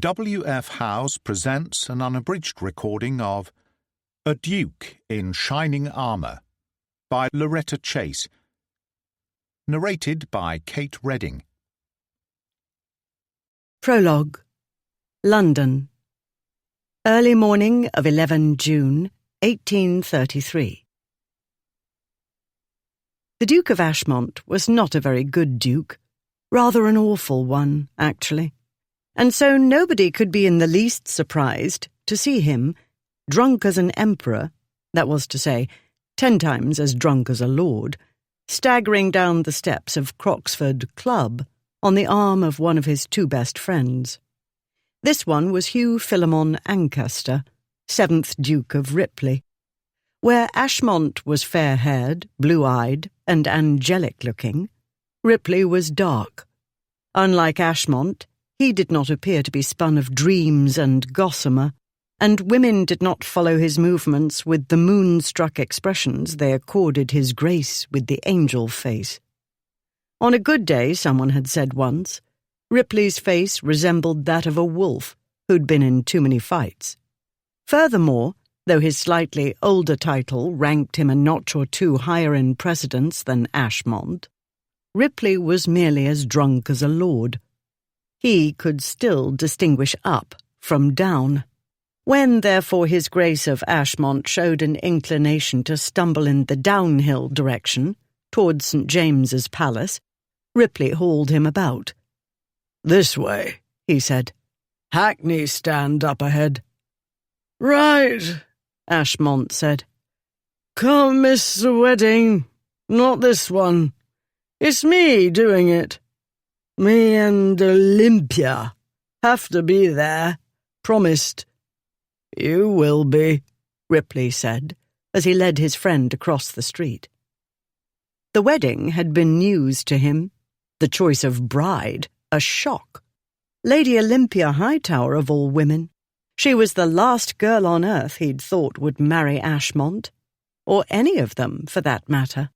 W.F. Howes presents an unabridged recording of A Duke in Shining Armour by Loretta Chase, narrated by Kate Redding. Prologue. London. Early morning of 11 June, 1833. The Duke of Ashmont was not a very good duke, rather an awful one, actually, and so nobody could be in the least surprised to see him, drunk as an emperor, that was to say, 10 times as drunk as a lord, staggering down the steps of Croxford Club on the arm of one of his 2 best friends. This one was Hugh Philemon Ancaster, 7th Duke of Ripley. Where Ashmont was fair-haired, blue-eyed, and angelic-looking, Ripley was dark. Unlike Ashmont, he did not appear to be spun of dreams and gossamer, and women did not follow his movements with the moonstruck expressions they accorded his grace with the angel face. On a good day, someone had said once, Ripley's face resembled that of a wolf who'd been in too many fights. Furthermore, though his slightly older title ranked him a notch or 2 higher in precedence than Ashmont, Ripley was merely as drunk as a lord. He could still distinguish up from down. When, therefore, his Grace of Ashmont showed an inclination to stumble in the downhill direction, towards St. James's Palace, Ripley hauled him about. "This way," he said. "Hackney stand up ahead." "Right," Ashmont said. "Can't miss the wedding. Not this one. It's me doing it. Me and Olympia have to be there. Promised." "You will be," Ripley said, as he led his friend across the street. The wedding had been news to him, the choice of bride a shock. Lady Olympia Hightower, of all women. She was the last girl on earth he'd thought would marry Ashmont, or any of them, for that matter.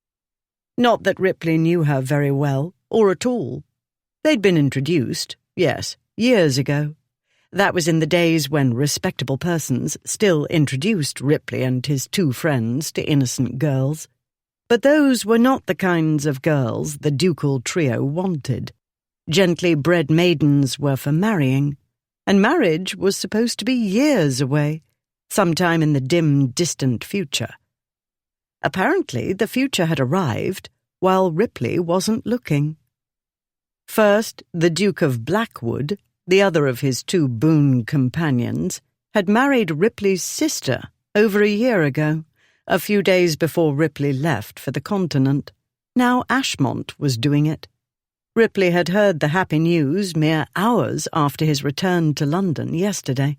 Not that Ripley knew her very well, or at all. They'd been introduced, yes, years ago. That was in the days when respectable persons still introduced Ripley and his 2 friends to innocent girls. But those were not the kinds of girls the ducal trio wanted. Gently bred maidens were for marrying, and marriage was supposed to be years away, sometime in the dim, distant future. Apparently, the future had arrived while Ripley wasn't looking. First, the Duke of Blackwood, the other of his 2 boon companions, had married Ripley's sister over a year ago, a few days before Ripley left for the continent. Now Ashmont was doing it. Ripley had heard the happy news mere hours after his return to London yesterday.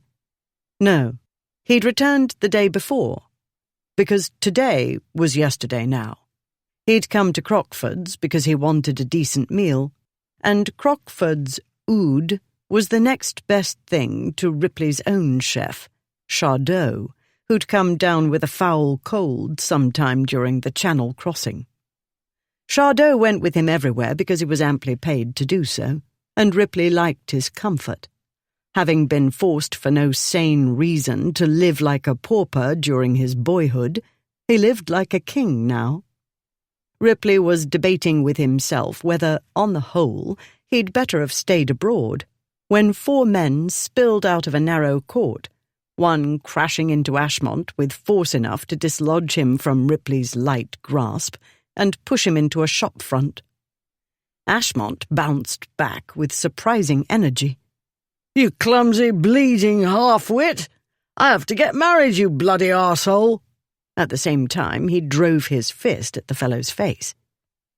No, he'd returned the day before, because today was yesterday now. He'd come to Crockford's because he wanted a decent meal, and Crockford's oud was the next best thing to Ripley's own chef, Chardot, who'd come down with a foul cold sometime during the Channel crossing. Chardot went with him everywhere because he was amply paid to do so, and Ripley liked his comfort. Having been forced for no sane reason to live like a pauper during his boyhood, he lived like a king now. Ripley was debating with himself whether, on the whole, he'd better have stayed abroad, when 4 men spilled out of a narrow court, one crashing into Ashmont with force enough to dislodge him from Ripley's light grasp and push him into a shop front. Ashmont bounced back with surprising energy. "You clumsy, bleeding half-wit! I have to get married, you bloody arsehole!" At the same time, he drove his fist at the fellow's face.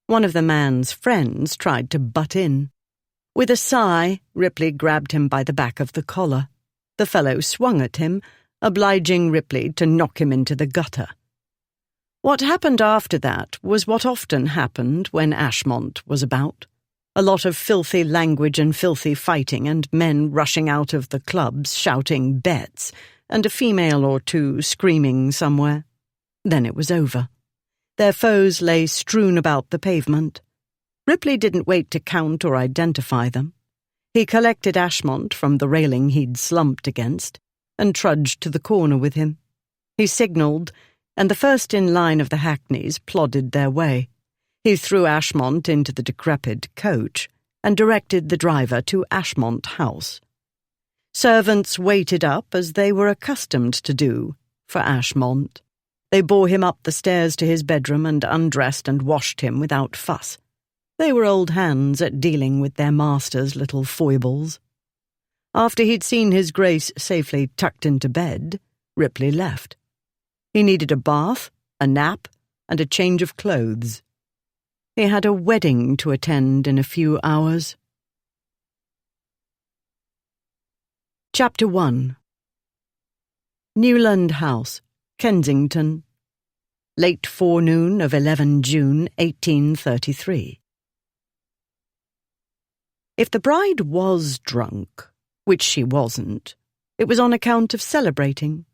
One of the man's friends tried to butt in. With a sigh, Ripley grabbed him by the back of the collar. The fellow swung at him, obliging Ripley to knock him into the gutter. What happened after that was what often happened when Ashmont was about. A lot of filthy language and filthy fighting, and men rushing out of the clubs shouting bets, and a female or 2 screaming somewhere. Then it was over. Their foes lay strewn about the pavement. Ripley didn't wait to count or identify them. He collected Ashmont from the railing he'd slumped against and trudged to the corner with him. He signalled, and the first in line of the hackneys plodded their way. He threw Ashmont into the decrepit coach and directed the driver to Ashmont House. Servants waited up as they were accustomed to do for Ashmont. They bore him up the stairs to his bedroom and undressed and washed him without fuss. They were old hands at dealing with their master's little foibles. After he'd seen his Grace safely tucked into bed, Ripley left. He needed a bath, a nap, and a change of clothes. He had a wedding to attend in a few hours. Chapter 1. Newland House, Kensington. Late forenoon of 11 June 1833. If the bride was drunk, which she wasn't, it was on account of celebrating.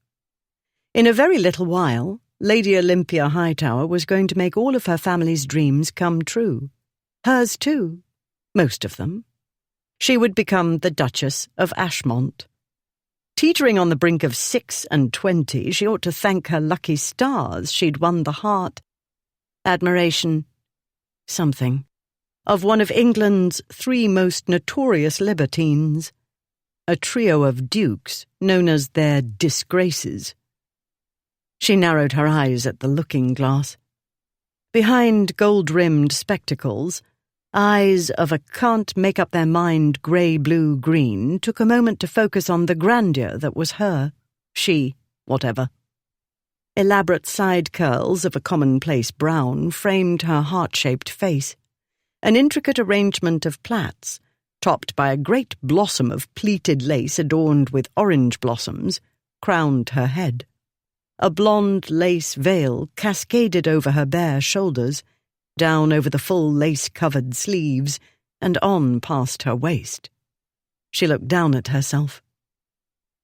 In a very little while, Lady Olympia Hightower was going to make all of her family's dreams come true. Hers too, most of them. She would become the Duchess of Ashmont. Teetering on the brink of 26, she ought to thank her lucky stars she'd won the heart, admiration, something, of one of England's 3 most notorious libertines, a trio of dukes known as their disgraces. She narrowed her eyes at the looking-glass. Behind gold-rimmed spectacles, eyes of a can't-make-up-their-mind grey-blue-green took a moment to focus on the grandeur that was her, she, whatever. Elaborate side curls of a commonplace brown framed her heart-shaped face. An intricate arrangement of plaits, topped by a great blossom of pleated lace adorned with orange blossoms, crowned her head. A blonde lace veil cascaded over her bare shoulders, down over the full lace-covered sleeves, and on past her waist. She looked down at herself.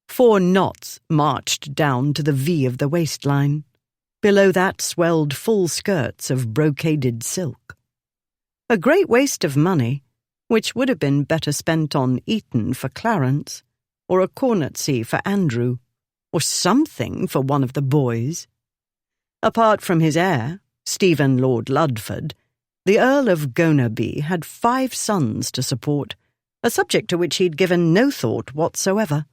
4 knots marched down to the V of the waistline. Below that swelled full skirts of brocaded silk. A great waste of money, which would have been better spent on Eton for Clarence, or a cornetsy for Andrew, or something for one of the boys. Apart from his heir, Stephen Lord Ludford, the Earl of Gonaby had 5 sons to support, a subject to which he'd given no thought whatsoever.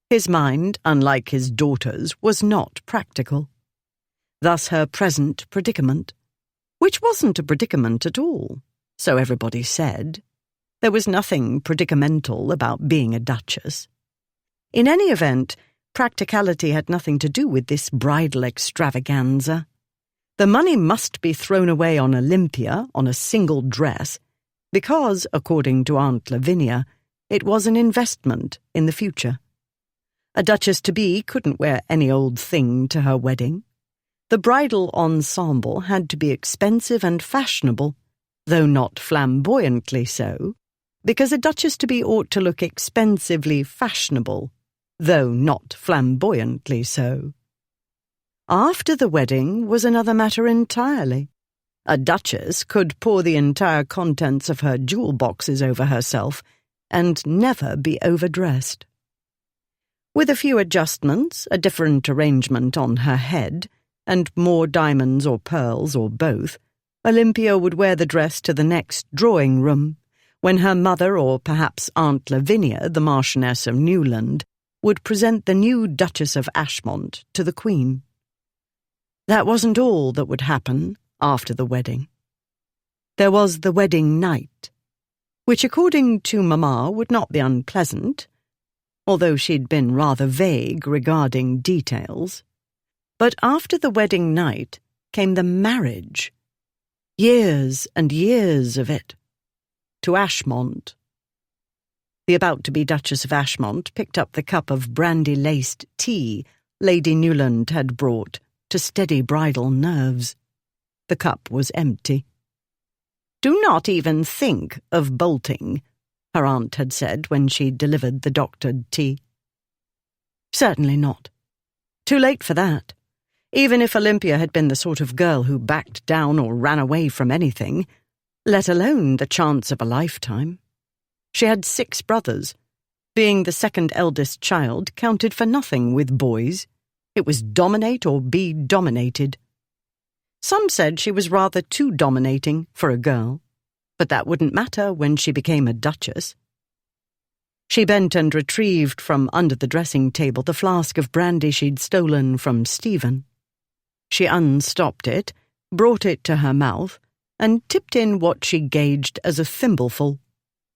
His mind, unlike his daughter's, was not practical. Thus her present predicament, which wasn't a predicament at all, so everybody said. There was nothing predicamental about being a duchess. In any event, practicality had nothing to do with this bridal extravaganza. The money must be thrown away on Olympia on a single dress, because, according to Aunt Lavinia, it was an investment in the future. A duchess-to-be couldn't wear any old thing to her wedding. The bridal ensemble had to be expensive and fashionable, though not flamboyantly so, because a duchess-to-be ought to look expensively fashionable, though not flamboyantly so. After the wedding was another matter entirely. A duchess could pour the entire contents of her jewel boxes over herself and never be overdressed. With a few adjustments, a different arrangement on her head, and more diamonds or pearls or both, Olympia would wear the dress to the next drawing-room, when her mother or perhaps Aunt Lavinia, the Marchioness of Newland, would present the new Duchess of Ashmont to the Queen. That wasn't all that would happen after the wedding. There was the wedding night, which according to Mamma would not be unpleasant, although she'd been rather vague regarding details. But after the wedding night came the marriage. Years and years of it. To Ashmont. The about-to-be Duchess of Ashmont picked up the cup of brandy-laced tea Lady Newland had brought to steady bridal nerves. The cup was empty. "Do not even think of bolting," her aunt had said when she delivered the doctored tea. Certainly not. Too late for that. Even if Olympia had been the sort of girl who backed down or ran away from anything, let alone the chance of a lifetime. She had 6 brothers. Being the second eldest child counted for nothing with boys. It was dominate or be dominated. Some said she was rather too dominating for a girl, but that wouldn't matter when she became a duchess. She bent and retrieved from under the dressing table the flask of brandy she'd stolen from Stephen. She unstopped it, brought it to her mouth, and tipped in what she gauged as a thimbleful.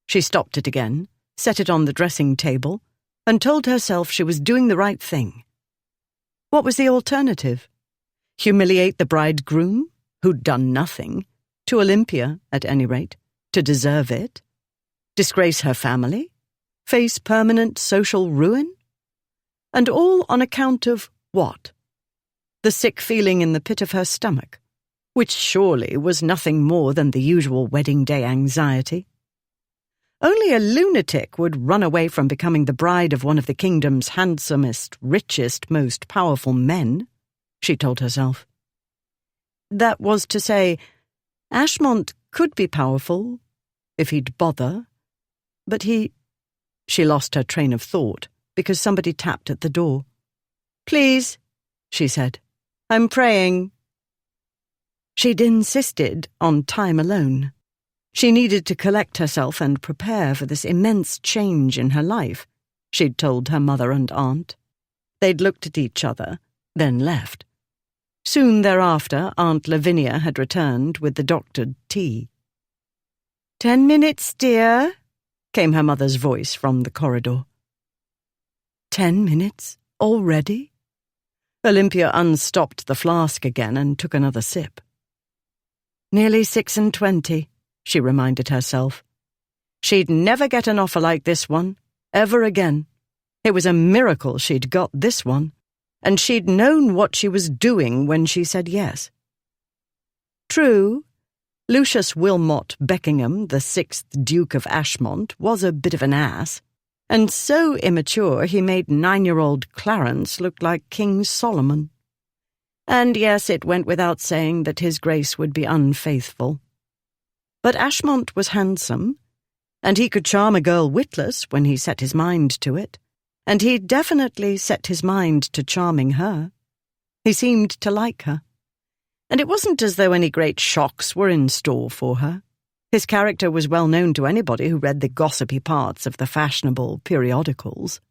She stopped it again, set it on the dressing table, and told herself she was doing the right thing. What was the alternative? Humiliate the bridegroom, who'd done nothing, to Olympia, at any rate, to deserve it? Disgrace her family? Face permanent social ruin? And all on account of what? The sick feeling in the pit of her stomach, which surely was nothing more than the usual wedding day anxiety. Only a lunatic would run away from becoming the bride of one of the kingdom's handsomest, richest, most powerful men, she told herself. That was to say, Ashmont could be powerful, if he'd bother, but She lost her train of thought because somebody tapped at the door. "Please," she said. "I'm praying." She'd insisted on time alone. She needed to collect herself and prepare for this immense change in her life, she'd told her mother and aunt. They'd looked at each other, then left. Soon thereafter, Aunt Lavinia had returned with the doctored tea. 10 minutes, dear," came her mother's voice from the corridor. 10 minutes? Already? Olympia unstopped the flask again and took another sip. Nearly 6:20, she reminded herself. She'd never get an offer like this one, ever again. It was a miracle she'd got this one, and she'd known what she was doing when she said yes. True, Lucius Wilmot Beckingham, the 6th Duke of Ashmont, was a bit of an ass, and so immature he made 9-year-old Clarence look like King Solomon. And yes, it went without saying that his grace would be unfaithful. But Ashmont was handsome, and he could charm a girl witless when he set his mind to it, and he definitely set his mind to charming her. He seemed to like her. And it wasn't as though any great shocks were in store for her. His character was well known to anybody who read the gossipy parts of the fashionable periodicals.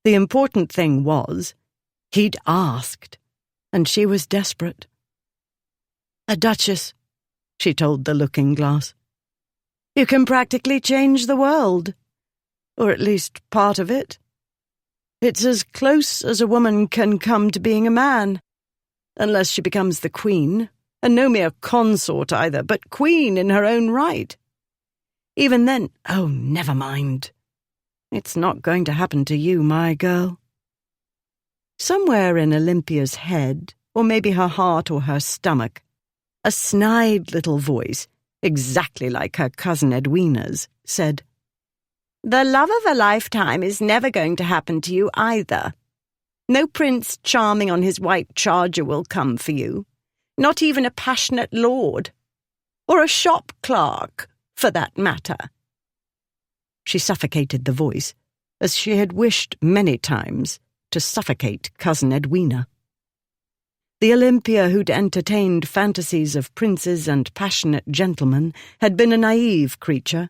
The important thing was, he'd asked, and she was desperate. "A duchess," she told the looking-glass. "You can practically change the world, or at least part of it. It's as close as a woman can come to being a man. Unless she becomes the queen, and no mere consort either, but queen in her own right. Even then, oh, never mind. It's not going to happen to you, my girl." Somewhere in Olympia's head, or maybe her heart or her stomach, a snide little voice, exactly like her cousin Edwina's, said, "The love of a lifetime is never going to happen to you either. No Prince Charming on his white charger will come for you, not even a passionate lord, or a shop clerk, for that matter." She suffocated the voice, as she had wished many times to suffocate Cousin Edwina. The Olympia who'd entertained fantasies of princes and passionate gentlemen had been a naive creature,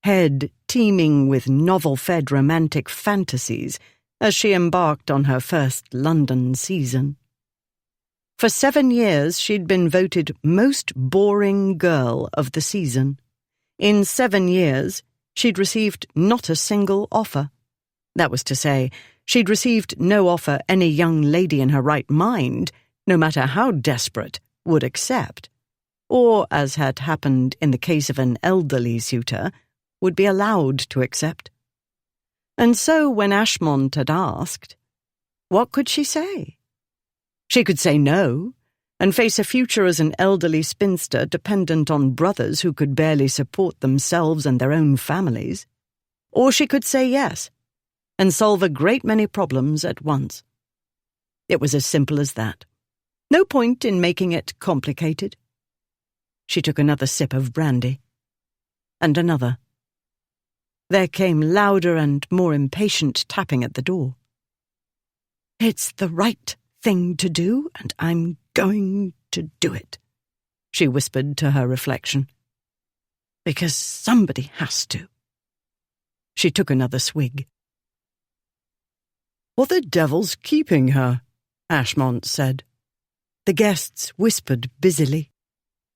head teeming with novel-fed romantic fantasies as she embarked on her first London season. For 7 years she'd been voted most boring girl of the season. In 7 years she'd received not a single offer. That was to say, she'd received no offer any young lady in her right mind, no matter how desperate, would accept, or, as had happened in the case of an elderly suitor, would be allowed to accept. And so when Ashmont had asked, what could she say? She could say no, and face a future as an elderly spinster dependent on brothers who could barely support themselves and their own families. Or she could say yes, and solve a great many problems at once. It was as simple as that. No point in making it complicated. She took another sip of brandy, and another. There came louder and more impatient tapping at the door. "It's the right thing to do, and I'm going to do it," she whispered to her reflection. "Because somebody has to." She took another swig. "What the devil's keeping her?" Ashmont said. The guests whispered busily.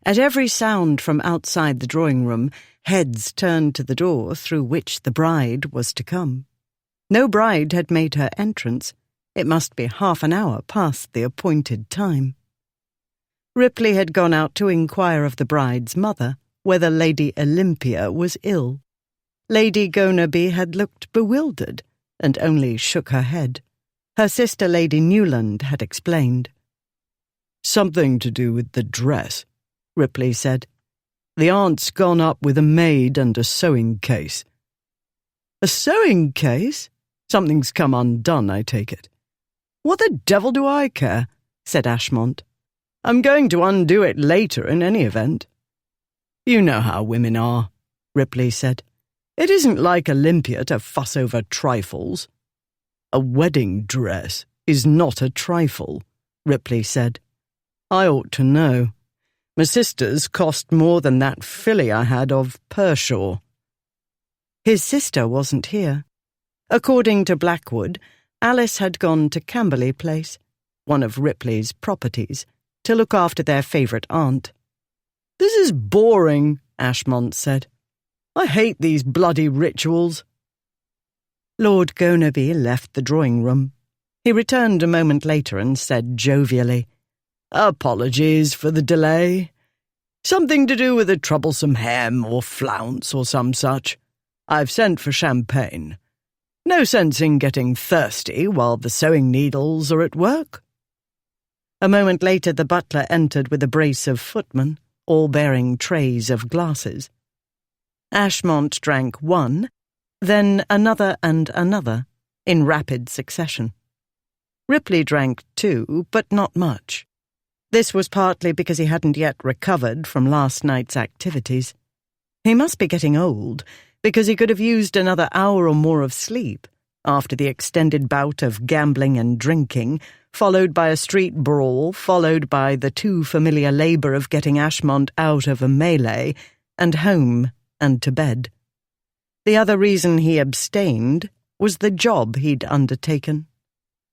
At every sound from outside the drawing-room, heads turned to the door through which the bride was to come. No bride had made her entrance. It must be half an hour past the appointed time. Ripley had gone out to inquire of the bride's mother whether Lady Olympia was ill. Lady Gonaby had looked bewildered and only shook her head. Her sister Lady Newland had explained. "Something to do with the dress," Ripley said. "The aunt's gone up with a maid and a sewing case." "A sewing case? Something's come undone, I take it." "What the devil do I care?" said Ashmont. "I'm going to undo it later in any event." "You know how women are," Ripley said. "It isn't like Olympia to fuss over trifles." "A wedding dress is not a trifle," Ripley said. "I ought to know. My sister's cost more than that filly I had of Pershaw." His sister wasn't here. According to Blackwood, Alice had gone to Camberley Place, one of Ripley's properties, to look after their favourite aunt. "This is boring," Ashmont said. "I hate these bloody rituals." Lord Gonaby left the drawing-room. He returned a moment later and said jovially, "Apologies for the delay. Something to do with a troublesome hem or flounce or some such. I've sent for champagne. No sense in getting thirsty while the sewing needles are at work." A moment later the butler entered with a brace of footmen, all bearing trays of glasses. Ashmont drank one, then another and another, in rapid succession. Ripley drank two, but not much. This was partly because he hadn't yet recovered from last night's activities. He must be getting old, because he could have used another hour or more of sleep after the extended bout of gambling and drinking, followed by a street brawl, followed by the too familiar labour of getting Ashmont out of a melee, and home and to bed. The other reason he abstained was the job he'd undertaken.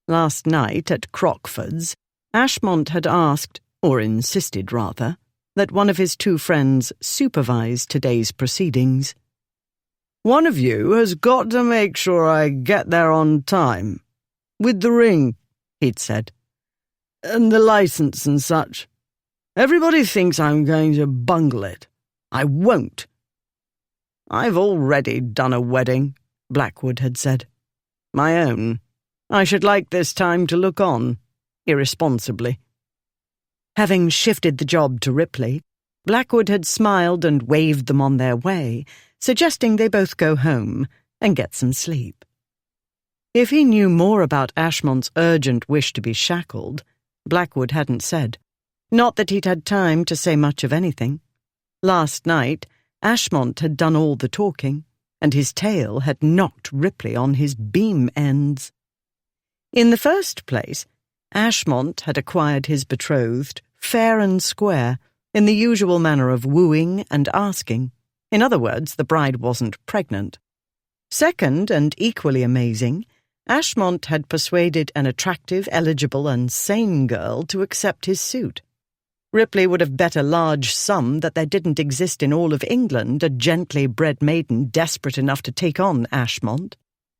Last night at Crockford's, Ashmont had asked, or insisted rather, that one of his two friends supervise today's proceedings. "One of you has got to make sure I get there on time. With the ring," he'd said. "And the licence and such. Everybody thinks I'm going to bungle it. I won't." "I've already done a wedding," Blackwood had said. "My own. I should like this time to look on, irresponsibly." Having shifted the job to Ripley, Blackwood had smiled and waved them on their way, suggesting they both go home and get some sleep. If he knew more about Ashmont's urgent wish to be shackled, Blackwood hadn't said. Not that he'd had time to say much of anything. Last night, Ashmont had done all the talking, and his tale had knocked Ripley on his beam ends. In the first place, Ashmont had acquired his betrothed fair and square, in the usual manner of wooing and asking. In other words, the bride wasn't pregnant. Second, and equally amazing, Ashmont had persuaded an attractive, eligible and sane girl to accept his suit. Ripley would have bet a large sum that there didn't exist in all of England a gently bred maiden desperate enough to take on Ashmont,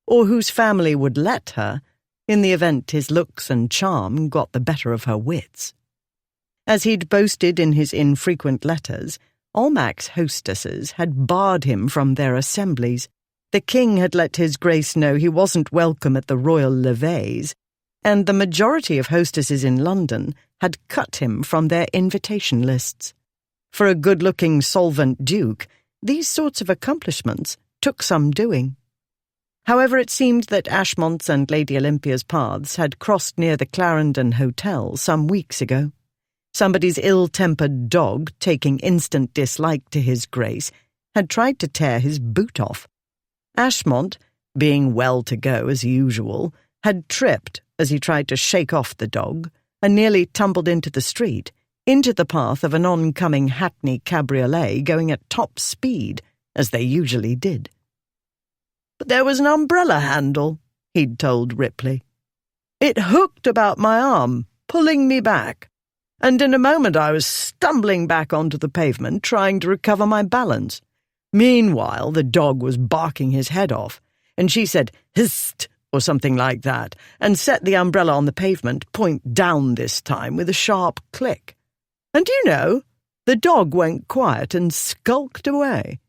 or whose family would let her, in the event his looks and charm got the better of her wits. As he'd boasted in his infrequent letters, Almac's hostesses had barred him from their assemblies. The king had let his grace know he wasn't welcome at the royal levees, and the majority of hostesses in London had cut him from their invitation lists. For a good-looking solvent duke, these sorts of accomplishments took some doing. However, it seemed that Ashmont's and Lady Olympia's paths had crossed near the Clarendon Hotel some weeks ago. Somebody's ill-tempered dog, taking instant dislike to his grace, had tried to tear his boot off. Ashmont, being well to go as usual, had tripped as he tried to shake off the dog and nearly tumbled into the street, into the path of an oncoming hackney cabriolet going at top speed, as they usually did. But there was an umbrella handle, he'd told Ripley. It hooked about my arm, pulling me back, and in a moment I was stumbling back onto the pavement, trying to recover my balance. Meanwhile, the dog was barking his head off, and she said, "Hist," or something like that, and set the umbrella on the pavement, point down this time, with a sharp click. And you know, the dog went quiet and skulked away.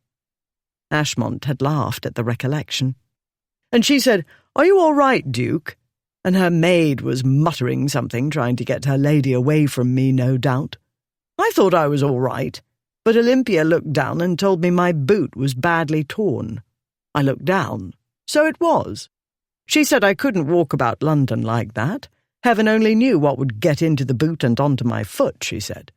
Ashmont had laughed at the recollection. And she said, "Are you all right, Duke?" And her maid was muttering something, trying to get her lady away from me, no doubt. I thought I was all right, but Olympia looked down and told me my boot was badly torn. I looked down. So it was. She said I couldn't walk about London like that. Heaven only knew what would get into the boot and onto my foot, she said.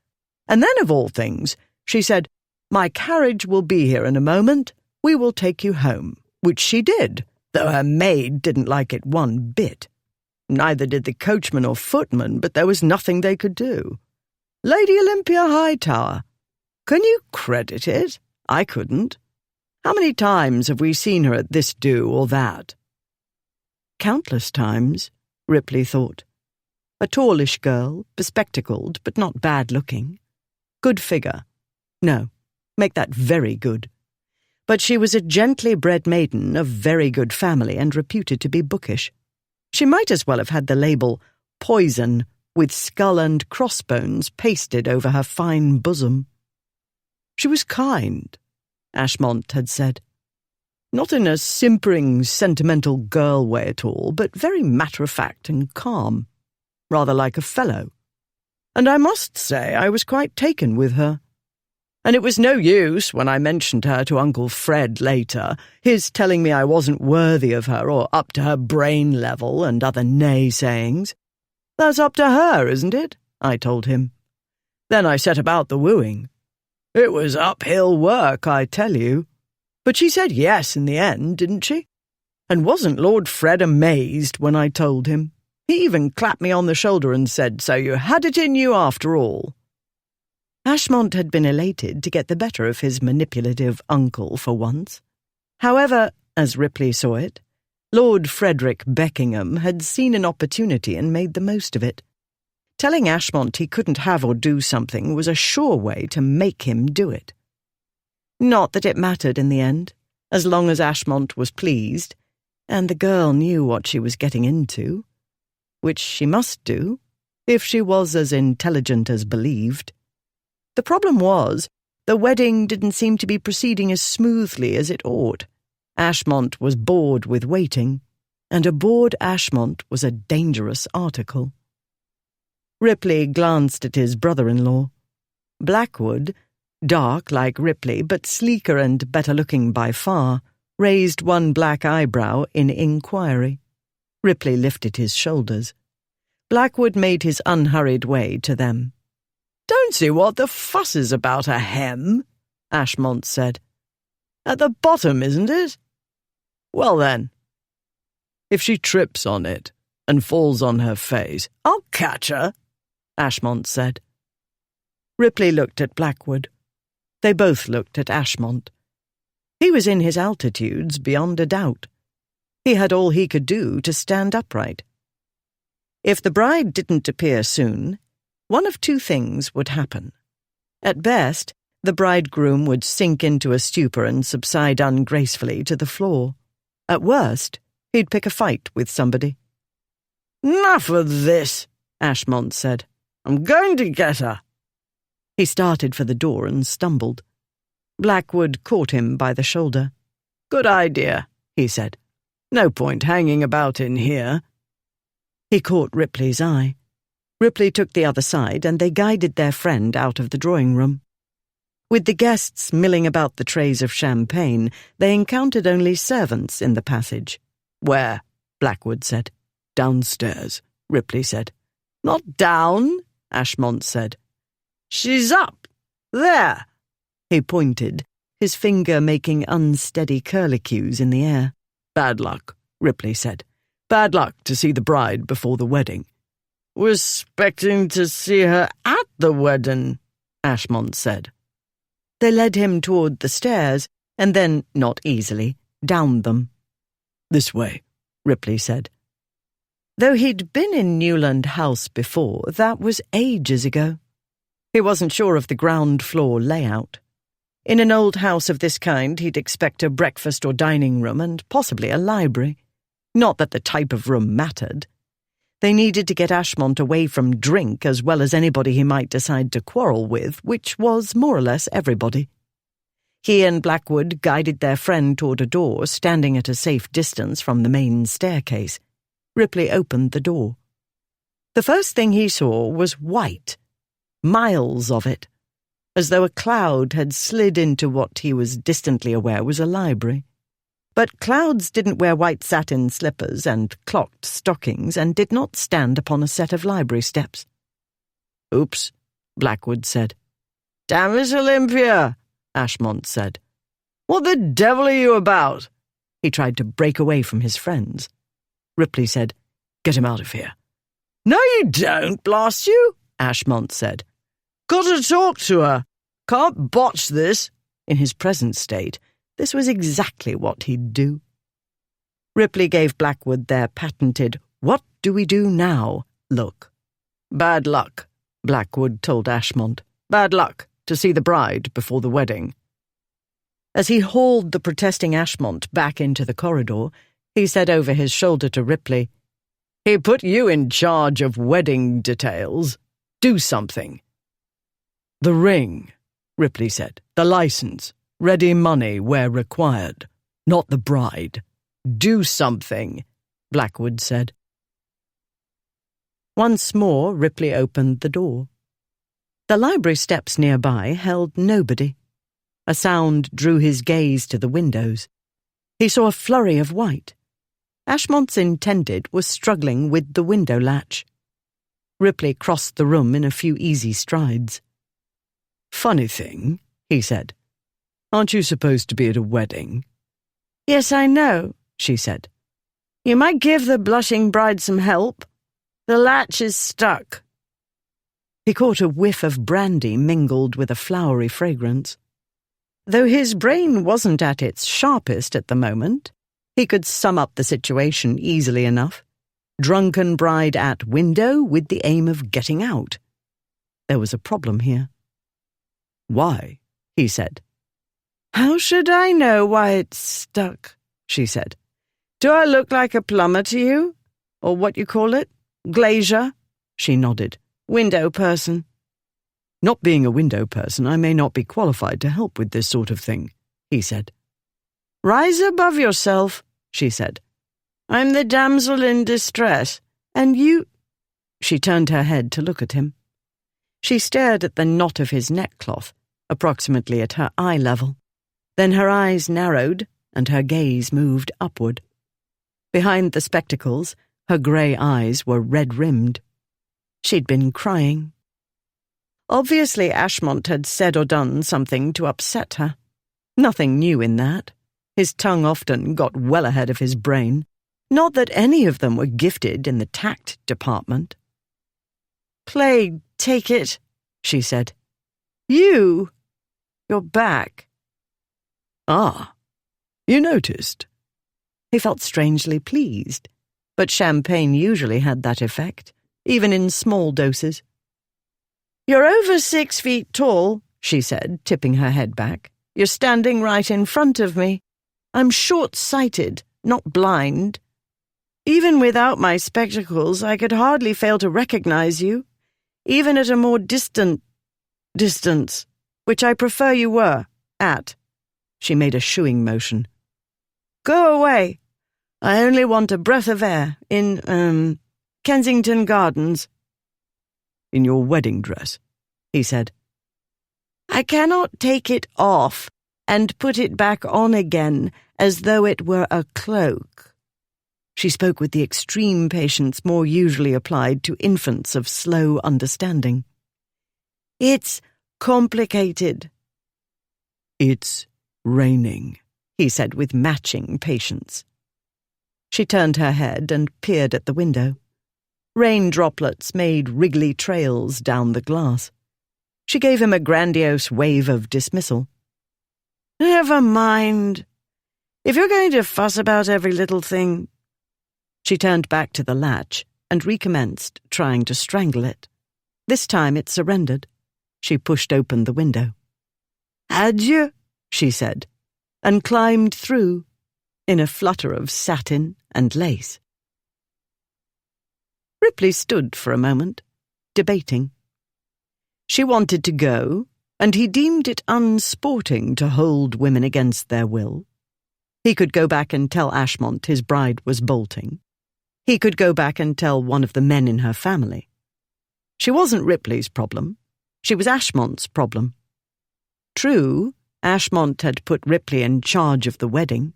And then, of all things, she said, "My carriage will be here in a moment. We will take you home," which she did, though her maid didn't like it one bit. Neither did the coachman or footman, but there was nothing they could do. Lady Olympia Hightower. Can you credit it? I couldn't. How many times have we seen her at this do or that? Countless times, Ripley thought. A tallish girl, bespectacled, but not bad-looking. Good figure. No, make that very good. But she was a gently bred maiden of very good family and reputed to be bookish. She might as well have had the label "Poison" with skull and crossbones pasted over her fine bosom. She was kind, Ashmont had said. Not in a simpering, sentimental girl way at all, but very matter-of-fact and calm, rather like a fellow. And I must say I was quite taken with her. And it was no use, when I mentioned her to Uncle Fred later, his telling me I wasn't worthy of her or up to her brain level and other naysayings. "That's up to her, isn't it?" I told him. Then I set about the wooing. It was uphill work, I tell you. But she said yes in the end, didn't she? And wasn't Lord Fred amazed when I told him? He even clapped me on the shoulder and said, "So you had it in you after all." Ashmont had been elated to get the better of his manipulative uncle for once. However, as Ripley saw it, Lord Frederick Beckingham had seen an opportunity and made the most of it. Telling Ashmont he couldn't have or do something was a sure way to make him do it. Not that it mattered in the end, as long as Ashmont was pleased, and the girl knew what she was getting into, which she must do, if she was as intelligent as believed. The problem was, the wedding didn't seem to be proceeding as smoothly as it ought. Ashmont was bored with waiting, and a bored Ashmont was a dangerous article. Ripley glanced at his brother-in-law. Blackwood, dark like Ripley, but sleeker and better-looking by far, raised one black eyebrow in inquiry. Ripley lifted his shoulders. Blackwood made his unhurried way to them. "Don't see what the fuss is about a hem," Ashmont said. "At the bottom, isn't it? Well then, if she trips on it and falls on her face, I'll catch her," Ashmont said. Ripley looked at Blackwood. They both looked at Ashmont. He was in his altitudes beyond a doubt. He had all he could do to stand upright. If the bride didn't appear soon, one of two things would happen. At best, the bridegroom would sink into a stupor and subside ungracefully to the floor. At worst, he'd pick a fight with somebody. "Enough of this," Ashmont said. "I'm going to get her." He started for the door and stumbled. Blackwood caught him by the shoulder. "Good idea," he said. "No point hanging about in here." He caught Ripley's eye. Ripley took the other side, and they guided their friend out of the drawing-room. With the guests milling about the trays of champagne, they encountered only servants in the passage. "Where?" Blackwood said. "Downstairs," Ripley said. "Not down," Ashmont said. "She's up. There." He pointed, his finger making unsteady curlicues in the air. "Bad luck," Ripley said. "Bad luck to see the bride before the wedding." "We're expecting to see her at the wedding," Ashmont said. They led him toward the stairs, and then, not easily, down them. "This way," Ripley said. Though he'd been in Newland House before, that was ages ago. He wasn't sure of the ground floor layout. In an old house of this kind, he'd expect a breakfast or dining room and possibly a library. Not that the type of room mattered. They needed to get Ashmont away from drink as well as anybody he might decide to quarrel with, which was more or less everybody. He and Blackwood guided their friend toward a door standing at a safe distance from the main staircase. Ripley opened the door. The first thing he saw was white, miles of it, as though a cloud had slid into what he was distantly aware was a library. But clouds didn't wear white satin slippers and clocked stockings and did not stand upon a set of library steps. "Oops," Blackwood said. "Damn it, Olympia," Ashmont said. "What the devil are you about?" He tried to break away from his friends. Ripley said, "Get him out of here." "No, you don't, blast you," Ashmont said. "Got to talk to her. Can't botch this." In his present state, this was exactly what he'd do. Ripley gave Blackwood their patented "what do we do now" look. "Bad luck," Blackwood told Ashmont. "Bad luck to see the bride before the wedding." As he hauled the protesting Ashmont back into the corridor, he said over his shoulder to Ripley, "He put you in charge of wedding details. Do something." "The ring," Ripley said. "The license. Ready money where required. Not the bride. Do something," Blackwood said. Once more, Ripley opened the door. The library steps nearby held nobody. A sound drew his gaze to the windows. He saw a flurry of white. Ashmont's intended was struggling with the window latch. Ripley crossed the room in a few easy strides. "Funny thing," he said. "Aren't you supposed to be at a wedding?" "Yes, I know," she said. "You might give the blushing bride some help. The latch is stuck." He caught a whiff of brandy mingled with a flowery fragrance. Though his brain wasn't at its sharpest at the moment, he could sum up the situation easily enough. Drunken bride at window with the aim of getting out. There was a problem here. "Why?" he said. "How should I know why it's stuck?" she said. "Do I look like a plumber to you? Or what you call it? Glazier?" She nodded. "Window person." "Not being a window person, I may not be qualified to help with this sort of thing," he said. "Rise above yourself," she said. "I'm the damsel in distress, and you—" She turned her head to look at him. She stared at the knot of his neckcloth, approximately at her eye level. Then her eyes narrowed, and her gaze moved upward. Behind the spectacles, her grey eyes were red-rimmed. She'd been crying. Obviously, Ashmont had said or done something to upset her. Nothing new in that. His tongue often got well ahead of his brain. Not that any of them were gifted in the tact department. "Plague take it," she said. "You're back." "Ah, you noticed?" He felt strangely pleased, but champagne usually had that effect, even in small doses. "You're over 6 feet tall," she said, tipping her head back. "You're standing right in front of me. I'm short-sighted, not blind. Even without my spectacles, I could hardly fail to recognize you, even at a more distant distance, which I prefer you were at." She made a shooing motion. "Go away. I only want a breath of air in, Kensington Gardens." "In your wedding dress," he said. "I cannot take it off and put it back on again as though it were a cloak." She spoke with the extreme patience more usually applied to infants of slow understanding. "It's complicated." "It's "Raining," he said with matching patience. She turned her head and peered at the window. Rain droplets made wriggly trails down the glass. She gave him a grandiose wave of dismissal. "Never mind. If you're going to fuss about every little thing—" She turned back to the latch and recommenced trying to strangle it. This time it surrendered. She pushed open the window. "Adieu," she said, and climbed through in a flutter of satin and lace. Ripley stood for a moment, debating. She wanted to go, and he deemed it unsporting to hold women against their will. He could go back and tell Ashmont his bride was bolting. He could go back and tell one of the men in her family. She wasn't Ripley's problem. She was Ashmont's problem. True, Ashmont had put Ripley in charge of the wedding.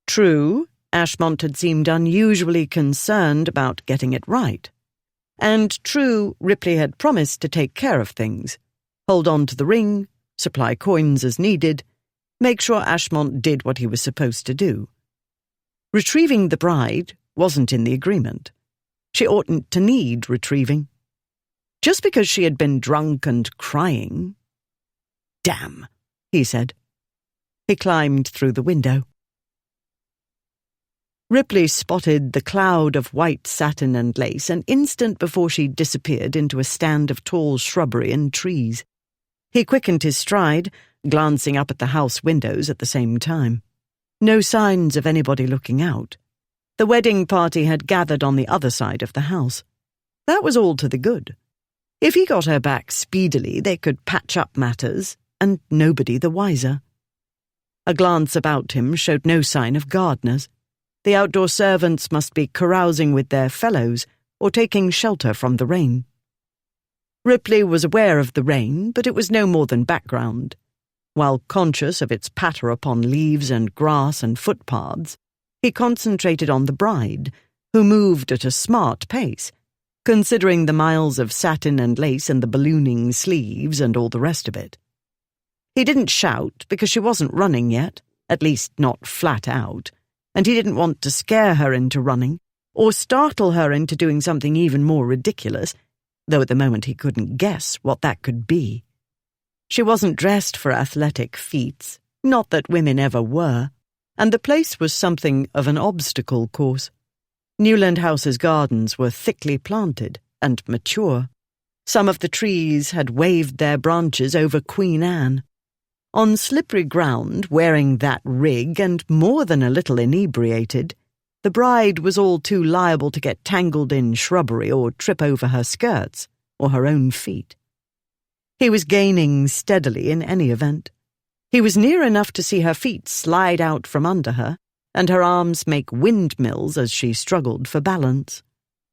True, Ashmont had seemed unusually concerned about getting it right. And true, Ripley had promised to take care of things, hold on to the ring, supply coins as needed, make sure Ashmont did what he was supposed to do. Retrieving the bride wasn't in the agreement. She oughtn't to need retrieving. Just because she had been drunk and crying— "Damn," he said. He climbed through the window. Ripley spotted the cloud of white satin and lace an instant before she disappeared into a stand of tall shrubbery and trees. He quickened his stride, glancing up at the house windows at the same time. No signs of anybody looking out. The wedding party had gathered on the other side of the house. That was all to the good. If he got her back speedily, they could patch up matters, and nobody the wiser. A glance about him showed no sign of gardeners. The outdoor servants must be carousing with their fellows or taking shelter from the rain. Ripley was aware of the rain, but it was no more than background. While conscious of its patter upon leaves and grass and footpaths, he concentrated on the bride, who moved at a smart pace, considering the miles of satin and lace and the ballooning sleeves and all the rest of it. He didn't shout because she wasn't running yet, at least not flat out, and he didn't want to scare her into running or startle her into doing something even more ridiculous, though at the moment he couldn't guess what that could be. She wasn't dressed for athletic feats, not that women ever were, and the place was something of an obstacle course. Newland House's gardens were thickly planted and mature. Some of the trees had waved their branches over Queen Anne. On slippery ground, wearing that rig and more than a little inebriated, the bride was all too liable to get tangled in shrubbery or trip over her skirts or her own feet. He was gaining steadily in any event. He was near enough to see her feet slide out from under her and her arms make windmills as she struggled for balance.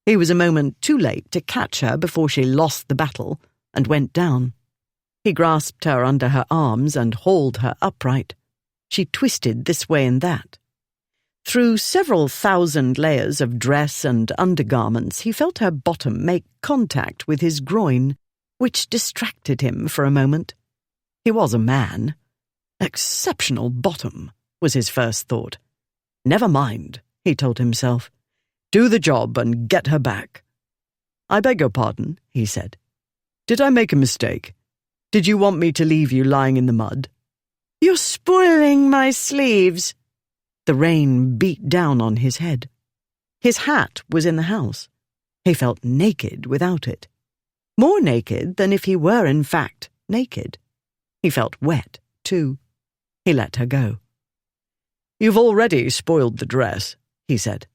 He was a moment too late to catch her before she lost the battle and went down. He grasped her under her arms and hauled her upright. She twisted this way and that. Through several thousand layers of dress and undergarments, he felt her bottom make contact with his groin, which distracted him for a moment. He was a man. Exceptional bottom, was his first thought. Never mind, he told himself. Do the job and get her back. I beg your pardon, he said. Did I make a mistake? Did you want me to leave you lying in the mud? You're spoiling my sleeves. The rain beat down on his head. His hat was in the house. He felt naked without it. More naked than if he were in fact naked. He felt wet, too. He let her go. You've already spoiled the dress, he said.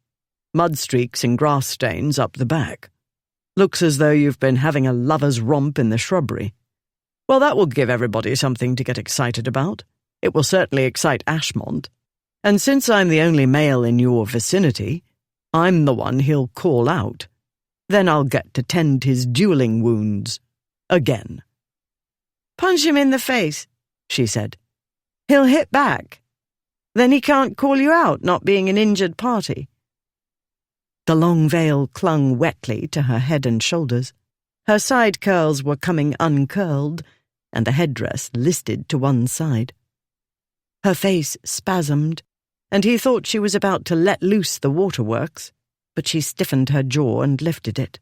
Mud streaks and grass stains up the back. Looks as though you've been having a lover's romp in the shrubbery. Well, that will give everybody something to get excited about. It will certainly excite Ashmont. And since I'm the only male in your vicinity, I'm the one he'll call out. Then I'll get to tend his dueling wounds. Again. Punch him in the face, she said. He'll hit back. Then he can't call you out, not being an injured party. The long veil clung wetly to her head and shoulders. Her side curls were coming uncurled, and the headdress listed to one side. Her face spasmed, and he thought she was about to let loose the waterworks, but she stiffened her jaw and lifted it.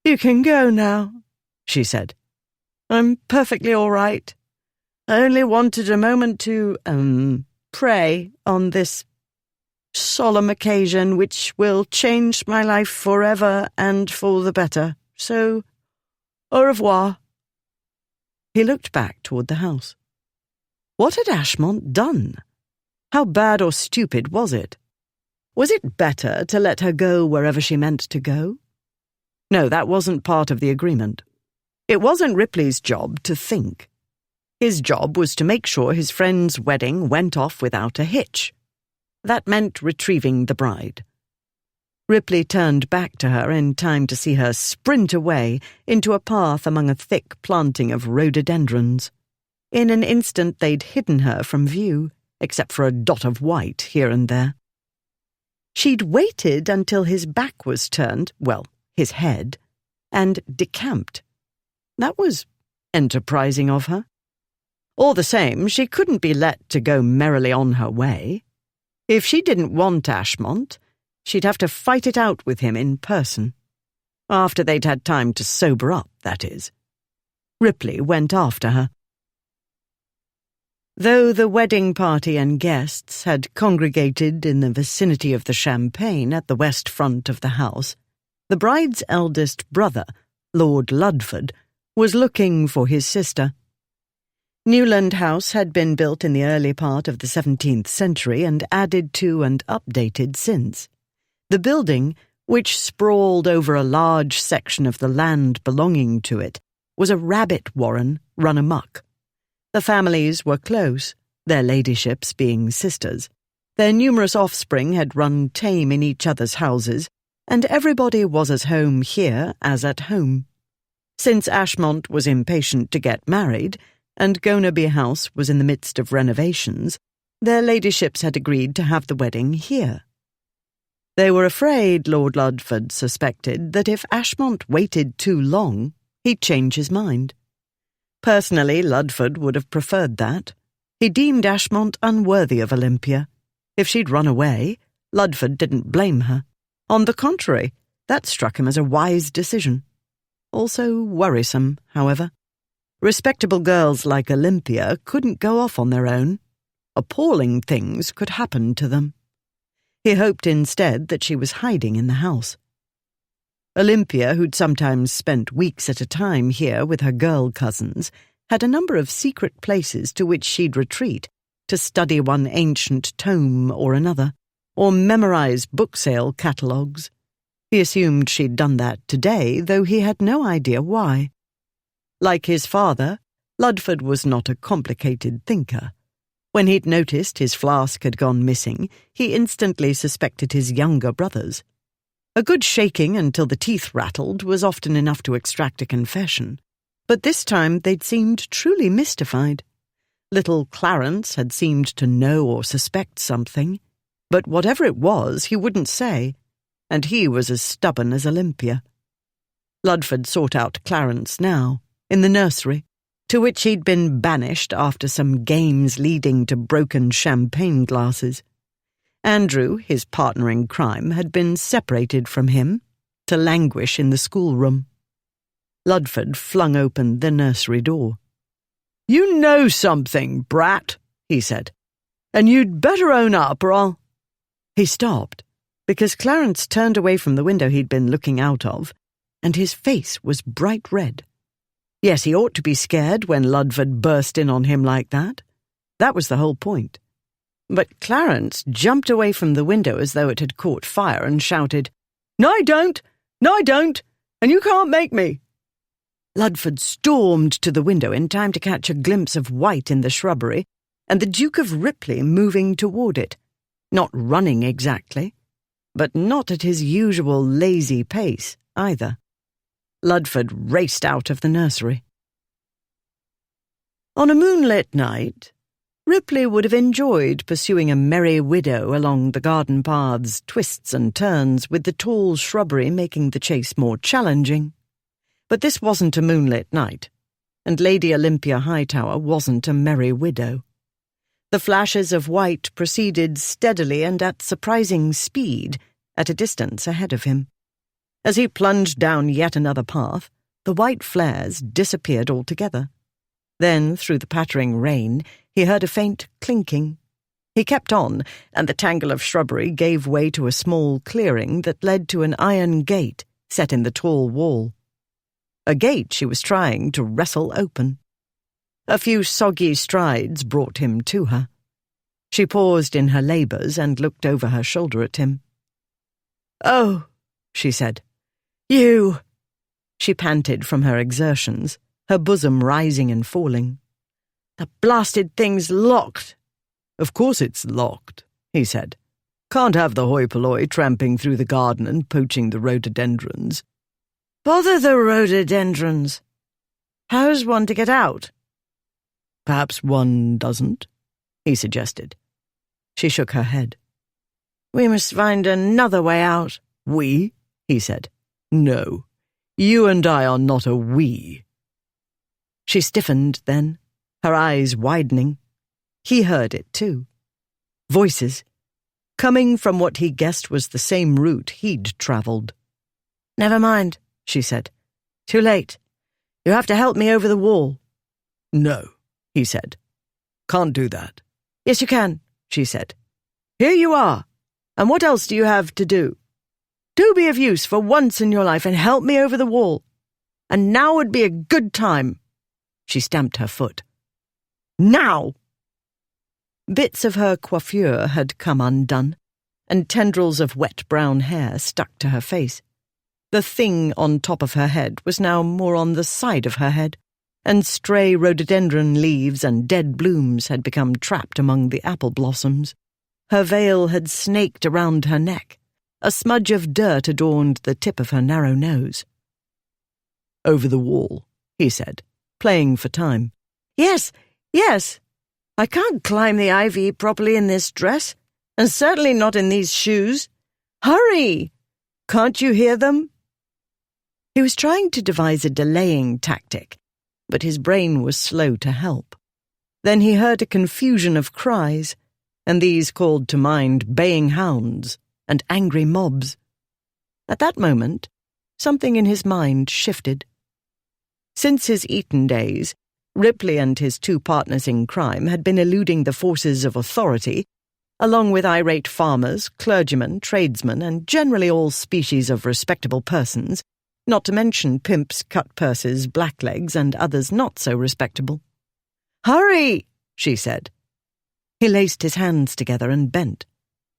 "You can go now," she said. "I'm perfectly all right. I only wanted a moment to, pray on this solemn occasion which will change my life forever and for the better. So, au revoir." He looked back toward the house. What had Ashmont done? How bad or stupid was it? Was it better to let her go wherever she meant to go? No, that wasn't part of the agreement. It wasn't Ripley's job to think. His job was to make sure his friend's wedding went off without a hitch. That meant retrieving the bride. Ripley turned back to her in time to see her sprint away into a path among a thick planting of rhododendrons. In an instant they'd hidden her from view, except for a dot of white here and there. She'd waited until his back was turned, well, his head, and decamped. That was enterprising of her. All the same, she couldn't be let to go merrily on her way. If she didn't want Ashmont, she'd have to fight it out with him in person. After they'd had time to sober up, that is. Ripley went after her. Though the wedding party and guests had congregated in the vicinity of the champagne at the west front of the house, the bride's eldest brother, Lord Ludford, was looking for his sister. Newland House had been built in the early part of the 17th century and added to and updated since. The building, which sprawled over a large section of the land belonging to it, was a rabbit warren run amok. The families were close, their ladyships being sisters. Their numerous offspring had run tame in each other's houses, and everybody was as home here as at home. Since Ashmont was impatient to get married, and Gonaby House was in the midst of renovations, their ladyships had agreed to have the wedding here. They were afraid, Lord Ludford suspected, that if Ashmont waited too long, he'd change his mind. Personally, Ludford would have preferred that. He deemed Ashmont unworthy of Olympia. If she'd run away, Ludford didn't blame her. On the contrary, that struck him as a wise decision. Also worrisome, however. Respectable girls like Olympia couldn't go off on their own. Appalling things could happen to them. He hoped instead that she was hiding in the house. Olympia, who'd sometimes spent weeks at a time here with her girl cousins, had a number of secret places to which she'd retreat to study one ancient tome or another, or memorize book sale catalogues. He assumed she'd done that today, though he had no idea why. Like his father, Ludford was not a complicated thinker. When he'd noticed his flask had gone missing, he instantly suspected his younger brothers. A good shaking until the teeth rattled was often enough to extract a confession, but this time they'd seemed truly mystified. Little Clarence had seemed to know or suspect something, but whatever it was, he wouldn't say, and he was as stubborn as Olympia. Ludford sought out Clarence now, in the nursery, to which he'd been banished after some games leading to broken champagne glasses. Andrew, his partner in crime, had been separated from him to languish in the schoolroom. Ludford flung open the nursery door. "You know something, brat," he said, "and you'd better own up or I'll—" He stopped, because Clarence turned away from the window he'd been looking out of, and his face was bright red. Yes, he ought to be scared when Ludford burst in on him like that. That was the whole point. But Clarence jumped away from the window as though it had caught fire and shouted, "No, I don't! No, I don't! And you can't make me!" Ludford stormed to the window in time to catch a glimpse of white in the shrubbery and the Duke of Ripley moving toward it, not running exactly, but not at his usual lazy pace either. Ludford raced out of the nursery. On a moonlit night, Ripley would have enjoyed pursuing a merry widow along the garden path's twists and turns, with the tall shrubbery making the chase more challenging. But this wasn't a moonlit night, and Lady Olympia Hightower wasn't a merry widow. The flashes of white proceeded steadily and at surprising speed at a distance ahead of him. As he plunged down yet another path, the white flares disappeared altogether. Then, through the pattering rain, he heard a faint clinking. He kept on, and the tangle of shrubbery gave way to a small clearing that led to an iron gate set in the tall wall. A gate she was trying to wrestle open. A few soggy strides brought him to her. She paused in her labours and looked over her shoulder at him. "Oh," she said. "You!" She panted from her exertions, her bosom rising and falling. "The blasted thing's locked." "Of course it's locked," he said. "Can't have the hoi polloi tramping through the garden and poaching the rhododendrons." "Bother the rhododendrons. How's one to get out?" "Perhaps one doesn't," he suggested. She shook her head. "We must find another way out." "We?" he said. "No, you and I are not a we." She stiffened then, her eyes widening. He heard it too. Voices, coming from what he guessed was the same route he'd travelled. "Never mind," she said. "Too late. You have to help me over the wall." "No," he said. "Can't do that." "Yes, you can," she said. "Here you are. And what else do you have to do? Do be of use for once in your life and help me over the wall. And now would be a good time." She stamped her foot. "Now!" Bits of her coiffure had come undone, and tendrils of wet brown hair stuck to her face. The thing on top of her head was now more on the side of her head, and stray rhododendron leaves and dead blooms had become trapped among the apple blossoms. Her veil had snaked around her neck. A smudge of dirt adorned the tip of her narrow nose. "Over the wall," he said, playing for time. Yes. I can't climb the ivy properly in this dress, and certainly not in these shoes. Hurry! Can't you hear them?" He was trying to devise a delaying tactic, but his brain was slow to help. Then he heard a confusion of cries, and these called to mind baying hounds and angry mobs. At that moment, something in his mind shifted. Since his Eton days, Ripley and his two partners in crime had been eluding the forces of authority, along with irate farmers, clergymen, tradesmen, and generally all species of respectable persons, not to mention pimps, cut-purses, blacklegs, and others not so respectable. "Hurry!" she said. He laced his hands together and bent.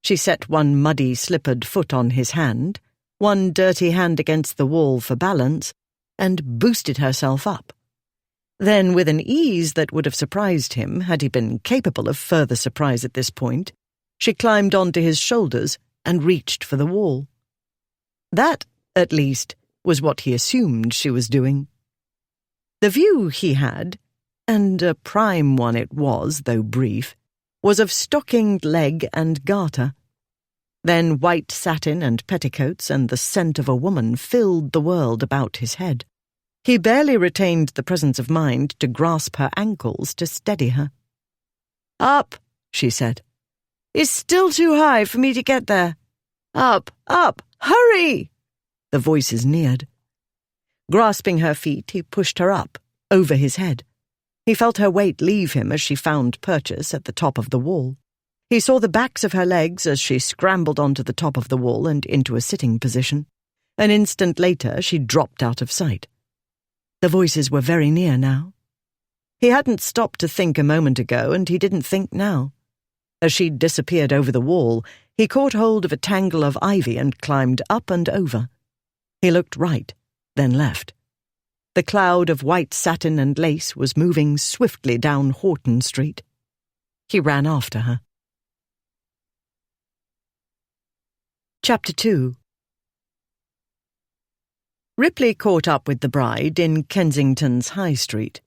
She set one muddy, slippered foot on his hand, one dirty hand against the wall for balance, and boosted herself up. Then, with an ease that would have surprised him had he been capable of further surprise at this point, she climbed onto his shoulders and reached for the wall. That, at least, was what he assumed she was doing. The view he had, and a prime one it was, though brief, was of stockinged leg and garter. Then white satin and petticoats and the scent of a woman filled the world about his head. He barely retained the presence of mind to grasp her ankles to steady her. "Up," she said. "It's still too high for me to get there. Up, hurry!" The voices neared. Grasping her feet, he pushed her up, over his head. He felt her weight leave him as she found purchase at the top of the wall. He saw the backs of her legs as she scrambled onto the top of the wall and into a sitting position. An instant later, she dropped out of sight. The voices were very near now. He hadn't stopped to think a moment ago, and he didn't think now. As she disappeared over the wall, he caught hold of a tangle of ivy and climbed up and over. He looked right, then left. The cloud of white satin and lace was moving swiftly down Horton Street. He ran after her. Chapter 2. Ripley caught up with the bride in Kensington's High Street.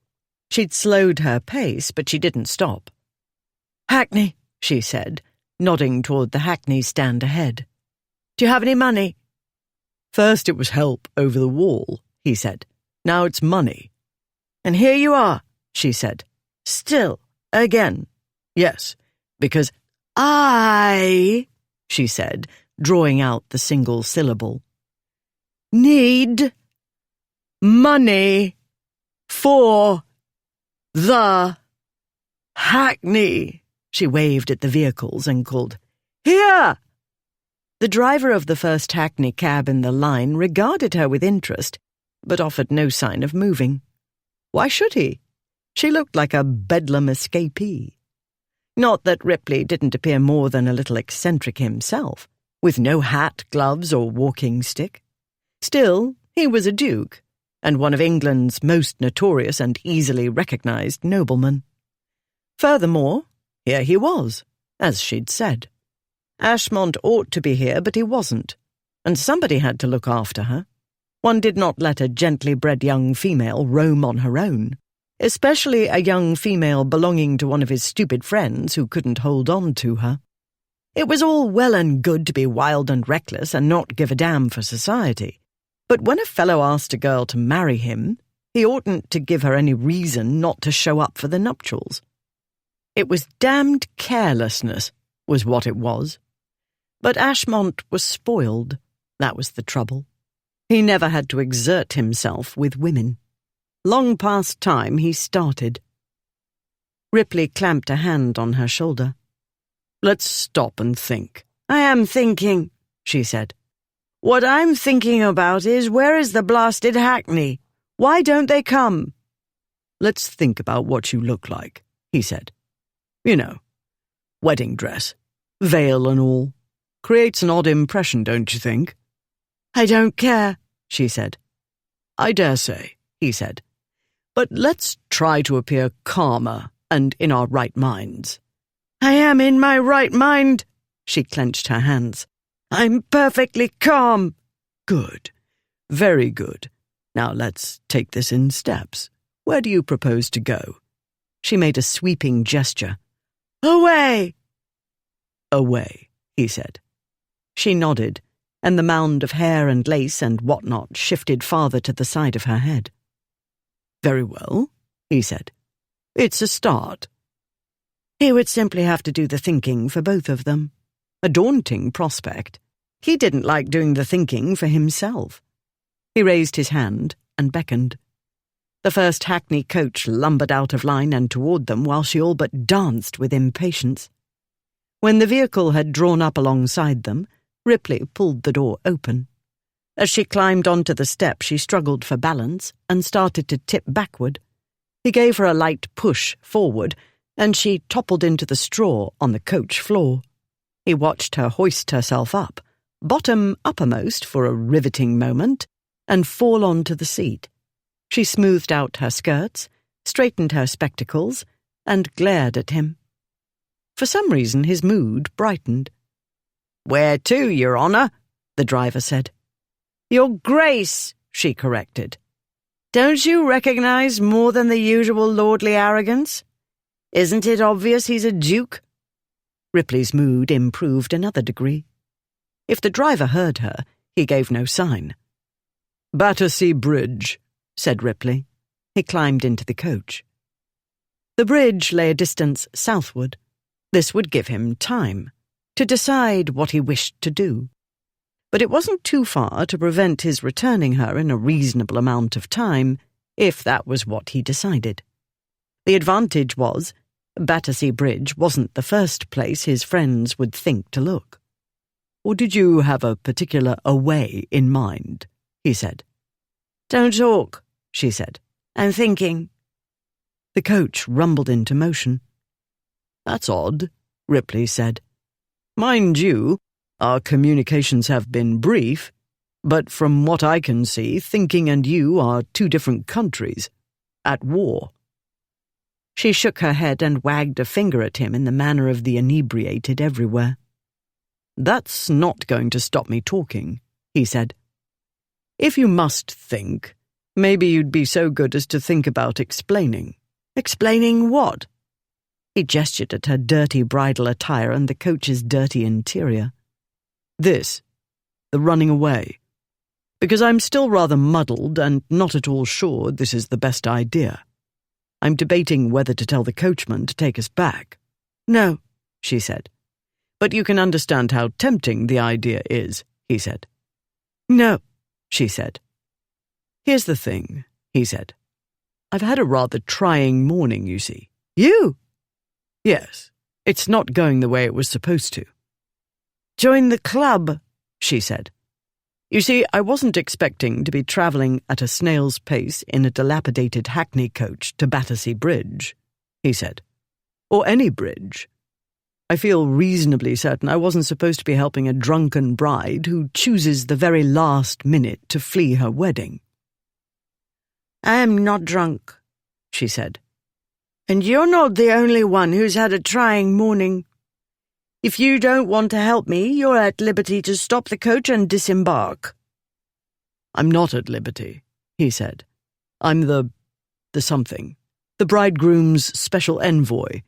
She'd slowed her pace, but she didn't stop. "Hackney," she said, nodding toward the hackney stand ahead. "Do you have any money?" "First it was help over the wall," he said. "Now it's money." "And here you are," she said. "Still, again." Yes, because she said, drawing out the single syllable, need money for the hackney. She waved at the vehicles and called, "Here!" The driver of the first hackney cab in the line regarded her with interest, but offered no sign of moving. Why should he? She looked like a Bedlam escapee. Not that Ripley didn't appear more than a little eccentric himself, with no hat, gloves, or walking stick. Still, he was a duke, and one of England's most notorious and easily recognised noblemen. Furthermore, here he was, as she'd said. Ashmont ought to be here, but he wasn't, and somebody had to look after her. One did not let a gently bred young female roam on her own, especially a young female belonging to one of his stupid friends who couldn't hold on to her. It was all well and good to be wild and reckless and not give a damn for society, but when a fellow asked a girl to marry him, he oughtn't to give her any reason not to show up for the nuptials. It was damned carelessness, was what it was. But Ashmont was spoiled, that was the trouble. He never had to exert himself with women. Long past time he started. Ripley clamped a hand on her shoulder. "Let's stop and think." "I am thinking," she said. "What I'm thinking about is, where is the blasted hackney? Why don't they come?" "Let's think about what you look like," he said. "You know, wedding dress, veil and all. Creates an odd impression, don't you think?" "I don't care," she said. "I dare say," he said. "But let's try to appear calmer and in our right minds." "I am in my right mind." She clenched her hands. "I'm perfectly calm." "Good. Very good. Now let's take this in steps. Where do you propose to go?" She made a sweeping gesture. "Away!" "Away," he said. She nodded, and the mound of hair and lace and what-not shifted farther to the side of her head. "Very well," he said. "It's a start." He would simply have to do the thinking for both of them. A daunting prospect. He didn't like doing the thinking for himself. He raised his hand and beckoned. The first hackney coach lumbered out of line and toward them while she all but danced with impatience. When the vehicle had drawn up alongside them, Ripley pulled the door open. As she climbed onto the step, she struggled for balance and started to tip backward. He gave her a light push forward, and she toppled into the straw on the coach floor. He watched her hoist herself up, bottom uppermost for a riveting moment, and fall onto the seat. She smoothed out her skirts, straightened her spectacles, and glared at him. For some reason his mood brightened. "Where to, Your Honour?" the driver said. "Your Grace," she corrected. "Don't you recognise more than the usual lordly arrogance? Isn't it obvious he's a duke?" Ripley's mood improved another degree. If the driver heard her, he gave no sign. "Battersea Bridge," said Ripley. He climbed into the coach. The bridge lay a distance southward. This would give him time to decide what he wished to do. But it wasn't too far to prevent his returning her in a reasonable amount of time, if that was what he decided. The advantage was, Battersea Bridge wasn't the first place his friends would think to look. "Or did you have a particular away in mind?" he said. "Don't talk," she said. "I'm thinking." The coach rumbled into motion. "That's odd," Ripley said. "Mind you, our communications have been brief, but from what I can see, thinking and you are two different countries, at war." She shook her head and wagged a finger at him in the manner of the inebriated everywhere. "That's not going to stop me talking," he said. "If you must think, maybe you'd be so good as to think about explaining." "Explaining what?" He gestured at her dirty bridal attire and the coach's dirty interior. "This, the running away. Because I'm still rather muddled and not at all sure this is the best idea. I'm debating whether to tell the coachman to take us back. No, she said. But you can understand how tempting the idea is, he said. No, she said. Here's the thing, he said. I've had a rather trying morning, you see. You? Yes, it's not going the way it was supposed to. Join the club, she said. You see, I wasn't expecting to be travelling at a snail's pace in a dilapidated hackney coach to Battersea Bridge, he said. Or any bridge. I feel reasonably certain I wasn't supposed to be helping a drunken bride who chooses the very last minute to flee her wedding. I am not drunk, she said. And you're not the only one who's had a trying morning. If you don't want to help me, you're at liberty to stop the coach and disembark. I'm not at liberty, he said. I'm the something. The bridegroom's special envoy,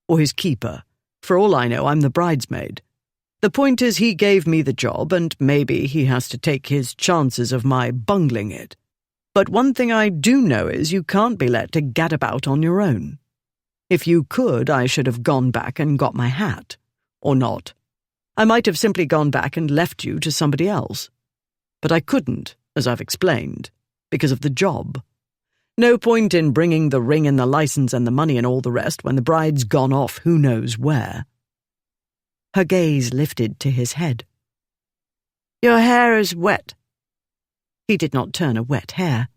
or his keeper. For all I know, I'm the bridesmaid. The point is he gave me the job, and maybe he has to take his chances of my bungling it. But one thing I do know is you can't be let to gad about on your own. If you could, I should have gone back and got my hat. Or not. I might have simply gone back and left you to somebody else. But I couldn't, as I've explained, because of the job. No point in bringing the ring and the license and the money and all the rest when the bride's gone off who knows where. Her gaze lifted to his head. Your hair is wet. He did not turn a wet hair.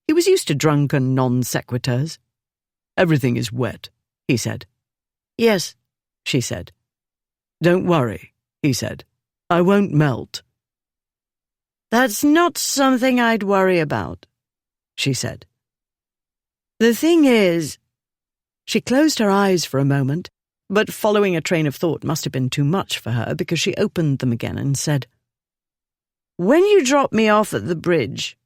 He was used to drunken non sequiturs. Everything is wet, he said. Yes, she said. Don't worry, he said. I won't melt. That's not something I'd worry about, she said. The thing is... She closed her eyes for a moment, but following a train of thought must have been too much for her because she opened them again and said, When you dropped me off at the bridge...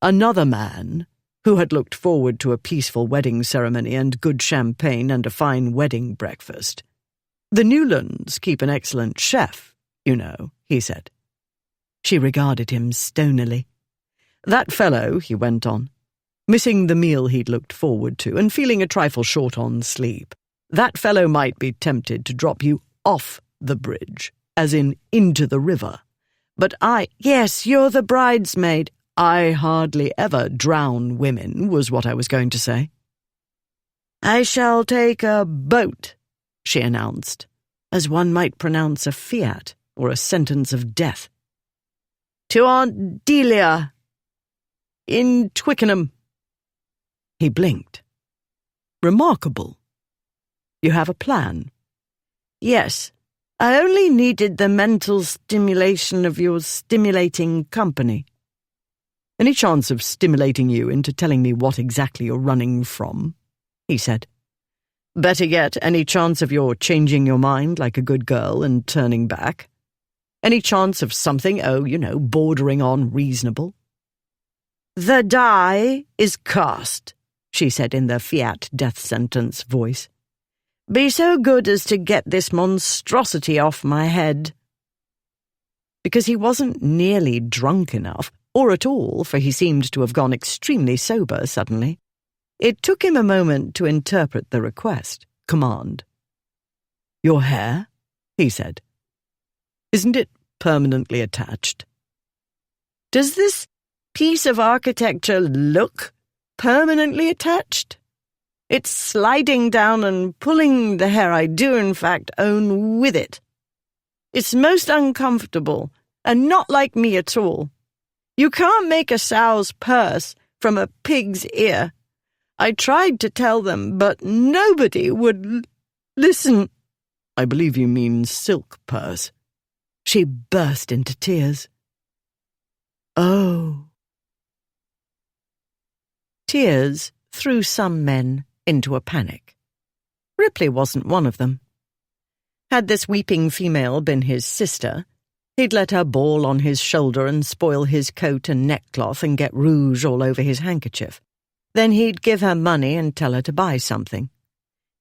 Another man, who had looked forward to a peaceful wedding ceremony and good champagne and a fine wedding breakfast. The Newlands keep an excellent chef, you know, he said. She regarded him stonily. That fellow, he went on, missing the meal he'd looked forward to and feeling a trifle short on sleep, that fellow might be tempted to drop you off the bridge, as in into the river. But Yes, you're the bridesmaid. I hardly ever drown women, was what I was going to say. I shall take a boat, she announced, as one might pronounce a fiat or a sentence of death. To Aunt Delia, in Twickenham. He blinked. Remarkable. You have a plan? Yes. I only needed the mental stimulation of your stimulating company. Any chance of stimulating you into telling me what exactly you're running from? He said. Better yet, any chance of your changing your mind like a good girl and turning back? Any chance of something, bordering on reasonable? The die is cast, she said in the fiat death sentence voice. Be so good as to get this monstrosity off my head. Because he wasn't nearly drunk enough, or at all, for he seemed to have gone extremely sober suddenly. It took him a moment to interpret the request, command. Your hair? He said. Isn't it permanently attached? Does this piece of architecture look permanently attached? It's sliding down and pulling the hair I do, in fact, own with it. It's most uncomfortable, and not like me at all. You can't make a sow's purse from a pig's ear. I tried to tell them, but nobody would listen. I believe you mean silk purse. She burst into tears. Oh. Tears threw some men into a panic. Ripley wasn't one of them. Had this weeping female been his sister, he'd let her bawl on his shoulder and spoil his coat and neckcloth and get rouge all over his handkerchief. Then he'd give her money and tell her to buy something.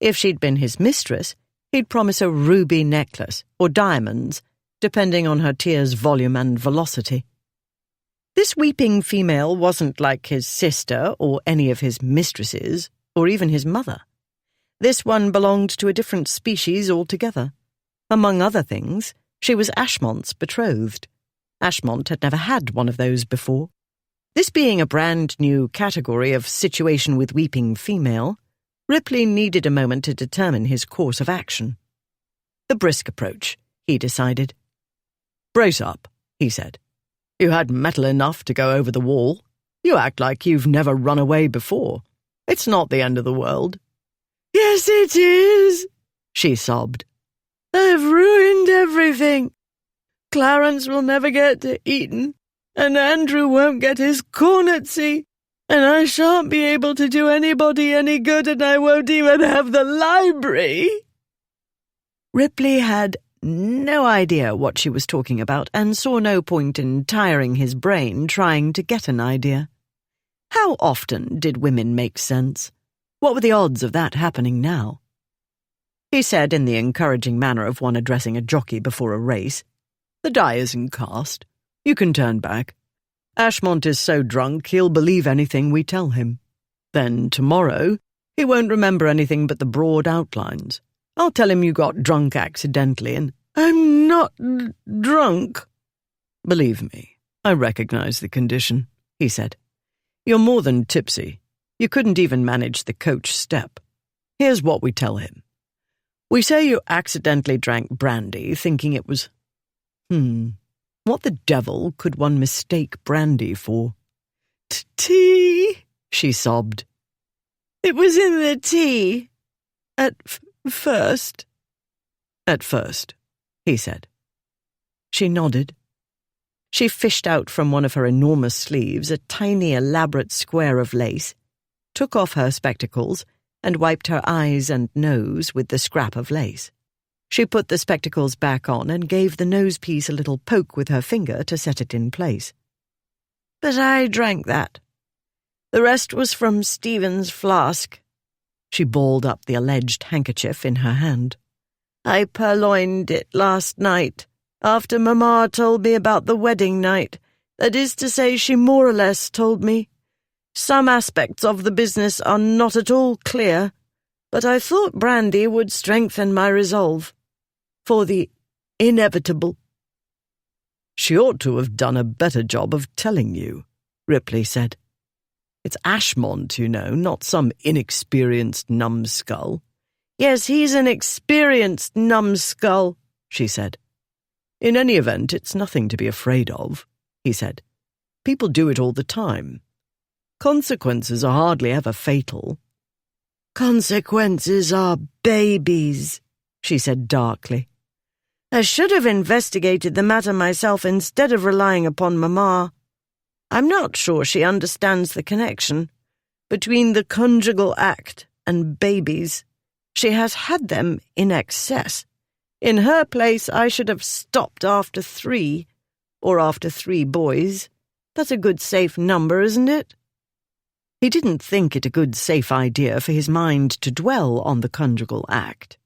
If she'd been his mistress, he'd promise a ruby necklace or diamonds, depending on her tears' volume and velocity. This weeping female wasn't like his sister or any of his mistresses or even his mother. This one belonged to a different species altogether. Among other things, she was Ashmont's betrothed. Ashmont had never had one of those before. This being a brand-new category of situation with weeping female, Ripley needed a moment to determine his course of action. The brisk approach, he decided. "Brace up," he said. "You had mettle enough to go over the wall. You act like you've never run away before. It's not the end of the world." "Yes, it is," she sobbed. "I've ruined everything. Clarence will never get to Eton, and Andrew won't get his cornetcy, and I shan't be able to do anybody any good, and I won't even have the library." Ripley had no idea what she was talking about and saw no point in tiring his brain trying to get an idea. How often did women make sense? What were the odds of that happening now? He said in the encouraging manner of one addressing a jockey before a race, "The die isn't cast. You can turn back. Ashmont is so drunk he'll believe anything we tell him. Then tomorrow he won't remember anything but the broad outlines. I'll tell him you got drunk accidentally and—" "I'm not drunk." "Believe me, I recognize the condition," he said. "You're more than tipsy. You couldn't even manage the coach step. Here's what we tell him. We say you accidentally drank brandy thinking it was— What the devil could one mistake brandy for?" "Tea," she sobbed. "It was in the tea. At first." "At first," he said. She nodded. She fished out from one of her enormous sleeves a tiny, elaborate square of lace, took off her spectacles, and wiped her eyes and nose with the scrap of lace. She put the spectacles back on and gave the nosepiece a little poke with her finger to set it in place. "But I drank that. The rest was from Stephen's flask." She balled up the alleged handkerchief in her hand. "I purloined it last night, after Mamma told me about the wedding night. That is to say, she more or less told me. Some aspects of the business are not at all clear, but I thought brandy would strengthen my resolve. For the inevitable." "She ought to have done a better job of telling you," Ripley said. "It's Ashmont, you know, not some inexperienced numbskull." "Yes, he's an experienced numbskull," she said. "In any event, it's nothing to be afraid of," he said. "People do it all the time. Consequences are hardly ever fatal." "Consequences are babies," she said darkly. "I should have investigated the matter myself instead of relying upon Mamma. I'm not sure she understands the connection between the conjugal act and babies. She has had them in excess. In her place, I should have stopped after 3, or after 3 boys. That's a good safe number, isn't it?" He didn't think it a good safe idea for his mind to dwell on the conjugal act.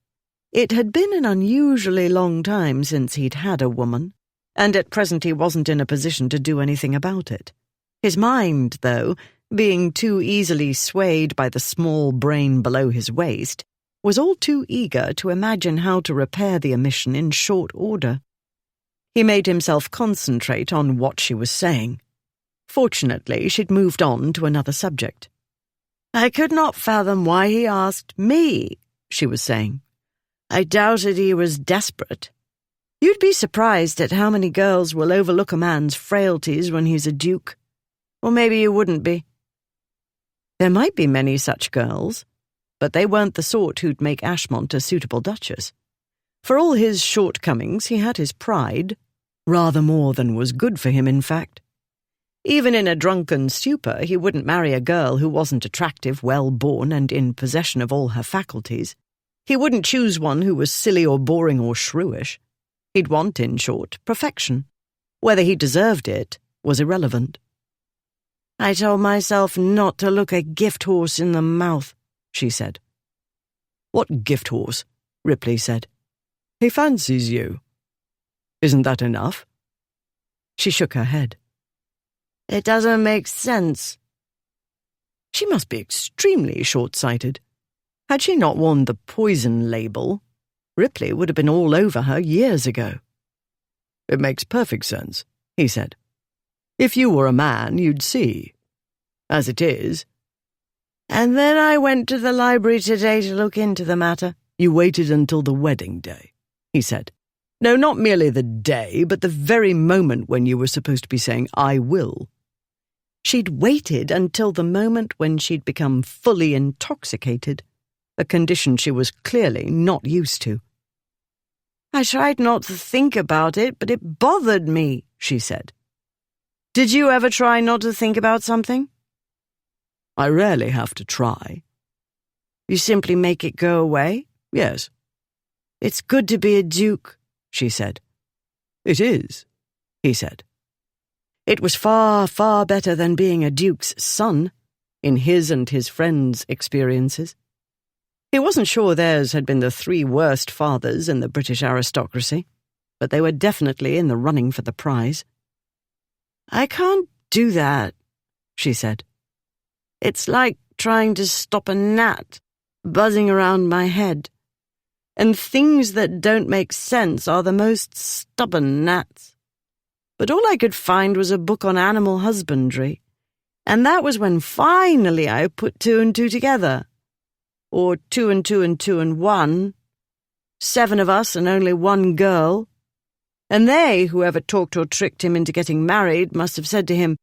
It had been an unusually long time since he'd had a woman, and at present he wasn't in a position to do anything about it. His mind, though, being too easily swayed by the small brain below his waist, was all too eager to imagine how to repair the omission in short order. He made himself concentrate on what she was saying. Fortunately, she'd moved on to another subject. "I could not fathom why he asked me," she was saying. "I doubted he was desperate. You'd be surprised at how many girls will overlook a man's frailties when he's a duke. Or maybe you wouldn't be." There might be many such girls, but they weren't the sort who'd make Ashmont a suitable duchess. For all his shortcomings, he had his pride, rather more than was good for him, in fact. Even in a drunken stupor, he wouldn't marry a girl who wasn't attractive, well-born, and in possession of all her faculties. He wouldn't choose one who was silly or boring or shrewish. He'd want, in short, perfection. Whether he deserved it was irrelevant. "I told myself not to look a gift horse in the mouth," she said. "What gift horse?" Ripley said. "He fancies you. Isn't that enough?" She shook her head. "It doesn't make sense." She must be extremely short-sighted. Had she not worn the poison label, Ripley would have been all over her years ago. "It makes perfect sense," he said. "If you were a man, you'd see. As it is—" "And then I went to the library today to look into the matter." "You waited until the wedding day," he said. "No, not merely the day, but the very moment when you were supposed to be saying, 'I will.'" She'd waited until the moment when she'd become fully intoxicated, a condition she was clearly not used to. "I tried not to think about it, but it bothered me," she said. "Did you ever try not to think about something?" "I rarely have to try." "You simply make it go away?" "Yes." "It's good to be a duke," she said. "It is," he said. It was far, far better than being a duke's son, in his and his friends' experiences. He wasn't sure theirs had been the 3 worst fathers in the British aristocracy, but they were definitely in the running for the prize. "I can't do that," she said. "It's like trying to stop a gnat buzzing around my head. And things that don't make sense are the most stubborn gnats. But all I could find was a book on animal husbandry, and that was when finally I put 2 and 2 together. Or 2 and 2 and 2 and 1. 7 of us and only 1 girl. And they, whoever talked or tricked him into getting married, must have said to him,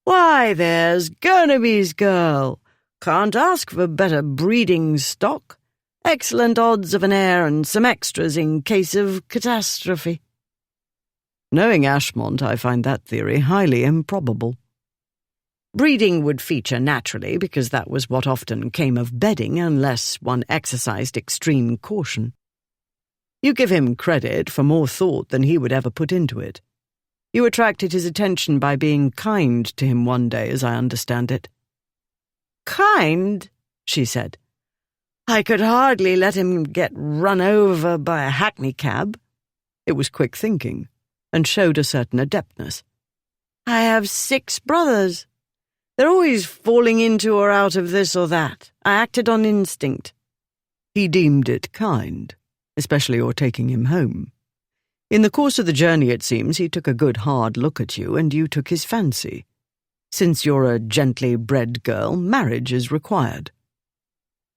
'Why, there's Gurnaby's girl. Can't ask for better breeding stock. Excellent odds of an heir and some extras in case of catastrophe.'" Knowing Ashmont, I find that theory highly improbable. Breeding would feature naturally because that was what often came of bedding unless one exercised extreme caution. You give him credit for more thought than he would ever put into it. You attracted his attention by being kind to him one day, as I understand it. "Kind?" she said. "I could hardly let him get run over by a hackney cab." It was quick thinking, and showed a certain adeptness. "I have 6 brothers. They're always falling into or out of this or that. I acted on instinct." He deemed it kind, especially your taking him home. In the course of the journey, it seems, he took a good hard look at you, and you took his fancy. Since you're a gently bred girl, marriage is required.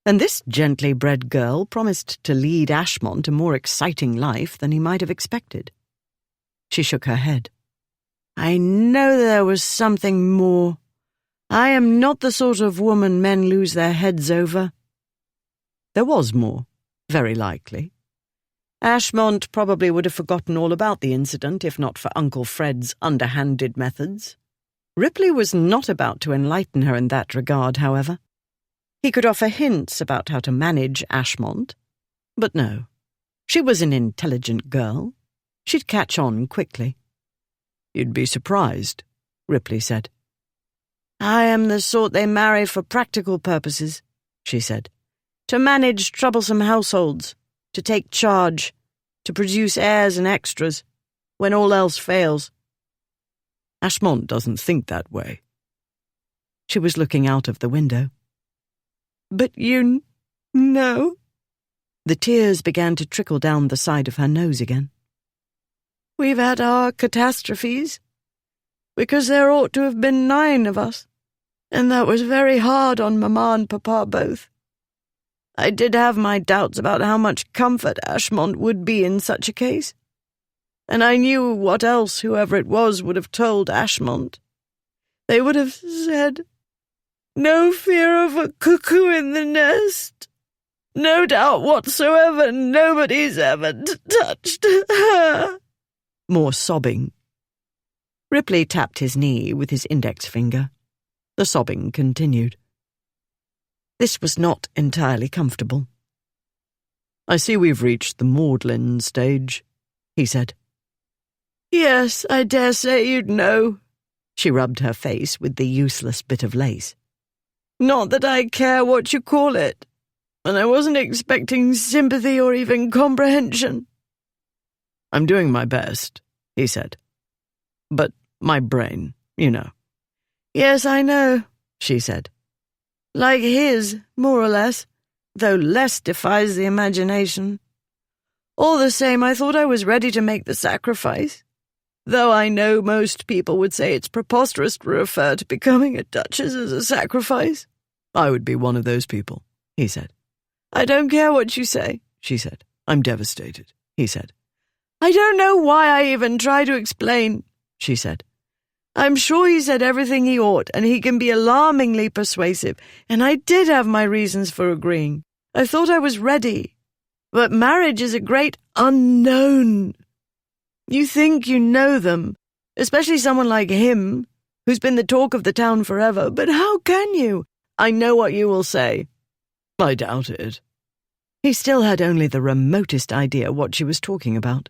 And this gently bred girl promised to lead Ashmont a more exciting life than he might have expected. She shook her head. "I know there was something more. I am not the sort of woman men lose their heads over." There was more, very likely. Ashmont probably would have forgotten all about the incident if not for Uncle Fred's underhanded methods. Ripley was not about to enlighten her in that regard, however. He could offer hints about how to manage Ashmont, but no. She was an intelligent girl. She'd catch on quickly. "You'd be surprised," Ripley said. "I am the sort they marry for practical purposes," she said. "To manage troublesome households, to take charge, to produce heirs and extras, when all else fails." Ashmont doesn't think that way. She was looking out of the window. "But you know." The tears began to trickle down the side of her nose again. "We've had our catastrophes, because there ought to have been 9 of us, and that was very hard on Mamma and Papa both. I did have my doubts about how much comfort Ashmont would be in such a case, and I knew what else whoever it was would have told Ashmont. They would have said, 'No fear of a cuckoo in the nest. No doubt whatsoever nobody's ever touched her.'" More sobbing. Ripley tapped his knee with his index finger. The sobbing continued. This was not entirely comfortable. "I see we've reached the maudlin stage," he said. "Yes, I dare say you'd know." She rubbed her face with the useless bit of lace. "Not that I care what you call it, and I wasn't expecting sympathy or even comprehension." "I'm doing my best," he said. "But my brain, you know." "Yes, I know," she said. "Like his, more or less. though less defies the imagination. All the same, I thought I was ready to make the sacrifice, though I know most people would say it's preposterous to refer to becoming a duchess as a sacrifice. I would be one of those people, he said. I don't care what you say, she said. I'm devastated, he said. I don't know why I even try to explain, she said. I'm sure he said everything he ought, and he can be alarmingly persuasive, and I did have my reasons for agreeing. I thought I was ready. But marriage is a great unknown. You think you know them, especially someone like him, who's been the talk of the town forever, but how can you? I know what you will say. I doubt it. He still had only the remotest idea what she was talking about.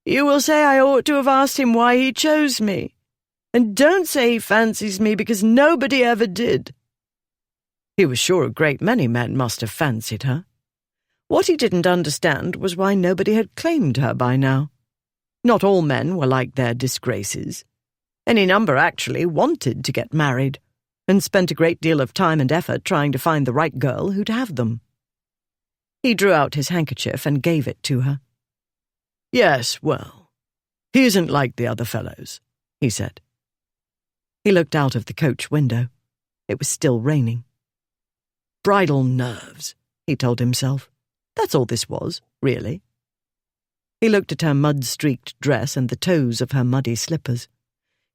You will say I ought to have asked him why he chose me. And don't say he fancies me, because nobody ever did. He was sure a great many men must have fancied her. What he didn't understand was why nobody had claimed her by now. Not all men were like their disgraces. Any number actually wanted to get married, and spent a great deal of time and effort trying to find the right girl who'd have them. He drew out his handkerchief and gave it to her. Yes, well, he isn't like the other fellows, he said. He looked out of the coach window. It was still raining. Bridal nerves, he told himself. That's all this was, really. He looked at her mud-streaked dress and the toes of her muddy slippers.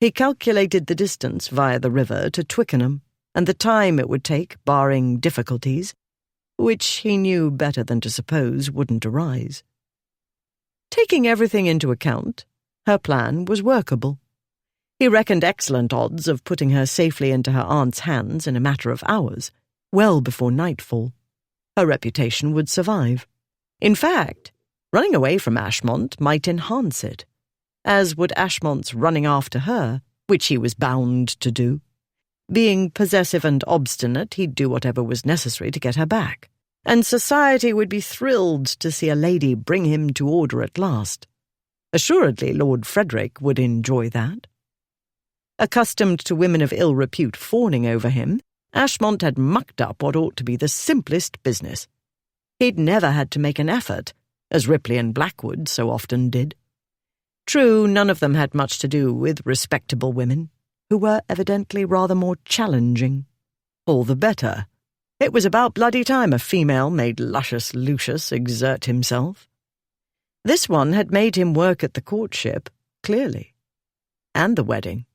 He calculated the distance via the river to Twickenham, and the time it would take, barring difficulties, which he knew better than to suppose wouldn't arise. Taking everything into account, her plan was workable. He reckoned excellent odds of putting her safely into her aunt's hands in a matter of hours, well before nightfall. Her reputation would survive. In fact, running away from Ashmont might enhance it, as would Ashmont's running after her, which he was bound to do. Being possessive and obstinate, he'd do whatever was necessary to get her back, and society would be thrilled to see a lady bring him to order at last. Assuredly, Lord Frederick would enjoy that. Accustomed to women of ill repute fawning over him, Ashmont had mucked up what ought to be the simplest business. He'd never had to make an effort, as Ripley and Blackwood so often did. True, none of them had much to do with respectable women, who were evidently rather more challenging. All the better. It was about bloody time a female made luscious Lucius exert himself. This one had made him work at the courtship, clearly, and the wedding,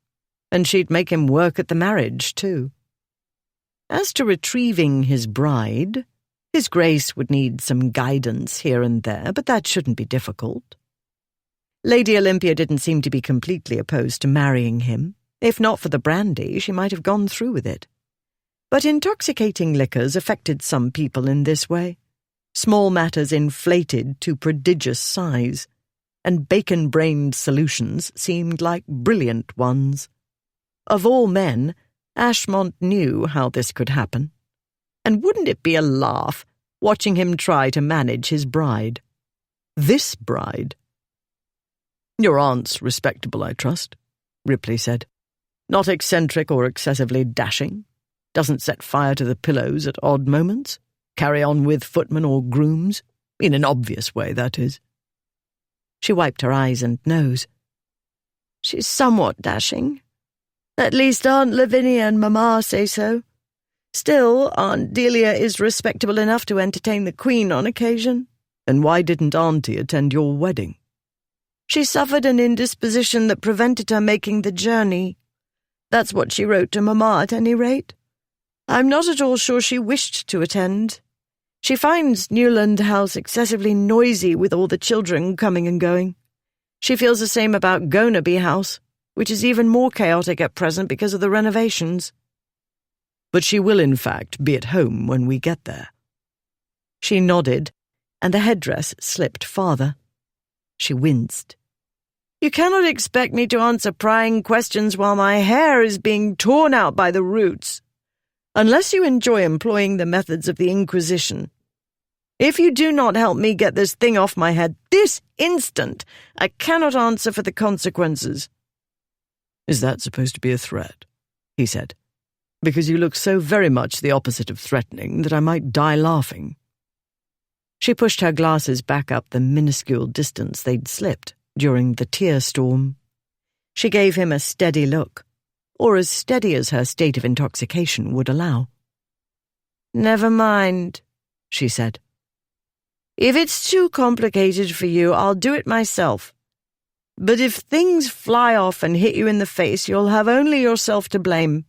and she'd make him work at the marriage, too. As to retrieving his bride, His Grace would need some guidance here and there, but that shouldn't be difficult. Lady Olympia didn't seem to be completely opposed to marrying him. If not for the brandy, she might have gone through with it. But intoxicating liquors affected some people in this way. Small matters inflated to prodigious size, and bacon-brained solutions seemed like brilliant ones. Of all men, Ashmont knew how this could happen. And wouldn't it be a laugh watching him try to manage his bride? This bride. "Your aunt's respectable, I trust," Ripley said. "Not eccentric or excessively dashing. Doesn't set fire to the pillows at odd moments. Carry on with footmen or grooms. In an obvious way, that is." She wiped her eyes and nose. "She's somewhat dashing. At least Aunt Lavinia and Mamma say so. Still, Aunt Delia is respectable enough to entertain the Queen on occasion." "And why didn't Auntie attend your wedding?" "She suffered an indisposition that prevented her making the journey. That's what she wrote to Mamma, at any rate. I'm not at all sure she wished to attend. She finds Newland House excessively noisy with all the children coming and going. She feels the same about Gonaby House, which is even more chaotic at present because of the renovations." "But she will, in fact, be at home when we get there." She nodded, and the headdress slipped farther. She winced. "You cannot expect me to answer prying questions while my hair is being torn out by the roots, unless you enjoy employing the methods of the Inquisition. If you do not help me get this thing off my head this instant, I cannot answer for the consequences." "Is that supposed to be a threat?" he said. because you look so very much the opposite of threatening that I might die laughing." She pushed her glasses back up the minuscule distance they'd slipped during the tear storm. She gave him a steady look, or as steady as her state of intoxication would allow. "Never mind," she said. "If it's too complicated for you, I'll do it myself. But if things fly off and hit you in the face, you'll have only yourself to blame."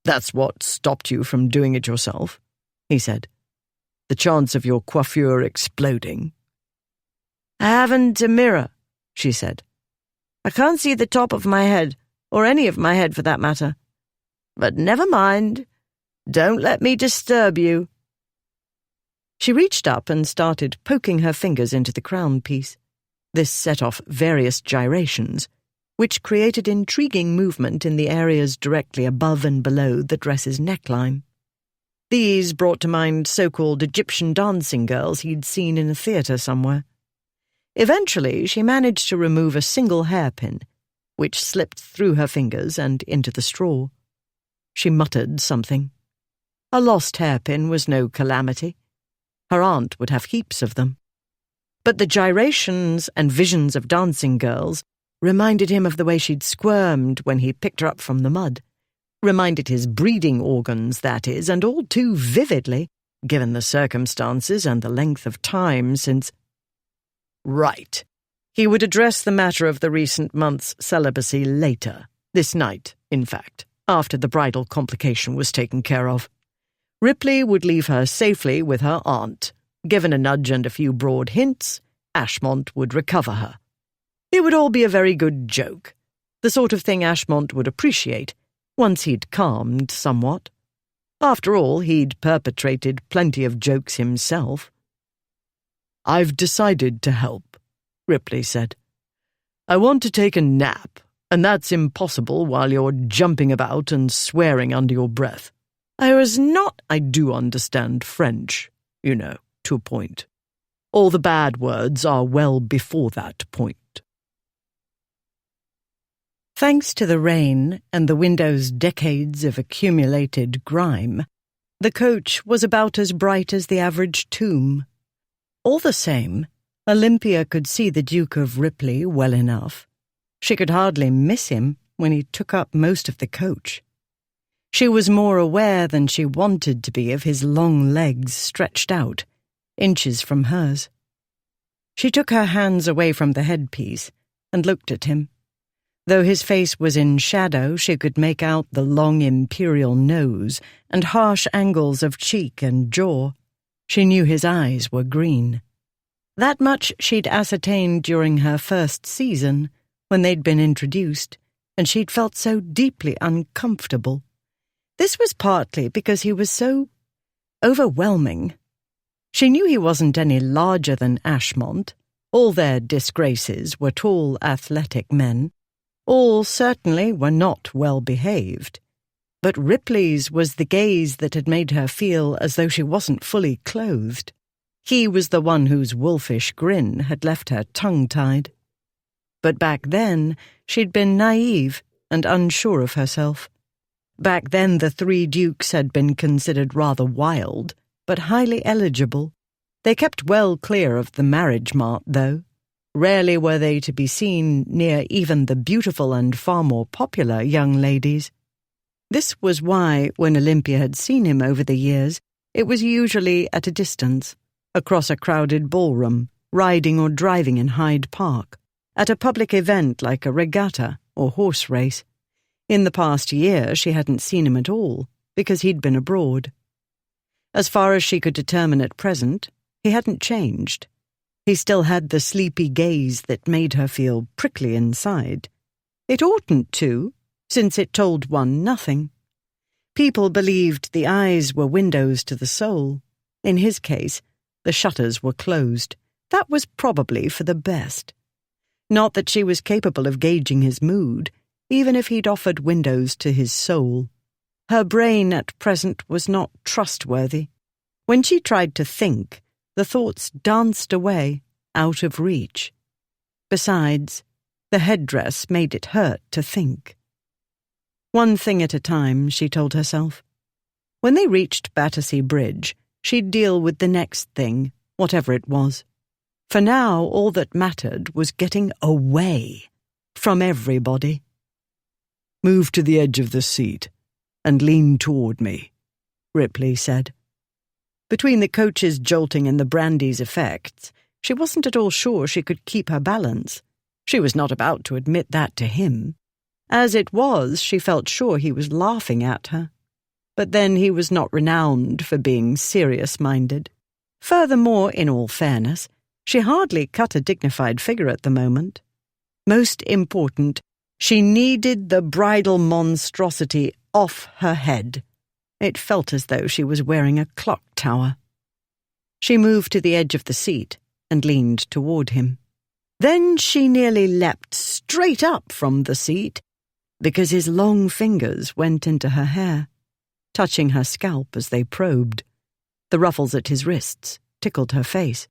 "That's what stopped you from doing it yourself," he said. "The chance of your coiffure exploding." "I haven't a mirror," she said. "I can't see the top of my head, or any of my head for that matter. But never mind. Don't let me disturb you." She reached up and started poking her fingers into the crown piece. This set off various gyrations, which created intriguing movement in the areas directly above and below the dress's neckline. These brought to mind so-called Egyptian dancing girls he'd seen in a theatre somewhere. Eventually, she managed to remove a single hairpin, which slipped through her fingers and into the straw. She muttered something. A lost hairpin was no calamity. Her aunt would have heaps of them. But the gyrations and visions of dancing girls reminded him of the way she'd squirmed when he picked her up from the mud. Reminded his breeding organs, that is, and all too vividly, given the circumstances and the length of time since... Right. He would address the matter of the recent month's celibacy later, this night, in fact, after the bridal complication was taken care of. Ripley would leave her safely with her aunt. Given a nudge and a few broad hints, Ashmont would recover her. It would all be a very good joke, the sort of thing Ashmont would appreciate once he'd calmed somewhat. After all, he'd perpetrated plenty of jokes himself. "I've decided to help," Ripley said. "I want to take a nap, and that's impossible while you're jumping about and swearing under your breath. I do understand French, you know, to a point. All the bad words are well before that point." Thanks to the rain and the window's decades of accumulated grime, the coach was about as bright as the average tomb. All the same, Olympia could see the Duke of Ripley well enough. She could hardly miss him when he took up most of the coach. She was more aware than she wanted to be of his long legs stretched out, inches from hers. She took her hands away from the headpiece and looked at him. Though his face was in shadow, she could make out the long imperial nose and harsh angles of cheek and jaw. She knew his eyes were green. That much she'd ascertained during her first season, when they'd been introduced, and she'd felt so deeply uncomfortable. This was partly because he was so overwhelming. She knew he wasn't any larger than Ashmont. All their disgraces were tall, athletic men. All certainly were not well behaved. But Ripley's was the gaze that had made her feel as though she wasn't fully clothed. He was the one whose wolfish grin had left her tongue-tied. But back then, she'd been naive and unsure of herself. Back then the three dukes had been considered rather wild, but highly eligible. They kept well clear of the marriage mart, though. Rarely were they to be seen near even the beautiful and far more popular young ladies. This was why, when Olympia had seen him over the years, it was usually at a distance, across a crowded ballroom, riding or driving in Hyde Park, at a public event like a regatta or horse race. In the past year, she hadn't seen him at all, because he'd been abroad. As far as she could determine at present, he hadn't changed. He still had the sleepy gaze that made her feel prickly inside. It oughtn't to, since it told one nothing. People believed the eyes were windows to the soul. In his case, the shutters were closed. That was probably for the best. Not that she was capable of gauging his mood, even if he'd offered windows to his soul. Her brain at present was not trustworthy. When she tried to think, the thoughts danced away, out of reach. Besides, the headdress made it hurt to think. One thing at a time, she told herself. When they reached Battersea Bridge, she'd deal with the next thing, whatever it was. For now, all that mattered was getting away from everybody. "Move to the edge of the seat and lean toward me," Ripley said. Between the coach's jolting and the brandy's effects, she wasn't at all sure she could keep her balance. She was not about to admit that to him. As it was, she felt sure he was laughing at her. But then he was not renowned for being serious-minded. Furthermore, in all fairness, she hardly cut a dignified figure at the moment. Most important, she needed the bridal monstrosity off her head. It felt as though she was wearing a clock tower. She moved to the edge of the seat and leaned toward him. Then she nearly leapt straight up from the seat because his long fingers went into her hair, touching her scalp as they probed. The ruffles at his wrists tickled her face.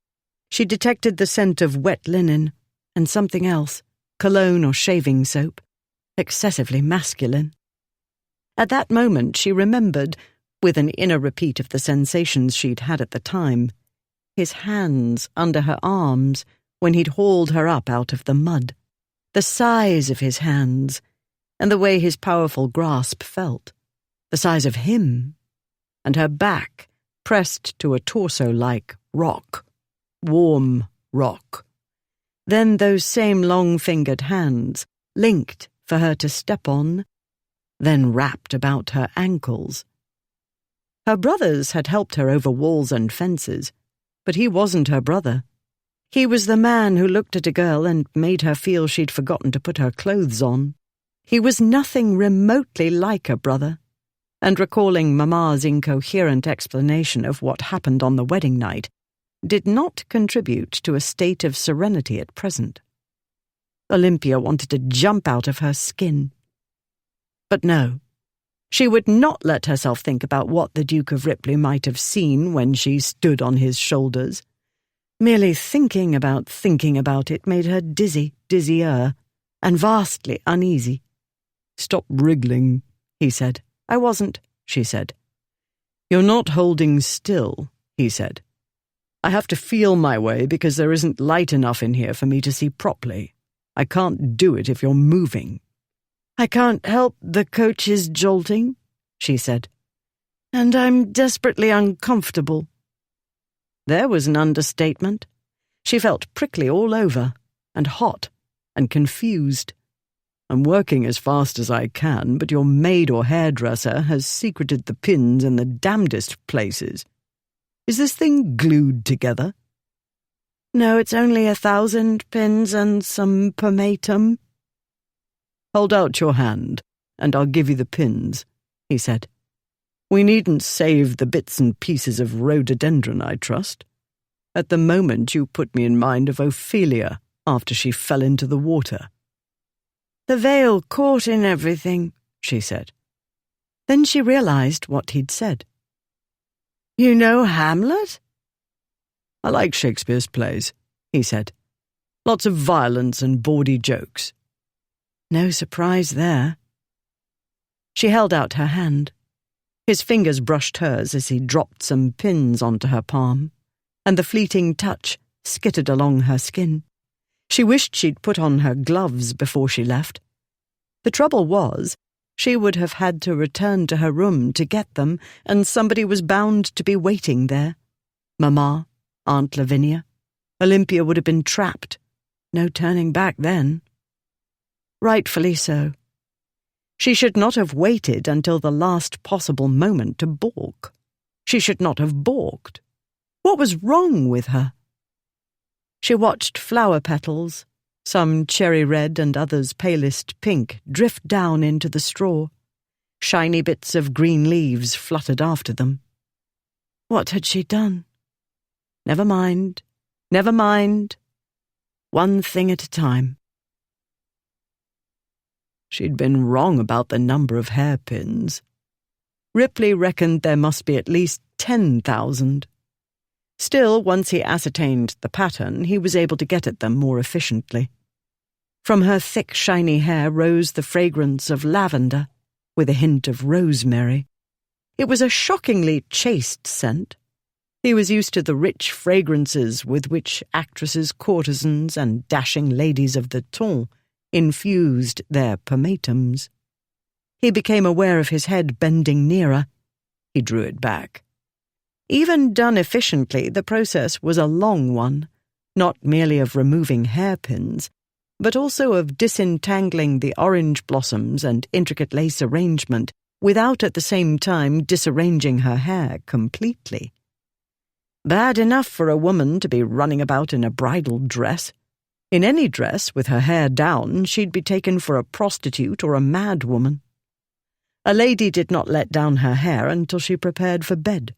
She detected the scent of wet linen and something else, cologne or shaving soap, excessively masculine. At that moment she remembered, with an inner repeat of the sensations she'd had at the time, his hands under her arms when he'd hauled her up out of the mud, the size of his hands, and the way his powerful grasp felt, the size of him, and her back pressed to a torso-like rock, warm rock. Then those same long-fingered hands, linked for her to step on, then wrapped about her ankles. Her brothers had helped her over walls and fences, but he wasn't her brother. He was the man who looked at a girl and made her feel she'd forgotten to put her clothes on. He was nothing remotely like a brother, and recalling Mamma's incoherent explanation of what happened on the wedding night did not contribute to a state of serenity at present. Olympia wanted to jump out of her skin. But no, she would not let herself think about what the Duke of Ripley might have seen when she stood on his shoulders. Merely thinking about it made her dizzier, and vastly uneasy. "Stop wriggling," he said. "I wasn't," she said. "You're not holding still," he said. "I have to feel my way because there isn't light enough in here for me to see properly. I can't do it if you're moving." "I can't help the coach's jolting," she said. "And I'm desperately uncomfortable." There was an understatement. She felt prickly all over, and hot, and confused. "I'm working as fast as I can, but your maid or hairdresser has secreted the pins in the damnedest places. Is this thing glued together?" "No, it's only 1,000 pins and some pomatum." "Hold out your hand, and I'll give you the pins," he said. "We needn't save the bits and pieces of rhododendron, I trust. At the moment you put me in mind of Ophelia after she fell into the water." "The veil caught in everything," she said. Then she realized what he'd said. "You know Hamlet?" "I like Shakespeare's plays," he said. "Lots of violence and bawdy jokes." No surprise there. She held out her hand. His fingers brushed hers as he dropped some pins onto her palm, and the fleeting touch skittered along her skin. She wished she'd put on her gloves before she left. The trouble was, she would have had to return to her room to get them, and somebody was bound to be waiting there. Mamma, Aunt Lavinia. Olympia would have been trapped. No turning back then. Rightfully so. She should not have waited until the last possible moment to balk. She should not have balked. What was wrong with her? She watched flower petals, some cherry red and others palest pink, drift down into the straw. Shiny bits of green leaves fluttered after them. What had she done? Never mind. One thing at a time. She'd been wrong about the number of hairpins. Ripley reckoned there must be at least 10,000. Still, once he ascertained the pattern, he was able to get at them more efficiently. From her thick, shiny hair rose the fragrance of lavender, with a hint of rosemary. It was a shockingly chaste scent. He was used to the rich fragrances with which actresses, courtesans, and dashing ladies of the ton infused their pomatums. He became aware of his head bending nearer. He drew it back. Even done efficiently, the process was a long one, not merely of removing hairpins, but also of disentangling the orange blossoms and intricate lace arrangement without at the same time disarranging her hair completely. Bad enough for a woman to be running about in a bridal dress. In any dress, with her hair down, she'd be taken for a prostitute or a mad woman. A lady did not let down her hair until she prepared for bed.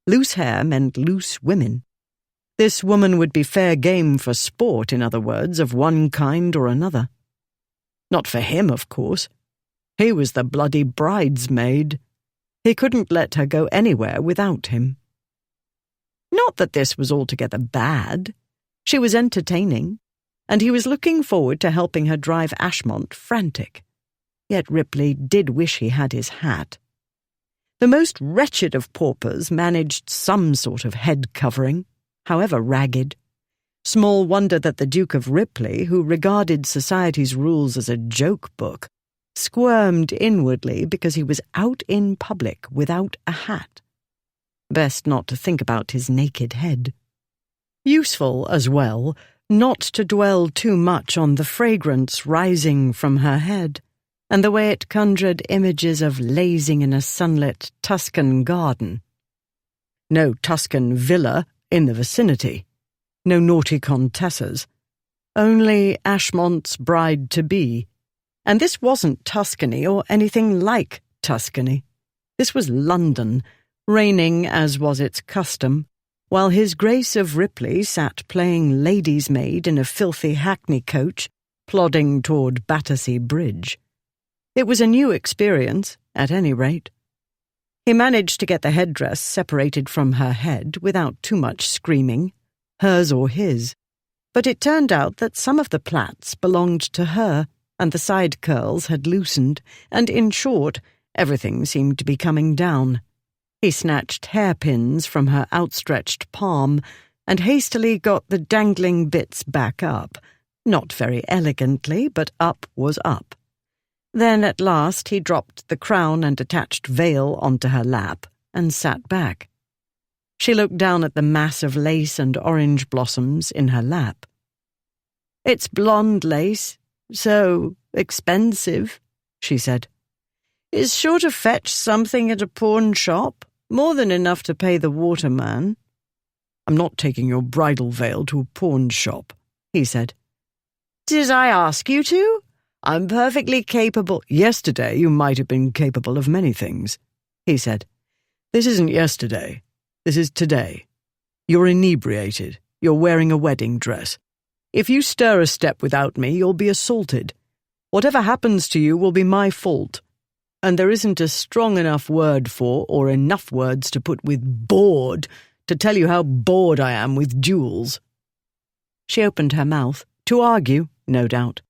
Loose hair meant loose women. This woman would be fair game for sport, in other words, of one kind or another. Not for him, of course. He was the bloody bridesmaid. He couldn't let her go anywhere without him. Not that this was altogether bad. She was entertaining, and he was looking forward to helping her drive Ashmont frantic. Yet Ripley did wish he had his hat. The most wretched of paupers managed some sort of head covering, however ragged. Small wonder that the Duke of Ripley, who regarded society's rules as a joke book, squirmed inwardly because he was out in public without a hat. Best not to think about his naked head. Useful, as well, not to dwell too much on the fragrance rising from her head, and the way it conjured images of lazing in a sunlit Tuscan garden. No Tuscan villa in the vicinity, no naughty contessas, only Ashmont's bride-to-be. And this wasn't Tuscany or anything like Tuscany. This was London, reigning as was its custom, while His Grace of Ripley sat playing lady's maid in a filthy hackney coach, plodding toward Battersea Bridge. It was a new experience, at any rate. He managed to get the headdress separated from her head without too much screaming, hers or his, but it turned out that some of the plaits belonged to her, and the side curls had loosened, and in short, everything seemed to be coming down. He snatched hairpins from her outstretched palm and hastily got the dangling bits back up, not very elegantly, but up was up. Then at last he dropped the crown and attached veil onto her lap and sat back. She looked down at the mass of lace and orange blossoms in her lap. "It's blonde lace, so expensive," she said. "It's sure to fetch something at a pawn shop, more than enough to pay the waterman." "I'm not taking your bridal veil to a pawn shop," he said. "Did I ask you to? I'm perfectly capable—" "Yesterday you might have been capable of many things," he said. "This isn't yesterday. This is today. You're inebriated. You're wearing a wedding dress. If you stir a step without me, you'll be assaulted. Whatever happens to you will be my fault. And there isn't a strong enough word for, or enough words to put with bored, to tell you how bored I am with duels." She opened her mouth, to argue, no doubt.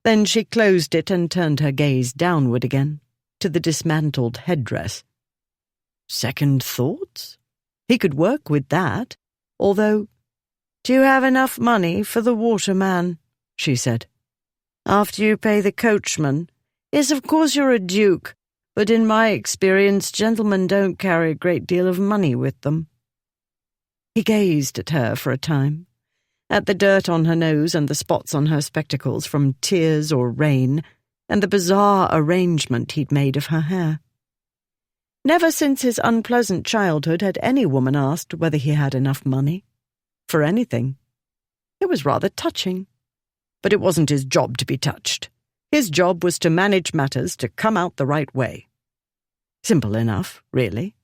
Then she closed it and turned her gaze downward again, to the dismantled headdress. Second thoughts? He could work with that, although— "Do you have enough money for the waterman?" she said. "After you pay the coachman? Yes, of course you're a duke, but in my experience gentlemen don't carry a great deal of money with them." He gazed at her for a time, at the dirt on her nose and the spots on her spectacles from tears or rain, and the bizarre arrangement he'd made of her hair. Never since his unpleasant childhood had any woman asked whether he had enough money. For anything. It was rather touching. But it wasn't his job to be touched. His job was to manage matters to come out the right way. Simple enough, really.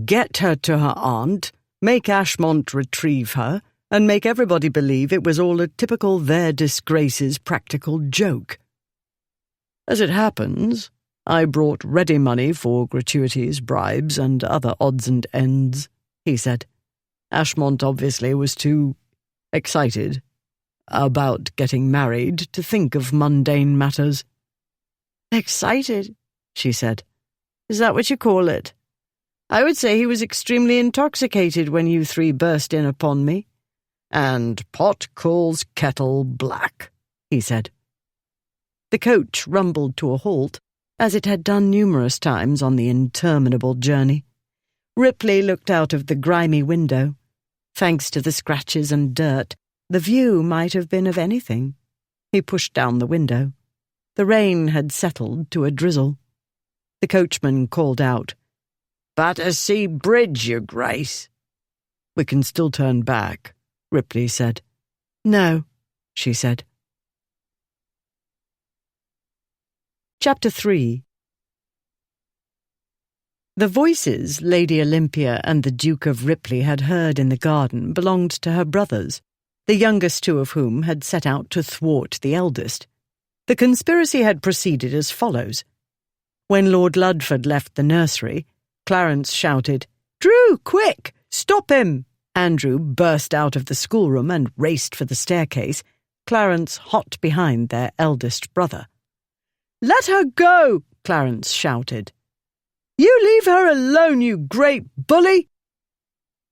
Get her to her aunt, make Ashmont retrieve her, and make everybody believe it was all a typical their disgraces practical joke. As it happens, I brought ready money for gratuities, bribes, and other odds and ends, he said. Ashmont obviously was too excited about getting married to think of mundane matters. "Excited? she said. "Is that what you call it? I would say he was extremely intoxicated when you three burst in upon me." "And pot calls kettle black," he said. The coach rumbled to a halt, as it had done numerous times on the interminable journey. Ripley looked out of the grimy window. Thanks to the scratches and dirt, the view might have been of anything. He pushed down the window. The rain had settled to a drizzle. The coachman called out, "Battersea Bridge, your grace." "We can still turn back," Ripley said. "No," she said. Chapter 3. The voices Lady Olympia and the Duke of Ripley had heard in the garden belonged to her brothers, the youngest two of whom had set out to thwart the eldest. The conspiracy had proceeded as follows. When Lord Ludford left the nursery, Clarence shouted, "Drew, quick! Stop him!" Andrew burst out of the schoolroom and raced for the staircase, Clarence hot behind their eldest brother. "Let her go!" Clarence shouted. "You leave her alone, you great bully!"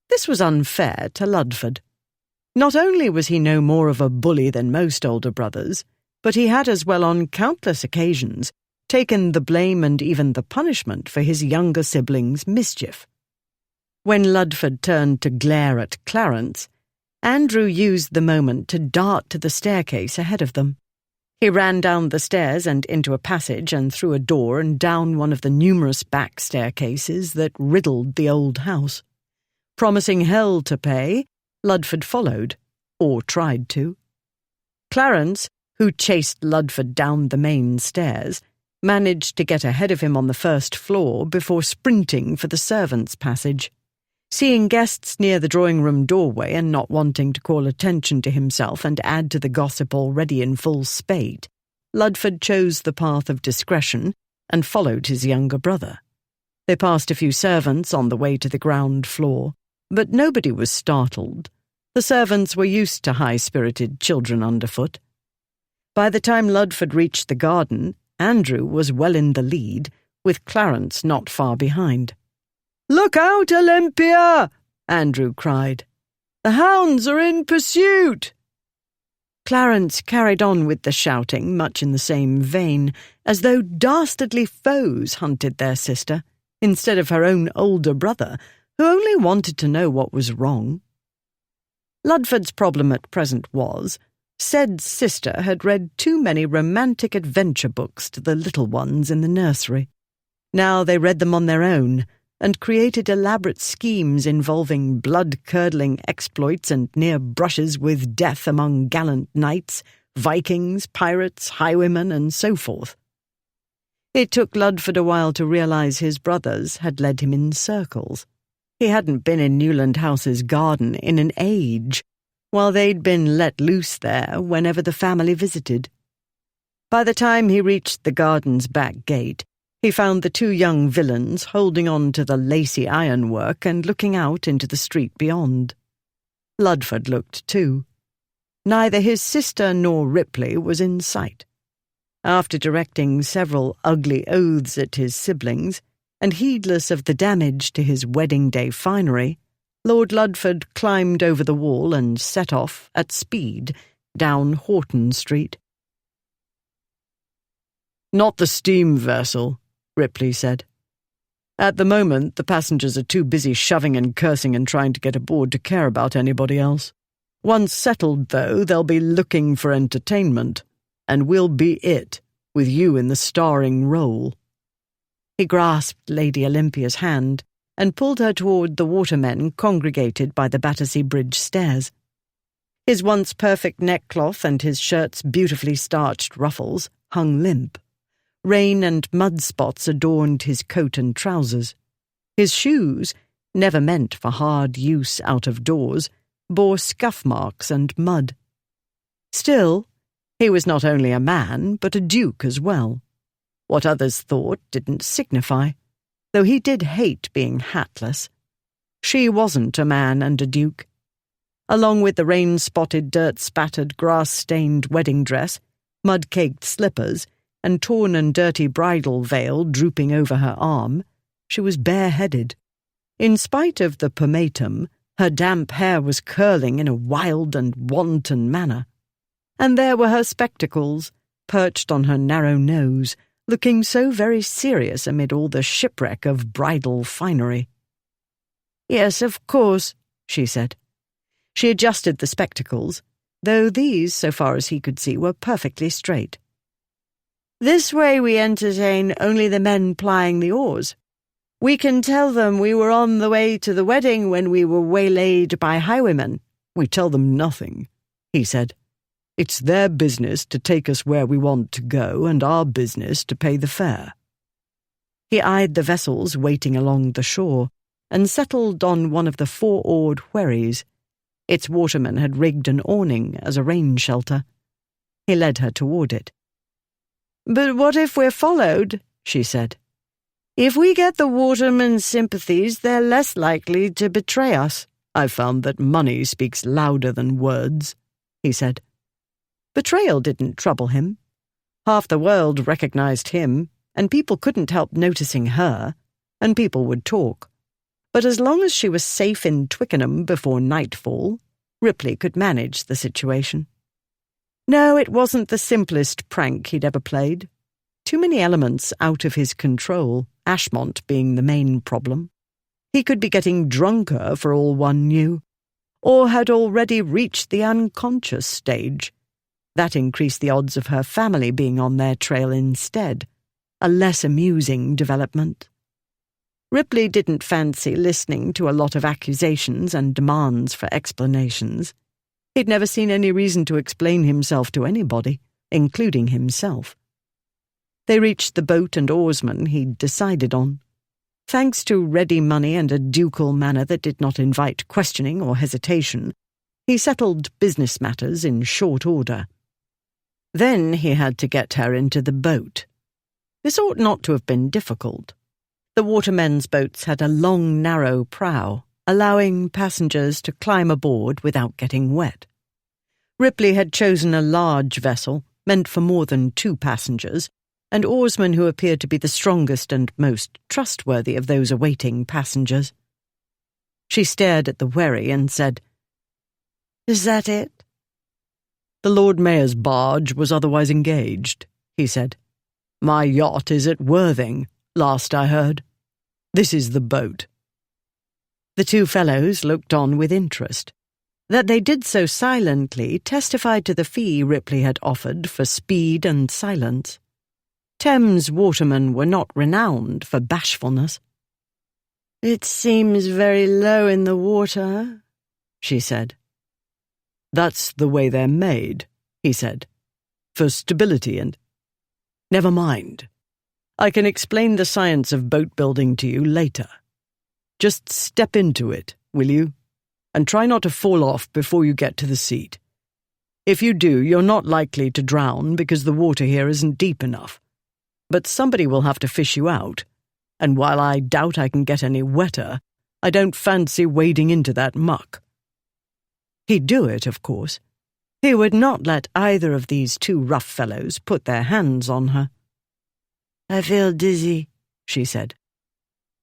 This was unfair to Ludford. Not only was he no more of a bully than most older brothers, but he had as well on countless occasions taken the blame and even the punishment for his younger siblings' mischief. When Ludford turned to glare at Clarence, Andrew used the moment to dart to the staircase ahead of them. He ran down the stairs and into a passage and through a door and down one of the numerous back staircases that riddled the old house. Promising hell to pay, Ludford followed, or tried to. Clarence, who chased Ludford down the main stairs, managed to get ahead of him on the first floor before sprinting for the servants' passage. Seeing guests near the drawing-room doorway and not wanting to call attention to himself and add to the gossip already in full spate, Ludford chose the path of discretion and followed his younger brother. They passed a few servants on the way to the ground floor, but nobody was startled. The servants were used to high-spirited children underfoot. By the time Ludford reached the garden, Andrew was well in the lead, with Clarence not far behind. "Look out, Olympia!" Andrew cried. "The hounds are in pursuit!" Clarence carried on with the shouting, much in the same vein, as though dastardly foes hunted their sister, instead of her own older brother, who only wanted to know what was wrong. Ludford's problem at present was, said sister had read too many romantic adventure books to the little ones in the nursery. Now they read them on their own, and created elaborate schemes involving blood-curdling exploits and near brushes with death among gallant knights, Vikings, pirates, highwaymen, and so forth. It took Ludford a while to realize his brothers had led him in circles. He hadn't been in Newland House's garden in an age, while they'd been let loose there whenever the family visited. By the time he reached the garden's back gate, he found the two young villains holding on to the lacy ironwork and looking out into the street beyond. Ludford looked too. Neither his sister nor Ripley was in sight. After directing several ugly oaths at his siblings, and heedless of the damage to his wedding-day finery, Lord Ludford climbed over the wall and set off, at speed, down Horton Street. "Not the steam vessel," Ripley said. "At the moment, the passengers are too busy shoving and cursing and trying to get aboard to care about anybody else. Once settled, though, they'll be looking for entertainment, and we'll be it, with you in the starring role." He grasped Lady Olympia's hand and pulled her toward the watermen congregated by the Battersea Bridge stairs. His once perfect neckcloth and his shirt's beautifully starched ruffles hung limp. Rain and mud spots adorned his coat and trousers. His shoes, never meant for hard use out of doors, bore scuff marks and mud. Still, he was not only a man, but a duke as well. What others thought didn't signify, though he did hate being hatless. She wasn't a man and a duke. Along with the rain-spotted, dirt-spattered, grass-stained wedding dress, mud-caked slippers, and torn and dirty bridal veil drooping over her arm, she was bareheaded. In spite of the pomatum, her damp hair was curling in a wild and wanton manner. And there were her spectacles, perched on her narrow nose, looking so very serious amid all the shipwreck of bridal finery. "Yes, of course," she said. She adjusted the spectacles, though these, so far as he could see, were perfectly straight. "This way we entertain only the men plying the oars. We can tell them we were on the way to the wedding when we were waylaid by highwaymen." "We tell them nothing," he said. "It's their business to take us where we want to go, and our business to pay the fare." He eyed the vessels waiting along the shore, and settled on one of the four-oared wherries. Its waterman had rigged an awning as a rain shelter. He led her toward it. "But what if we're followed?" she said. "If we get the watermen's sympathies, they're less likely to betray us." "I've found that money speaks louder than words," he said. Betrayal didn't trouble him. Half the world recognized him, and people couldn't help noticing her, and people would talk. But as long as she was safe in Twickenham before nightfall, Ripley could manage the situation. No, it wasn't the simplest prank he'd ever played. Too many elements out of his control, Ashmont being the main problem. He could be getting drunker for all one knew, or had already reached the unconscious stage. That increased the odds of her family being on their trail instead, a less amusing development. Ripley didn't fancy listening to a lot of accusations and demands for explanations. He'd never seen any reason to explain himself to anybody, including himself. They reached the boat and oarsman he'd decided on. Thanks to ready money and a ducal manner that did not invite questioning or hesitation, he settled business matters in short order. Then he had to get her into the boat. This ought not to have been difficult. The watermen's boats had a long, narrow prow, allowing passengers to climb aboard without getting wet. Ripley had chosen a large vessel, meant for more than 2 passengers, and oarsmen who appeared to be the strongest and most trustworthy of those awaiting passengers. She stared at the wherry and said, "Is that it?" "The Lord Mayor's barge was otherwise engaged," he said. "My yacht is at Worthing, last I heard. This is the boat." The 2 fellows looked on with interest. That they did so silently testified to the fee Ripley had offered for speed and silence. Thames watermen were not renowned for bashfulness. "It seems very low in the water," she said. "That's the way they're made," he said. "For stability and—" "Never mind. I can explain the science of boat building to you later. Just step into it, will you? And try not to fall off before you get to the seat. If you do, you're not likely to drown because the water here isn't deep enough. But somebody will have to fish you out, and while I doubt I can get any wetter, I don't fancy wading into that muck." He'd do it, of course. He would not let either of these 2 rough fellows put their hands on her. "I feel dizzy," she said.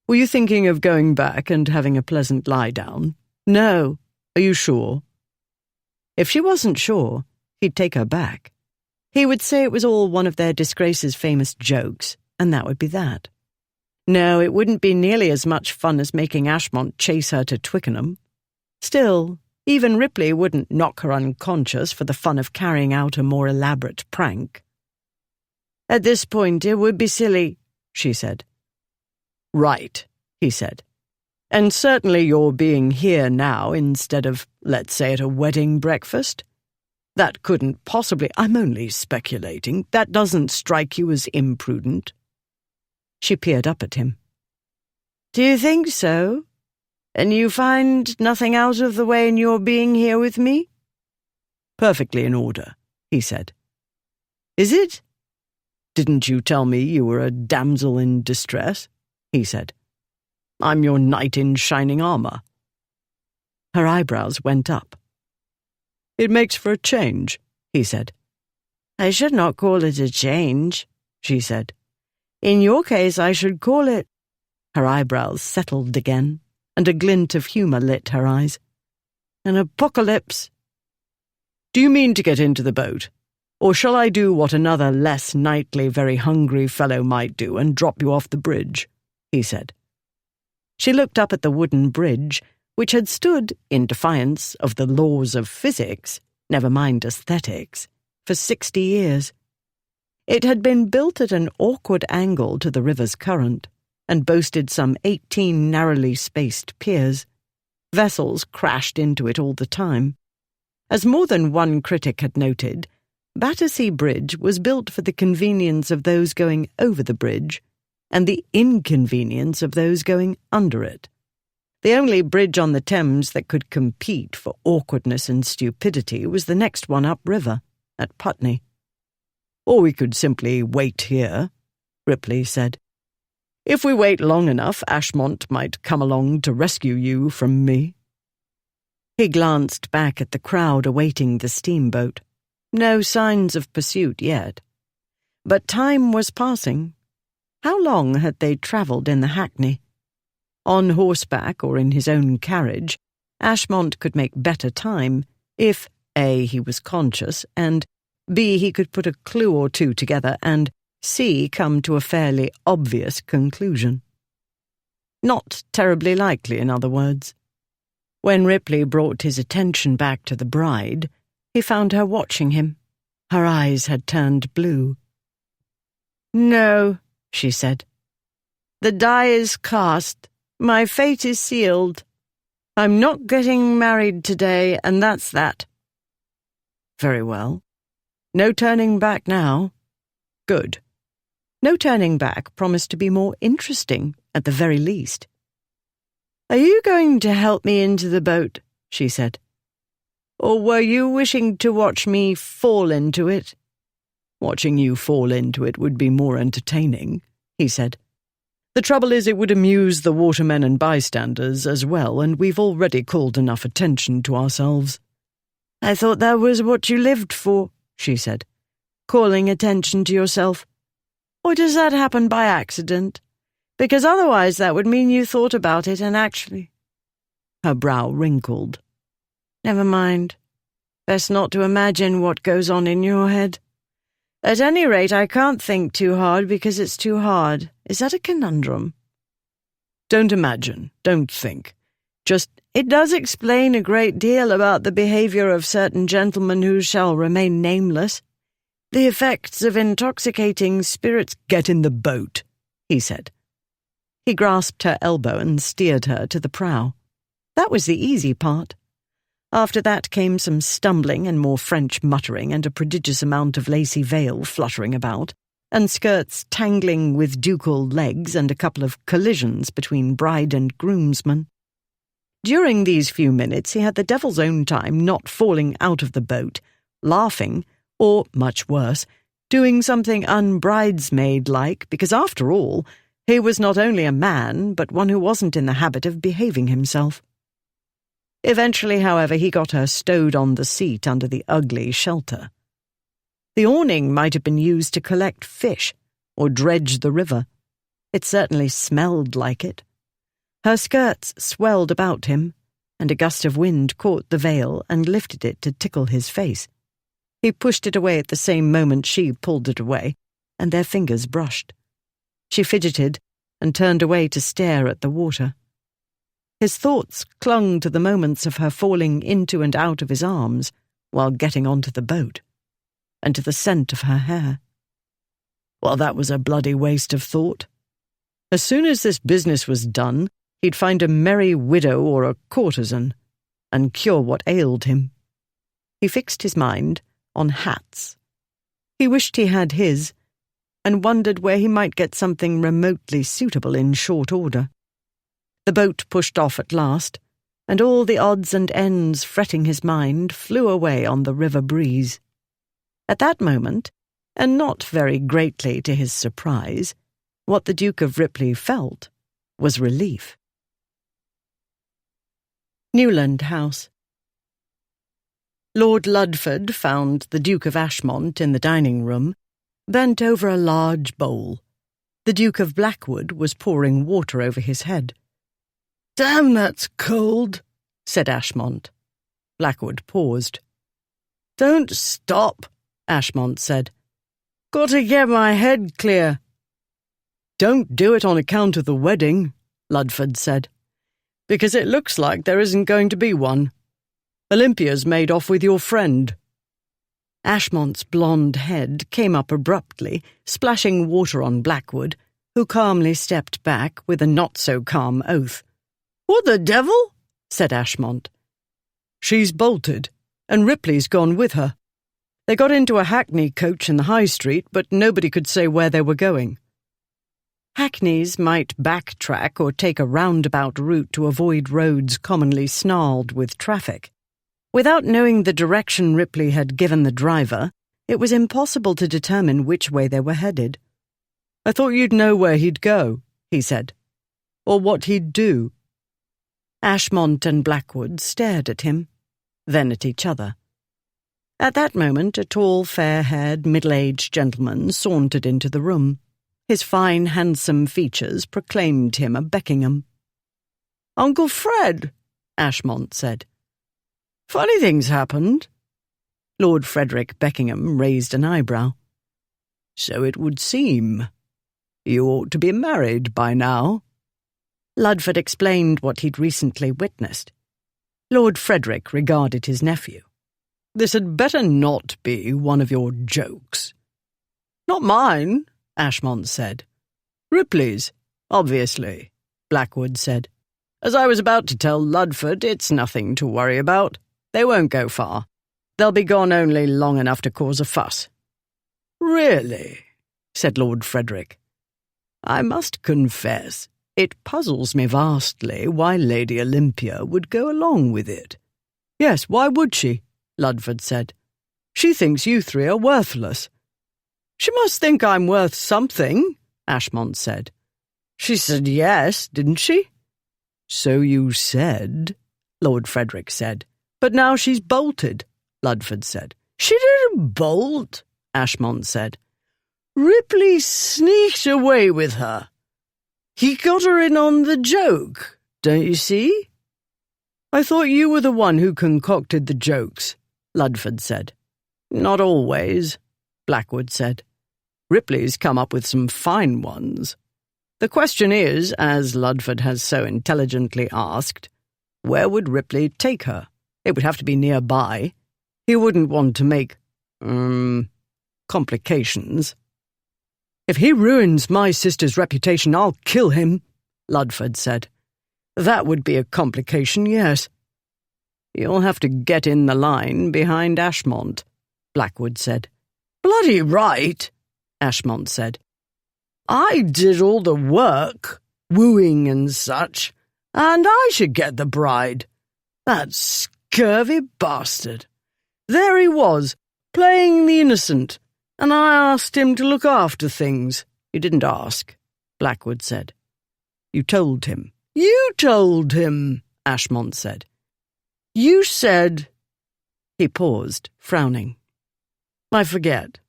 "Were you thinking of going back and having a pleasant lie-down?" "No." "Are you sure?" If she wasn't sure, he'd take her back. He would say it was all one of their disgrace's famous jokes, and that would be that. No, it wouldn't be nearly as much fun as making Ashmont chase her to Twickenham. Still, even Ripley wouldn't knock her unconscious for the fun of carrying out a more elaborate prank. "At this point, it would be silly," she said. "Right," he said. "And certainly your being here now instead of, let's say, at a wedding breakfast? That couldn't possibly— I'm only speculating. That doesn't strike you as imprudent?" She peered up at him. "Do you think so? And you find nothing out of the way in your being here with me?" "Perfectly in order," he said. "Is it?" "Didn't you tell me you were a damsel in distress?" he said. "I'm your knight in shining armor." Her eyebrows went up. "It makes for a change," he said. "I should not call it a change," she said. "In your case, I should call it—" Her eyebrows settled again, and a glint of humour lit her eyes. "An apocalypse." "Do you mean to get into the boat? Or shall I do what another less knightly, very hungry fellow might do and drop you off the bridge?" he said. She looked up at the wooden bridge, which had stood, in defiance of the laws of physics, never mind aesthetics, for 60 years. It had been built at an awkward angle to the river's current, and boasted some 18 narrowly spaced piers. Vessels crashed into it all the time. As more than one critic had noted, Battersea Bridge was built for the convenience of those going over the bridge, and the inconvenience of those going under it. The only bridge on the Thames that could compete for awkwardness and stupidity was the next one upriver, at Putney. "Or we could simply wait here," Ripley said. "If we wait long enough, Ashmont might come along to rescue you from me." He glanced back at the crowd awaiting the steamboat. No signs of pursuit yet. But time was passing. How long had they travelled in the hackney? On horseback or in his own carriage, Ashmont could make better time if A, he was conscious, and B, he could put a clue or two together, and C, come to a fairly obvious conclusion. Not terribly likely, in other words. When Ripley brought his attention back to the bride, he found her watching him. Her eyes had turned blue. "No," she said. "The die is cast. My fate is sealed. I'm not getting married today, and that's that." "Very well. No turning back now." Good. No turning back promised to be more interesting, at the very least. "Are you going to help me into the boat?" she said. "Or were you wishing to watch me fall into it?" "Watching you fall into it would be more entertaining," he said. "The trouble is it would amuse the watermen and bystanders as well, and we've already called enough attention to ourselves." "I thought that was what you lived for," she said. "Calling attention to yourself. Or does that happen by accident? Because otherwise that would mean you thought about it and actually—" Her brow wrinkled. "Never mind. Best not to imagine what goes on in your head. At any rate, I can't think too hard because it's too hard. Is that a conundrum?" "Don't imagine. Don't think. Just—" "It does explain a great deal about the behaviour of certain gentlemen who shall remain nameless. The effects of intoxicating spirits—" "Get in the boat," he said. He grasped her elbow and steered her to the prow. That was the easy part. After that came some stumbling and more French muttering and a prodigious amount of lacy veil fluttering about, and skirts tangling with ducal legs and a couple of collisions between bride and groomsman. During these few minutes he had the devil's own time not falling out of the boat, laughing, or, much worse, doing something unbridesmaid-like, because after all, he was not only a man, but one who wasn't in the habit of behaving himself. Eventually, however, he got her stowed on the seat under the ugly shelter. The awning might have been used to collect fish or dredge the river. It certainly smelled like it. Her skirts swelled about him, and a gust of wind caught the veil and lifted it to tickle his face. He pushed it away at the same moment she pulled it away, and their fingers brushed. She fidgeted and turned away to stare at the water. His thoughts clung to the moments of her falling into and out of his arms while getting onto the boat, and to the scent of her hair. Well, that was a bloody waste of thought. As soon as this business was done, he'd find a merry widow or a courtesan, and cure what ailed him. He fixed his mind on hats. He wished he had his, and wondered where he might get something remotely suitable in short order. The boat pushed off at last, and all the odds and ends fretting his mind flew away on the river breeze. At that moment, and not very greatly to his surprise, what the Duke of Ripley felt was relief. Newland House. Lord Ludford found the Duke of Ashmont in the dining-room, bent over a large bowl. The Duke of Blackwood was pouring water over his head. "Damn, that's cold," said Ashmont. Blackwood paused. "Don't stop," Ashmont said. "Got to get my head clear." "Don't do it on account of the wedding," Ludford said, "because it looks like there isn't going to be one. Olympia's made off with your friend." Ashmont's blonde head came up abruptly, splashing water on Blackwood, who calmly stepped back with a not-so-calm oath. "What the devil?" said Ashmont. "She's bolted, and Ripley's gone with her. They got into a hackney coach in the High Street, but nobody could say where they were going." Hackneys might backtrack or take a roundabout route to avoid roads commonly snarled with traffic. Without knowing the direction Ripley had given the driver, it was impossible to determine which way they were headed. "I thought you'd know where he'd go," he said, "or what he'd do." Ashmont and Blackwood stared at him, then at each other. At that moment, a tall, fair-haired, middle-aged gentleman sauntered into the room. His fine, handsome features proclaimed him a Beckingham. "Uncle Fred," Ashmont said. "Funny things happened." Lord Frederick Beckingham raised an eyebrow. "So it would seem. You ought to be married by now." Ludford explained what he'd recently witnessed. Lord Frederick regarded his nephew. "This had better not be one of your jokes." "Not mine," Ashmont said. "Ripley's, obviously," Blackwood said. "As I was about to tell Ludford, it's nothing to worry about. They won't go far. They'll be gone only long enough to cause a fuss." "Really?" said Lord Frederick. "I must confess, it puzzles me vastly why Lady Olympia would go along with it." "Yes, why would she?" Ludford said. "She thinks you three are worthless." "She must think I'm worth something," Ashmont said. "She said yes, didn't she?" "So you said," Lord Frederick said. "But now she's bolted," Ludford said. "She didn't bolt," Ashmont said. "Ripley sneaked away with her. He got her in on the joke, don't you see?" "I thought you were the one who concocted the jokes," Ludford said. "Not always," Blackwood said. "Ripley's come up with some fine ones. The question is, as Ludford has so intelligently asked, where would Ripley take her? It would have to be nearby. He wouldn't want to make, complications." "If he ruins my sister's reputation, I'll kill him," Ludford said. "That would be a complication, yes." "You'll have to get in the line behind Ashmont," Blackwood said. "Bloody right," Ashmont said. "I did all the work, wooing and such, and I should get the bride. That scurvy bastard. There he was, playing the innocent, and I asked him to look after things." "You didn't ask," Blackwood said. "You told him." "You told him," Ashmont said. "You said—" He paused, frowning. "I forget.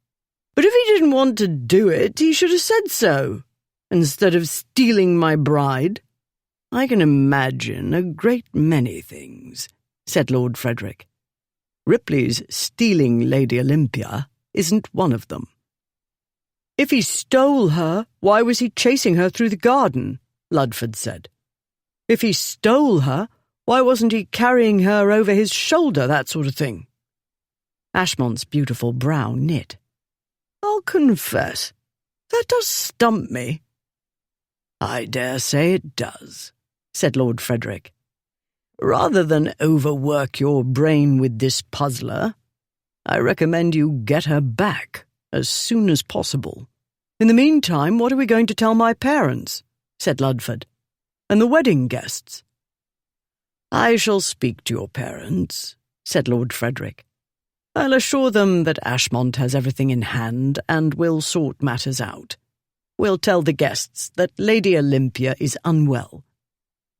But if he didn't want to do it, he should have said so, instead of stealing my bride." "I can imagine a great many things," said Lord Frederick. "Ripley's stealing Lady Olympia isn't one of them." "If he stole her, why was he chasing her through the garden?" Ludford said. "If he stole her, why wasn't he carrying her over his shoulder, that sort of thing?" Ashmont's beautiful brow knit. "I'll confess, that does stump me." "I dare say it does," said Lord Frederick. "Rather than overwork your brain with this puzzler, I recommend you get her back as soon as possible." "In the meantime, what are we going to tell my parents?" said Ludford. "And the wedding guests?" "I shall speak to your parents," said Lord Frederick. "I'll assure them that Ashmont has everything in hand and will sort matters out. We'll tell the guests that Lady Olympia is unwell.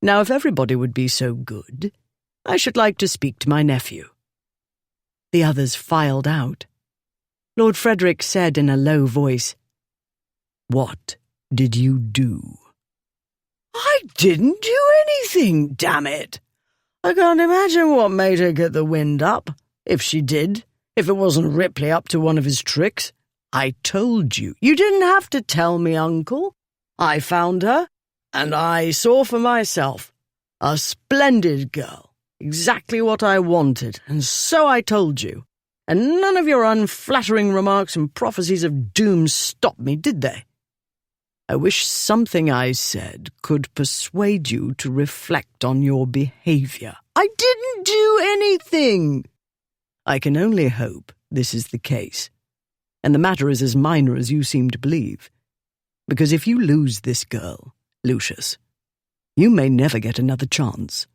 Now, if everybody would be so good, I should like to speak to my nephew." The others filed out. Lord Frederick said in a low voice. What did you do? I didn't do anything, damn it. I can't imagine what made her get the wind up, if she did, if it wasn't Ripley up to one of his tricks. I told you. You didn't have to tell me, Uncle. I found her, and I saw for myself. A splendid girl. Exactly what I wanted, and so I told you. And none of your unflattering remarks and prophecies of doom stopped me, did they? I wish something I said could persuade you to reflect on your behavior. I didn't do anything. I can only hope this is the case, and the matter is as minor as you seem to believe. Because if you lose this girl, Lucius, you may never get another chance,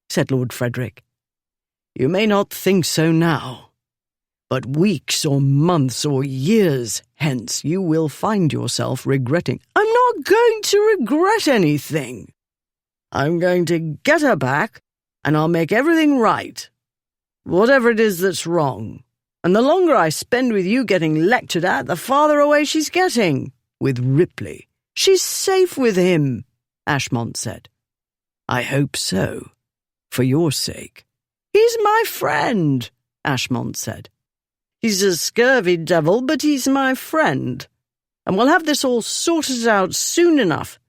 said Lord Frederick. You may not think so now, but weeks or months or years hence you will find yourself regretting. I'm not going to regret anything. I'm going to get her back, and I'll make everything right, whatever it is that's wrong. And the longer I spend with you getting lectured at, the farther away she's getting. With Ripley. She's safe with him, Ashmont said. I hope so, for your sake. He's my friend, Ashmont said. He's a scurvy devil, but he's my friend. And we'll have this all sorted out soon enough.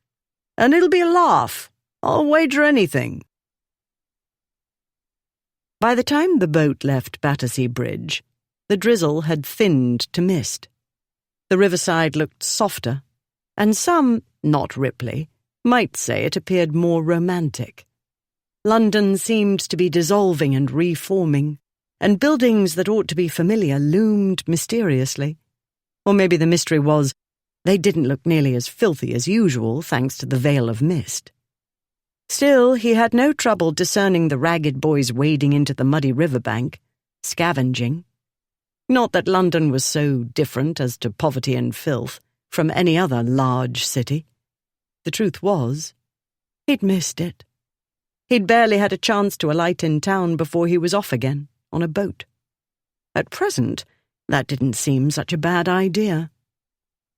And it'll be a laugh. I'll wager anything. By the time the boat left Battersea Bridge, the drizzle had thinned to mist. The riverside looked softer, and some, not Ripley, might say it appeared more romantic. London seemed to be dissolving and reforming, and buildings that ought to be familiar loomed mysteriously. Or maybe the mystery was they didn't look nearly as filthy as usual, thanks to the veil of mist. Still, he had no trouble discerning the ragged boys wading into the muddy riverbank, scavenging. Not that London was so different as to poverty and filth from any other large city. The truth was, he'd missed it. He'd barely had a chance to alight in town before he was off again, on a boat. At present, that didn't seem such a bad idea.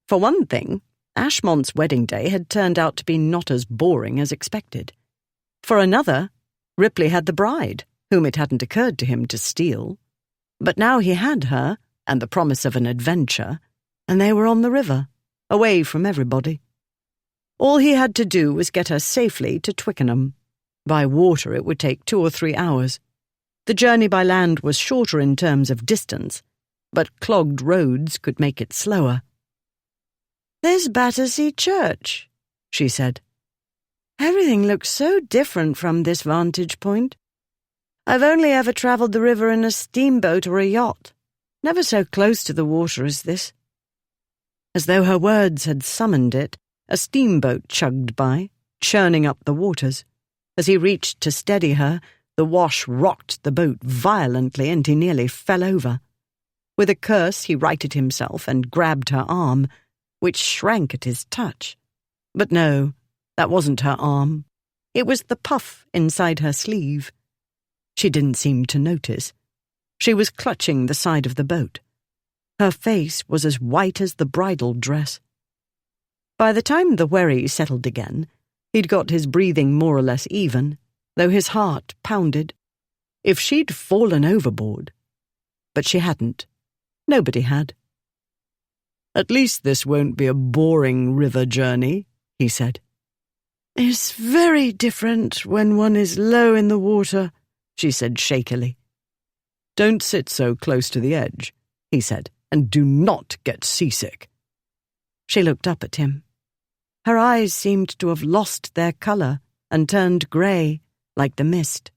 For one thing, Ashmont's wedding day had turned out to be not as boring as expected. For another, Ripley had the bride, whom it hadn't occurred to him to steal. But now he had her, and the promise of an adventure, and they were on the river, away from everybody. All he had to do was get her safely to Twickenham. By water it would take 2 or 3 hours. The journey by land was shorter in terms of distance, but clogged roads could make it slower. "There's Battersea Church," she said. "Everything looks so different from this vantage point. I've only ever travelled the river in a steamboat or a yacht, never so close to the water as this." As though her words had summoned it, a steamboat chugged by, churning up the waters. As he reached to steady her, the wash rocked the boat violently and he nearly fell over. With a curse, he righted himself and grabbed her arm, which shrank at his touch. But no, that wasn't her arm. It was the puff inside her sleeve. She didn't seem to notice. She was clutching the side of the boat. Her face was as white as the bridal dress. By the time the wherry settled again, he'd got his breathing more or less even, though his heart pounded. If she'd fallen overboard. But she hadn't. Nobody had. "At least this won't be a boring river journey," he said. "It's very different when one is low in the water," she said shakily. "Don't sit so close to the edge," he said, "and do not get seasick." She looked up at him. Her eyes seemed to have lost their colour and turned grey, like the mist.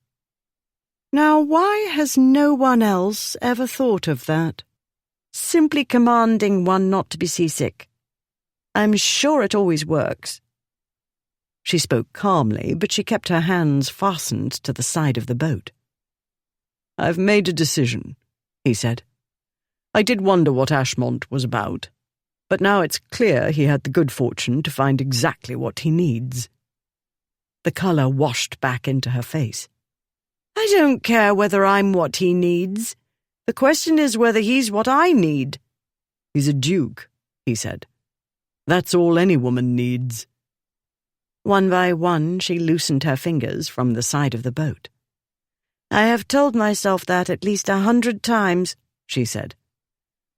Now, why has no one else ever thought of that? Simply commanding one not to be seasick. I'm sure it always works. She spoke calmly, but she kept her hands fastened to the side of the boat. "I've made a decision," he said. "I did wonder what Ashmont was about, but now it's clear he had the good fortune to find exactly what he needs." The colour washed back into her face. "I don't care whether I'm what he needs. The question is whether he's what I need. He's a duke, he said. That's all any woman needs. One by one, she loosened her fingers from the side of the boat. I have told myself that at least 100 times, she said.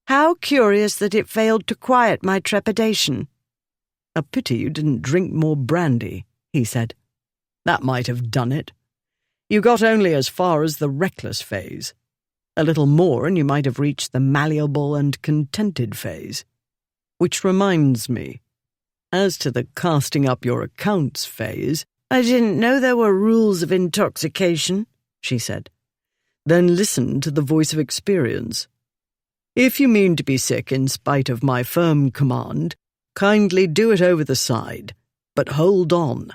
How curious that it failed to quiet my trepidation. A pity you didn't drink more brandy, he said. That might have done it. You got only as far as the reckless phase. A little more and you might have reached the malleable and contented phase. Which reminds me, as to the casting up your accounts phase— I didn't know there were rules of intoxication, she said. Then listen to the voice of experience. If you mean to be sick in spite of my firm command, kindly do it over the side, but hold on.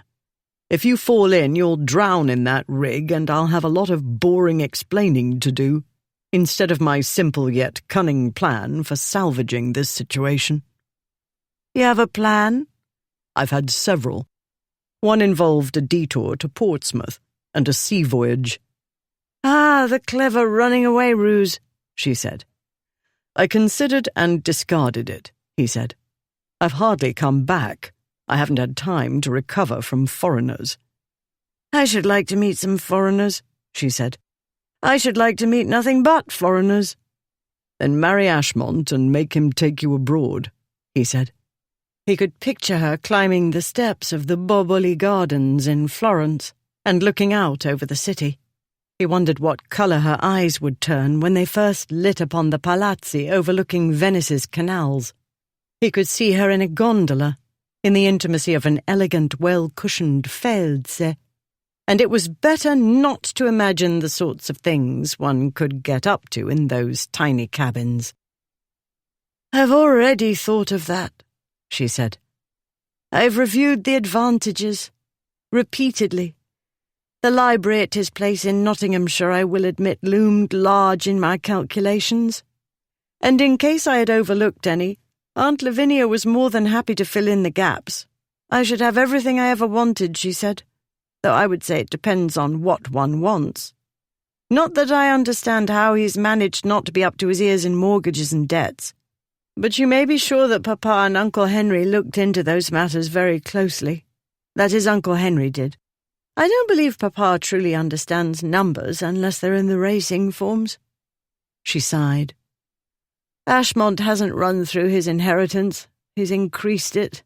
If you fall in, you'll drown in that rig, and I'll have a lot of boring explaining to do, instead of my simple yet cunning plan for salvaging this situation. You have a plan? I've had several. One involved a detour to Portsmouth and a sea voyage. Ah, the clever running away ruse, she said. I considered and discarded it, he said. I've hardly come back. I haven't had time to recover from foreigners. I should like to meet some foreigners, she said. I should like to meet nothing but foreigners. Then marry Ashmont and make him take you abroad, he said. He could picture her climbing the steps of the Boboli Gardens in Florence and looking out over the city. He wondered what colour her eyes would turn when they first lit upon the palazzi overlooking Venice's canals. He could see her in a gondola, in the intimacy of an elegant, well-cushioned felze, and it was better not to imagine the sorts of things one could get up to in those tiny cabins. I've already thought of that, she said. I've reviewed the advantages, repeatedly. The library at his place in Nottinghamshire, I will admit, loomed large in my calculations. And in case I had overlooked any, Aunt Lavinia was more than happy to fill in the gaps. I should have everything I ever wanted, she said, though I would say it depends on what one wants. Not that I understand how he's managed not to be up to his ears in mortgages and debts, but you may be sure that Papa and Uncle Henry looked into those matters very closely. That is, Uncle Henry did. I don't believe Papa truly understands numbers unless they're in the racing forms. She sighed. Ashmont hasn't run through his inheritance. He's increased it.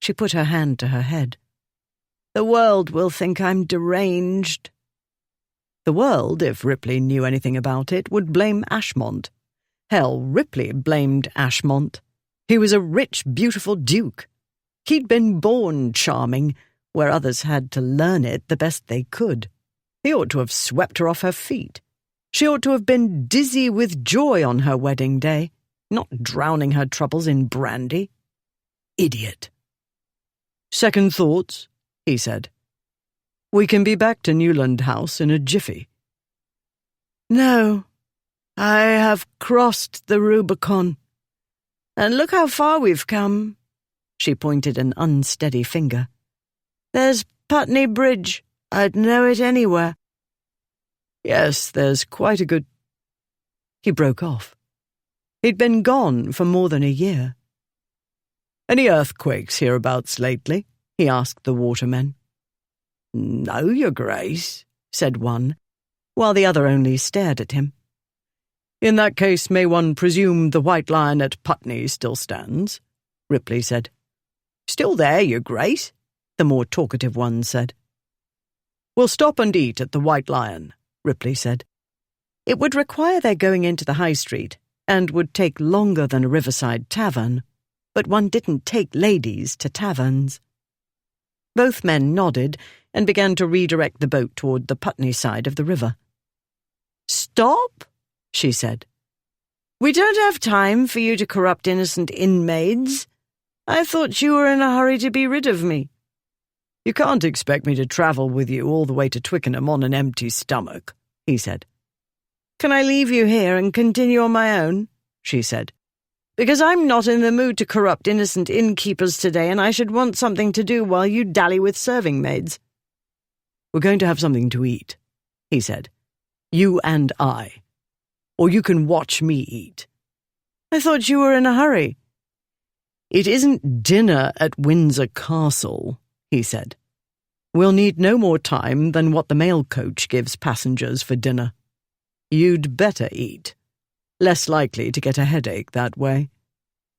She put her hand to her head. The world will think I'm deranged. The world, if Ripley knew anything about it, would blame Ashmont. Hell, Ripley blamed Ashmont. He was a rich, beautiful duke. He'd been born charming, where others had to learn it the best they could. He ought to have swept her off her feet. She ought to have been dizzy with joy on her wedding day, not drowning her troubles in brandy. Idiot. Second thoughts, he said. We can be back to Newland House in a jiffy. No, I have crossed the Rubicon. And look how far we've come. She pointed an unsteady finger. There's Putney Bridge. I'd know it anywhere. Yes, there's quite a good— He broke off. He'd been gone for more than a year. Any earthquakes hereabouts lately? He asked the watermen. No, Your Grace, said one, while the other only stared at him. In that case, may one presume the White Lion at Putney still stands? Ripley said. Still there, Your Grace, the more talkative one said. We'll stop and eat at the White Lion, Ripley said. It would require their going into the high street, and would take longer than a riverside tavern, but one didn't take ladies to taverns. Both men nodded and began to redirect the boat toward the Putney side of the river. Stop, she said. We don't have time for you to corrupt innocent inmaids. I thought you were in a hurry to be rid of me. You can't expect me to travel with you all the way to Twickenham on an empty stomach, he said. Can I leave you here and continue on my own? She said. Because I'm not in the mood to corrupt innocent innkeepers today, and I should want something to do while you dally with serving maids. We're going to have something to eat, he said. You and I. Or you can watch me eat. I thought you were in a hurry." "It isn't dinner at Windsor Castle," he said. "We'll need no more time than what the mail coach gives passengers for dinner. You'd better eat. Less likely to get a headache that way.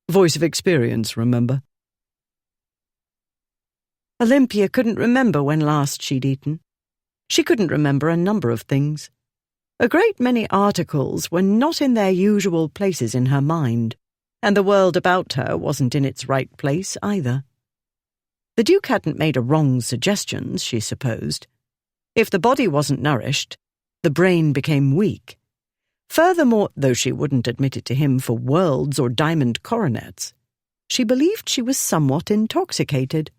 Voice of experience, remember?" Olympia couldn't remember when last she'd eaten. She couldn't remember a number of things. A great many articles were not in their usual places in her mind, and the world about her wasn't in its right place either. The Duke hadn't made a wrong suggestion, she supposed. If the body wasn't nourished, the brain became weak. Furthermore, though she wouldn't admit it to him for worlds or diamond coronets, she believed she was somewhat intoxicated.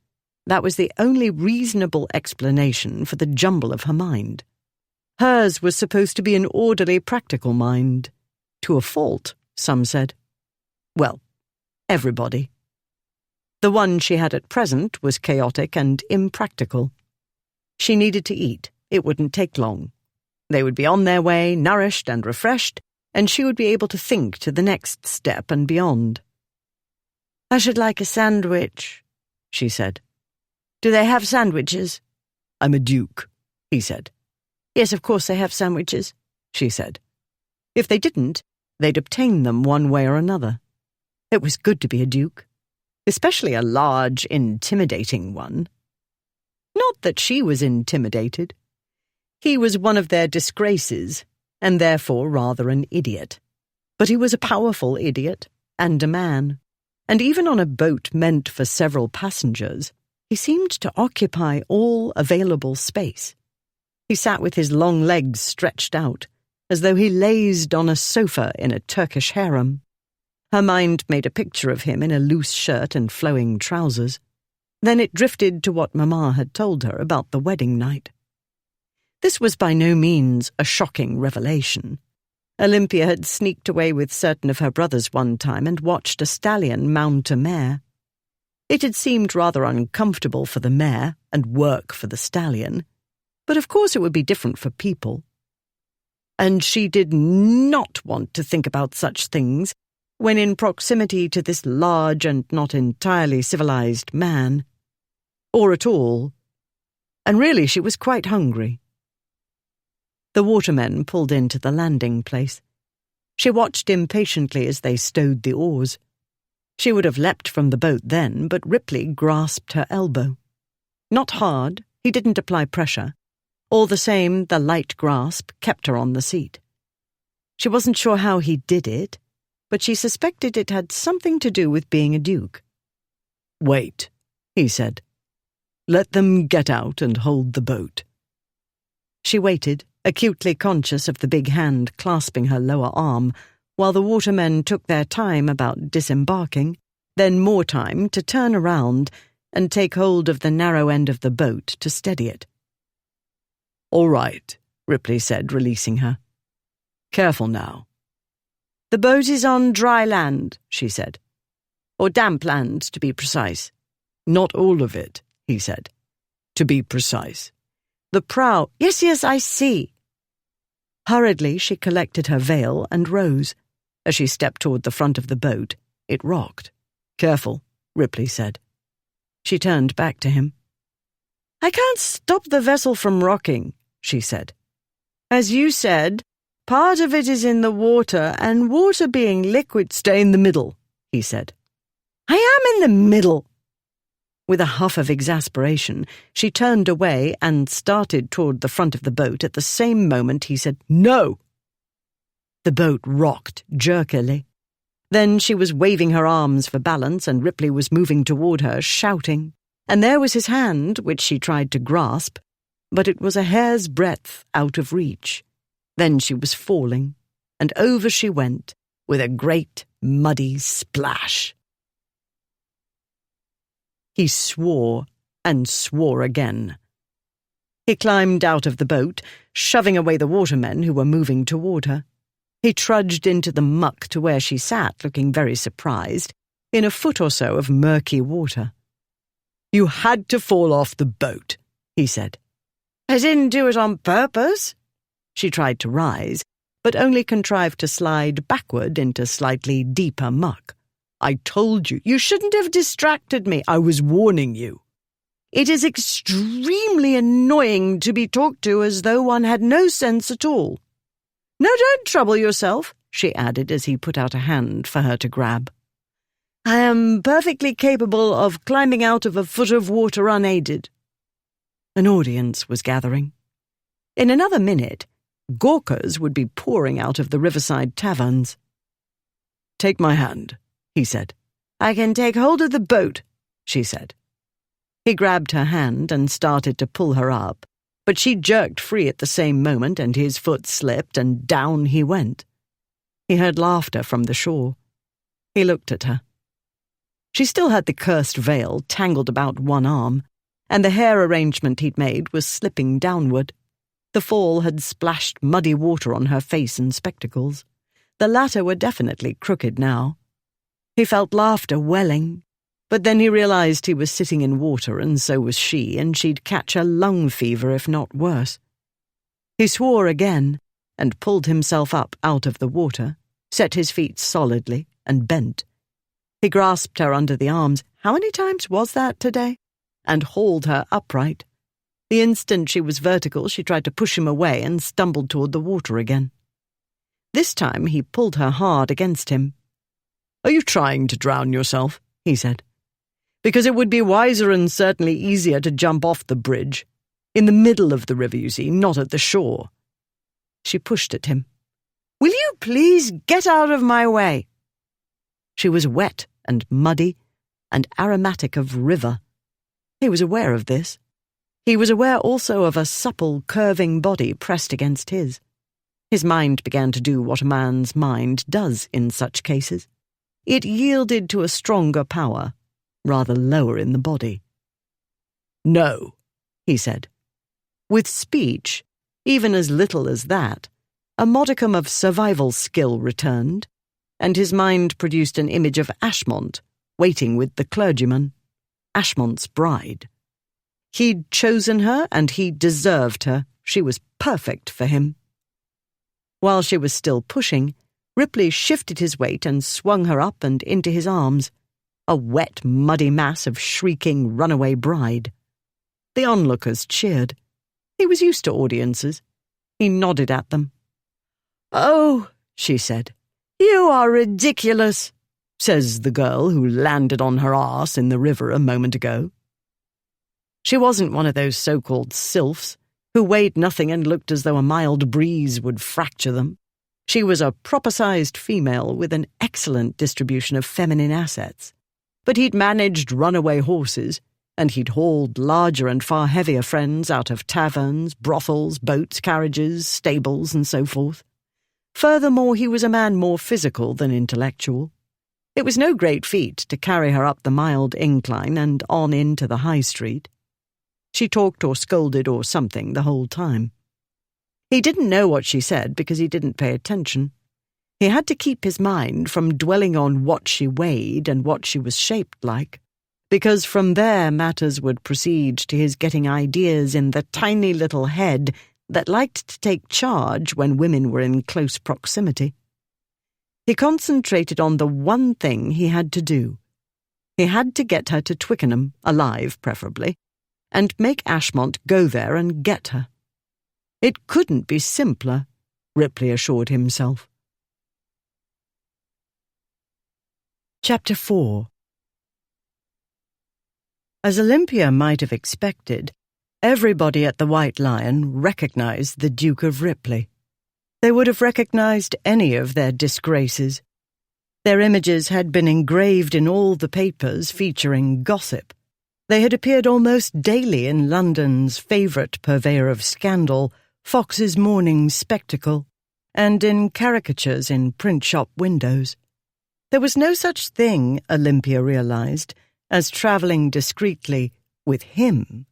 That was the only reasonable explanation for the jumble of her mind. Hers was supposed to be an orderly, practical mind. To a fault, some said. Well, everybody. The one she had at present was chaotic and impractical. She needed to eat. It wouldn't take long. They would be on their way, nourished and refreshed, and she would be able to think to the next step and beyond. "I should like a sandwich," she said. "Do they have sandwiches?" "I'm a duke," he said. "Yes, of course they have sandwiches," she said. If they didn't, they'd obtain them one way or another. It was good to be a duke, especially a large, intimidating one. Not that she was intimidated. He was one of their disgraces, and therefore rather an idiot. But he was a powerful idiot, and a man. And even on a boat meant for several passengers, he seemed to occupy all available space. He sat with his long legs stretched out, as though he lazed on a sofa in a Turkish harem. Her mind made a picture of him in a loose shirt and flowing trousers. Then it drifted to what Mamma had told her about the wedding night. This was by no means a shocking revelation. Olympia had sneaked away with certain of her brothers one time and watched a stallion mount a mare. It had seemed rather uncomfortable for the mare and work for the stallion, but of course it would be different for people. And she did not want to think about such things when in proximity to this large and not entirely civilized man. Or at all. And really she was quite hungry. The watermen pulled into the landing place. She watched impatiently as they stowed the oars. She would have leapt from the boat then, but Ripley grasped her elbow. Not hard, he didn't apply pressure. All the same, the light grasp kept her on the seat. She wasn't sure how he did it, but she suspected it had something to do with being a duke. "Wait," he said. "Let them get out and hold the boat." She waited, acutely conscious of the big hand clasping her lower arm, while the watermen took their time about disembarking, then more time to turn around and take hold of the narrow end of the boat to steady it. "All right," Ripley said, releasing her. "Careful now." "The boat is on dry land," she said. "Or damp land, to be precise." "Not all of it," he said. "To be precise." "The prow—" Yes, I see." Hurriedly she collected her veil and rose. As she stepped toward the front of the boat, it rocked. "Careful," Ripley said. She turned back to him. "I can't stop the vessel from rocking," she said. "As you said, part of it is in the water, and water being liquid—" "Stay in the middle," he said. "I am in the middle." With a huff of exasperation, she turned away and started toward the front of the boat at the same moment he said, "No!" The boat rocked jerkily. Then she was waving her arms for balance, and Ripley was moving toward her, shouting. And there was his hand, which she tried to grasp, but it was a hair's breadth out of reach. Then she was falling, and over she went, with a great muddy splash. He swore and swore again. He climbed out of the boat, shoving away the watermen who were moving toward her. He trudged into the muck to where she sat, looking very surprised, in a foot or so of murky water. "You had to fall off the boat," he said. "I didn't do it on purpose." She tried to rise, but only contrived to slide backward into slightly deeper muck. "I told you. You shouldn't have distracted me. I was warning you." It is extremely annoying to be talked to as though one had no sense at all. No, don't trouble yourself, she added as he put out a hand for her to grab. I am perfectly capable of climbing out of a foot of water unaided. An audience was gathering. In another minute, gawkers would be pouring out of the riverside taverns. "Take my hand," he said. "I can take hold of the boat," she said. He grabbed her hand and started to pull her up, but she jerked free at the same moment and his foot slipped and down he went. He heard laughter from the shore. He looked at her. She still had the cursed veil tangled about one arm, and the hair arrangement he'd made was slipping downward. The fall had splashed muddy water on her face and spectacles. The latter were definitely crooked now. He felt laughter welling, but then he realized he was sitting in water and so was she, and she'd catch a lung fever if not worse. He swore again and pulled himself up out of the water, set his feet solidly, and bent. He grasped her under the arms, how many times was that today? And hauled her upright. The instant she was vertical, she tried to push him away and stumbled toward the water again. This time he pulled her hard against him. "Are you trying to drown yourself?" he said. "Because it would be wiser and certainly easier to jump off the bridge. In the middle of the river, you see, not at the shore." She pushed at him. "Will you please get out of my way?" She was wet and muddy and aromatic of river. He was aware of this. He was aware also of a supple, curving body pressed against his. His mind began to do what a man's mind does in such cases. It yielded to a stronger power, rather lower in the body. "No," he said. With speech, even as little as that, a modicum of survival skill returned, and his mind produced an image of Ashmont, waiting with the clergyman, Ashmont's bride. He'd chosen her, and he deserved her. She was perfect for him. While she was still pushing, Ripley shifted his weight and swung her up and into his arms, a wet, muddy mass of shrieking runaway bride. The onlookers cheered. He was used to audiences. He nodded at them. "Oh," she said, "you are ridiculous," says the girl who landed on her arse in the river a moment ago. She wasn't one of those so-called sylphs who weighed nothing and looked as though a mild breeze would fracture them. She was a proper-sized female with an excellent distribution of feminine assets. But he'd managed runaway horses, and he'd hauled larger and far heavier friends out of taverns, brothels, boats, carriages, stables, and so forth. Furthermore, he was a man more physical than intellectual. It was no great feat to carry her up the mild incline and on into the high street. She talked or scolded or something the whole time. He didn't know what she said because he didn't pay attention. He had to keep his mind from dwelling on what she weighed and what she was shaped like, because from there matters would proceed to his getting ideas in the tiny little head that liked to take charge when women were in close proximity. He concentrated on the one thing he had to do. He had to get her to Twickenham, alive preferably, and make Ashmont go there and get her. It couldn't be simpler, Ripley assured himself. Chapter 4. As Olympia might have expected, everybody at the White Lion recognized the Duke of Ripley. They would have recognized any of their disgraces. Their images had been engraved in all the papers featuring gossip. They had appeared almost daily in London's favourite purveyor of scandal, Fox's Morning Spectacle, and in caricatures in print shop windows. There was no such thing, Olympia realized, as travelling discreetly with him.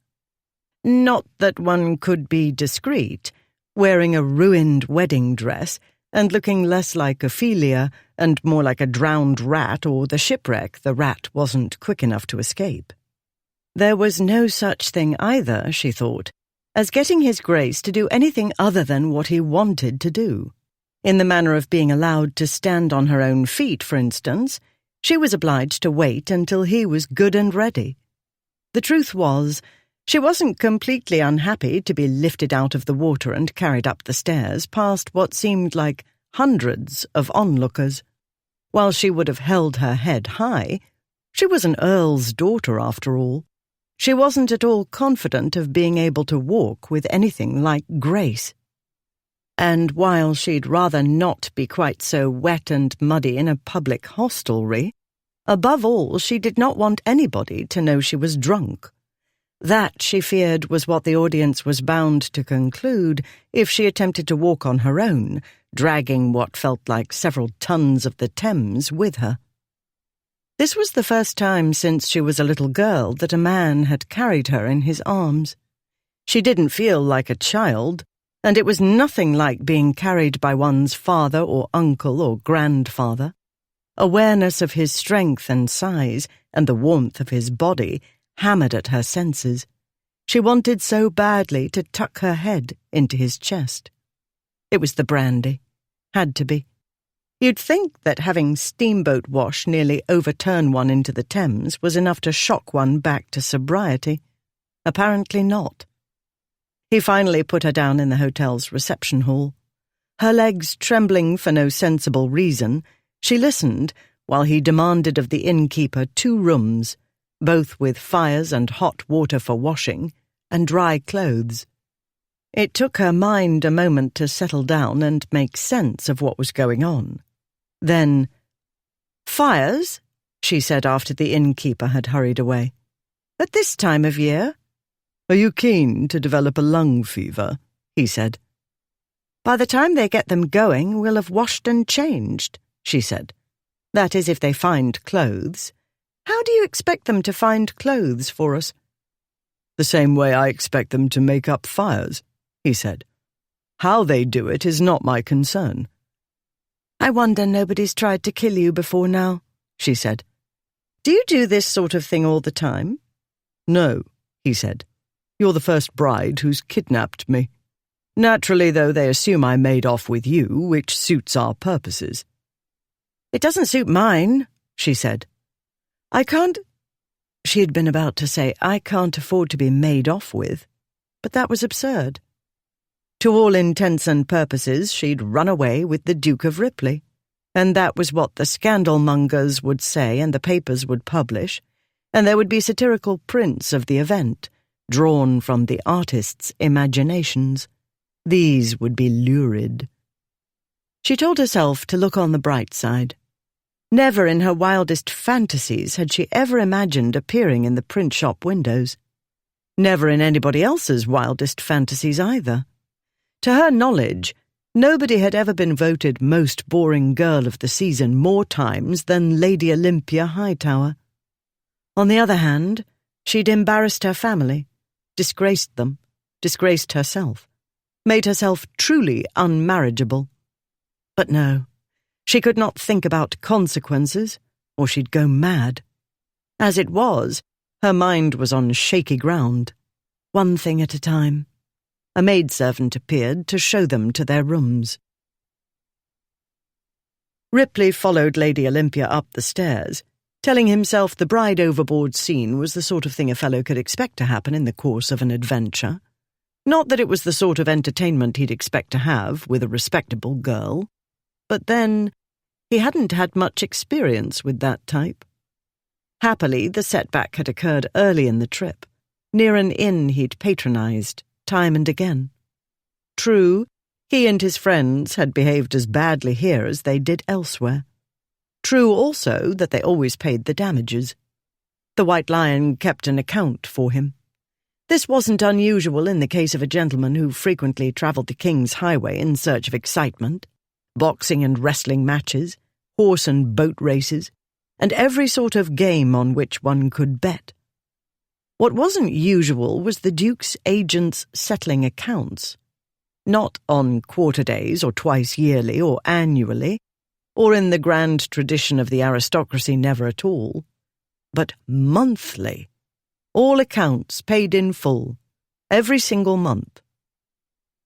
Not that one could be discreet, wearing a ruined wedding dress and looking less like Ophelia and more like a drowned rat or the shipwreck the rat wasn't quick enough to escape. There was no such thing either, she thought, as getting his grace to do anything other than what he wanted to do. In the manner of being allowed to stand on her own feet, for instance, she was obliged to wait until he was good and ready. The truth was, she wasn't completely unhappy to be lifted out of the water and carried up the stairs past what seemed like hundreds of onlookers. While she would have held her head high, she was an earl's daughter after all. She wasn't at all confident of being able to walk with anything like grace. And while she'd rather not be quite so wet and muddy in a public hostelry, above all she did not want anybody to know she was drunk. That, she feared, was what the audience was bound to conclude if she attempted to walk on her own, dragging what felt like several tons of the Thames with her. This was the first time since she was a little girl that a man had carried her in his arms. She didn't feel like a child, and it was nothing like being carried by one's father or uncle or grandfather. Awareness of his strength and size and the warmth of his body hammered at her senses. She wanted so badly to tuck her head into his chest. It was the brandy. Had to be. You'd think that having steamboat wash nearly overturn one into the Thames was enough to shock one back to sobriety. Apparently not. He finally put her down in the hotel's reception hall. Her legs trembling for no sensible reason, she listened while he demanded of the innkeeper 2 rooms, both with fires and hot water for washing, and dry clothes. It took her mind a moment to settle down and make sense of what was going on. Then, "Fires?" she said after the innkeeper had hurried away. "At this time of year?" "Are you keen to develop a lung fever?" he said. "By the time they get them going, we'll have washed and changed," she said. "That is, if they find clothes. How do you expect them to find clothes for us?" "The same way I expect them to make up fires," he said. "How they do it is not my concern." "I wonder nobody's tried to kill you before now," she said. "Do you do this sort of thing all the time?" "No," he said. "You're the first bride who's kidnapped me. Naturally, though, they assume I made off with you, which suits our purposes." "It doesn't suit mine," she said. "I can't—" She had been about to say, "I can't afford to be made off with," but that was absurd. To all intents and purposes, she'd run away with the Duke of Ripley, and that was what the scandal-mongers would say and the papers would publish, and there would be satirical prints of the event, drawn from the artists' imaginations. These would be lurid. She told herself to look on the bright side. Never in her wildest fantasies had she ever imagined appearing in the print shop windows. Never in anybody else's wildest fantasies either. To her knowledge, nobody had ever been voted most boring girl of the season more times than Lady Olympia Hightower. On the other hand, she'd embarrassed her family, disgraced them, disgraced herself, made herself truly unmarriageable. But no, she could not think about consequences, or she'd go mad. As it was, her mind was on shaky ground, one thing at a time. A maidservant appeared to show them to their rooms. Ripley followed Lady Olympia up the stairs, telling himself the bride overboard scene was the sort of thing a fellow could expect to happen in the course of an adventure. Not that it was the sort of entertainment he'd expect to have with a respectable girl. But then, he hadn't had much experience with that type. Happily, the setback had occurred early in the trip, near an inn he'd patronized, time and again. True, he and his friends had behaved as badly here as they did elsewhere. True also that they always paid the damages. The White Lion kept an account for him. This wasn't unusual in the case of a gentleman who frequently travelled the King's Highway in search of excitement, boxing and wrestling matches, horse and boat races, and every sort of game on which one could bet. What wasn't usual was the Duke's agents settling accounts, not on quarter days or twice yearly or annually, or in the grand tradition of the aristocracy never at all, but monthly, all accounts paid in full, every single month.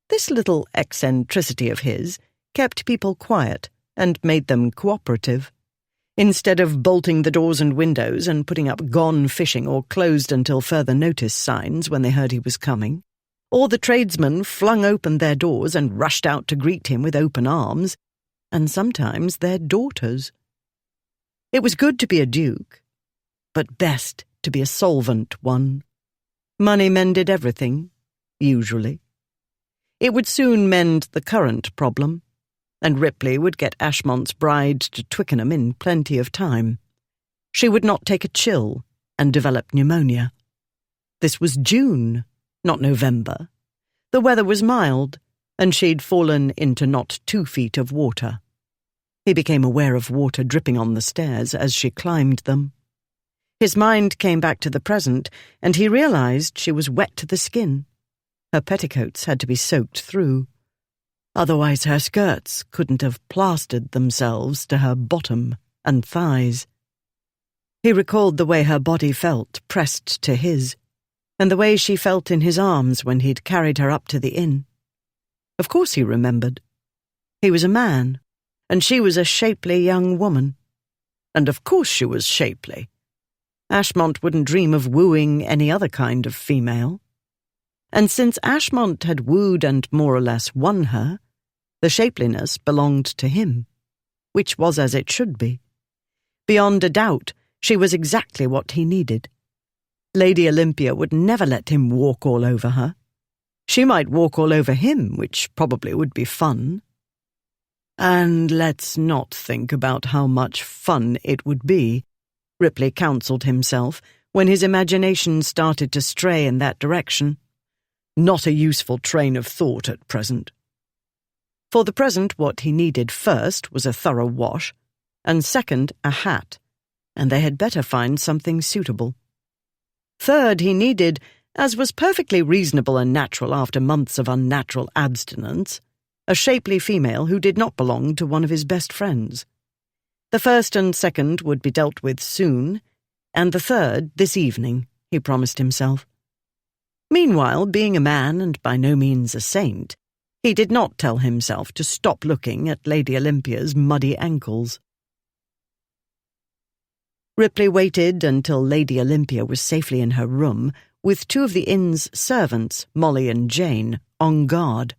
This little eccentricity of his kept people quiet and made them cooperative. Instead of bolting the doors and windows and putting up "gone fishing" or "closed until further notice" signs when they heard he was coming, all the tradesmen flung open their doors and rushed out to greet him with open arms, and sometimes their daughters. It was good to be a duke, but best to be a solvent one. Money mended everything, usually. It would soon mend the current problem, and Ripley would get Ashmont's bride to Twickenham in plenty of time. She would not take a chill and develop pneumonia. This was June, not November. The weather was mild, and she'd fallen into not 2 feet of water. He became aware of water dripping on the stairs as she climbed them. His mind came back to the present, and he realized she was wet to the skin. Her petticoats had to be soaked through. Otherwise her skirts couldn't have plastered themselves to her bottom and thighs. He recalled the way her body felt pressed to his, and the way she felt in his arms when he'd carried her up to the inn. Of course he remembered. He was a man, and she was a shapely young woman. And of course she was shapely. Ashmont wouldn't dream of wooing any other kind of female. And since Ashmont had wooed and more or less won her, the shapeliness belonged to him, which was as it should be. Beyond a doubt, she was exactly what he needed. Lady Olympia would never let him walk all over her. She might walk all over him, which probably would be fun. And let's not think about how much fun it would be, Ripley counselled himself when his imagination started to stray in that direction. Not a useful train of thought at present. For the present, what he needed first was a thorough wash, and second, a hat, and they had better find something suitable. Third, he needed, as was perfectly reasonable and natural after months of unnatural abstinence, a shapely female who did not belong to one of his best friends. The first and second would be dealt with soon, and the third this evening, he promised himself. Meanwhile, being a man and by no means a saint, he did not tell himself to stop looking at Lady Olympia's muddy ankles. Ripley waited until Lady Olympia was safely in her room, with 2 of the inn's servants, Molly and Jane, on guard.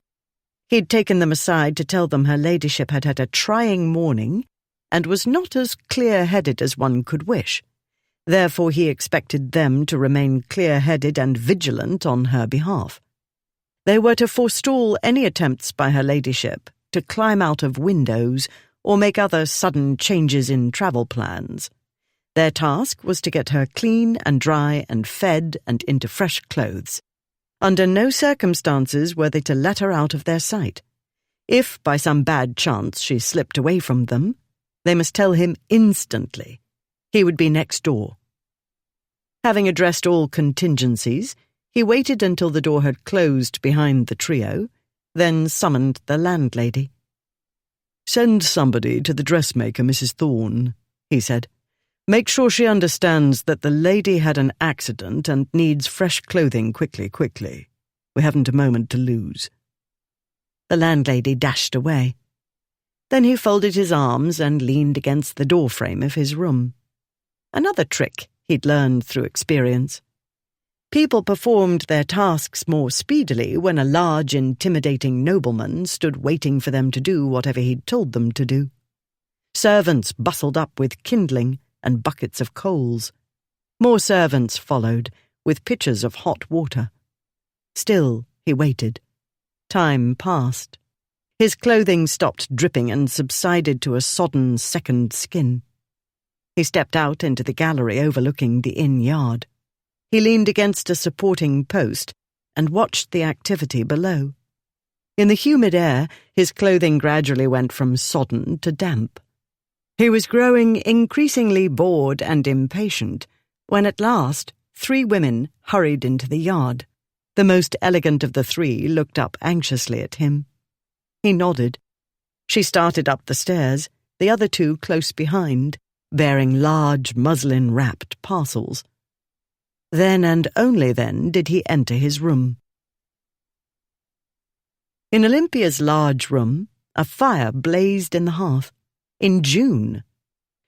He'd taken them aside to tell them her ladyship had had a trying morning and was not as clear-headed as one could wish. Therefore he expected them to remain clear-headed and vigilant on her behalf. They were to forestall any attempts by her ladyship to climb out of windows or make other sudden changes in travel plans. Their task was to get her clean and dry and fed and into fresh clothes. Under no circumstances were they to let her out of their sight. If, by some bad chance, she slipped away from them, they must tell him instantly. He would be next door. Having addressed all contingencies, he waited until the door had closed behind the trio, then summoned the landlady. "Send somebody to the dressmaker, Mrs. Thorne," he said. "Make sure she understands that the lady had an accident and needs fresh clothing quickly. We haven't a moment to lose." The landlady dashed away. Then he folded his arms and leaned against the doorframe of his room. Another trick he'd learned through experience. People performed their tasks more speedily when a large, intimidating nobleman stood waiting for them to do whatever he'd told them to do. Servants bustled up with kindling and buckets of coals. More servants followed, with pitchers of hot water. Still, he waited. Time passed. His clothing stopped dripping and subsided to a sodden second skin. He stepped out into the gallery overlooking the inn yard. He leaned against a supporting post and watched the activity below. In the humid air, his clothing gradually went from sodden to damp. He was growing increasingly bored and impatient when at last 3 women hurried into the yard. The most elegant of the 3 looked up anxiously at him. He nodded. She started up the stairs, the other 2 close behind, bearing large muslin-wrapped parcels. Then and only then did he enter his room. In Olympia's large room, a fire blazed in the hearth. In June.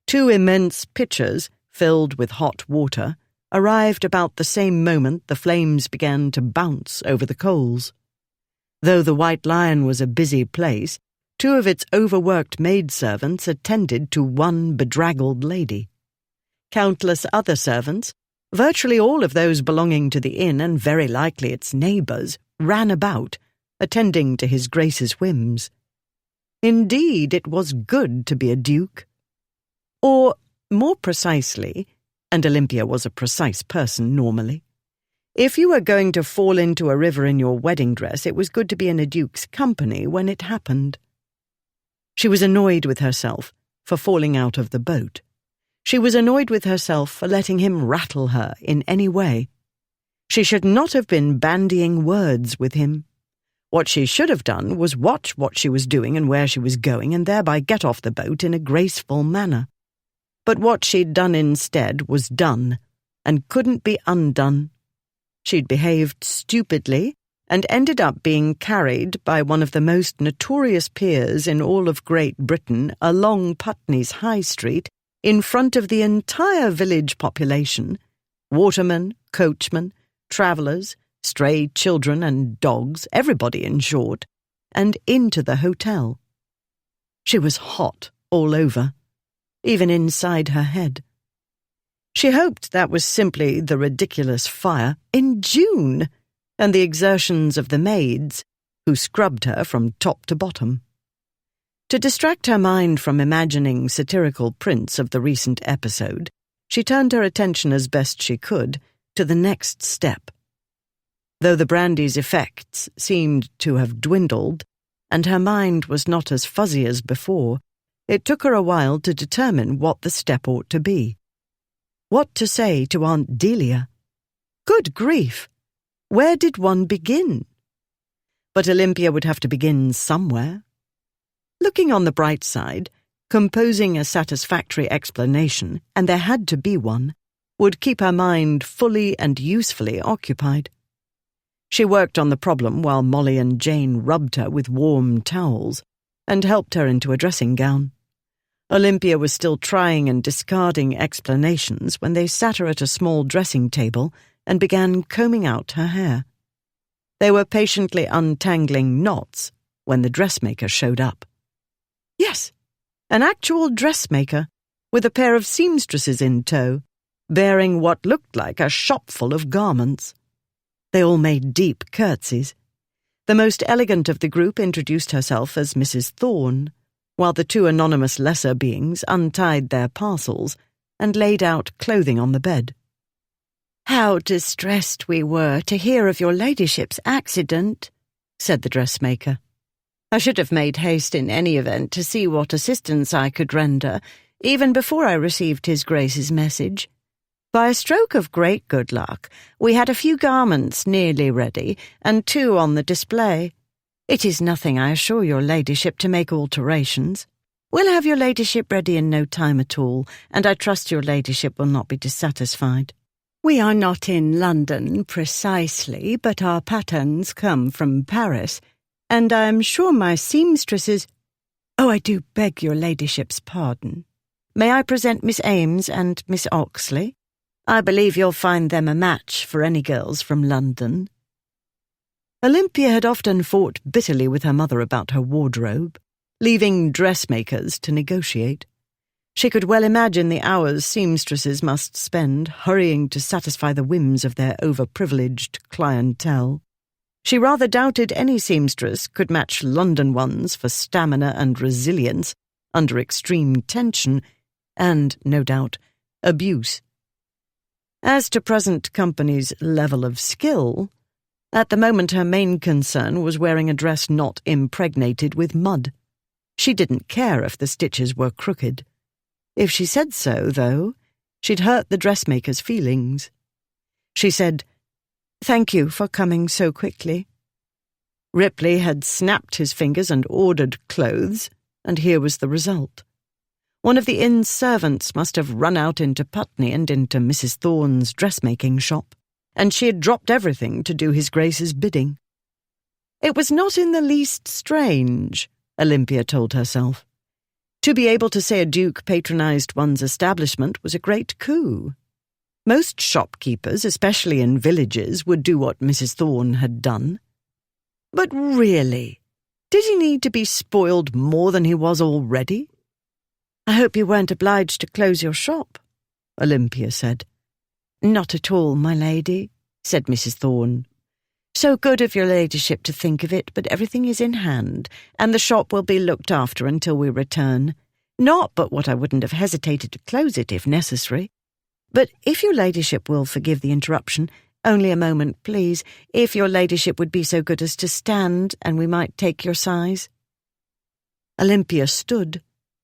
2 immense pitchers, filled with hot water, arrived about the same moment the flames began to bounce over the coals. Though the White Lion was a busy place, 2 of its overworked maidservants attended to one bedraggled lady. Countless other servants, virtually all of those belonging to the inn and very likely its neighbours, ran about, attending to his Grace's whims. Indeed, it was good to be a duke. Or, more precisely, and Olympia was a precise person normally, if you were going to fall into a river in your wedding dress, it was good to be in a duke's company when it happened. She was annoyed with herself for falling out of the boat. She was annoyed with herself for letting him rattle her in any way. She should not have been bandying words with him. What she should have done was watch what she was doing and where she was going and thereby get off the boat in a graceful manner. But what she'd done instead was done and couldn't be undone. She'd behaved stupidly and ended up being carried by one of the most notorious peers in all of Great Britain along Putney's High Street in front of the entire village population, watermen, coachmen, travellers, stray children and dogs, everybody in short, and into the hotel. She was hot all over, even inside her head. She hoped that was simply the ridiculous fire in June and the exertions of the maids, who scrubbed her from top to bottom. To distract her mind from imagining satirical prints of the recent episode, she turned her attention as best she could to the next step. Though the brandy's effects seemed to have dwindled, and her mind was not as fuzzy as before, it took her a while to determine what the step ought to be. What to say to Aunt Delia? Good grief! Where did one begin? But Olympia would have to begin somewhere. Looking on the bright side, composing a satisfactory explanation, and there had to be one, would keep her mind fully and usefully occupied. She worked on the problem while Molly and Jane rubbed her with warm towels and helped her into a dressing gown. Olympia was still trying and discarding explanations when they sat her at a small dressing table and began combing out her hair. They were patiently untangling knots when the dressmaker showed up. Yes, an actual dressmaker, with a pair of seamstresses in tow, bearing what looked like a shop full of garments. They all made deep curtsies. The most elegant of the group introduced herself as Mrs. Thorne, while the 2 anonymous lesser beings untied their parcels and laid out clothing on the bed. "How distressed we were to hear of your ladyship's accident," said the dressmaker. "I should have made haste in any event to see what assistance I could render, even before I received his Grace's message. By a stroke of great good luck, we had a few garments nearly ready, and 2 on the display. It is nothing, I assure your ladyship, to make alterations. We'll have your ladyship ready in no time at all, and I trust your ladyship will not be dissatisfied. We are not in London precisely, but our patterns come from Paris, and I am sure my seamstresses— Oh, I do beg your ladyship's pardon. May I present Miss Ames and Miss Oxley? I believe you'll find them a match for any girls from London." Olympia had often fought bitterly with her mother about her wardrobe, leaving dressmakers to negotiate. She could well imagine the hours seamstresses must spend hurrying to satisfy the whims of their overprivileged clientele. She rather doubted any seamstress could match London ones for stamina and resilience under extreme tension and, no doubt, abuse. As to present company's level of skill, at the moment her main concern was wearing a dress not impregnated with mud. She didn't care if the stitches were crooked. If she said so, though, she'd hurt the dressmaker's feelings. She said, "Thank you for coming so quickly." Ripley had snapped his fingers and ordered clothes, and here was the result. One of the inn's servants must have run out into Putney and into Mrs. Thorne's dressmaking shop, and she had dropped everything to do his Grace's bidding. It was not in the least strange, Olympia told herself. To be able to say a duke patronized one's establishment was a great coup. Most shopkeepers, especially in villages, would do what Mrs. Thorne had done. But really, did he need to be spoiled more than he was already? "I hope you weren't obliged to close your shop," Olympia said. "Not at all, my lady," said Mrs. Thorne. "So good of your ladyship to think of it, but everything is in hand, and the shop will be looked after until we return. Not but what I wouldn't have hesitated to close it if necessary. But if your ladyship will forgive the interruption, only a moment, please, if your ladyship would be so good as to stand, and we might take your size." Olympia stood,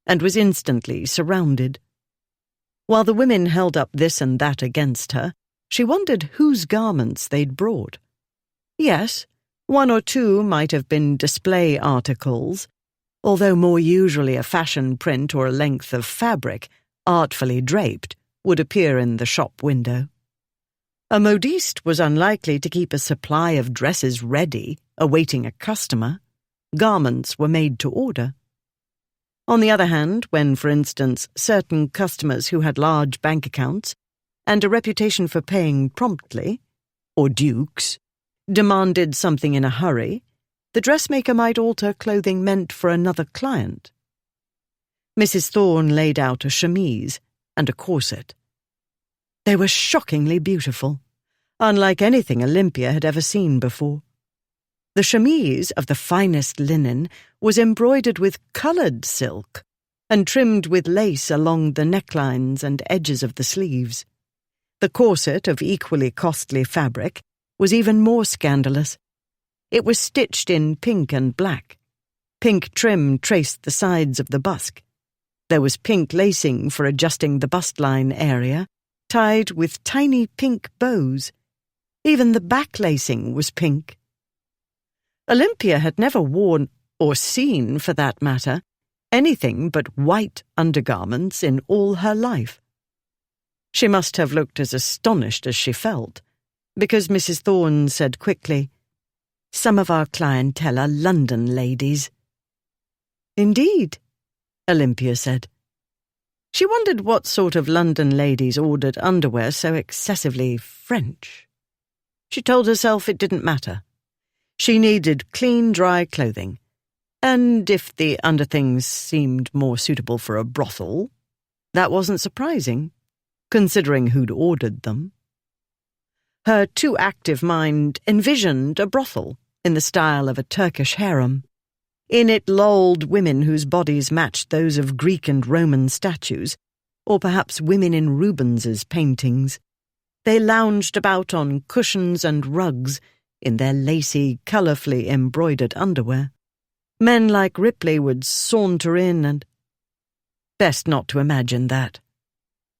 and was instantly surrounded. While the women held up this and that against her, she wondered whose garments they'd brought. Yes, one or two might have been display articles, although more usually a fashion print or a length of fabric, artfully draped, would appear in the shop window. A modiste was unlikely to keep a supply of dresses ready, awaiting a customer. Garments were made to order. On the other hand, when, for instance, certain customers who had large bank accounts and a reputation for paying promptly, or dukes, demanded something in a hurry, the dressmaker might alter clothing meant for another client. Mrs. Thorne laid out a chemise and a corset. They were shockingly beautiful, unlike anything Olympia had ever seen before. The chemise, of the finest linen, was embroidered with coloured silk and trimmed with lace along the necklines and edges of the sleeves. The corset, of equally costly fabric, was even more scandalous. It was stitched in pink and black. Pink trim traced the sides of the busk. There was pink lacing for adjusting the bust-line area, tied with tiny pink bows. Even the back lacing was pink. Olympia had never worn, or seen for that matter, anything but white undergarments in all her life. She must have looked as astonished as she felt, because Mrs. Thorne said quickly, "Some of our clientele are London ladies." "Indeed," Olympia said. She wondered what sort of London ladies ordered underwear so excessively French. She told herself it didn't matter. She needed clean, dry clothing, and if the underthings seemed more suitable for a brothel, that wasn't surprising, considering who'd ordered them. Her too active mind envisioned a brothel in the style of a Turkish harem. In it lolled women whose bodies matched those of Greek and Roman statues, or perhaps women in Rubens's paintings. They lounged about on cushions and rugs in their lacy, colourfully embroidered underwear. Men like Ripley would saunter in and... Best not to imagine that.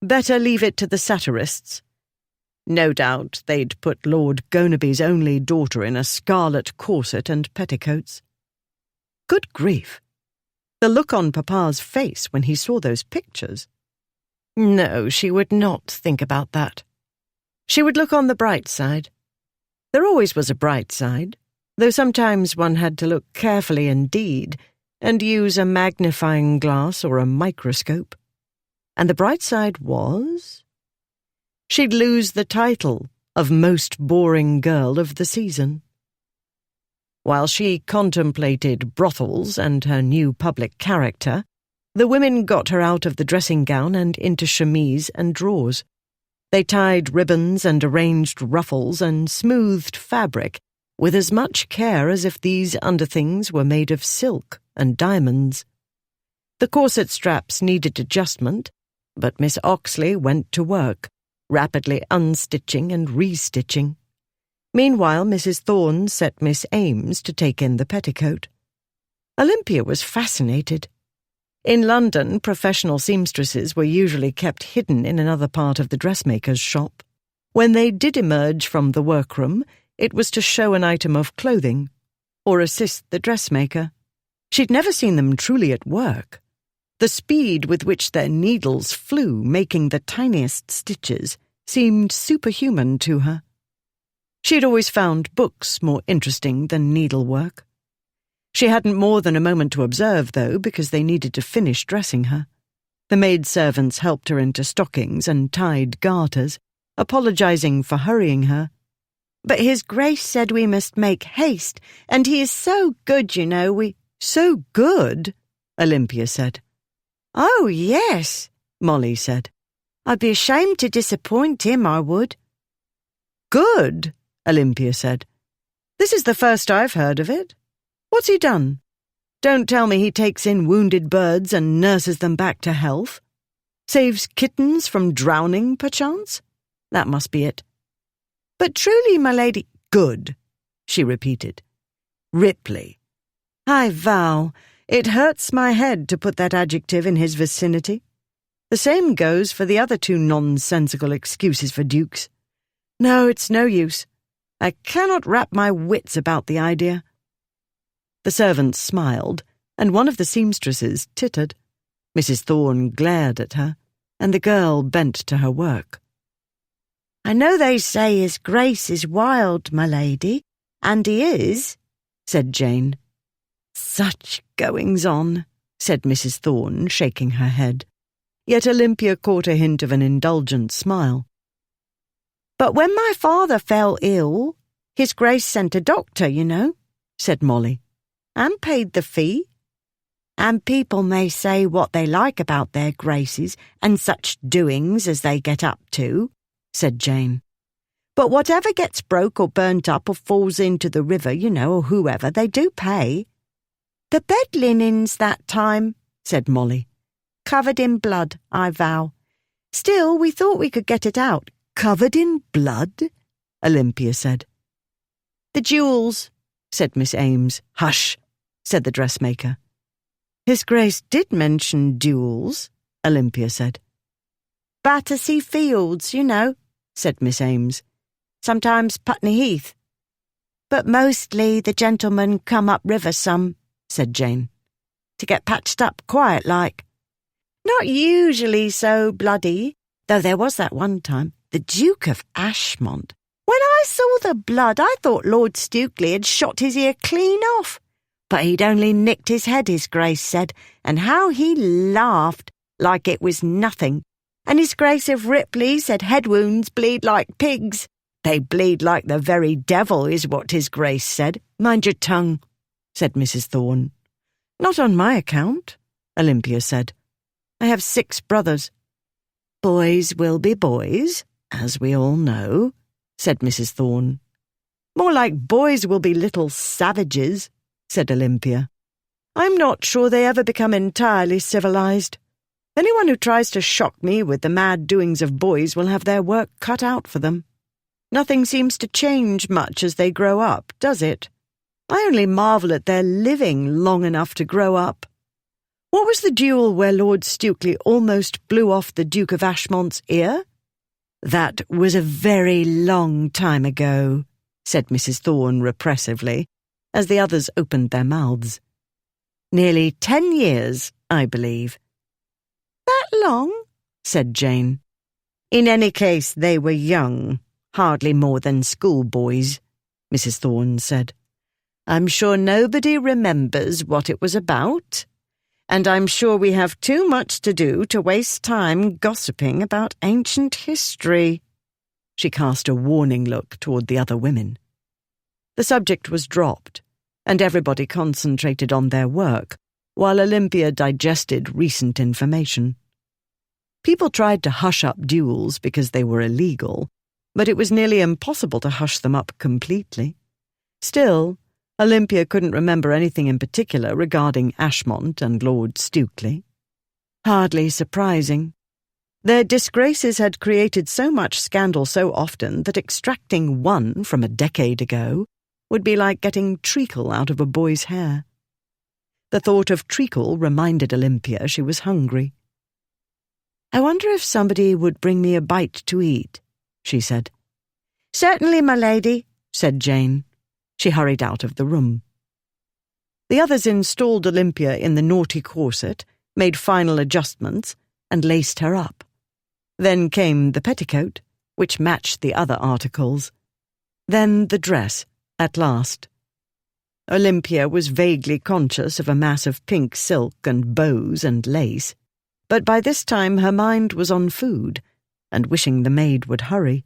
Better leave it to the satirists. No doubt they'd put Lord Gonaby's only daughter in a scarlet corset and petticoats. Good grief! The look on Papa's face when he saw those pictures. No, she would not think about that. She would look on the bright side. There always was a bright side, though sometimes one had to look carefully indeed and use a magnifying glass or a microscope. And the bright side was... she'd lose the title of most boring girl of the season. While she contemplated brothels and her new public character, the women got her out of the dressing gown and into chemise and drawers. They tied ribbons and arranged ruffles and smoothed fabric with as much care as if these underthings were made of silk and diamonds. The corset straps needed adjustment, but Miss Oxley went to work, rapidly unstitching and restitching. Meanwhile, Mrs. Thorne set Miss Ames to take in the petticoat. Olympia was fascinated. In London, professional seamstresses were usually kept hidden in another part of the dressmaker's shop. When they did emerge from the workroom, it was to show an item of clothing, or assist the dressmaker. She'd never seen them truly at work. The speed with which their needles flew, making the tiniest stitches, seemed superhuman to her. She had always found books more interesting than needlework. She hadn't more than a moment to observe, though, because they needed to finish dressing her. The maidservants helped her into stockings and tied garters, apologizing for hurrying her. "But His Grace said we must make haste, and he is so good, you know, So good?" Olympia said. "Oh, yes," Molly said. "I'd be ashamed to disappoint him, I would." "Good," Olympia said. "This is the first I've heard of it. What's he done? Don't tell me he takes in wounded birds and nurses them back to health. Saves kittens from drowning, perchance? That must be it." "But truly, my lady—" "Good," she repeated. "Ripley. I vow, it hurts my head to put that adjective in his vicinity. The same goes for the other two nonsensical excuses for dukes. No, it's no use. I cannot wrap my wits about the idea." The servants smiled, and one of the seamstresses tittered. Mrs. Thorne glared at her, and the girl bent to her work. "I know they say His Grace is wild, my lady, and he is," said Jane. "Such goings-on," said Mrs. Thorne, shaking her head. Yet Olympia caught a hint of an indulgent smile. "But when my father fell ill, His Grace sent a doctor, you know," said Molly, "and paid the fee. And people may say what they like about their graces and such doings as they get up to," said Jane. "But whatever gets broke or burnt up or falls into the river, you know, or whoever, they do pay. The bed linens that time," said Molly. "Covered in blood, I vow. Still, we thought we could get it out." "Covered in blood?" Olympia said. "The jewels," said Miss Ames. "Hush," said the dressmaker. "His Grace did mention duels," Olympia said. "Battersea Fields, you know," said Miss Ames. "Sometimes Putney Heath. But mostly the gentlemen come up river some," said Jane, "to get patched up quiet-like. Not usually so bloody, though there was that one time, the Duke of Ashmont. When I saw the blood, I thought Lord Stukely had shot his ear clean off. But he'd only nicked his head, His Grace said, and how he laughed, like it was nothing. And His Grace of Ripley said head wounds bleed like pigs. They bleed like the very devil, is what His Grace said." "Mind your tongue," said Mrs. Thorne. "Not on my account," Olympia said. "I have 6 brothers." "Boys will be boys, as we all know," said Mrs. Thorne. "More like boys will be little savages," said Olympia. "I'm not sure they ever become entirely civilized. Anyone who tries to shock me with the mad doings of boys will have their work cut out for them. Nothing seems to change much as they grow up, does it? I only marvel at their living long enough to grow up. What was the duel where Lord Stukely almost blew off the Duke of Ashmont's ear?" "That was a very long time ago," said Mrs. Thorne repressively, as the others opened their mouths. "Nearly 10 years, I believe." "That long?" said Jane. "In any case, they were young, hardly more than schoolboys," Mrs. Thorne said. "I'm sure nobody remembers what it was about, and I'm sure we have too much to do to waste time gossiping about ancient history." She cast a warning look toward the other women. The subject was dropped, and everybody concentrated on their work, while Olympia digested recent information. People tried to hush up duels because they were illegal, but it was nearly impossible to hush them up completely. Still, Olympia couldn't remember anything in particular regarding Ashmont and Lord Stukely. Hardly surprising. Their disgraces had created so much scandal so often that extracting one from a decade ago would be like getting treacle out of a boy's hair. The thought of treacle reminded Olympia she was hungry. "I wonder if somebody would bring me a bite to eat," she said. "Certainly, my lady," said Jane. She hurried out of the room. The others installed Olympia in the naughty corset, made final adjustments, and laced her up. Then came the petticoat, which matched the other articles. Then the dress, at last. Olympia was vaguely conscious of a mass of pink silk and bows and lace, but by this time her mind was on food, and wishing the maid would hurry.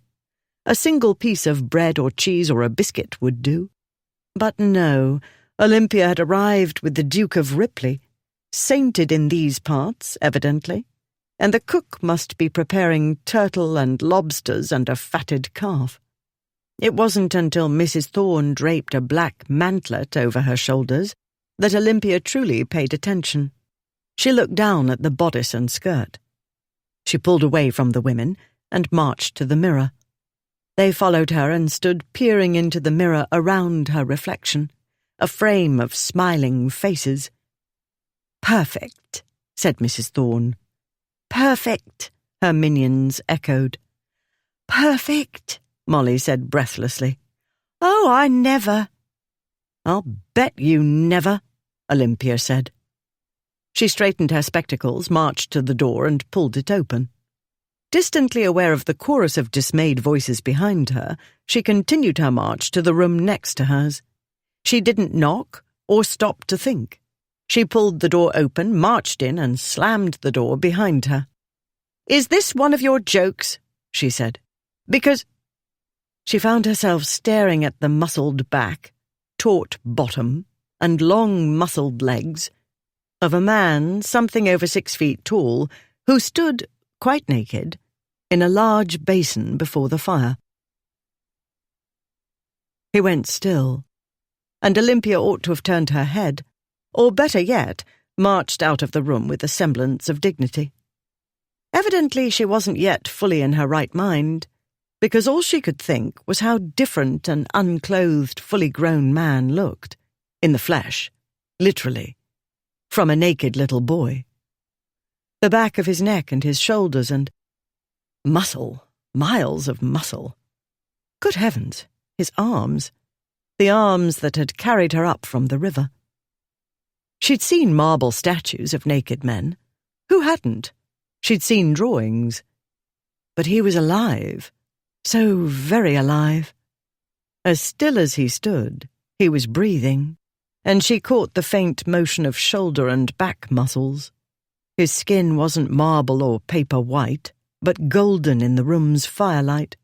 A single piece of bread or cheese or a biscuit would do. But no, Olympia had arrived with the Duke of Ripley, sainted in these parts, evidently, and the cook must be preparing turtle and lobsters and a fatted calf. It wasn't until Mrs. Thorne draped a black mantlet over her shoulders that Olympia truly paid attention. She looked down at the bodice and skirt. She pulled away from the women and marched to the mirror. They followed her and stood peering into the mirror around her reflection, a frame of smiling faces. "Perfect," said Mrs. Thorne. "Perfect," her minions echoed. "Perfect," Molly said breathlessly. "Oh, I never." "I'll bet you never," Olympia said. She straightened her spectacles, marched to the door, and pulled it open. Distantly aware of the chorus of dismayed voices behind her, she continued her march to the room next to hers. She didn't knock or stop to think. She pulled the door open, marched in, and slammed the door behind her. "Is this one of your jokes?" she said. "Because—" She found herself staring at the muscled back, taut bottom, and long muscled legs of a man something over 6 feet tall who stood, quite naked, in a large basin before the fire. He went still, and Olympia ought to have turned her head, or better yet, marched out of the room with a semblance of dignity. Evidently she wasn't yet fully in her right mind, because all she could think was how different an unclothed, fully grown man looked, in the flesh, literally, from a naked little boy. The back of his neck and his shoulders and muscle, miles of muscle. Good heavens, his arms, the arms that had carried her up from the river. She'd seen marble statues of naked men. Who hadn't? She'd seen drawings. But he was alive, so very alive. As still as he stood, he was breathing, and she caught the faint motion of shoulder and back muscles. His skin wasn't marble or paper white, but golden in the room's firelight.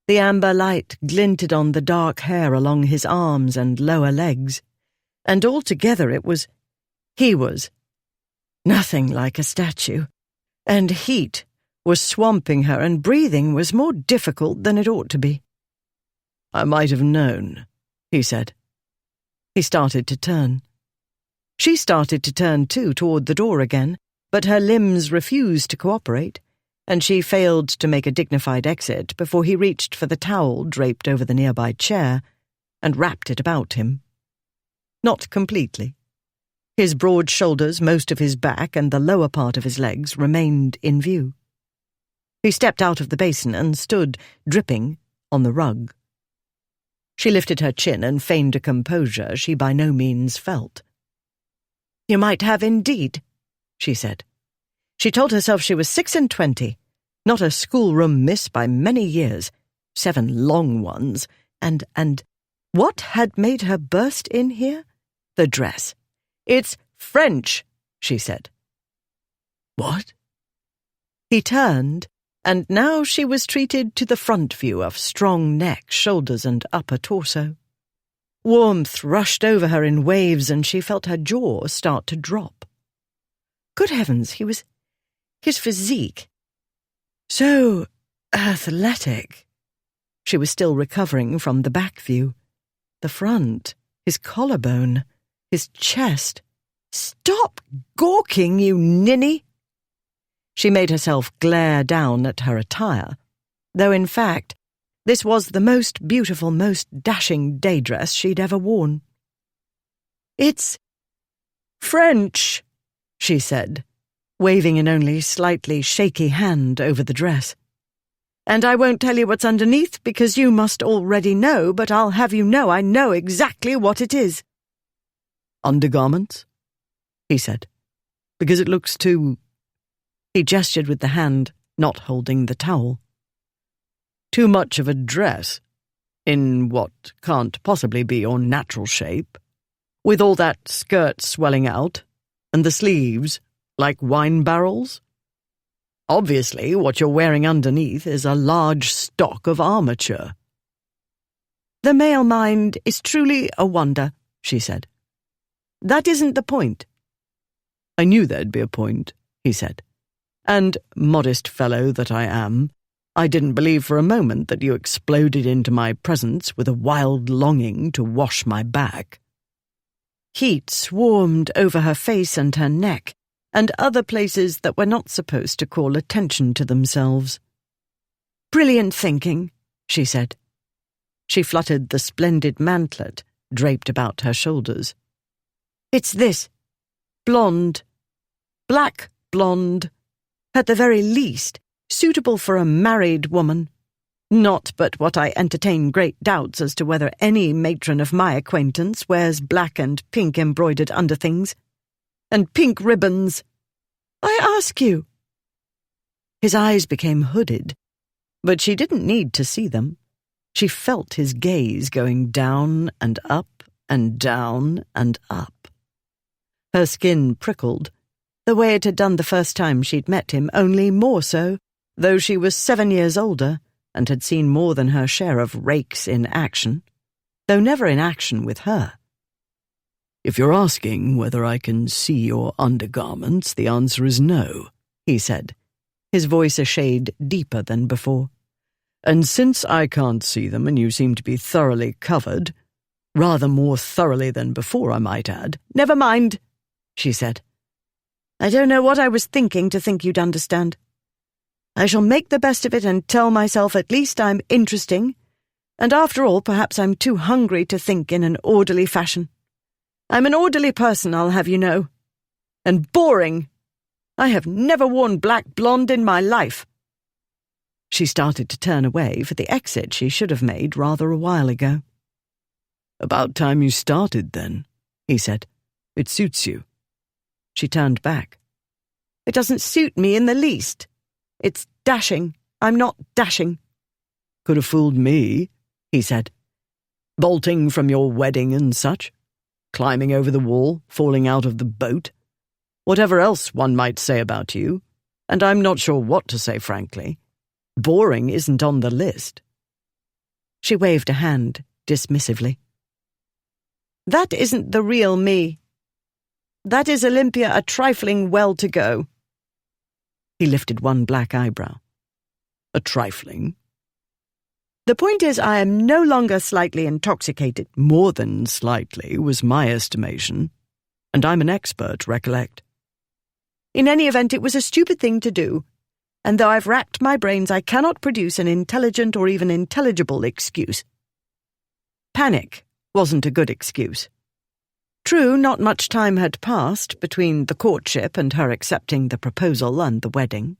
The amber light glinted on the dark hair along his arms and lower legs, and altogether he was nothing like a statue, and heat was swamping her, and breathing was more difficult than it ought to be. "I might have known," he said. He started to turn. She started to turn too, toward the door again, but her limbs refused to cooperate, and she failed to make a dignified exit before he reached for the towel draped over the nearby chair and wrapped it about him. Not completely. His broad shoulders, most of his back, and the lower part of his legs remained in view. He stepped out of the basin and stood, dripping, on the rug. She lifted her chin and feigned a composure she by no means felt. "You might have indeed," she said. She told herself she was 26, not a schoolroom miss by many years, 7 long ones, and what had made her burst in here? The dress. "It's French," she said. "What?" He turned, and now she was treated to the front view of strong neck, shoulders, and upper torso. Warmth rushed over her in waves, and she felt her jaw start to drop. Good heavens, his physique. So athletic. She was still recovering from the back view. The front, his collarbone, his chest. "Stop gawking, you ninny!" She made herself glare down at her attire, though in fact this was the most beautiful, most dashing day dress she'd ever worn. "It's French," she said, waving an only slightly shaky hand over the dress. "And I won't tell you what's underneath because you must already know, but I'll have you know I know exactly what it is." "Undergarments?" he said, "because it looks too—" He gestured with the hand, not holding the towel. "Too much of a dress, in what can't possibly be your natural shape, With all that skirt swelling out, and the sleeves like wine barrels? Obviously, what you're wearing underneath is a large stock of armature." "The male mind is truly a wonder," she said. "That isn't the point." "I knew there'd be a point," he said. "And, modest fellow that I am, I didn't believe for a moment that you exploded into my presence with a wild longing to wash my back." Heat swarmed over her face and her neck, and other places that were not supposed to call attention to themselves. "Brilliant thinking," she said. She fluttered the splendid mantlet draped about her shoulders. "It's this. Blonde. Black blonde. At the very least, suitable for a married woman. Not but what I entertain great doubts as to whether any matron of my acquaintance wears black and pink embroidered underthings. And pink ribbons. I ask you." His eyes became hooded, but she didn't need to see them. She felt his gaze going down and up and down and up. Her skin prickled, the way it had done the first time she'd met him, only more so, though she was 7 years older and had seen more than her share of rakes in action, though never in action with her. "If you're asking whether I can see your undergarments, the answer is no," he said, his voice a shade deeper than before. "And since I can't see them and you seem to be thoroughly covered, rather more thoroughly than before, I might add—" "Never mind," she said. "I don't know what I was thinking to think you'd understand. I shall make the best of it and tell myself at least I'm interesting, and after all perhaps I'm too hungry to think in an orderly fashion. I'm an orderly person, I'll have you know. And boring. I have never worn black blonde in my life." She started to turn away for the exit she should have made rather a while ago. "About time you started, then," he said. "It suits you." She turned back. "It doesn't suit me in the least. It's dashing. I'm not dashing." "Could have fooled me," he said. "Bolting from your wedding and such. Climbing over the wall, falling out of the boat. Whatever else one might say about you, and I'm not sure what to say, frankly. Boring isn't on the list." She waved a hand dismissively. "That isn't the real me. That is Olympia a trifling well to go." He lifted one black eyebrow. "A trifling?" "The point is I am no longer slightly intoxicated." "More than slightly was my estimation. And I'm an expert, recollect." "In any event, it was a stupid thing to do, and though I've racked my brains, I cannot produce an intelligent or even intelligible excuse. Panic wasn't a good excuse. True, not much time had passed between the courtship and her accepting the proposal and the wedding.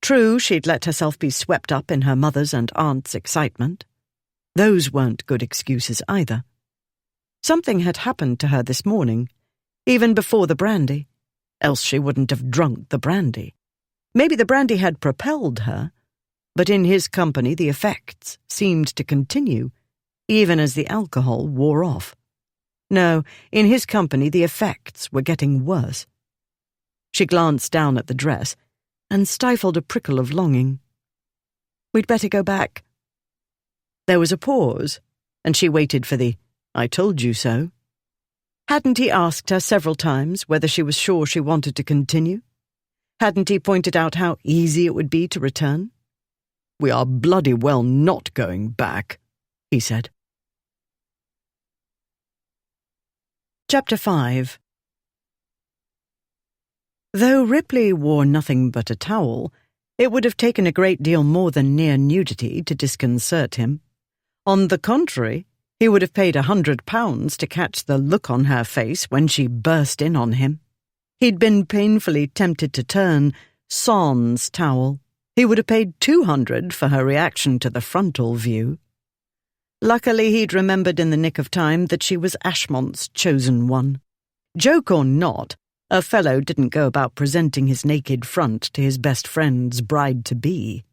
True, she'd let herself be swept up in her mother's and aunt's excitement. Those weren't good excuses either. Something had happened to her this morning, even before the brandy, else she wouldn't have drunk the brandy. Maybe the brandy had propelled her, but in his company the effects seemed to continue, even as the alcohol wore off. No, in his company the effects were getting worse. She glanced down at the dress and stifled a prickle of longing. "We'd better go back." There was a pause, and she waited for the "I told you so." Hadn't he asked her several times whether she was sure she wanted to continue? Hadn't he pointed out how easy it would be to return? "We are bloody well not going back," he said. Chapter 5. Though Ripley wore nothing but a towel, it would have taken a great deal more than near nudity to disconcert him. On the contrary, he would have paid £100 to catch the look on her face when she burst in on him. He'd been painfully tempted to turn sans towel. He would have paid £200 for her reaction to the frontal view. Luckily, he'd remembered in the nick of time that she was Ashmont's chosen one. Joke or not, a fellow didn't go about presenting his naked front to his best friend's bride-to-be.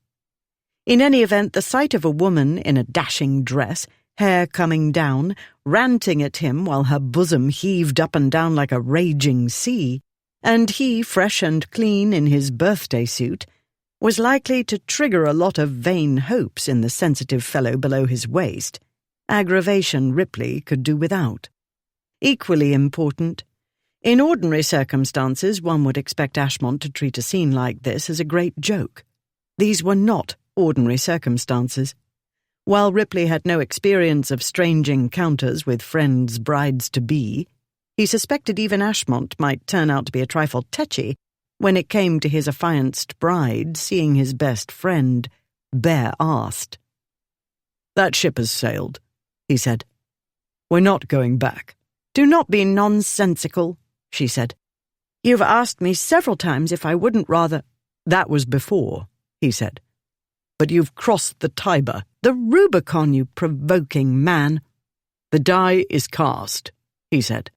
In any event, the sight of a woman in a dashing dress, hair coming down, ranting at him while her bosom heaved up and down like a raging sea, and he, fresh and clean in his birthday suit, was likely to trigger a lot of vain hopes in the sensitive fellow below his waist, aggravation Ripley could do without. Equally important, in ordinary circumstances one would expect Ashmont to treat a scene like this as a great joke. These were not ordinary circumstances. While Ripley had no experience of strange encounters with friends' brides-to-be, he suspected even Ashmont might turn out to be a trifle tetchy when it came to his affianced bride seeing his best friend bare-arsed. "That ship has sailed," he said. "We're not going back." "Do not be nonsensical," she said. "You've asked me several times if I wouldn't rather—" "That was before," he said. "But you've crossed the Tiber." "The Rubicon, you provoking man." "The die is cast," he said.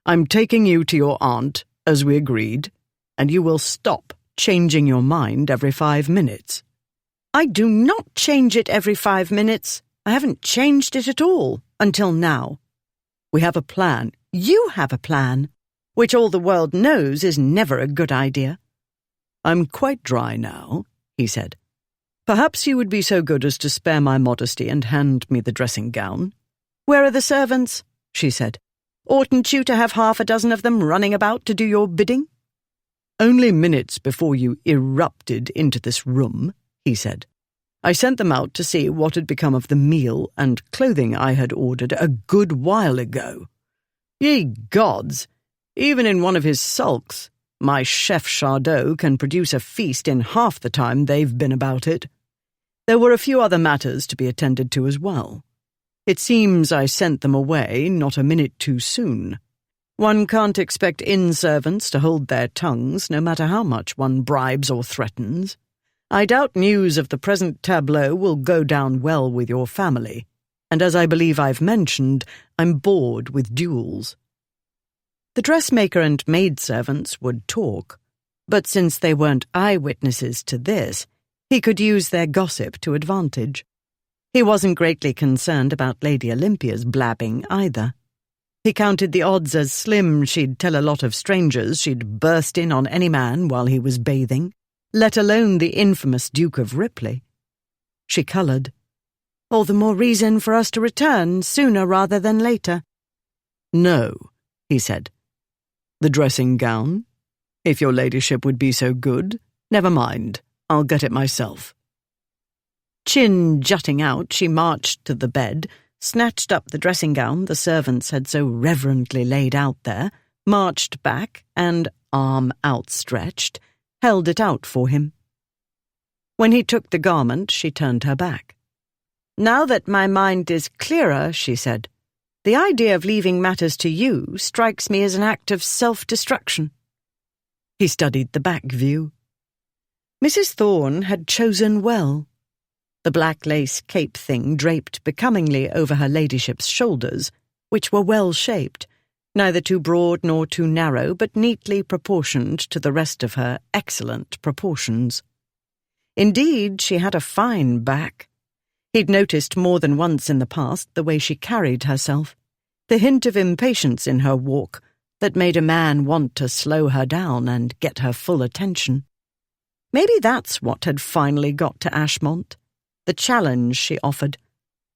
"I'm taking you to your aunt, as we agreed, and you will stop changing your mind every 5 minutes." "I do not change it every 5 minutes. I haven't changed it at all, until now." "We have a plan." "You have a plan, which all the world knows is never a good idea." "I'm quite dry now," he said. "Perhaps you would be so good as to spare my modesty and hand me the dressing gown." "Where are the servants?" she said. "Oughtn't you to have 6 of them running about to do your bidding?" "Only minutes before you erupted into this room," he said, "I sent them out to see what had become of the meal and clothing I had ordered a good while ago. Ye gods! Even in one of his sulks, my chef Chardot can produce a feast in half the time they've been about it. There were a few other matters to be attended to as well. It seems I sent them away not a minute too soon. One can't expect inn-servants to hold their tongues, no matter how much one bribes or threatens. I doubt news of the present tableau will go down well with your family, and as I believe I've mentioned, I'm bored with duels." The dressmaker and maidservants would talk, but since they weren't eyewitnesses to this, he could use their gossip to advantage. He wasn't greatly concerned about Lady Olympia's blabbing either. He counted the odds as slim she'd tell a lot of strangers she'd burst in on any man while he was bathing, let alone the infamous Duke of Ripley. She coloured. "All the more reason for us to return sooner rather than later." "No," he said. "The dressing gown? If your ladyship would be so good, never mind, I'll get it myself." Chin jutting out, she marched to the bed, snatched up the dressing gown the servants had so reverently laid out there, marched back, and, arm outstretched, held it out for him. When he took the garment, she turned her back. "Now that my mind is clearer," she said, "the idea of leaving matters to you strikes me as an act of self-destruction." He studied the back view. Mrs. Thorne had chosen well. The black lace cape thing draped becomingly over her ladyship's shoulders, which were well-shaped, neither too broad nor too narrow, but neatly proportioned to the rest of her excellent proportions. Indeed, she had a fine back. He'd noticed more than once in the past the way she carried herself, the hint of impatience in her walk that made a man want to slow her down and get her full attention. Maybe that's what had finally got to Ashmont, the challenge she offered.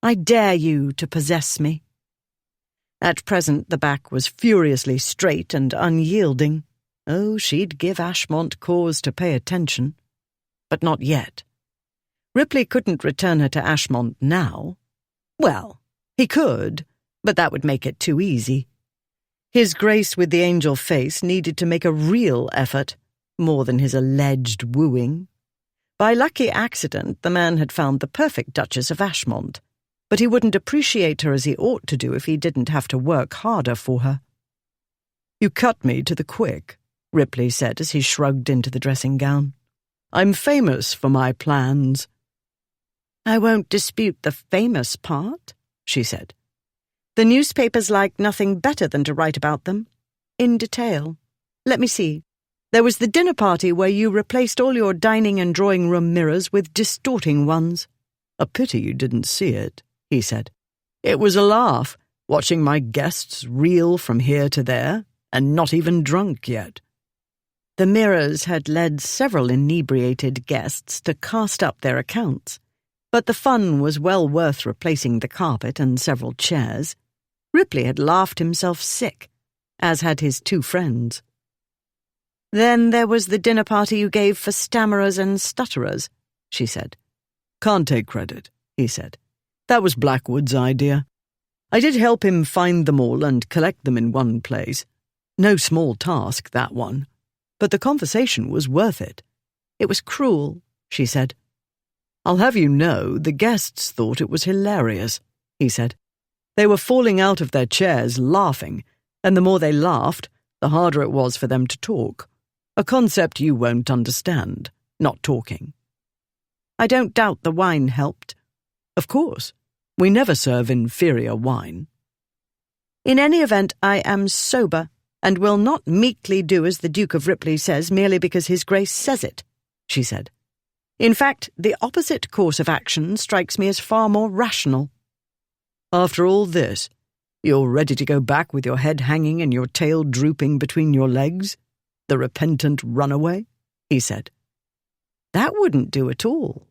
"I dare you to possess me." At present the back was furiously straight and unyielding. Oh, she'd give Ashmont cause to pay attention. But not yet. Ripley couldn't return her to Ashmont now. Well, he could, but that would make it too easy. His Grace with the angel face needed to make a real effort, more than his alleged wooing. By lucky accident, the man had found the perfect Duchess of Ashmont, but he wouldn't appreciate her as he ought to do if he didn't have to work harder for her. "You cut me to the quick," Ripley said as he shrugged into the dressing gown. "I'm famous for my plans." "I won't dispute the famous part," she said. "The newspapers like nothing better than to write about them. In detail. Let me see. There was the dinner party where you replaced all your dining and drawing-room mirrors with distorting ones." "A pity you didn't see it," he said. "It was a laugh. watching my guests reel from here to there, and not even drunk yet." The mirrors had led several inebriated guests to cast up their accounts, but the fun was well worth replacing the carpet and several chairs. Ripley had laughed himself sick, as had his two friends. "Then there was the dinner party you gave for stammerers and stutterers," she said. "Can't take credit," he said. "That was Blackwood's idea. I did help him find them all and collect them in one place. No small task, that one. But the conversation was worth it." "It was cruel," she said. "I'll have you know, the guests thought it was hilarious," he said. "They were falling out of their chairs laughing, and the more they laughed, the harder it was for them to talk. A concept you won't understand, not talking." "I don't doubt the wine helped." "Of course. We never serve inferior wine." "In any event, I am sober, and will not meekly do as the Duke of Ripley says merely because His Grace says it," she said. "In fact, the opposite course of action strikes me as far more rational." "After all this, you're ready to go back with your head hanging and your tail drooping between your legs? The repentant runaway?" he said. "That wouldn't do at all.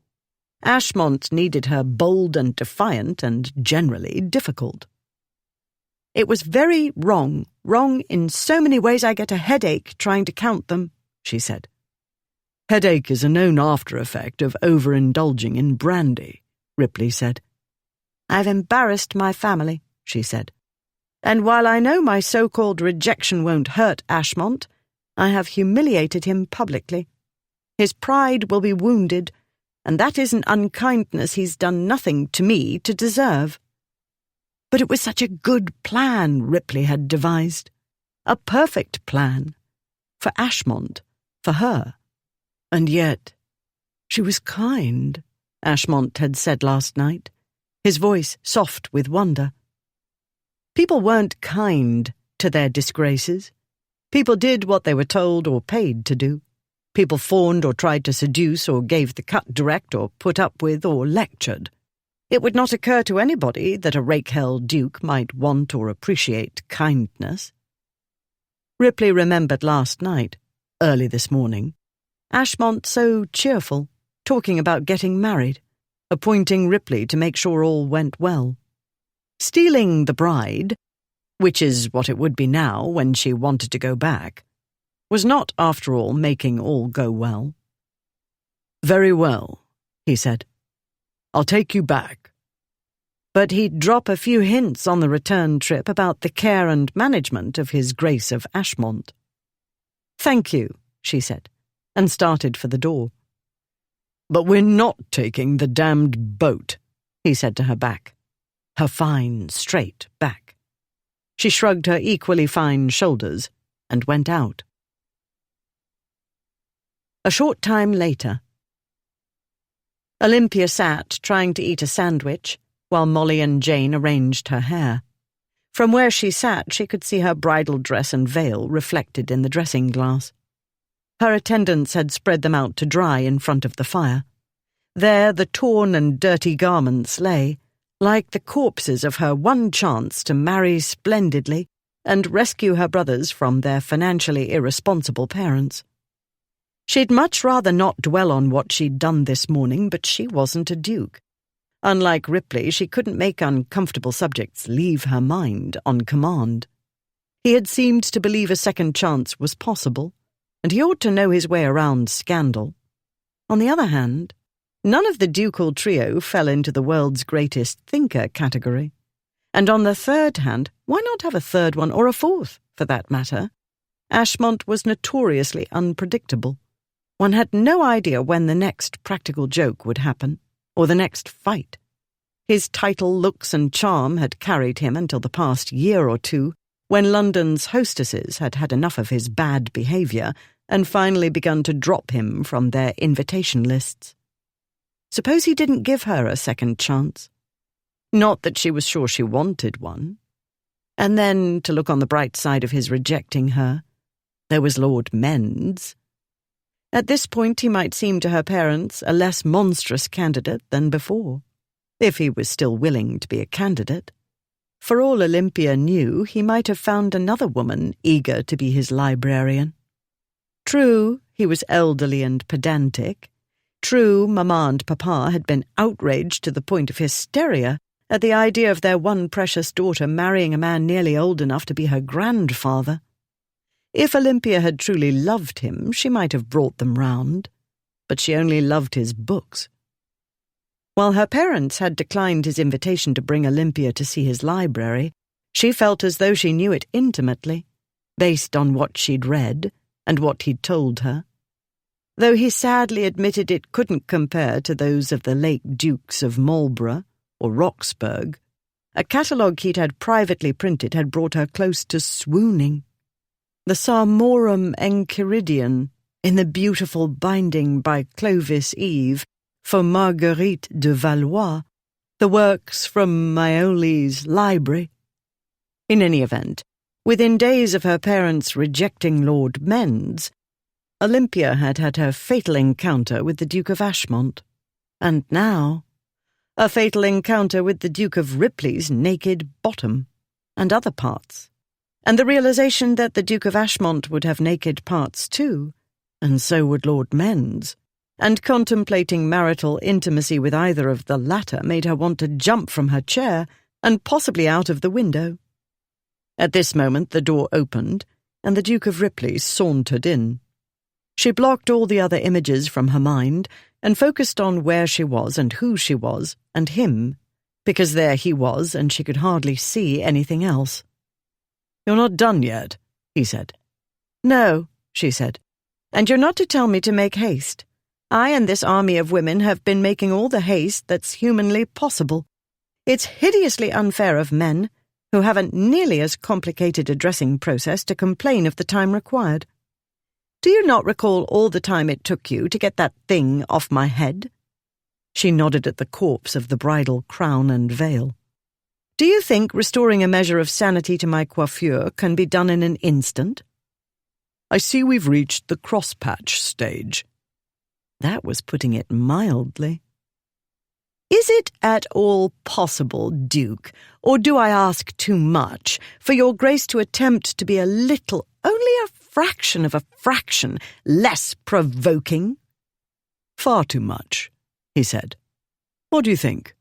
Ashmont needed her bold and defiant and generally difficult." "It was very wrong in so many ways I get a headache trying to count them," she said. "Headache is a known after-effect of overindulging in brandy," Ripley said. "I've embarrassed my family," she said. "And while I know my so-called rejection won't hurt Ashmont, I have humiliated him publicly. His pride will be wounded, and that is an unkindness he's done nothing to me to deserve." But it was such a good plan Ripley had devised. A perfect plan. For Ashmont, for her. And yet, she was kind, Ashmont had said last night, his voice soft with wonder. People weren't kind to their disgraces. People did what they were told or paid to do. People fawned or tried to seduce or gave the cut direct or put up with or lectured. It would not occur to anybody that a rake-hell duke might want or appreciate kindness. Ripley remembered last night, early this morning, Ashmont so cheerful, talking about getting married, appointing Ripley to make sure all went well. Stealing the bride, which is what it would be now when she wanted to go back, was not, after all, making all go well. "Very well," he said. "I'll take you back." But he'd drop a few hints on the return trip about the care and management of His Grace of Ashmont. "Thank you," she said, and started for the door. "But we're not taking the damned boat," he said to her back. Her fine, straight back. She shrugged her equally fine shoulders and went out. A short time later, Olympia sat trying to eat a sandwich while Molly and Jane arranged her hair. From where she sat, she could see her bridal dress and veil reflected in the dressing glass. Her attendants had spread them out to dry in front of the fire. There the torn and dirty garments lay, like the corpses of her one chance to marry splendidly and rescue her brothers from their financially irresponsible parents. She'd much rather not dwell on what she'd done this morning, but she wasn't a duke. Unlike Ripley, she couldn't make uncomfortable subjects leave her mind on command. He had seemed to believe a second chance was possible, and he ought to know his way around scandal. On the other hand, none of the ducal trio fell into the world's greatest thinker category. And on the third hand, why not have a third one, or a fourth, for that matter? Ashmont was notoriously unpredictable. One had no idea when the next practical joke would happen, or the next fight. His title, looks and charm had carried him until the past year or two, when London's hostesses had had enough of his bad behaviour and finally begun to drop him from their invitation lists. Suppose he didn't give her a second chance? Not that she was sure she wanted one. And then, to look on the bright side of his rejecting her, there was Lord Men's. At this point he might seem to her parents a less monstrous candidate than before, if he was still willing to be a candidate. For all Olympia knew, he might have found another woman eager to be his librarian. True, he was elderly and pedantic. True, Mamma and Papa had been outraged to the point of hysteria at the idea of their one precious daughter marrying a man nearly old enough to be her grandfather. If Olympia had truly loved him, she might have brought them round, but she only loved his books. While her parents had declined his invitation to bring Olympia to see his library, she felt as though she knew it intimately, based on what she'd read and what he'd told her, though he sadly admitted it couldn't compare to those of the late Dukes of Marlborough or Roxburgh. A catalogue he'd had privately printed had brought her close to swooning. The Sarmorum Enchiridion, in the beautiful binding by Clovis Eve for Marguerite de Valois, the works from Maioli's library. In any event, within days of her parents rejecting Lord Men's, Olympia had had her fatal encounter with the Duke of Ashmont, and now a fatal encounter with the Duke of Ripley's naked bottom and other parts, and the realization that the Duke of Ashmont would have naked parts too, and so would Lord Men's, and contemplating marital intimacy with either of the latter made her want to jump from her chair and possibly out of the window. At this moment the door opened, and the Duke of Ripley sauntered in. She blocked all the other images from her mind and focused on where she was and who she was and him, because there he was and she could hardly see anything else. "You're not done yet," he said. "No," she said, "and you're not to tell me to make haste. I and this army of women have been making all the haste that's humanly possible. It's hideously unfair of men, who haven't nearly as complicated a dressing process, to complain of the time required. Do you not recall all the time it took you to get that thing off my head?" She nodded at the corpse of the bridal crown and veil. "Do you think restoring a measure of sanity to my coiffure can be done in an instant?" "I see we've reached the cross-patch stage." That was putting it mildly. "Is it at all possible, Duke, or do I ask too much, for your grace to attempt to be a little, only a fraction of a fraction, less provoking?" "Far too much," he said. "What do you think?"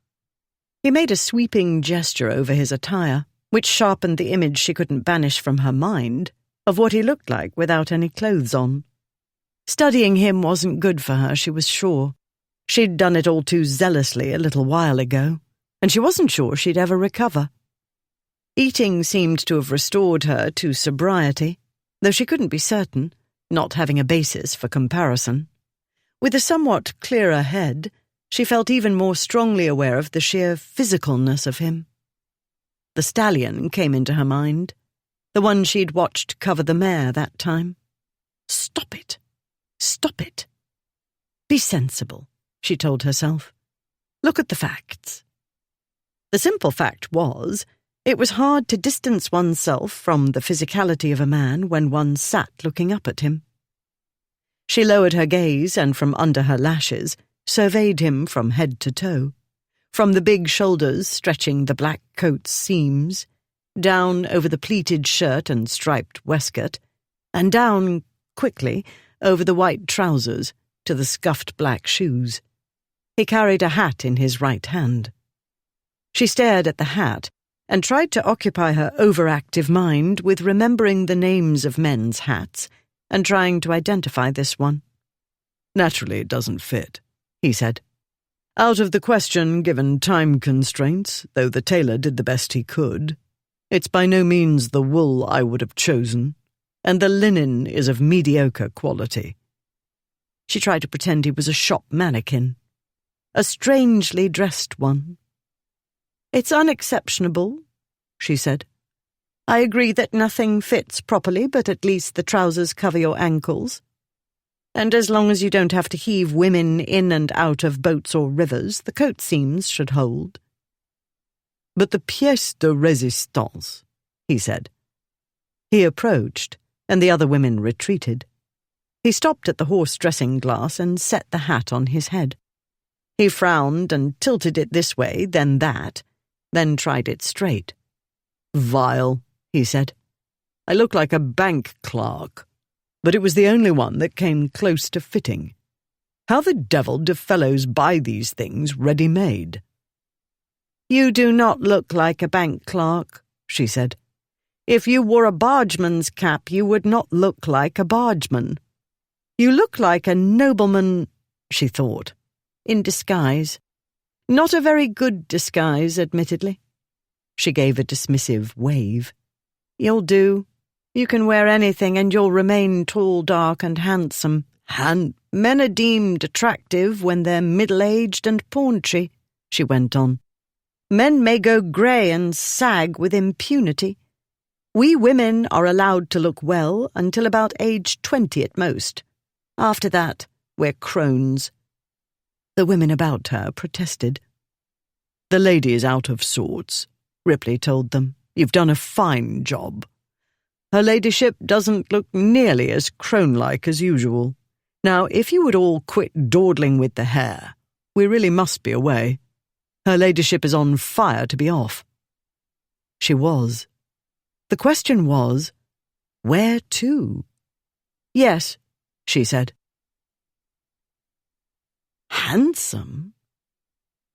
He made a sweeping gesture over his attire, which sharpened the image she couldn't banish from her mind of what he looked like without any clothes on. Studying him wasn't good for her, she was sure. She'd done it all too zealously a little while ago, and she wasn't sure she'd ever recover. Eating seemed to have restored her to sobriety, though she couldn't be certain, not having a basis for comparison. With a somewhat clearer head, she felt even more strongly aware of the sheer physicalness of him. The stallion came into her mind, the one she'd watched cover the mare that time. Stop it! Stop it! Be sensible, she told herself. Look at the facts. The simple fact was, it was hard to distance oneself from the physicality of a man when one sat looking up at him. She lowered her gaze and from under her lashes surveyed him from head to toe, from the big shoulders stretching the black coat's seams, down over the pleated shirt and striped waistcoat, and down, quickly, over the white trousers to the scuffed black shoes. He carried a hat in his right hand. She stared at the hat and tried to occupy her overactive mind with remembering the names of men's hats and trying to identify this one. "Naturally it doesn't fit," he said. "Out of the question given time constraints, though the tailor did the best he could. It's by no means the wool I would have chosen, and the linen is of mediocre quality." She tried to pretend he was a shop mannequin, a strangely dressed one. "It's unexceptionable," she said. "I agree that nothing fits properly, but at least the trousers cover your ankles. And as long as you don't have to heave women in and out of boats or rivers, the coat seams should hold." "But the pièce de résistance," he said. He approached, and the other women retreated. He stopped at the horse dressing glass and set the hat on his head. He frowned and tilted it this way, then that, then tried it straight. Vile, he said. I look like a bank clerk, but it was the only one that came close to fitting. How the devil do fellows buy these things ready-made? You do not look like a bank clerk, she said. If you wore a bargeman's cap, you would not look like a bargeman. You look like a nobleman, she thought, in disguise. Not a very good disguise, admittedly. She gave a dismissive wave. You'll do. You can wear anything and you'll remain tall, dark, and handsome. Men are deemed attractive when they're middle-aged and paunchy, she went on. Men may go grey and sag with impunity. We women are allowed to look well until about age 20 at most. After that, we're crones. The women about her protested. The lady is out of sorts, Ripley told them. You've done a fine job. Her ladyship doesn't look nearly as crone-like as usual. Now, if you would all quit dawdling with the hair, we really must be away. Her ladyship is on fire to be off. She was. The question was, where to? Yes, she said. Handsome?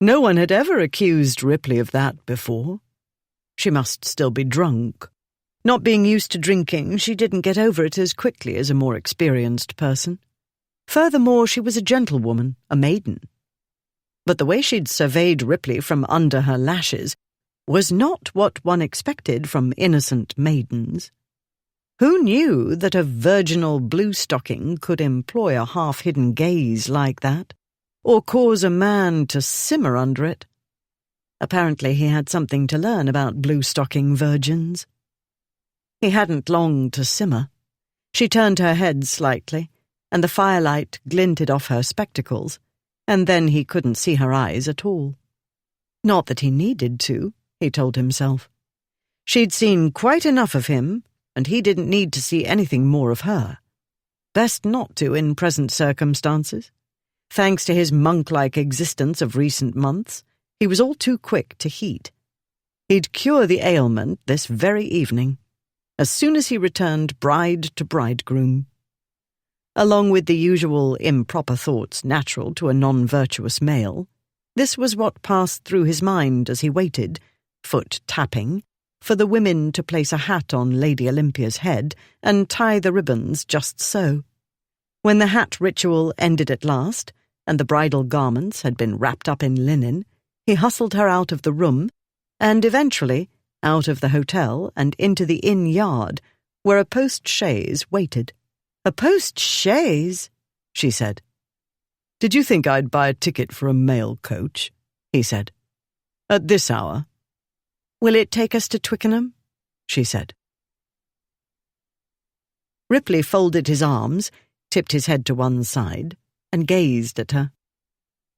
No one had ever accused Ripley of that before. She must still be drunk. Not being used to drinking, she didn't get over it as quickly as a more experienced person. Furthermore, she was a gentlewoman, a maiden. But the way she'd surveyed Ripley from under her lashes was not what one expected from innocent maidens. Who knew that a virginal blue-stocking could employ a half-hidden gaze like that, or cause a man to simmer under it? Apparently he had something to learn about blue-stocking virgins. He hadn't long to simmer. She turned her head slightly, and the firelight glinted off her spectacles, and then he couldn't see her eyes at all. Not that he needed to, he told himself. She'd seen quite enough of him, and he didn't need to see anything more of her. Best not to in present circumstances. Thanks to his monk-like existence of recent months, he was all too quick to heat. He'd cure the ailment this very evening, as soon as he returned bride to bridegroom. Along with the usual improper thoughts natural to a non-virtuous male, this was what passed through his mind as he waited, foot tapping, for the women to place a hat on Lady Olympia's head and tie the ribbons just so. When the hat ritual ended at last, and the bridal garments had been wrapped up in linen, he hustled her out of the room, and eventually out of the hotel and into the inn yard, where a post-chaise waited. "A post-chaise?" she said. "Did you think I'd buy a ticket for a mail coach?" he said. "At this hour?" "Will it take us to Twickenham?" she said. Ripley folded his arms, tipped his head to one side, and gazed at her.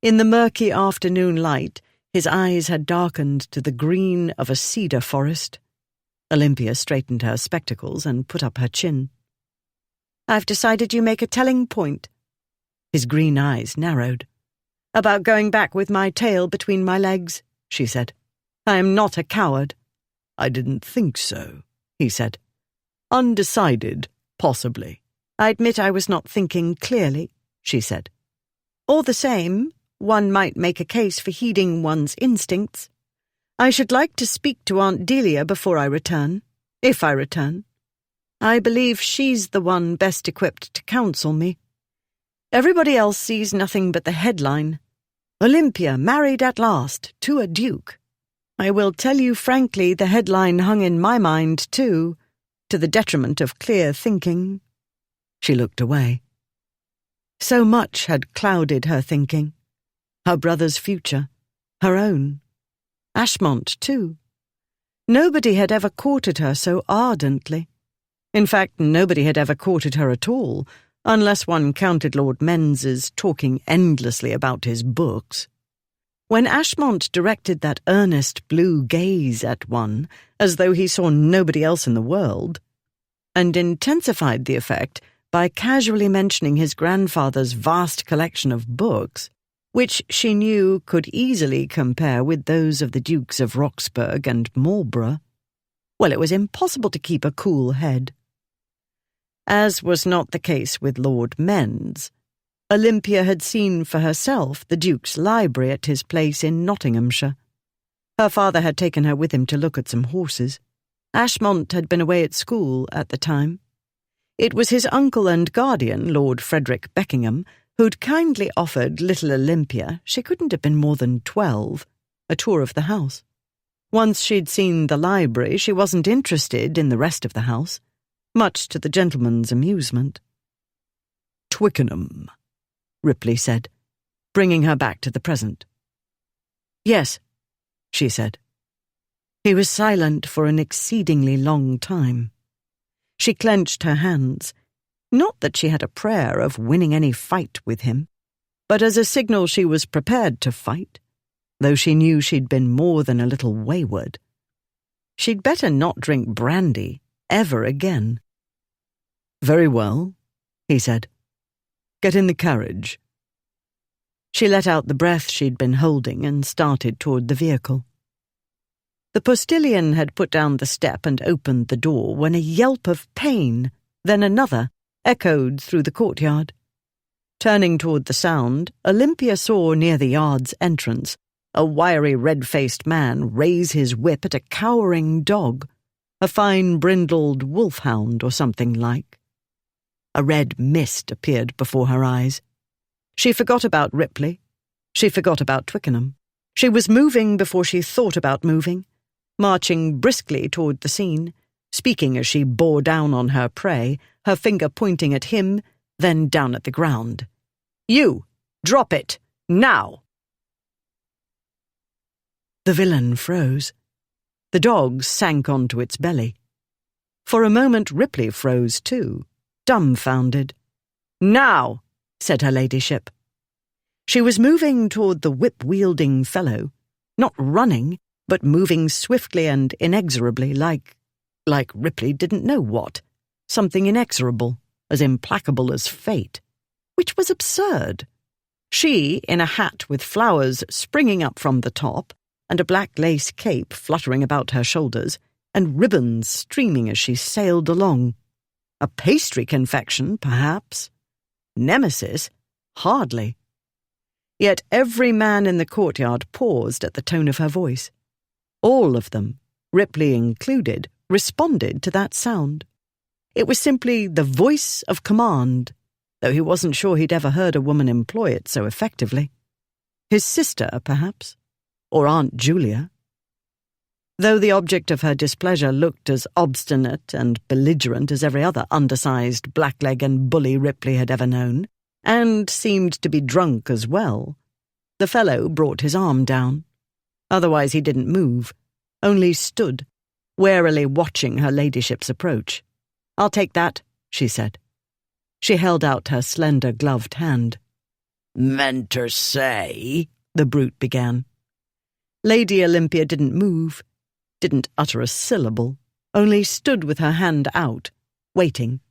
In the murky afternoon light, his eyes had darkened to the green of a cedar forest. Olympia straightened her spectacles and put up her chin. "I've decided you make a telling point." His green eyes narrowed. "About going back with my tail between my legs," she said. "I am not a coward." "I didn't think so," he said. "Undecided, possibly." "I admit I was not thinking clearly," she said. "All the same, one might make a case for heeding one's instincts. I should like to speak to Aunt Delia before I return, if I return. I believe she's the one best equipped to counsel me. Everybody else sees nothing but the headline. Olympia married at last to a duke. I will tell you frankly, the headline hung in my mind too, to the detriment of clear thinking." She looked away. So much had clouded her thinking. Her brother's future, her own. Ashmont, too. Nobody had ever courted her so ardently. In fact, nobody had ever courted her at all, unless one counted Lord Menzies talking endlessly about his books. When Ashmont directed that earnest blue gaze at one, as though he saw nobody else in the world, and intensified the effect by casually mentioning his grandfather's vast collection of books, which she knew could easily compare with those of the Dukes of Roxburgh and Marlborough, Well, it was impossible to keep a cool head. As was not the case with Lord Menz, Olympia had seen for herself the Duke's library at his place in Nottinghamshire. Her father had taken her with him to look at some horses. Ashmont had been away at school at the time. It was his uncle and guardian, Lord Frederick Beckingham, who'd kindly offered little Olympia, she couldn't have been more than 12, a tour of the house. Once she'd seen the library, she wasn't interested in the rest of the house, much to the gentleman's amusement. Twickenham, Ripley said, bringing her back to the present. Yes, she said. He was silent for an exceedingly long time. She clenched her hands, not that she had a prayer of winning any fight with him, but as a signal she was prepared to fight, though she knew she'd been more than a little wayward. She'd better not drink brandy ever again. Very well, he said. Get in the carriage. She let out the breath she'd been holding and started toward the vehicle. The postilion had put down the step and opened the door when a yelp of pain, then another, echoed through the courtyard. Turning toward the sound, Olympia saw near the yard's entrance a wiry red-faced man raise his whip at a cowering dog, a fine brindled wolfhound or something like. A red mist appeared before her eyes. She forgot about Ripley. She forgot about Twickenham. She was moving before she thought about moving, marching briskly toward the scene, speaking as she bore down on her prey, her finger pointing at him, then down at the ground. "You! Drop it! Now!" The villain froze. The dog sank onto its belly. For a moment Ripley froze too, dumbfounded. "Now!" said her ladyship. She was moving toward the whip-wielding fellow, not running, but moving swiftly and inexorably like Ripley didn't know what, something inexorable, as implacable as fate, which was absurd. She, in a hat with flowers springing up from the top, and a black lace cape fluttering about her shoulders, and ribbons streaming as she sailed along. A pastry confection, perhaps. Nemesis? Hardly. Yet every man in the courtyard paused at the tone of her voice. All of them, Ripley included, responded to that sound. It was simply the voice of command, though he wasn't sure he'd ever heard a woman employ it so effectively. His sister, perhaps, or Aunt Julia. Though the object of her displeasure looked as obstinate and belligerent as every other undersized blackleg and bully Ripley had ever known, and seemed to be drunk as well, the fellow brought his arm down. Otherwise he didn't move, only stood, warily watching her ladyship's approach. "I'll take that," she said. She held out her slender gloved hand. "Meant to say," the brute began. Lady Olympia didn't move, didn't utter a syllable, only stood with her hand out, waiting.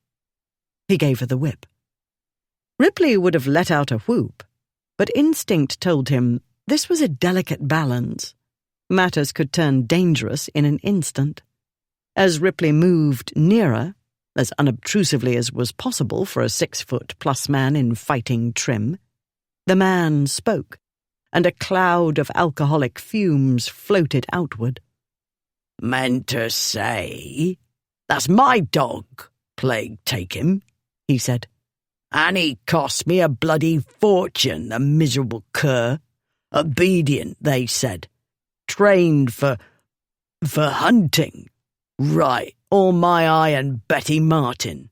He gave her the whip. Ripley would have let out a whoop, but instinct told him this was a delicate balance. Matters could turn dangerous in an instant. As Ripley moved nearer, as unobtrusively as was possible for a 6-foot-plus man in fighting trim, the man spoke, and a cloud of alcoholic fumes floated outward. "Meant to say, that's my dog, plague take him," he said. "And he cost me a bloody fortune, the miserable cur. Obedient, they said. Trained for hunting. Right, all my eye and Betty Martin."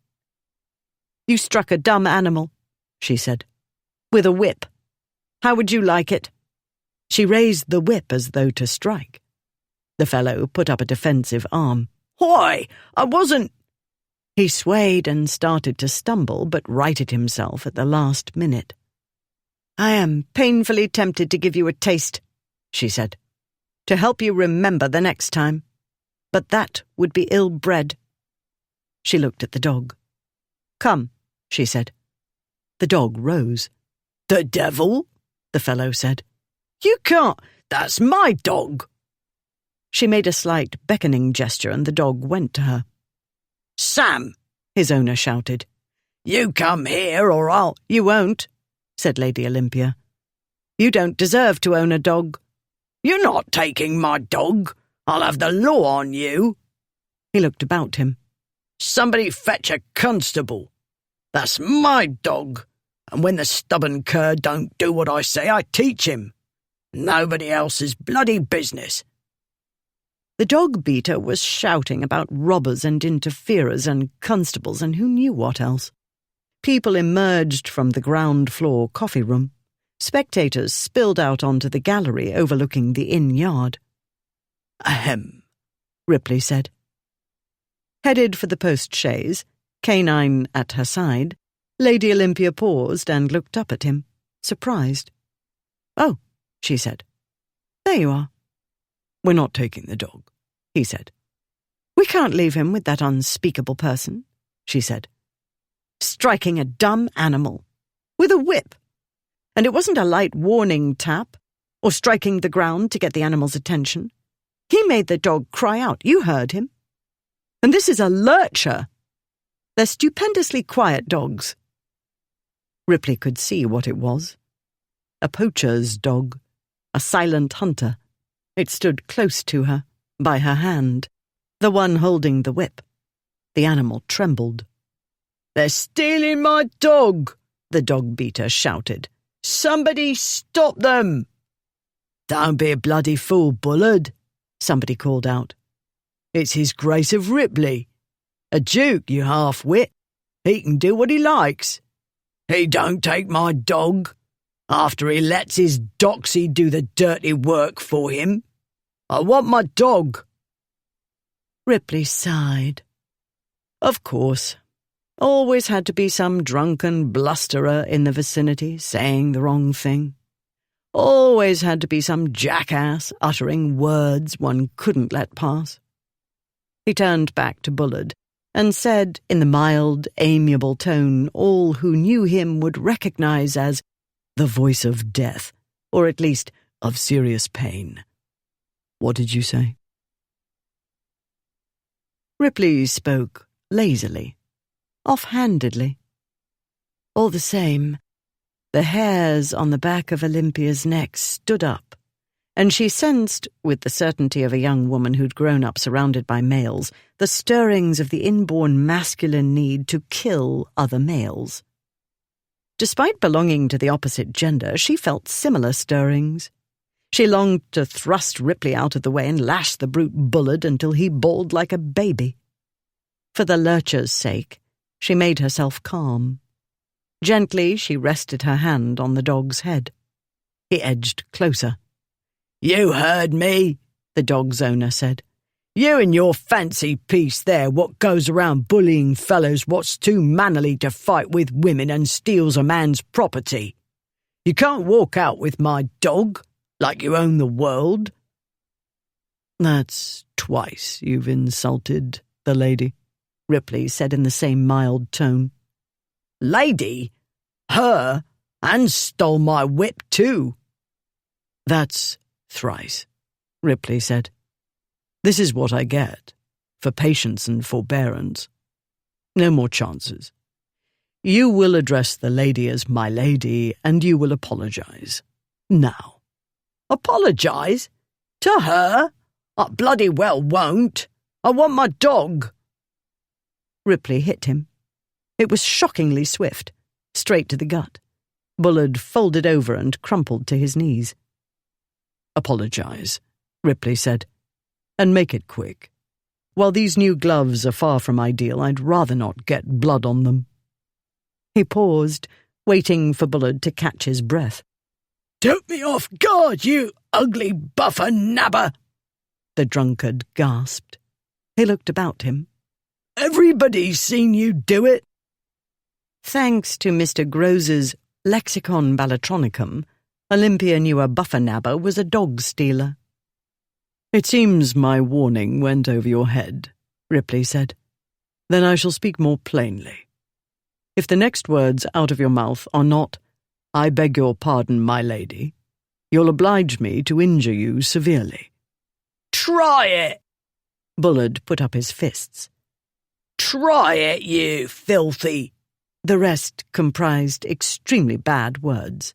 "You struck a dumb animal," she said, "with a whip. How would you like it?" She raised the whip as though to strike. The fellow put up a defensive arm. "Why, I wasn't—" He swayed and started to stumble, but righted himself at the last minute. "I am painfully tempted to give you a taste," she said, "to help you remember the next time. But that would be ill-bred." She looked at the dog. "Come," she said. The dog rose. "The devil?" the fellow said. "You can't. That's my dog." She made a slight beckoning gesture and the dog went to her. "Sam!" his owner shouted. "You come here or I'll—" "You won't," said Lady Olympia. "You don't deserve to own a dog." "You're not taking my dog. I'll have the law on you." He looked about him. "Somebody fetch a constable. That's my dog, and when the stubborn cur don't do what I say, I teach him. Nobody else's bloody business." The dog beater was shouting about robbers and interferers and constables and who knew what else. People emerged from the ground floor coffee room. Spectators spilled out onto the gallery overlooking the inn yard. "Ahem," Ripley said. Headed for the post-chaise, canine at her side, Lady Olympia paused and looked up at him, surprised. "Oh," she said. "There you are." "We're not taking the dog," he said. "We can't leave him with that unspeakable person," she said. "Striking a dumb animal. With a whip. And it wasn't a light warning tap, or striking the ground to get the animal's attention. He made the dog cry out. You heard him. And this is a lurcher. They're stupendously quiet dogs." Ripley could see what it was. A poacher's dog. A silent hunter. It stood close to her, by her hand, the one holding the whip. The animal trembled. "They're stealing my dog," the dog beater shouted. "Somebody stop them!" "Don't be a bloody fool, Bullard," somebody called out. "It's His Grace of Ripley. A duke, you half-wit. He can do what he likes. He don't take my dog, after he lets his doxy do the dirty work for him. I want my dog." Ripley sighed. Of course. Always had to be some drunken blusterer in the vicinity saying the wrong thing. Always had to be some jackass uttering words one couldn't let pass. He turned back to Bullard and said in the mild, amiable tone all who knew him would recognize as the voice of death, or at least of serious pain. "What did you say?" Ripley spoke lazily, off-handedly. All the same, the hairs on the back of Olympia's neck stood up, and she sensed, with the certainty of a young woman who'd grown up surrounded by males, the stirrings of the inborn masculine need to kill other males. Despite belonging to the opposite gender, she felt similar stirrings. She longed to thrust Ripley out of the way and lash the brute Bullard until he bawled like a baby. For the lurcher's sake, she made herself calm. Gently, she rested her hand on the dog's head. He edged closer. "You heard me," the dog's owner said. "You and your fancy piece there, what goes around bullying fellows what's too mannerly to fight with women and steals a man's property. You can't walk out with my dog like you own the world." "That's twice you've insulted the lady," Ripley said in the same mild tone. "Lady? Her? And stole my whip too." "That's thrice," Ripley said. "This is what I get for patience and forbearance. No more chances. You will address the lady as my lady, and you will apologize. Now." "Apologize? To her? I bloody well won't. I want my dog." Ripley hit him. It was shockingly swift, straight to the gut. Bullard folded over and crumpled to his knees. "Apologize," Ripley said, "and make it quick. While these new gloves are far from ideal, I'd rather not get blood on them." He paused, waiting for Bullard to catch his breath. "Took me off guard, you ugly buffer nabber," the drunkard gasped. He looked about him. "Everybody's seen you do it." Thanks to Mr. Grose's Lexicon Ballatronicum, Olympia knew a buffernabber was a dog stealer. "It seems my warning went over your head," Ripley said. "Then I shall speak more plainly. If the next words out of your mouth are not, 'I beg your pardon, my lady,' you'll oblige me to injure you severely." Try it! Bullard put up his fists. Try it, you filthy! The rest comprised extremely bad words.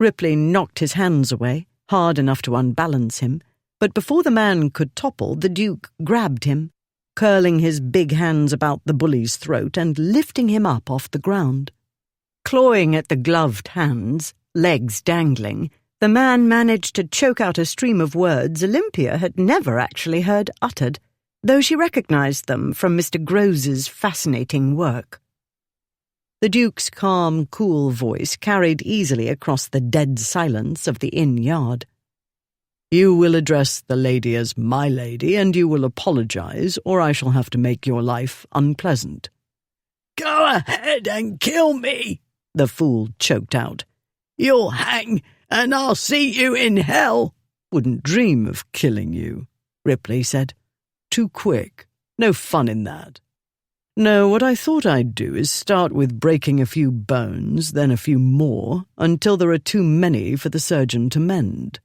Ripley knocked his hands away, hard enough to unbalance him, but before the man could topple, the Duke grabbed him, curling his big hands about the bully's throat and lifting him up off the ground. Clawing at the gloved hands, legs dangling, the man managed to choke out a stream of words Olympia had never actually heard uttered, though she recognized them from Mr. Grose's fascinating work. The Duke's calm, cool voice carried easily across the dead silence of the inn yard. You will address the lady as my lady, and you will apologize, or I shall have to make your life unpleasant. Go ahead and kill me, the fool choked out. You'll hang, and I'll see you in hell. Wouldn't dream of killing you, Ripley said. Too quick. No fun in that. No, what I thought I'd do is start with breaking a few bones, then a few more, until there are too many for the surgeon to mend.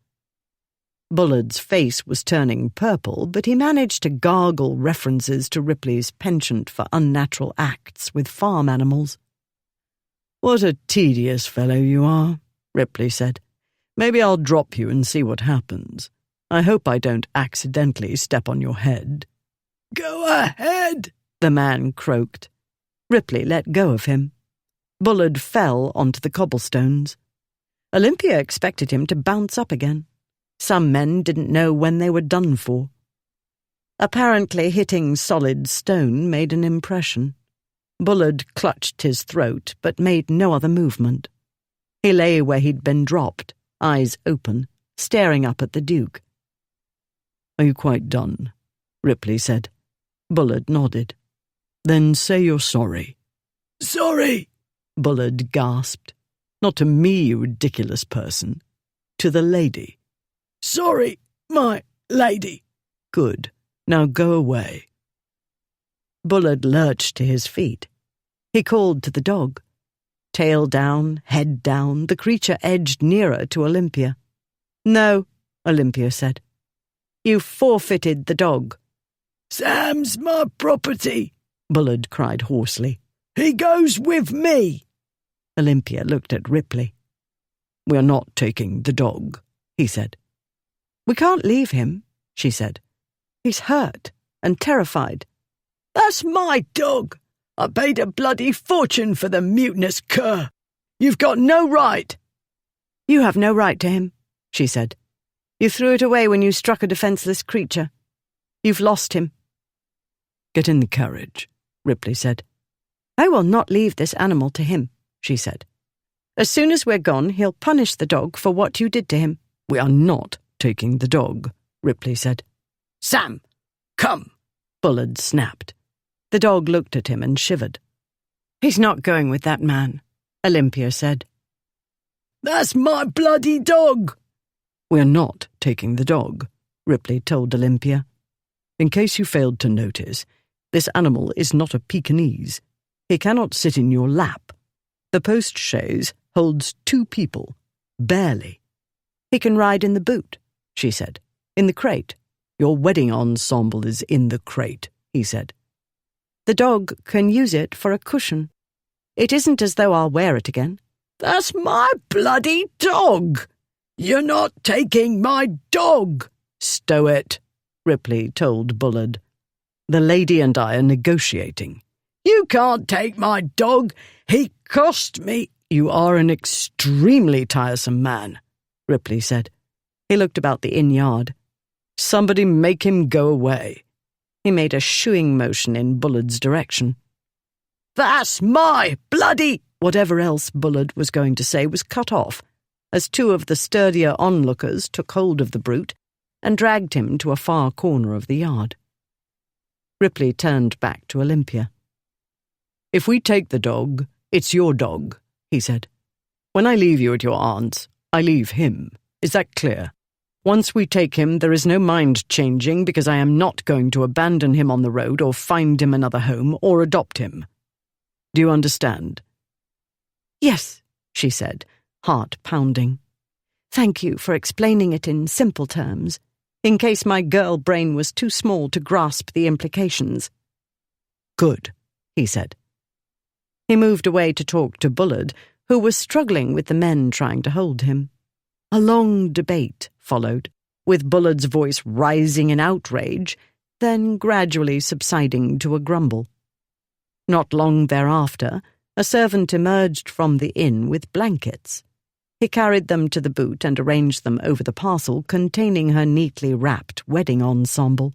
Bullard's face was turning purple, but he managed to gargle references to Ripley's penchant for unnatural acts with farm animals. What a tedious fellow you are, Ripley said. Maybe I'll drop you and see what happens. I hope I don't accidentally step on your head. Go ahead, the man croaked. Ripley let go of him. Bullard fell onto the cobblestones. Olympia expected him to bounce up again. Some men didn't know when they were done for. Apparently hitting solid stone made an impression. Bullard clutched his throat, but made no other movement. He lay where he'd been dropped, eyes open, staring up at the Duke. Are you quite done? Ripley said. Bullard nodded. Then say you're sorry. Sorry, Bullard gasped. Not to me, you ridiculous person. To the lady. Sorry, my lady. Good. Now go away. Bullard lurched to his feet. He called to the dog. Tail down, head down, the creature edged nearer to Olympia. No, Olympia said. You forfeited the dog. Sam's my property, Bullard cried hoarsely. He goes with me. Olympia looked at Ripley. We are not taking the dog, he said. We can't leave him, she said. He's hurt and terrified. That's my dog. I paid a bloody fortune for the mutinous cur. You've got no right. You have no right to him, she said. You threw it away when you struck a defenseless creature. You've lost him. Get in the carriage, Ripley said. I will not leave this animal to him, she said. As soon as we're gone, he'll punish the dog for what you did to him. We are not taking the dog, Ripley said. Sam, come, Bullard snapped. The dog looked at him and shivered. He's not going with that man, Olympia said. That's my bloody dog. We're not taking the dog, Ripley told Olympia. In case you failed to notice, this animal is not a Pekingese. He cannot sit in your lap. The post-chaise holds 2 people, barely. He can ride in the boot, she said. In the crate. Your wedding ensemble is in the crate, he said. The dog can use it for a cushion. It isn't as though I'll wear it again. That's my bloody dog. You're not taking my dog. Stow it, Ripley told Bullard. The lady and I are negotiating. You can't take my dog. He cost me. You are an extremely tiresome man, Ripley said. He looked about the inn yard. Somebody make him go away. He made a shooing motion in Bullard's direction. That's my bloody... Whatever else Bullard was going to say was cut off, as 2 of the sturdier onlookers took hold of the brute and dragged him to a far corner of the yard. Ripley turned back to Olympia. If we take the dog, it's your dog, he said. When I leave you at your aunt's, I leave him. Is that clear? Once we take him, there is no mind changing because I am not going to abandon him on the road or find him another home or adopt him. Do you understand? Yes, she said, heart pounding. Thank you for explaining it in simple terms. in case my girl brain was too small to grasp the implications. Good, he said. He moved away to talk to Bullard, who was struggling with the men trying to hold him. A long debate followed, with Bullard's voice rising in outrage, then gradually subsiding to a grumble. Not long thereafter, a servant emerged from the inn with blankets. He carried them to the boot and arranged them over the parcel containing her neatly wrapped wedding ensemble.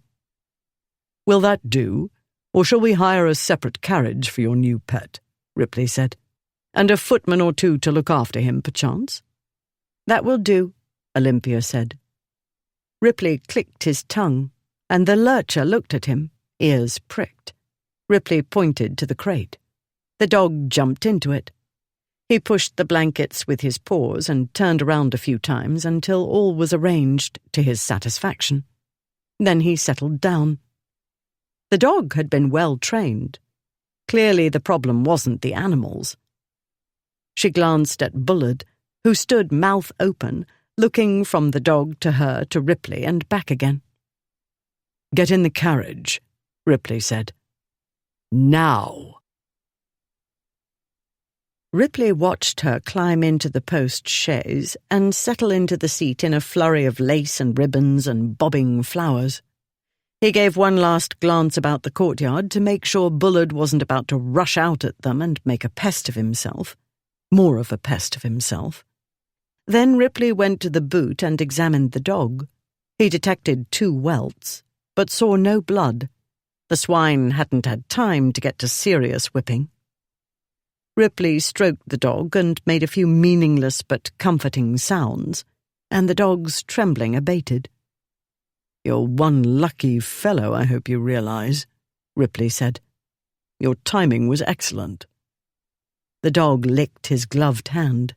Will that do, or shall we hire a separate carriage for your new pet? Ripley said. And a footman or two to look after him, perchance? That will do, Olympia said. Ripley clicked his tongue, and the lurcher looked at him, ears pricked. Ripley pointed to the crate. The dog jumped into it. He pushed the blankets with his paws and turned around a few times until all was arranged to his satisfaction. Then he settled down. The dog had been well trained. Clearly the problem wasn't the animals. She glanced at Bullard, who stood mouth open, looking from the dog to her to Ripley and back again. Get in the carriage, Ripley said. Now. Ripley watched her climb into the post-chaise and settle into the seat in a flurry of lace and ribbons and bobbing flowers. He gave one last glance about the courtyard to make sure Bullard wasn't about to rush out at them and make a pest of himself. More of a pest of himself. Then Ripley went to the boot and examined the dog. He detected 2 welts, but saw no blood. The swine hadn't had time to get to serious whipping. Ripley stroked the dog and made a few meaningless but comforting sounds, and the dog's trembling abated. You're one lucky fellow, I hope you realize, Ripley said. Your timing was excellent. The dog licked his gloved hand.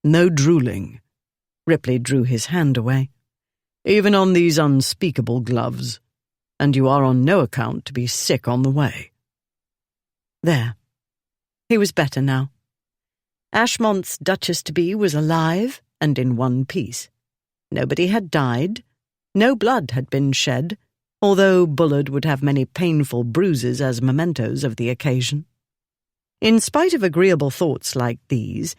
No drooling. Ripley drew his hand away. Even on these unspeakable gloves, and you are on no account to be sick on the way. There. He was better now. Ashmont's Duchess-to-be was alive and in one piece. Nobody had died. No blood had been shed, although Bullard would have many painful bruises as mementos of the occasion. In spite of agreeable thoughts like these,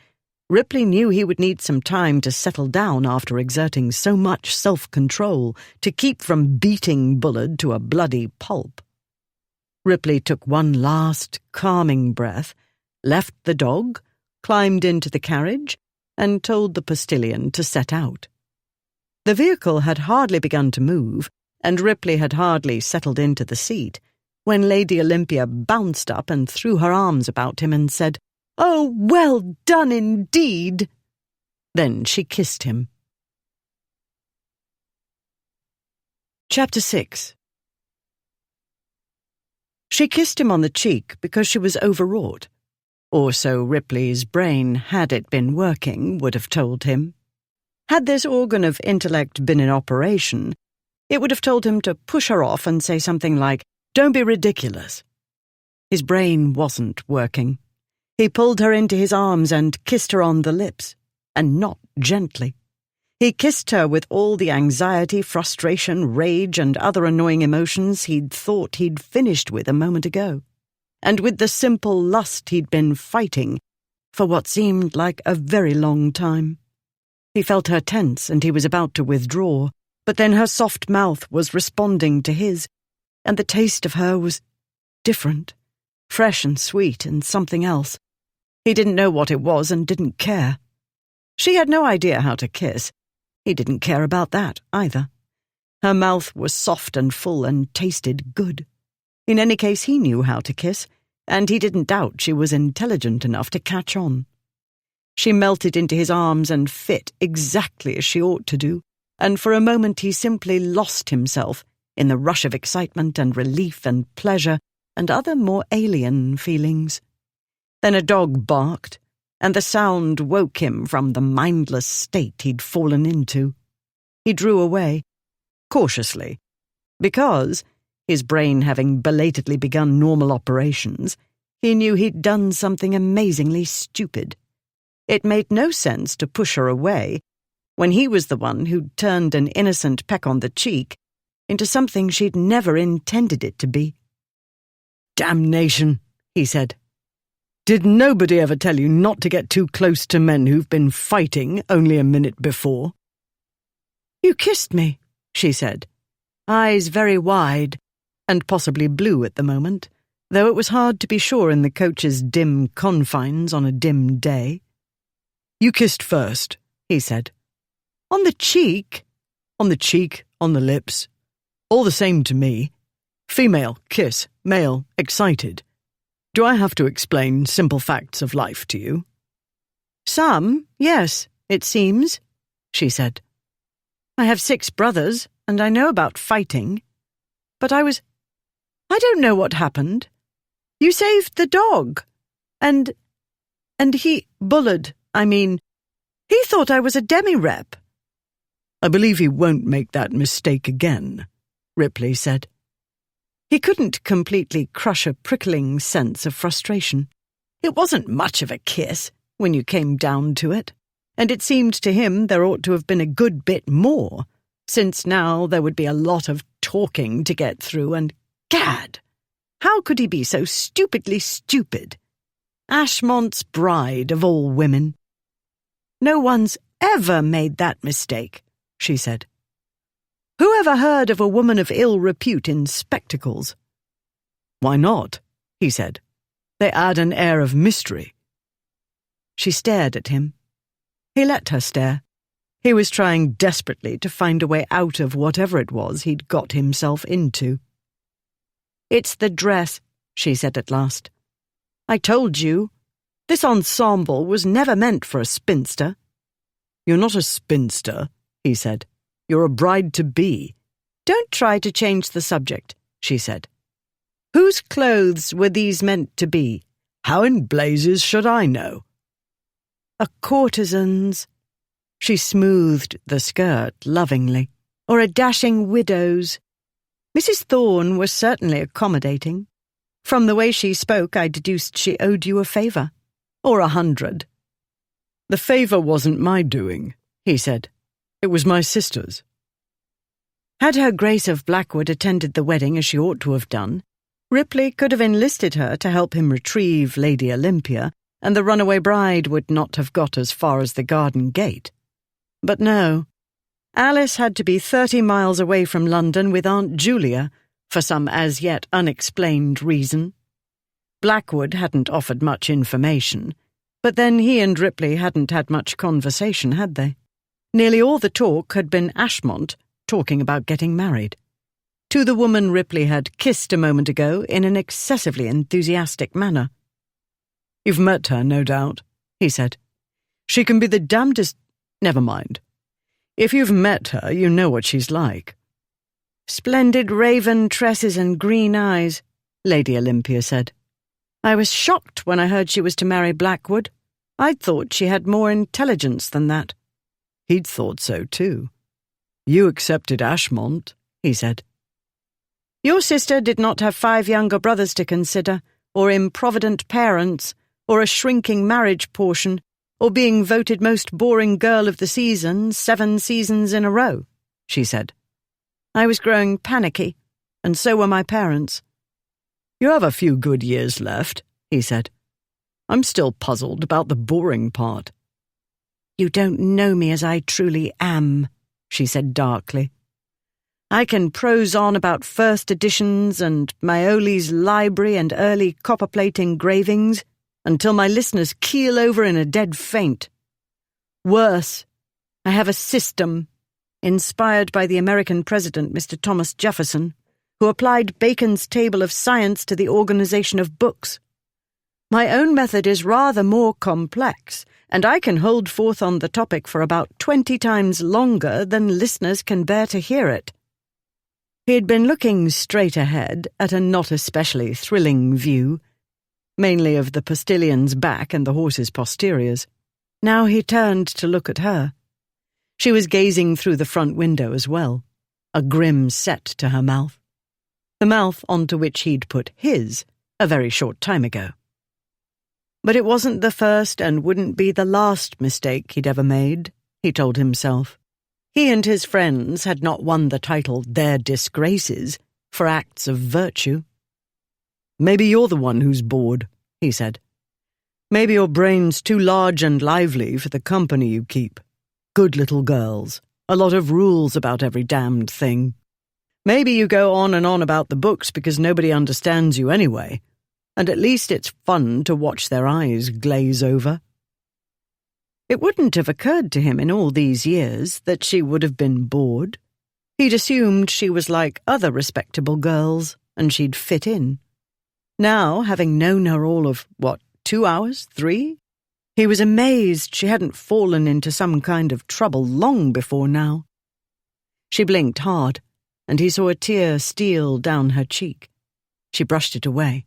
Ripley knew he would need some time to settle down after exerting so much self-control to keep from beating Bullard to a bloody pulp. Ripley took one last, calming breath, left the dog, climbed into the carriage, and told the postilion to set out. The vehicle had hardly begun to move, and Ripley had hardly settled into the seat, when Lady Olympia bounced up and threw her arms about him and said, "Oh, well done indeed!" Then she kissed him. Chapter 6. She kissed him on the cheek because she was overwrought. Or so Ripley's brain, had it been working, would have told him. Had this organ of intellect been in operation, it would have told him to push her off and say something like, "Don't be ridiculous." His brain wasn't working. He pulled her into his arms and kissed her on the lips, and not gently. He kissed her with all the anxiety, frustration, rage, and other annoying emotions he'd thought he'd finished with a moment ago, and with the simple lust he'd been fighting for what seemed like a very long time. He felt her tense, and he was about to withdraw, but then her soft mouth was responding to his, and the taste of her was different, fresh and sweet and something else. He didn't know what it was and didn't care. She had no idea how to kiss. He didn't care about that either. Her mouth was soft and full and tasted good. In any case, he knew how to kiss, and he didn't doubt she was intelligent enough to catch on. She melted into his arms and fit exactly as she ought to do, and for a moment he simply lost himself in the rush of excitement and relief and pleasure and other more alien feelings. Then a dog barked, and the sound woke him from the mindless state he'd fallen into. He drew away, cautiously, because, his brain having belatedly begun normal operations, he knew he'd done something amazingly stupid. It made no sense to push her away, when he was the one who'd turned an innocent peck on the cheek into something she'd never intended it to be. "Damnation," he said. "Did nobody ever tell you not to get too close to men who've been fighting only a minute before?" "You kissed me," she said, eyes very wide and possibly blue at the moment, though it was hard to be sure in the coach's dim confines on a dim day. "You kissed first," he said. "On the cheek?" "On the cheek, on the lips. All the same to me. Female, kiss, male, excited. Do I have to explain simple facts of life to you?" "Some, yes, it seems," she said. "I have 6 brothers, and I know about fighting. But I don't know what happened. You saved the dog. And he, Bullard, I mean, he thought I was a demi-rep." "I believe he won't make that mistake again," Ripley said. He couldn't completely crush a prickling sense of frustration. It wasn't much of a kiss, when you came down to it, and it seemed to him there ought to have been a good bit more, since now there would be a lot of talking to get through, and gad! How could he be so stupidly stupid? Ashmont's bride of all women. "No one's ever made that mistake," she said. "Who ever heard of a woman of ill repute in spectacles?" "Why not?" he said. "They add an air of mystery." She stared at him. He let her stare. He was trying desperately to find a way out of whatever it was he'd got himself into. "It's the dress," she said at last. "I told you. This ensemble was never meant for a spinster." "You're not a spinster," he said. "You're a bride-to-be." "Don't try to change the subject," she said. "Whose clothes were these meant to be?" "How in blazes should I know?" "A courtesan's," she smoothed the skirt lovingly, "or a dashing widow's. Mrs. Thorne was certainly accommodating. From the way she spoke, I deduced she owed you a favour. Or 100. "The favour wasn't my doing," he said. "It was my sister's." Had Her Grace of Blackwood attended the wedding as she ought to have done, Ripley could have enlisted her to help him retrieve Lady Olympia, and the runaway bride would not have got as far as the garden gate. But no. Alice had to be 30 miles away from London with Aunt Julia, for some as yet unexplained reason. Blackwood hadn't offered much information, but then he and Ripley hadn't had much conversation, had they? Nearly all the talk had been Ashmont talking about getting married. To the woman Ripley had kissed a moment ago in an excessively enthusiastic manner. "You've met her, no doubt," he said. "She can be the damnedest— Never mind. If you've met her, you know what she's like." "Splendid raven tresses and green eyes," Lady Olympia said. "I was shocked when I heard she was to marry Blackwood. I'd thought she had more intelligence than that." He'd thought so too. "You accepted Ashmont," he said. "Your sister did not have 5 younger brothers to consider, or improvident parents, or a shrinking marriage portion, or being voted most boring girl of the season 7 seasons in a row," she said. "I was growing panicky, and so were my parents." "You have a few good years left," he said. "I'm still puzzled about the boring part." "You don't know me as I truly am," she said darkly. "I can prose on about first editions and Maioli's library and early copperplate engravings until my listeners keel over in a dead faint. Worse, I have a system, inspired by the American president, Mr. Thomas Jefferson, who applied Bacon's table of science to the organization of books. My own method is rather more complex, and I can hold forth on the topic for about 20 times longer than listeners can bear to hear it." He had been looking straight ahead at a not especially thrilling view, mainly of the postilion's back and the horse's posteriors. Now he turned to look at her. She was gazing through the front window as well, a grim set to her mouth. The mouth onto which he'd put his a very short time ago. But it wasn't the first and wouldn't be the last mistake he'd ever made, he told himself. He and his friends had not won the title Their Disgraces for acts of virtue. "Maybe you're the one who's bored," he said. "Maybe your brain's too large and lively for the company you keep. Good little girls, a lot of rules about every damned thing. Maybe you go on and on about the books because nobody understands you anyway, and at least it's fun to watch their eyes glaze over." It wouldn't have occurred to him in all these years that she would have been bored. He'd assumed she was like other respectable girls, and she'd fit in. Now, having known her all of, 2 hours, 3? He was amazed she hadn't fallen into some kind of trouble long before now. She blinked hard, and he saw a tear steal down her cheek. She brushed it away.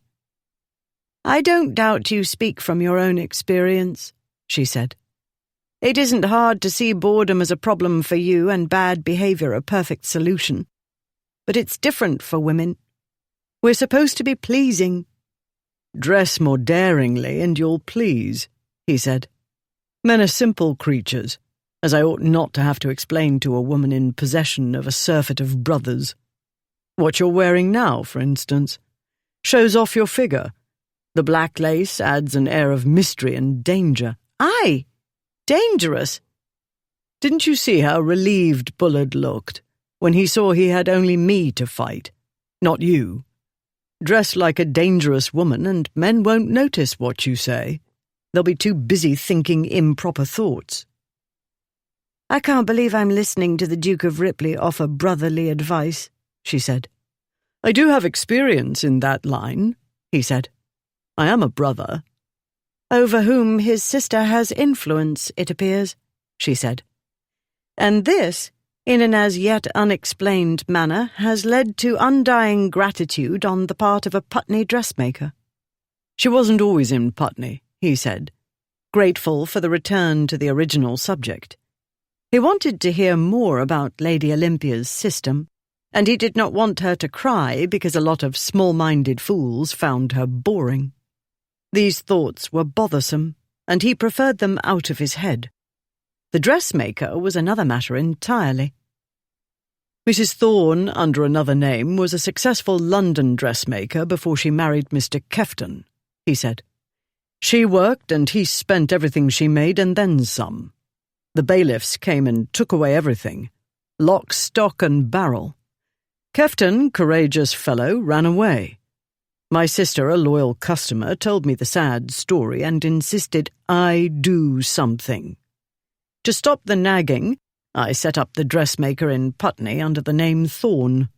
"I don't doubt you speak from your own experience," she said. "It isn't hard to see boredom as a problem for you and bad behavior a perfect solution. But it's different for women. We're supposed to be pleasing." "Dress more daringly and you'll please," he said. "Men are simple creatures, as I ought not to have to explain to a woman in possession of a surfeit of brothers. What you're wearing now, for instance, shows off your figure. The black lace adds an air of mystery and danger." "Aye, dangerous." "Didn't you see how relieved Bullard looked when he saw he had only me to fight, not you? Dress like a dangerous woman and men won't notice what you say. They'll be too busy thinking improper thoughts." "I can't believe I'm listening to the Duke of Ripley offer brotherly advice," she said. "I do have experience in that line," he said. "I am a brother." "Over whom his sister has influence, it appears," she said. "And this, in an as yet unexplained manner, has led to undying gratitude on the part of a Putney dressmaker." "She wasn't always in Putney," he said, grateful for the return to the original subject. He wanted to hear more about Lady Olympia's system, and he did not want her to cry because a lot of small-minded fools found her boring. These thoughts were bothersome, and he preferred them out of his head. The dressmaker was another matter entirely. "Mrs. Thorne, under another name, was a successful London dressmaker before she married Mr. Kefton," he said. "She worked and he spent everything she made and then some. The bailiffs came and took away everything, lock, stock and barrel. Kefton, courageous fellow, ran away. My sister, a loyal customer, told me the sad story and insisted I do something. To stop the nagging, I set up the dressmaker in Putney under the name Thorne.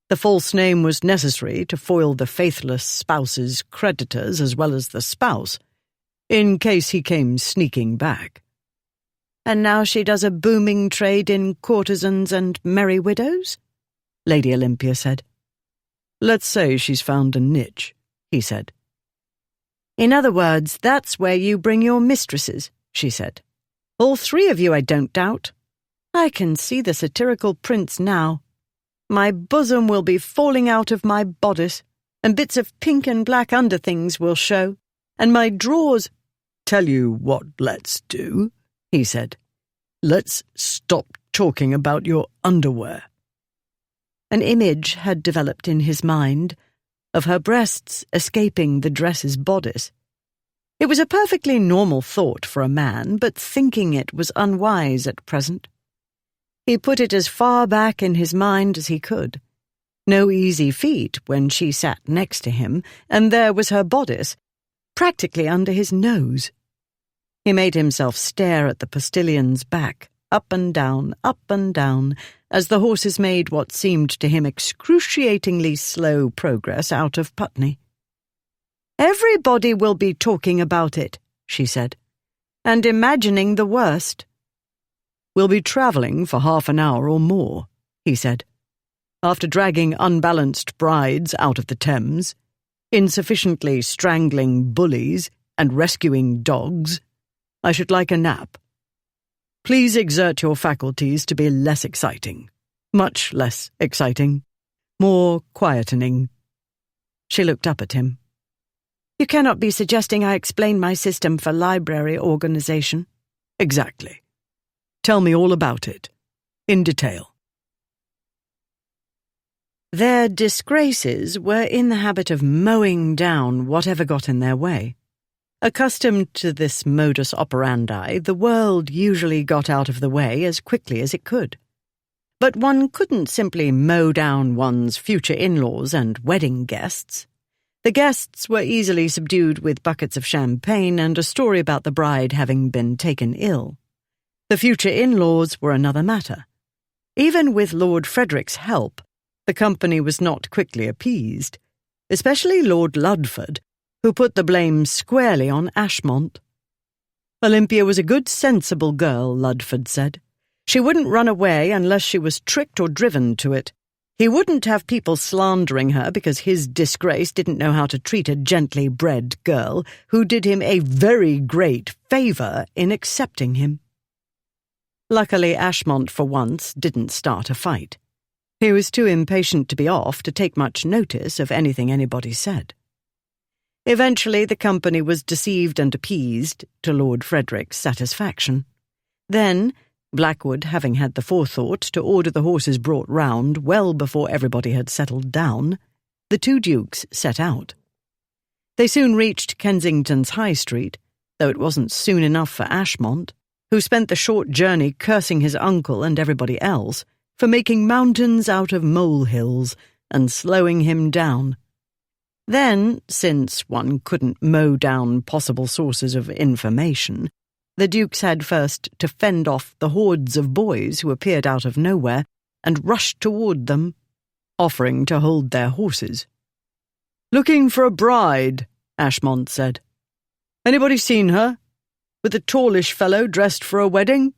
The false name was necessary to foil the faithless spouse's creditors as well as the spouse, in case he came sneaking back." "And now she does a booming trade in courtesans and merry widows?" Lady Olympia said. "Let's say she's found a niche," he said. "In other words, that's where you bring your mistresses," she said. "All 3 of you, I don't doubt. I can see the satirical prints now. My bosom will be falling out of my bodice, and bits of pink and black underthings will show, and my drawers—" "Tell you what let's do," he said. "Let's stop talking about your underwear." An image had developed in his mind of her breasts escaping the dress's bodice. It was a perfectly normal thought for a man, but thinking it was unwise at present. He put it as far back in his mind as he could. No easy feat when she sat next to him, and there was her bodice, practically under his nose. He made himself stare at the postilion's back, up and down, as the horses made what seemed to him excruciatingly slow progress out of Putney. "Everybody will be talking about it," she said, "and imagining the worst." "We'll be travelling for half an hour or more," he said. "After dragging unbalanced brides out of the Thames, insufficiently strangling bullies, and rescuing dogs, I should like a nap. Please exert your faculties to be less exciting, much less exciting, more quietening." She looked up at him. "You cannot be suggesting I explain my system for library organization?" "Exactly. Tell me all about it, in detail. Their disgraces were in the habit of mowing down whatever got in their way. Accustomed to this modus operandi, the world usually got out of the way as quickly as it could. But one couldn't simply mow down one's future in-laws and wedding guests. The guests were easily subdued with buckets of champagne and a story about the bride having been taken ill. The future in-laws were another matter. Even with Lord Frederick's help, the company was not quickly appeased, especially Lord Ludford, who put the blame squarely on Ashmont. Olympia was a good, sensible girl, Ludford said. She wouldn't run away unless she was tricked or driven to it. He wouldn't have people slandering her because his disgrace didn't know how to treat a gently bred girl who did him a very great favour in accepting him. Luckily, Ashmont, for once, didn't start a fight. He was too impatient to be off to take much notice of anything anybody said. Eventually, the company was deceived and appeased, to Lord Frederick's satisfaction. Then, Blackwood, having had the forethought to order the horses brought round well before everybody had settled down, the two dukes set out. They soon reached Kensington's High Street, though it wasn't soon enough for Ashmont, who spent the short journey cursing his uncle and everybody else for making mountains out of molehills and slowing him down. Then, since one couldn't mow down possible sources of information, the dukes had first to fend off the hordes of boys who appeared out of nowhere and rushed toward them, offering to hold their horses. "Looking for a bride," Ashmont said. "Anybody seen her? With a tallish fellow dressed for a wedding?"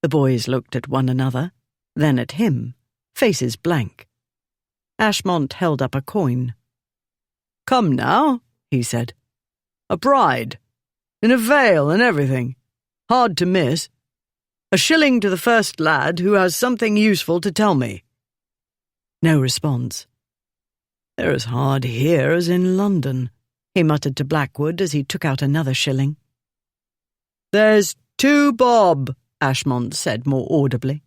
The boys looked at one another, then at him, faces blank. Ashmont held up a coin. "Come now," he said. "A bride, in a veil and everything. Hard to miss. A shilling to the first lad who has something useful to tell me." No response. "They're as hard here as in London," he muttered to Blackwood as he took out another shilling. "There's 2 bob," Ashmont said more audibly,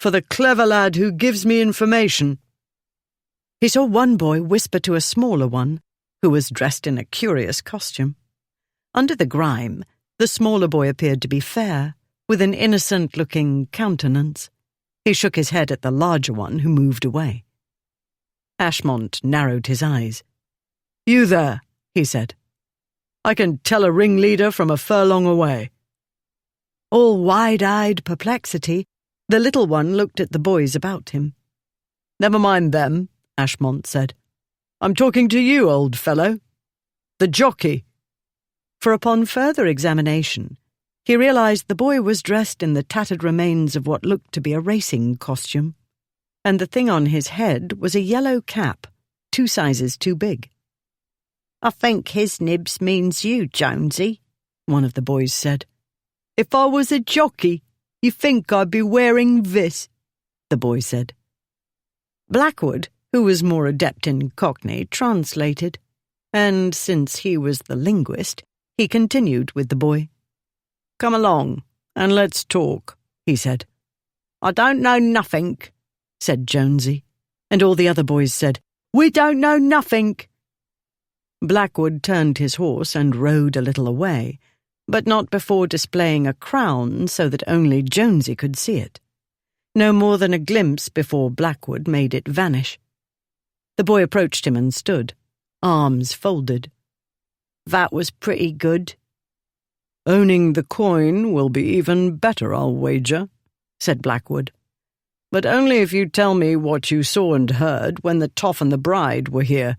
"for the clever lad who gives me information." He saw one boy whisper to a smaller one, who was dressed in a curious costume. Under the grime, the smaller boy appeared to be fair, with an innocent-looking countenance. He shook his head at the larger one, who moved away. Ashmont narrowed his eyes. "You there," he said. "I can tell a ringleader from a furlong away." All wide-eyed perplexity, the little one looked at the boys about him. "Never mind them," Ashmont said. "I'm talking to you, old fellow. The jockey." For upon further examination, he realized the boy was dressed in the tattered remains of what looked to be a racing costume, and the thing on his head was a yellow cap, 2 sizes too big. "I think his nibs means you, Jonesy," one of the boys said. "If I was a jockey, you think I'd be wearing this," the boy said. Blackwood, who was more adept in Cockney, translated, and since he was the linguist, he continued with the boy. "Come along, and let's talk," he said. "I don't know nothink," said Jonesy, and all the other boys said, "We don't know nothink." Blackwood turned his horse and rode a little away, but not before displaying a crown so that only Jonesy could see it. No more than a glimpse before Blackwood made it vanish. The boy approached him and stood, arms folded. "That was pretty good." "Owning the coin will be even better, I'll wager," said Blackwood. "But only if you tell me what you saw and heard when the toff and the bride were here."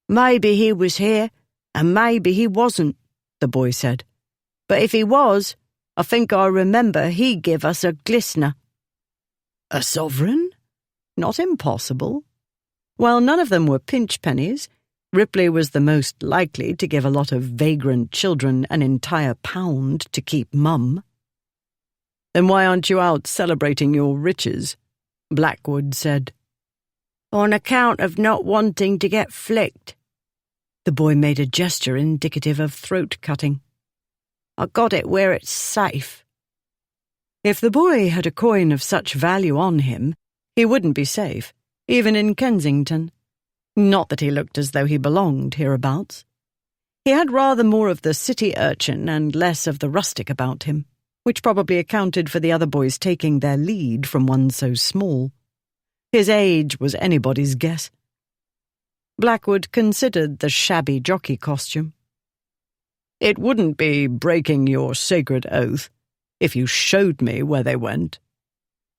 "Maybe he was here, and maybe he wasn't," the boy said. "But if he was, I think I remember he give us a glistener." A sovereign? Not impossible. While none of them were pinch pennies, Ripley was the most likely to give a lot of vagrant children an entire £1 to keep mum. "Then why aren't you out celebrating your riches?" Blackwood said. "On account of not wanting to get flicked." The boy made a gesture indicative of throat-cutting. "I got it where it's safe." If the boy had a coin of such value on him, he wouldn't be safe, even in Kensington. Not that he looked as though he belonged hereabouts. He had rather more of the city urchin and less of the rustic about him, which probably accounted for the other boys taking their lead from one so small. His age was anybody's guess. Blackwood considered the shabby jockey costume. It wouldn't be breaking your sacred oath if you showed me where they went.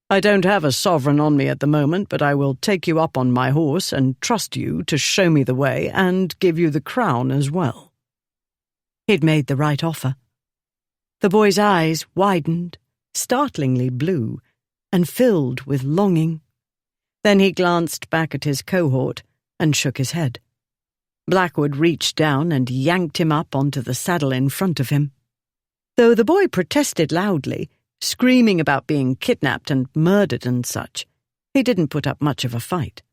I don't have a sovereign on me at the moment, but I will take you up on my horse and trust you to show me the way and give you the crown as well. He'd made the right offer. The boy's eyes widened, startlingly blue, and filled with longing. Then he glanced back at his cohort and shook his head. Blackwood reached down and yanked him up onto the saddle in front of him. Though the boy protested loudly, screaming about being kidnapped and murdered and such, he didn't put up much of a fight.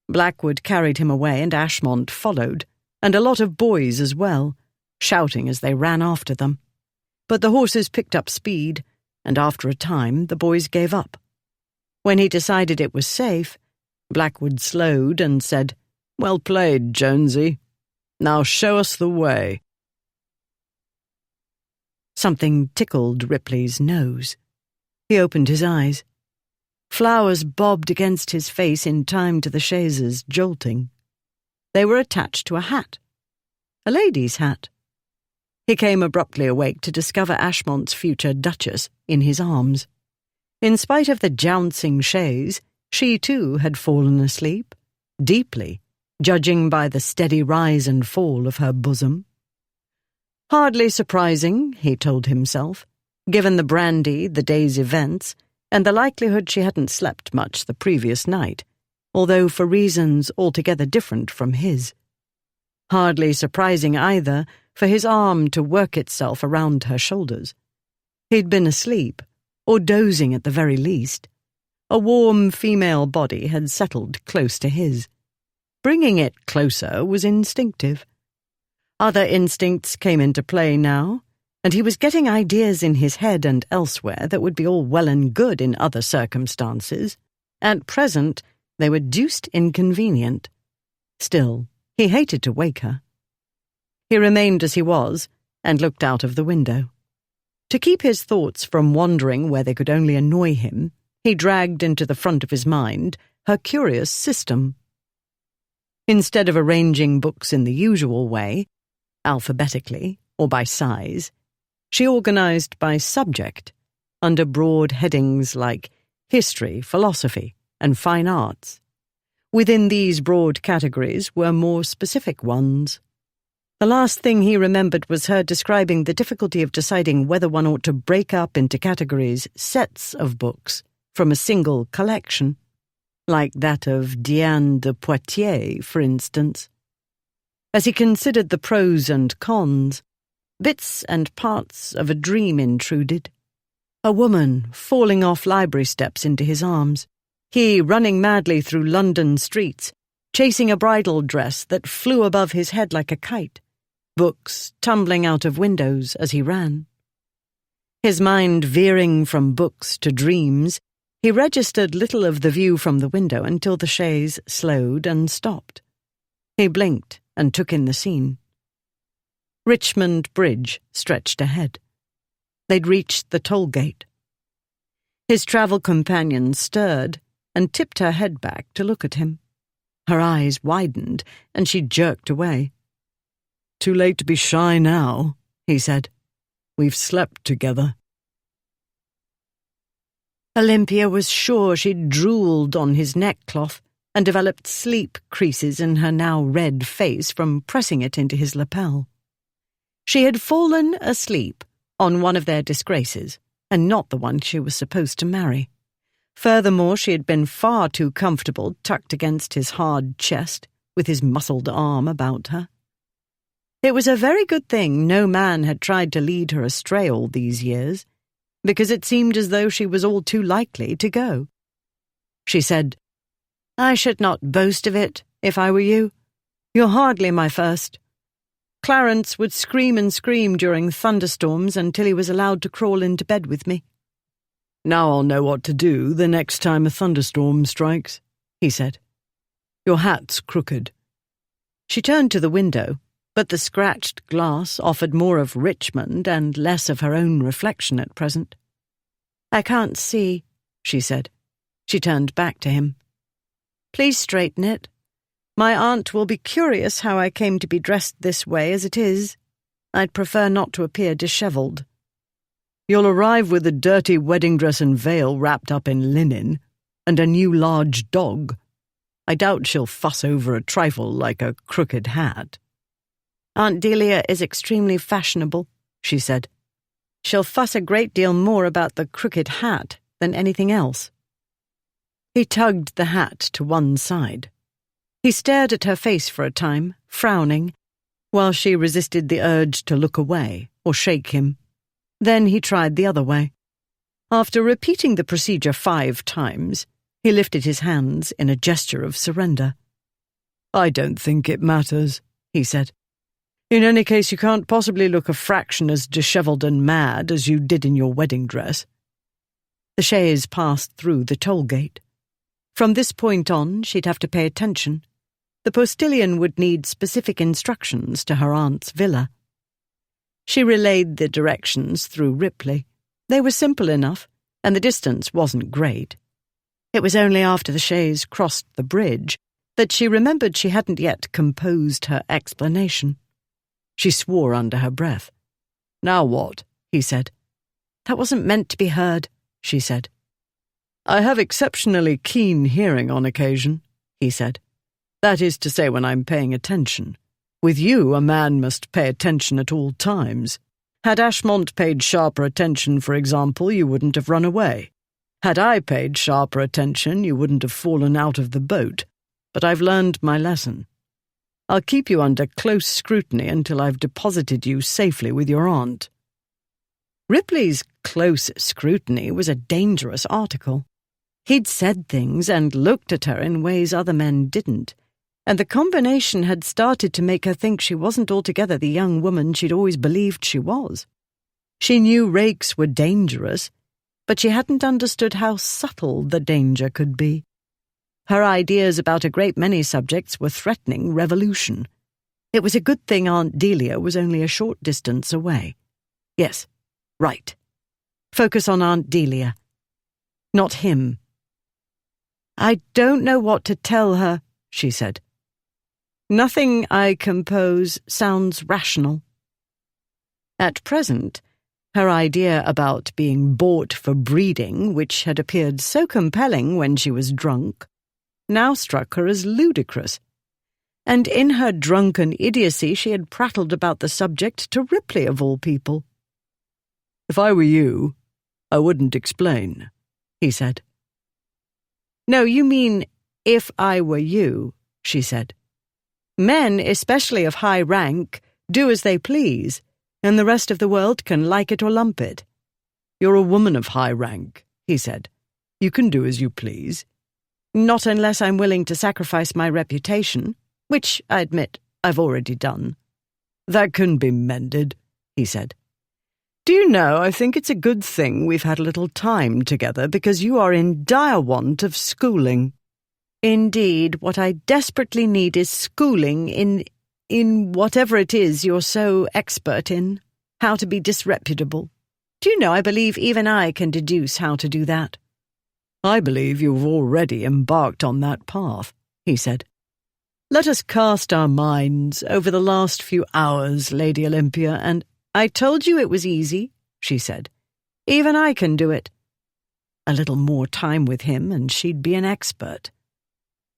Blackwood carried him away and Ashmont followed, and a lot of boys as well, shouting as they ran after them. But the horses picked up speed, and after a time the boys gave up. When he decided it was safe, Blackwood slowed and said, "Well played, Jonesy. Now show us the way." Something tickled Ripley's nose. He opened his eyes. Flowers bobbed against his face in time to the chaises jolting. They were attached to a hat. A lady's hat. He came abruptly awake to discover Ashmont's future Duchess in his arms. In spite of the jouncing chaise, she too had fallen asleep, deeply, judging by the steady rise and fall of her bosom. Hardly surprising, he told himself, given the brandy, the day's events, and the likelihood she hadn't slept much the previous night, although for reasons altogether different from his. Hardly surprising either for his arm to work itself around her shoulders. He'd been asleep, or dozing at the very least. A warm female body had settled close to his. Bringing it closer was instinctive. Other instincts came into play now, and he was getting ideas in his head and elsewhere that would be all well and good in other circumstances. At present, they were deuced inconvenient. Still, he hated to wake her. He remained as he was and looked out of the window. To keep his thoughts from wandering where they could only annoy him, he dragged into the front of his mind her curious system. Instead of arranging books in the usual way, alphabetically or by size, she organized by subject, under broad headings like history, philosophy, and fine arts. Within these broad categories were more specific ones. The last thing he remembered was her describing the difficulty of deciding whether one ought to break up into categories sets of books from a single collection, like that of Diane de Poitiers, for instance. As he considered the pros and cons, bits and parts of a dream intruded. A woman falling off library steps into his arms, he running madly through London streets, chasing a bridal dress that flew above his head like a kite, books tumbling out of windows as he ran. His mind veering from books to dreams, he registered little of the view from the window until the chaise slowed and stopped. He blinked and took in the scene. Richmond Bridge stretched ahead. They'd reached the toll gate. His travel companion stirred and tipped her head back to look at him. Her eyes widened, and she jerked away. "Too late to be shy now," he said. "We've slept together." Olympia was sure she'd drooled on his neckcloth and developed sleep creases in her now red face from pressing it into his lapel. She had fallen asleep on one of their disgraces, and not the one she was supposed to marry. Furthermore, she had been far too comfortable tucked against his hard chest, with his muscled arm about her. It was a very good thing no man had tried to lead her astray all these years, because it seemed as though she was all too likely to go. She said, "I should not boast of it, if I were you. You're hardly my first. Clarence would scream and scream during thunderstorms until he was allowed to crawl into bed with me. Now I'll know what to do the next time a thunderstorm strikes, he said. Your hat's crooked. She turned to the window, but the scratched glass offered more of Richmond and less of her own reflection at present. I can't see, she said. She turned back to him. Please straighten it. My aunt will be curious how I came to be dressed this way as it is. I'd prefer not to appear dishevelled. You'll arrive with a dirty wedding dress and veil wrapped up in linen, and a new large dog. I doubt she'll fuss over a trifle like a crooked hat. Aunt Delia is extremely fashionable, she said. She'll fuss a great deal more about the crooked hat than anything else. He tugged the hat to one side. He stared at her face for a time, frowning, while she resisted the urge to look away or shake him. Then he tried the other way. After repeating the procedure 5 times, he lifted his hands in a gesture of surrender. I don't think it matters, he said. In any case, you can't possibly look a fraction as dishevelled and mad as you did in your wedding dress. The chaise passed through the toll gate. From this point on, she'd have to pay attention. The postilion would need specific instructions to her aunt's villa. She relayed the directions through Ripley. They were simple enough, and the distance wasn't great. It was only after the chaise crossed the bridge that she remembered she hadn't yet composed her explanation. She swore under her breath. Now what? He said. That wasn't meant to be heard, she said. I have exceptionally keen hearing on occasion, he said. That is to say, when I'm paying attention. With you, a man must pay attention at all times. Had Ashmont paid sharper attention, for example, you wouldn't have run away. Had I paid sharper attention, you wouldn't have fallen out of the boat. But I've learned my lesson. I'll keep you under close scrutiny until I've deposited you safely with your aunt. Ripley's close scrutiny was a dangerous article. He'd said things and looked at her in ways other men didn't, and the combination had started to make her think she wasn't altogether the young woman she'd always believed she was. She knew rakes were dangerous, but she hadn't understood how subtle the danger could be. Her ideas about a great many subjects were threatening revolution. It was a good thing Aunt Delia was only a short distance away. Yes, right. Focus on Aunt Delia. Not him. I don't know what to tell her, she said. Nothing I compose sounds rational. At present, her idea about being bought for breeding, which had appeared so compelling when she was drunk, now struck her as ludicrous, and in her drunken idiocy she had prattled about the subject to Ripley of all people. If I were you, I wouldn't explain, he said. No, you mean, if I were you, she said. Men, especially of high rank, do as they please, and the rest of the world can like it or lump it. You're a woman of high rank, he said. You can do as you please. Not unless I'm willing to sacrifice my reputation, which, I admit, I've already done. That can be mended, he said. Do you know, I think it's a good thing we've had a little time together because you are in dire want of schooling. Indeed, what I desperately need is schooling in whatever it is you're so expert in, how to be disreputable. Do you know, I believe even I can deduce how to do that. I believe you've already embarked on that path, he said. Let us cast our minds over the last few hours, Lady Olympia, and I told you it was easy, she said. Even I can do it. A little more time with him and she'd be an expert.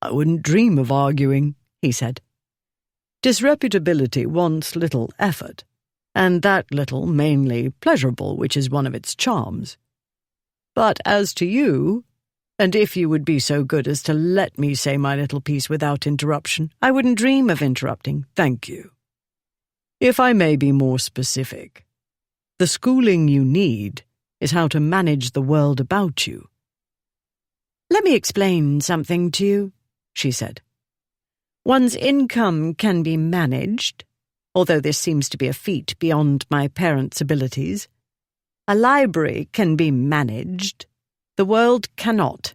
I wouldn't dream of arguing, he said. Disreputability wants little effort, and that little mainly pleasurable, which is one of its charms. But as to you, and if you would be so good as to let me say my little piece without interruption. I wouldn't dream of interrupting. Thank you. If I may be more specific, the schooling you need is how to manage the world about you. Let me explain something to you, she said. One's income can be managed, although this seems to be a feat beyond my parents' abilities. A library can be managed, The world cannot.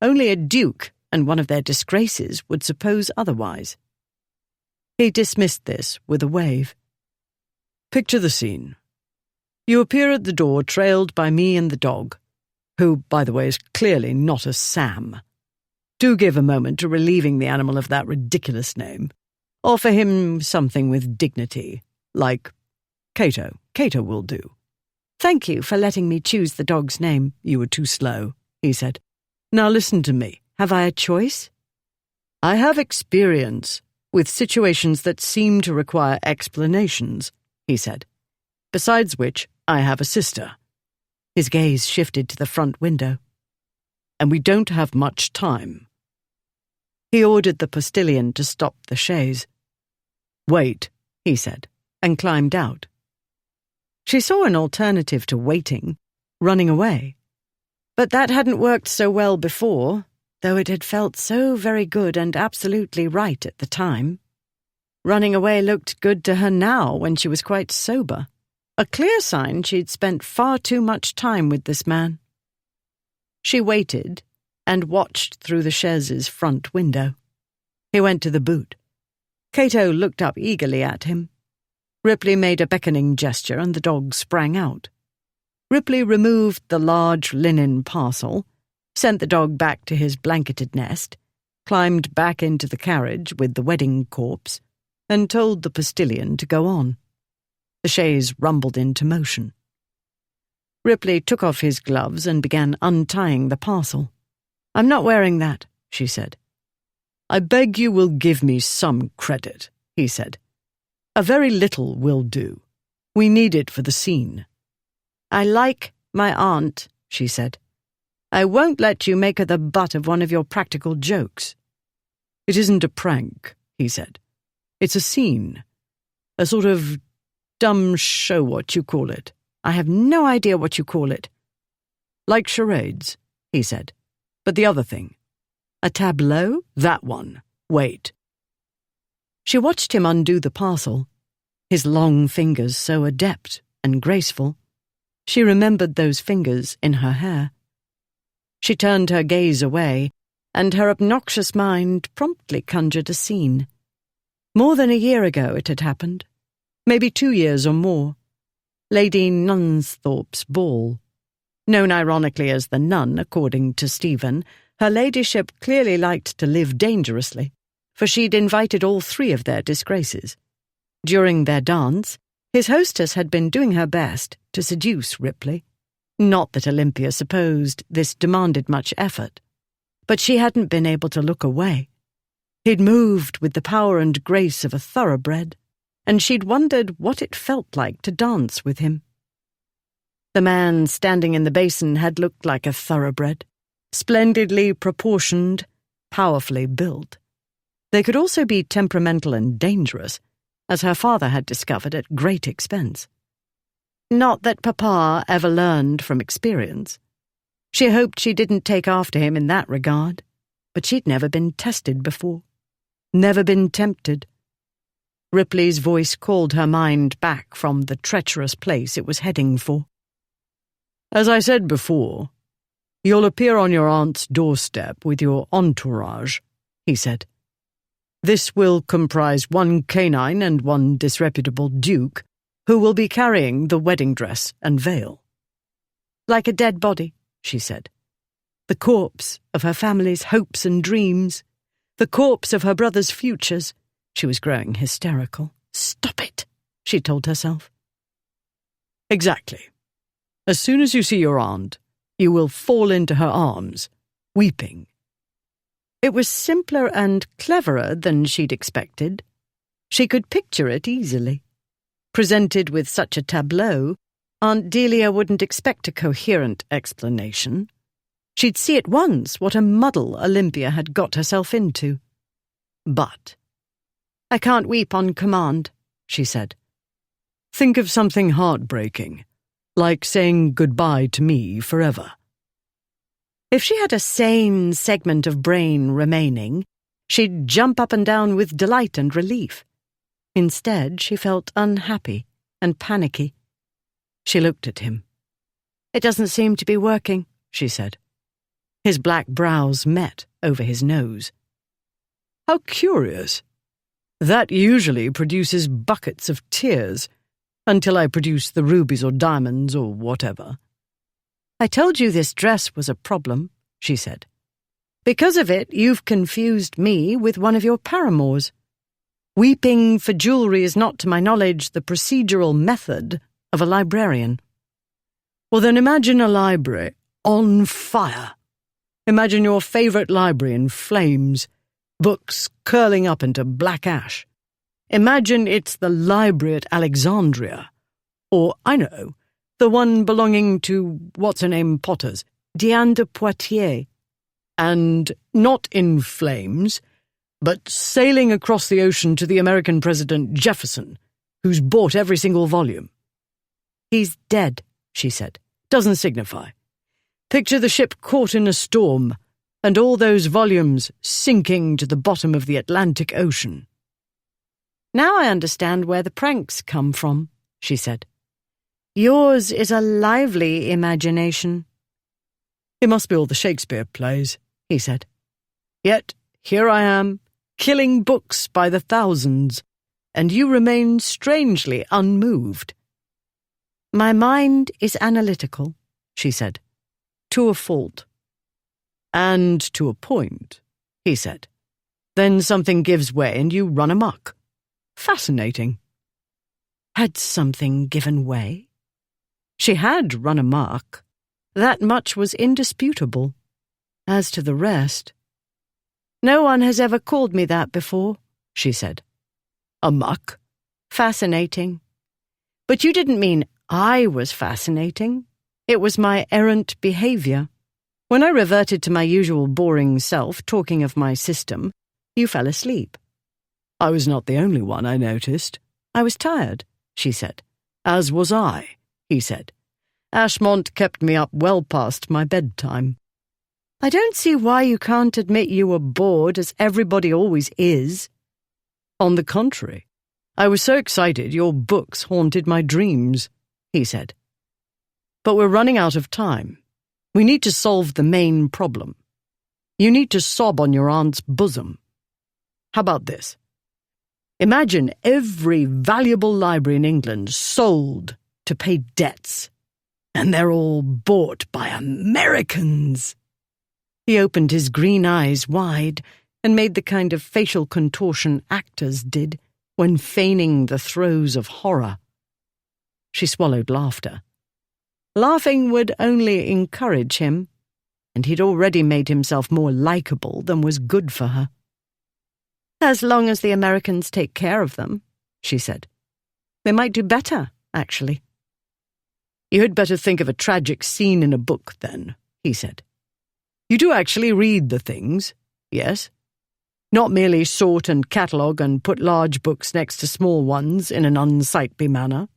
Only a duke and one of their disgraces would suppose otherwise. He dismissed this with a wave. Picture the scene. You appear at the door trailed by me and the dog, who, by the way, is clearly not a Sam. Do give a moment to relieving the animal of that ridiculous name. Offer him something with dignity, like Cato. Cato will do. Thank you for letting me choose the dog's name. You were too slow, he said. Now listen to me. Have I a choice? I have experience with situations that seem to require explanations, he said. Besides which, I have a sister. His gaze shifted to the front window. And we don't have much time. He ordered the postilion to stop the chaise. Wait, he said, and climbed out. She saw an alternative to waiting, running away. But that hadn't worked so well before, though it had felt so very good and absolutely right at the time. Running away looked good to her now when she was quite sober, a clear sign she'd spent far too much time with this man. She waited and watched through the chaise's front window. He went to the boot. Cato looked up eagerly at him. Ripley made a beckoning gesture and the dog sprang out. Ripley removed the large linen parcel, sent the dog back to his blanketed nest, climbed back into the carriage with the wedding corpse, and told the postilion to go on. The chaise rumbled into motion. Ripley took off his gloves and began untying the parcel. "I'm not wearing that," she said. "I beg you will give me some credit," he said. "A very little will do. We need it for the scene." "I like my aunt," she said. "I won't let you make her the butt of one of your practical jokes." "It isn't a prank," he said. "It's a scene. A sort of dumb show, what you call it." "I have no idea what you call it." "Like charades," he said. "But the other thing." "A tableau?" "That one. Wait." She watched him undo the parcel, his long fingers so adept and graceful. She remembered those fingers in her hair. She turned her gaze away, and her obnoxious mind promptly conjured a scene. More than a year ago it had happened, maybe 2 years or more. Lady Nunsthorpe's ball. Known ironically as the Nun, according to Stephen, her ladyship clearly liked to live dangerously, for she'd invited all 3 of their disgraces. During their dance, his hostess had been doing her best to seduce Ripley. Not that Olympia supposed this demanded much effort, but she hadn't been able to look away. He'd moved with the power and grace of a thoroughbred, and she'd wondered what it felt like to dance with him. The man standing in the basin had looked like a thoroughbred, splendidly proportioned, powerfully built. They could also be temperamental and dangerous, as her father had discovered at great expense. Not that Papa ever learned from experience. She hoped she didn't take after him in that regard, but she'd never been tested before, never been tempted. Ripley's voice called her mind back from the treacherous place it was heading for. "As I said before, you'll appear on your aunt's doorstep with your entourage," he said. "This will comprise 1 canine and 1 disreputable duke, who will be carrying the wedding dress and veil." "Like a dead body," she said. "The corpse of her family's hopes and dreams, the corpse of her brother's futures." She was growing hysterical. "Stop it," she told herself. "Exactly. As soon as you see your aunt, you will fall into her arms, weeping." It was simpler and cleverer than she'd expected. She could picture it easily. Presented with such a tableau, Aunt Delia wouldn't expect a coherent explanation. She'd see at once what a muddle Olympia had got herself into. But, "I can't weep on command," she said. "Think of something heartbreaking, like saying goodbye to me forever." If she had a sane segment of brain remaining, she'd jump up and down with delight and relief. Instead, she felt unhappy and panicky. She looked at him. "It doesn't seem to be working," she said. His black brows met over his nose. How curious. That usually produces buckets of tears, until I produce the rubies or diamonds or whatever. I told you this dress was a problem, she said. Because of it, you've confused me with one of your paramours. Weeping for jewellery is not, to my knowledge, the procedural method of a librarian. Well, then imagine a library on fire. Imagine your favourite library in flames, books curling up into black ash. Imagine it's the library at Alexandria, or, I know, the one belonging to what's-her-name Potters, Diane de Poitiers. And not in flames, but sailing across the ocean to the American President Jefferson, who's bought every single volume. He's dead, she said. Doesn't signify. Picture the ship caught in a storm, and all those volumes sinking to the bottom of the Atlantic Ocean. Now I understand where the pranks come from, she said. Yours is a lively imagination. It must be all the Shakespeare plays, he said. Yet here I am, killing books by the thousands, and you remain strangely unmoved. My mind is analytical, she said, to a fault. And to a point, he said. Then something gives way and you run amok. Fascinating. Had something given way? She had run amok. That much was indisputable. As to the rest, no one has ever called me that before, she said. Amok? Fascinating. But you didn't mean I was fascinating. It was my errant behaviour. When I reverted to my usual boring self, talking of my system, you fell asleep. I was not the only one, I noticed. I was tired, she said. As was I, he said. Ashmont kept me up well past my bedtime. I don't see why you can't admit you were bored, as everybody always is. On the contrary, I was so excited your books haunted my dreams, he said. But we're running out of time. We need to solve the main problem. You need to sob on your aunt's bosom. How about this? Imagine every valuable library in England sold to pay debts, and they're all bought by Americans. He opened his green eyes wide and made the kind of facial contortion actors did when feigning the throes of horror. She swallowed laughter. Laughing would only encourage him, and he'd already made himself more likeable than was good for her. As long as the Americans take care of them, she said. They might do better, actually. You had better think of a tragic scene in a book, then, he said. You do actually read the things, yes? Not merely sort and catalogue and put large books next to small ones in an unsightly manner,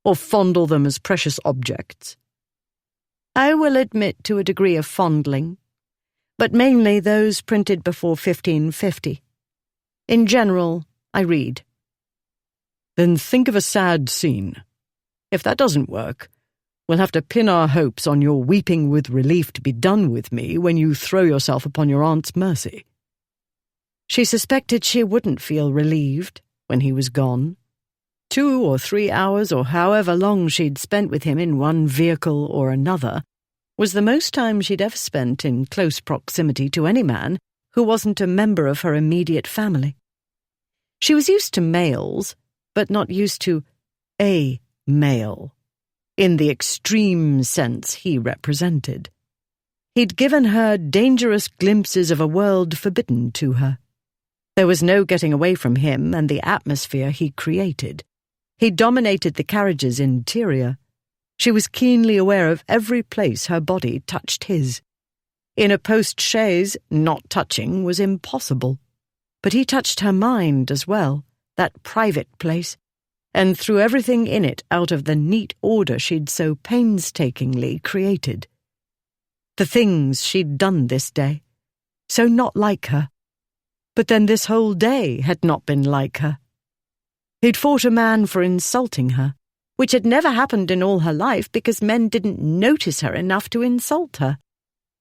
or fondle them as precious objects. I will admit to a degree of fondling, but mainly those printed before 1550. In general, I read. Then think of a sad scene. If that doesn't work, we'll have to pin our hopes on your weeping with relief to be done with me when you throw yourself upon your aunt's mercy. She suspected she wouldn't feel relieved when he was gone. 2 or 3 hours, or however long she'd spent with him in one vehicle or another, was the most time she'd ever spent in close proximity to any man who wasn't a member of her immediate family. She was used to males, but not used to a male, in the extreme sense he represented. He'd given her dangerous glimpses of a world forbidden to her. There was no getting away from him and the atmosphere he created. He dominated the carriage's interior. She was keenly aware of every place her body touched his. In a post-chaise, not touching was impossible. But he touched her mind as well, that private place, and threw everything in it out of the neat order she'd so painstakingly created. The things she'd done this day, so not like her. But then this whole day had not been like her. He'd fought a man for insulting her, which had never happened in all her life because men didn't notice her enough to insult her.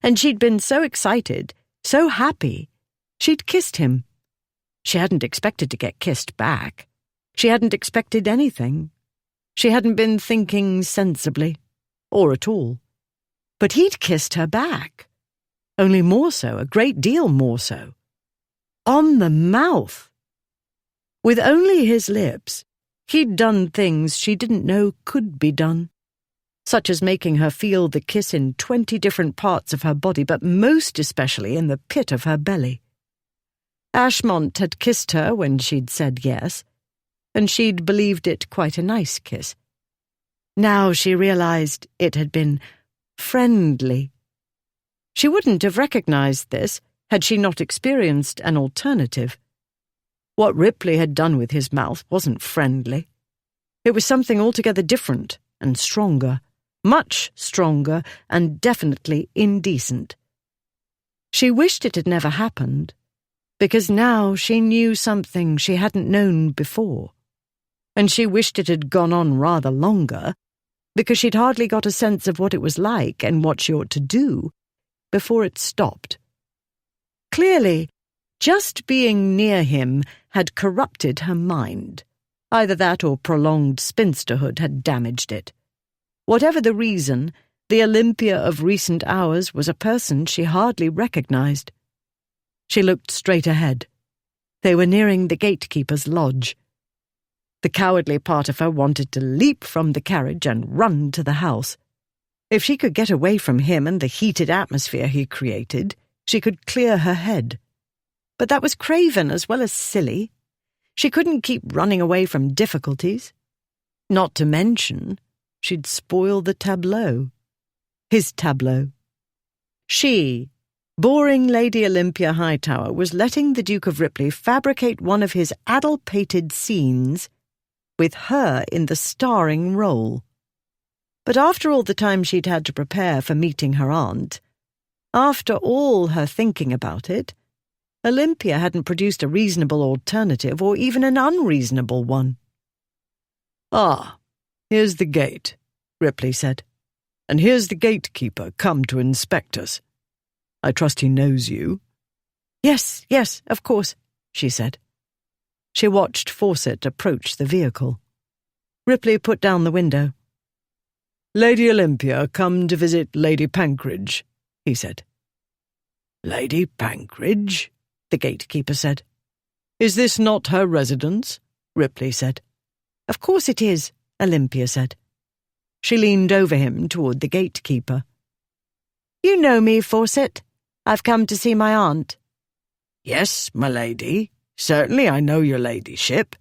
And she'd been so excited, so happy, she'd kissed him. She hadn't expected to get kissed back. She hadn't expected anything. She hadn't been thinking sensibly, or at all. But he'd kissed her back. Only more so, a great deal more so. On the mouth. With only his lips, he'd done things she didn't know could be done, such as making her feel the kiss in 20 different parts of her body, but most especially in the pit of her belly. Ashmont had kissed her when she'd said yes, and she'd believed it quite a nice kiss. Now she realized it had been friendly. She wouldn't have recognized this had she not experienced an alternative. What Ripley had done with his mouth wasn't friendly. It was something altogether different and stronger, much stronger and definitely indecent. She wished it had never happened, because now she knew something she hadn't known before. And she wished it had gone on rather longer, because she'd hardly got a sense of what it was like and what she ought to do before it stopped. Clearly, just being near him had corrupted her mind. Either that or prolonged spinsterhood had damaged it. Whatever the reason, the Olympia of recent hours was a person she hardly recognized. She looked straight ahead. They were nearing the gatekeeper's lodge. The cowardly part of her wanted to leap from the carriage and run to the house. If she could get away from him and the heated atmosphere he created, she could clear her head. But that was craven as well as silly. She couldn't keep running away from difficulties. Not to mention, she'd spoil the tableau. His tableau. She, boring Lady Olympia Hightower, was letting the Duke of Ripley fabricate one of his addle-pated scenes with her in the starring role. But after all the time she'd had to prepare for meeting her aunt, after all her thinking about it, Olympia hadn't produced a reasonable alternative or even an unreasonable one. "Ah, here's the gate," Ripley said. "And here's the gatekeeper come to inspect us. I trust he knows you." Yes, of course," she said. She watched Fawcett approach the vehicle. Ripley put down the window. "Lady Olympia come to visit Lady Pankridge," he said. "Lady Pankridge?" the gatekeeper said. "Is this not her residence?" Ripley said. "Of course it is," Olympia said. She leaned over him toward the gatekeeper. "You know me, Fawcett. I've come to see my aunt." "Yes, my lady. Certainly I know your ladyship.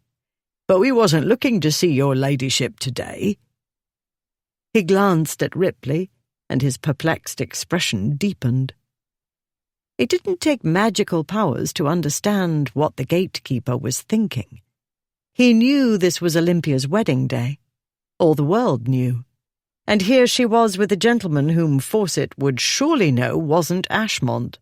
But we wasn't looking to see your ladyship today." He glanced at Ripley, and his perplexed expression deepened. It didn't take magical powers to understand what the gatekeeper was thinking. He knew this was Olympia's wedding day. All the world knew. And here she was with a gentleman whom Fawcett would surely know wasn't Ashmont.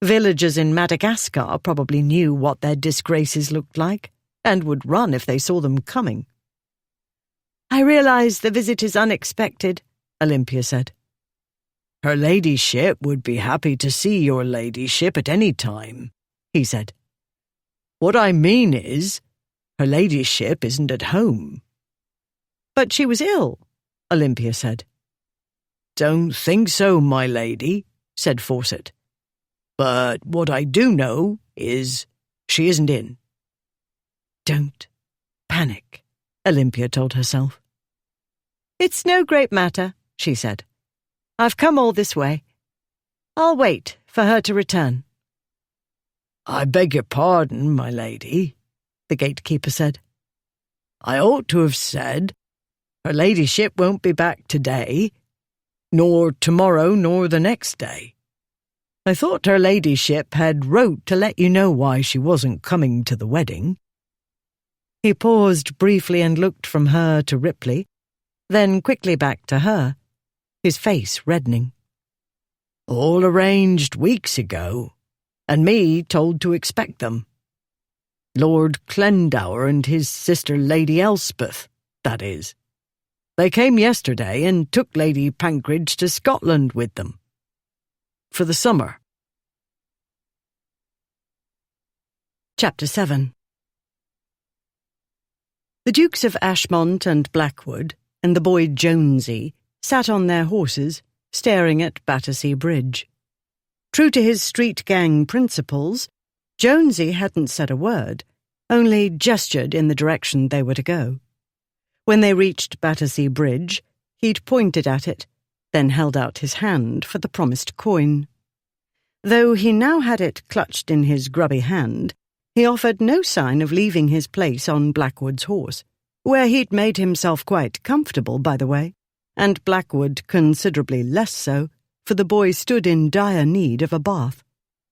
Villagers in Madagascar probably knew what their disgraces looked like, and would run if they saw them coming. "I realize the visit is unexpected," Olympia said. "Her ladyship would be happy to see your ladyship at any time," he said. "What I mean is, her ladyship isn't at home." "But she was ill," Olympia said. "Don't think so, my lady," said Fawcett. "But what I do know is she isn't in." "Don't panic," Olympia told herself. "It's no great matter," she said. "I've come all this way. I'll wait for her to return." "I beg your pardon, my lady," the gatekeeper said. "I ought to have said, her ladyship won't be back today, nor tomorrow, nor the next day. I thought her ladyship had wrote to let you know why she wasn't coming to the wedding." He paused briefly and looked from her to Ripley, then quickly back to her, his face reddening. "All arranged weeks ago, and me told to expect them. Lord Clendower and his sister Lady Elspeth, that is. They came yesterday and took Lady Pankridge to Scotland with them." for the summer. Chapter 7. The Dukes of Ashmont and Blackwood and the boy Jonesy sat on their horses, staring at Battersea Bridge. True to his street gang principles, Jonesy hadn't said a word, only gestured in the direction they were to go. When they reached Battersea Bridge, he'd pointed at it, then held out his hand for the promised coin. Though he now had it clutched in his grubby hand, he offered no sign of leaving his place on Blackwood's horse, where he'd made himself quite comfortable, by the way, and Blackwood considerably less so, for the boy stood in dire need of a bath,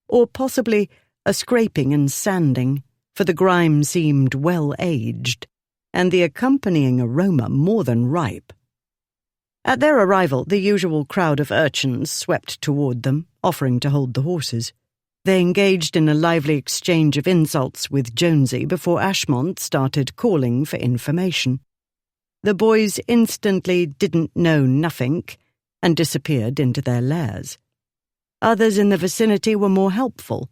or possibly a scraping and sanding, for the grime seemed well aged, and the accompanying aroma more than ripe. At their arrival, the usual crowd of urchins swept toward them, offering to hold the horses. They engaged in a lively exchange of insults with Jonesy before Ashmont started calling for information. The boys instantly didn't know nothink and disappeared into their lairs. Others in the vicinity were more helpful.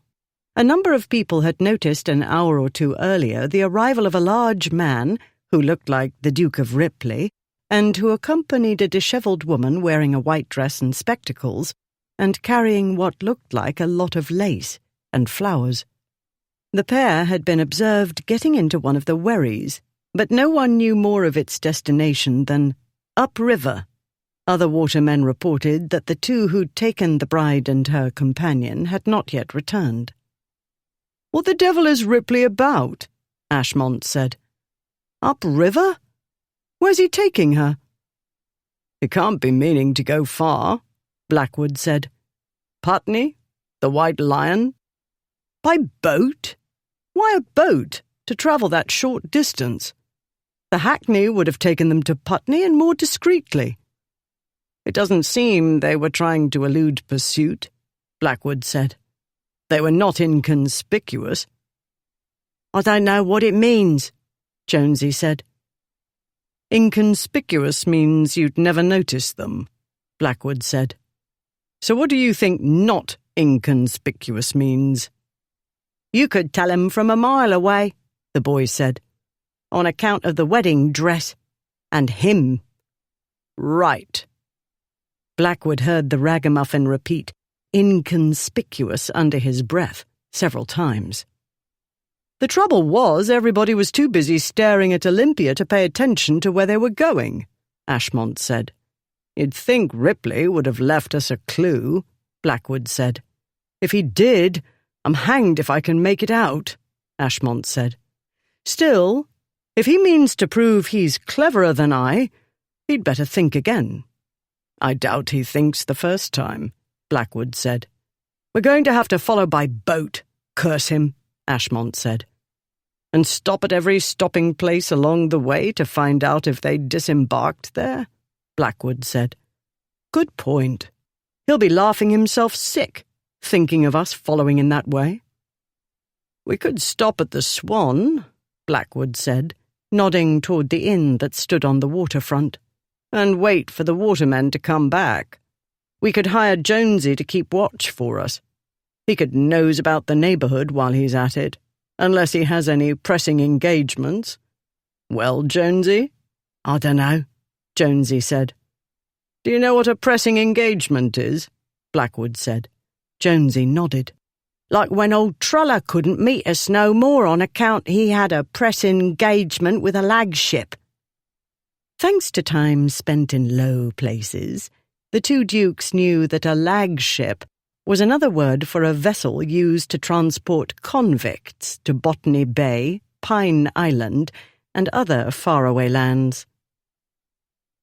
A number of people had noticed an hour or two earlier the arrival of a large man who looked like the Duke of Ripley and who accompanied a dishevelled woman wearing a white dress and spectacles and carrying what looked like a lot of lace and flowers. The pair had been observed getting into one of the wherries, but no one knew more of its destination than upriver. Other watermen reported that the two who'd taken the bride and her companion had not yet returned. "What the devil is Ripley about?" Ashmont said. "Upriver? Where's he taking her?" "He can't be meaning to go far," Blackwood said. "Putney? The White Lion?" "By boat? Why a boat, to travel that short distance? The hackney would have taken them to Putney and more discreetly." "It doesn't seem they were trying to elude pursuit," Blackwood said. "They were not inconspicuous." "I don't know what it means," Jonesy said. "Inconspicuous means you'd never notice them," Blackwood said. "So what do you think not inconspicuous means?" "You could tell him from a mile away," the boy said, "on account of the wedding dress. And him." "Right." Blackwood heard the ragamuffin repeat "inconspicuous" under his breath several times. "The trouble was everybody was too busy staring at Olympia to pay attention to where they were going," Ashmont said. "You'd think Ripley would have left us a clue," Blackwood said. "If he did, I'm hanged if I can make it out," Ashmont said. "Still, if he means to prove he's cleverer than I, he'd better think again." "I doubt he thinks the first time," Blackwood said. "We're going to have to follow by boat, curse him," Ashmont said. "And stop at every stopping place along the way to find out if they disembarked there?" Blackwood said. "Good point. He'll be laughing himself sick, thinking of us following in that way." "We could stop at the Swan," Blackwood said, nodding toward the inn that stood on the waterfront, "and wait for the watermen to come back. We could hire Jonesy to keep watch for us. He could nose about the neighbourhood while he's at it, unless he has any pressing engagements." "Well, Jonesy?" "I dunno," Jonesy said. "Do you know what a pressing engagement is?" Blackwood said. Jonesy nodded. "Like when old Truller couldn't meet us no more on account he had a press engagement with a lag ship." Thanks to time spent in low places, the two dukes knew that a lag ship was another word for a vessel used to transport convicts to Botany Bay, Pine Island, and other faraway lands.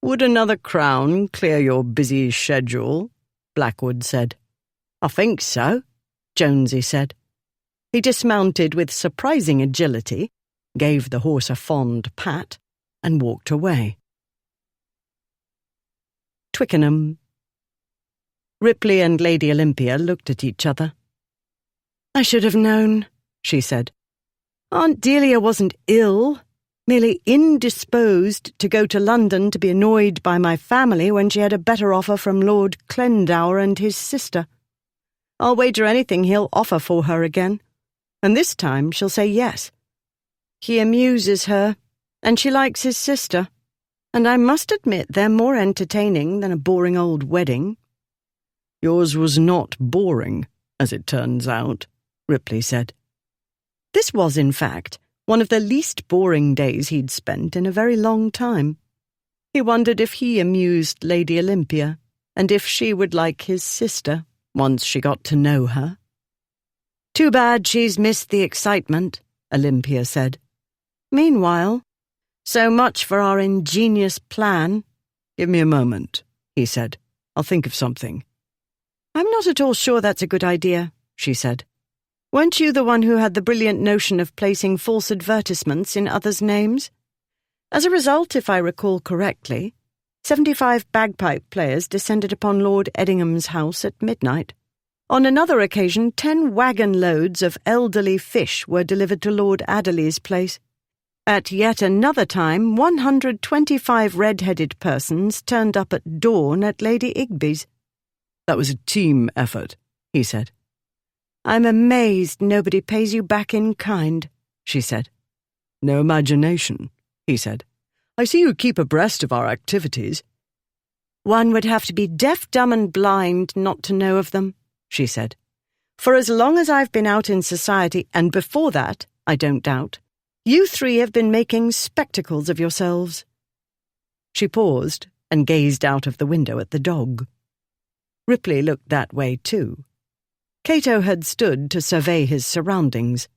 "Would another crown clear your busy schedule?" Blackwood said. "I think so," Jonesy said. He dismounted with surprising agility, gave the horse a fond pat, and walked away. Twickenham. Ripley and Lady Olympia looked at each other. "I should have known," she said. "Aunt Delia wasn't ill, merely indisposed to go to London to be annoyed by my family when she had a better offer from Lord Clendower and his sister. I'll wager anything he'll offer for her again, and this time she'll say yes. He amuses her, and she likes his sister, and I must admit they're more entertaining than a boring old wedding." "Yours was not boring, as it turns out," Ripley said. This was, in fact, one of the least boring days he'd spent in a very long time. He wondered if he amused Lady Olympia, and if she would like his sister once she got to know her. "Too bad she's missed the excitement," Olympia said. "Meanwhile, so much for our ingenious plan." "Give me a moment," he said. "I'll think of something." "I'm not at all sure that's a good idea," she said. "Weren't you the one who had the brilliant notion of placing false advertisements in others' names? As a result, if I recall correctly, 75 bagpipe players descended upon Lord Eddingham's house at midnight. On another occasion, 10 wagon loads of elderly fish were delivered to Lord Adderley's place. At yet another time, 125 red-headed persons turned up at dawn at Lady Igby's." "That was a team effort," he said. "I'm amazed nobody pays you back in kind," she said. "No imagination," he said. "I see you keep abreast of our activities." "One would have to be deaf, dumb and blind not to know of them," she said. "For as long as I've been out in society, and before that, I don't doubt, you three have been making spectacles of yourselves." She paused and gazed out of the window at the dog. Ripley looked that way too. Cato had stood to survey his surroundings.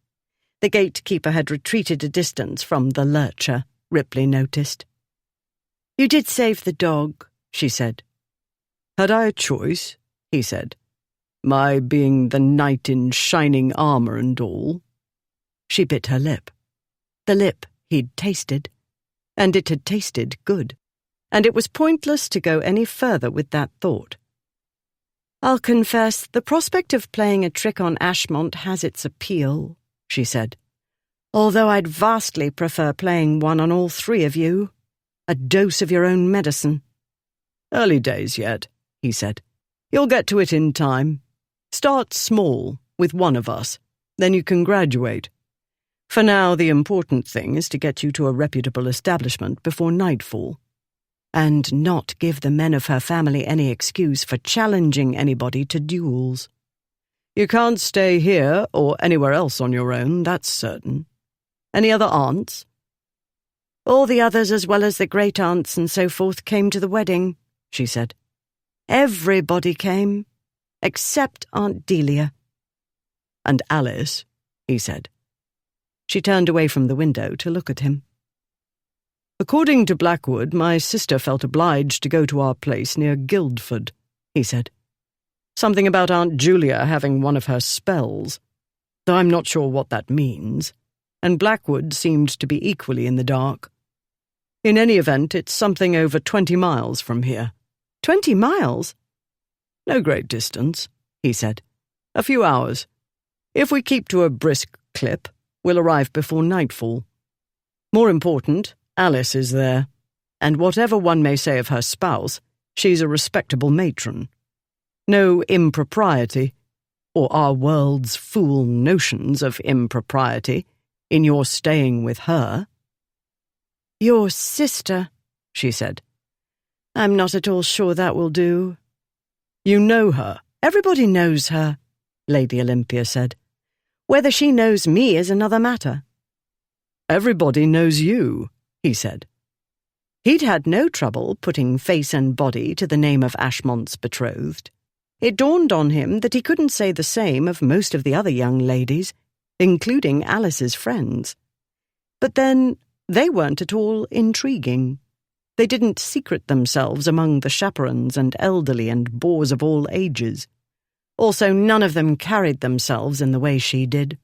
The gatekeeper had retreated a distance from the lurcher, Ripley noticed. "You did save the dog," she said. "Had I a choice?" he said. "My being the knight in shining armour and all?" She bit her lip. The lip he'd tasted, and it had tasted good, and it was pointless to go any further with that thought. "I'll confess, the prospect of playing a trick on Ashmont has its appeal," she said, "although I'd vastly prefer playing one on all three of you. A dose of your own medicine." "Early days yet," he said. "You'll get to it in time. Start small, with one of us, then you can graduate. For now, the important thing is to get you to a reputable establishment before nightfall." And not give the men of her family any excuse for challenging anybody to duels. "You can't stay here or anywhere else on your own, that's certain. Any other aunts?" "All the others, as well as the great-aunts and so forth, came to the wedding," she said. "Everybody came, except Aunt Delia." "And Alice," he said. She turned away from the window to look at him. "According to Blackwood, my sister felt obliged to go to our place near Guildford," he said. "Something about Aunt Julia having one of her spells, though I'm not sure what that means, and Blackwood seemed to be equally in the dark. In any event, it's something over 20 miles from here." 20 miles? "No great distance," he said. "A few hours. If we keep to a brisk clip, we'll arrive before nightfall. More important, Alice is there, and whatever one may say of her spouse, she's a respectable matron. No impropriety, or our world's fool notions of impropriety, in your staying with her." "Your sister," she said. "I'm not at all sure that will do." "You know her." "Everybody knows her," Lady Olympia said. "Whether she knows me is another matter." "Everybody knows you," he said. He'd had no trouble putting face and body to the name of Ashmont's betrothed. It dawned on him that he couldn't say the same of most of the other young ladies, including Alice's friends. But then, they weren't at all intriguing. They didn't secret themselves among the chaperons and elderly and bores of all ages. Also, none of them carried themselves in the way she did.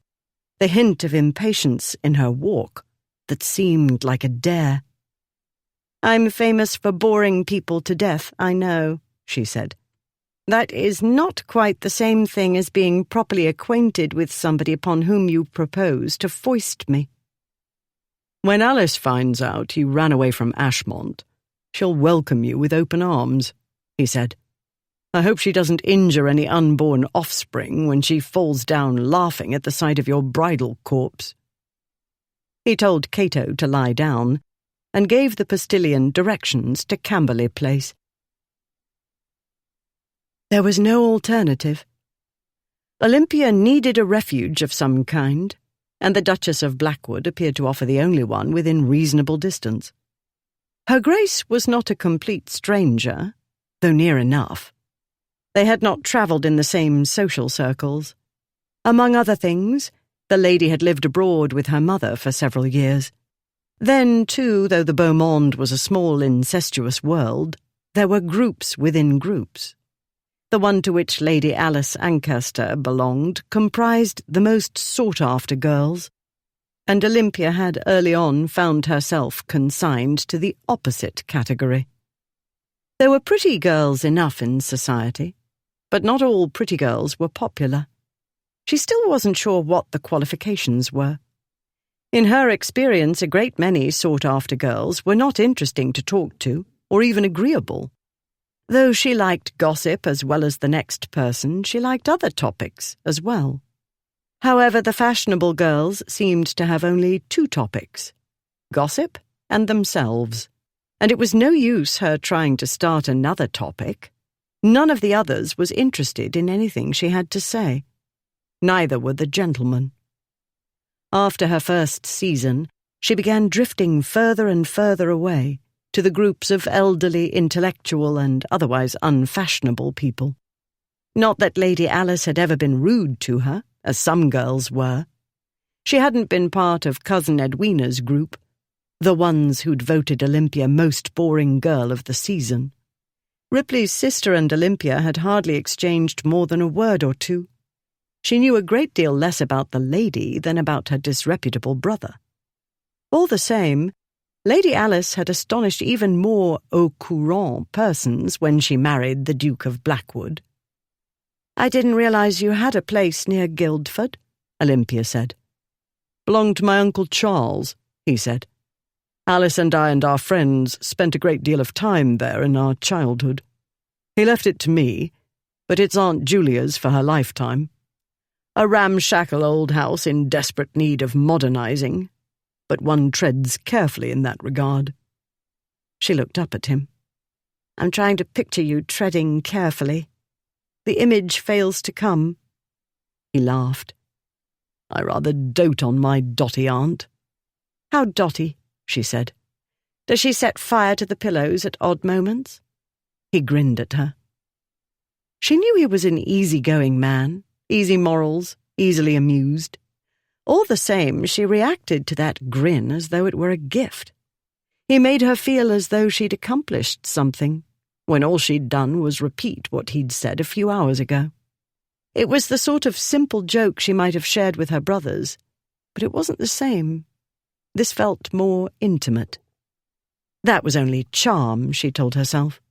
The hint of impatience in her walk that seemed like a dare. "I'm famous for boring people to death, I know," she said. "That is not quite the same thing as being properly acquainted with somebody upon whom you propose to foist me." "When Alice finds out you ran away from Ashmont, she'll welcome you with open arms," he said. I hope she doesn't injure any unborn offspring when she falls down laughing at the sight of your bridal corpse." He told Cato to lie down and gave the postilion directions to Camberley Place. There was no alternative. Olympia needed a refuge of some kind, and the Duchess of Blackwood appeared to offer the only one within reasonable distance. Her Grace was not a complete stranger, though near enough. They had not travelled in the same social circles. Among other things, the lady had lived abroad with her mother for several years. Then, too, though the beau monde was a small, incestuous world, there were groups within groups. The one to which Lady Alice Ancaster belonged comprised the most sought-after girls, and Olympia had early on found herself consigned to the opposite category. There were pretty girls enough in society, but not all pretty girls were popular. She still wasn't sure what the qualifications were. In her experience, a great many sought-after girls were not interesting to talk to, or even agreeable. Though she liked gossip as well as the next person, she liked other topics as well. However, the fashionable girls seemed to have only two topics: gossip and themselves. And it was no use her trying to start another topic. None of the others was interested in anything she had to say. Neither were the gentlemen. After her first season, she began drifting further and further away to the groups of elderly, intellectual, and otherwise unfashionable people. Not that Lady Alice had ever been rude to her, as some girls were. She hadn't been part of Cousin Edwina's group, the ones who'd voted Olympia most boring girl of the season. Ripley's sister and Olympia had hardly exchanged more than a word or two. She knew a great deal less about the lady than about her disreputable brother. All the same, Lady Alice had astonished even more au courant persons when she married the Duke of Blackwood. "I didn't realize you had a place near Guildford," Olympia said. "Belonged to my Uncle Charles," he said. "Alice and I and our friends spent a great deal of time there in our childhood. He left it to me, but it's Aunt Julia's for her lifetime. A ramshackle old house in desperate need of modernizing, but one treads carefully in that regard." She looked up at him. "I'm trying to picture you treading carefully. The image fails to come." He laughed. "I rather dote on my dotty aunt." "How dotty?" she said. "Does she set fire to the pillows at odd moments?" He grinned at her. She knew he was an easy-going man, easy morals, easily amused. All the same, she reacted to that grin as though it were a gift. He made her feel as though she'd accomplished something, when all she'd done was repeat what he'd said a few hours ago. It was the sort of simple joke she might have shared with her brothers, but it wasn't the same. This felt more intimate. That was only charm, she told herself.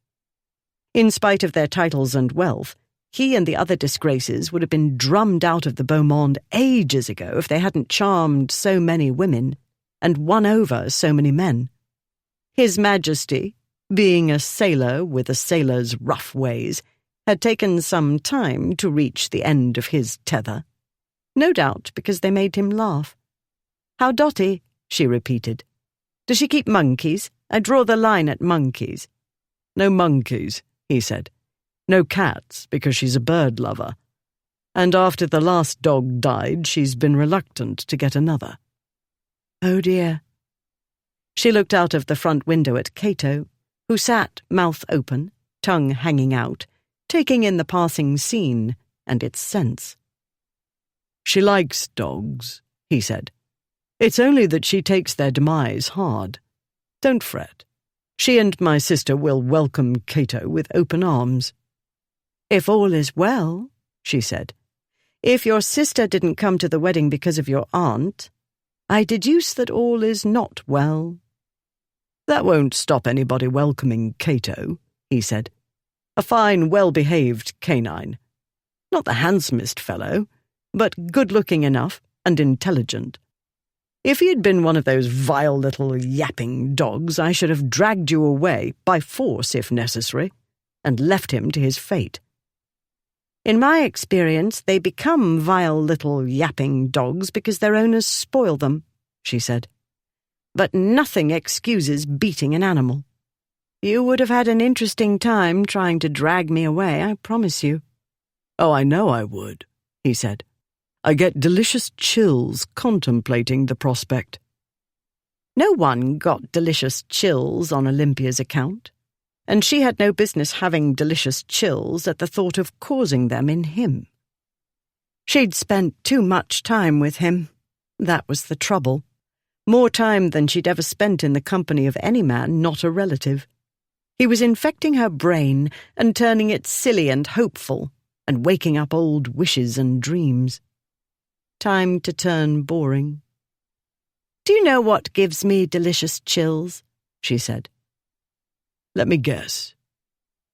In spite of their titles and wealth, he and the other disgraces would have been drummed out of the beau monde ages ago if they hadn't charmed so many women and won over so many men. His Majesty, being a sailor with a sailor's rough ways, had taken some time to reach the end of his tether, no doubt because they made him laugh. "How dotty?" she repeated. "Does she keep monkeys? I draw the line at monkeys." "No monkeys," he said. "No cats, because she's a bird lover. And after the last dog died, she's been reluctant to get another." "Oh dear." She looked out of the front window at Cato, who sat, mouth open, tongue hanging out, taking in the passing scene and its scents. "She likes dogs," he said. "It's only that she takes their demise hard. Don't fret. She and my sister will welcome Cato with open arms." "If all is well," she said. "If your sister didn't come to the wedding because of your aunt, I deduce that all is not well." "That won't stop anybody welcoming Cato," he said. "A fine, well-behaved canine. Not the handsomest fellow, but good-looking enough and intelligent. If he had been one of those vile little yapping dogs, I should have dragged you away, by force if necessary, and left him to his fate. In my experience, they become vile little yapping dogs because their owners spoil them, she said. But nothing excuses beating an animal. You would have had an interesting time trying to drag me away, I promise you. Oh, I know I would, he said. I get delicious chills contemplating the prospect. No one got delicious chills on Olympia's account, and she had no business having delicious chills at the thought of causing them in him. She'd spent too much time with him. That was the trouble. More time than she'd ever spent in the company of any man not a relative. He was infecting her brain and turning it silly and hopeful, and waking up old wishes and dreams. Time to turn boring. Do you know what gives me delicious chills? She said. Let me guess.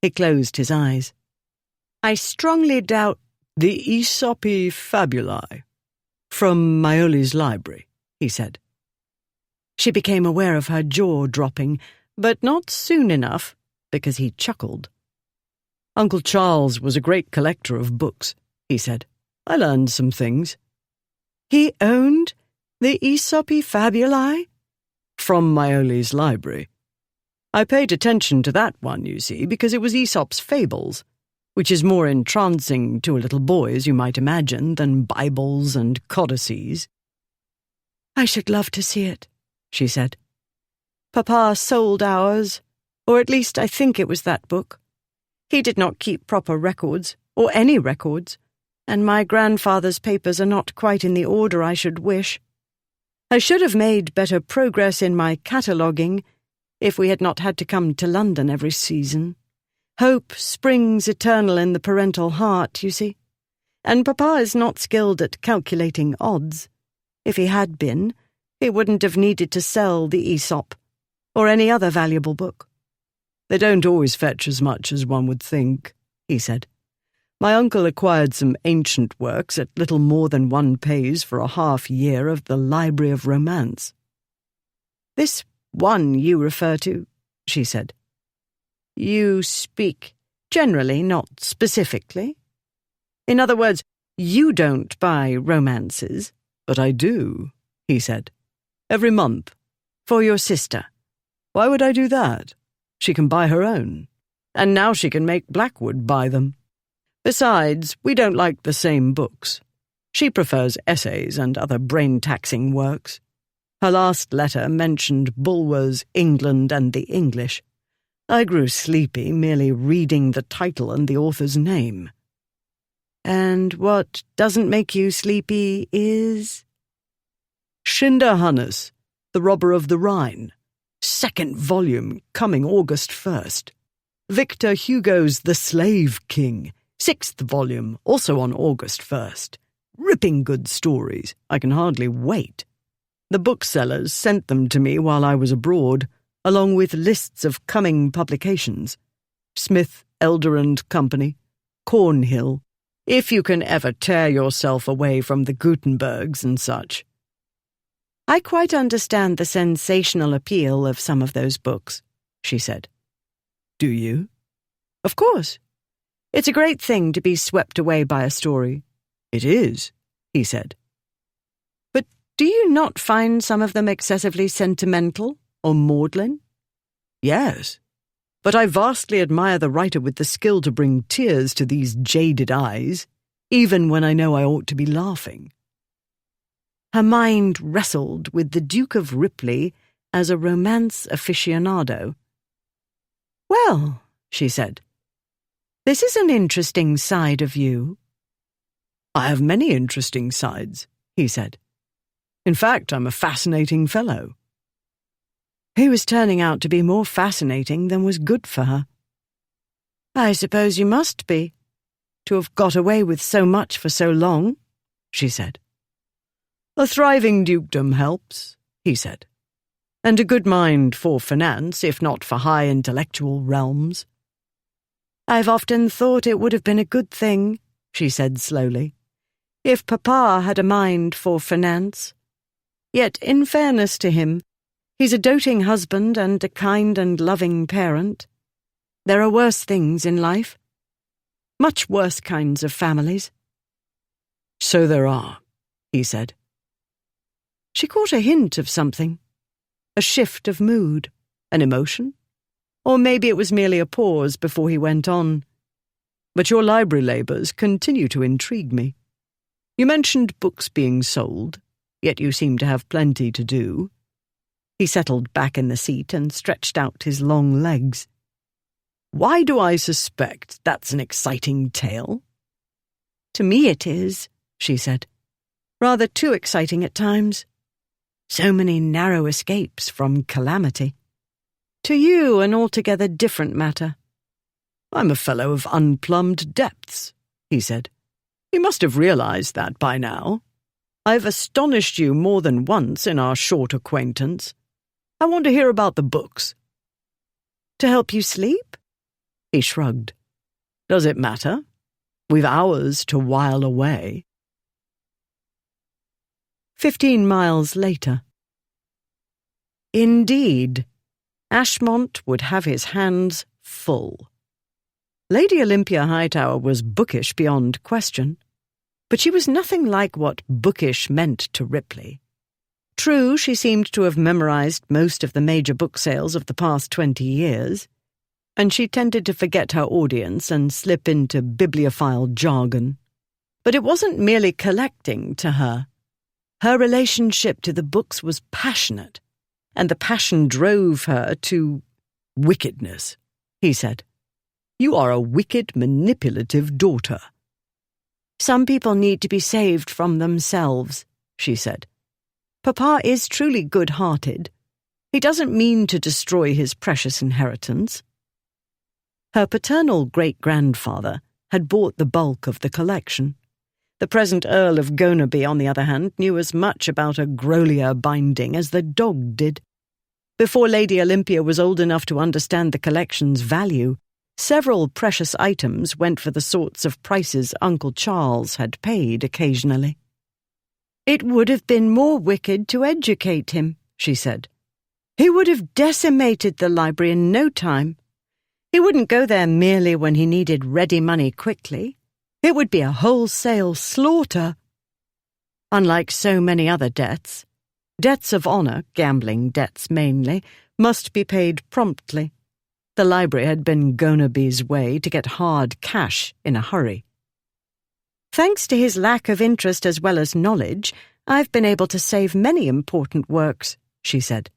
He closed his eyes. I strongly doubt the Aesopi Fabulae from Maioli's library, he said. She became aware of her jaw dropping, but not soon enough, because he chuckled. Uncle Charles was a great collector of books, he said. I learned some things. He owned the Aesopi Fabulae? From Maioli's library. I paid attention to that one, you see, because it was Aesop's Fables, which is more entrancing to a little boy, as you might imagine, than Bibles and codices. I should love to see it, she said. Papa sold ours, or at least I think it was that book. He did not keep proper records, or any records, and my grandfather's papers are not quite in the order I should wish. I should have made better progress in my cataloguing if we had not had to come to London every season. Hope springs eternal in the parental heart, you see, and Papa is not skilled at calculating odds. If he had been, he wouldn't have needed to sell the Aesop, or any other valuable book. They don't always fetch as much as one would think, he said. My uncle acquired some ancient works at little more than 1 pays for a half-year of the Library of Romance. This one you refer to, she said. You speak generally, not specifically. In other words, you don't buy romances. But I do, he said. Every month. For your sister. Why would I do that? She can buy her own. And now she can make Blackwood buy them. Besides, we don't like the same books. She prefers essays and other brain-taxing works. Her last letter mentioned Bulwer's England and the English. I grew sleepy merely reading the title and the author's name. And what doesn't make you sleepy is? Schinderhannes, The Robber of the Rhine. 2nd volume, coming August 1st. Victor Hugo's The Slave King. 6th volume, also on August 1st. Ripping good stories. I can hardly wait. The booksellers sent them to me while I was abroad, along with lists of coming publications. Smith, Elder and Company, Cornhill, if you can ever tear yourself away from the Gutenbergs and such. I quite understand the sensational appeal of some of those books, she said. Do you? Of course. It's a great thing to be swept away by a story. It is, he said. But do you not find some of them excessively sentimental or maudlin? Yes, but I vastly admire the writer with the skill to bring tears to these jaded eyes, even when I know I ought to be laughing. Her mind wrestled with the Duke of Ripley as a romance aficionado. Well, she said, this is an interesting side of you. I have many interesting sides, he said. In fact, I'm a fascinating fellow. He was turning out to be more fascinating than was good for her. I suppose you must be, to have got away with so much for so long, she said. A thriving dukedom helps, he said, and a good mind for finance, if not for high intellectual realms. I've often thought it would have been a good thing, she said slowly, if Papa had a mind for finance. Yet, in fairness to him, he's a doting husband and a kind and loving parent. There are worse things in life. Much worse kinds of families. So there are, he said. She caught a hint of something. A shift of mood, an emotion. Or maybe it was merely a pause before he went on. But your library labours continue to intrigue me. You mentioned books being sold, yet you seem to have plenty to do. He settled back in the seat and stretched out his long legs. Why do I suspect that's an exciting tale? To me it is, she said. Rather too exciting at times. So many narrow escapes from calamity. To you, an altogether different matter. I'm a fellow of unplumbed depths, he said. You must have realised that by now. I've astonished you more than once in our short acquaintance. I want to hear about the books. To help you sleep? He shrugged. Does it matter? We've hours to while away. 15 miles later. Indeed, Ashmont would have his hands full. Lady Olympia Hightower was bookish beyond question, but she was nothing like what bookish meant to Ripley. True, she seemed to have memorized most of the major book sales of the past 20 years, and she tended to forget her audience and slip into bibliophile jargon. But it wasn't merely collecting to her. Her relationship to the books was passionate, and the passion drove her to wickedness, he said. You are a wicked, manipulative daughter. Some people need to be saved from themselves, she said. Papa is truly good-hearted. He doesn't mean to destroy his precious inheritance. Her paternal great-grandfather had bought the bulk of the collection. The present Earl of Gonaby, on the other hand, knew as much about a Grolier binding as the dog did. Before Lady Olympia was old enough to understand the collection's value, several precious items went for the sorts of prices Uncle Charles had paid occasionally. It would have been more wicked to educate him, she said. He would have decimated the library in no time. He wouldn't go there merely when he needed ready money quickly. It would be a wholesale slaughter. Unlike so many other debts, debts of honour, gambling debts mainly, must be paid promptly. The library had been Gonaby's way to get hard cash in a hurry. Thanks to his lack of interest as well as knowledge, I've been able to save many important works, she said.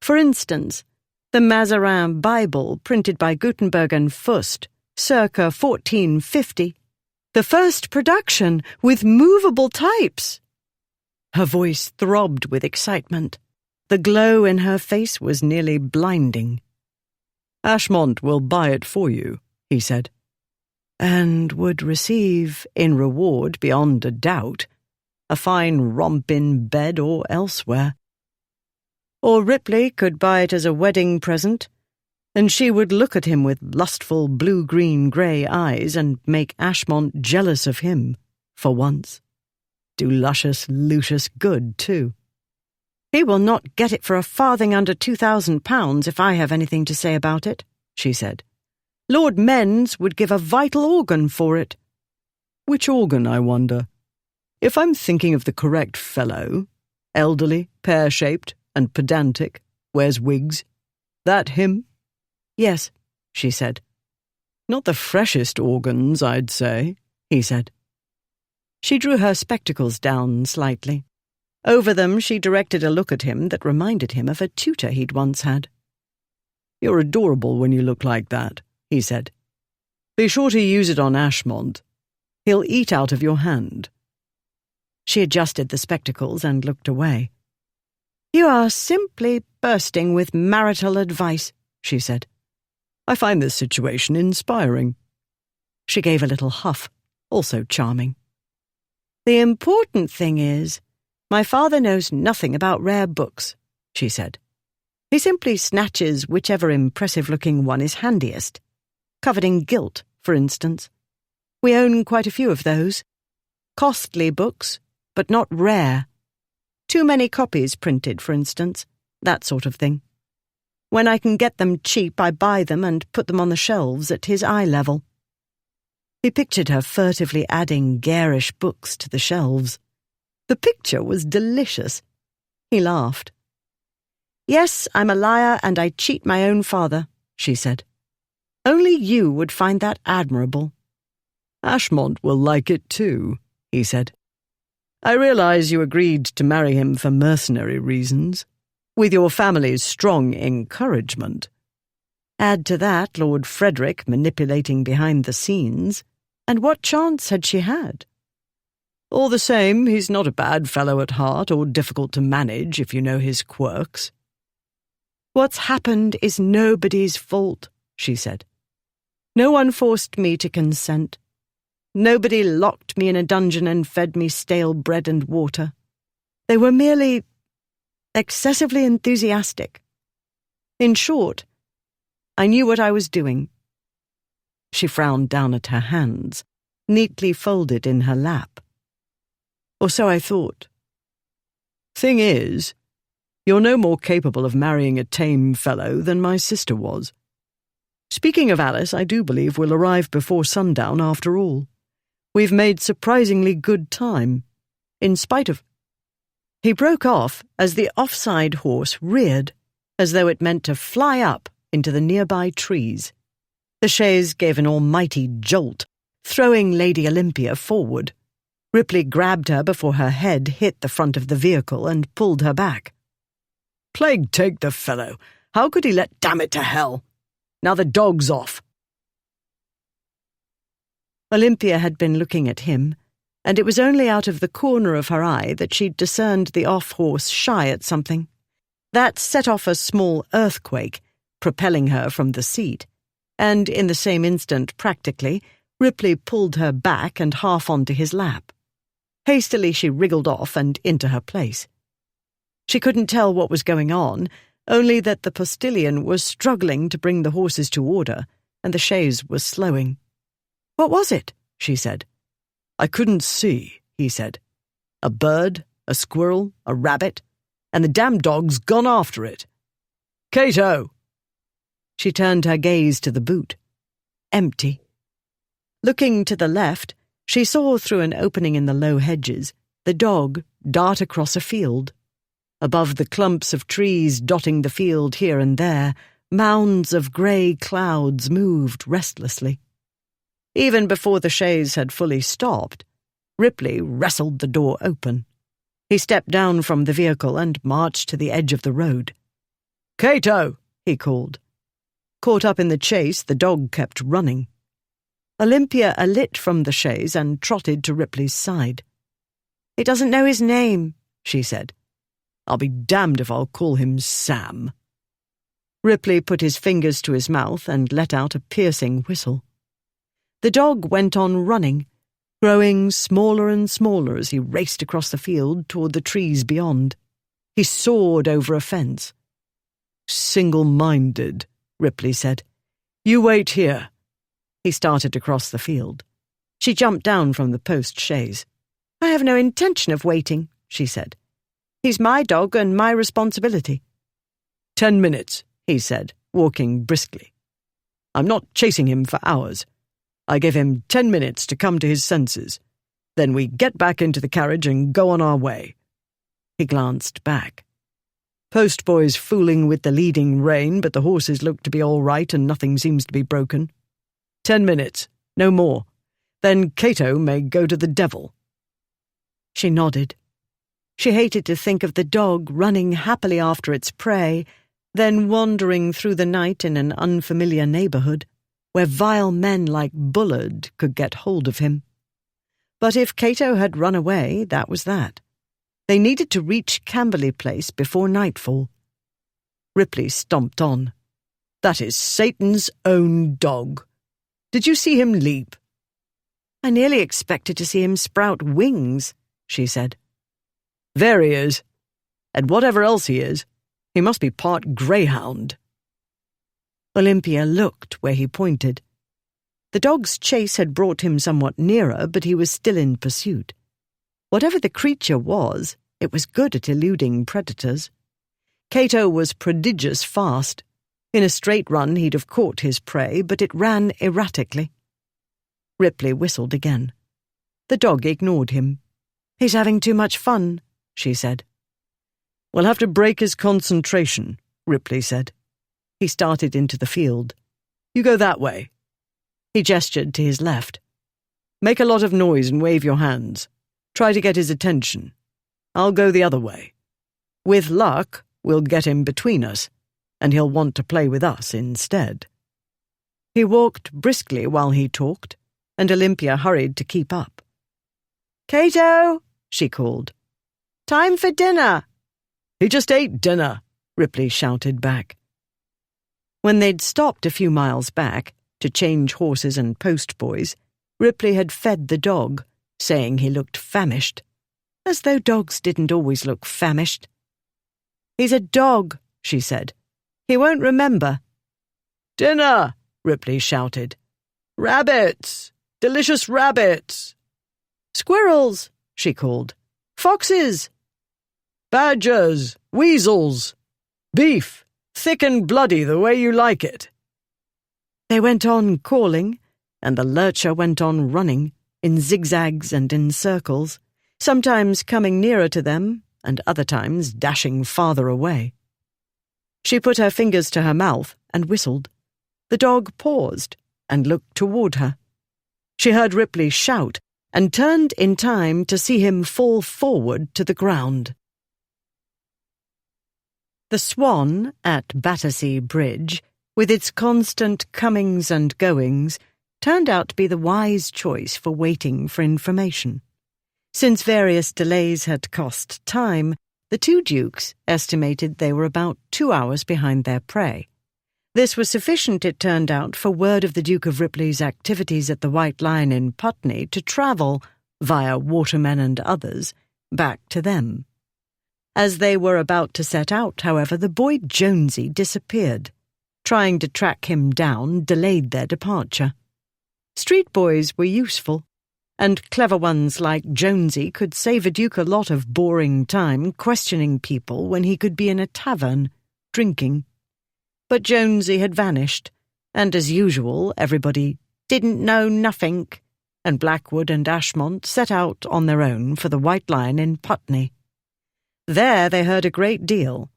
For instance, the Mazarin Bible printed by Gutenberg and Fust, circa 1450. The first production with movable types. Her voice throbbed with excitement. The glow in her face was nearly blinding. Ashmont will buy it for you, he said. And would receive, in reward beyond a doubt, a fine romp in bed or elsewhere. Or Ripley could buy it as a wedding present, and she would look at him with lustful blue-green-grey eyes and make Ashmont jealous of him, for once. Do luscious Lucius good, too. He will not get it for a farthing under £2,000 if I have anything to say about it, she said. Lord Menz would give a vital organ for it. Which organ, I wonder? If I'm thinking of the correct fellow, elderly, pear-shaped, and pedantic, wears wigs, that him? Yes, she said. Not the freshest organs, I'd say, he said. She drew her spectacles down slightly. Over them she directed a look at him that reminded him of a tutor he'd once had. You're adorable when you look like that, he said. Be sure to use it on Ashmont. He'll eat out of your hand. She adjusted the spectacles and looked away. You are simply bursting with marital advice, she said. I find this situation inspiring. She gave a little huff, also charming. The important thing is, my father knows nothing about rare books, she said. He simply snatches whichever impressive-looking one is handiest. Covered in gilt, for instance. We own quite a few of those. Costly books, but not rare. Too many copies printed, for instance, that sort of thing. When I can get them cheap, I buy them and put them on the shelves at his eye level. He pictured her furtively adding garish books to the shelves. The picture was delicious. He laughed. "Yes, I'm a liar and I cheat my own father," she said. "Only you would find that admirable." "Ashmont will like it too," he said. "I realize you agreed to marry him for mercenary reasons, with your family's strong encouragement. Add to that Lord Frederick manipulating behind the scenes, and what chance had she had? All the same, he's not a bad fellow at heart or difficult to manage if you know his quirks." "What's happened is nobody's fault," she said. "No one forced me to consent. Nobody locked me in a dungeon and fed me stale bread and water. They were merely excessively enthusiastic. In short, I knew what I was doing." She frowned down at her hands, neatly folded in her lap. "Or so I thought." "Thing is, you're no more capable of marrying a tame fellow than my sister was. Speaking of Alice, I do believe we'll arrive before sundown after all. We've made surprisingly good time, in spite of—" He broke off as the offside horse reared, as though it meant to fly up into the nearby trees. The chaise gave an almighty jolt, throwing Lady Olympia forward. Ripley grabbed her before her head hit the front of the vehicle and pulled her back. "Plague take the fellow! How could he let damn it to hell? Now the dog's off." Olympia had been looking at him, and it was only out of the corner of her eye that she'd discerned the off-horse shy at something. That set off a small earthquake, propelling her from the seat, and in the same instant, practically, Ripley pulled her back and half onto his lap. Hastily she wriggled off and into her place. She couldn't tell what was going on, only that the postilion was struggling to bring the horses to order, and the chaise was slowing. "What was it?" she said. "I couldn't see," he said. "A bird, a squirrel, a rabbit, and the damn dog's gone after it. Cato!" She turned her gaze to the boot. Empty. Looking to the left, she saw through an opening in the low hedges the dog dart across a field. Above the clumps of trees dotting the field here and there, mounds of grey clouds moved restlessly. Even before the chaise had fully stopped, Ripley wrestled the door open. He stepped down from the vehicle and marched to the edge of the road. "Cato!" he called. Caught up in the chase, the dog kept running. Olympia alit from the chaise and trotted to Ripley's side. "He doesn't know his name," she said. "I'll be damned if I'll call him Sam." Ripley put his fingers to his mouth and let out a piercing whistle. The dog went on running, growing smaller and smaller as he raced across the field toward the trees beyond. He soared over a fence. "Single-minded," Ripley said. "You wait here." He started across the field. She jumped down from the post-chaise. "I have no intention of waiting," she said. "He's my dog and my responsibility." 10 minutes, he said, walking briskly. "I'm not chasing him for hours. I give him 10 minutes to come to his senses. Then we get back into the carriage and go on our way." He glanced back. "Postboy's fooling with the leading rein, but the horses look to be all right and nothing seems to be broken. 10 minutes, no more. Then Cato may go to the devil." She nodded. She hated to think of the dog running happily after its prey, then wandering through the night in an unfamiliar neighbourhood, where vile men like Bullard could get hold of him. But if Cato had run away, that was that. They needed to reach Camberley Place before nightfall. Ripley stomped on. "That is Satan's own dog. Did you see him leap?" "I nearly expected to see him sprout wings," she said. "There he is. And whatever else he is, he must be part greyhound." Olympia looked where he pointed. The dog's chase had brought him somewhat nearer, but he was still in pursuit. Whatever the creature was, it was good at eluding predators. Cato was prodigious fast. In a straight run he'd have caught his prey, but it ran erratically. Ripley whistled again. The dog ignored him. "He's having too much fun," she said. "We'll have to break his concentration," Ripley said. He started into the field. "You go that way." He gestured to his left. "Make a lot of noise and wave your hands. Try to get his attention. I'll go the other way. With luck, we'll get him between us, and he'll want to play with us instead." He walked briskly while he talked, and Olympia hurried to keep up. "Cato," she called. "Time for dinner." "He just ate dinner," Ripley shouted back. When they'd stopped a few miles back to change horses and postboys, Ripley had fed the dog, saying he looked famished, as though dogs didn't always look famished. "He's a dog," she said. "He won't remember." "Dinner!" Ripley shouted. "Rabbits! Delicious rabbits!" "Squirrels!" she called. "Foxes!" "Badgers! Weasels! Beef! Thick and bloody the way you like it!" They went on calling, and the lurcher went on running, in zigzags and in circles, sometimes coming nearer to them, and other times dashing farther away. She put her fingers to her mouth and whistled. The dog paused and looked toward her. She heard Ripley shout and turned in time to see him fall forward to the ground. The Swan at Battersea Bridge, with its constant comings and goings, turned out to be the wise choice for waiting for information. Since various delays had cost time, the two dukes estimated they were about 2 hours behind their prey. This was sufficient, it turned out, for word of the Duke of Ripley's activities at the White Lion in Putney to travel, via watermen and others, back to them. As they were about to set out, however, the boy Jonesy disappeared. Trying to track him down delayed their departure. Street boys were useful, and clever ones like Jonesy could save a duke a lot of boring time questioning people when he could be in a tavern, drinking. But Jonesy had vanished, and as usual everybody didn't know nothink, and Blackwood and Ashmont set out on their own for the White Lion in Putney. There they heard a great deal.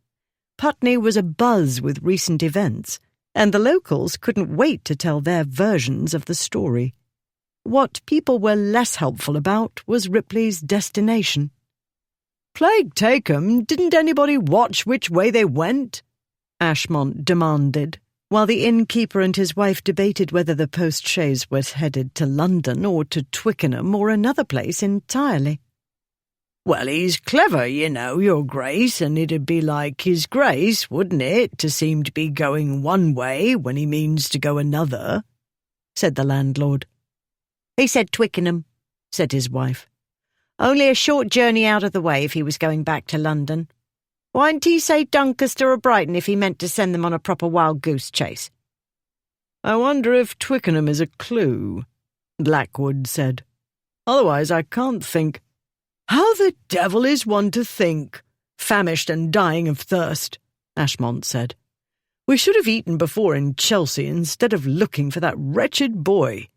Putney was abuzz with recent events, and the locals couldn't wait to tell their versions of the story. What people were less helpful about was Ripley's destination. "Plague take 'em, didn't anybody watch which way they went?" Ashmont demanded, while the innkeeper and his wife debated whether the post-chaise was headed to London or to Twickenham or another place entirely. "Well, he's clever, you know, your Grace, and it'd be like his Grace, wouldn't it, to seem to be going one way when he means to go another," said the landlord. "He said Twickenham," said his wife. "Only a short journey out of the way if he was going back to London. Why didn't he say Doncaster or Brighton if he meant to send them on a proper wild goose chase?" "I wonder if Twickenham is a clue," Blackwood said. "Otherwise I can't think—" "How the devil is one to think? Famished and dying of thirst," Ashmont said. "We should have eaten before in Chelsea instead of looking for that wretched boy."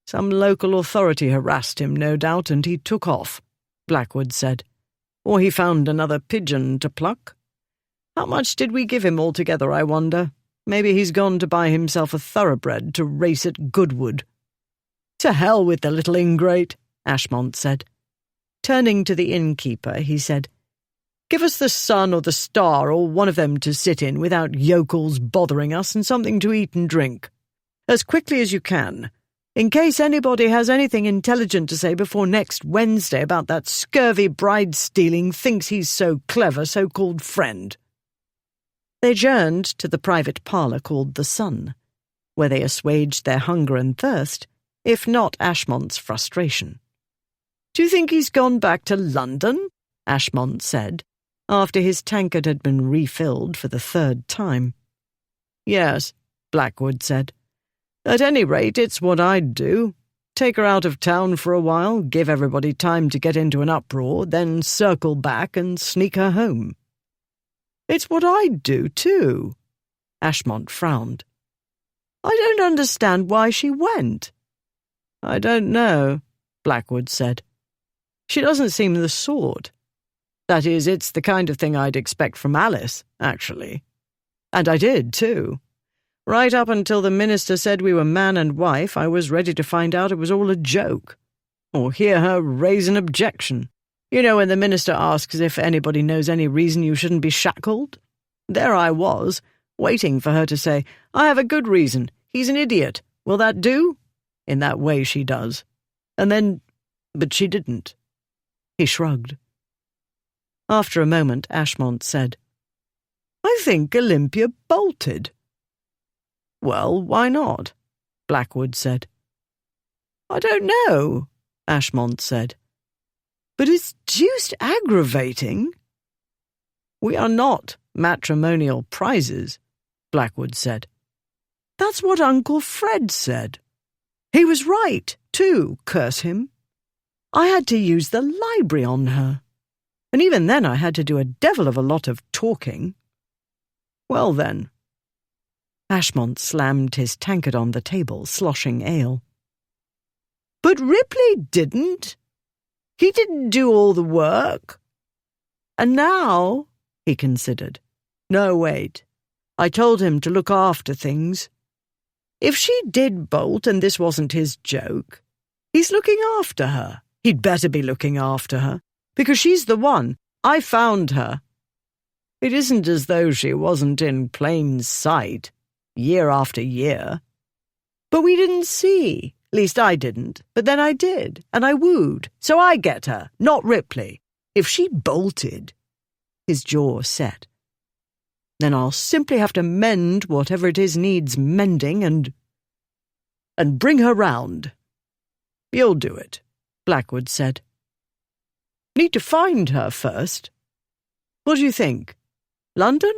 "Some local authority harassed him, no doubt, and he took off," Blackwood said. "Or he found another pigeon to pluck. How much did we give him altogether, I wonder? Maybe he's gone to buy himself a thoroughbred to race at Goodwood." "To hell with the little ingrate," Ashmont said. Turning to the innkeeper, he said, "Give us the Sun or the Star or one of them to sit in without yokels bothering us, and something to eat and drink. As quickly as you can, in case anybody has anything intelligent to say before next Wednesday about that scurvy bride-stealing thinks he's so clever so-called friend." They adjourned to the private parlour called the Sun, where they assuaged their hunger and thirst, if not Ashmont's frustration. "Do you think he's gone back to London?" Ashmont said, after his tankard had been refilled for the third time. "Yes," Blackwood said. "At any rate, it's what I'd do. Take her out of town for a while, give everybody time to get into an uproar, then circle back and sneak her home." "It's what I'd do, too." Ashmont frowned. "I don't understand why she went." I don't know, Blackwood said. She doesn't seem the sort. That is, it's the kind of thing I'd expect from Alice, actually. And I did, too. Right up until the minister said we were man and wife, I was ready to find out it was all a joke. Or hear her raise an objection. You know, when the minister asks if anybody knows any reason you shouldn't be shackled? There I was, waiting for her to say, I have a good reason. He's an idiot. Will that do? In that way she does. And then... But she didn't. He shrugged. After a moment, Ashmont said, I think Olympia bolted. Well, why not? Blackwood said. I don't know, Ashmont said. But it's deuced aggravating. We are not matrimonial prizes, Blackwood said. That's what Uncle Fred said. He was right, too, curse him. I had to use the library on her. And even then I had to do a devil of a lot of talking. Well then. Ashmont slammed his tankard on the table, sloshing ale. But Ripley didn't. He didn't do all the work. And now, he considered. No, wait. I told him to look after things. If she did bolt and this wasn't his joke, he's looking after her. He'd better be looking after her, because she's the one. I found her. It isn't as though she wasn't in plain sight, year after year. But we didn't see. Least I didn't, but then I did, and I wooed. So I get her, not Ripley. If she bolted... His jaw set. Then I'll simply have to mend whatever it is needs mending and bring her round. You'll do it, Blackwood said. Need to find her first. What do you think? London?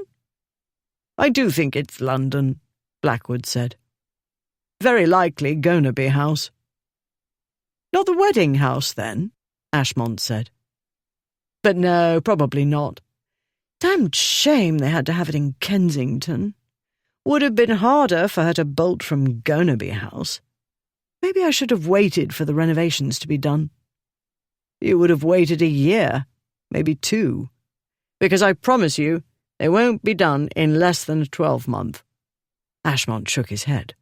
I do think it's London, Blackwood said. Very likely Gonaby House. Not the wedding house, then, Ashmont said. But no, probably not. Damned shame they had to have it in Kensington. Would have been harder for her to bolt from Gonaby House. Maybe I should have waited for the renovations to be done. You would have waited a year, maybe 2, because I promise you they won't be done in less than a 12-month. Ashmont shook his head.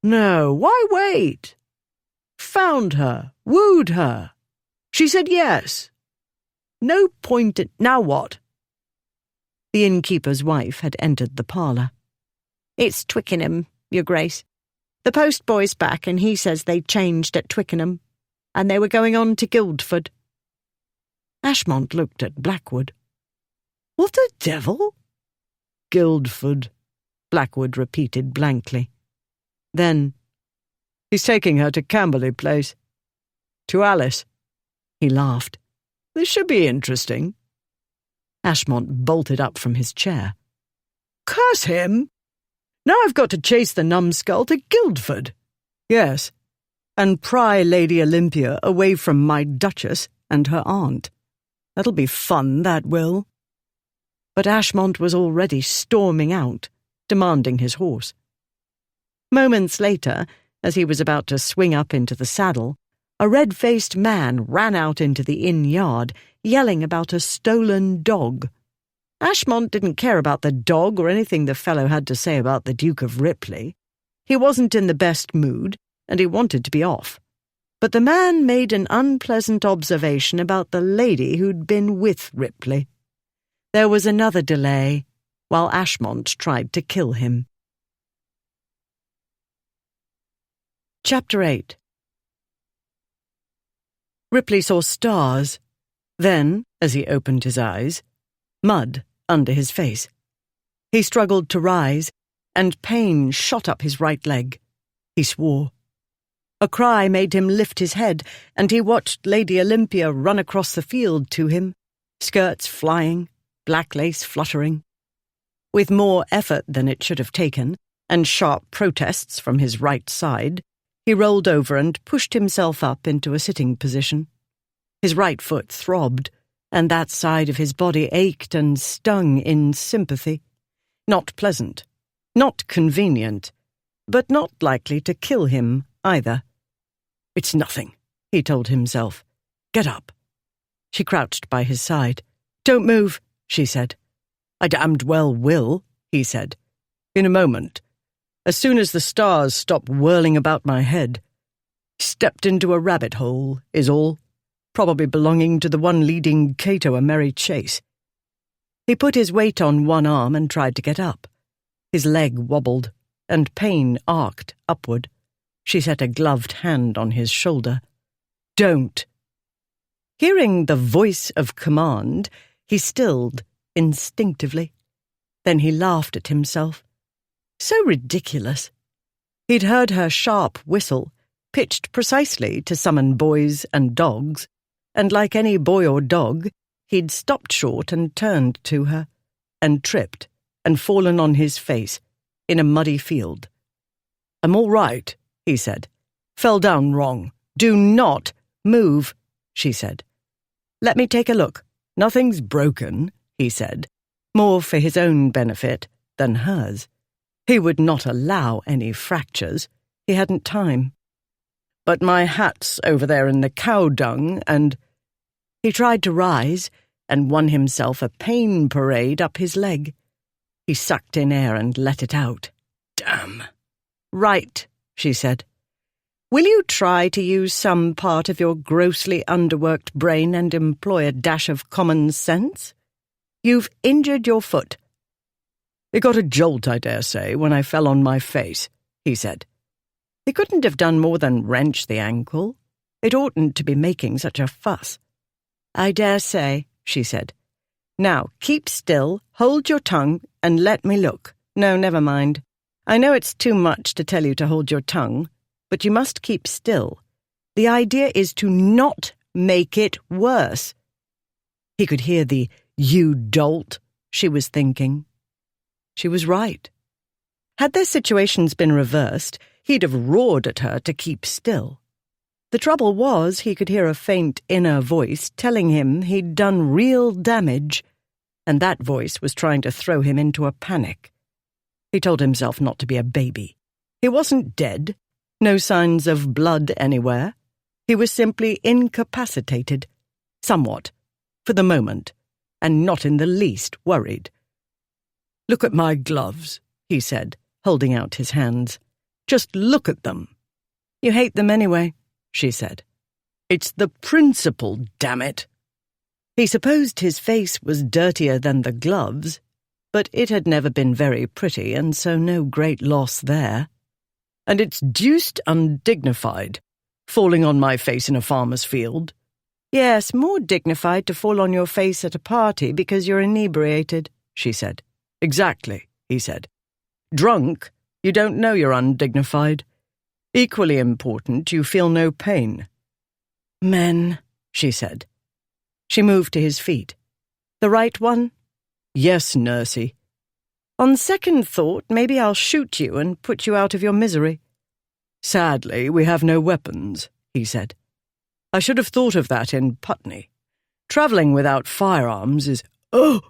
No, why wait? Found her, wooed her. She said yes. No point in... Now what? The innkeeper's wife had entered the parlour. It's Twickenham, Your Grace. The postboy's back and he says they changed at Twickenham, and they were going on to Guildford. Ashmont looked at Blackwood. What the devil? Guildford, Blackwood repeated blankly. Then, he's taking her to Camberley Place. To Alice. He laughed. This should be interesting. Ashmont bolted up from his chair. Curse him! Now I've got to chase the numbskull to Guildford. Yes, and pry Lady Olympia away from my Duchess and her aunt. That'll be fun, that will. But Ashmont was already storming out, demanding his horse. Moments later, as he was about to swing up into the saddle, a red-faced man ran out into the inn yard, yelling about a stolen dog. Ashmont didn't care about the dog or anything the fellow had to say about the Duke of Ripley. He wasn't in the best mood, and he wanted to be off. But the man made an unpleasant observation about the lady who'd been with Ripley. There was another delay, while Ashmont tried to kill him. Chapter 8. Ripley saw stars. Then, as he opened his eyes, mud under his face. He struggled to rise, and pain shot up his right leg. He swore. A cry made him lift his head, and he watched Lady Olympia run across the field to him, skirts flying, black lace fluttering. With more effort than it should have taken, and sharp protests from his right side, he rolled over and pushed himself up into a sitting position. His right foot throbbed, and that side of his body ached and stung in sympathy. Not pleasant, not convenient, but not likely to kill him either. It's nothing, he told himself. Get up. She crouched by his side. Don't move, she said. I damned well will, he said. In a moment. As soon as the stars stop whirling about my head. Stepped into a rabbit hole, is all. Probably belonging to the one leading Cato a merry chase. He put his weight on one arm and tried to get up. His leg wobbled, and pain arced upward. She set a gloved hand on his shoulder. Don't. Hearing the voice of command, he stilled instinctively. Then he laughed at himself. So ridiculous. He'd heard her sharp whistle, pitched precisely to summon boys and dogs, and like any boy or dog, he'd stopped short and turned to her, and tripped, and fallen on his face, in a muddy field. I'm all right, he said. Fell down wrong. Do not move, she said. Let me take a look. Nothing's broken, he said, more for his own benefit than hers. He would not allow any fractures. He hadn't time. But my hat's over there in the cow dung, and... He tried to rise, and won himself a pain parade up his leg. He sucked in air and let it out. Damn. Right, she said. Will you try to use some part of your grossly underworked brain and employ a dash of common sense? You've injured your foot. It got a jolt, I dare say, when I fell on my face, he said. He couldn't have done more than wrench the ankle. It oughtn't to be making such a fuss. I dare say, she said. Now, keep still, hold your tongue, and let me look. No, never mind. I know it's too much to tell you to hold your tongue, but you must keep still. The idea is to not make it worse. He could hear the "you dolt," she was thinking. She was right. Had their situations been reversed, he'd have roared at her to keep still. The trouble was he could hear a faint inner voice telling him he'd done real damage, and that voice was trying to throw him into a panic. He told himself not to be a baby. He wasn't dead, no signs of blood anywhere. He was simply incapacitated, somewhat, for the moment, and not in the least worried. Look at my gloves, he said, holding out his hands. Just look at them. You hate them anyway, she said. It's the principle, damn it. He supposed his face was dirtier than the gloves, but it had never been very pretty, and so no great loss there. And it's deuced undignified, falling on my face in a farmer's field. Yes, more dignified to fall on your face at a party because you're inebriated, she said. Exactly, he said. Drunk, you don't know you're undignified. Equally important, you feel no pain. Men, she said. She moved to his feet. The right one? Yes, nursey. On second thought, maybe I'll shoot you and put you out of your misery. Sadly, we have no weapons, he said. I should have thought of that in Putney. Travelling without firearms is... Oh!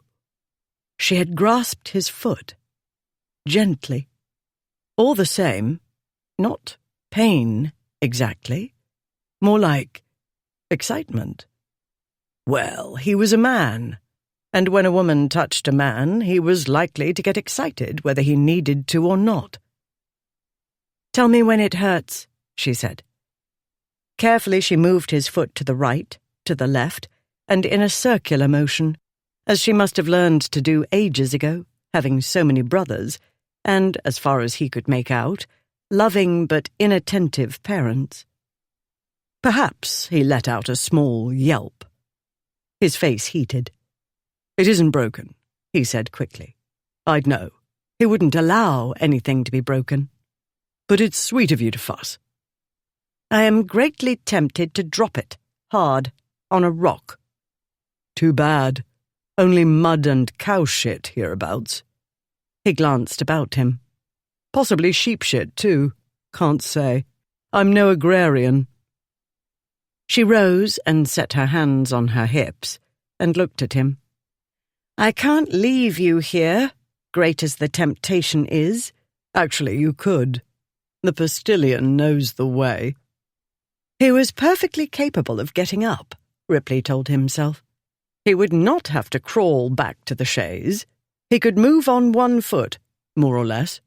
She had grasped his foot. Gently. All the same, not pain, exactly. More like excitement. Well, he was a man, and when a woman touched a man, he was likely to get excited, whether he needed to or not. Tell me when it hurts, she said. Carefully she moved his foot to the right, to the left, and in a circular motion, as she must have learned to do ages ago, having so many brothers, and, as far as he could make out, loving but inattentive parents. Perhaps he let out a small yelp. His face heated. It isn't broken, he said quickly. I'd know. He wouldn't allow anything to be broken. But it's sweet of you to fuss. I am greatly tempted to drop it, hard, on a rock. Too bad. Only mud and cow shit hereabouts. He glanced about him. Possibly sheep shit, too. Can't say. I'm no agrarian. She rose and set her hands on her hips and looked at him. I can't leave you here, great as the temptation is. Actually, you could. The postilion knows the way. He was perfectly capable of getting up, Ripley told himself. He would not have to crawl back to the chaise. He could move on one foot, more or less.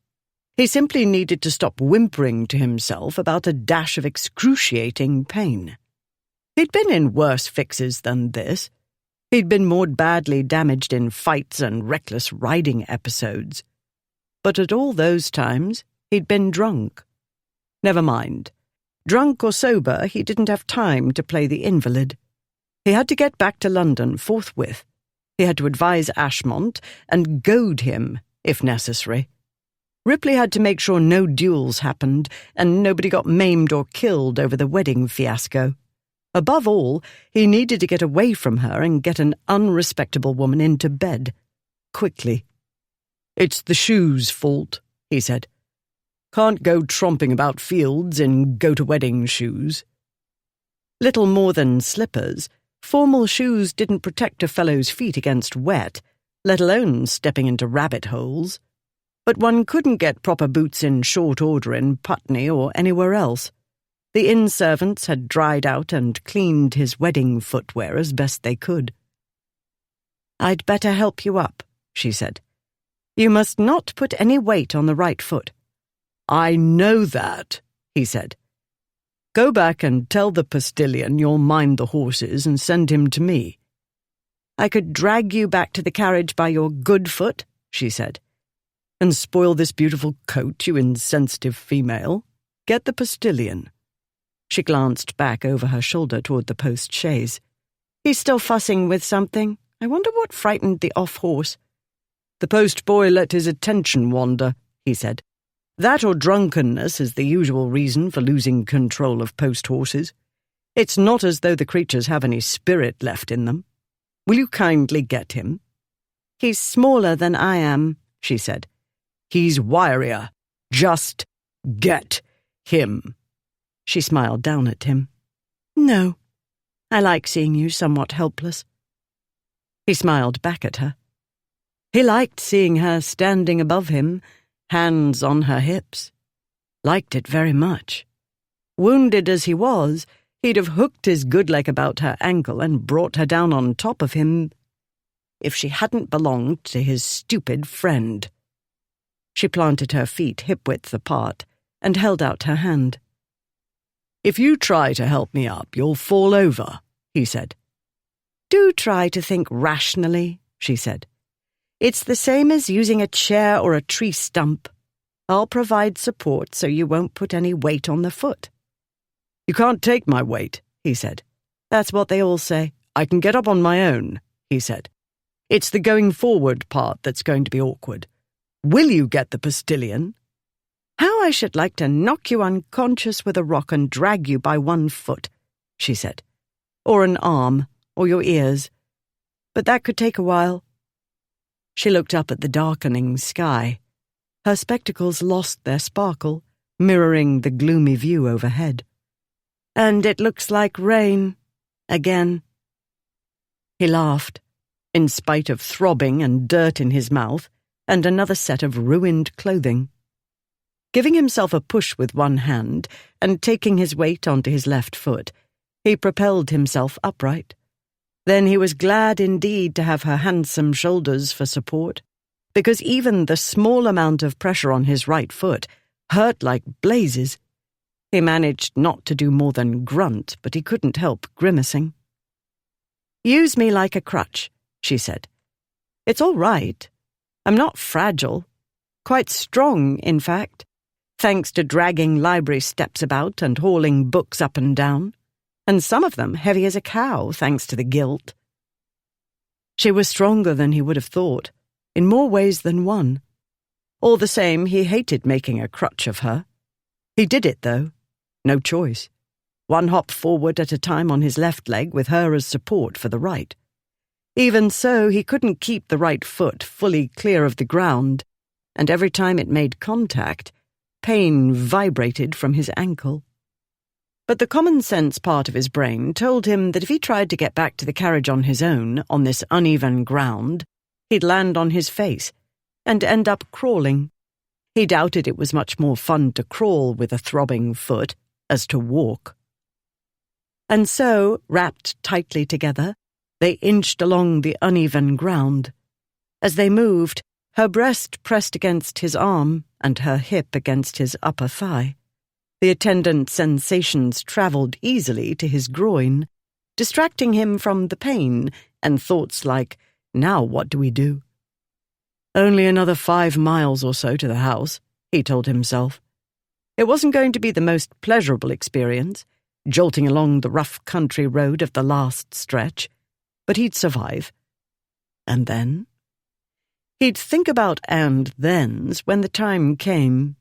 He simply needed to stop whimpering to himself about a dash of excruciating pain. He'd been in worse fixes than this. He'd been more badly damaged in fights and reckless riding episodes. But at all those times, he'd been drunk. Never mind. Drunk or sober, he didn't have time to play the invalid. He had to get back to London forthwith. He had to advise Ashmont and goad him, if necessary. Ripley had to make sure no duels happened and nobody got maimed or killed over the wedding fiasco. Above all, he needed to get away from her and get an unrespectable woman into bed. Quickly. "It's the shoes' fault," he said. "Can't go tromping about fields in go-to-wedding shoes." Little more than slippers, formal shoes didn't protect a fellow's feet against wet, let alone stepping into rabbit holes. But one couldn't get proper boots in short order in Putney or anywhere else. The inn servants had dried out and cleaned his wedding footwear as best they could. "I'd better help you up," she said. "You must not put any weight on the right foot." "I know that," he said. "Go back and tell the postilion you'll mind the horses and send him to me." "I could drag you back to the carriage by your good foot," she said. "And spoil this beautiful coat, you insensitive female. Get the postilion." She glanced back over her shoulder toward the post-chaise. "He's still fussing with something. I wonder what frightened the off-horse." "The post-boy let his attention wander," he said. "That or drunkenness is the usual reason for losing control of post-horses. It's not as though the creatures have any spirit left in them. Will you kindly get him?" "He's smaller than I am," she said. "He's wirier. Just get him." She smiled down at him. "No, I like seeing you somewhat helpless." He smiled back at her. He liked seeing her standing above him, hands on her hips. Liked it very much. Wounded as he was, he'd have hooked his good leg about her ankle and brought her down on top of him if she hadn't belonged to his stupid friend. She planted her feet hip-width apart and held out her hand. "If you try to help me up, you'll fall over," he said. "Do try to think rationally," she said. "It's the same as using a chair or a tree stump. I'll provide support so you won't put any weight on the foot." "You can't take my weight," he said. "That's what they all say." "I can get up on my own," he said. "It's the going forward part that's going to be awkward. Will you get the postilion?" "How I should like to knock you unconscious with a rock and drag you by one foot," she said. "Or an arm, or your ears. But that could take a while." She looked up at the darkening sky. Her spectacles lost their sparkle, mirroring the gloomy view overhead. "And it looks like rain. Again." He laughed, in spite of throbbing and dirt in his mouth, and another set of ruined clothing. Giving himself a push with one hand and taking his weight onto his left foot, he propelled himself upright. Then he was glad indeed to have her handsome shoulders for support, because even the small amount of pressure on his right foot hurt like blazes. He managed not to do more than grunt, but he couldn't help grimacing. "Use me like a crutch," she said. "It's all right. I'm not fragile. Quite strong, in fact, thanks to dragging library steps about and hauling books up and down, and some of them heavy as a cow, thanks to the guilt." She was stronger than he would have thought, in more ways than one. All the same, he hated making a crutch of her. He did it, though. No choice. One hop forward at a time on his left leg with her as support for the right. Even so, he couldn't keep the right foot fully clear of the ground, and every time it made contact, pain vibrated from his ankle. But the common-sense part of his brain told him that if he tried to get back to the carriage on his own, on this uneven ground, he'd land on his face and end up crawling. He doubted it was much more fun to crawl with a throbbing foot as to walk. And so, wrapped tightly together, they inched along the uneven ground. As they moved, her breast pressed against his arm and her hip against his upper thigh. The attendant sensations travelled easily to his groin, distracting him from the pain and thoughts like, "Now what do we do?" Only another 5 miles or so to the house, he told himself. It wasn't going to be the most pleasurable experience, jolting along the rough country road of the last stretch, but he'd survive. And then? He'd think about and thens when the time came.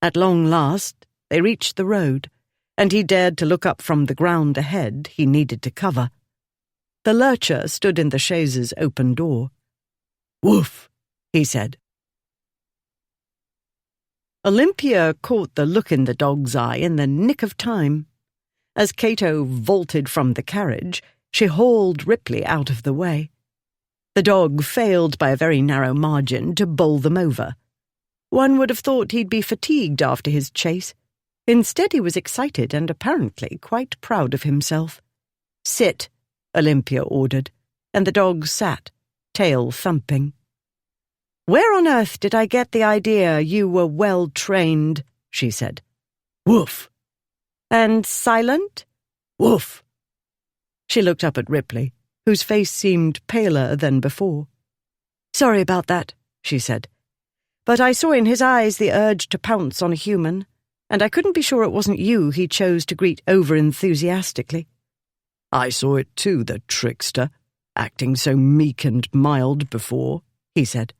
At long last, they reached the road, and he dared to look up from the ground ahead he needed to cover. The lurcher stood in the chaise's open door. "Woof," he said. Olympia caught the look in the dog's eye in the nick of time. As Cato vaulted from the carriage, she hauled Ripley out of the way. The dog failed by a very narrow margin to bowl them over. One would have thought he'd be fatigued after his chase. Instead, he was excited and apparently quite proud of himself. "Sit," Olympia ordered, and the dog sat, tail thumping. "Where on earth did I get the idea you were well-trained?" she said. "Woof." "And silent?" "Woof." She looked up at Ripley, whose face seemed paler than before. "Sorry about that," she said. "But I saw in his eyes the urge to pounce on a human, and I couldn't be sure it wasn't you he chose to greet over-enthusiastically." "I saw it too, the trickster, acting so meek and mild before," he said.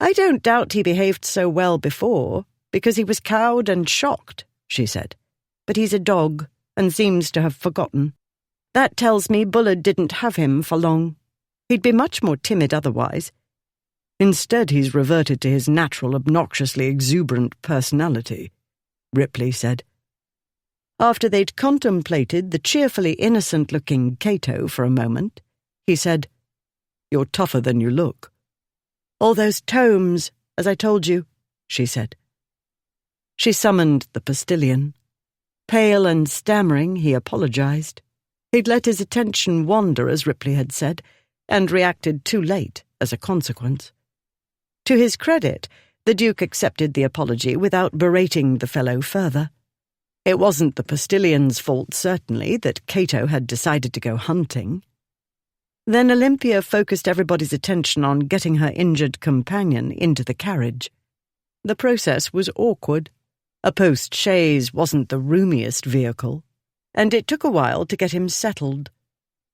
"I don't doubt he behaved so well before, because he was cowed and shocked," she said. "But he's a dog, and seems to have forgotten. That tells me Bullard didn't have him for long. He'd be much more timid otherwise. Instead, he's reverted to his natural, obnoxiously exuberant personality," Ripley said. After they'd contemplated the cheerfully innocent-looking Cato for a moment, he said, "You're tougher than you look." "All those tomes, as I told you," she said. She summoned the postilion. Pale and stammering, he apologized. He'd let his attention wander, as Ripley had said, and reacted too late as a consequence. To his credit, the Duke accepted the apology without berating the fellow further. It wasn't the postilion's fault, certainly, that Cato had decided to go hunting. Then Olympia focused everybody's attention on getting her injured companion into the carriage. The process was awkward. A post-chaise wasn't the roomiest vehicle, and it took a while to get him settled.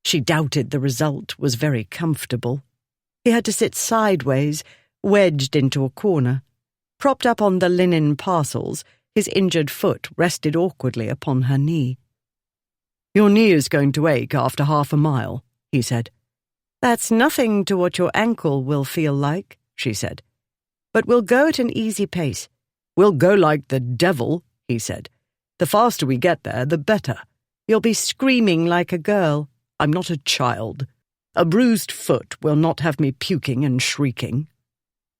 She doubted the result was very comfortable. He had to sit sideways, wedged into a corner. Propped up on the linen parcels, his injured foot rested awkwardly upon her knee. "Your knee is going to ache after half a mile," he said. "That's nothing to what your ankle will feel like," she said. "But we'll go at an easy pace." "We'll go like the devil," he said. "The faster we get there, the better. You'll be screaming like a girl. I'm not a child. A bruised foot will not have me puking and shrieking."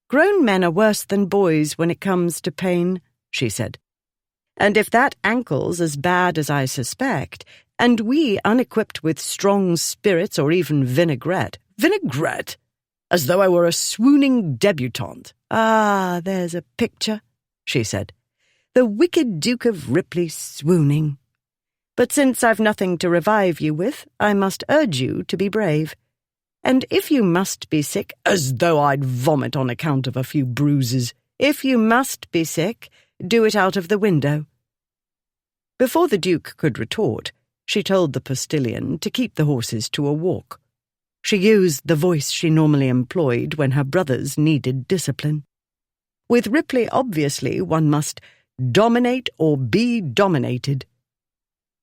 "Grown men are worse than boys when it comes to pain," she said. "And if that ankle's as bad as I suspect, and we unequipped with strong spirits or even vinaigrette—" "Vinaigrette? As though I were a swooning debutante." "Ah, there's a picture," she said. "The wicked Duke of Ripley swooning. But since I've nothing to revive you with, I must urge you to be brave. And if you must be sick—" "As though I'd vomit on account of a few bruises." "If you must be sick, do it out of the window." Before the Duke could retort, she told the postilion to keep the horses to a walk. She used the voice she normally employed when her brothers needed discipline. With Ripley, obviously, one must dominate or be dominated.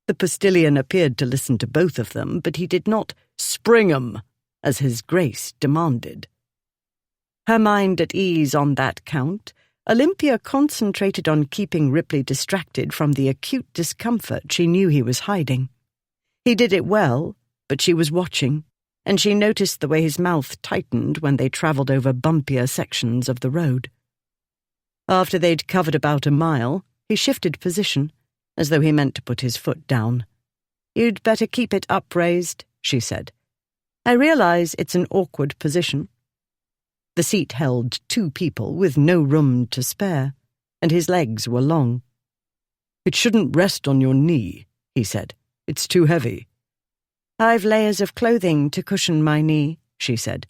The postilion appeared to listen to both of them, but he did not spring 'em, as his grace demanded. Her mind at ease on that count, Olympia concentrated on keeping Ripley distracted from the acute discomfort she knew he was hiding. He did it well, but she was watching, and she noticed the way his mouth tightened when they travelled over bumpier sections of the road. After they'd covered about a mile, he shifted position, as though he meant to put his foot down. "You'd better keep it upraised," she said. "I realize it's an awkward position." The seat held 2 people with no room to spare, and his legs were long. "It shouldn't rest on your knee," he said. "It's too heavy." "I've layers of clothing to cushion my knee," she said.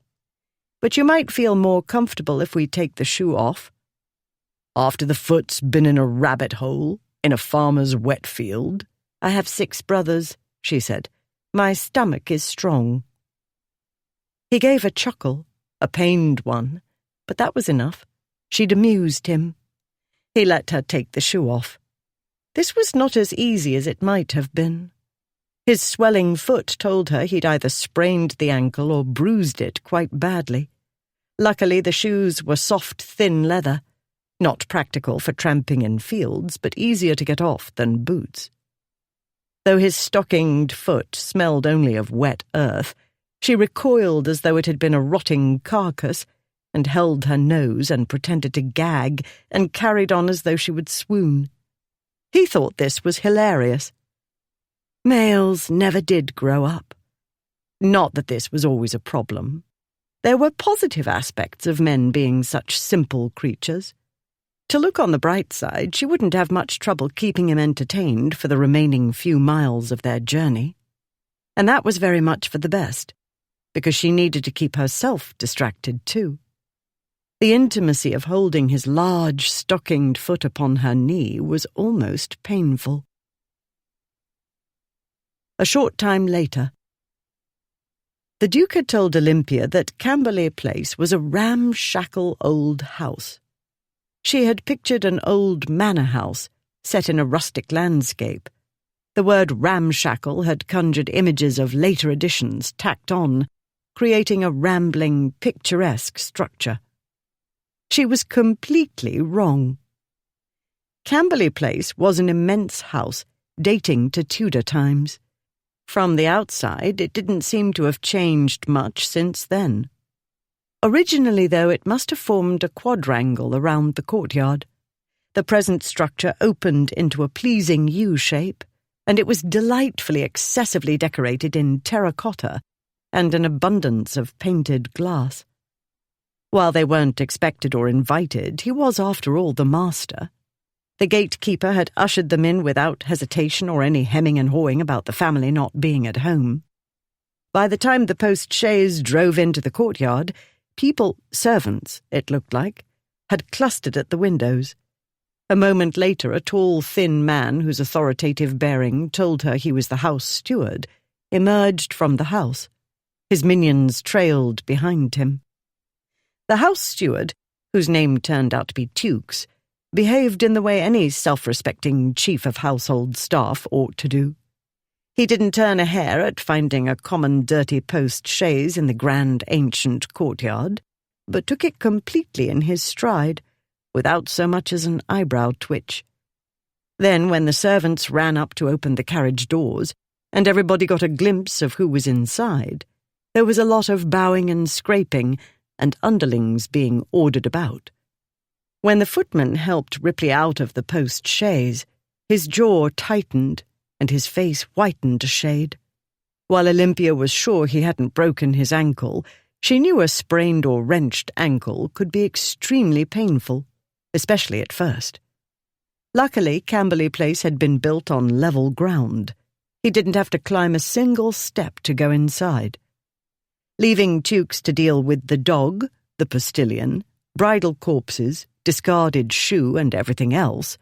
"But you might feel more comfortable if we take the shoe off." "After the foot's been in a rabbit hole, in a farmer's wet field?" "I have 6 brothers," she said. "My stomach is strong." He gave a chuckle, a pained one, but that was enough. She'd amused him. He let her take the shoe off. This was not as easy as it might have been. His swelling foot told her he'd either sprained the ankle or bruised it quite badly. Luckily, the shoes were soft, thin leather, not practical for tramping in fields, but easier to get off than boots. Though his stockinged foot smelled only of wet earth, she recoiled as though it had been a rotting carcass, and held her nose and pretended to gag, and carried on as though she would swoon. He thought this was hilarious. Males never did grow up. Not that this was always a problem. There were positive aspects of men being such simple creatures. To look on the bright side, she wouldn't have much trouble keeping him entertained for the remaining few miles of their journey. And that was very much for the best, because she needed to keep herself distracted too. The intimacy of holding his large, stockinged foot upon her knee was almost painful. A short time later, the Duke had told Olympia that Camberley Place was a ramshackle old house. She had pictured an old manor house set in a rustic landscape. The word ramshackle had conjured images of later additions tacked on, creating a rambling, picturesque structure. She was completely wrong. Camberley Place was an immense house dating to Tudor times. From the outside, it didn't seem to have changed much since then. Originally, though, it must have formed a quadrangle around the courtyard. The present structure opened into a pleasing U shape, and it was delightfully excessively decorated in terracotta and an abundance of painted glass. While they weren't expected or invited, he was, after all, the master. The gatekeeper had ushered them in without hesitation or any hemming and hawing about the family not being at home. By the time the post-chaise drove into the courtyard, people, servants, it looked like, had clustered at the windows. A moment later, a tall, thin man whose authoritative bearing told her he was the house steward emerged from the house. His minions trailed behind him. The house steward, whose name turned out to be Tukes, behaved in the way any self-respecting chief of household staff ought to do. He didn't turn a hair at finding a common dirty post-chaise in the grand ancient courtyard, but took it completely in his stride, without so much as an eyebrow twitch. Then, when the servants ran up to open the carriage doors, and everybody got a glimpse of who was inside, there was a lot of bowing and scraping, and underlings being ordered about. When the footman helped Ripley out of the post-chaise, his jaw tightened and his face whitened a shade. While Olympia was sure he hadn't broken his ankle, she knew a sprained or wrenched ankle could be extremely painful, especially at first. Luckily, Camberley Place had been built on level ground. He didn't have to climb a single step to go inside. Leaving Tukes to deal with the dog, the postilion, bridal corpses, discarded shoe and everything else,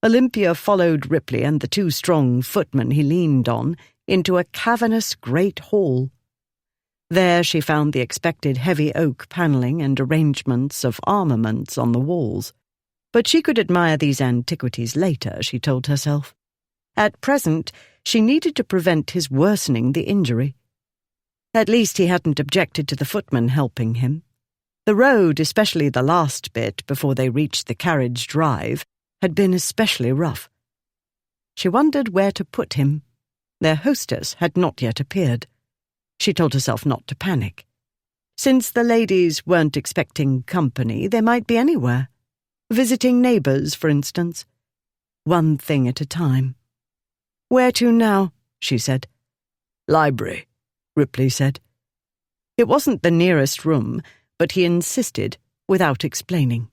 Olympia followed Ripley and the 2 strong footmen he leaned on into a cavernous great hall. There she found the expected heavy oak panelling and arrangements of armaments on the walls. But she could admire these antiquities later, she told herself. At present, she needed to prevent his worsening the injury. At least he hadn't objected to the footman helping him. The road, especially the last bit before they reached the carriage drive, had been especially rough. She wondered where to put him. Their hostess had not yet appeared. She told herself not to panic. Since the ladies weren't expecting company, they might be anywhere. Visiting neighbours, for instance. One thing at a time. Where to now? she said. Library, Ripley said. It wasn't the nearest room, but he insisted, without explaining.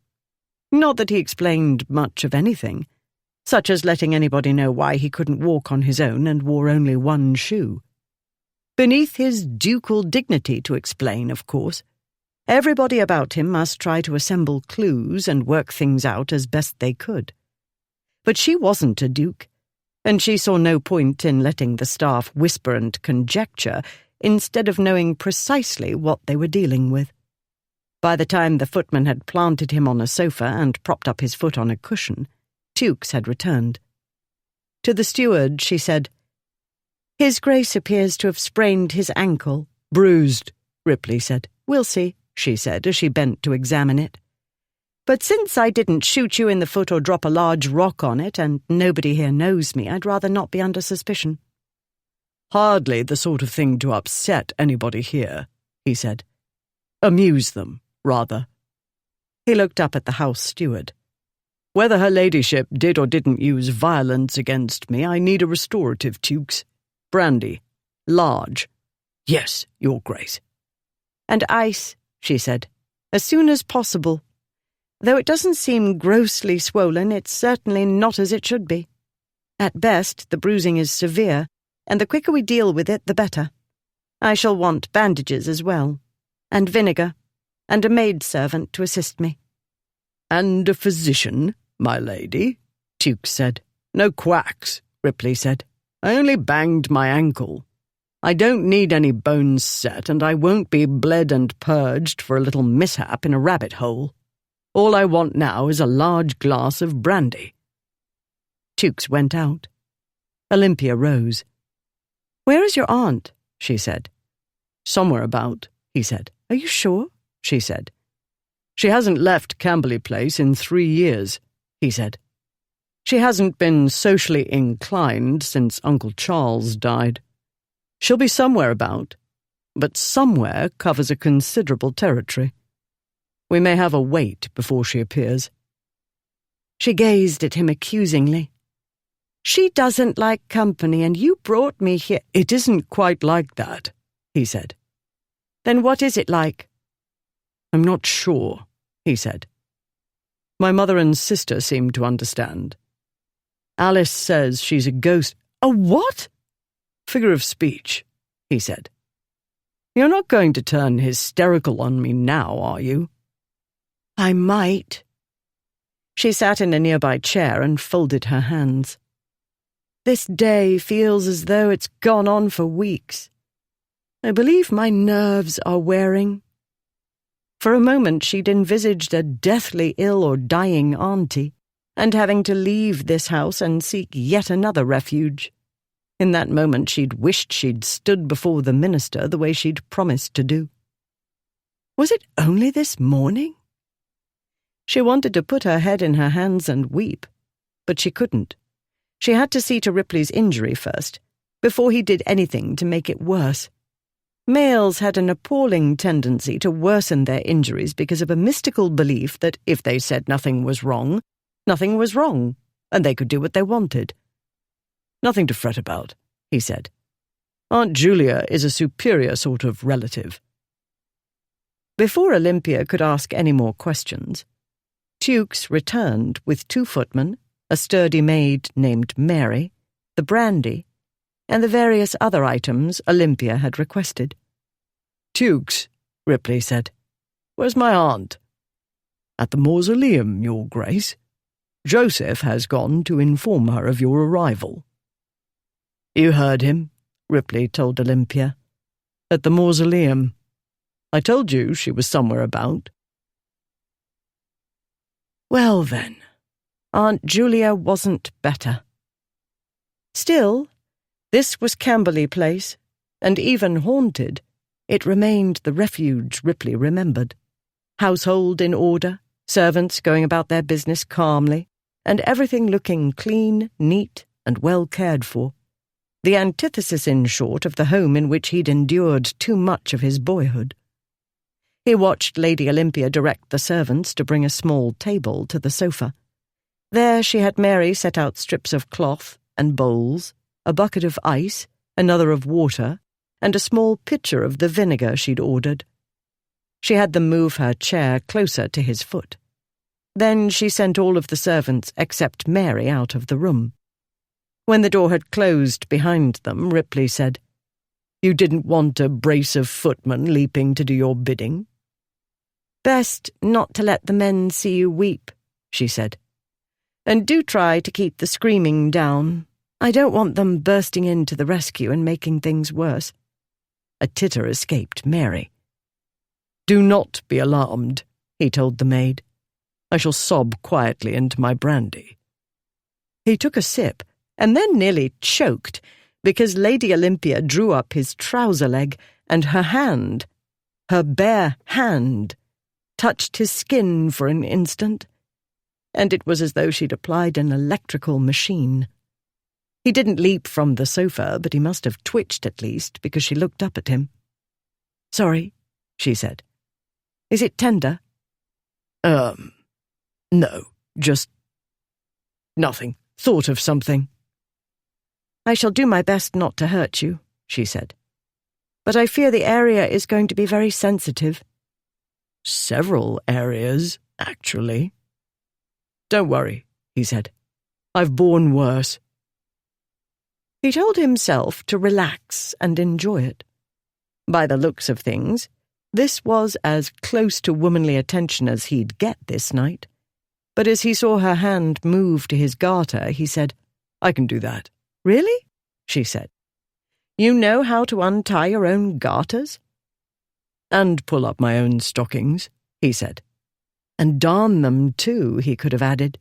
Not that he explained much of anything, such as letting anybody know why he couldn't walk on his own and wore only one shoe. Beneath his ducal dignity to explain, of course. Everybody about him must try to assemble clues and work things out as best they could. But she wasn't a duke, and she saw no point in letting the staff whisper and conjecture instead of knowing precisely what they were dealing with. By the time the footman had planted him on a sofa and propped up his foot on a cushion, Tukes had returned. To the steward she said, "His Grace appears to have sprained his ankle." bruised, Ripley said. "We'll see," she said as she bent to examine it. "But since I didn't shoot you in the foot or drop a large rock on it, and nobody here knows me, I'd rather not be under suspicion." Hardly the sort of thing to upset anybody here, he said. Amuse them, rather. He looked up at the house steward. Whether her ladyship did or didn't use violence against me, I need a restorative, Tukes. Brandy. Large. Yes, your grace. "And ice," she said, "as soon as possible. Though it doesn't seem grossly swollen, it's certainly not as it should be. At best, the bruising is severe, and the quicker we deal with it, the better. I shall want bandages as well, and vinegar, and a maidservant to assist me." "And a physician, my lady," Tukes said. "No quacks," Ripley said. "I only banged my ankle. I don't need any bones set, and I won't be bled and purged for a little mishap in a rabbit hole. All I want now is a large glass of brandy." Tukes went out. Olympia rose. "Where is your aunt?" she said. "Somewhere about," he said. "Are you sure?" she said. "She hasn't left Camberley Place in 3 years, he said. She hasn't been socially inclined since Uncle Charles died. She'll be somewhere about, but somewhere covers a considerable territory. We may have a wait before she appears." She gazed at him accusingly. "She doesn't like company, and you brought me here." "It isn't quite like that," he said. "Then what is it like?" "I'm not sure," he said. "My mother and sister seem to understand. Alice says she's a ghost." "A what?" "Figure of speech," he said. "You're not going to turn hysterical on me now, are you?" "I might." She sat in a nearby chair and folded her hands. "This day feels as though it's gone on for weeks. I believe my nerves are wearing." For a moment she'd envisaged a deathly ill or dying auntie, and having to leave this house and seek yet another refuge. In that moment she'd wished she'd stood before the minister the way she'd promised to do. Was it only this morning? She wanted to put her head in her hands and weep, but she couldn't. She had to see to Ripley's injury first, before he did anything to make it worse. Males had an appalling tendency to worsen their injuries because of a mystical belief that if they said nothing was wrong, and they could do what they wanted. "Nothing to fret about," he said. "Aunt Julia is a superior sort of relative." Before Olympia could ask any more questions, Tukes returned with 2 footmen, a sturdy maid named Mary, the brandy, and the various other items Olympia had requested. "Tukes," Ripley said, "where's my aunt?" "At the mausoleum, your grace. Joseph has gone to inform her of your arrival." "You heard him," Ripley told Olympia. "At the mausoleum. I told you she was somewhere about." Well then, Aunt Julia wasn't better. Still, this was Camberley Place, and even haunted, it remained the refuge Ripley remembered. Household in order, servants going about their business calmly, and everything looking clean, neat, and well cared for. The antithesis, in short, of the home in which he'd endured too much of his boyhood. He watched Lady Olympia direct the servants to bring a small table to the sofa. There she had Mary set out strips of cloth and bowls, a bucket of ice, another of water, and a small pitcher of the vinegar she'd ordered. She had them move her chair closer to his foot. Then she sent all of the servants except Mary out of the room. When the door had closed behind them, Ripley said, "You didn't want a brace of footmen leaping to do your bidding?" "Best not to let the men see you weep," she said. "And do try to keep the screaming down. I don't want them bursting in to the rescue and making things worse." A titter escaped Mary. "Do not be alarmed," he told the maid. "I shall sob quietly into my brandy." He took a sip and then nearly choked because Lady Olympia drew up his trouser leg and her hand, her bare hand, touched his skin for an instant, and it was as though she'd applied an electrical machine. He didn't leap from the sofa, but he must have twitched at least because she looked up at him. "Sorry," she said. "Is it tender?" No, just nothing. Thought of something." "I shall do my best not to hurt you," she said. "But I fear the area is going to be very sensitive." "Several areas, actually." "Don't worry," he said. "I've borne worse." He told himself to relax and enjoy it. By the looks of things, this was as close to womanly attention as he'd get this night. But as he saw her hand move to his garter, he said, "I can do that." "Really?" she said. "You know how to untie your own garters?" "And pull up my own stockings," he said. "And darn them, too," he could have added.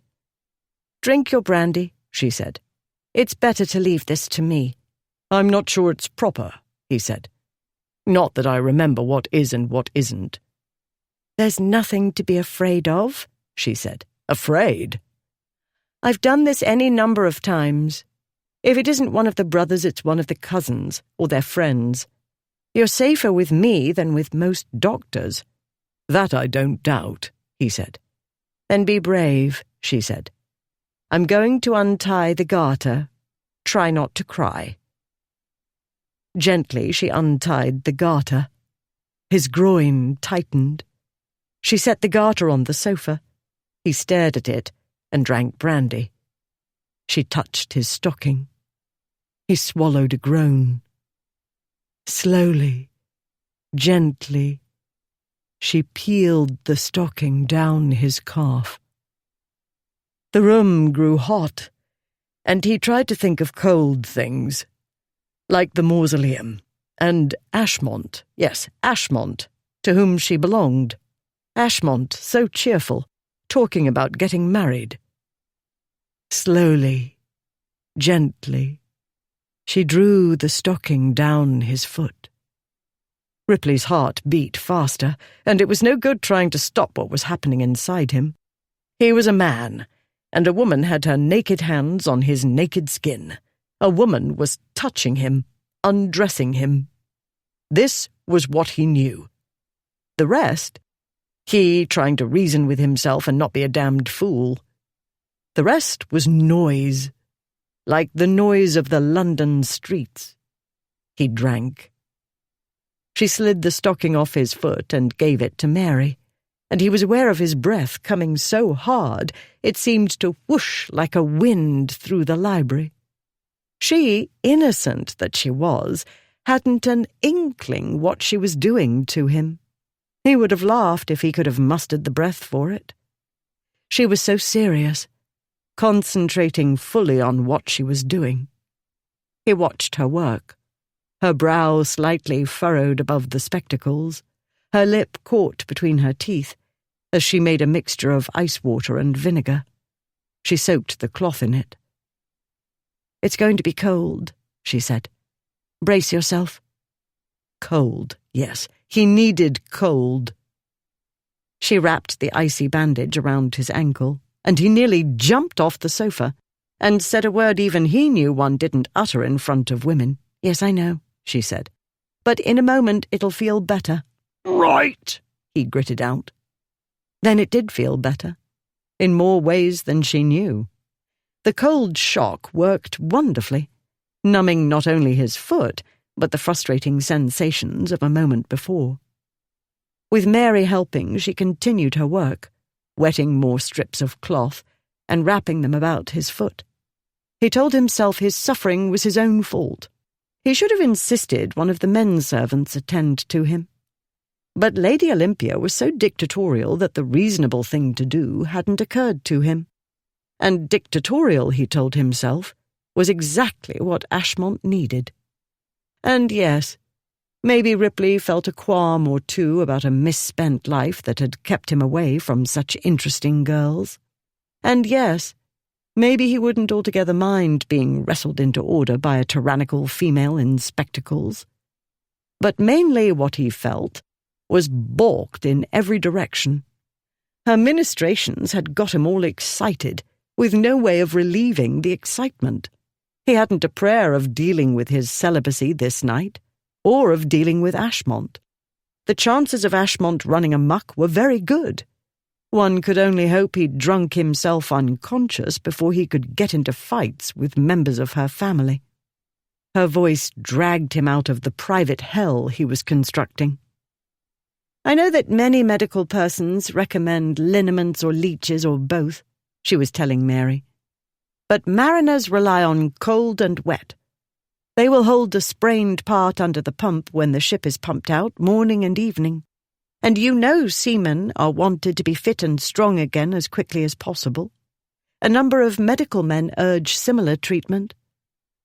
"Drink your brandy," she said. "It's better to leave this to me." "I'm not sure it's proper," he said. "Not that I remember what is and what isn't." "There's nothing to be afraid of," she said. "Afraid?" "I've done this any number of times. If it isn't one of the brothers, it's one of the cousins, or their friends. You're safer with me than with most doctors." "That I don't doubt," he said. "Then be brave," she said. "I'm going to untie the garter. Try not to cry." Gently she untied the garter. His groin tightened. She set the garter on the sofa. He stared at it and drank brandy. She touched his stocking. He swallowed a groan. Slowly, gently, she peeled the stocking down his calf. The room grew hot, and he tried to think of cold things, like the mausoleum, and Ashmont, yes, Ashmont, to whom she belonged. Ashmont, so cheerful, talking about getting married. Slowly, gently, she drew the stocking down his foot. Ripley's heart beat faster, and it was no good trying to stop what was happening inside him. He was a man, and a woman had her naked hands on his naked skin. A woman was touching him, undressing him. This was what he knew. The rest, he trying to reason with himself and not be a damned fool. The rest was noise, like the noise of the London streets. He drank. She slid the stocking off his foot and gave it to Mary, and he was aware of his breath coming so hard it seemed to whoosh like a wind through the library. She, innocent that she was, hadn't an inkling what she was doing to him. He would have laughed if he could have mustered the breath for it. She was so serious, concentrating fully on what she was doing. He watched her work, her brow slightly furrowed above the spectacles, her lip caught between her teeth, as she made a mixture of ice water and vinegar. She soaked the cloth in it. "It's going to be cold," she said. "Brace yourself." Cold, yes, he needed cold. She wrapped the icy bandage around his ankle, and he nearly jumped off the sofa and said a word even he knew one didn't utter in front of women. "Yes, I know," she said. "But in a moment it'll feel better." "Right," he gritted out. Then it did feel better, in more ways than she knew. The cold shock worked wonderfully. numbing not only his foot, but the frustrating sensations of a moment before. With Mary helping, she continued her work, wetting more strips of cloth and wrapping them about his foot. He told himself his suffering was his own fault. He should have insisted one of the men servants attend to him. But Lady Olympia was so dictatorial that the reasonable thing to do hadn't occurred to him. And dictatorial, he told himself, was exactly what Ashmont needed. And yes, maybe Ripley felt a qualm or two about a misspent life that had kept him away from such interesting girls. And yes, maybe he wouldn't altogether mind being wrestled into order by a tyrannical female in spectacles. But mainly what he felt was balked in every direction. Her ministrations had got him all excited, with no way of relieving the excitement. He hadn't a prayer of dealing with his celibacy this night, or of dealing with Ashmont. The chances of Ashmont running amok were very good. One could only hope he'd drunk himself unconscious before he could get into fights with members of her family. Her voice dragged him out of the private hell he was constructing. "I know that many medical persons recommend liniments or leeches or both," she was telling Mary. "But mariners rely on cold and wet. They will hold the sprained part under the pump when the ship is pumped out morning and evening. And you know seamen are wanted to be fit and strong again as quickly as possible. A number of medical men urge similar treatment.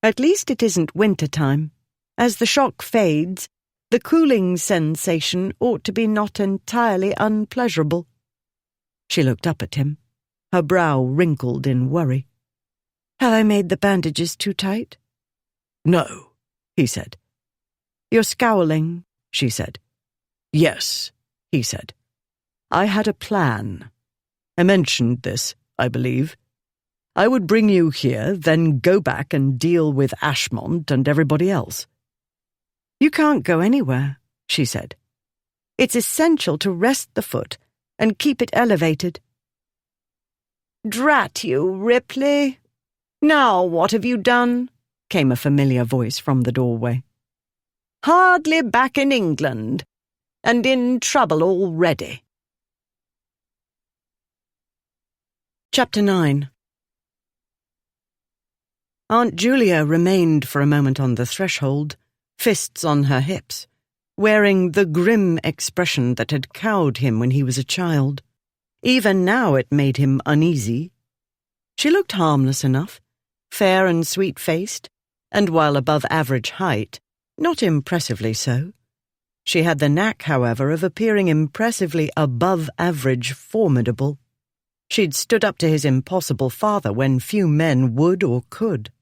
At least it isn't winter time. As the shock fades, the cooling sensation ought to be not entirely unpleasurable." She looked up at him, her brow wrinkled in worry. "Have I made the bandages too tight?" "No," he said. "You're scowling," she said. "Yes," he said. "I had a plan. I mentioned this, I believe. I would bring you here, then go back and deal with Ashmont and everybody else." "You can't go anywhere," she said. "It's essential to rest the foot and keep it elevated." "Drat you, Ripley! Now what have you done?" came a familiar voice from the doorway. "Hardly back in England, and in trouble already." Chapter 9. Aunt Julia remained for a moment on the threshold, fists on her hips, wearing the grim expression that had cowed him when he was a child. Even now it made him uneasy. She looked harmless enough, fair and sweet-faced, and while above average height, not impressively so. She had the knack, however, of appearing impressively above average formidable. She'd stood up to his impossible father when few men would or could.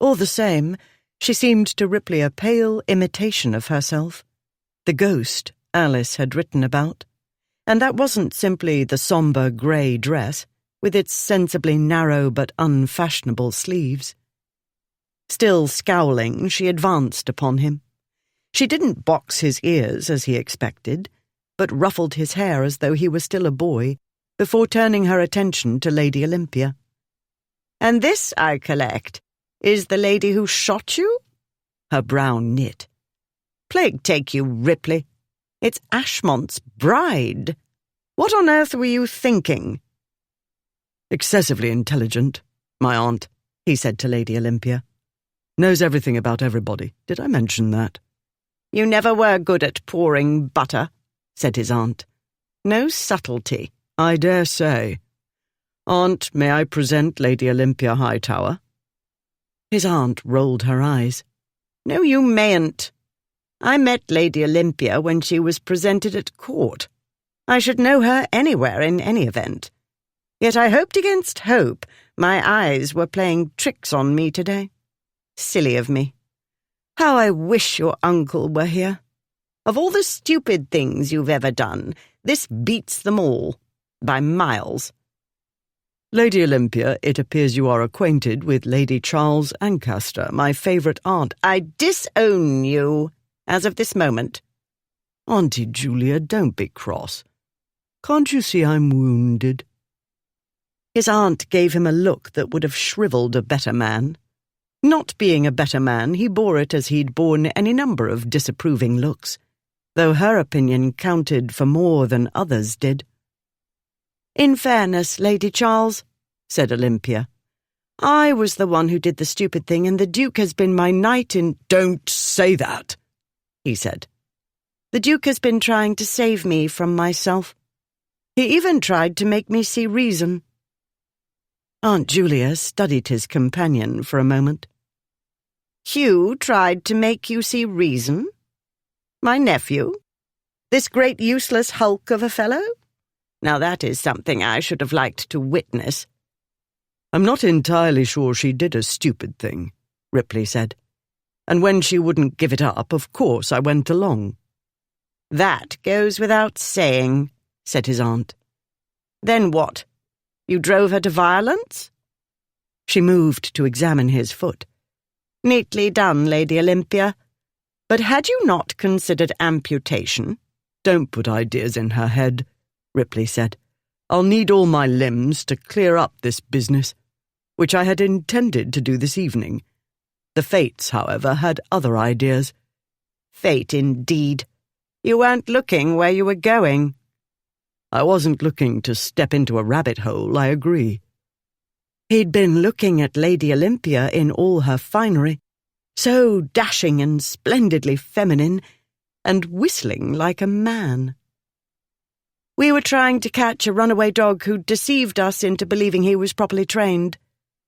All the same, she seemed to Ripley a pale imitation of herself, the ghost Alice had written about. And that wasn't simply the sombre grey dress, with its sensibly narrow but unfashionable sleeves. Still scowling, she advanced upon him. She didn't box his ears as he expected, but ruffled his hair as though he were still a boy, before turning her attention to Lady Olympia. "And this, I collect, is the lady who shot you?" Her brow knit. "Plague take you, Ripley. It's Ashmont's bride. What on earth were you thinking?" "Excessively intelligent, my aunt," he said to Lady Olympia. "Knows everything about everybody. Did I mention that?" "You never were good at pouring butter," said his aunt. "No subtlety." "I dare say. Aunt, may I present Lady Olympia Hightower?" His aunt rolled her eyes. "No, you mayn't. I met Lady Olympia when she was presented at court. I should know her anywhere in any event. Yet I hoped against hope my eyes were playing tricks on me today. Silly of me. How I wish your uncle were here. Of all the stupid things you've ever done, this beats them all, by miles." "Lady Olympia, it appears you are acquainted with Lady Charles Ancaster, my favourite aunt." "I disown you, as of this moment." "Auntie Julia, don't be cross. Can't you see I'm wounded?" His aunt gave him a look that would have shrivelled a better man. Not being a better man, he bore it as he'd borne any number of disapproving looks, though her opinion counted for more than others did. "In fairness, Lady Charles," said Olympia, "I was the one who did the stupid thing, and the Duke has been my knight in—" "Don't say that," he said. "The Duke has been trying to save me from myself. He even tried to make me see reason." Aunt Julia studied his companion for a moment. "Hugh tried to make you see reason? My nephew? This great useless hulk of a fellow? Now that is something I should have liked to witness." "I'm not entirely sure she did a stupid thing," Ripley said. "And when she wouldn't give it up, of course I went along." "That goes without saying," said his aunt. "Then what? You drove her to violence?" She moved to examine his foot. "Neatly done, Lady Olympia. But had you not considered amputation?" "Don't put ideas in her head," Ripley said. "I'll need all my limbs to clear up this business, which I had intended to do this evening. The Fates, however, had other ideas." "Fate, indeed. You weren't looking where you were going." "I wasn't looking to step into a rabbit hole, I agree." He'd been looking at Lady Olympia in all her finery, so dashing and splendidly feminine, and whistling like a man. "We were trying to catch a runaway dog who deceived us into believing he was properly trained,"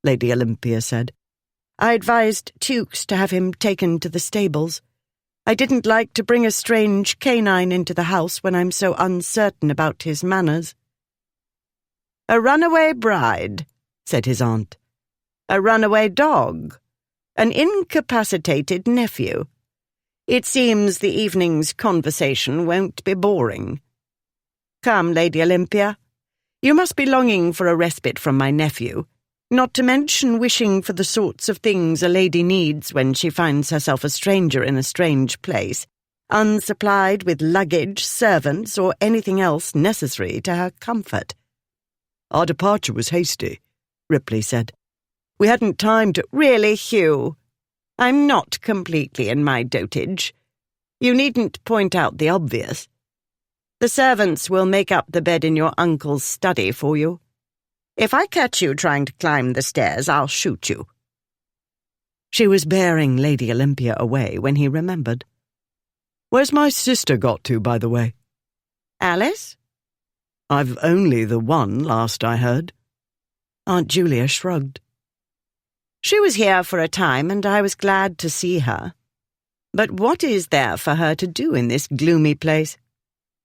Lady Olympia said. "I advised Tukes to have him taken to the stables. I didn't like to bring a strange canine into the house when I'm so uncertain about his manners." "A runaway bride," said his aunt. "A runaway dog. An incapacitated nephew. It seems the evening's conversation won't be boring. Come, Lady Olympia. You must be longing for a respite from my nephew, not to mention wishing for the sorts of things a lady needs when she finds herself a stranger in a strange place, unsupplied with luggage, servants, or anything else necessary to her comfort." "Our departure was hasty," Ripley said. "We hadn't time to—" "Really, Hugh, I'm not completely in my dotage. You needn't point out the obvious. The servants will make up the bed in your uncle's study for you. If I catch you trying to climb the stairs, I'll shoot you." She was bearing Lady Olympia away when he remembered. "Where's my sister got to, by the way?" "Alice?" "I've only the one, last I heard." Aunt Julia shrugged. "She was here for a time, and I was glad to see her. But what is there for her to do in this gloomy place?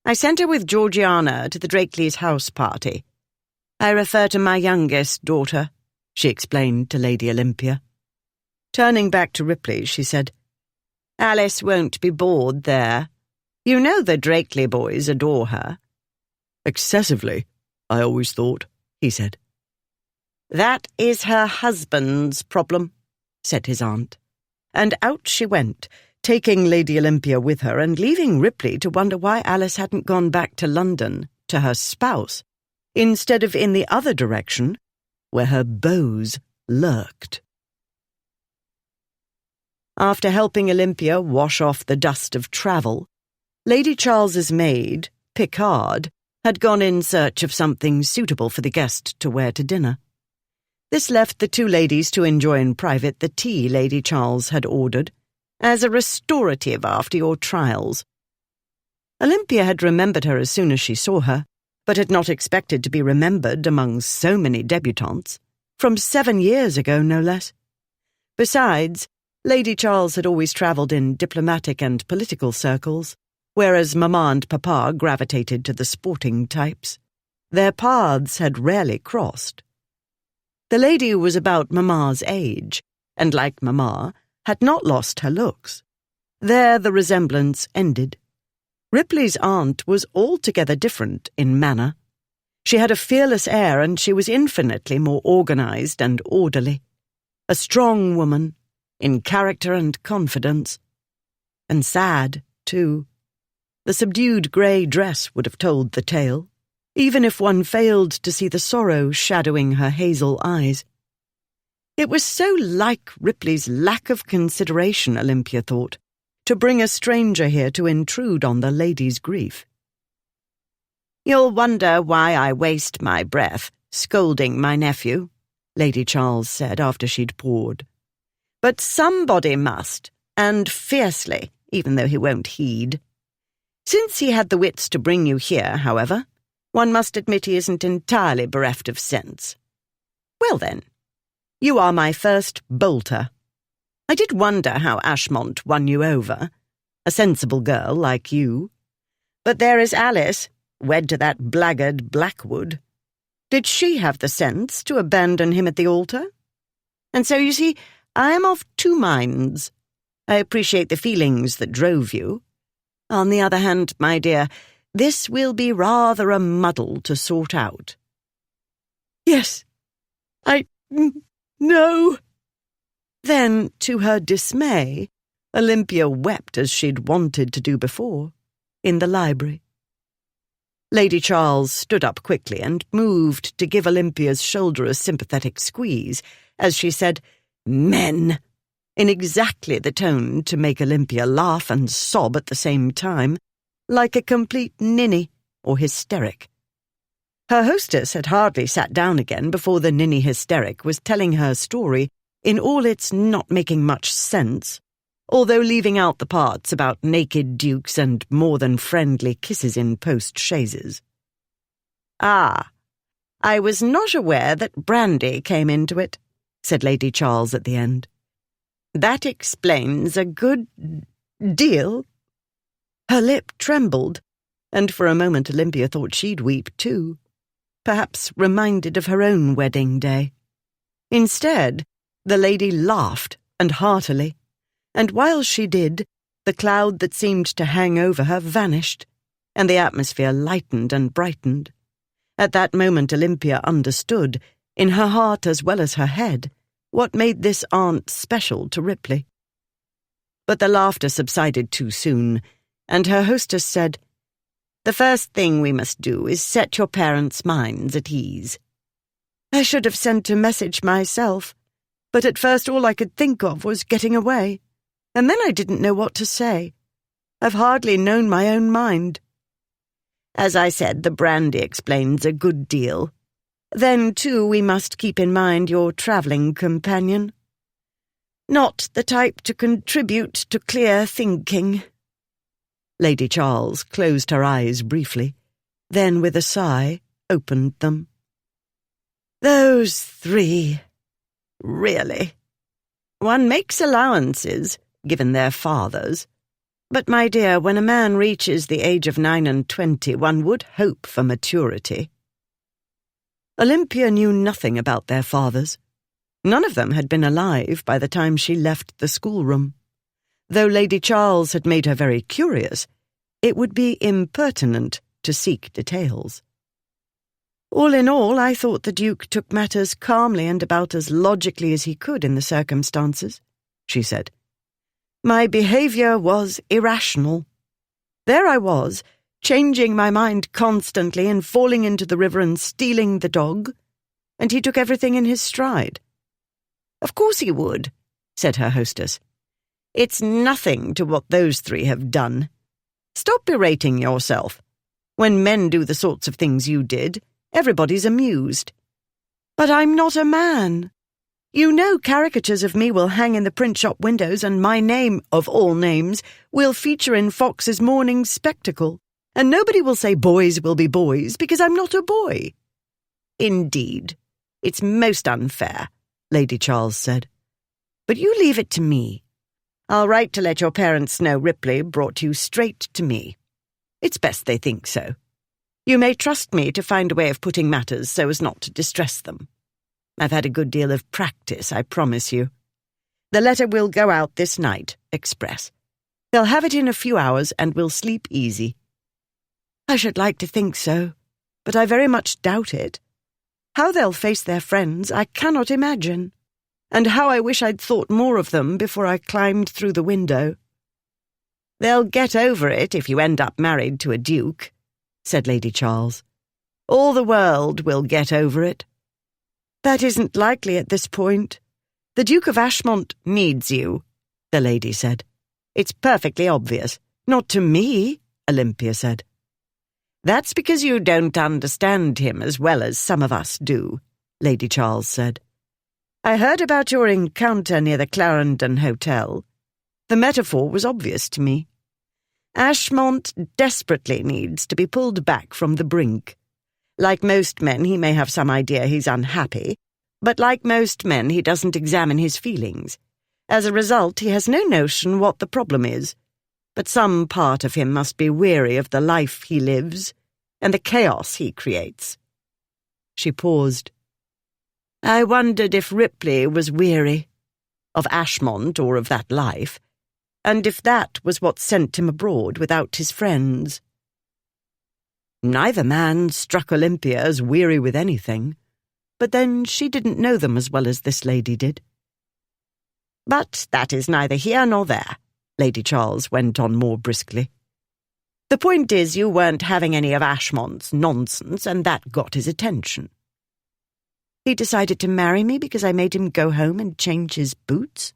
I sent her with Georgiana to the Drakeleys' house party. I refer to my youngest daughter," she explained to Lady Olympia. Turning back to Ripley, she said, "Alice won't be bored there. You know the Drakeley boys adore her." "Excessively, I always thought," he said. "That is her husband's problem," said his aunt. And out she went, taking Lady Olympia with her and leaving Ripley to wonder why Alice hadn't gone back to London, to her spouse, instead of in the other direction, where her beaux lurked. After helping Olympia wash off the dust of travel, Lady Charles's maid, Picard, had gone in search of something suitable for the guest to wear to dinner. This left the two ladies to enjoy in private the tea Lady Charles had ordered, as a restorative after your trials. Olympia had remembered her as soon as she saw her, but had not expected to be remembered among so many debutantes, from 7 years ago no less. Besides, Lady Charles had always travelled in diplomatic and political circles, whereas Mamma and Papa gravitated to the sporting types. Their paths had rarely crossed. The lady was about Mamma's age, and like Mamma, had not lost her looks. There the resemblance ended. Ripley's aunt was altogether different in manner. She had a fearless air, and she was infinitely more organised and orderly. A strong woman, in character and confidence. And sad, too. The subdued grey dress would have told the tale, even if one failed to see the sorrow shadowing her hazel eyes. It was so like Ripley's lack of consideration, Olympia thought, to bring a stranger here to intrude on the lady's grief. "You'll wonder why I waste my breath scolding my nephew," Lady Charles said after she'd poured. "But somebody must, and fiercely, even though he won't heed. Since he had the wits to bring you here, however, one must admit he isn't entirely bereft of sense. Well then, you are my first bolter. I did wonder how Ashmont won you over, a sensible girl like you. But there is Alice, wed to that blackguard Blackwood. Did she have the sense to abandon him at the altar? And so, you see, I am of two minds. I appreciate the feelings that drove you. On the other hand, my dear, this will be rather a muddle to sort out." "Yes, I know." Then, to her dismay, Olympia wept as she'd wanted to do before, in the library. Lady Charles stood up quickly and moved to give Olympia's shoulder a sympathetic squeeze, as she said, "Men," in exactly the tone to make Olympia laugh and sob at the same time, like a complete ninny or hysteric. Her hostess had hardly sat down again before the ninny hysteric was telling her story in all its not making much sense, although leaving out the parts about naked dukes and more than friendly kisses in post-chaises. "Ah, I was not aware that brandy came into it," said Lady Charles at the end. "That explains a good deal." Her lip trembled, and for a moment Olympia thought she'd weep too, perhaps reminded of her own wedding day. Instead, the lady laughed, and heartily, and while she did, the cloud that seemed to hang over her vanished, and the atmosphere lightened and brightened. At that moment Olympia understood, in her heart as well as her head, what made this aunt special to Ripley. But the laughter subsided too soon, and her hostess said, "The first thing we must do is set your parents' minds at ease." "I should have sent a message myself, but at first all I could think of was getting away, and then I didn't know what to say. I've hardly known my own mind." "As I said, the brandy explains a good deal. Then, too, we must keep in mind your travelling companion. Not the type to contribute to clear thinking." Lady Charles closed her eyes briefly, then with a sigh opened them. "Those three, really. One makes allowances, given their fathers. But, my dear, when a man reaches the age of 29, one would hope for maturity." Olympia knew nothing about their fathers. None of them had been alive by the time she left the schoolroom. Though Lady Charles had made her very curious, it would be impertinent to seek details. "All in all, I thought the Duke took matters calmly and about as logically as he could in the circumstances," she said. "My behaviour was irrational. There I was, changing my mind constantly and falling into the river and stealing the dog, and he took everything in his stride." "Of course he would," said her hostess. "It's nothing to what those three have done. Stop berating yourself. When men do the sorts of things you did, everybody's amused." "But I'm not a man. You know caricatures of me will hang in the print shop windows, and my name, of all names, will feature in Fox's Morning Spectacle, and nobody will say boys will be boys, because I'm not a boy." "Indeed, it's most unfair," Lady Charles said. "But you leave it to me. I'll write to let your parents know Ripley brought you straight to me. It's best they think so. You may trust me to find a way of putting matters so as not to distress them. I've had a good deal of practice, I promise you. The letter will go out this night, express. They'll have it in a few hours and will sleep easy." "I should like to think so, but I very much doubt it. How they'll face their friends I cannot imagine, and how I wish I'd thought more of them before I climbed through the window." "They'll get over it if you end up married to a duke," said Lady Charles. "All the world will get over it." "That isn't likely at this point. "The Duke of Ashmont needs you," the lady said. "It's perfectly obvious." "Not to me," Olympia said. "That's because you don't understand him as well as some of us do," Lady Charles said. "I heard about your encounter near the Clarendon Hotel. The metaphor was obvious to me. Ashmont desperately needs to be pulled back from the brink. Like most men, he may have some idea he's unhappy, but like most men, he doesn't examine his feelings. As a result, he has no notion what the problem is. But some part of him must be weary of the life he lives and the chaos he creates." She paused. "I wondered if Ripley was weary of Ashmont or of that life, and if that was what sent him abroad without his friends." Neither man struck Olympia as weary with anything, but then she didn't know them as well as this lady did. "But that is neither here nor there," Lady Charles went on more briskly. "The point is you weren't having any of Ashmont's nonsense, and that got his attention." "He decided to marry me because I made him go home and change his boots?"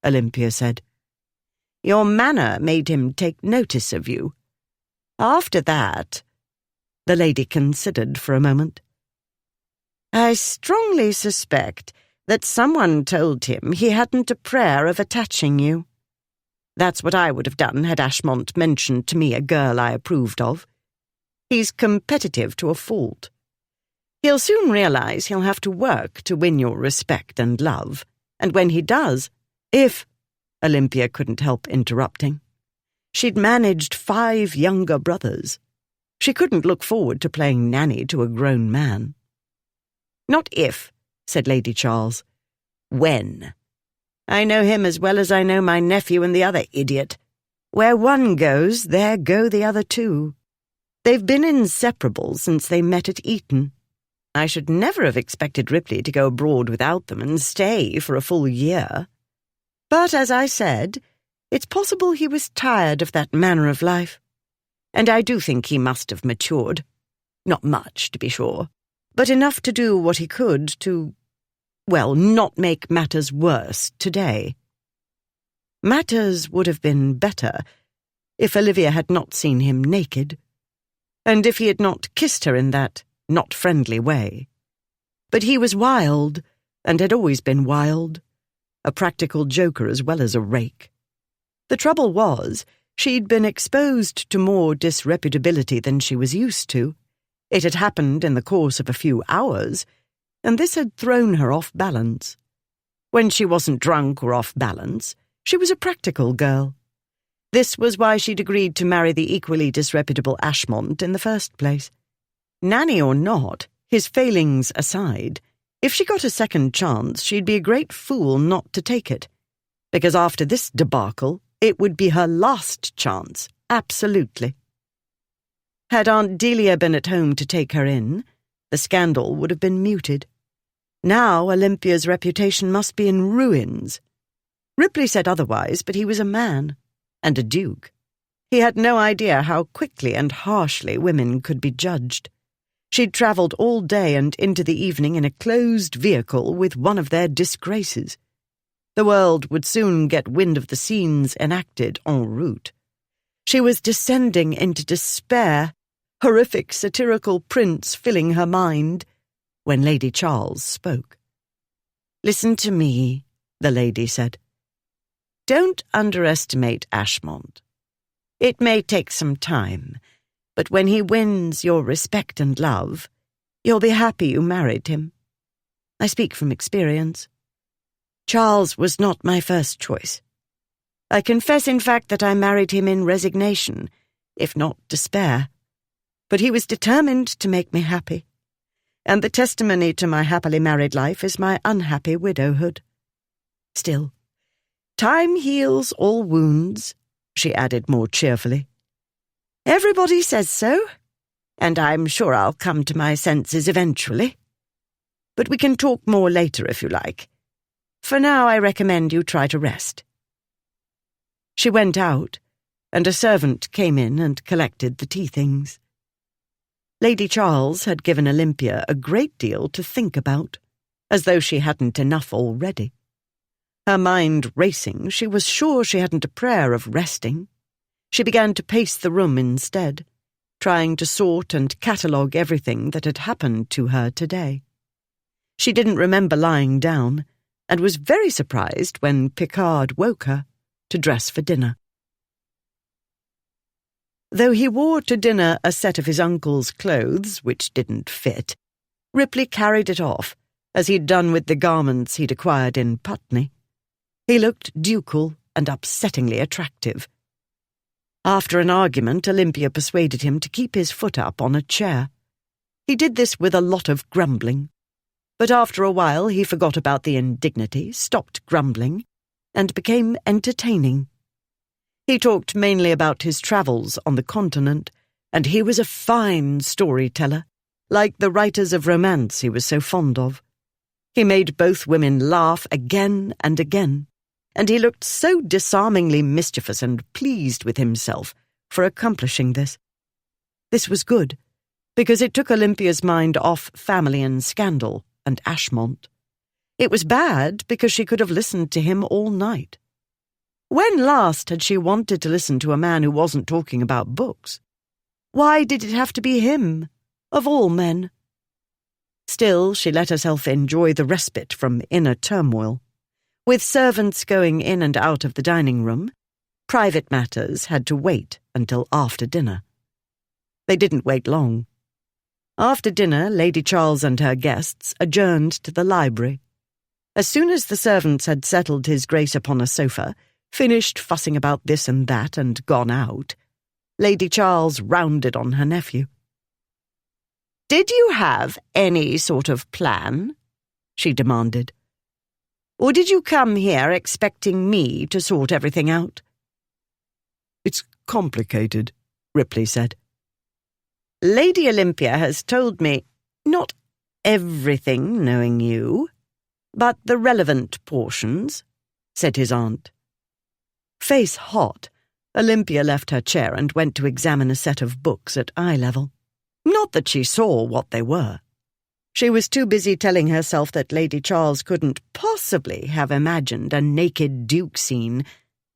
Olympia said. "Your manner made him take notice of you. After that—" The lady considered for a moment. "I strongly suspect that someone told him he hadn't a prayer of attaching you. That's what I would have done had Ashmont mentioned to me a girl I approved of. He's competitive to a fault. He'll soon realize he'll have to work to win your respect and love, and when he does, if—" Olympia couldn't help interrupting. She'd managed 5 younger brothers. She couldn't look forward to playing nanny to a grown man. "Not if," said Lady Charles. "When. I know him as well as I know my nephew and the other idiot. Where one goes, there go the other two. They've been inseparable since they met at Eton. I should never have expected Ripley to go abroad without them and stay for a full year. But, as I said, it's possible he was tired of that manner of life. And I do think he must have matured. Not much, to be sure, but enough to do what he could to, well, not make matters worse today. Matters would have been better if Olivia had not seen him naked, and if he had not kissed her in that not friendly way. But he was wild, and had always been wild, a practical joker as well as a rake. The trouble was, she'd been exposed to more disreputability than she was used to. It had happened in the course of a few hours, and this had thrown her off balance. When she wasn't drunk or off balance, she was a practical girl. This was why she'd agreed to marry the equally disreputable Ashmont in the first place. Nanny or not, his failings aside, if she got a second chance, she'd be a great fool not to take it, because after this debacle, it would be her last chance, absolutely. Had Aunt Delia been at home to take her in, the scandal would have been muted. Now Olympia's reputation must be in ruins. Ripley said otherwise, but he was a man, and a duke. He had no idea how quickly and harshly women could be judged. She'd travelled all day and into the evening in a closed vehicle with one of their disgraces. The world would soon get wind of the scenes enacted en route. She was descending into despair, horrific satirical prints filling her mind, when Lady Charles spoke. "Listen to me," the lady said. "Don't underestimate Ashmont. It may take some time, but when he wins your respect and love, you'll be happy you married him. I speak from experience. Charles was not my first choice. I confess, in fact, that I married him in resignation, if not despair. But he was determined to make me happy, and the testimony to my happily married life is my unhappy widowhood. Still, time heals all wounds," she added more cheerfully. "Everybody says so, and I'm sure I'll come to my senses eventually. But we can talk more later if you like. For now, I recommend you try to rest." She went out, and a servant came in and collected the tea things. Lady Charles had given Olympia a great deal to think about, as though she hadn't enough already. Her mind racing, she was sure she hadn't a prayer of resting. She began to pace the room instead, trying to sort and catalogue everything that had happened to her today. She didn't remember lying down, and was very surprised when Picard woke her to dress for dinner. Though he wore to dinner a set of his uncle's clothes, which didn't fit, Ripley carried it off, as he'd done with the garments he'd acquired in Putney. He looked ducal and upsettingly attractive. After an argument, Olympia persuaded him to keep his foot up on a chair. He did this with a lot of grumbling, but after a while he forgot about the indignity, stopped grumbling, and became entertaining. He talked mainly about his travels on the continent, and he was a fine storyteller, like the writers of romance he was so fond of. He made both women laugh again and again, and he looked so disarmingly mischievous and pleased with himself for accomplishing this. This was good, because it took Olympia's mind off family and scandal and Ashmont. It was bad because she could have listened to him all night. When last had she wanted to listen to a man who wasn't talking about books? Why did it have to be him, of all men? Still, she let herself enjoy the respite from inner turmoil. With servants going in and out of the dining room, private matters had to wait until after dinner. They didn't wait long. After dinner, Lady Charles and her guests adjourned to the library. As soon as the servants had settled His Grace upon a sofa, finished fussing about this and that, and gone out, Lady Charles rounded on her nephew. "Did you have any sort of plan?" she demanded. "Or did you come here expecting me to sort everything out?" "It's complicated," Ripley said. "Lady Olympia has told me, not everything knowing you, but the relevant portions," said his aunt. Face hot, Olympia left her chair and went to examine a set of books at eye level. Not that she saw what they were. She was too busy telling herself that Lady Charles couldn't possibly have imagined a naked duke scene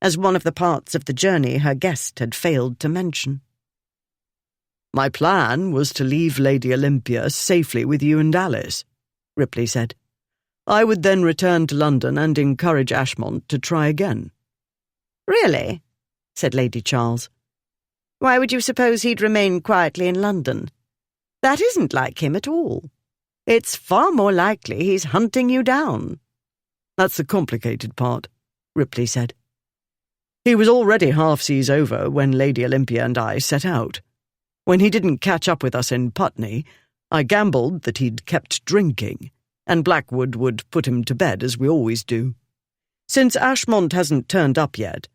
as one of the parts of the journey her guest had failed to mention. "My plan was to leave Lady Olympia safely with you and Alice," Ripley said. "I would then return to London and encourage Ashmont to try again." "Really?" said Lady Charles. "Why would you suppose he'd remain quietly in London? That isn't like him at all. It's far more likely he's hunting you down." "That's the complicated part," Ripley said. "He was already half seas over when Lady Olympia and I set out. When he didn't catch up with us in Putney, I gambled that he'd kept drinking, and Blackwood would put him to bed as we always do. Since Ashmont hasn't turned up yet,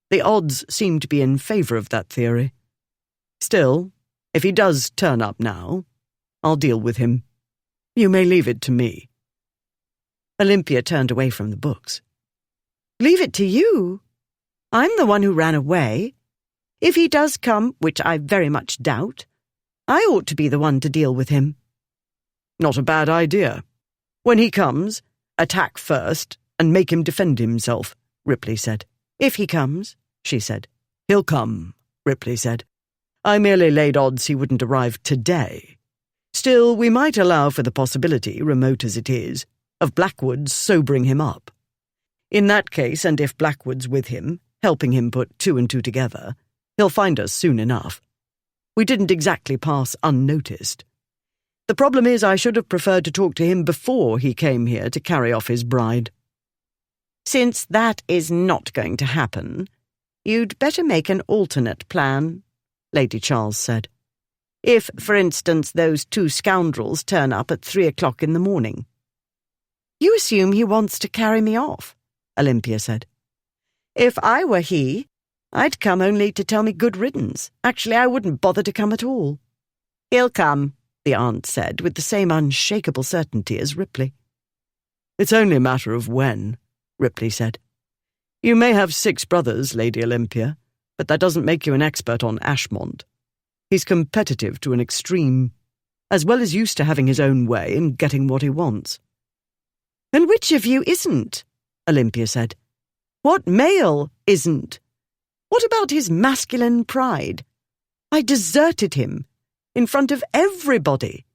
the odds seem to be in favour of that theory. Still, if he does turn up now, I'll deal with him. You may leave it to me." Olympia turned away from the books. "Leave it to you? I'm the one who ran away. If he does come, which I very much doubt, I ought to be the one to deal with him." "Not a bad idea. When he comes, attack first and make him defend himself," Ripley said. "If he comes," she said. "He'll come," Ripley said. "I merely laid odds he wouldn't arrive today. Still, we might allow for the possibility, remote as it is, of Blackwood's sobering him up. In that case, and if Blackwood's with him, helping him put two and two together, he'll find us soon enough. We didn't exactly pass unnoticed. The problem is I should have preferred to talk to him before he came here to carry off his bride." "Since that is not going to happen, you'd better make an alternate plan," Lady Charles said. "If, for instance, those two scoundrels turn up at 3 o'clock in the morning." "You assume he wants to carry me off," Olympia said. "If I were he, I'd come only to tell me good riddance. Actually, I wouldn't bother to come at all." "He'll come," the aunt said, with the same unshakable certainty as Ripley. "It's only a matter of when," Ripley said. "You may have 6 brothers, Lady Olympia, but that doesn't make you an expert on Ashmont. He's competitive to an extreme, as well as used to having his own way and getting what he wants." "And which of you isn't?" Olympia said. What male isn't? What about his masculine pride? I deserted him in front of everybody.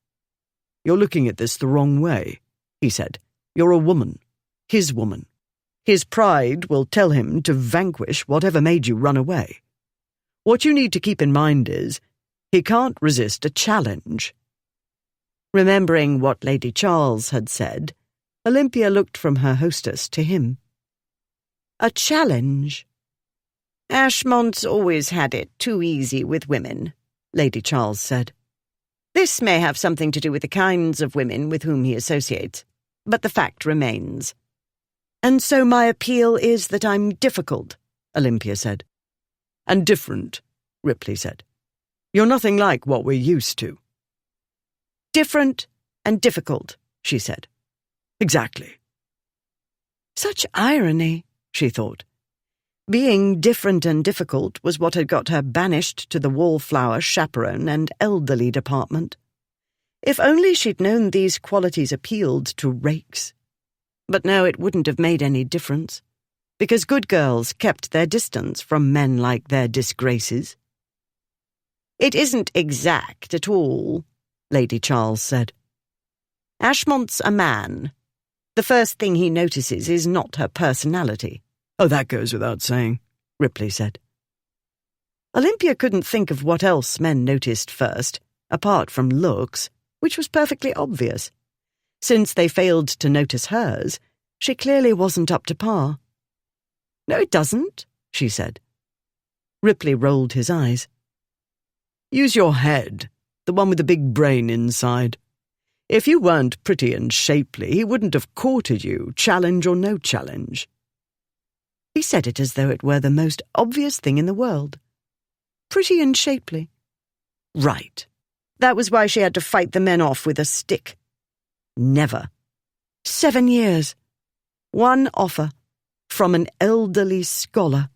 You're looking at this the wrong way, he said. You're a woman, his woman. His pride will tell him to vanquish whatever made you run away. What you need to keep in mind is, he can't resist a challenge. Remembering what Lady Charles had said, Olympia looked from her hostess to him. A challenge? Ashmont's always had it too easy with women, Lady Charles said. This may have something to do with the kinds of women with whom he associates, but the fact remains. And so my appeal is that I'm difficult, Olympia said. And different, Ripley said. You're nothing like what we're used to. Different and difficult, she said. Exactly. Such irony, she thought. Being different and difficult was what had got her banished to the wallflower, chaperone, and elderly department. If only she'd known these qualities appealed to rakes. But no, it wouldn't have made any difference, because good girls kept their distance from men like their disgraces. It isn't exact at all, Lady Charles said. Ashmont's a man. The first thing he notices is not her personality. Oh, that goes without saying, Ripley said. Olympia couldn't think of what else men noticed first, apart from looks, which was perfectly obvious. Since they failed to notice hers, she clearly wasn't up to par. No, it doesn't, she said. Ripley rolled his eyes. Use your head, the one with the big brain inside. If you weren't pretty and shapely, he wouldn't have courted you, challenge or no challenge. He said it as though it were the most obvious thing in the world. Pretty and shapely. Right. That was why she had to fight the men off with a stick. Never. 7 years. One offer from an elderly scholar.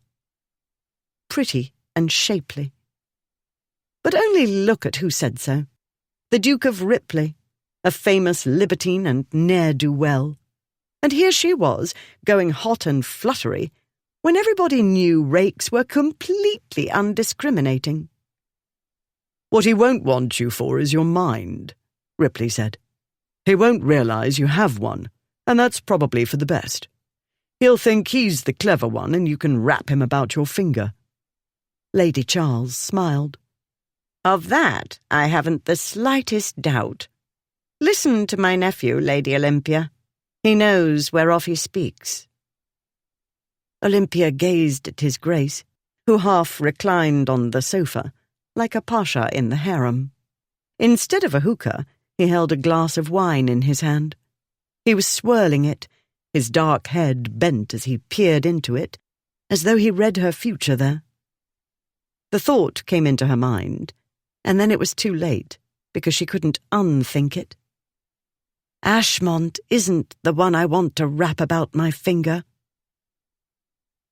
Pretty and shapely. But only look at who said so. The Duke of Ripley, a famous libertine and ne'er-do-well. And here she was, going hot and fluttery, when everybody knew rakes were completely undiscriminating. What he won't want you for is your mind, Ripley said. He won't realize you have one, and that's probably for the best. He'll think he's the clever one and you can wrap him about your finger. Lady Charles smiled. Of that I haven't the slightest doubt. Listen to my nephew, Lady Olympia. He knows whereof he speaks. Olympia gazed at his Grace, who half reclined on the sofa, like a pasha in the harem. Instead of a hookah, he held a glass of wine in his hand. He was swirling it, his dark head bent as he peered into it, as though he read her future there. The thought came into her mind, and then it was too late, because she couldn't unthink it. Ashmont isn't the one I want to wrap about my finger.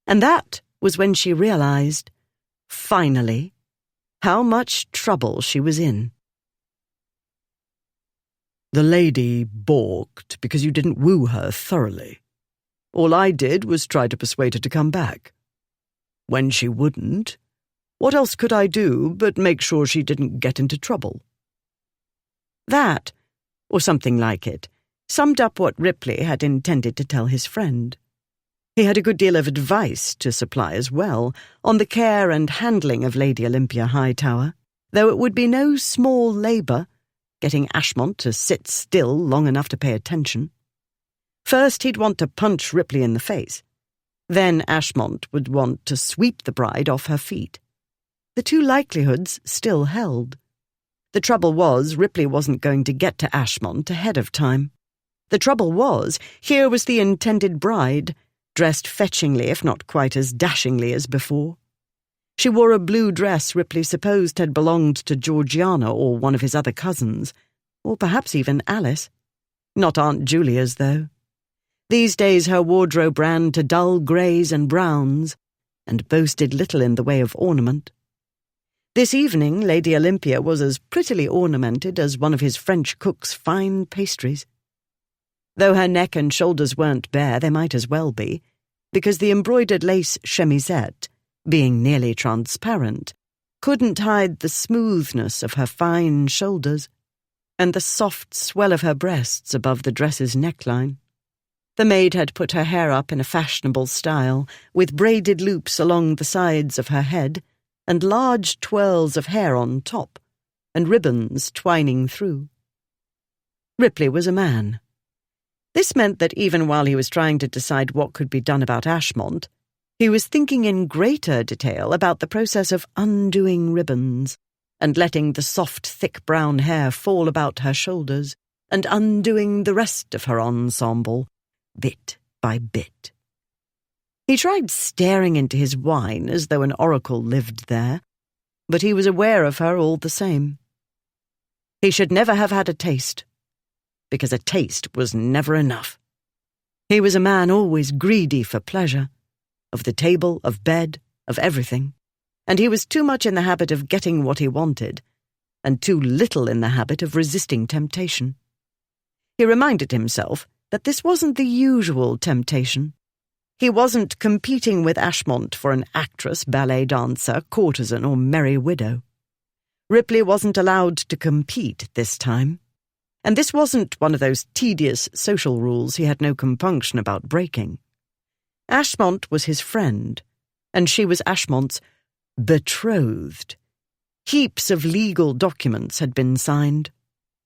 And that was when she realized, finally, how much trouble she was in. The lady balked because you didn't woo her thoroughly. All I did was try to persuade her to come back. When she wouldn't, what else could I do but make sure she didn't get into trouble? That, or something like it, summed up what Ripley had intended to tell his friend. He had a good deal of advice to supply as well on the care and handling of Lady Olympia Hightower, though it would be no small labour getting Ashmont to sit still long enough to pay attention. First he'd want to punch Ripley in the face. Then Ashmont would want to sweep the bride off her feet. The two likelihoods still held. The trouble was, Ripley wasn't going to get to Ashmont ahead of time. The trouble was, here was the intended bride, dressed fetchingly if not quite as dashingly as before. She wore a blue dress Ripley supposed had belonged to Georgiana or one of his other cousins, or perhaps even Alice. Not Aunt Julia's, though. These days her wardrobe ran to dull greys and browns, and boasted little in the way of ornament. This evening Lady Olympia was as prettily ornamented as one of his French cook's fine pastries. Though her neck and shoulders weren't bare, they might as well be, because the embroidered lace chemisette, being nearly transparent, couldn't hide the smoothness of her fine shoulders and the soft swell of her breasts above the dress's neckline. The maid had put her hair up in a fashionable style, with braided loops along the sides of her head and large twirls of hair on top, and ribbons twining through. Ripley was a man. This meant that even while he was trying to decide what could be done about Ashmont, he was thinking in greater detail about the process of undoing ribbons and letting the soft, thick brown hair fall about her shoulders and undoing the rest of her ensemble, bit by bit. He tried staring into his wine as though an oracle lived there, but he was aware of her all the same. He should never have had a taste, because a taste was never enough. He was a man always greedy for pleasure, of the table, of bed, of everything, and he was too much in the habit of getting what he wanted, and too little in the habit of resisting temptation. He reminded himself that this wasn't the usual temptation. He wasn't competing with Ashmont for an actress, ballet dancer, courtesan, or merry widow. Ripley wasn't allowed to compete this time. And this wasn't one of those tedious social rules he had no compunction about breaking. Ashmont was his friend, and she was Ashmont's betrothed. Heaps of legal documents had been signed.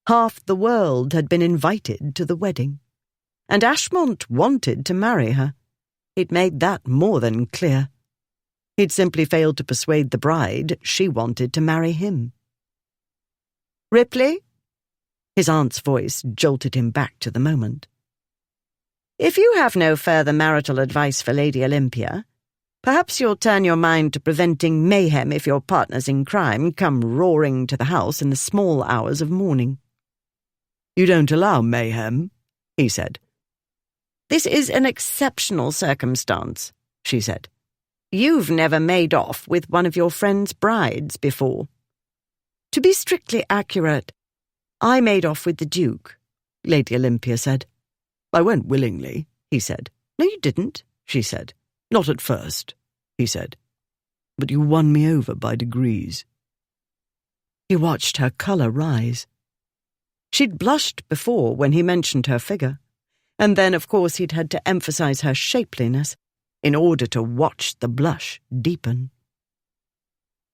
Half the world had been invited to the wedding. And Ashmont wanted to marry her. He'd made that more than clear. He'd simply failed to persuade the bride she wanted to marry him. "Ripley?" His aunt's voice jolted him back to the moment. "If you have no further marital advice for Lady Olympia, perhaps you'll turn your mind to preventing mayhem if your partners in crime come roaring to the house in the small hours of morning." "You don't allow mayhem," he said. "This is an exceptional circumstance," she said. "You've never made off with one of your friend's brides before." "To be strictly accurate, I made off with the Duke," Lady Olympia said. "I went willingly," he said. "No, you didn't," she said. "Not at first," he said. "But you won me over by degrees." He watched her colour rise. She'd blushed before when he mentioned her figure, and then, of course, he'd had to emphasize her shapeliness in order to watch the blush deepen.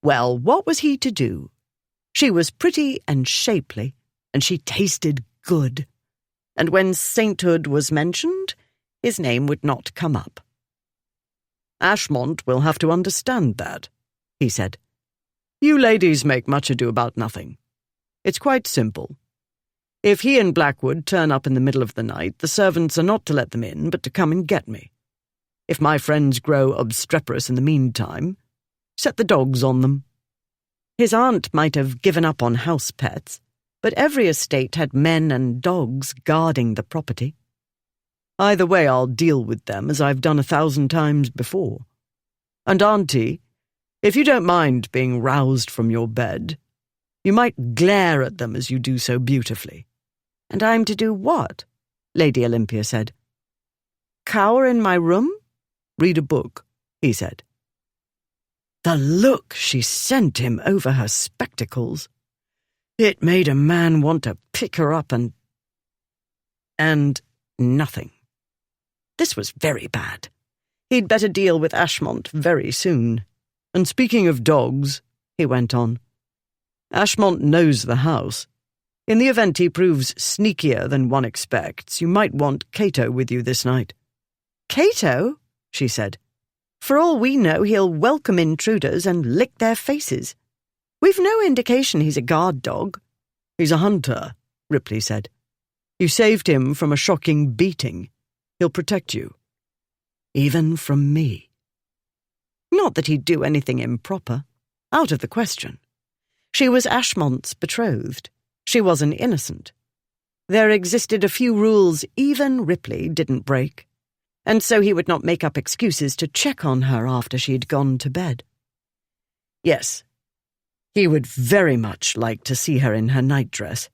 Well, what was he to do? She was pretty and shapely, and she tasted good, and when sainthood was mentioned, his name would not come up. "Ashmont will have to understand that," he said. "You ladies make much ado about nothing. It's quite simple. If he and Blackwood turn up in the middle of the night, the servants are not to let them in, but to come and get me. If my friends grow obstreperous in the meantime, set the dogs on them." His aunt might have given up on house pets, but every estate had men and dogs guarding the property. "Either way, I'll deal with them as I've done 1,000 times before. And, Auntie, if you don't mind being roused from your bed, you might glare at them as you do so beautifully." "And I'm to do what?" Lady Olympia said. "Cower in my room?" "Read a book," he said. The look she sent him over her spectacles. It made a man want to pick her up and nothing. This was very bad. He'd better deal with Ashmont very soon. "And speaking of dogs," he went on, "Ashmont knows the house. In the event he proves sneakier than one expects, you might want Cato with you this night." "Cato?" she said. "For all we know, he'll welcome intruders and lick their faces. We've no indication he's a guard dog." "He's a hunter," Ripley said. "You saved him from a shocking beating. He'll protect you. Even from me." Not that he'd do anything improper. Out of the question. She was Ashmont's betrothed. She wasn't innocent. There existed a few rules even Ripley didn't break, and so he would not make up excuses to check on her after she'd gone to bed. Yes, he would very much like to see her in her nightdress,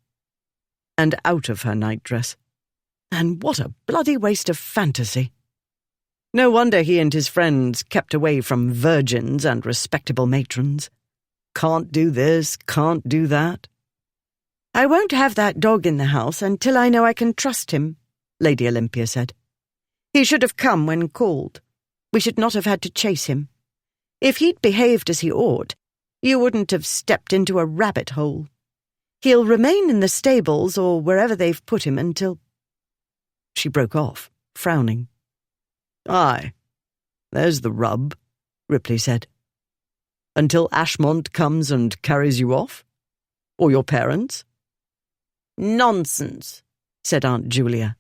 and out of her nightdress. And what a bloody waste of fantasy. No wonder he and his friends kept away from virgins and respectable matrons. Can't do this, can't do that. I won't have that dog in the house until I know I can trust him, Lady Olympia said. He should have come when called. We should not have had to chase him. If he'd behaved as he ought, you wouldn't have stepped into a rabbit hole. He'll remain in the stables or wherever they've put him until— She broke off, frowning. Aye, there's the rub, Ripley said. Until Ashmont comes and carries you off? Or your parents? Nonsense, said Aunt Julia.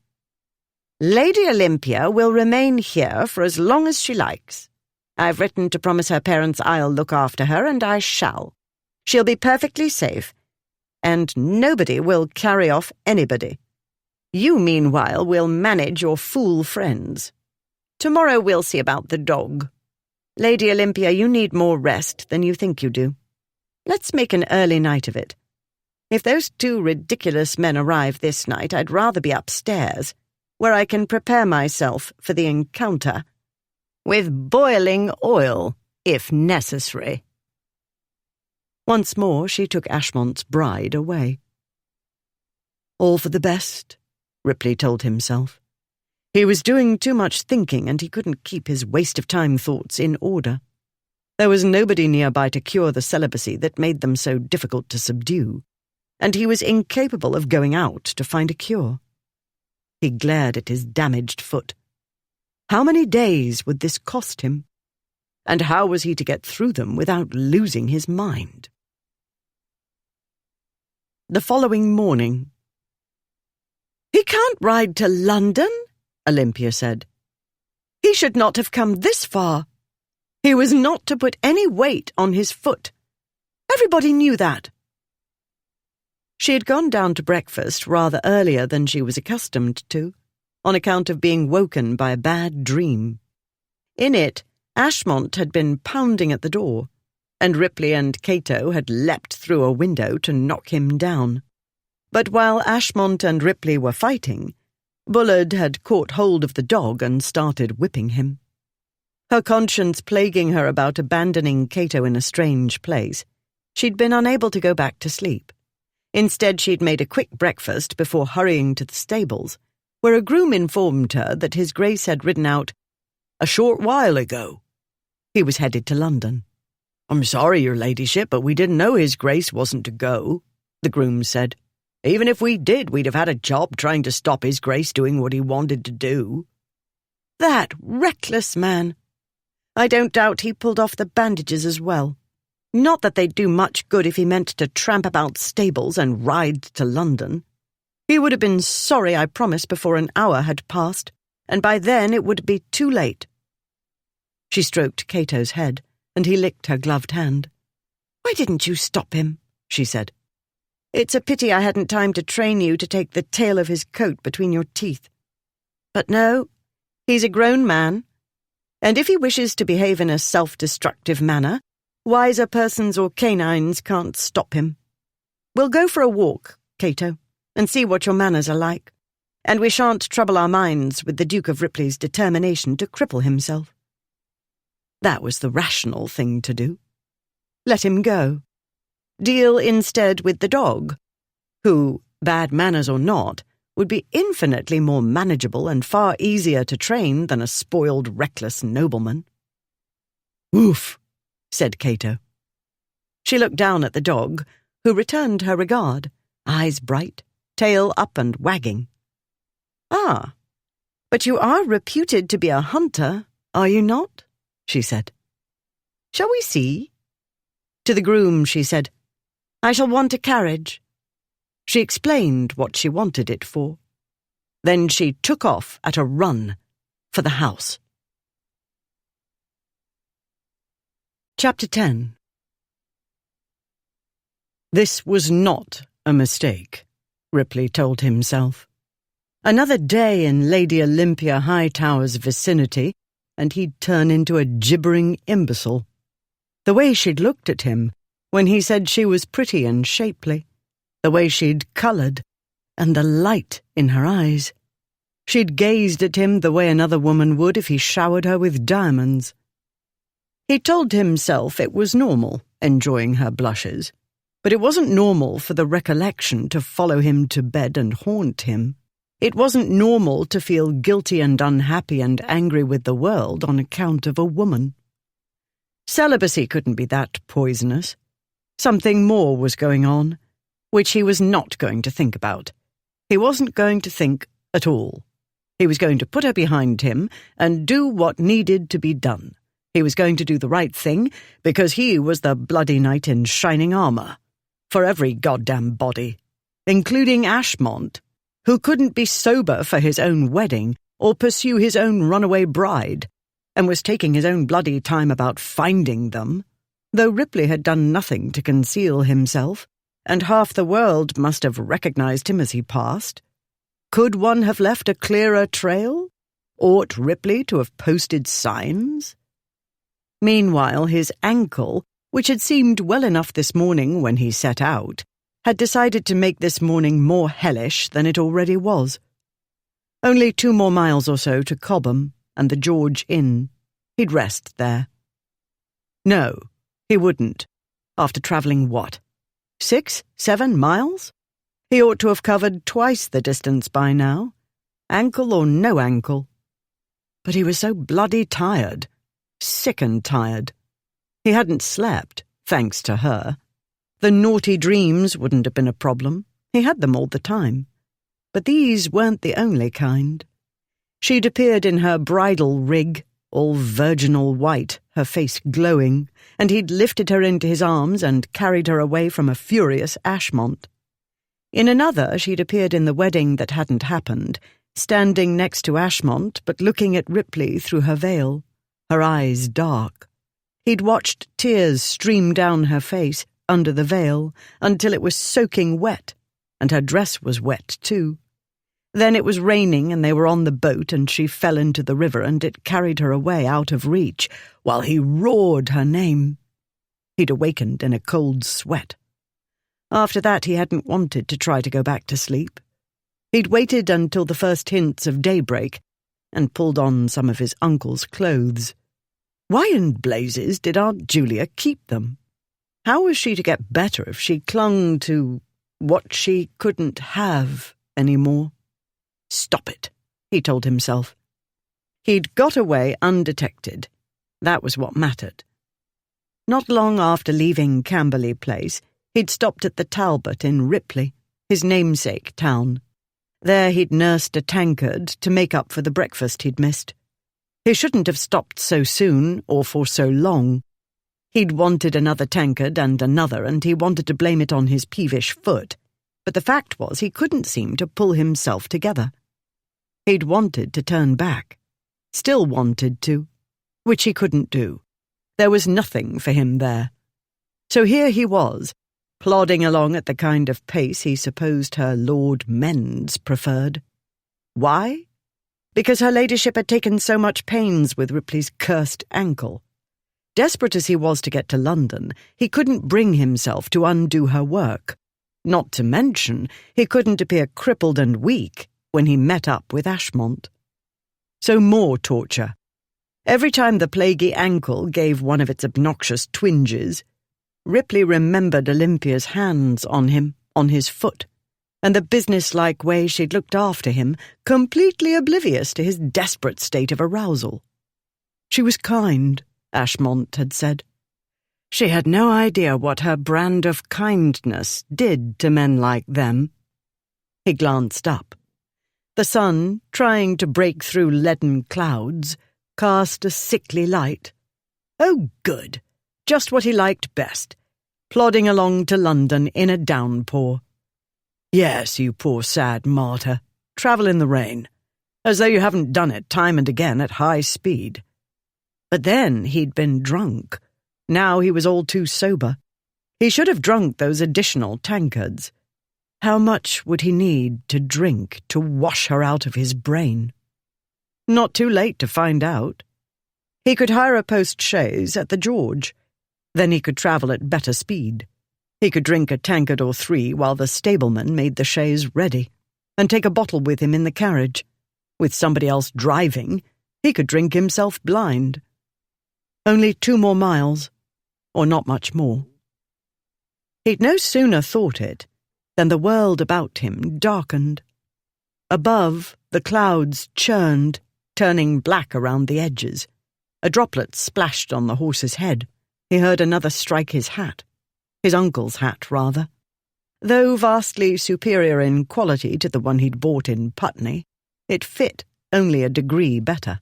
Lady Olympia will remain here for as long as she likes. I've written to promise her parents I'll look after her, and I shall. She'll be perfectly safe, and nobody will carry off anybody. You, meanwhile, will manage your fool friends. Tomorrow we'll see about the dog. Lady Olympia, you need more rest than you think you do. Let's make an early night of it. If those two ridiculous men arrive this night, I'd rather be upstairs, where I can prepare myself for the encounter, with boiling oil, if necessary. Once more she took Ashmont's bride away. All for the best, Ripley told himself. He was doing too much thinking, and he couldn't keep his waste-of-time thoughts in order. There was nobody nearby to cure the celibacy that made them so difficult to subdue, and he was incapable of going out to find a cure. He glared at his damaged foot. How many days would this cost him? And how was he to get through them without losing his mind? The following morning. He can't ride to London, Olympia said. He should not have come this far. He was not to put any weight on his foot. Everybody knew that. She had gone down to breakfast rather earlier than she was accustomed to, on account of being woken by a bad dream. In it, Ashmont had been pounding at the door, and Ripley and Cato had leapt through a window to knock him down. But while Ashmont and Ripley were fighting, Bullard had caught hold of the dog and started whipping him. Her conscience plaguing her about abandoning Cato in a strange place, she'd been unable to go back to sleep. Instead, she'd made a quick breakfast before hurrying to the stables, where a groom informed her that His Grace had ridden out a short while ago. He was headed to London. "I'm sorry, your ladyship, but we didn't know His Grace wasn't to go," the groom said. "Even if we did, we'd have had a job trying to stop His Grace doing what he wanted to do." That reckless man! I don't doubt he pulled off the bandages as well. Not that they'd do much good if he meant to tramp about stables and ride to London. He would have been sorry, I promise, before an hour had passed, and by then it would be too late. She stroked Cato's head, and he licked her gloved hand. "Why didn't you stop him?" she said. "It's a pity I hadn't time to train you to take the tail of his coat between your teeth. But no, he's a grown man, and if he wishes to behave in a self-destructive manner, wiser persons or canines can't stop him. We'll go for a walk, Cato, and see what your manners are like, and we shan't trouble our minds with the Duke of Ripley's determination to cripple himself." That was the rational thing to do. Let him go. Deal instead with the dog, who, bad manners or not, would be infinitely more manageable and far easier to train than a spoiled, reckless nobleman. "Woof," said Cato. She looked down at the dog, who returned her regard, eyes bright, tail up and wagging. "Ah, but you are reputed to be a hunter, are you not?" she said. "Shall we see?" To the groom she said, "I shall want a carriage." She explained what she wanted it for. Then she took off at a run for the house. Chapter 10. This was not a mistake, Ripley told himself. Another day in Lady Olympia Hightower's vicinity, and he'd turn into a gibbering imbecile. The way she'd looked at him when he said she was pretty and shapely, the way she'd coloured, and the light in her eyes. She'd gazed at him the way another woman would if he showered her with diamonds. He told himself it was normal, enjoying her blushes, but it wasn't normal for the recollection to follow him to bed and haunt him. It wasn't normal to feel guilty and unhappy and angry with the world on account of a woman. Celibacy couldn't be that poisonous. Something more was going on, which he was not going to think about. He wasn't going to think at all. He was going to put her behind him and do what needed to be done. He was going to do the right thing because he was the bloody knight in shining armour. For every goddamn body, including Ashmont, who couldn't be sober for his own wedding or pursue his own runaway bride, and was taking his own bloody time about finding them, though Ripley had done nothing to conceal himself, and half the world must have recognized him as he passed. Could one have left a clearer trail? Ought Ripley to have posted signs? Meanwhile, his ankle, which had seemed well enough this morning when he set out, had decided to make this morning more hellish than it already was. Only 2 more miles or so to Cobham and the George Inn. He'd rest there. No, he wouldn't. After travelling what? 6, 7 miles? He ought to have covered twice the distance by now, ankle or no ankle. But he was so bloody tired, sick and tired. He hadn't slept, thanks to her. The naughty dreams wouldn't have been a problem. He had them all the time. But these weren't the only kind. She'd appeared in her bridal rig, all virginal white, her face glowing, and he'd lifted her into his arms and carried her away from a furious Ashmont. In another, she'd appeared in the wedding that hadn't happened, standing next to Ashmont but looking at Ripley through her veil, her eyes dark. He'd watched tears stream down her face, under the veil, until it was soaking wet, and her dress was wet too. Then it was raining and they were on the boat and she fell into the river and it carried her away out of reach, while he roared her name. He'd awakened in a cold sweat. After that he hadn't wanted to try to go back to sleep. He'd waited until the first hints of daybreak and pulled on some of his uncle's clothes. Why in blazes did Aunt Julia keep them? How was she to get better if she clung to what she couldn't have any more? Stop it, he told himself. He'd got away undetected. That was what mattered. Not long after leaving Camberley Place, he'd stopped at the Talbot in Ripley, his namesake town. There he'd nursed a tankard to make up for the breakfast he'd missed. He shouldn't have stopped so soon or for so long. He'd wanted another tankard and another, and he wanted to blame it on his peevish foot. But the fact was he couldn't seem to pull himself together. He'd wanted to turn back. Still wanted to. Which he couldn't do. There was nothing for him there. So here he was, plodding along at the kind of pace he supposed her Lord Men's preferred. Why? Because her ladyship had taken so much pains with Ripley's cursed ankle. Desperate as he was to get to London, he couldn't bring himself to undo her work. Not to mention, he couldn't appear crippled and weak when he met up with Ashmont. So more torture. Every time the plaguey ankle gave one of its obnoxious twinges, Ripley remembered Olympia's hands on him, on his foot, and the businesslike way she'd looked after him, completely oblivious to his desperate state of arousal. She was kind, Ashmont had said. She had no idea what her brand of kindness did to men like them. He glanced up. The sun, trying to break through leaden clouds, cast a sickly light. Oh, good! Just what he liked best, plodding along to London in a downpour. Yes, you poor sad martyr, travel in the rain, as though you haven't done it time and again at high speed. But then he'd been drunk. Now he was all too sober. He should have drunk those additional tankards. How much would he need to drink to wash her out of his brain? Not too late to find out. He could hire a post-chaise at the George. Then he could travel at better speed. He could drink a tankard or 3 while the stableman made the chaise ready, and take a bottle with him in the carriage. With somebody else driving, he could drink himself blind. Only 2 more miles, or not much more. He'd no sooner thought it than the world about him darkened. Above, the clouds churned, turning black around the edges. A droplet splashed on the horse's head. He heard another strike his hat. His uncle's hat, rather. Though vastly superior in quality to the one he'd bought in Putney, it fit only a degree better.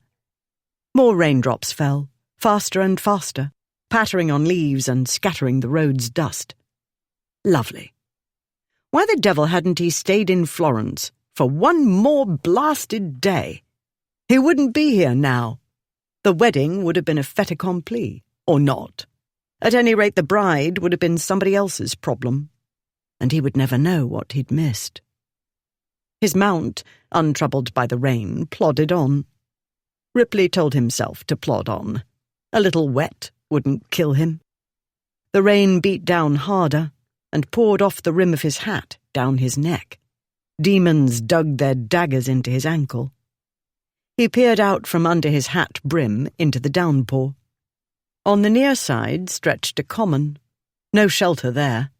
More raindrops fell, faster and faster, pattering on leaves and scattering the road's dust. Lovely. Why the devil hadn't he stayed in Florence for 1 more blasted day? He wouldn't be here now. The wedding would have been a fait accompli, or not. At any rate, the bride would have been somebody else's problem, and he would never know what he'd missed. His mount, untroubled by the rain, plodded on. Ripley told himself to plod on. A little wet wouldn't kill him. The rain beat down harder and poured off the rim of his hat down his neck. Demons dug their daggers into his ankle. He peered out from under his hat brim into the downpour. On the near side stretched a common. No shelter there.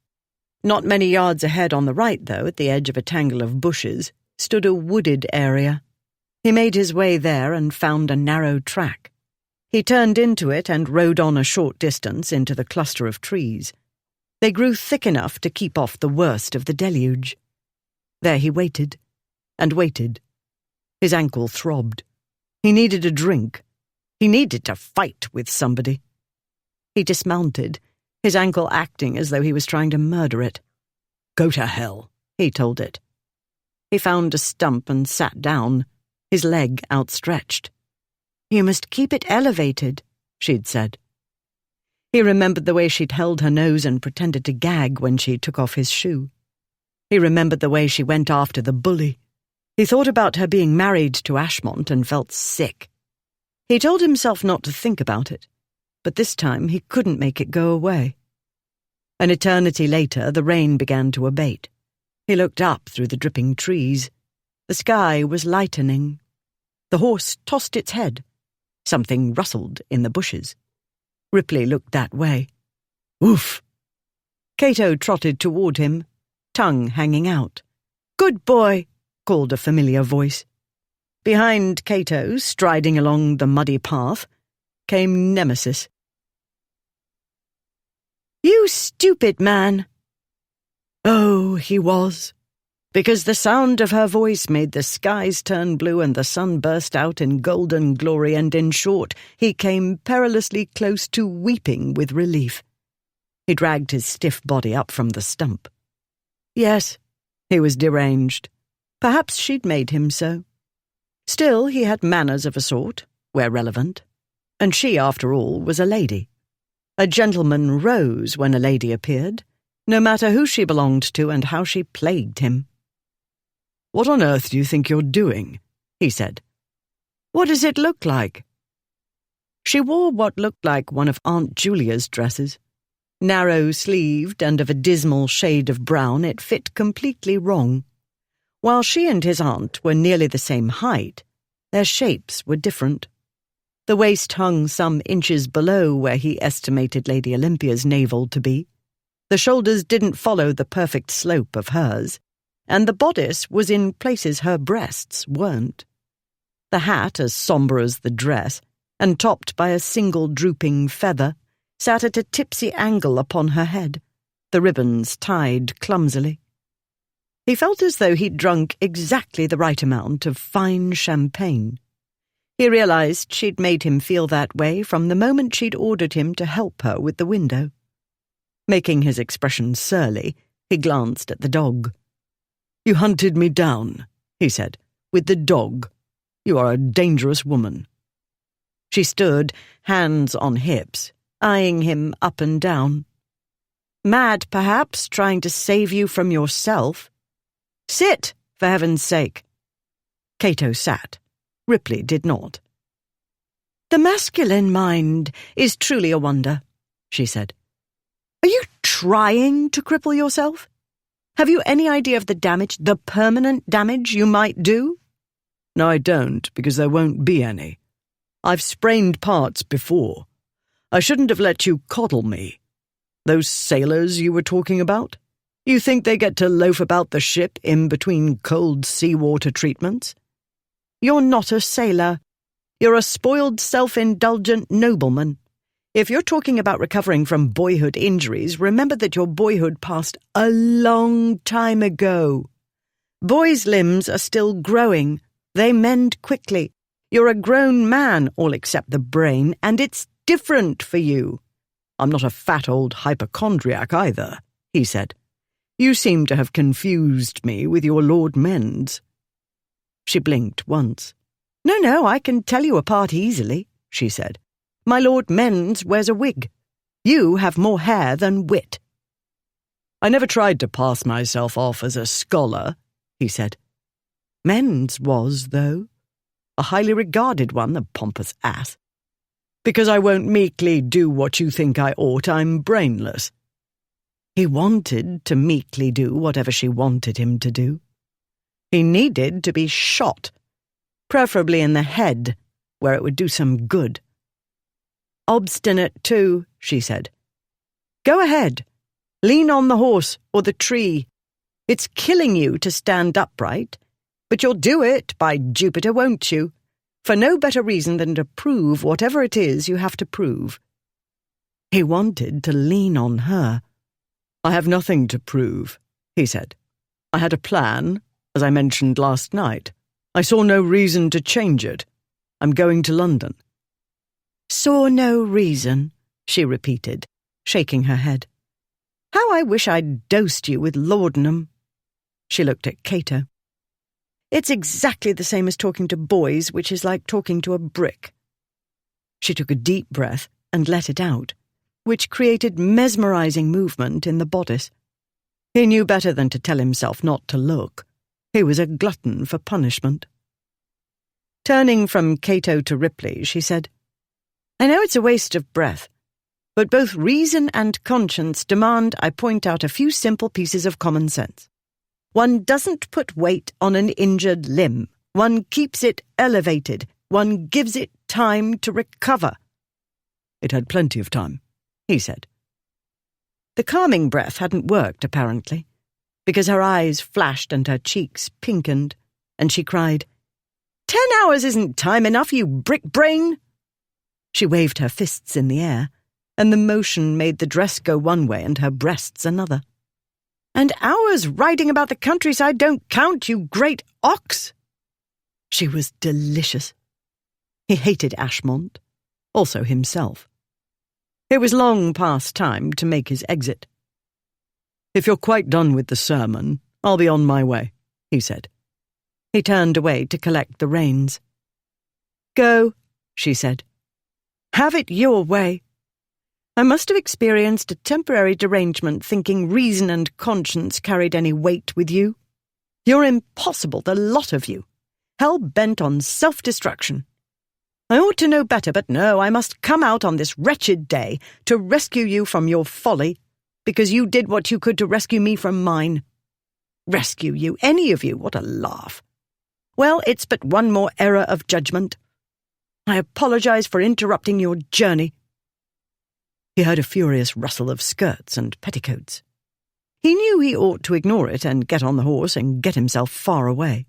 Not many yards ahead on the right, though, at the edge of a tangle of bushes, stood a wooded area. He made his way there and found a narrow track. He turned into it and rode on a short distance into the cluster of trees. They grew thick enough to keep off the worst of the deluge. There he waited, and waited. His ankle throbbed. He needed a drink. He needed to fight with somebody. He dismounted, his ankle acting as though he was trying to murder it. "Go to hell," he told it. He found a stump and sat down, his leg outstretched. "You must keep it elevated," she'd said. He remembered the way she'd held her nose and pretended to gag when she took off his shoe. He remembered the way she went after the bully. He thought about her being married to Ashmont and felt sick. He told himself not to think about it, but this time he couldn't make it go away. An eternity later, the rain began to abate. He looked up through the dripping trees. The sky was lightening. The horse tossed its head. Something rustled in the bushes. Ripley looked that way. "Oof!" Cato trotted toward him, tongue hanging out. "Good boy," called a familiar voice. Behind Cato, striding along the muddy path, came Nemesis. "You stupid man!" Oh, he was. Because the sound of her voice made the skies turn blue and the sun burst out in golden glory, and in short, he came perilously close to weeping with relief. He dragged his stiff body up from the stump. Yes, he was deranged. Perhaps she'd made him so. Still, he had manners of a sort, where relevant. And she, after all, was a lady. A gentleman rose when a lady appeared, no matter who she belonged to and how she plagued him. "What on earth do you think you're doing?" he said. "What does it look like?" She wore what looked like one of Aunt Julia's dresses. Narrow-sleeved and of a dismal shade of brown, it fit completely wrong. While she and his aunt were nearly the same height, their shapes were different. The waist hung some inches below where he estimated Lady Olympia's navel to be. The shoulders didn't follow the perfect slope of hers, and the bodice was in places her breasts weren't. The hat, as sombre as the dress, and topped by a single drooping feather, sat at a tipsy angle upon her head, the ribbons tied clumsily. He felt as though he'd drunk exactly the right amount of fine champagne. He realized she'd made him feel that way from the moment she'd ordered him to help her with the window. Making his expression surly, he glanced at the dog. "You hunted me down," he said, "with the dog. You are a dangerous woman." She stood, hands on hips, eyeing him up and down. "Mad, perhaps, trying to save you from yourself." "Sit, for heaven's sake." Cato sat. Ripley did not. "The masculine mind is truly a wonder," she said. "Are you trying to cripple yourself? Have you any idea of the damage, the permanent damage you might do?" No, I don't, because there won't be any. I've sprained parts before. I shouldn't have let you coddle me. Those sailors you were talking about? You think they get to loaf about the ship in between cold seawater treatments? You're not a sailor. You're a spoiled, self-indulgent nobleman. If you're talking about recovering from boyhood injuries, remember that your boyhood passed a long time ago. Boys' limbs are still growing. They mend quickly. You're a grown man, all except the brain, and it's different for you. I'm not a fat old hypochondriac either, he said. You seem to have confused me with your Lord Men's. She blinked once. No, I can tell you apart easily, she said. My Lord Men's wears a wig. You have more hair than wit. I never tried to pass myself off as a scholar, he said. Men's was, though. A highly regarded one, the pompous ass. Because I won't meekly do what you think I ought, I'm brainless. He wanted to meekly do whatever she wanted him to do. He needed to be shot, preferably in the head, where it would do some good. Obstinate, too, she said. Go ahead. Lean on the horse or the tree. It's killing you to stand upright, but you'll do it, by Jupiter, won't you? For no better reason than to prove whatever it is you have to prove. He wanted to lean on her. I have nothing to prove, he said. I had a plan, as I mentioned last night. I saw no reason to change it. I'm going to London. Saw no reason, she repeated, shaking her head. How I wish I'd dosed you with laudanum. She looked at Cato. It's exactly the same as talking to boys, which is like talking to a brick. She took a deep breath and let it out, which created mesmerizing movement in the bodice. He knew better than to tell himself not to look. He was a glutton for punishment. Turning from Cato to Ripley, she said, I know it's a waste of breath, but both reason and conscience demand I point out a few simple pieces of common sense. One doesn't put weight on an injured limb. One keeps it elevated. One gives it time to recover. It had plenty of time, he said. The calming breath hadn't worked, apparently, because her eyes flashed and her cheeks pinkened, and she cried, 10 hours isn't time enough, you brick-brain! She waved her fists in the air, and the motion made the dress go one way and her breasts another. And hours riding about the countryside don't count, you great ox! She was delicious. He hated Ashmont, also himself. It was long past time to make his exit. If you're quite done with the sermon, I'll be on my way, he said. He turned away to collect the reins. Go, she said. Have it your way. I must have experienced a temporary derangement thinking reason and conscience carried any weight with you. You're impossible, the lot of you, hell-bent on self-destruction. I ought to know better, but no, I must come out on this wretched day to rescue you from your folly, because you did what you could to rescue me from mine. Rescue you, any of you, what a laugh. Well, it's but one more error of judgment. I apologize for interrupting your journey. He heard a furious rustle of skirts and petticoats. He knew he ought to ignore it and get on the horse and get himself far away.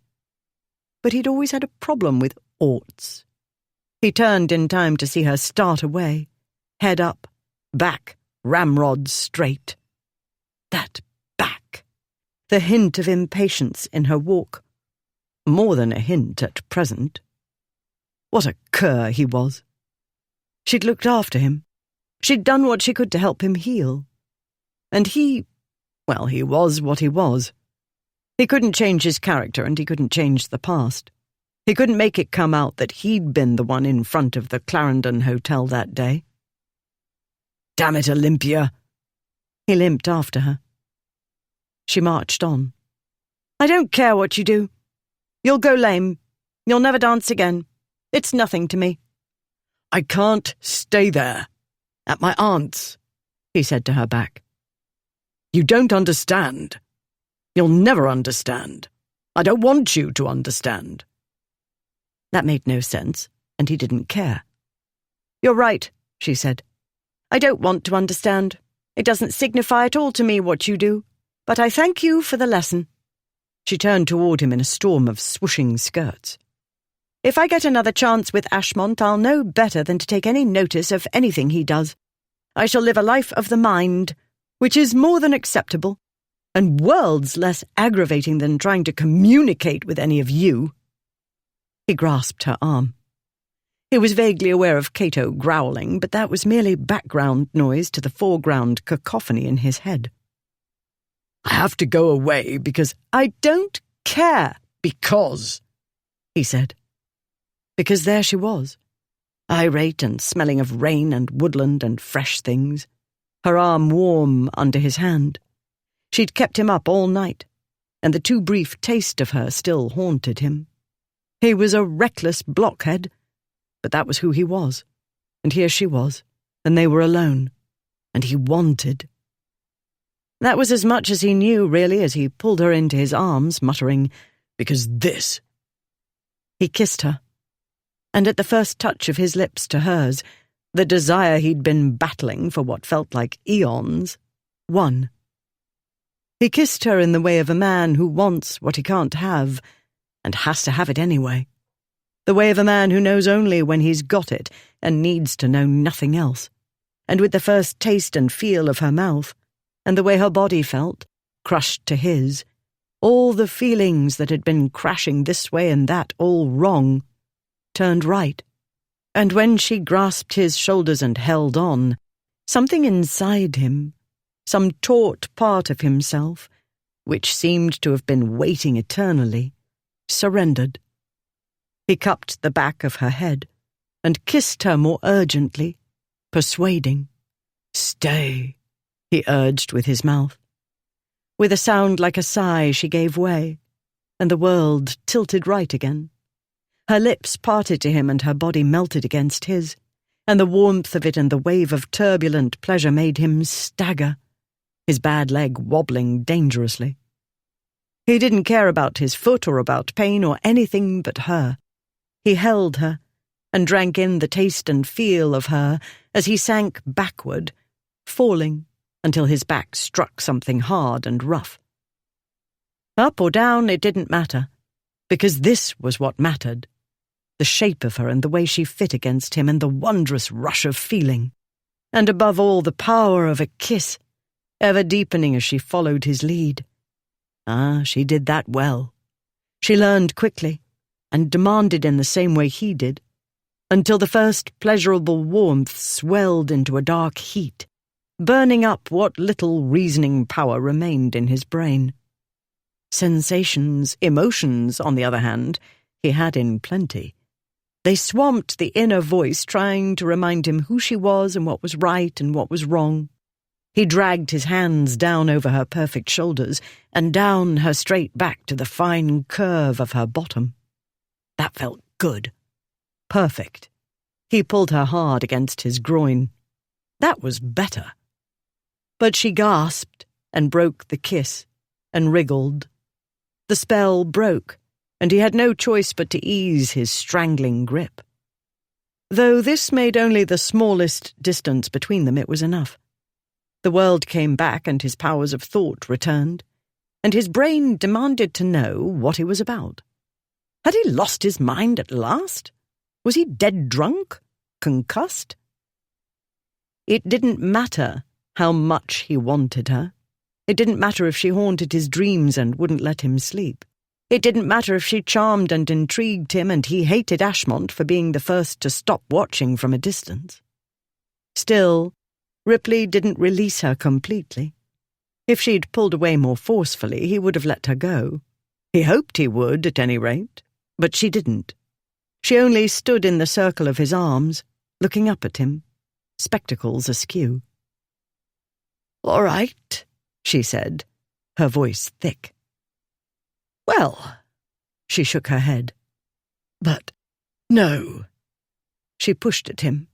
But he'd always had a problem with oughts. He turned in time to see her start away, head up, back, ramrod straight. That back. The hint of impatience in her walk. More than a hint at present. What a cur he was. She'd looked after him. She'd done what she could to help him heal. And he was what he was. He couldn't change his character and he couldn't change the past. He couldn't make it come out that he'd been the one in front of the Clarendon Hotel that day. Damn it, Olympia! He limped after her. She marched on. I don't care what you do. You'll go lame. You'll never dance again. It's nothing to me. I can't stay there. At my aunt's, he said to her back. You don't understand. You'll never understand. I don't want you to understand. That made no sense, and he didn't care. "You're right," she said. "I don't want to understand. It doesn't signify at all to me what you do, but I thank you for the lesson." She turned toward him in a storm of swooshing skirts. "If I get another chance with Ashmont, I'll know better than to take any notice of anything he does. I shall live a life of the mind, which is more than acceptable, and worlds less aggravating than trying to communicate with any of you." He grasped her arm. He was vaguely aware of Cato growling, but that was merely background noise to the foreground cacophony in his head. "I have to go away because—" "I don't care," "Because," he said. Because there she was, irate and smelling of rain and woodland and fresh things, her arm warm under his hand. She'd kept him up all night, and the too brief taste of her still haunted him. He was a reckless blockhead, but that was who he was, and here she was, and they were alone, and he wanted. That was as much as he knew, really, as he pulled her into his arms, muttering, "Because this." He kissed her, and at the first touch of his lips to hers, the desire he'd been battling for what felt like eons won. He kissed her in the way of a man who wants what he can't have, and has to have it anyway. The way of a man who knows only when he's got it and needs to know nothing else. And with the first taste and feel of her mouth, and the way her body felt, crushed to his, all the feelings that had been crashing this way and that all wrong, turned right. And when she grasped his shoulders and held on, something inside him, some taut part of himself, which seemed to have been waiting eternally, surrendered. He cupped the back of her head and kissed her more urgently, persuading. "Stay," he urged with his mouth. With a sound like a sigh, she gave way, and the world tilted right again. Her lips parted to him and her body melted against his, and the warmth of it and the wave of turbulent pleasure made him stagger, his bad leg wobbling dangerously. He didn't care about his foot or about pain or anything but her. He held her and drank in the taste and feel of her as he sank backward, falling until his back struck something hard and rough. Up or down, it didn't matter, because this was what mattered. The shape of her and the way she fit against him and the wondrous rush of feeling. And above all, the power of a kiss, ever deepening as she followed his lead. She did that well. She learned quickly, and demanded in the same way he did, until the first pleasurable warmth swelled into a dark heat, burning up what little reasoning power remained in his brain. Sensations, emotions, on the other hand, he had in plenty. They swamped the inner voice trying to remind him who she was and what was right and what was wrong. He dragged his hands down over her perfect shoulders and down her straight back to the fine curve of her bottom. That felt good. Perfect. He pulled her hard against his groin. That was better. But she gasped and broke the kiss and wriggled. The spell broke, and he had no choice but to ease his strangling grip. Though this made only the smallest distance between them, it was enough. The world came back and his powers of thought returned, and his brain demanded to know what he was about. Had he lost his mind at last? Was he dead drunk? Concussed? It didn't matter how much he wanted her. It didn't matter if she haunted his dreams and wouldn't let him sleep. It didn't matter if she charmed and intrigued him and he hated Ashmont for being the first to stop watching from a distance. Still, Ripley didn't release her completely. If she'd pulled away more forcefully, he would have let her go. He hoped he would, at any rate, but she didn't. She only stood in the circle of his arms, looking up at him, spectacles askew. "All right," she said, her voice thick. "Well," she shook her head. "But no." She pushed at him.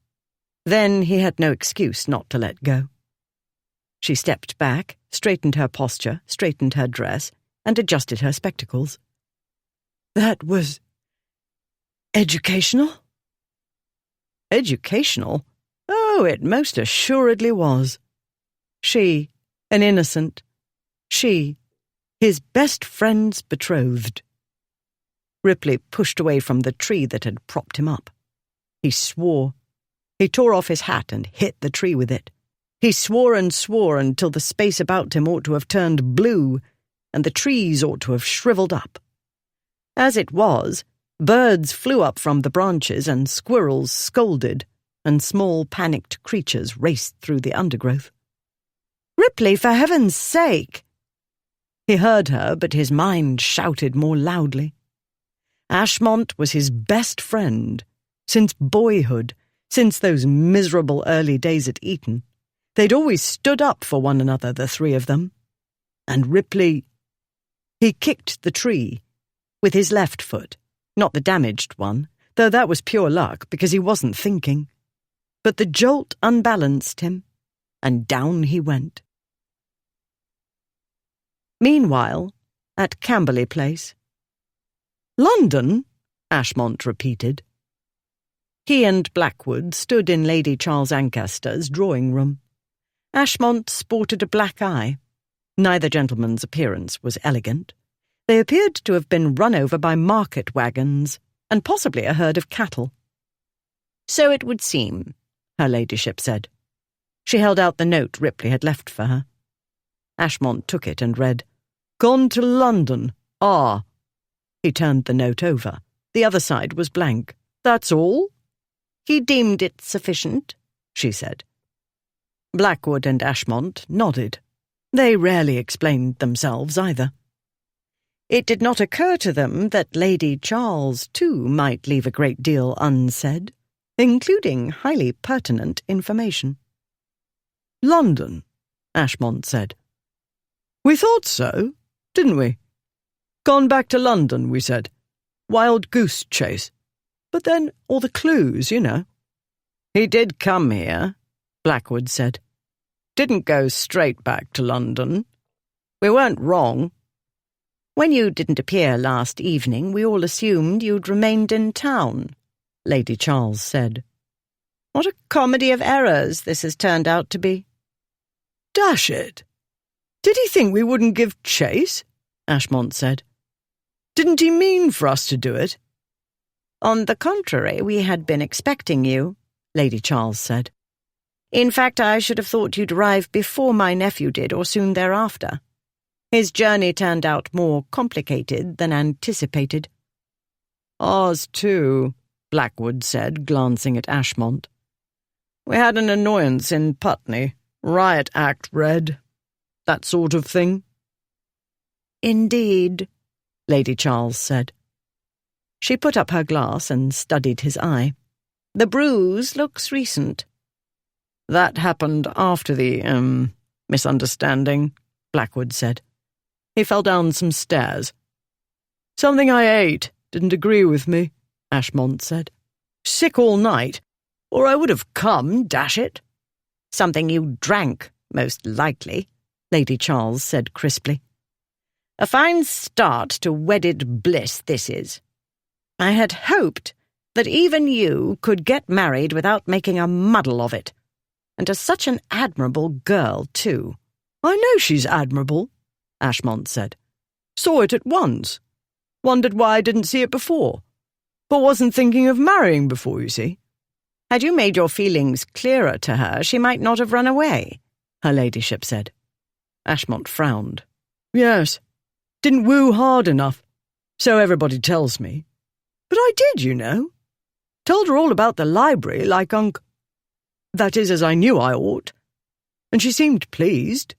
Then he had no excuse not to let go. She stepped back, straightened her posture, straightened her dress, and adjusted her spectacles. "That was Educational? Educational? Oh, it most assuredly was. She, an innocent. She, his best friend's betrothed. Ripley pushed away from the tree that had propped him up. He swore. He tore off his hat and hit the tree with it. He swore and swore until the space about him ought to have turned blue, and the trees ought to have shriveled up. As it was, birds flew up from the branches and squirrels scolded, and small panicked creatures raced through the undergrowth. "Ripley, for heaven's sake!" He heard her, but his mind shouted more loudly. Ashmont was his best friend, since boyhood, since those miserable early days at Eton. They'd always stood up for one another, the three of them. And Ripley... He kicked the tree, with his left foot, not the damaged one, though that was pure luck because he wasn't thinking. But the jolt unbalanced him, and down he went. Meanwhile, at Camberley Place. "London?" Ashmont repeated. He and Blackwood stood in Lady Charles Ancaster's drawing-room. Ashmont sported a black eye. Neither gentleman's appearance was elegant. They appeared to have been run over by market wagons, and possibly a herd of cattle. "So it would seem," her ladyship said. She held out the note Ripley had left for her. Ashmont took it and read, "Gone to London. Ah." He turned the note over. The other side was blank. "That's all?" "He deemed it sufficient," she said. Blackwood and Ashmont nodded. They rarely explained themselves either. It did not occur to them that Lady Charles, too, might leave a great deal unsaid, including highly pertinent information. "London," Ashmont said. "We thought so, didn't we? Gone back to London, we said. Wild goose chase. But then all the clues, you know." "He did come here," Blackwood said. "Didn't go straight back to London. We weren't wrong." "When you didn't appear last evening, we all assumed you'd remained in town," Lady Charles said. "What a comedy of errors this has turned out to be." "Dash it! Did he think we wouldn't give chase?" Ashmont said. "Didn't he mean for us to do it?" "On the contrary, we had been expecting you," Lady Charles said. "In fact, I should have thought you'd arrive before my nephew did, or soon thereafter. His journey turned out more complicated than anticipated." "Ours too," Blackwood said, glancing at Ashmont. "We had an annoyance in Putney, riot act read, that sort of thing." "Indeed," Lady Charles said. She put up her glass and studied his eye. "The bruise looks recent." "That happened after the, misunderstanding," Blackwood said. He fell down some stairs. "Something I ate didn't agree with me," Ashmont said. "Sick all night, or I would have come, dash it." "Something you drank, most likely," Lady Charles said crisply. "A fine start to wedded bliss this is. I had hoped that even you could get married without making a muddle of it. And to such an admirable girl, too." "I know she's admirable," Ashmont said. "Saw it at once. Wondered why I didn't see it before. But wasn't thinking of marrying before, you see." "Had you made your feelings clearer to her, she might not have run away," her ladyship said. Ashmont frowned. "Yes, didn't woo hard enough, so everybody tells me. But I did, you know. Told her all about the library like that is, as I knew I ought. And she seemed pleased."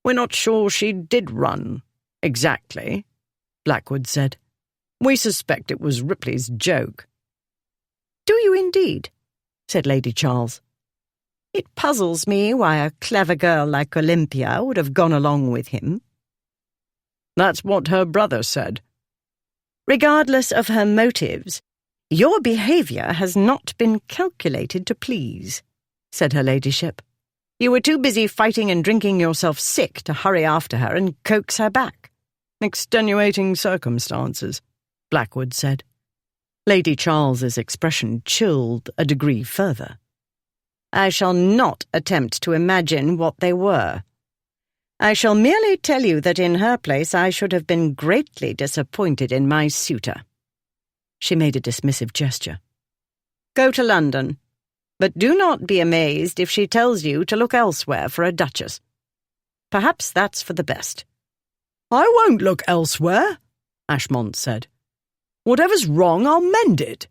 "We're not sure she did run, exactly," Blackwood said. "We suspect it was Ripley's joke." "Do you indeed?" said Lady Charles. "It puzzles me why a clever girl like Olympia would have gone along with him." "That's what her brother said." "Regardless of her motives, your behaviour has not been calculated to please," said her ladyship. "You were too busy fighting and drinking yourself sick to hurry after her and coax her back." "Extenuating circumstances," Blackwood said. Lady Charles's expression chilled a degree further. I shall not attempt to imagine what they were. I shall merely tell you that in her place I should have been greatly disappointed in my suitor. She made a dismissive gesture. Go to London, but do not be amazed if she tells you to look elsewhere for a duchess. Perhaps that's for the best. I won't look elsewhere, Ashmont said. Whatever's wrong, I'll mend it.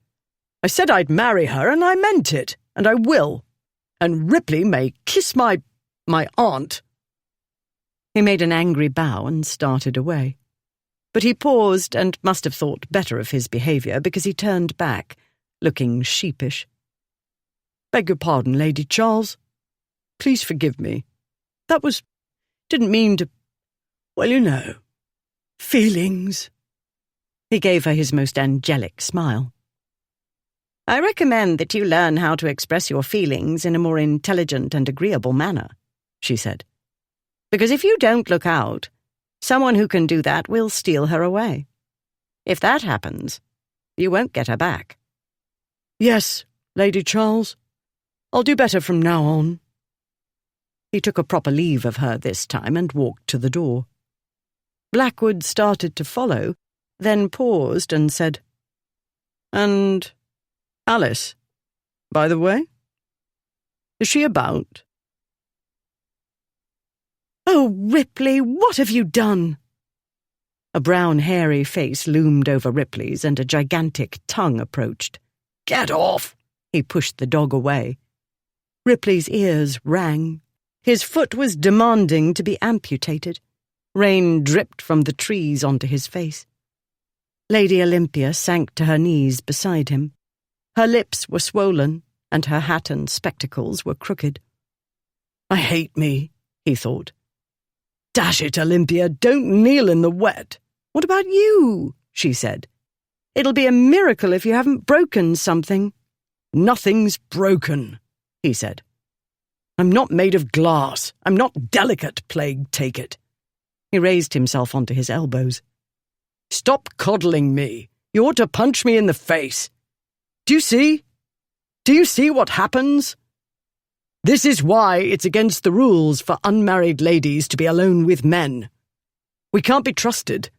I said I'd marry her, and I meant it, and I will. And Ripley may kiss my aunt. He made an angry bow and started away. But he paused and must have thought better of his behaviour because he turned back, looking sheepish. Beg your pardon, Lady Charles. Please forgive me. Didn't mean to... Well, you know. Feelings. He gave her his most angelic smile. I recommend that you learn how to express your feelings in a more intelligent and agreeable manner, she said. Because if you don't look out, someone who can do that will steal her away. If that happens, you won't get her back. Yes, Lady Charles. I'll do better from now on. He took a proper leave of her this time and walked to the door. Blackwood started to follow, then paused and said, And Alice, by the way? Is she about? Oh, Ripley, what have you done? A brown, hairy face loomed over Ripley's and a gigantic tongue approached. Get off! He pushed the dog away. Ripley's ears rang. His foot was demanding to be amputated. Rain dripped from the trees onto his face. Lady Olympia sank to her knees beside him. Her lips were swollen, and her hat and spectacles were crooked. I hate me, he thought. Dash it, Olympia, don't kneel in the wet. What about you? She said. It'll be a miracle if you haven't broken something. Nothing's broken, he said. I'm not made of glass. I'm not delicate, plague take it. He raised himself onto his elbows. Stop coddling me. You ought to punch me in the face. Do you see? Do you see what happens? This is why it's against the rules for unmarried ladies to be alone with men. We can't be trusted.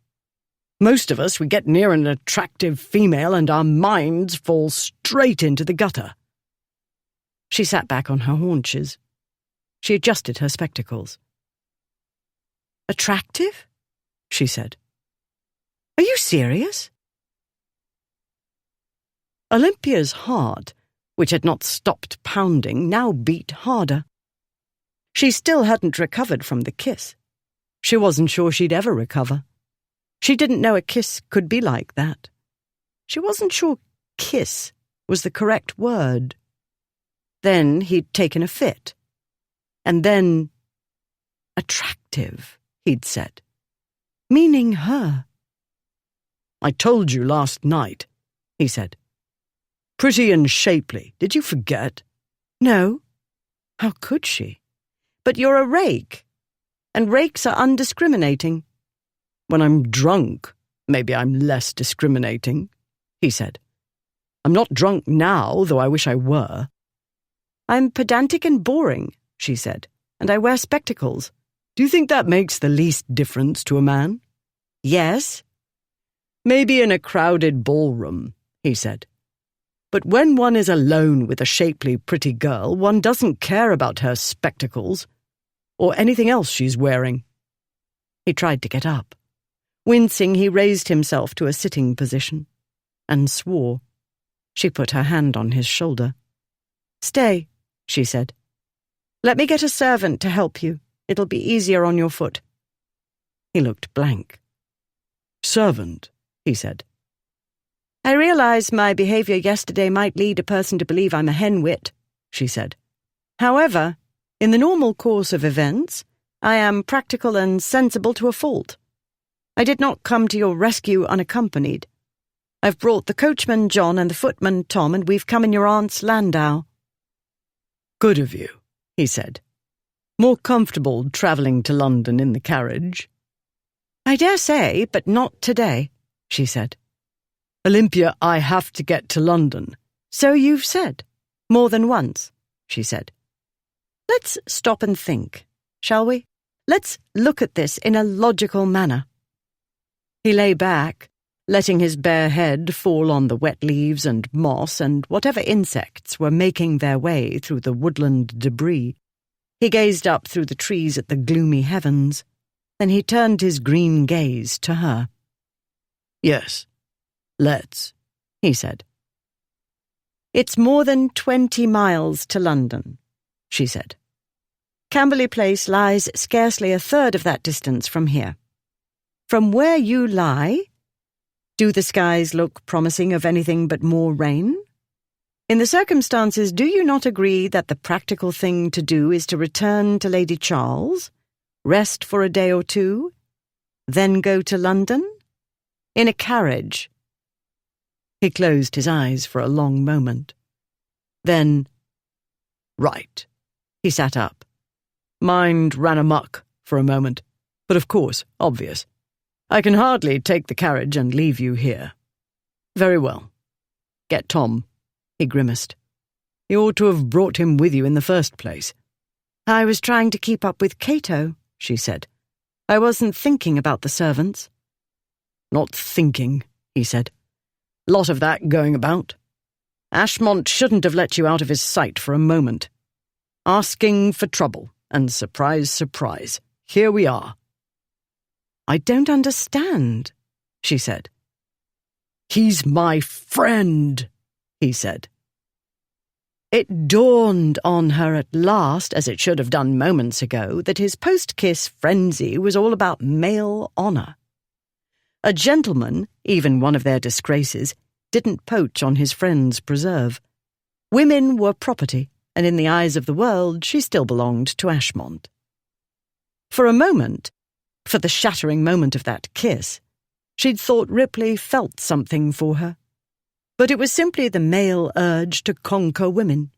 Most of us, we get near an attractive female and our minds fall straight into the gutter. She sat back on her haunches. She adjusted her spectacles. Attractive? She said. Are you serious? Olympia's heart, which had not stopped pounding, now beat harder. She still hadn't recovered from the kiss. She wasn't sure she'd ever recover. She didn't know a kiss could be like that. She wasn't sure kiss was the correct word. Then he'd taken a fit. And then, attractive, he'd said, meaning her. I told you last night, he said. Pretty and shapely. Did you forget? No. How could she? But you're a rake, and rakes are undiscriminating. When I'm drunk, maybe I'm less discriminating, he said. I'm not drunk now, though I wish I were. I'm pedantic and boring, she said, and I wear spectacles. Do you think that makes the least difference to a man? Yes. Maybe in a crowded ballroom, he said. But when one is alone with a shapely, pretty girl, one doesn't care about her spectacles or anything else she's wearing. He tried to get up. Wincing, he raised himself to a sitting position and swore. She put her hand on his shoulder. Stay, she said. Let me get a servant to help you. It'll be easier on your foot. He looked blank. Servant, he said. I realize my behavior yesterday might lead a person to believe I'm a hen-wit, she said. However, in the normal course of events, I am practical and sensible to a fault. I did not come to your rescue unaccompanied. I've brought the coachman John and the footman Tom, and we've come in your aunt's landau. Good of you, he said. More comfortable travelling to London in the carriage. I dare say, but not today, she said. Olympia, I have to get to London. So you've said. More than once, she said. Let's stop and think, shall we? Let's look at this in a logical manner. He lay back, letting his bare head fall on the wet leaves and moss and whatever insects were making their way through the woodland debris. He gazed up through the trees at the gloomy heavens. Then he turned his green gaze to her. Yes, let's, he said. It's more than 20 miles to London, she said. Camberley Place lies scarcely a third of that distance from here. From where you lie, do the skies look promising of anything but more rain? In the circumstances, do you not agree that the practical thing to do is to return to Lady Charles, rest for a day or two, then go to London? In a carriage. He closed his eyes for a long moment. Then, right. He sat up. Mind ran amok for a moment, but of course, obvious. I can hardly take the carriage and leave you here. Very well. Get Tom. He grimaced. You ought to have brought him with you in the first place. I was trying to keep up with Cato, she said. I wasn't thinking about the servants. Not thinking, he said. Lot of that going about. Ashmont shouldn't have let you out of his sight for a moment. Asking for trouble, and surprise, surprise, here we are. I don't understand, she said. He's my friend, he said. It dawned on her at last, as it should have done moments ago, that his post-kiss frenzy was all about male honour. A gentleman, even one of their disgraces, didn't poach on his friend's preserve. Women were property, and in the eyes of the world she still belonged to Ashmont. For a moment, for the shattering moment of that kiss, she'd thought Ripley felt something for her. But it was simply the male urge to conquer women.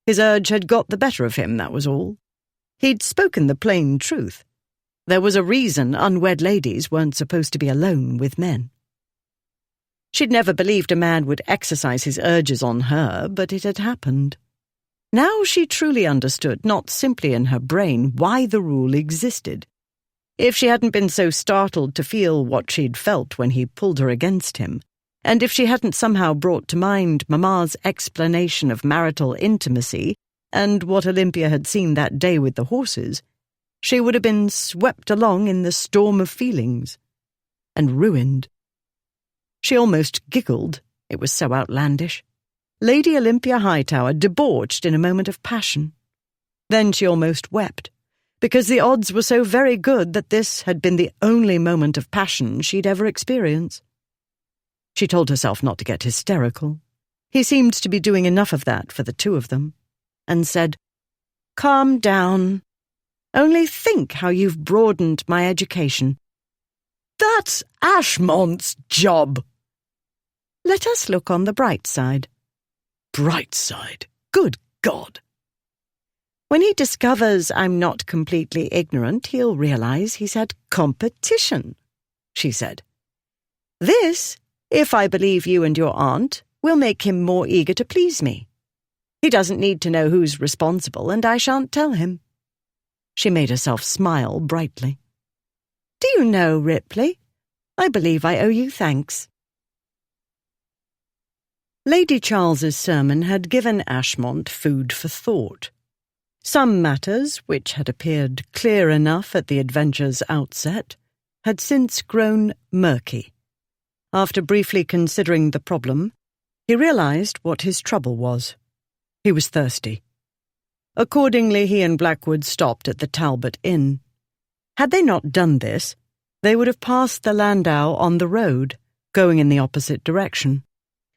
His urge had got the better of him, that was all. He'd spoken the plain truth. There was a reason unwed ladies weren't supposed to be alone with men. She'd never believed a man would exercise his urges on her, but it had happened. Now she truly understood, not simply in her brain, why the rule existed. If she hadn't been so startled to feel what she'd felt when he pulled her against him, and if she hadn't somehow brought to mind Mamma's explanation of marital intimacy and what Olympia had seen that day with the horses, she would have been swept along in the storm of feelings, and ruined. She almost giggled, it was so outlandish. Lady Olympia Hightower debauched in a moment of passion. Then she almost wept, because the odds were so very good that this had been the only moment of passion she'd ever experienced. She told herself not to get hysterical. He seemed to be doing enough of that for the two of them, and said, "Calm down. Only think how you've broadened my education." "That's Ashmont's job." "Let us look on the bright side." "Bright side? Good God!" "When he discovers I'm not completely ignorant, he'll realize he's had competition," she said. "This, if I believe you and your aunt, will make him more eager to please me. He doesn't need to know who's responsible, and I shan't tell him." She made herself smile brightly. "Do you know, Ripley, I believe I owe you thanks." Lady Charles's sermon had given Ashmont food for thought. Some matters, which had appeared clear enough at the adventure's outset, had since grown murky. After briefly considering the problem, he realized what his trouble was. He was thirsty. Accordingly, he and Blackwood stopped at the Talbot Inn. Had they not done this, they would have passed the landau on the road, going in the opposite direction.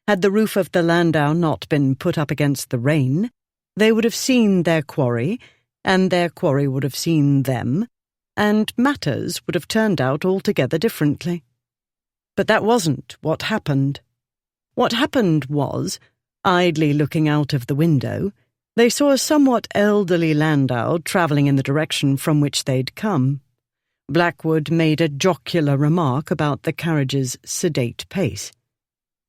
Had the roof of the landau not been put up against the rain, they would have seen their quarry, and their quarry would have seen them, and matters would have turned out altogether differently. But that wasn't what happened. What happened was, idly looking out of the window, they saw a somewhat elderly landau travelling in the direction from which they'd come. Blackwood made a jocular remark about the carriage's sedate pace.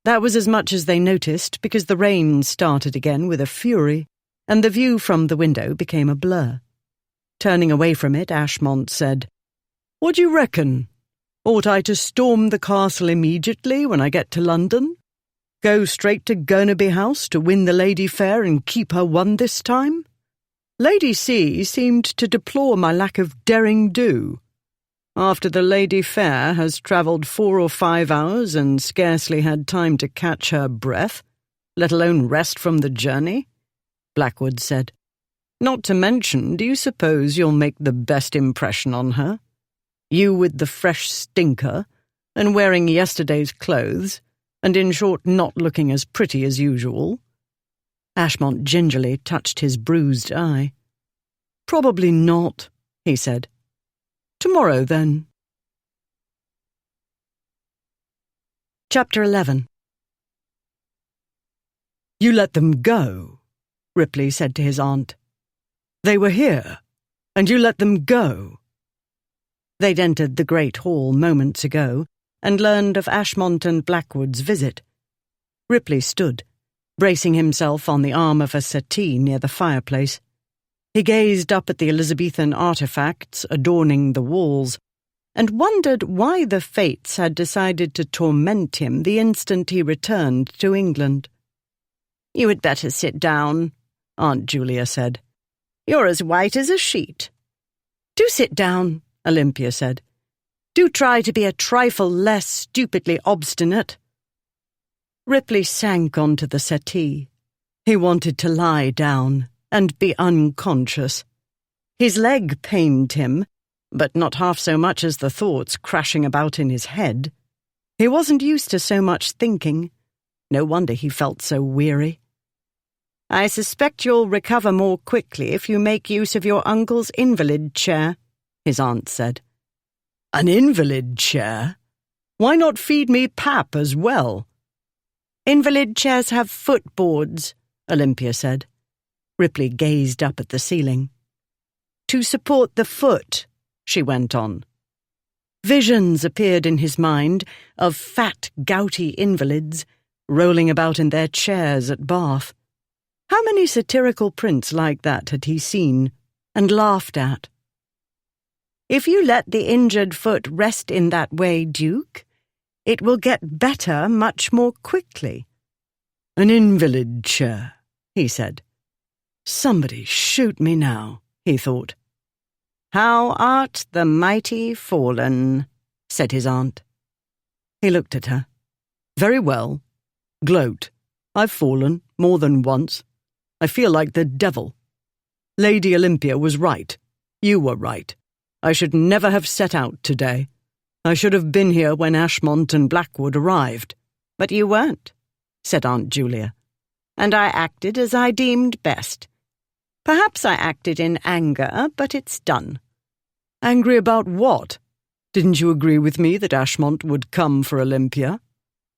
That was as much as they noticed, because the rain started again with a fury, and the view from the window became a blur. Turning away from it, Ashmont said, "What do you reckon? Ought I to storm the castle immediately when I get to London? Go straight to Gurnaby House to win the lady fair and keep her won this time? Lady C seemed to deplore my lack of derring-do. After the lady fair has travelled 4 or 5 hours and scarcely had time to catch her breath, let alone rest from the journey," Blackwood said. "Not to mention, do you suppose you'll make the best impression on her? You with the fresh stinker, and wearing yesterday's clothes, and in short not looking as pretty as usual." Ashmont gingerly touched his bruised eye. "Probably not," he said. "Tomorrow, then." Chapter 11. "You let them go," Ripley said to his aunt. "They were here, and you let them go." They'd entered the great hall moments ago and learned of Ashmont and Blackwood's visit. Ripley stood, bracing himself on the arm of a settee near the fireplace. He gazed up at the Elizabethan artifacts adorning the walls and wondered why the fates had decided to torment him the instant he returned to England. "You had better sit down," Aunt Julia said. "You're as white as a sheet." "Do sit down," Olympia said. "Do try to be a trifle less stupidly obstinate." Ripley sank onto the settee. He wanted to lie down and be unconscious. His leg pained him, but not half so much as the thoughts crashing about in his head. He wasn't used to so much thinking. No wonder he felt so weary. "I suspect you'll recover more quickly if you make use of your uncle's invalid chair," his aunt said. "An invalid chair? Why not feed me pap as well?" "Invalid chairs have footboards," Olympia said. Ripley gazed up at the ceiling. "To support the foot," she went on. Visions appeared in his mind of fat, gouty invalids rolling about in their chairs at Bath. How many satirical prints like that had he seen and laughed at? "If you let the injured foot rest in that way, Duke, it will get better much more quickly." "An invalid chair," he said. "Somebody shoot me now," he thought. "How art the mighty fallen," said his aunt. He looked at her. "Very well. Gloat. I've fallen, more than once. I feel like the devil. Lady Olympia was right. You were right. I should never have set out today. I should have been here when Ashmont and Blackwood arrived." "But you weren't," said Aunt Julia. "And I acted as I deemed best. Perhaps I acted in anger, but it's done." "Angry about what? Didn't you agree with me that Ashmont would come for Olympia?"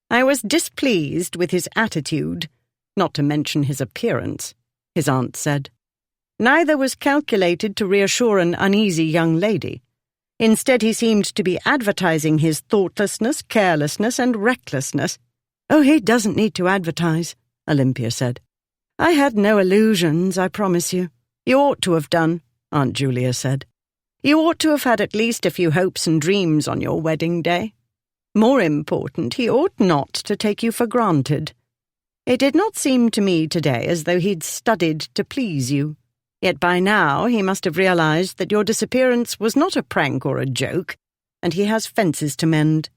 "I was displeased with his attitude, not to mention his appearance," his aunt said. "Neither was calculated to reassure an uneasy young lady. Instead, he seemed to be advertising his thoughtlessness, carelessness, and recklessness." "Oh, he doesn't need to advertise," Olympia said. "I had no illusions, I promise you." "You ought to have done," Aunt Julia said. "You ought to have had at least a few hopes and dreams on your wedding day. More important, he ought not to take you for granted. It did not seem to me today as though he'd studied to please you. Yet by now he must have realized that your disappearance was not a prank or a joke, and he has fences to mend."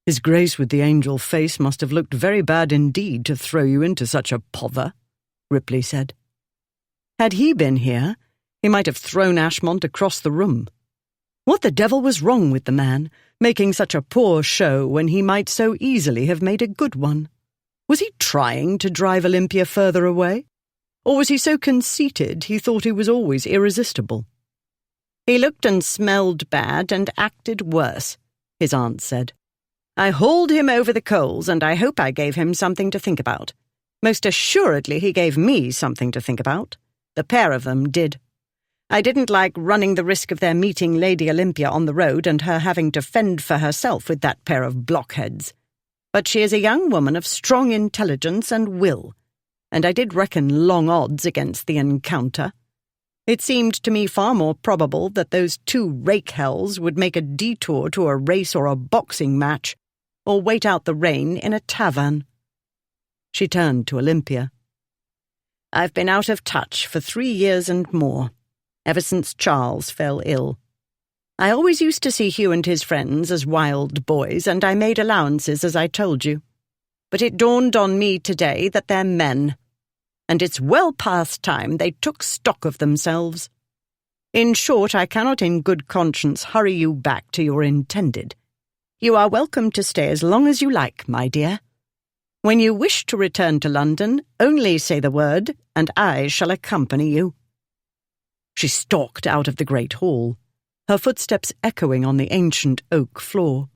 "His Grace with the angel face must have looked very bad indeed to throw you into such a pother," Ripley said. "Had he been here, he might have thrown Ashmont across the room. What the devil was wrong with the man, making such a poor show when he might so easily have made a good one? Was he trying to drive Olympia further away? Or was he so conceited he thought he was always irresistible?" "He looked and smelled bad and acted worse," his aunt said. "I hauled him over the coals, and I hope I gave him something to think about. Most assuredly he gave me something to think about. The pair of them did. I didn't like running the risk of their meeting Lady Olympia on the road and her having to fend for herself with that pair of blockheads. But she is a young woman of strong intelligence and will, and I did reckon long odds against the encounter. It seemed to me far more probable that those two rake-hells would make a detour to a race or a boxing match, or wait out the rain in a tavern. She turned to Olympia. I've been out of touch for 3 years and more, ever since Charles fell ill. I always used to see Hugh and his friends as wild boys, and I made allowances, as I told you. But it dawned on me today that they're men, and it's well past time they took stock of themselves. In short, I cannot in good conscience hurry you back to your intended. You are welcome to stay as long as you like, my dear. When you wish to return to London, only say the word, and I shall accompany you. She stalked out of the great hall, her footsteps echoing on the ancient oak floor.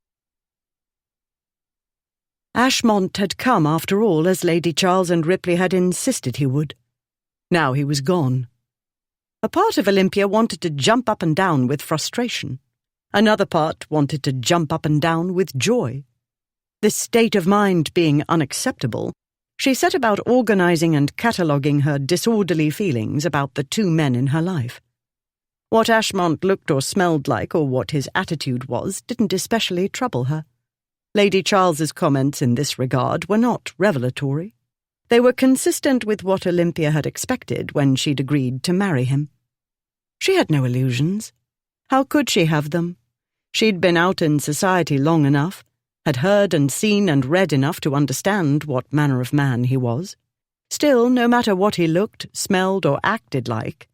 Ashmont had come, after all, as Lady Charles and Ripley had insisted he would. Now he was gone. A part of Olympia wanted to jump up and down with frustration. Another part wanted to jump up and down with joy. This state of mind being unacceptable, she set about organizing and cataloguing her disorderly feelings about the two men in her life. What Ashmont looked or smelled like, or what his attitude was, didn't especially trouble her. Lady Charles's comments in this regard were not revelatory. They were consistent with what Olympia had expected when she'd agreed to marry him. She had no illusions. How could she have them? She'd been out in society long enough, had heard and seen and read enough to understand what manner of man he was. Still, no matter what he looked, smelled, or acted like,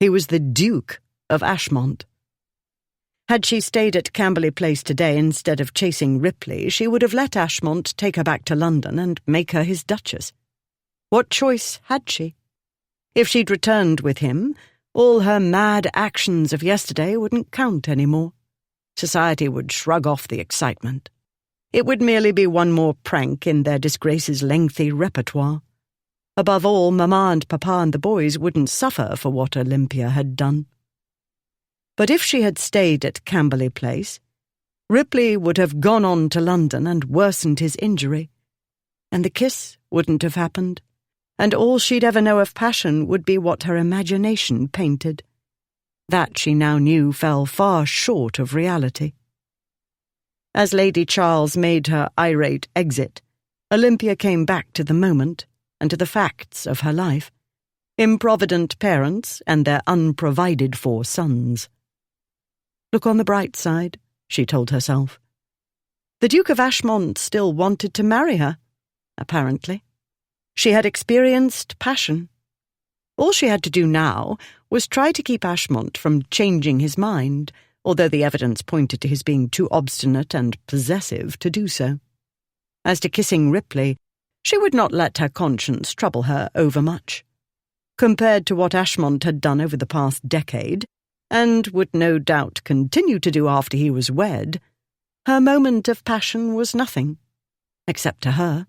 he was the Duke of Ashmont. Had she stayed at Camberley Place today instead of chasing Ripley, she would have let Ashmont take her back to London and make her his Duchess. What choice had she? If she'd returned with him, all her mad actions of yesterday wouldn't count any more. Society would shrug off the excitement. It would merely be one more prank in their disgrace's lengthy repertoire. Above all, Mamma and Papa and the boys wouldn't suffer for what Olympia had done. But if she had stayed at Camberley Place, Ripley would have gone on to London and worsened his injury, and the kiss wouldn't have happened, and all she'd ever know of passion would be what her imagination painted. That, she now knew, fell far short of reality. As Lady Charles made her irate exit, Olympia came back to the moment and to the facts of her life, improvident parents and their unprovided-for sons. Look on the bright side, she told herself. The Duke of Ashmont still wanted to marry her, apparently. She had experienced passion. All she had to do now was try to keep Ashmont from changing his mind, although the evidence pointed to his being too obstinate and possessive to do so. As to kissing Ripley, she would not let her conscience trouble her overmuch. Compared to what Ashmont had done over the past decade, and would no doubt continue to do after he was wed, her moment of passion was nothing, except to her.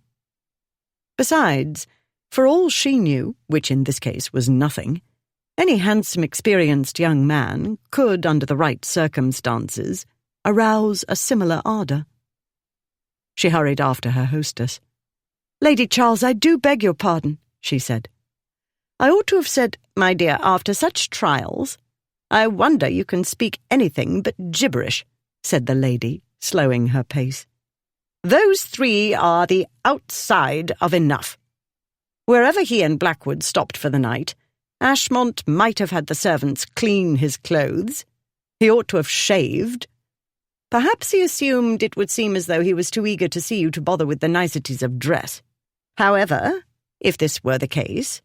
Besides, for all she knew, which in this case was nothing, any handsome, experienced young man could, under the right circumstances, arouse a similar ardour. She hurried after her hostess. "Lady Charles, I do beg your pardon," she said. "I ought to have said, my dear, after such trials. I wonder you can speak anything but gibberish," said the lady, slowing her pace. "Those three are the outside of enough. Wherever he and Blackwood stopped for the night, Ashmont might have had the servants clean his clothes. He ought to have shaved. Perhaps he assumed it would seem as though he was too eager to see you to bother with the niceties of dress. However, if this were the case,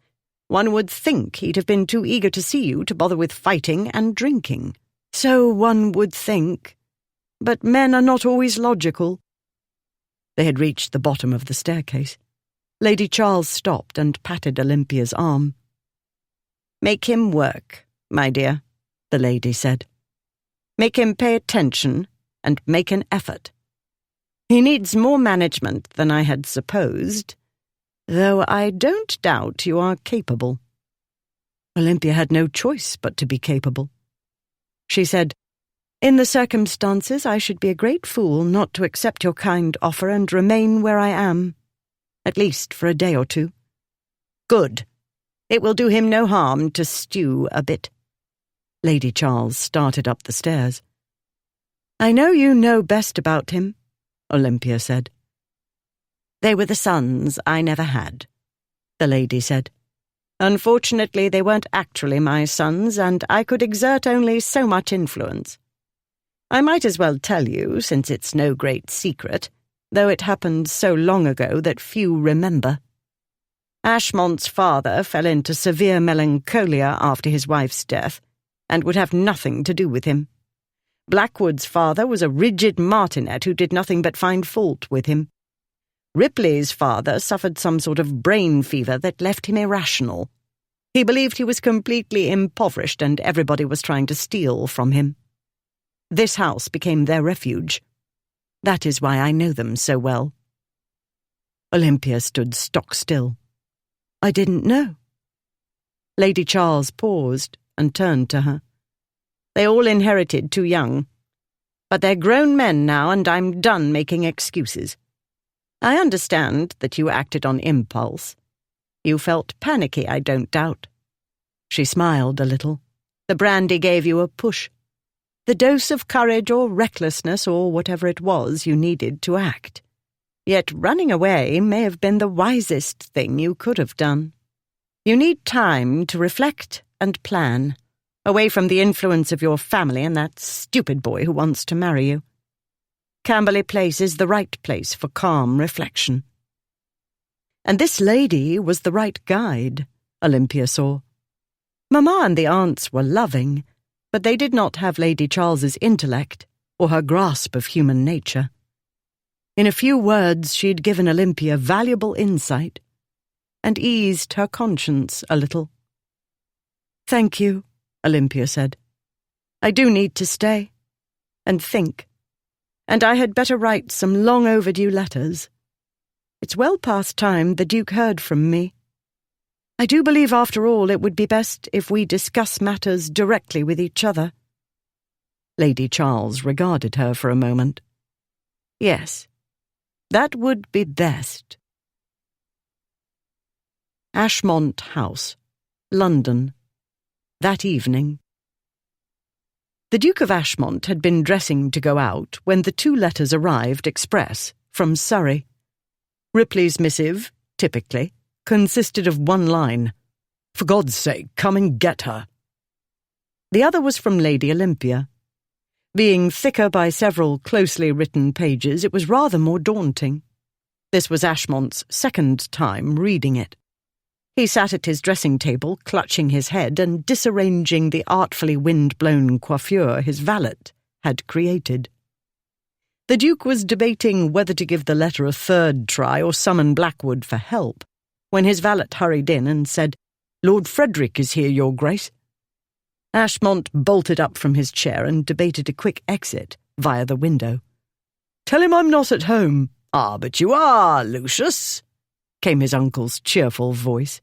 one would think he'd have been too eager to see you to bother with fighting and drinking. So one would think. But men are not always logical." They had reached the bottom of the staircase. Lady Charles stopped and patted Olympia's arm. "Make him work, my dear," the lady said. "Make him pay attention and make an effort. He needs more management than I had supposed, though I don't doubt you are capable." Olympia had no choice but to be capable. She said, In the circumstances, I should be a great fool not to accept your kind offer and remain where I am, at least for a day or two. Good. It will do him no harm to stew a bit. Lady Charles started up the stairs. I know you know best about him, Olympia said. They were the sons I never had, the lady said. Unfortunately, they weren't actually my sons, and I could exert only so much influence. I might as well tell you, since it's no great secret, though it happened so long ago that few remember. Ashmont's father fell into severe melancholia after his wife's death, and would have nothing to do with him. Blackwood's father was a rigid martinet who did nothing but find fault with him. Ripley's father suffered some sort of brain fever that left him irrational. He believed he was completely impoverished and everybody was trying to steal from him. This house became their refuge. That is why I know them so well. Olympia stood stock still. I didn't know. Lady Charles paused and turned to her. They all inherited too young. But they're grown men now, and I'm done making excuses. I understand that you acted on impulse. You felt panicky, I don't doubt. She smiled a little. The brandy gave you a push. The dose of courage or recklessness or whatever it was you needed to act. Yet running away may have been the wisest thing you could have done. You need time to reflect and plan, away from the influence of your family and that stupid boy who wants to marry you. Camberley Place is the right place for calm reflection. And this lady was the right guide, Olympia saw. Mamma and the aunts were loving, but they did not have Lady Charles's intellect or her grasp of human nature. In a few words, she'd given Olympia valuable insight and eased her conscience a little. Thank you, Olympia said. I do need to stay and think, and I had better write some long overdue letters. It's well past time the Duke heard from me. I do believe, after all, it would be best if we discuss matters directly with each other. Lady Charles regarded her for a moment. Yes, that would be best. Ashmont House, London. That evening. The Duke of Ashmont had been dressing to go out when the 2 letters arrived express from Surrey. Ripley's missive, typically, consisted of 1 line. For God's sake, come and get her. The other was from Lady Olympia. Being thicker by several closely written pages, it was rather more daunting. This was Ashmont's 2nd time reading it. He sat at his dressing table, clutching his head and disarranging the artfully wind-blown coiffure his valet had created. The Duke was debating whether to give the letter a 3rd try or summon Blackwood for help, when his valet hurried in and said, "Lord Frederick is here, Your Grace." Ashmont bolted up from his chair and debated a quick exit via the window. "Tell him I'm not at home." "Ah, but you are, Lucius," came his uncle's cheerful voice.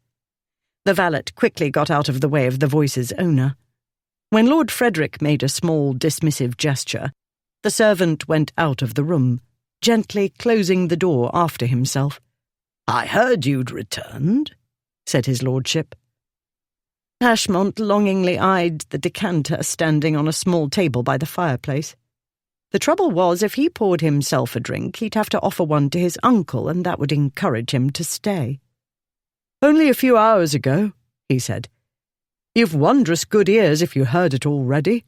The valet quickly got out of the way of the voice's owner. When Lord Frederick made a small dismissive gesture, the servant went out of the room, gently closing the door after himself. "I heard you'd returned," said his lordship. Ashmont longingly eyed the decanter standing on a small table by the fireplace. The trouble was, if he poured himself a drink, he'd have to offer one to his uncle, and that would encourage him to stay. "Only a few hours ago," he said. "You've wondrous good ears if you heard it already.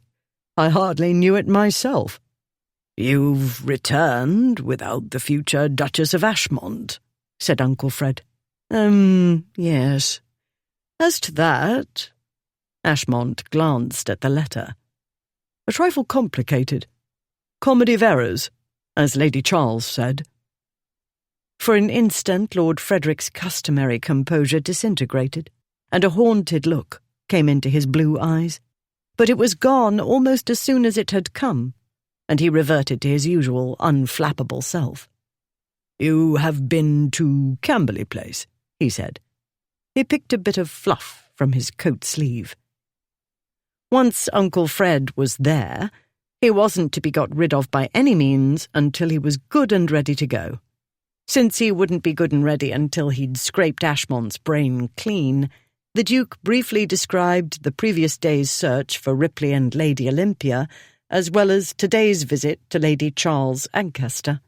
I hardly knew it myself." "You've returned without the future Duchess of Ashmont," said Uncle Fred. Yes. As to that," Ashmont glanced at the letter. "A trifle complicated. Comedy of errors, as Lady Charles said." For an instant Lord Frederick's customary composure disintegrated, and a haunted look came into his blue eyes. But it was gone almost as soon as it had come, and he reverted to his usual unflappable self. "You have been to Camberley Place," he said. He picked a bit of fluff from his coat sleeve. Once Uncle Fred was there, He wasn't to be got rid of by any means until he was good and ready to go. Since he wouldn't be good and ready until he'd scraped Ashmont's brain clean, the Duke briefly described the previous day's search for Ripley and Lady Olympia, as well as today's visit to Lady Charles Ancaster.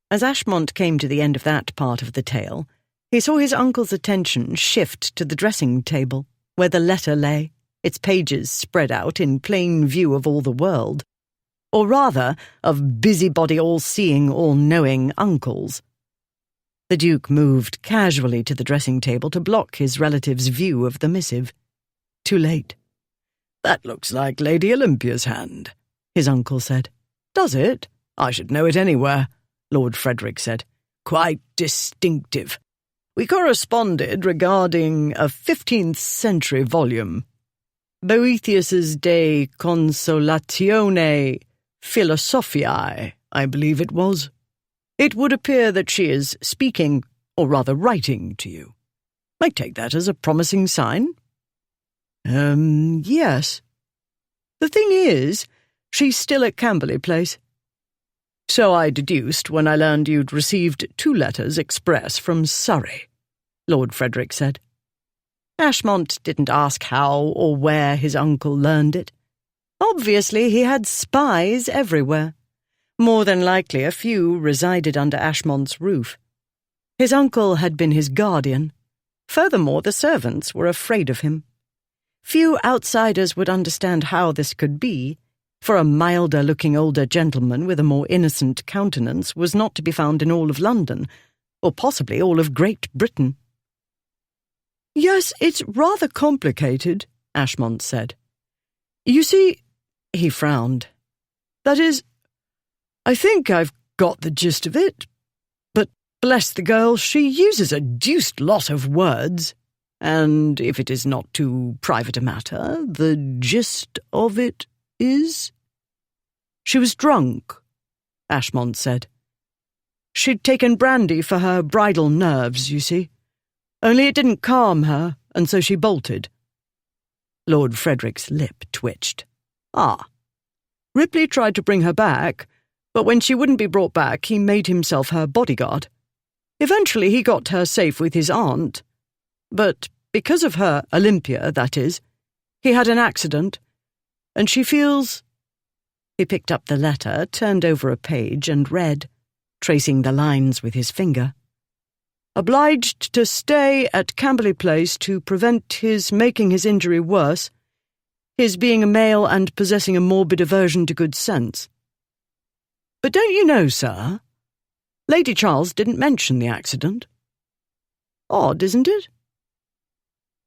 As Ashmont came to the end of that part of the tale, he saw his uncle's attention shift to the dressing table, where the letter lay, its pages spread out in plain view of all the world, or rather, of busybody all-seeing, all-knowing uncles. The Duke moved casually to the dressing table to block his relative's view of the missive. Too late. "That looks like Lady Olympia's hand," his uncle said. "Does it? I should know it anywhere," Lord Frederick said. "Quite distinctive. We corresponded regarding a 15th century volume. Boethius's De Consolatione Philosophiae, I believe it was. It would appear that she is speaking, or rather writing, to you. I take that as a promising sign." Yes. The thing is, she's still at Camberley Place." "So I deduced when I learned you'd received 2 letters express from Surrey," Lord Frederick said. Ashmont didn't ask how or where his uncle learned it. Obviously, he had spies everywhere. More than likely, a few resided under Ashmont's roof. His uncle had been his guardian. Furthermore, the servants were afraid of him. Few outsiders would understand how this could be, for a milder-looking older gentleman with a more innocent countenance was not to be found in all of London, or possibly all of Great Britain. "Yes, it's rather complicated," Ashmont said. "You see," he frowned, "that is, I think I've got the gist of it, but bless the girl, she uses a deuced lot of words, and if it is not too private a matter, the gist of it is—" "She was drunk," Ashmont said. "She'd taken brandy for her bridal nerves, you see. Only it didn't calm her, and so she bolted." Lord Frederick's lip twitched. "Ah. Ripley tried to bring her back, but when she wouldn't be brought back, he made himself her bodyguard. Eventually he got her safe with his aunt, but because of her, Olympia, that is, he had an accident, and she feels—" He picked up the letter, turned over a page, and read, tracing the lines with his finger. "Obliged to stay at Camberley Place to prevent his making his injury worse, his being a male and possessing a morbid aversion to good sense. But don't you know, sir, Lady Charles didn't mention the accident. Odd, isn't it?"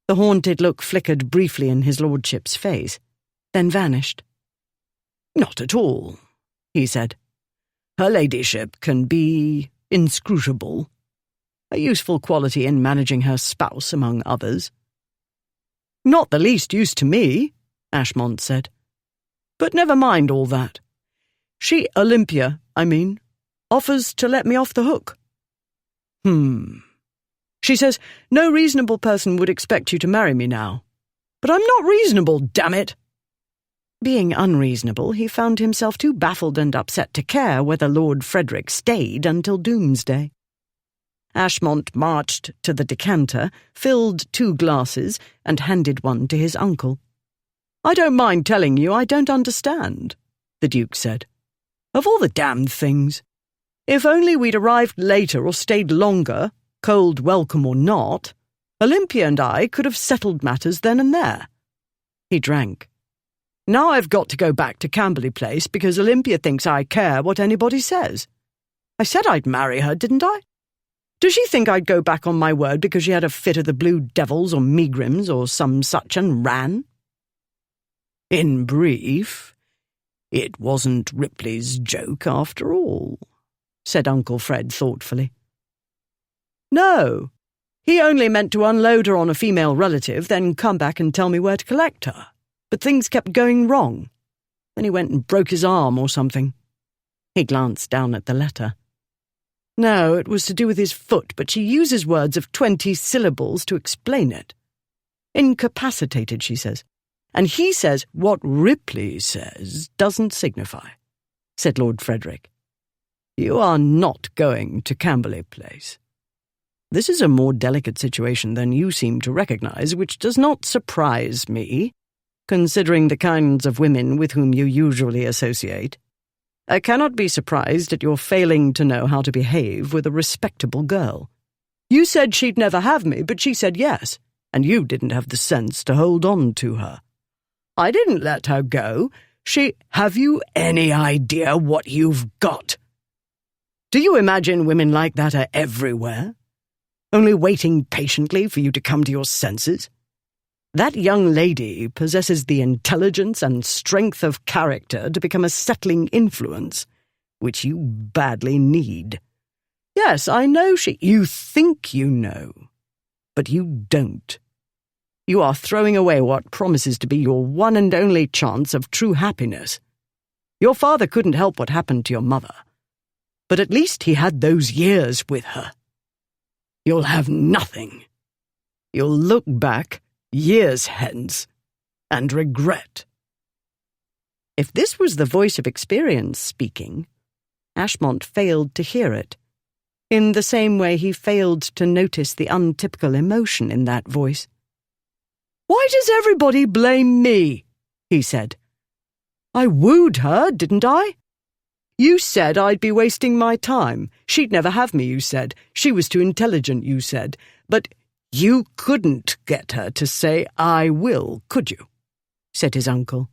The haunted look flickered briefly in his lordship's face, then vanished. "Not at all," he said. "Her ladyship can be inscrutable, a useful quality in managing her spouse among others." "Not the least use to me," Ashmont said. "But never mind all that. She, Olympia, I mean, offers to let me off the hook." She says, no reasonable person would expect you to marry me now. But I'm not reasonable, damn it." Being unreasonable, he found himself too baffled and upset to care whether Lord Frederick stayed until doomsday. Ashmont marched to the decanter, filled 2 glasses, and handed one to his uncle. "I don't mind telling you I don't understand," the Duke said. "Of all the damned things. If only we'd arrived later or stayed longer, cold welcome or not, Olympia and I could have settled matters then and there." He drank. "Now I've got to go back to Camberley Place because Olympia thinks I care what anybody says. I said I'd marry her, didn't I? Does she think I'd go back on my word because she had a fit of the Blue Devils or Megrims or some such and ran?" "In brief, it wasn't Ripley's joke after all," said Uncle Fred thoughtfully. "No, he only meant to unload her on a female relative, then come back and tell me where to collect her. But things kept going wrong. Then he went and broke his arm or something." He glanced down at the letter. "No, it was to do with his foot, but she uses words of 20 syllables to explain it. Incapacitated, she says. and he says what Ripley says doesn't signify," said Lord Frederick. "You are not going to Camberley Place. This is a more delicate situation than you seem to recognize, which does not surprise me, considering the kinds of women with whom you usually associate. I cannot be surprised at your failing to know how to behave with a respectable girl. You said she'd never have me, but she said yes, and you didn't have the sense to hold on to her. I didn't let her go. Have you any idea what you've got? Do you imagine women like that are everywhere, only waiting patiently for you to come to your senses? That young lady possesses the intelligence and strength of character to become a settling influence, which you badly need. Yes, I know you think you know, but you don't. You are throwing away what promises to be your one and only chance of true happiness. Your father couldn't help what happened to your mother, but at least he had those years with her. You'll have nothing. You'll look back years hence and regret." If this was the voice of experience speaking, Ashmont failed to hear it, in the same way he failed to notice the untypical emotion in that voice. "Why does everybody blame me?" he said. "I wooed her, didn't I? You said I'd be wasting my time. She'd never have me, you said. She was too intelligent, you said. But you couldn't get her to say, 'I will,' could you?" said his uncle.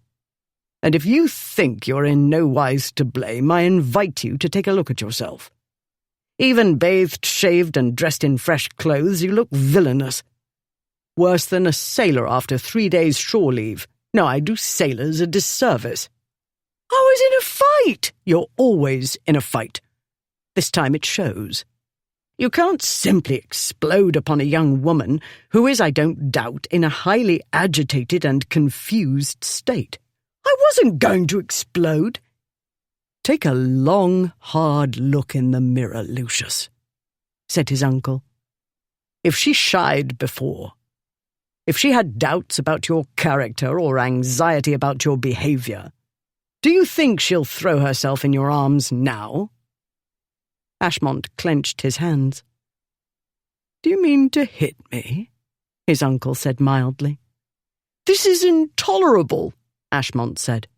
"And if you think you're in no wise to blame, I invite you to take a look at yourself. Even bathed, shaved, and dressed in fresh clothes, you look villainous. Worse than a sailor after 3 days shore leave. No, I do sailors a disservice." "I was in a fight." "You're always in a fight. This time it shows. You can't simply explode upon a young woman who is, I don't doubt, in a highly agitated and confused state." "I wasn't going to explode." "Take a long, hard look in the mirror, Lucius," said his uncle. "If she shied before, if she had doubts about your character or anxiety about your behavior, do you think she'll throw herself in your arms now?" Ashmont clenched his hands. "Do you mean to hit me?" his uncle said mildly. "This is intolerable," Ashmont said.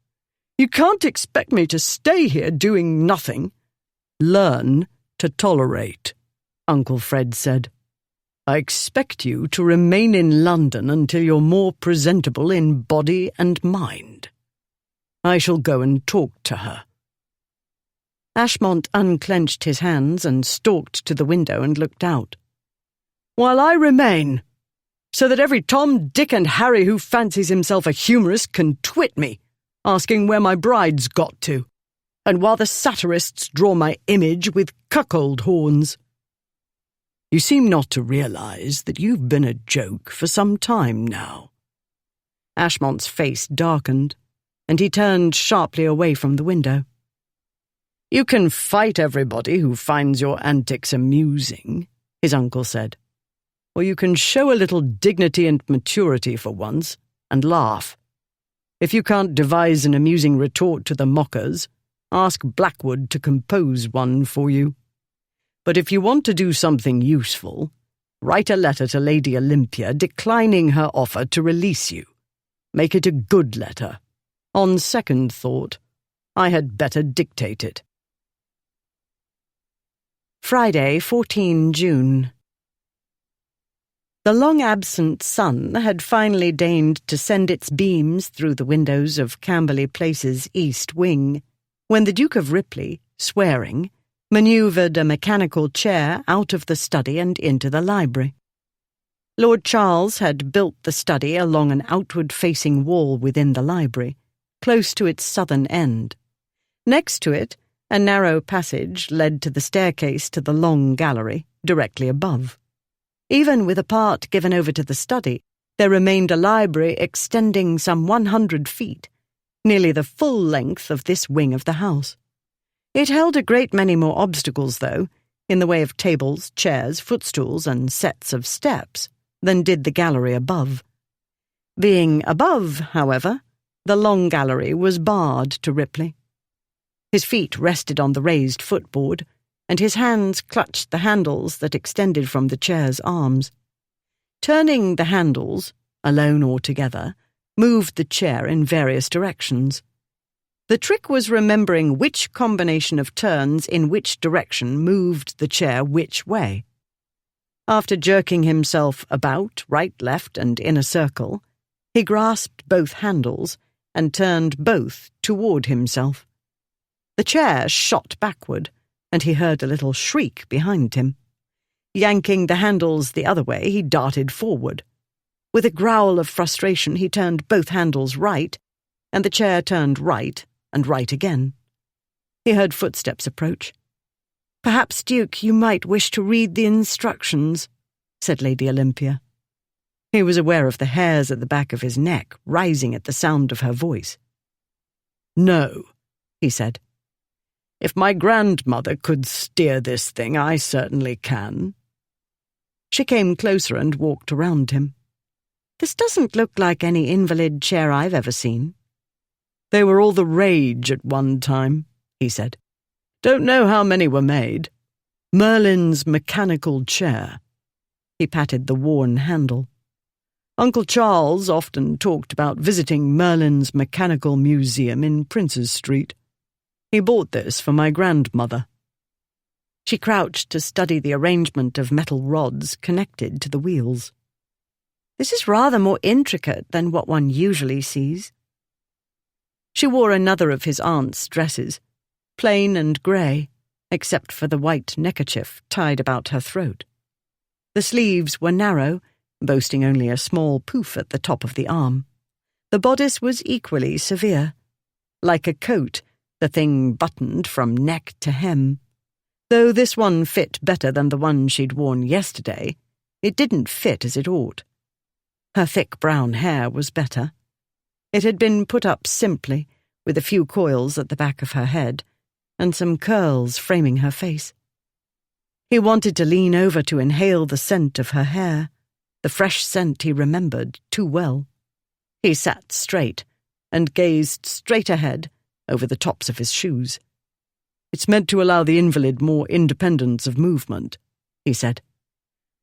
"You can't expect me to stay here doing nothing." "Learn to tolerate," Uncle Fred said. "I expect you to remain in London until you're more presentable in body and mind. I shall go and talk to her." Ashmont unclenched his hands and stalked to the window and looked out. "While I remain, so that every Tom, Dick, and Harry who fancies himself a humorist can twit me, asking where my bride's got to, and while the satirists draw my image with cuckold horns. You seem not to realize that you've been a joke for some time now." Ashmont's face darkened, and he turned sharply away from the window. "You can fight everybody who finds your antics amusing," his uncle said. "Or you can show a little dignity and maturity for once, and laugh. If you can't devise an amusing retort to the mockers, ask Blackwood to compose one for you. But if you want to do something useful, write a letter to Lady Olympia declining her offer to release you. Make it a good letter. On second thought, I had better dictate it." Friday, 14 June. The long-absent sun had finally deigned to send its beams through the windows of Camberley Place's east wing, when the Duke of Ripley, swearing, manoeuvred a mechanical chair out of the study and into the library. Lord Charles had built the study along an outward-facing wall within the library, close to its southern end. Next to it, a narrow passage led to the staircase to the long gallery, directly above. Even with a part given over to the study, there remained a library extending some 100 feet, nearly the full length of this wing of the house. It held a great many more obstacles, though, in the way of tables, chairs, footstools, and sets of steps, than did the gallery above. Being above, however, the long gallery was barred to Ripley. His feet rested on the raised footboard, and his hands clutched the handles that extended from the chair's arms. Turning the handles, alone or together, moved the chair in various directions. The trick was remembering which combination of turns in which direction moved the chair which way. After jerking himself about, right, left, and in a circle, he grasped both handles and turned both toward himself. The chair shot backward, and he heard a little shriek behind him. Yanking the handles the other way, he darted forward. With a growl of frustration, he turned both handles right, and the chair turned right and right again. He heard footsteps approach. "Perhaps, Duke, you might wish to read the instructions," said Lady Olympia. He was aware of the hairs at the back of his neck rising at the sound of her voice. "No," he said. "If my grandmother could steer this thing, I certainly can." She came closer and walked around him. "This doesn't look like any invalid chair I've ever seen." "They were all the rage at one time," he said. "Don't know how many were made. Merlin's mechanical chair." He patted the worn handle. "Uncle Charles often talked about visiting Merlin's Mechanical Museum in Princes Street. He bought this for my grandmother." She crouched to study the arrangement of metal rods connected to the wheels. "This is rather more intricate than what one usually sees." She wore another of his aunt's dresses, plain and grey, except for the white neckerchief tied about her throat. The sleeves were narrow, boasting only a small poof at the top of the arm. The bodice was equally severe. Like a coat, the thing buttoned from neck to hem. Though this one fit better than the one she'd worn yesterday, it didn't fit as it ought. Her thick brown hair was better. It had been put up simply, with a few coils at the back of her head, and some curls framing her face. He wanted to lean over to inhale the scent of her hair, the fresh scent he remembered too well. He sat straight and gazed straight ahead over the tops of his shoes. "It's meant to allow the invalid more independence of movement," he said.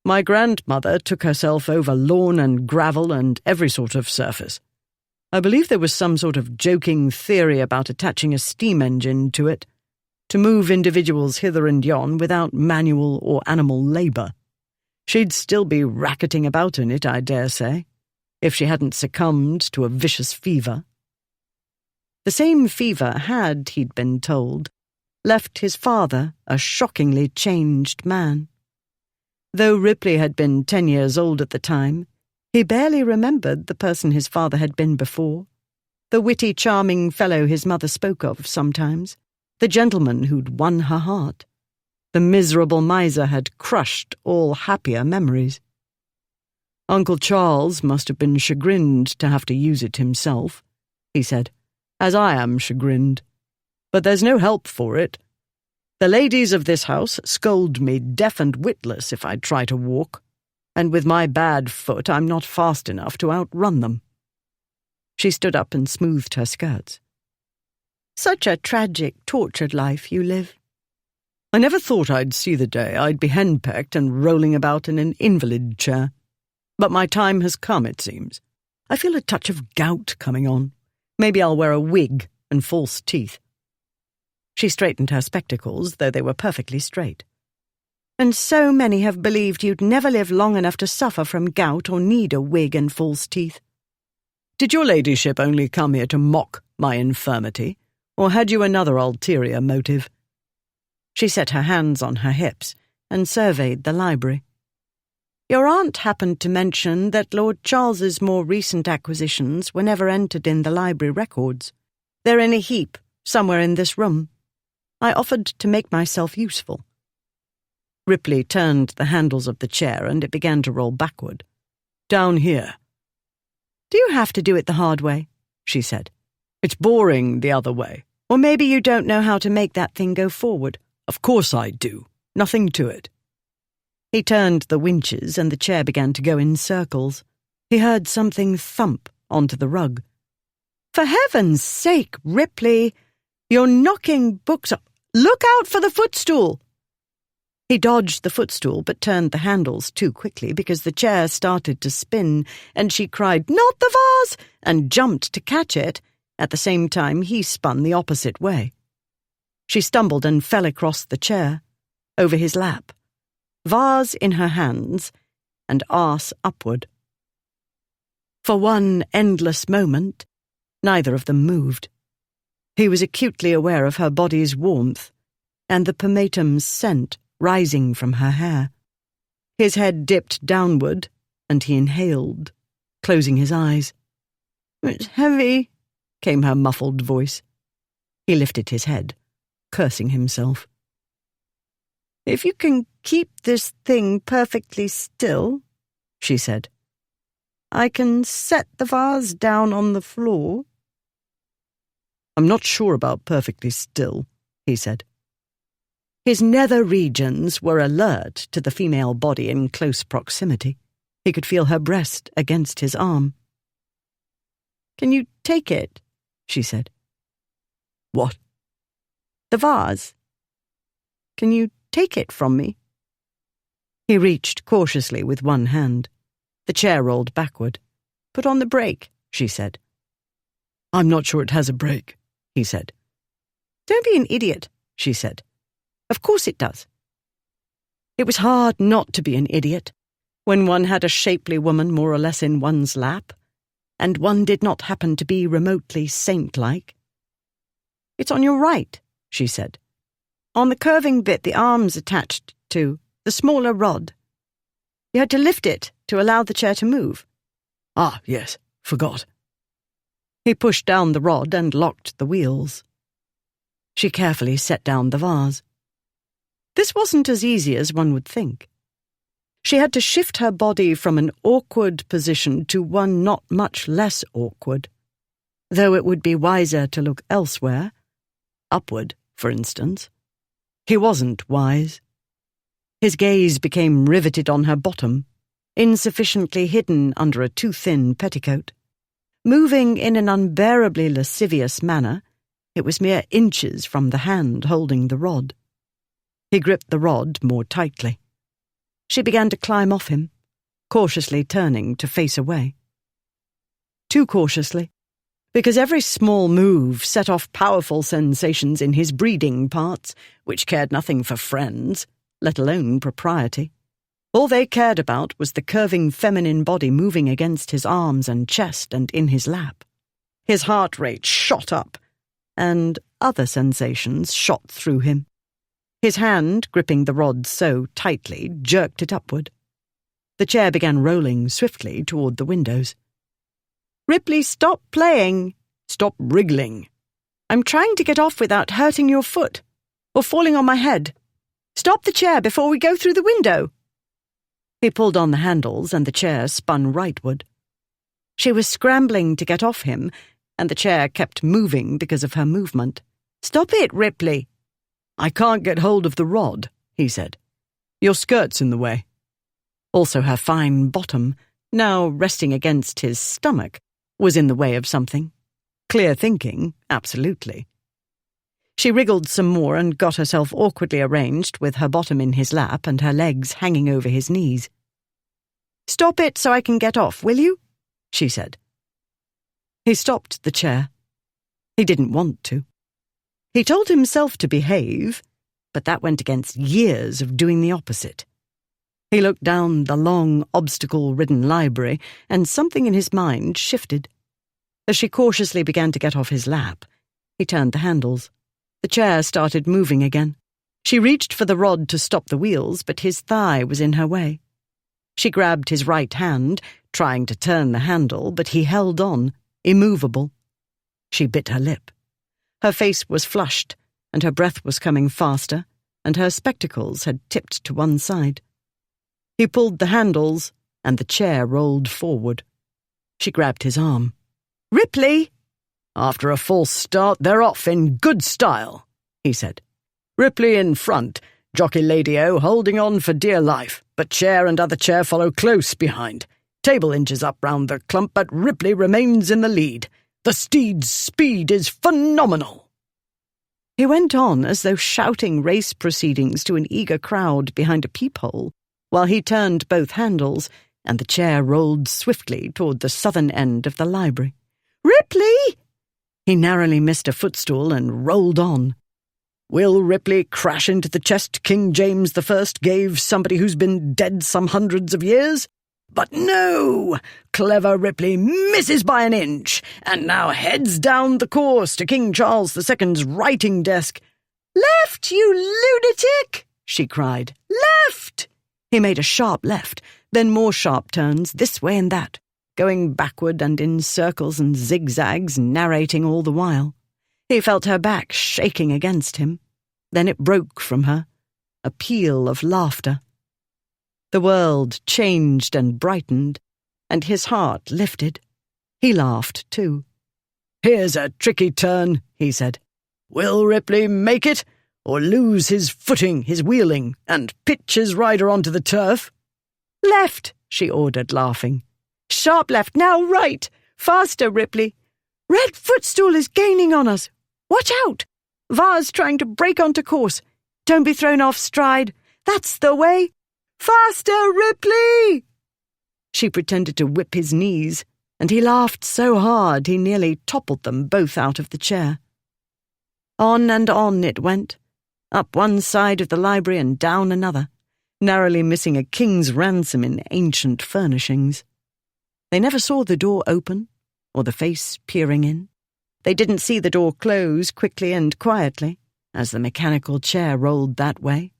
"My grandmother took herself over lawn and gravel and every sort of surface. I believe there was some sort of joking theory about attaching a steam engine to it, to move individuals hither and yon without manual or animal labour. She'd still be racketing about in it, I dare say, if she hadn't succumbed to a vicious fever." The same fever had, he'd been told, left his father a shockingly changed man. Though Ripley had been 10 years old at the time, he barely remembered the person his father had been before, the witty, charming fellow his mother spoke of sometimes, the gentleman who'd won her heart. The miserable miser had crushed all happier memories. "Uncle Charles must have been chagrined to have to use it himself," he said, "as I am chagrined. But there's no help for it. The ladies of this house scold me deaf and witless if I try to walk, and with my bad foot I'm not fast enough to outrun them." She stood up and smoothed her skirts. "Such a tragic, tortured life you live." "I never thought I'd see the day I'd be henpecked and rolling about in an invalid chair. But my time has come, it seems. I feel a touch of gout coming on. Maybe I'll wear a wig and false teeth." She straightened her spectacles, though they were perfectly straight. "And so many have believed you'd never live long enough to suffer from gout or need a wig and false teeth." "Did your ladyship only come here to mock my infirmity, or had you another ulterior motive?" She set her hands on her hips and surveyed the library. "Your aunt happened to mention that Lord Charles's more recent acquisitions were never entered in the library records. They're in a heap, somewhere in this room. I offered to make myself useful." Ripley turned the handles of the chair and it began to roll backward. "Down here." "Do you have to do it the hard way?" she said. "It's boring the other way." "Or maybe you don't know how to make that thing go forward." "Of course I do. Nothing to it." He turned the winches and the chair began to go in circles. He heard something thump onto the rug. "For heaven's sake, Ripley! You're knocking books up. Look out for the footstool!" He dodged the footstool but turned the handles too quickly because the chair started to spin, and she cried, "Not the vase!" and jumped to catch it. At the same time, he spun the opposite way. She stumbled and fell across the chair, over his lap, vase in her hands, and arse upward. For one endless moment, neither of them moved. He was acutely aware of her body's warmth and the pomatum's scent rising from her hair. His head dipped downward, and he inhaled, closing his eyes. "It's heavy," came her muffled voice. He lifted his head, cursing himself. "If you can keep this thing perfectly still," she said, "I can set the vase down on the floor." "I'm not sure about perfectly still," he said. His nether regions were alert to the female body in close proximity. He could feel her breast against his arm. "Can you take it?" she said. "What?" "The vase. Can you take it from me?" He reached cautiously with one hand. The chair rolled backward. "Put on the brake," she said. "I'm not sure it has a brake," he said. "Don't be an idiot," she said. "Of course it does." It was hard not to be an idiot when one had a shapely woman more or less in one's lap, and one did not happen to be remotely saint-like. "It's on your right," she said. "On the curving bit the arm's attached to, the smaller rod. You had to lift it to allow the chair to move." "Ah, yes, forgot." He pushed down the rod and locked the wheels. She carefully set down the vase. This wasn't as easy as one would think. She had to shift her body from an awkward position to one not much less awkward, though it would be wiser to look elsewhere, upward, for instance. He wasn't wise. His gaze became riveted on her bottom, insufficiently hidden under a too thin petticoat. Moving in an unbearably lascivious manner, it was mere inches from the hand holding the rod. He gripped the rod more tightly. She began to climb off him, cautiously turning to face away. Too cautiously, because every small move set off powerful sensations in his breeding parts, which cared nothing for friends, let alone propriety. All they cared about was the curving feminine body moving against his arms and chest and in his lap. His heart rate shot up, and other sensations shot through him. His hand, gripping the rod so tightly, jerked it upward. The chair began rolling swiftly toward the windows. "Ripley, stop playing. Stop wriggling. I'm trying to get off without hurting your foot, or falling on my head. Stop the chair before we go through the window." He pulled on the handles and the chair spun rightward. She was scrambling to get off him, and the chair kept moving because of her movement. "Stop it, Ripley." "I can't get hold of the rod," he said. "Your skirt's in the way." Also her fine bottom, now resting against his stomach, was in the way of something. Clear thinking, absolutely. She wriggled some more and got herself awkwardly arranged with her bottom in his lap and her legs hanging over his knees. "Stop it so I can get off, will you?" she said. He stopped the chair. He didn't want to. He told himself to behave, but that went against years of doing the opposite. He looked down the long, obstacle-ridden library, and something in his mind shifted. As she cautiously began to get off his lap, he turned the handles. The chair started moving again. She reached for the rod to stop the wheels, but his thigh was in her way. She grabbed his right hand, trying to turn the handle, but he held on, immovable. She bit her lip. Her face was flushed, and her breath was coming faster, and her spectacles had tipped to one side. He pulled the handles, and the chair rolled forward. She grabbed his arm. "Ripley!" "After a false start, they're off in good style," he said. "Ripley in front, Jockey Lady-O holding on for dear life, but chair and other chair follow close behind. table inches up round the clump, but Ripley remains in the lead. The steed's speed is phenomenal." He went on as though shouting race proceedings to an eager crowd behind a peephole, while he turned both handles, and the chair rolled swiftly toward the southern end of the library. "Ripley!" He narrowly missed a footstool and rolled on. Will Ripley crash into the chest King James I gave somebody who's been dead some hundreds of years? But no! Clever Ripley misses by an inch, and now heads down the course to King Charles II's writing desk. "Left, you lunatic!" she cried. "Left!" He made a sharp left, then more sharp turns this way and that, going backward and in circles and zigzags, narrating all the while. He felt her back shaking against him. Then it broke from her, a peal of laughter. The world changed and brightened, and his heart lifted. He laughed too. "Here's a tricky turn," he said. "Will Ripley make it, or lose his footing, his wheeling, and pitch his rider onto the turf?" "Left," she ordered, laughing. "Sharp left, now right. Faster, Ripley. Red footstool is gaining on us. Watch out! Vase trying to break onto course. Don't be thrown off stride. That's the way. Faster, Ripley!" She pretended to whip his knees, and he laughed so hard he nearly toppled them both out of the chair. On and on it went, up one side of the library and down another, narrowly missing a king's ransom in ancient furnishings. They never saw the door open, or the face peering in. They didn't see the door close quickly and quietly, as the mechanical chair rolled that way.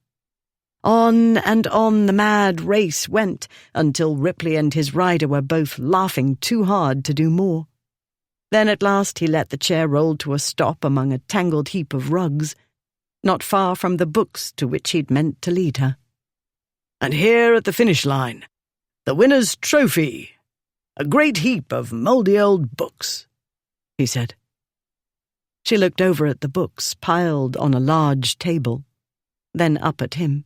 On and on the mad race went, until Ripley and his rider were both laughing too hard to do more. Then at last he let the chair roll to a stop among a tangled heap of rugs, not far from the books to which he'd meant to lead her. "And here at the finish line, the winner's trophy, a great heap of mouldy old books," he said. She looked over at the books piled on a large table, then up at him.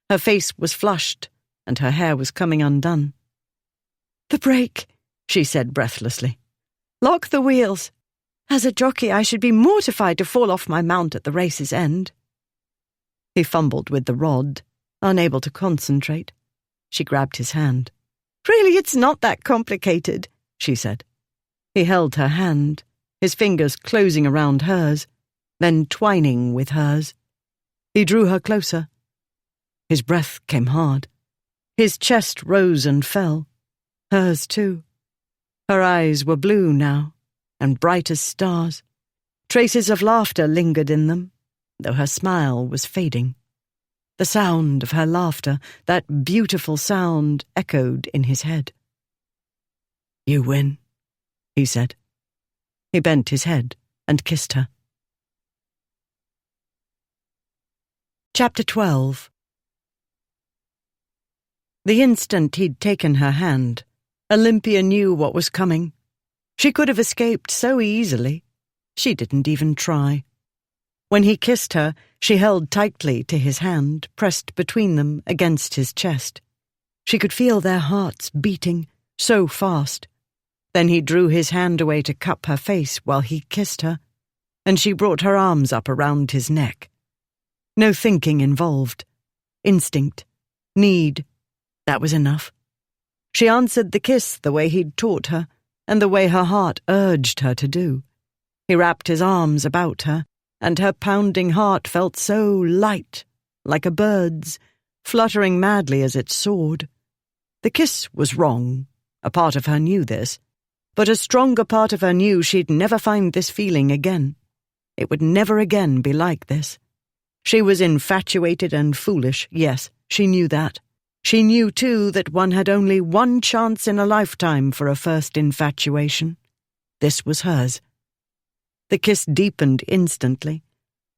Her face was flushed, and her hair was coming undone. "The brake," she said breathlessly. "Lock the wheels. As a jockey, I should be mortified to fall off my mount at the race's end." He fumbled with the rod, unable to concentrate. She grabbed his hand. "Really, it's not that complicated," she said. He held her hand, his fingers closing around hers, then twining with hers. He drew her closer. His breath came hard. His chest rose and fell. Hers too. Her eyes were blue now, and bright as stars. Traces of laughter lingered in them, though her smile was fading. The sound of her laughter, that beautiful sound, echoed in his head. "You win," he said. He bent his head and kissed her. Chapter 12. The instant he'd taken her hand, Olympia knew what was coming. She could have escaped so easily. She didn't even try. When he kissed her, she held tightly to his hand, pressed between them against his chest. She could feel their hearts beating so fast. Then he drew his hand away to cup her face while he kissed her, and she brought her arms up around his neck. No thinking involved. Instinct. Need. That was enough. She answered the kiss the way he'd taught her, and the way her heart urged her to do. He wrapped his arms about her, and her pounding heart felt so light, like a bird's, fluttering madly as it soared. The kiss was wrong. A part of her knew this, but a stronger part of her knew she'd never find this feeling again. It would never again be like this. She was infatuated and foolish, yes, she knew that. She knew, too, that one had only one chance in a lifetime for a first infatuation. This was hers. The kiss deepened instantly,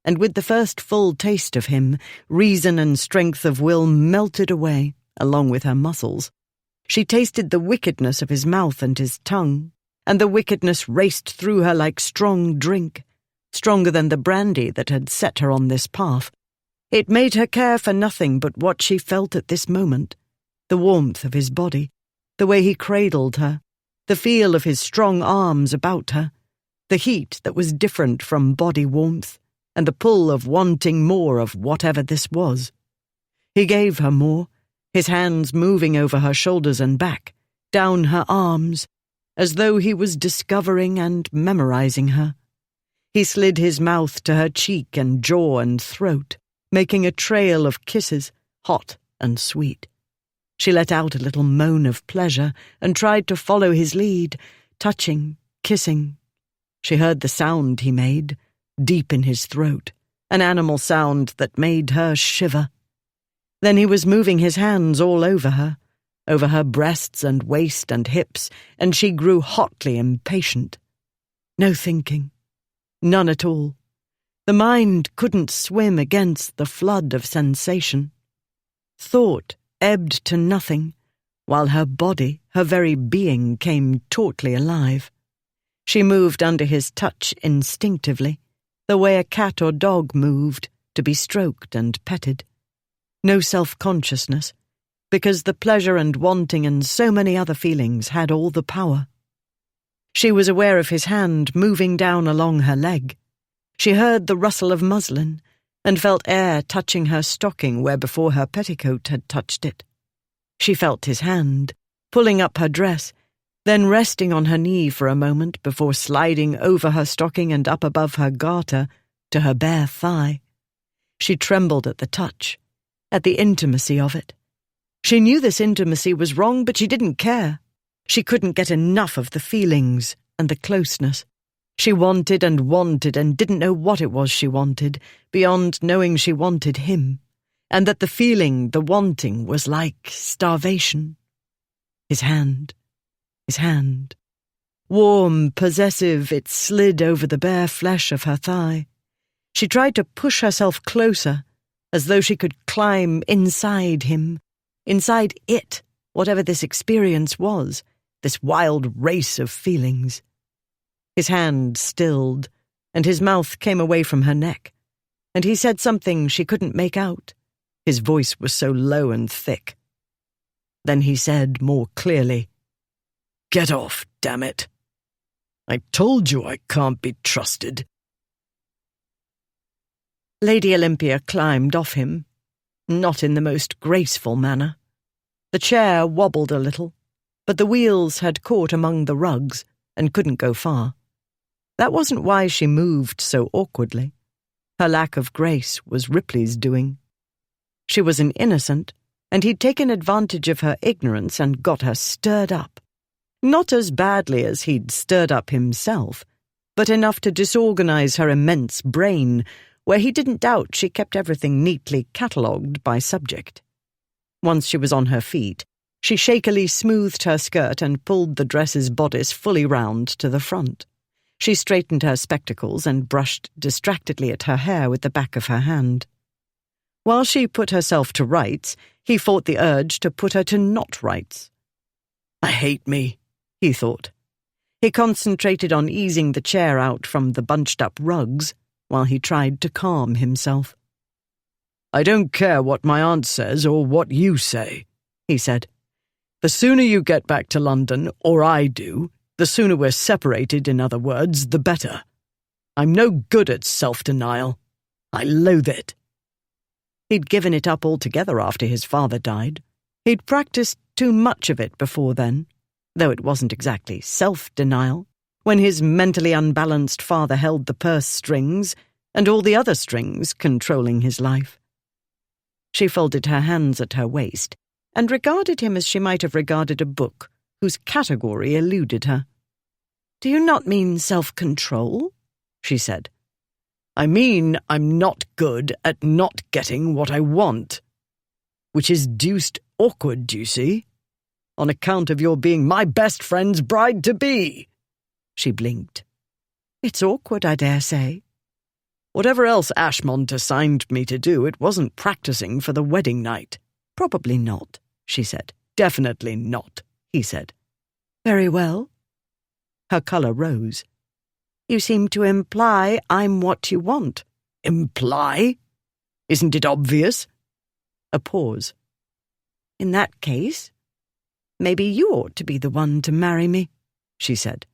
and with the first full taste of him, reason and strength of will melted away, along with her muscles. She tasted the wickedness of his mouth and his tongue, and the wickedness raced through her like strong drink, stronger than the brandy that had set her on this path. It made her care for nothing but what she felt at this moment, the warmth of his body, the way he cradled her, the feel of his strong arms about her, the heat that was different from body warmth, and the pull of wanting more of whatever this was. He gave her more, his hands moving over her shoulders and back, down her arms, as though he was discovering and memorizing her. He slid his mouth to her cheek and jaw and throat, making a trail of kisses, hot and sweet. She let out a little moan of pleasure and tried to follow his lead, touching, kissing. She heard the sound he made, deep in his throat, an animal sound that made her shiver. Then he was moving his hands all over her breasts and waist and hips, and she grew hotly impatient. No thinking. None at all. The mind couldn't swim against the flood of sensation. Thought ebbed to nothing, while her body, her very being, came tautly alive. She moved under his touch instinctively, the way a cat or dog moved, to be stroked and petted. No self-consciousness, because the pleasure and wanting and so many other feelings had all the power. She was aware of his hand moving down along her leg. She heard the rustle of muslin, and felt air touching her stocking where before her petticoat had touched it. She felt his hand, pulling up her dress, then resting on her knee for a moment before sliding over her stocking and up above her garter to her bare thigh. She trembled at the touch, at the intimacy of it. She knew this intimacy was wrong, but she didn't care. She couldn't get enough of the feelings and the closeness. She wanted and didn't know what it was she wanted, beyond knowing she wanted him, and that the feeling, the wanting, was like starvation. His hand. Warm, possessive, it slid over the bare flesh of her thigh. She tried to push herself closer, as though she could climb inside him, inside it, whatever this experience was, this wild race of feelings. His hand stilled, and his mouth came away from her neck, and he said something she couldn't make out. His voice was so low and thick. Then he said more clearly, "Get off, damn it. I told you I can't be trusted." Lady Olympia climbed off him, not in the most graceful manner. The chair wobbled a little, but the wheels had caught among the rugs and couldn't go far. That wasn't why she moved so awkwardly. Her lack of grace was Ripley's doing. She was an innocent, and he'd taken advantage of her ignorance and got her stirred up. Not as badly as he'd stirred up himself, but enough to disorganize her immense brain, where he didn't doubt she kept everything neatly catalogued by subject. Once she was on her feet, she shakily smoothed her skirt and pulled the dress's bodice fully round to the front. She straightened her spectacles and brushed distractedly at her hair with the back of her hand. While she put herself to rights, he fought the urge to put her to not rights. "I hate me," he thought. He concentrated on easing the chair out from the bunched-up rugs while he tried to calm himself. "I don't care what my aunt says or what you say," he said. "The sooner you get back to London, or I do, the sooner we're separated, in other words, the better. I'm no good at self-denial. I loathe it." He'd given it up altogether after his father died. He'd practiced too much of it before then, though it wasn't exactly self-denial, when his mentally unbalanced father held the purse strings and all the other strings controlling his life. She folded her hands at her waist and regarded him as she might have regarded a book whose category eluded her. "Do you not mean self-control?" she said. "I mean I'm not good at not getting what I want. Which is deuced awkward, do you see? On account of your being my best friend's bride-to-be." She blinked. "It's awkward, I dare say." "Whatever else Ashmont assigned me to do, it wasn't practicing for the wedding night." "Probably not," she said. "Definitely not," he said. "Very well." Her colour rose. "You seem to imply I'm what you want." "Imply? Isn't it obvious?" A pause. "In that case?" maybe you ought to be the one to marry me," she said.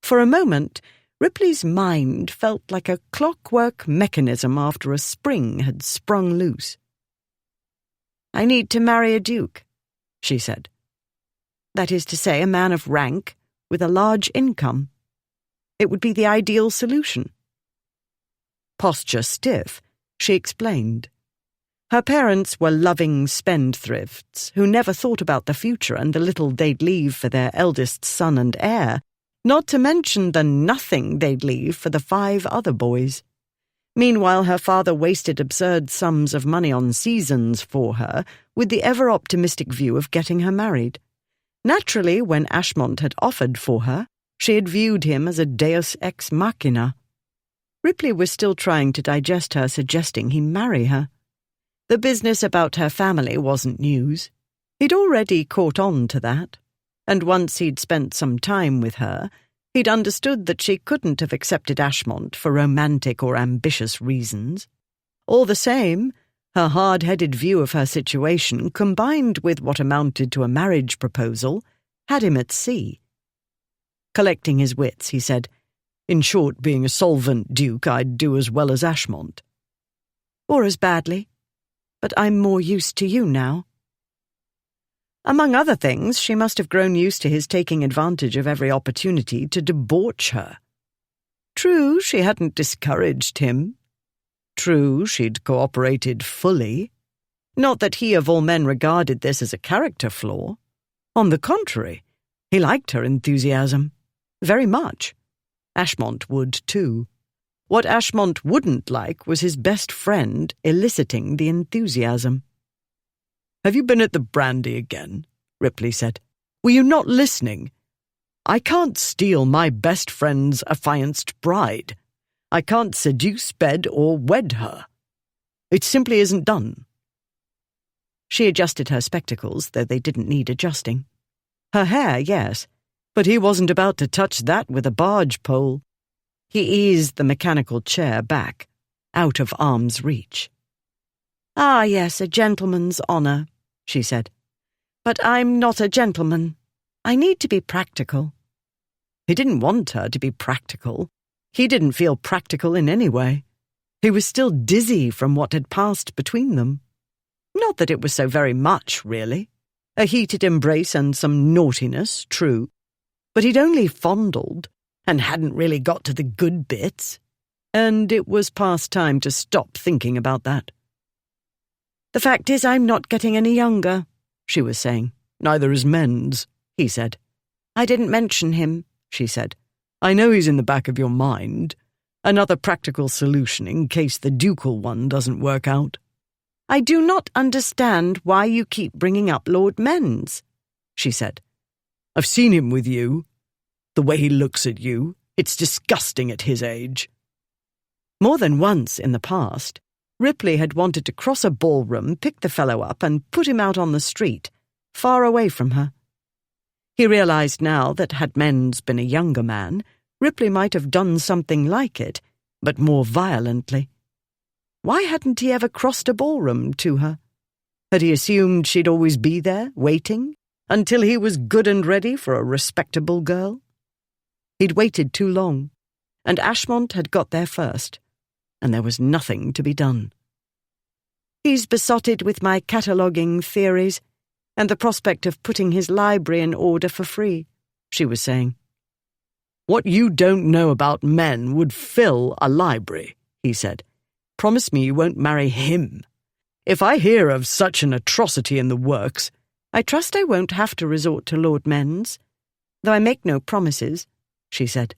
For a moment, Ripley's mind felt like a clockwork mechanism after a spring had sprung loose. "I need to marry a duke," she said. "That is to say, a man of rank with a large income. It would be the ideal solution." Posture stiff, she explained. Her parents were loving spendthrifts who never thought about the future and the little they'd leave for their eldest son and heir, not to mention the nothing they'd leave for the 5 other boys. Meanwhile, her father wasted absurd sums of money on seasons for her, with the ever-optimistic view of getting her married. Naturally, when Ashmont had offered for her, she had viewed him as a deus ex machina. Ripley was still trying to digest her suggesting he marry her. The business about her family wasn't news. He'd already caught on to that, and once he'd spent some time with her, he'd understood that she couldn't have accepted Ashmont for romantic or ambitious reasons. All the same, her hard-headed view of her situation, combined with what amounted to a marriage proposal, had him at sea. Collecting his wits, he said, "In short, being a solvent duke, I'd do as well as Ashmont." "Or as badly. But I'm more used to you now." Among other things, she must have grown used to his taking advantage of every opportunity to debauch her. True, she hadn't discouraged him. True, she'd cooperated fully. Not that he of all men regarded this as a character flaw. On the contrary, he liked her enthusiasm. Very much. Ashmont would too. What Ashmont wouldn't like was his best friend eliciting the enthusiasm. "Have you been at the brandy again?" Ripley said. "Were you not listening? I can't steal my best friend's affianced bride. I can't seduce, bed, or wed her. It simply isn't done." She adjusted her spectacles, though they didn't need adjusting. Her hair, yes, but he wasn't about to touch that with a barge pole. He eased the mechanical chair back, out of arm's reach. "Ah, yes, a gentleman's honour," she said. "But I'm not a gentleman. I need to be practical." He didn't want her to be practical. He didn't feel practical in any way. He was still dizzy from what had passed between them. Not that it was so very much, really. A heated embrace and some naughtiness, true. But he'd only fondled, and hadn't really got to the good bits. And it was past time to stop thinking about that. "The fact is, I'm not getting any younger," she was saying. "Neither is Men's," he said. "I didn't mention him," she said. "I know he's in the back of your mind. Another practical solution in case the ducal one doesn't work out." "I do not understand why you keep bringing up Lord Men's," she said. "I've seen him with you. The way he looks at you, it's disgusting at his age." More than once in the past, Ripley had wanted to cross a ballroom, pick the fellow up, and put him out on the street, far away from her. He realized now that had Men's been a younger man, Ripley might have done something like it, but more violently. Why hadn't he ever crossed a ballroom to her? Had he assumed she'd always be there, waiting, until he was good and ready for a respectable girl? He'd waited too long, and Ashmont had got there first, and there was nothing to be done. "He's besotted with my cataloguing theories, and the prospect of putting his library in order for free," she was saying. "What you don't know about men would fill a library," he said. "Promise me you won't marry him. If I hear of such an atrocity in the works—" "I trust I won't have to resort to Lord Men's, though I make no promises," she said.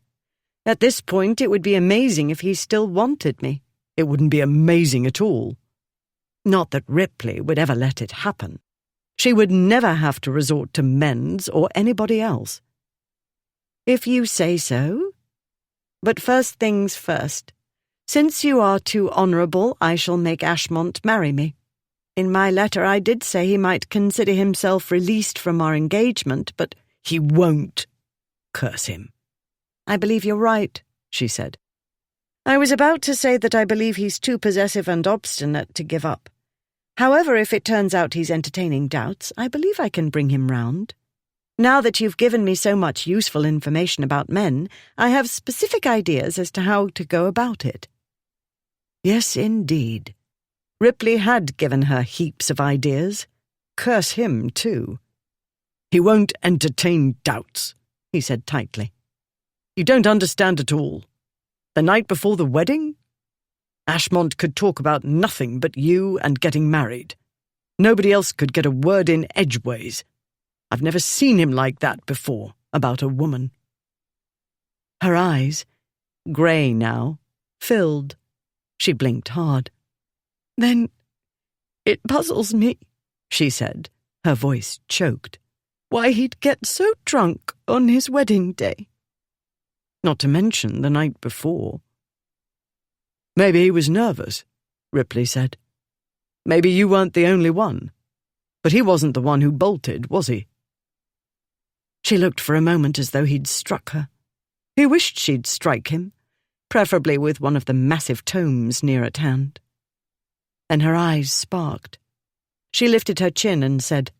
"At this point it would be amazing if he still wanted me." "It wouldn't be amazing at all." Not that Ripley would ever let it happen. She would never have to resort to Men's or anybody else. "If you say so. But first things first. Since you are too honourable, I shall make Ashmont marry me. In my letter I did say he might consider himself released from our engagement, but—" "He won't. Curse him." "I believe you're right," she said. "I was about to say that I believe he's too possessive and obstinate to give up. However, if it turns out he's entertaining doubts, I believe I can bring him round. Now that you've given me so much useful information about men, I have specific ideas as to how to go about it." Yes, indeed. Ripley had given her heaps of ideas. Curse him, too. "He won't entertain doubts," he said tightly. "You don't understand at all. The night before the wedding? Ashmont could talk about nothing but you and getting married. Nobody else could get a word in edgeways. I've never seen him like that before, about a woman." Her eyes, grey now, filled. She blinked hard. "Then it puzzles me," she said, her voice choked, "why he'd get so drunk on his wedding day. Not to mention the night before." "Maybe he was nervous," Ripley said. "Maybe you weren't the only one. But he wasn't the one who bolted, was he?" She looked for a moment as though he'd struck her. He wished she'd strike him, preferably with one of the massive tomes near at hand. Then her eyes sparked. She lifted her chin and said,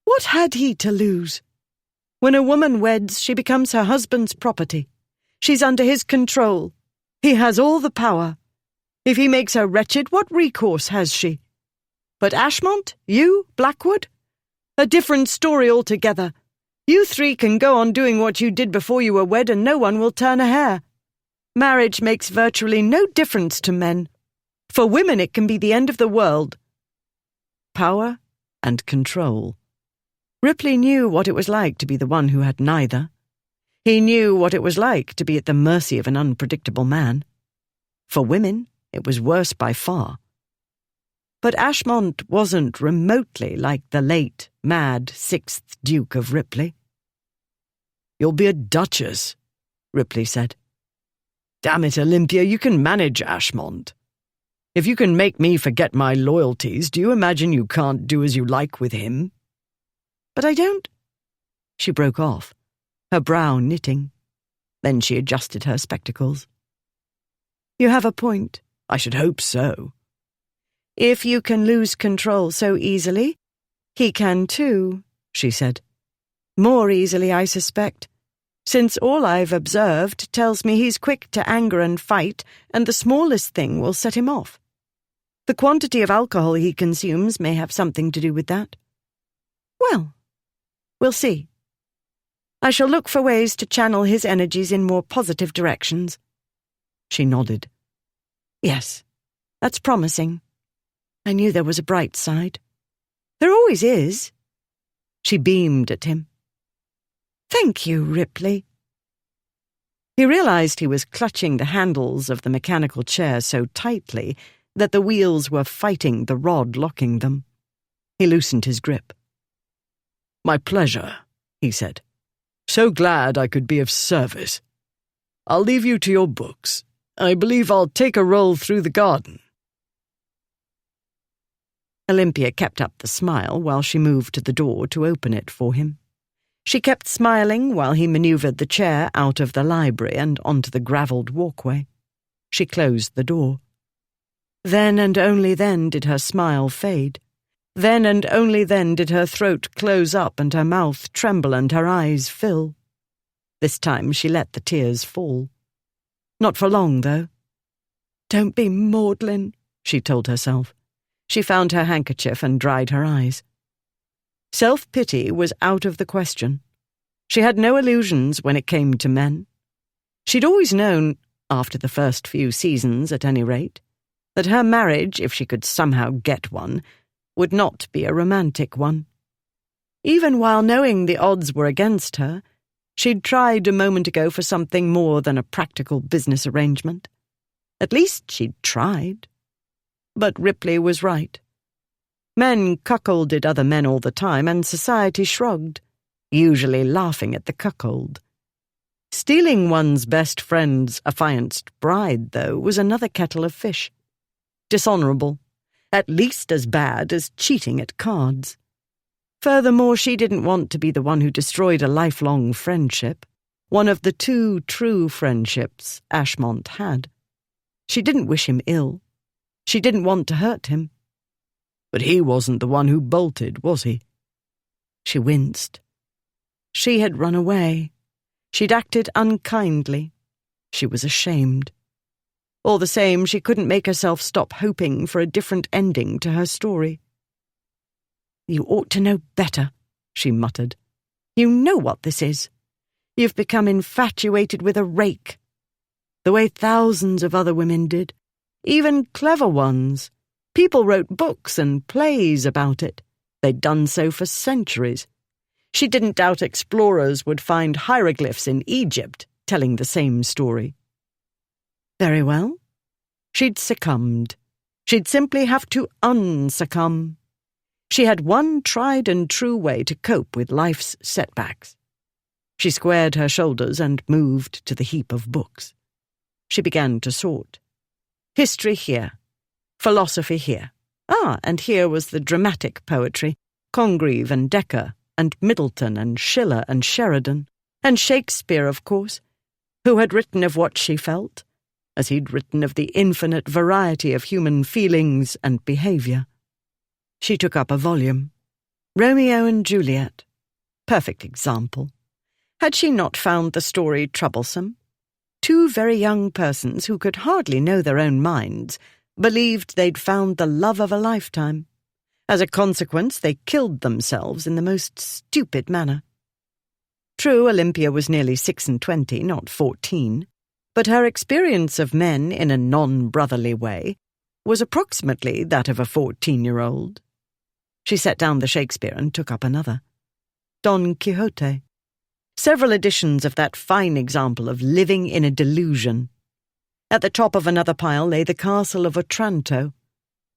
"What had he to lose? When a woman weds, she becomes her husband's property. She's under his control. He has all the power. If he makes her wretched, what recourse has she? But Ashmont, you, Blackwood? A different story altogether. You three can go on doing what you did before you were wed and no one will turn a hair. Marriage makes virtually no difference to men. For women it can be the end of the world." Power and control. Ripley knew what it was like to be the one who had neither. He knew what it was like to be at the mercy of an unpredictable man. For women, it was worse by far. But Ashmont wasn't remotely like the late, mad 6th Duke of Ripley. "You'll be a duchess," Ripley said. "Damn it, Olympia, you can manage Ashmont. If you can make me forget my loyalties, do you imagine you can't do as you like with him?" "But I don't—" She broke off, her brow knitting. Then she adjusted her spectacles. "You have a point." "I should hope so." "If you can lose control so easily, he can too," she said. "More easily, I suspect, since all I've observed tells me he's quick to anger and fight, and the smallest thing will set him off. The quantity of alcohol he consumes may have something to do with that. Well, we'll see. I shall look for ways to channel his energies in more positive directions." She nodded. "Yes, that's promising. I knew there was a bright side. There always is." She beamed at him. "Thank you, Ripley." He realized he was clutching the handles of the mechanical chair so tightly that the wheels were fighting the rod locking them. He loosened his grip. "My pleasure," he said. "So glad I could be of service. I'll leave you to your books. I believe I'll take a roll through the garden." Olympia kept up the smile while she moved to the door to open it for him. She kept smiling while he manoeuvred the chair out of the library and onto the gravelled walkway. She closed the door. Then and only then did her smile fade. Then and only then did her throat close up and her mouth tremble and her eyes fill. This time she let the tears fall. Not for long, though. "Don't be maudlin," she told herself. She found her handkerchief and dried her eyes. Self-pity was out of the question. She had no illusions when it came to men. She'd always known, after the first few seasons at any rate, that her marriage, if she could somehow get one, would not be a romantic one. Even while knowing the odds were against her, she'd tried a moment ago for something more than a practical business arrangement. At least she'd tried. But Ripley was right. Men cuckolded other men all the time, and society shrugged, usually laughing at the cuckold. Stealing one's best friend's affianced bride, though, was another kettle of fish. Dishonourable, at least as bad as cheating at cards. Furthermore, she didn't want to be the one who destroyed a lifelong friendship, one of the 2 true friendships Ashmont had. She didn't wish him ill. She didn't want to hurt him. But he wasn't the one who bolted, was he? She winced. She had run away. She'd acted unkindly. She was ashamed. All the same, she couldn't make herself stop hoping for a different ending to her story. "You ought to know better," she muttered. "You know what this is. You've become infatuated with a rake, the way thousands of other women did, even clever ones. People wrote books and plays about it. They'd done so for centuries. She didn't doubt explorers would find hieroglyphs in Egypt telling the same story. Very well. She'd succumbed. She'd simply have to unsuccumb. She had one tried and true way to cope with life's setbacks. She squared her shoulders and moved to the heap of books. She began to sort. History here. Philosophy here. And here was the dramatic poetry, Congreve and Dekker, and Middleton and Schiller and Sheridan, and Shakespeare, of course, who had written of what she felt, as he'd written of the infinite variety of human feelings and behaviour. She took up a volume. Romeo and Juliet. Perfect example. Had she not found the story troublesome? Two very young persons who could hardly know their own minds believed they'd found the love of a lifetime. As a consequence, they killed themselves in the most stupid manner. True, Olympia was nearly 26, not 14, but her experience of men in a non-brotherly way was approximately that of a 14-year-old. She set down the Shakespeare and took up another. Don Quixote. Several editions of that fine example of living in a delusion. At the top of another pile lay the Castle of Otranto,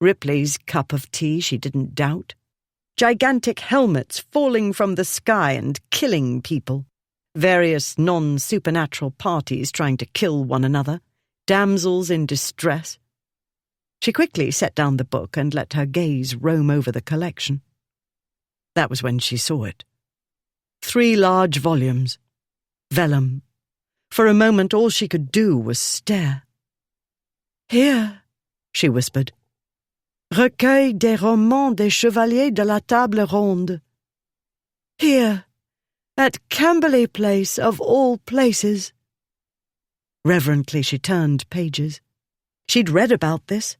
Ripley's cup of tea she didn't doubt, gigantic helmets falling from the sky and killing people, various non-supernatural parties trying to kill one another, damsels in distress. She quickly set down the book and let her gaze roam over the collection. That was when she saw it. 3 large volumes. Vellum. For a moment all she could do was stare. "Here," she whispered. "Recueil des romans des chevaliers de la table ronde. Here, at Camberley Place of all places." Reverently she turned pages. She'd read about this.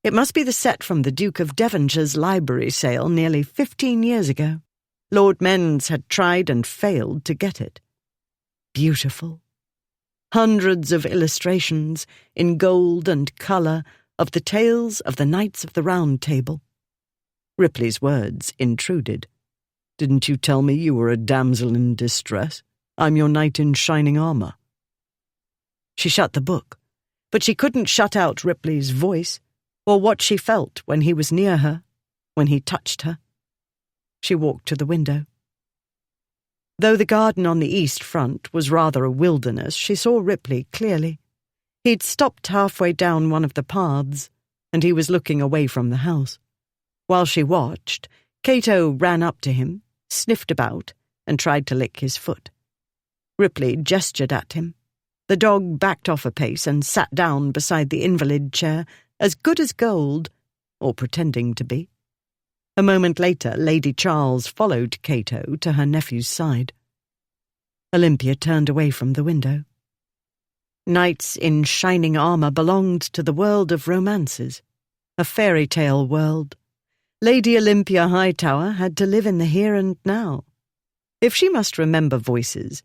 It must be the set from the Duke of Devonshire's library sale nearly 15 years ago. Lord Menz had tried and failed to get it. Beautiful. Hundreds of illustrations in gold and colour of the tales of the Knights of the Round Table. Ripley's words intruded. "Didn't you tell me you were a damsel in distress? I'm your knight in shining armour." She shut the book, but she couldn't shut out Ripley's voice or what she felt when he was near her, when he touched her. She walked to the window. Though the garden on the east front was rather a wilderness, she saw Ripley clearly. He'd stopped halfway down one of the paths, and he was looking away from the house. While she watched, Cato ran up to him, sniffed about, and tried to lick his foot. Ripley gestured at him. The dog backed off a pace and sat down beside the invalid chair, as good as gold, or pretending to be. A moment later, Lady Charles followed Cato to her nephew's side. Olympia turned away from the window. Knights in shining armour belonged to the world of romances, a fairy tale world. Lady Olympia Hightower had to live in the here and now. If she must remember voices,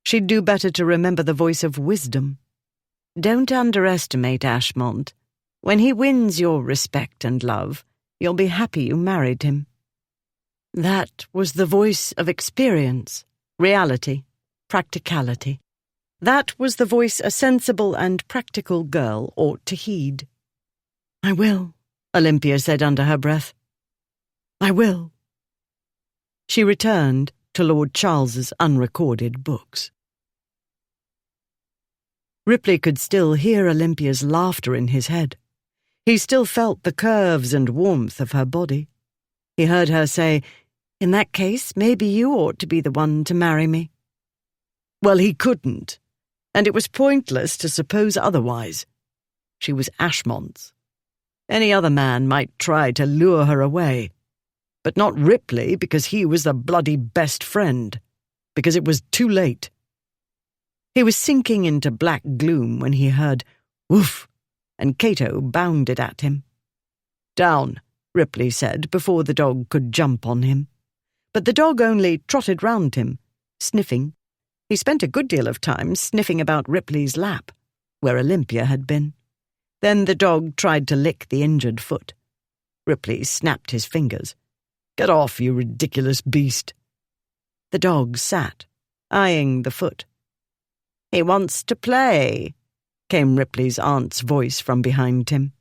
she'd do better to remember the voice of wisdom. Don't underestimate Ashmont. When he wins your respect and love, you'll be happy you married him. That was the voice of experience, reality, practicality. That was the voice a sensible and practical girl ought to heed. "I will," Olympia said under her breath. "I will." She returned to Lord Charles's unrecorded books. Ripley could still hear Olympia's laughter in his head. He still felt the curves and warmth of her body. He heard her say, "In that case, maybe you ought to be the one to marry me." Well, he couldn't, and it was pointless to suppose otherwise. She was Ashmont's. Any other man might try to lure her away, but not Ripley, because he was the bloody best friend, because it was too late. He was sinking into black gloom when he heard woof, and Cato bounded at him. "Down," Ripley said before the dog could jump on him. But the dog only trotted round him, sniffing. He spent a good deal of time sniffing about Ripley's lap, where Olympia had been. Then the dog tried to lick the injured foot. Ripley snapped his fingers. "Get off, you ridiculous beast." The dog sat, eyeing the foot. "He wants to play," came Ripley's aunt's voice from behind him.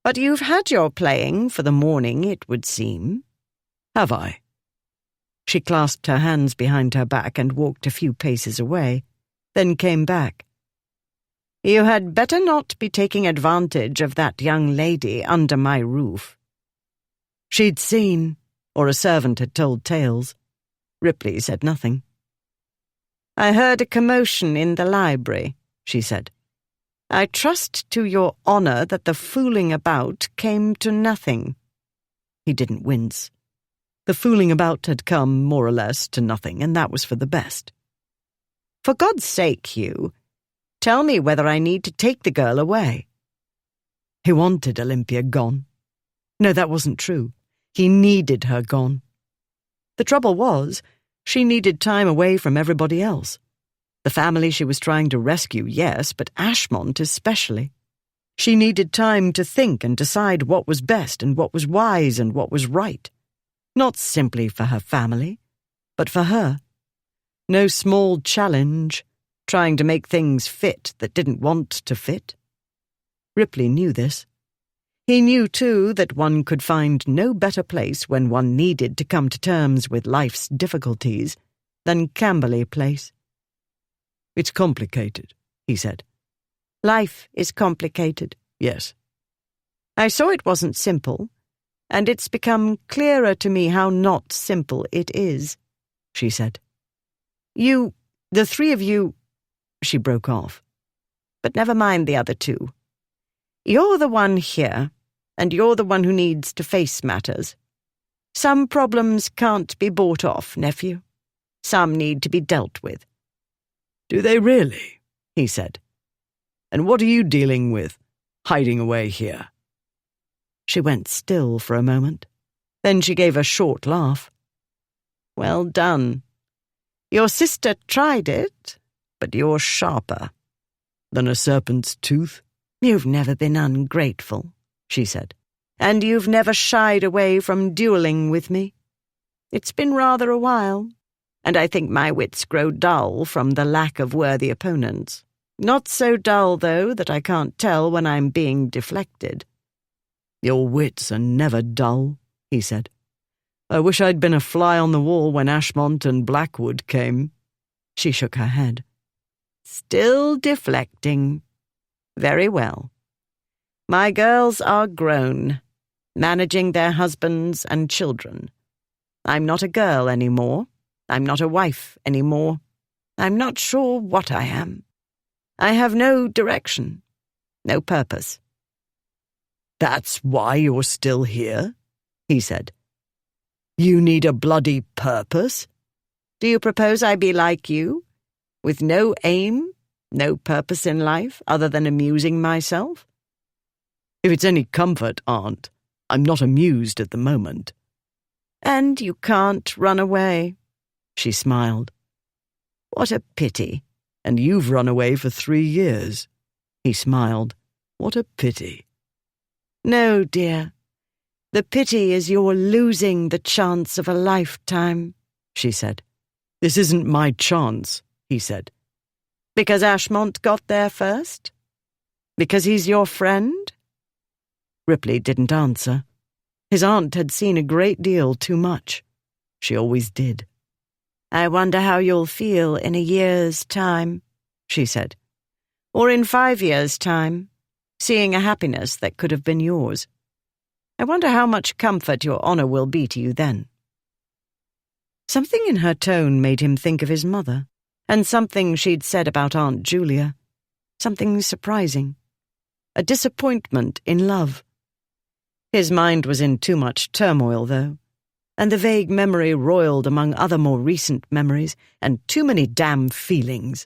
"But you've had your playing for the morning, it would seem." "Have I?" She clasped her hands behind her back and walked a few paces away, then came back. "You had better not be taking advantage of that young lady under my roof." She'd seen, or a servant had told tales. Ripley said nothing. "I heard a commotion in the library," she said. "I trust to your honour that the fooling about came to nothing." He didn't wince. The fooling about had come, more or less, to nothing, and that was for the best. "For God's sake, Hugh, tell me whether I need to take the girl away." He wanted Olympia gone. No, that wasn't true. He needed her gone. The trouble was, she needed time away from everybody else. The family she was trying to rescue, yes, but Ashmont especially. She needed time to think and decide what was best and what was wise and what was right. Not simply for her family, but for her. No small challenge, trying to make things fit that didn't want to fit. Ripley knew this. He knew, too, that one could find no better place when one needed to come to terms with life's difficulties than Camberley Place. "It's complicated," he said. "Life is complicated." "Yes." "I saw it wasn't simple, and it's become clearer to me how not simple it is," she said. "You, the three of you—" She broke off. "But never mind the other two. You're the one here, and you're the one who needs to face matters. Some problems can't be bought off, nephew. Some need to be dealt with." "Do they really?" he said. "And what are you dealing with, hiding away here?" She went still for a moment. Then she gave a short laugh. "Well done. Your sister tried it, but you're sharper." "Than a serpent's tooth?" "You've never been ungrateful," she said. "And you've never shied away from duelling with me. It's been rather a while, and I think my wits grow dull from the lack of worthy opponents. Not so dull, though, that I can't tell when I'm being deflected." "Your wits are never dull," he said. "I wish I'd been a fly on the wall when Ashmont and Blackwood came." She shook her head. "Still deflecting. Very well. My girls are grown, managing their husbands and children. I'm not a girl anymore. I'm not a wife anymore. I'm not sure what I am. I have no direction, no purpose." "That's why you're still here?" he said. "You need a bloody purpose?" "Do you propose I be like you, with no aim, no purpose in life other than amusing myself?" "If it's any comfort, Aunt, I'm not amused at the moment." "And you can't run away," she smiled. "What a pity." "And you've run away for 3 years." He smiled. "What a pity." "No, dear. The pity is you're losing the chance of a lifetime," she said. "This isn't my chance," he said. "Because Ashmont got there first? Because he's your friend?" Ripley didn't answer. His aunt had seen a great deal too much. She always did. "I wonder how you'll feel in a year's time," she said. "Or in 5 years' time, seeing a happiness that could have been yours. I wonder how much comfort your honour will be to you then." Something in her tone made him think of his mother, and something she'd said about Aunt Julia. Something surprising. A disappointment in love. His mind was in too much turmoil, though, and the vague memory roiled among other more recent memories, and too many damn feelings.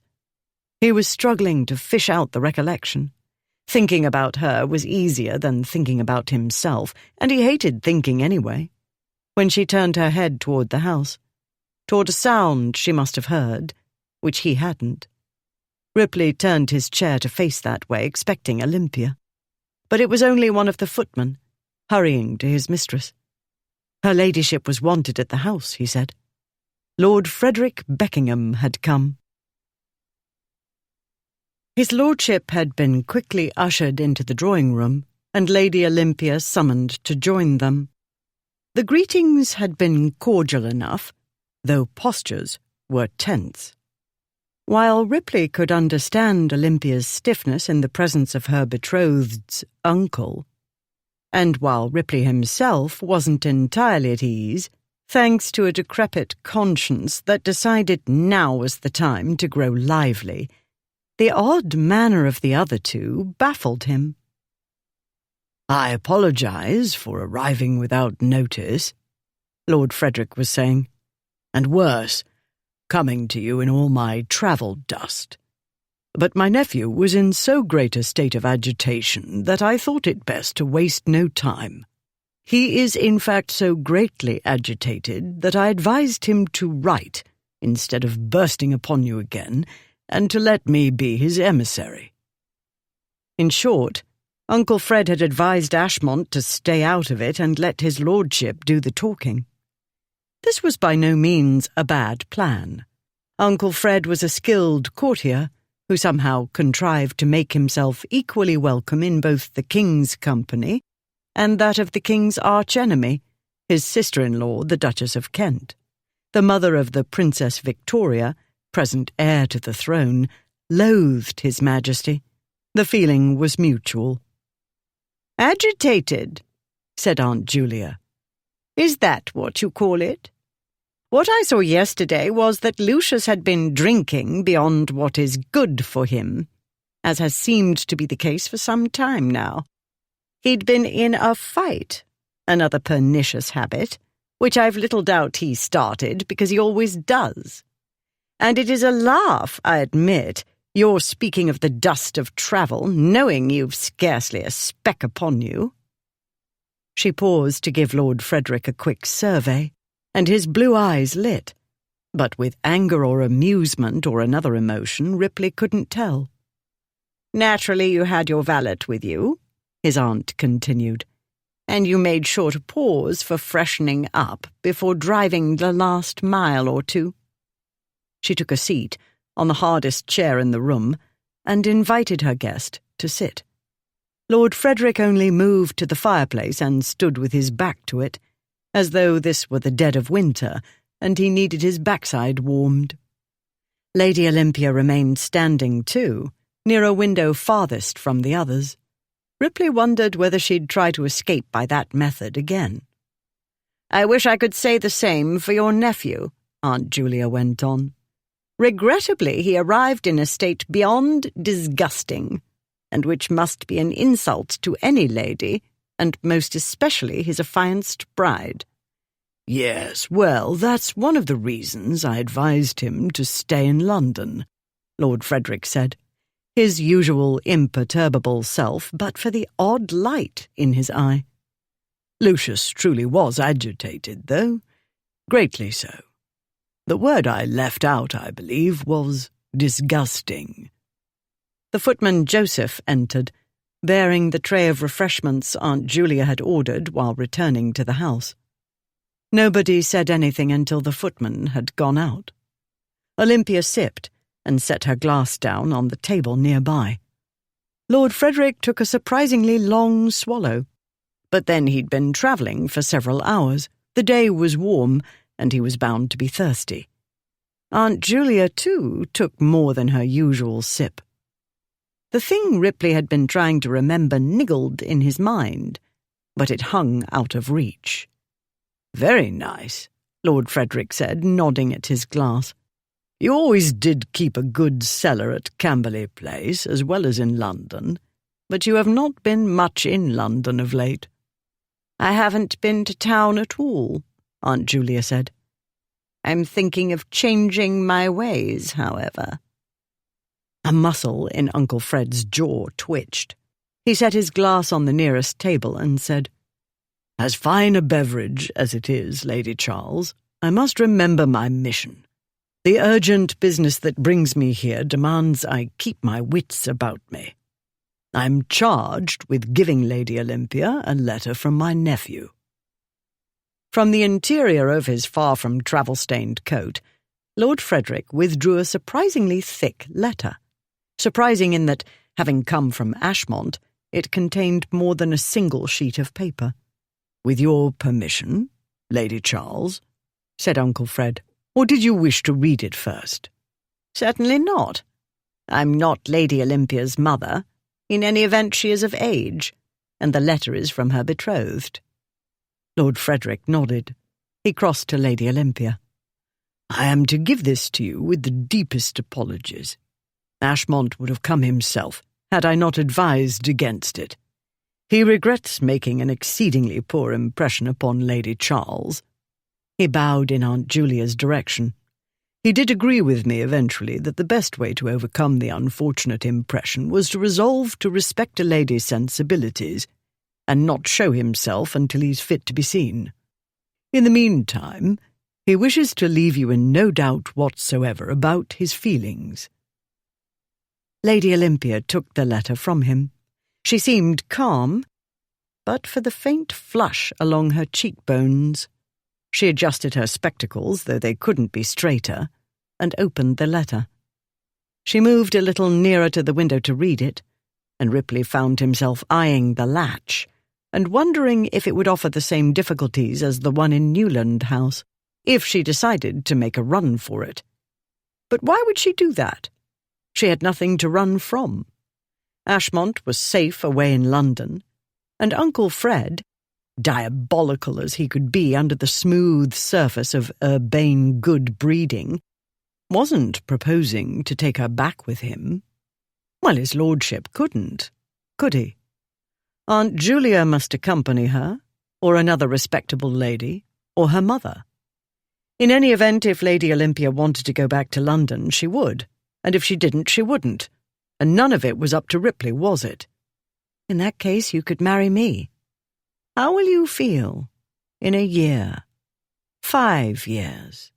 He was struggling to fish out the recollection. Thinking about her was easier than thinking about himself, and he hated thinking anyway. When she turned her head toward the house, toward a sound she must have heard, which he hadn't, Ripley turned his chair to face that way, expecting Olympia. But it was only one of the footmen, hurrying to his mistress. Her ladyship was wanted at the house, he said. Lord Frederick Beckingham had come. His lordship had been quickly ushered into the drawing-room, and Lady Olympia summoned to join them. The greetings had been cordial enough, though postures were tense. While Ripley could understand Olympia's stiffness in the presence of her betrothed's uncle, and while Ripley himself wasn't entirely at ease, thanks to a decrepit conscience that decided now was the time to grow lively, the odd manner of the other two baffled him. "I apologize for arriving without notice," Lord Frederick was saying, "and worse, coming to you in all my travel dust. But my nephew was in so great a state of agitation that I thought it best to waste no time. He is in fact so greatly agitated that I advised him to write instead of bursting upon you again, and to let me be his emissary." In short, Uncle Fred had advised Ashmont to stay out of it and let his lordship do the talking. This was by no means a bad plan. Uncle Fred was a skilled courtier who somehow contrived to make himself equally welcome in both the king's company and that of the king's arch-enemy, his sister-in-law, the Duchess of Kent. The mother of the Princess Victoria, present heir to the throne, loathed his majesty. The feeling was mutual. "Agitated," said Aunt Julia. "Is that what you call it? What I saw yesterday was that Lucius had been drinking beyond what is good for him, as has seemed to be the case for some time now. He'd been in a fight, another pernicious habit, which I've little doubt he started because he always does. And it is a laugh, I admit, your speaking of the dust of travel, knowing you've scarcely a speck upon you." She paused to give Lord Frederick a quick survey, and his blue eyes lit, but with anger or amusement or another emotion Ripley couldn't tell. "Naturally you had your valet with you," his aunt continued, "and you made sure to pause for freshening up before driving the last mile or two." She took a seat on the hardest chair in the room and invited her guest to sit. Lord Frederick only moved to the fireplace and stood with his back to it, as though this were the dead of winter and he needed his backside warmed. Lady Olympia remained standing too, near a window farthest from the others. Ripley wondered whether she'd try to escape by that method again. "I wish I could say the same for your nephew," Aunt Julia went on. "Regrettably, he arrived in a state beyond disgusting, and which must be an insult to any lady, and most especially his affianced bride." "Yes, well, that's one of the reasons I advised him to stay in London," Lord Frederick said, his usual imperturbable self, but for the odd light in his eye. "Lucius truly was agitated, though, greatly so. The word I left out, I believe, was disgusting." The footman Joseph entered, bearing the tray of refreshments Aunt Julia had ordered while returning to the house. Nobody said anything until the footman had gone out. Olympia sipped and set her glass down on the table nearby. Lord Frederick took a surprisingly long swallow, but then he'd been travelling for several hours. The day was warm, and he was bound to be thirsty. Aunt Julia, too, took more than her usual sip. The thing Ripley had been trying to remember niggled in his mind, but it hung out of reach. "Very nice," Lord Frederick said, nodding at his glass. "You always did keep a good cellar at Camberley Place, as well as in London, but you have not been much in London of late." "I haven't been to town at all," Aunt Julia said. "I'm thinking of changing my ways, however." A muscle in Uncle Fred's jaw twitched. He set his glass on the nearest table and said, "As fine a beverage as it is, Lady Charles, I must remember my mission. The urgent business that brings me here demands I keep my wits about me. I'm charged with giving Lady Olympia a letter from my nephew." From the interior of his far-from-travel-stained coat, Lord Frederick withdrew a surprisingly thick letter. Surprising in that, having come from Ashmont, it contained more than a single sheet of paper. "With your permission, Lady Charles," said Uncle Fred, "or did you wish to read it first?" "Certainly not. I'm not Lady Olympia's mother. In any event, she is of age, and the letter is from her betrothed." Lord Frederick nodded. He crossed to Lady Olympia. "I am to give this to you with the deepest apologies. Ashmont would have come himself, had I not advised against it. He regrets making an exceedingly poor impression upon Lady Charles." He bowed in Aunt Julia's direction. "He did agree with me eventually that the best way to overcome the unfortunate impression was to resolve to respect a lady's sensibilities, and not show himself until he's fit to be seen. In the meantime, he wishes to leave you in no doubt whatsoever about his feelings." Lady Olympia took the letter from him. She seemed calm, but for the faint flush along her cheekbones. She adjusted her spectacles, though they couldn't be straighter, and opened the letter. She moved a little nearer to the window to read it, and Ripley found himself eyeing the latch and wondering if it would offer the same difficulties as the one in Newland House, if she decided to make a run for it. But why would she do that? She had nothing to run from. Ashmont was safe away in London, and Uncle Fred, diabolical as he could be under the smooth surface of urbane good breeding, wasn't proposing to take her back with him. Well, his lordship couldn't, could he? Aunt Julia must accompany her, or another respectable lady, or her mother. In any event, if Lady Olympia wanted to go back to London, she would, and if she didn't, she wouldn't, and none of it was up to Ripley, was it? "In that case, you could marry me. How will you feel in a year, 5 years?"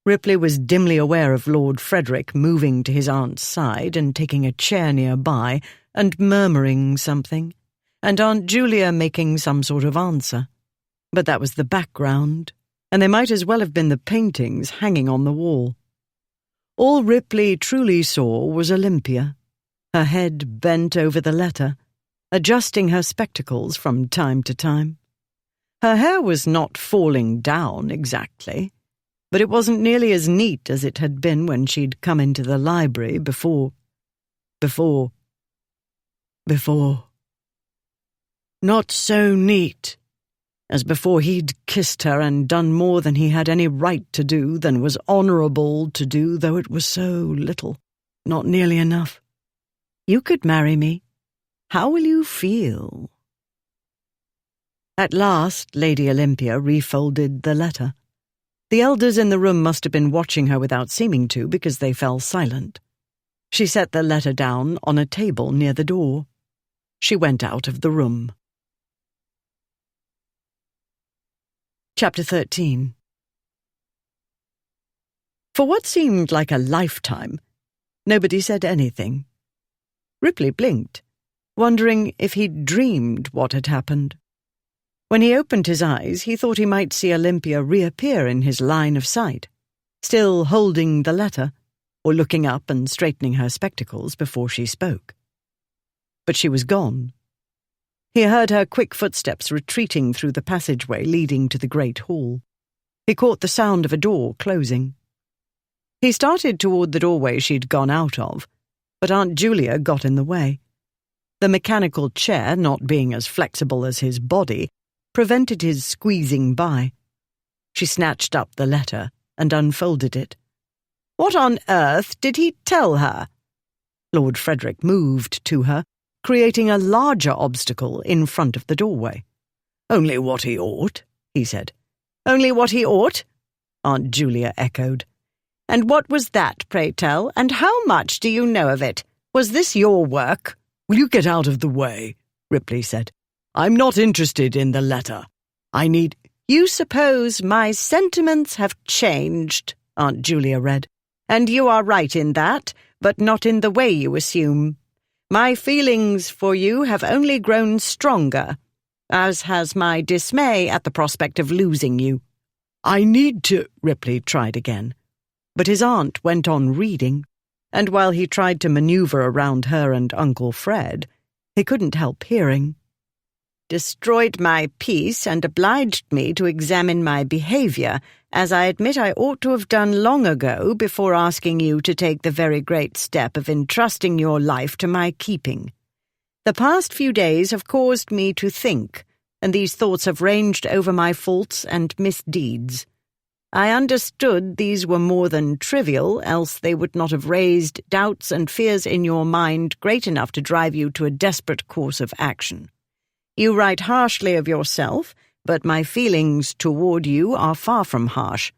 Ripley was dimly aware of Lord Frederick moving to his aunt's side and taking a chair nearby and murmuring something, and Aunt Julia making some sort of answer. But that was the background, and they might as well have been the paintings hanging on the wall. All Ripley truly saw was Olympia, her head bent over the letter, adjusting her spectacles from time to time. Her hair was not falling down exactly, but it wasn't nearly as neat as it had been when she'd come into the library before. Not so neat as before he'd kissed her and done more than he had any right to do, than was honourable to do, though it was so little, not nearly enough. "You could marry me. How will you feel?" At last, Lady Olympia refolded the letter. The elders in the room must have been watching her without seeming to, because they fell silent. She set the letter down on a table near the door. She went out of the room. Chapter 13. For what seemed like a lifetime, nobody said anything. Ripley blinked, wondering if he'd dreamed what had happened. When he opened his eyes, he thought he might see Olympia reappear in his line of sight, still holding the letter, or looking up and straightening her spectacles before she spoke. But she was gone. He heard her quick footsteps retreating through the passageway leading to the great hall. He caught the sound of a door closing. He started toward the doorway she'd gone out of, but Aunt Julia got in the way. The mechanical chair, not being as flexible as his body, prevented his squeezing by. She snatched up the letter and unfolded it. "What on earth did he tell her?" Lord Frederick moved to her, creating a larger obstacle in front of the doorway. "Only what he ought," he said. "Only what he ought?" Aunt Julia echoed. "And what was that, pray tell, and how much do you know of it? Was this your work?" "Will you get out of the way?" Ripley said. "I'm not interested in the letter. I need—" "You suppose my sentiments have changed," Aunt Julia read. "And you are right in that, but not in the way you assume. My feelings for you have only grown stronger, as has my dismay at the prospect of losing you." "I need to—" Ripley tried again. But his aunt went on reading, and while he tried to maneuver around her and Uncle Fred, he couldn't help hearing. "Destroyed my peace and obliged me to examine my behaviour, as I admit I ought to have done long ago before asking you to take the very great step of entrusting your life to my keeping. The past few days have caused me to think, and these thoughts have ranged over my faults and misdeeds. I understood these were more than trivial, else they would not have raised doubts and fears in your mind great enough to drive you to a desperate course of action. You write harshly of yourself, but my feelings toward you are far from harsh.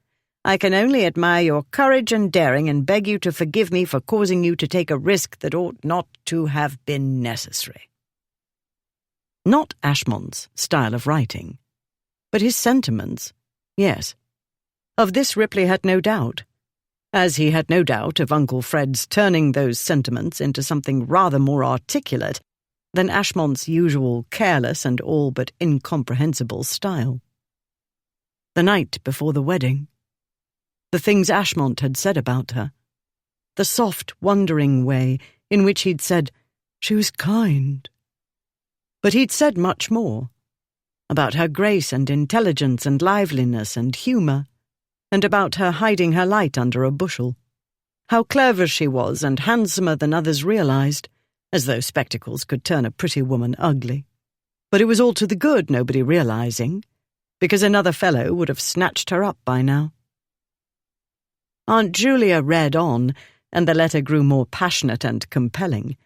I can only admire your courage and daring and beg you to forgive me for causing you to take a risk that ought not to have been necessary." Not Ashmont's style of writing, but his sentiments, yes. Of this Ripley had no doubt, as he had no doubt of Uncle Fred's turning those sentiments into something rather more articulate than Ashmont's usual careless and all but incomprehensible style. The night before the wedding, the things Ashmont had said about her, the soft, wondering way in which he'd said she was kind. But he'd said much more, about her grace and intelligence and liveliness and humour, and about her hiding her light under a bushel, how clever she was and handsomer than others realized, as though spectacles could turn a pretty woman ugly. But it was all to the good, nobody realizing, because another fellow would have snatched her up by now. Aunt Julia read on, and the letter grew more passionate and compelling,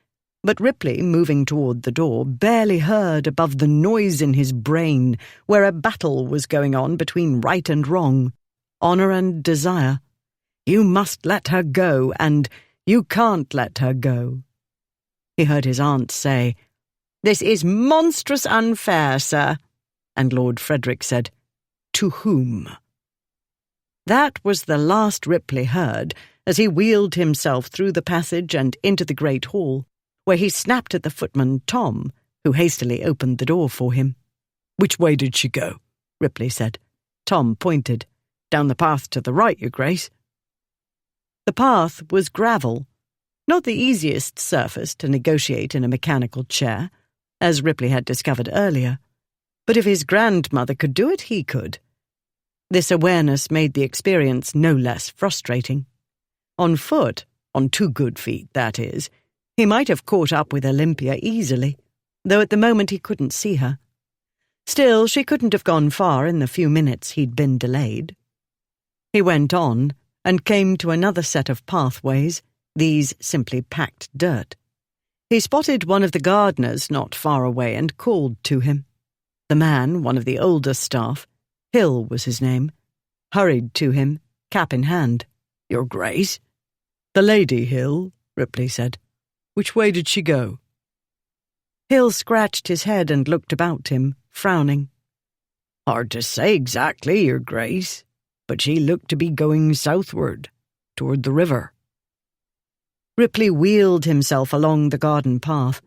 but Ripley, moving toward the door, barely heard above the noise in his brain where a battle was going on between right and wrong, honour and desire. You must let her go, and you can't let her go. He heard his aunt say, "This is monstrous unfair, sir," and Lord Frederick said, "To whom?" That was the last Ripley heard as he wheeled himself through the passage and into the great hall, where he snapped at the footman, Tom, who hastily opened the door for him. "Which way did she go?" Ripley said. Tom pointed. "Down the path to the right, Your Grace." The path was gravel, not the easiest surface to negotiate in a mechanical chair, as Ripley had discovered earlier, but if his grandmother could do it, he could. This awareness made the experience no less frustrating. On foot, on 2 good feet, that is, he might have caught up with Olympia easily, though at the moment he couldn't see her. Still, she couldn't have gone far in the few minutes he'd been delayed. He went on and came to another set of pathways, these simply packed dirt. He spotted one of the gardeners not far away and called to him. The man, one of the older staff, Hill was his name, hurried to him, cap in hand. "Your Grace?" "The Lady Hill," Ripley said. "Which way did she go?" Hill scratched his head and looked about him, frowning. "Hard to say exactly, Your Grace, but she looked to be going southward, toward the river." Ripley wheeled himself along the garden path,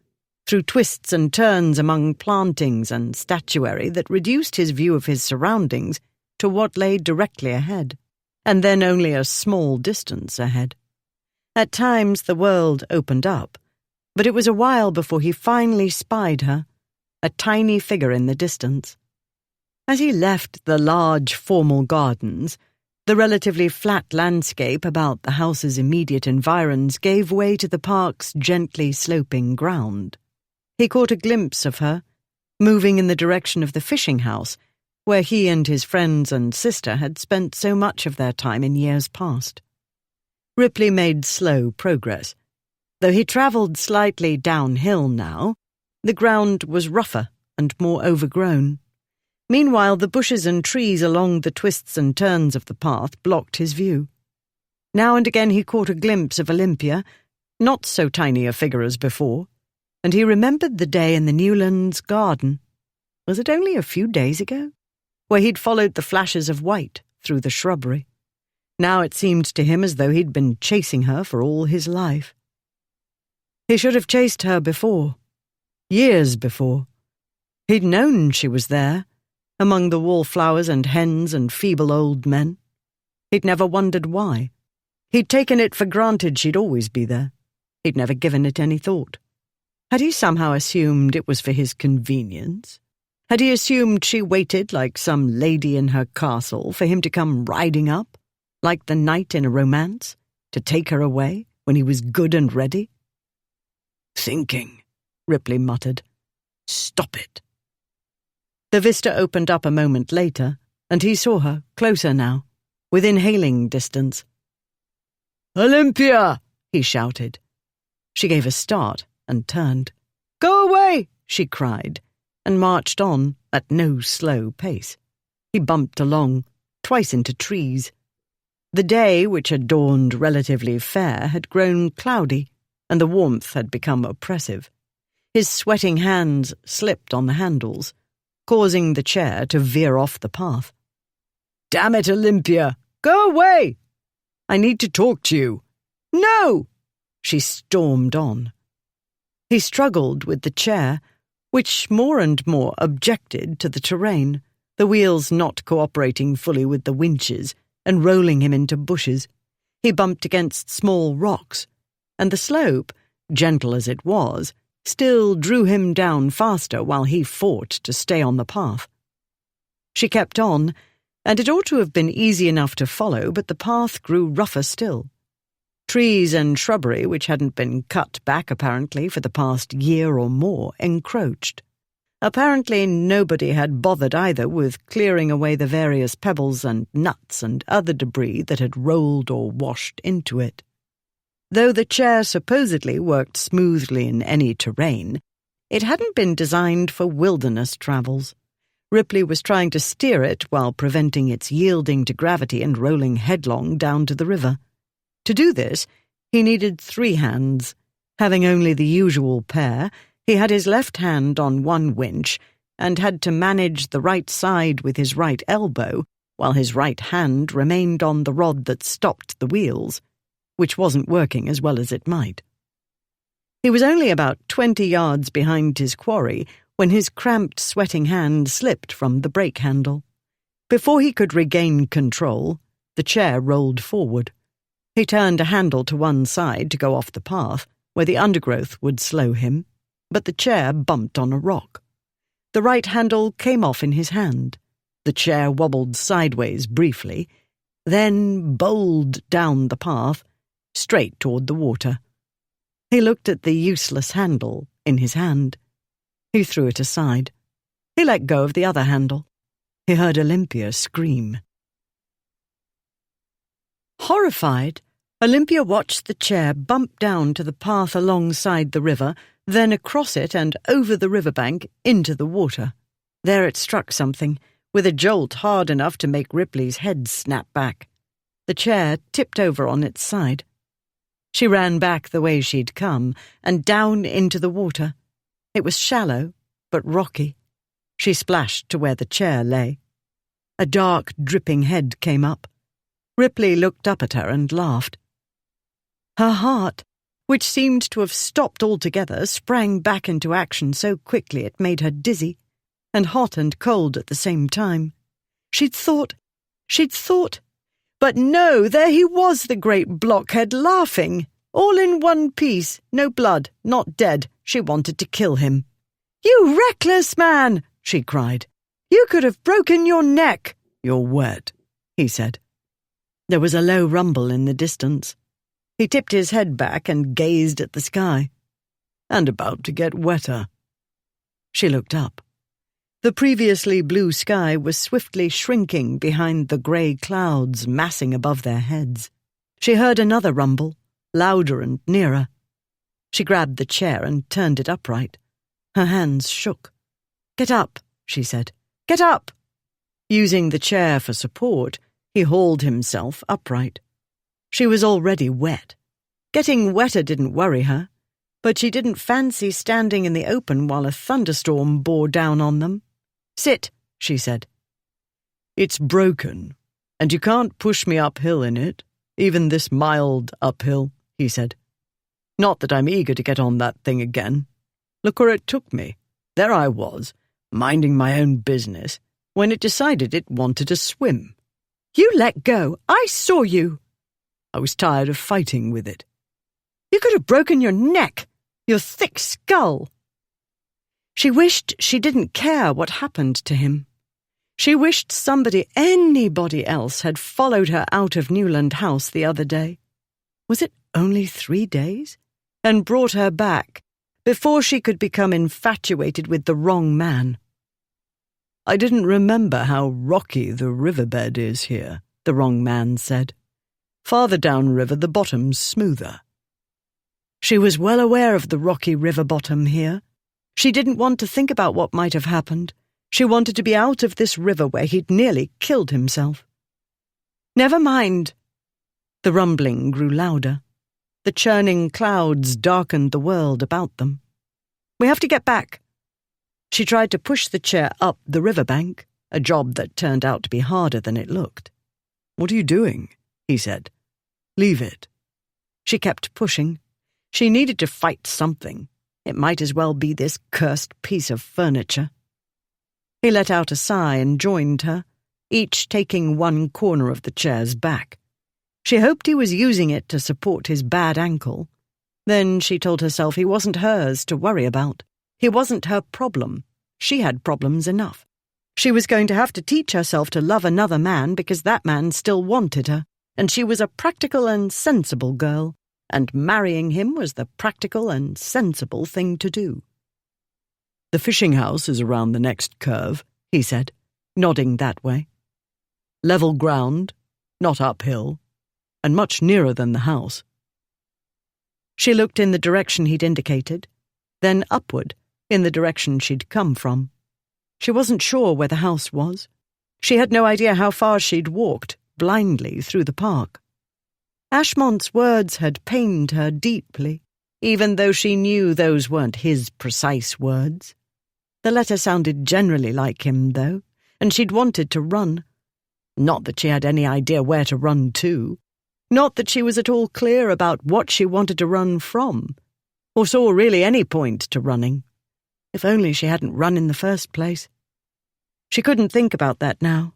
through twists and turns among plantings and statuary that reduced his view of his surroundings to what lay directly ahead, and then only a small distance ahead. At times the world opened up, but it was a while before he finally spied her, a tiny figure in the distance. As he left the large, formal gardens, the relatively flat landscape about the house's immediate environs gave way to the park's gently sloping ground. He caught a glimpse of her, moving in the direction of the fishing house, where he and his friends and sister had spent so much of their time in years past. Ripley made slow progress. Though he travelled slightly downhill now, the ground was rougher and more overgrown. Meanwhile, the bushes and trees along the twists and turns of the path blocked his view. Now and again he caught a glimpse of Olympia, not so tiny a figure as before, and he remembered the day in the Newlands garden. Was it only a few days ago? Where he'd followed the flashes of white through the shrubbery. Now it seemed to him as though he'd been chasing her for all his life. He should have chased her before. Years before. He'd known she was there, among the wallflowers and hens and feeble old men. He'd never wondered why. He'd taken it for granted she'd always be there. He'd never given it any thought. Had he somehow assumed it was for his convenience? Had he assumed she waited like some lady in her castle for him to come riding up, like the knight in a romance, to take her away when he was good and ready? "Thinking," Ripley muttered. "Stop it." The vista opened up a moment later, and he saw her, closer now, within hailing distance. "Olympia!" he shouted. She gave a start and turned. "Go away!" she cried, and marched on at no slow pace. He bumped along, twice into trees. The day, which had dawned relatively fair, had grown cloudy, and the warmth had become oppressive. His sweating hands slipped on the handles, causing the chair to veer off the path. "Damn it, Olympia! Go away! I need to talk to you." "No!" she stormed on. He struggled with the chair, which more and more objected to the terrain, the wheels not cooperating fully with the winches and rolling him into bushes. He bumped against small rocks, and the slope, gentle as it was, still drew him down faster while he fought to stay on the path. She kept on, and it ought to have been easy enough to follow, but the path grew rougher still. Trees and shrubbery, which hadn't been cut back apparently for the past year or more, encroached. Apparently nobody had bothered either with clearing away the various pebbles and nuts and other debris that had rolled or washed into it. Though the chair supposedly worked smoothly in any terrain, it hadn't been designed for wilderness travels. Ripley was trying to steer it while preventing its yielding to gravity and rolling headlong down to the river. To do this, he needed 3 hands. Having only the usual pair, he had his left hand on one winch and had to manage the right side with his right elbow, while his right hand remained on the rod that stopped the wheels, which wasn't working as well as it might. He was only about 20 yards behind his quarry when his cramped, sweating hand slipped from the brake handle. Before he could regain control, the chair rolled forward. He turned a handle to one side to go off the path, where the undergrowth would slow him, but the chair bumped on a rock. The right handle came off in his hand. The chair wobbled sideways briefly, then bowled down the path, straight toward the water. He looked at the useless handle in his hand. He threw it aside. He let go of the other handle. He heard Olympia scream. Horrified, Olympia watched the chair bump down to the path alongside the river, then across it and over the riverbank into the water. There it struck something, with a jolt hard enough to make Ripley's head snap back. The chair tipped over on its side. She ran back the way she'd come, and down into the water. It was shallow, but rocky. She splashed to where the chair lay. A dark, dripping head came up. Ripley looked up at her and laughed. Her heart, which seemed to have stopped altogether, sprang back into action so quickly it made her dizzy, and hot and cold at the same time. She'd thought... But no, there he was, the great blockhead, laughing. All in one piece, no blood, not dead. She wanted to kill him. "You reckless man!" she cried. "You could have broken your neck." "You're wet," he said. There was a low rumble in the distance. He tipped his head back and gazed at the sky. "And about to get wetter." She looked up. The previously blue sky was swiftly shrinking behind the grey clouds massing above their heads. She heard another rumble, louder and nearer. She grabbed the chair and turned it upright. Her hands shook. "Get up," she said. "Get up!" Using the chair for support, he hauled himself upright. She was already wet. Getting wetter didn't worry her, but she didn't fancy standing in the open while a thunderstorm bore down on them. "Sit," she said. "It's broken, and you can't push me uphill in it, even this mild uphill," he said. "Not that I'm eager to get on that thing again. Look where it took me. There I was, minding my own business, when it decided it wanted to swim. "You let go. I saw you." I was tired of fighting with it." "You could have broken your neck, your thick skull." She wished she didn't care what happened to him. She wished anybody else had followed her out of Newland House the other day. Was it only 3 days? And brought her back before she could become infatuated with the wrong man. "I didn't remember how rocky the riverbed is here," the wrong man said. "Farther downriver the bottom's smoother." She was well aware of the rocky river bottom here. She didn't want to think about what might have happened. She wanted to be out of this river where he'd nearly killed himself. "Never mind." The rumbling grew louder. The churning clouds darkened the world about them. "We have to get back." She tried to push the chair up the riverbank, a job that turned out to be harder than it looked. "What are you doing?" he said. "Leave it." She kept pushing. She needed to fight something. It might as well be this cursed piece of furniture. He let out a sigh and joined her, each taking one corner of the chair's back. She hoped he was using it to support his bad ankle. Then she told herself he wasn't hers to worry about. He wasn't her problem. She had problems enough. She was going to have to teach herself to love another man because that man still wanted her, and she was a practical and sensible girl, and marrying him was the practical and sensible thing to do. "The fishing house is around the next curve," he said, nodding that way. "Level ground, not uphill, and much nearer than the house." She looked in the direction he'd indicated, then upward, in the direction she'd come from. She wasn't sure where the house was. She had no idea how far she'd walked, blindly, through the park. Ashmont's words had pained her deeply, even though she knew those weren't his precise words. The letter sounded generally like him, though, and she'd wanted to run. Not that she had any idea where to run to. Not that she was at all clear about what she wanted to run from, or saw really any point to running. If only she hadn't run in the first place. She couldn't think about that now.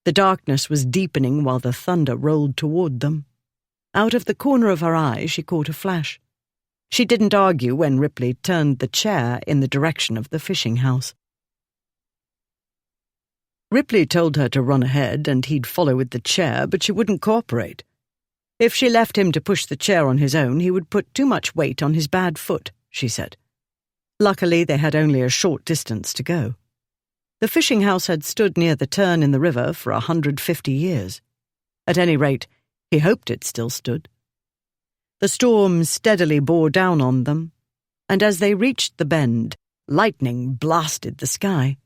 The darkness was deepening while the thunder rolled toward them. Out of the corner of her eye she caught a flash. She didn't argue when Ripley turned the chair in the direction of the fishing house. Ripley told her to run ahead and he'd follow with the chair, but she wouldn't cooperate. If she left him to push the chair on his own, he would put too much weight on his bad foot, she said. Luckily, they had only a short distance to go. The fishing house had stood near the turn in the river for 150 years. At any rate, he hoped it still stood. The storm steadily bore down on them, and as they reached the bend, lightning blasted the sky.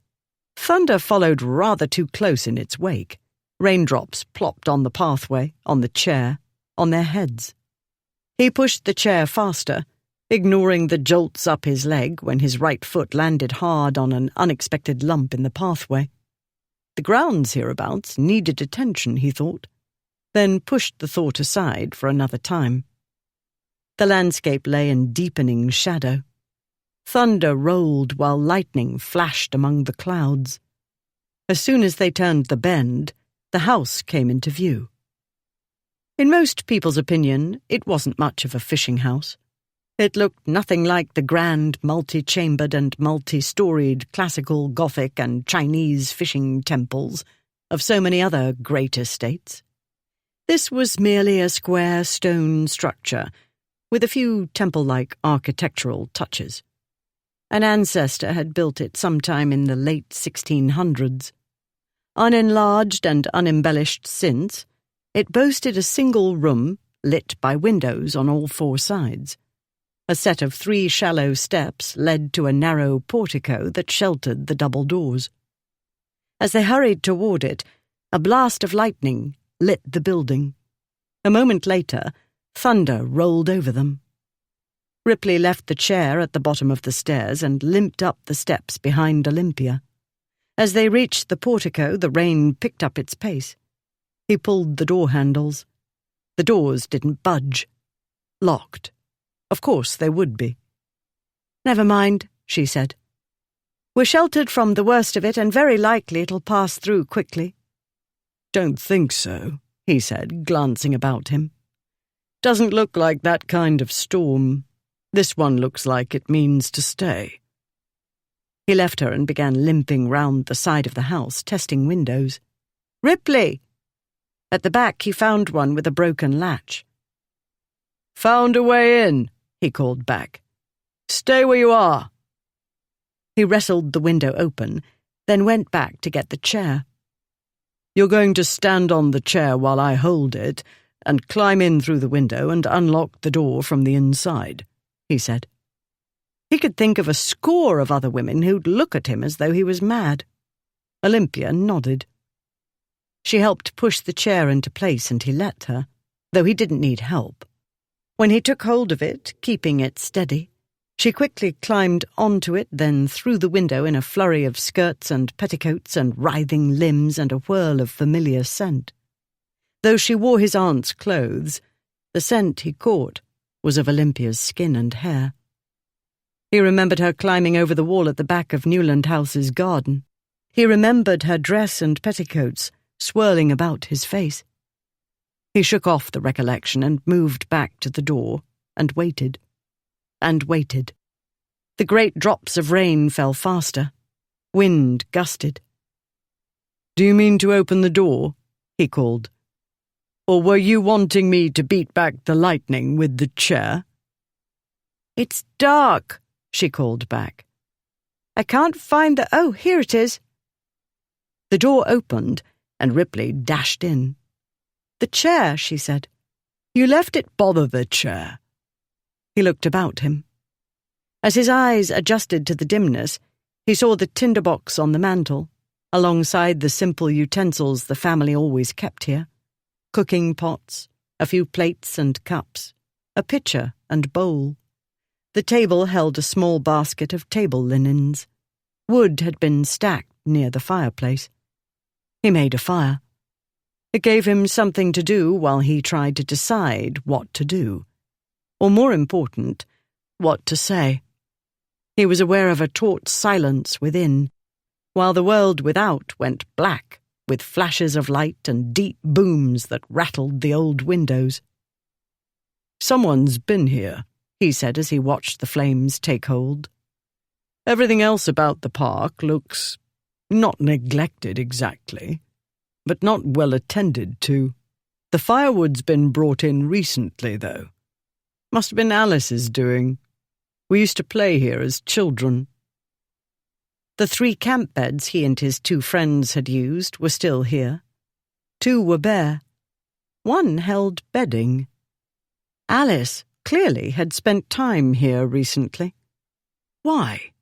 Thunder followed rather too close in its wake. Raindrops plopped on the pathway, on the chair, on their heads. He pushed the chair faster, ignoring the jolts up his leg when his right foot landed hard on an unexpected lump in the pathway. The grounds hereabouts needed attention, he thought, then pushed the thought aside for another time. The landscape lay in deepening shadow. Thunder rolled while lightning flashed among the clouds. As soon as they turned the bend, the house came into view. In most people's opinion, it wasn't much of a fishing house. It looked nothing like the grand, multi-chambered and multi-storied classical Gothic and Chinese fishing temples of so many other great estates. This was merely a square stone structure with a few temple-like architectural touches. An ancestor had built it sometime in the late 1600s. Unenlarged and unembellished since, it boasted a single room lit by windows on all four sides. A set of 3 shallow steps led to a narrow portico that sheltered the double doors. As they hurried toward it, a blast of lightning lit the building. A moment later, thunder rolled over them. Ripley left the chair at the bottom of the stairs and limped up the steps behind Olympia. As they reached the portico, the rain picked up its pace. He pulled the door handles. The doors didn't budge. Locked. Of course they would be. "Never mind," she said. "We're sheltered from the worst of it, and very likely it'll pass through quickly." "Don't think so," he said, glancing about him. "Doesn't look like that kind of storm. This one looks like it means to stay." He left her and began limping round the side of the house, testing windows. "Ripley!" At the back he found one with a broken latch. "Found a way in," he called back. "Stay where you are." He wrestled the window open, then went back to get the chair. "You're going to stand on the chair while I hold it and climb in through the window and unlock the door from the inside," he said. He could think of a score of other women who'd look at him as though he was mad. Olympia nodded. She helped push the chair into place, and he let her, though he didn't need help. When he took hold of it, keeping it steady, she quickly climbed onto it, then through the window in a flurry of skirts and petticoats and writhing limbs and a whirl of familiar scent. Though she wore his aunt's clothes, the scent he caught was of Olympia's skin and hair. He remembered her climbing over the wall at the back of Newland House's garden. He remembered her dress and petticoats swirling about his face. He shook off the recollection and moved back to the door and waited. And waited. The great drops of rain fell faster. Wind gusted. "Do you mean to open the door?" he called. "Or were you wanting me to beat back the lightning with the chair?" "It's dark," she called back. "I can't find the— Oh, here it is." The door opened, and Ripley dashed in. "The chair," she said. "You left it." "Bother the chair." He looked about him. As his eyes adjusted to the dimness, he saw the tinderbox on the mantel, alongside the simple utensils the family always kept here: cooking pots, a few plates and cups, a pitcher and bowl. The table held a small basket of table linens. Wood had been stacked near the fireplace. He made a fire. It gave him something to do while he tried to decide what to do. Or more important, what to say. He was aware of a taut silence within, while the world without went black, with flashes of light and deep booms that rattled the old windows. "Someone's been here," he said as he watched the flames take hold. "Everything else about the park looks not neglected exactly, but not well attended to. The firewood's been brought in recently, though. Must have been Alice's doing. We used to play here as children." The 3 camp beds he and his 2 friends had used were still here. 2 were bare. 1 held bedding. Alice clearly had spent time here recently. Why?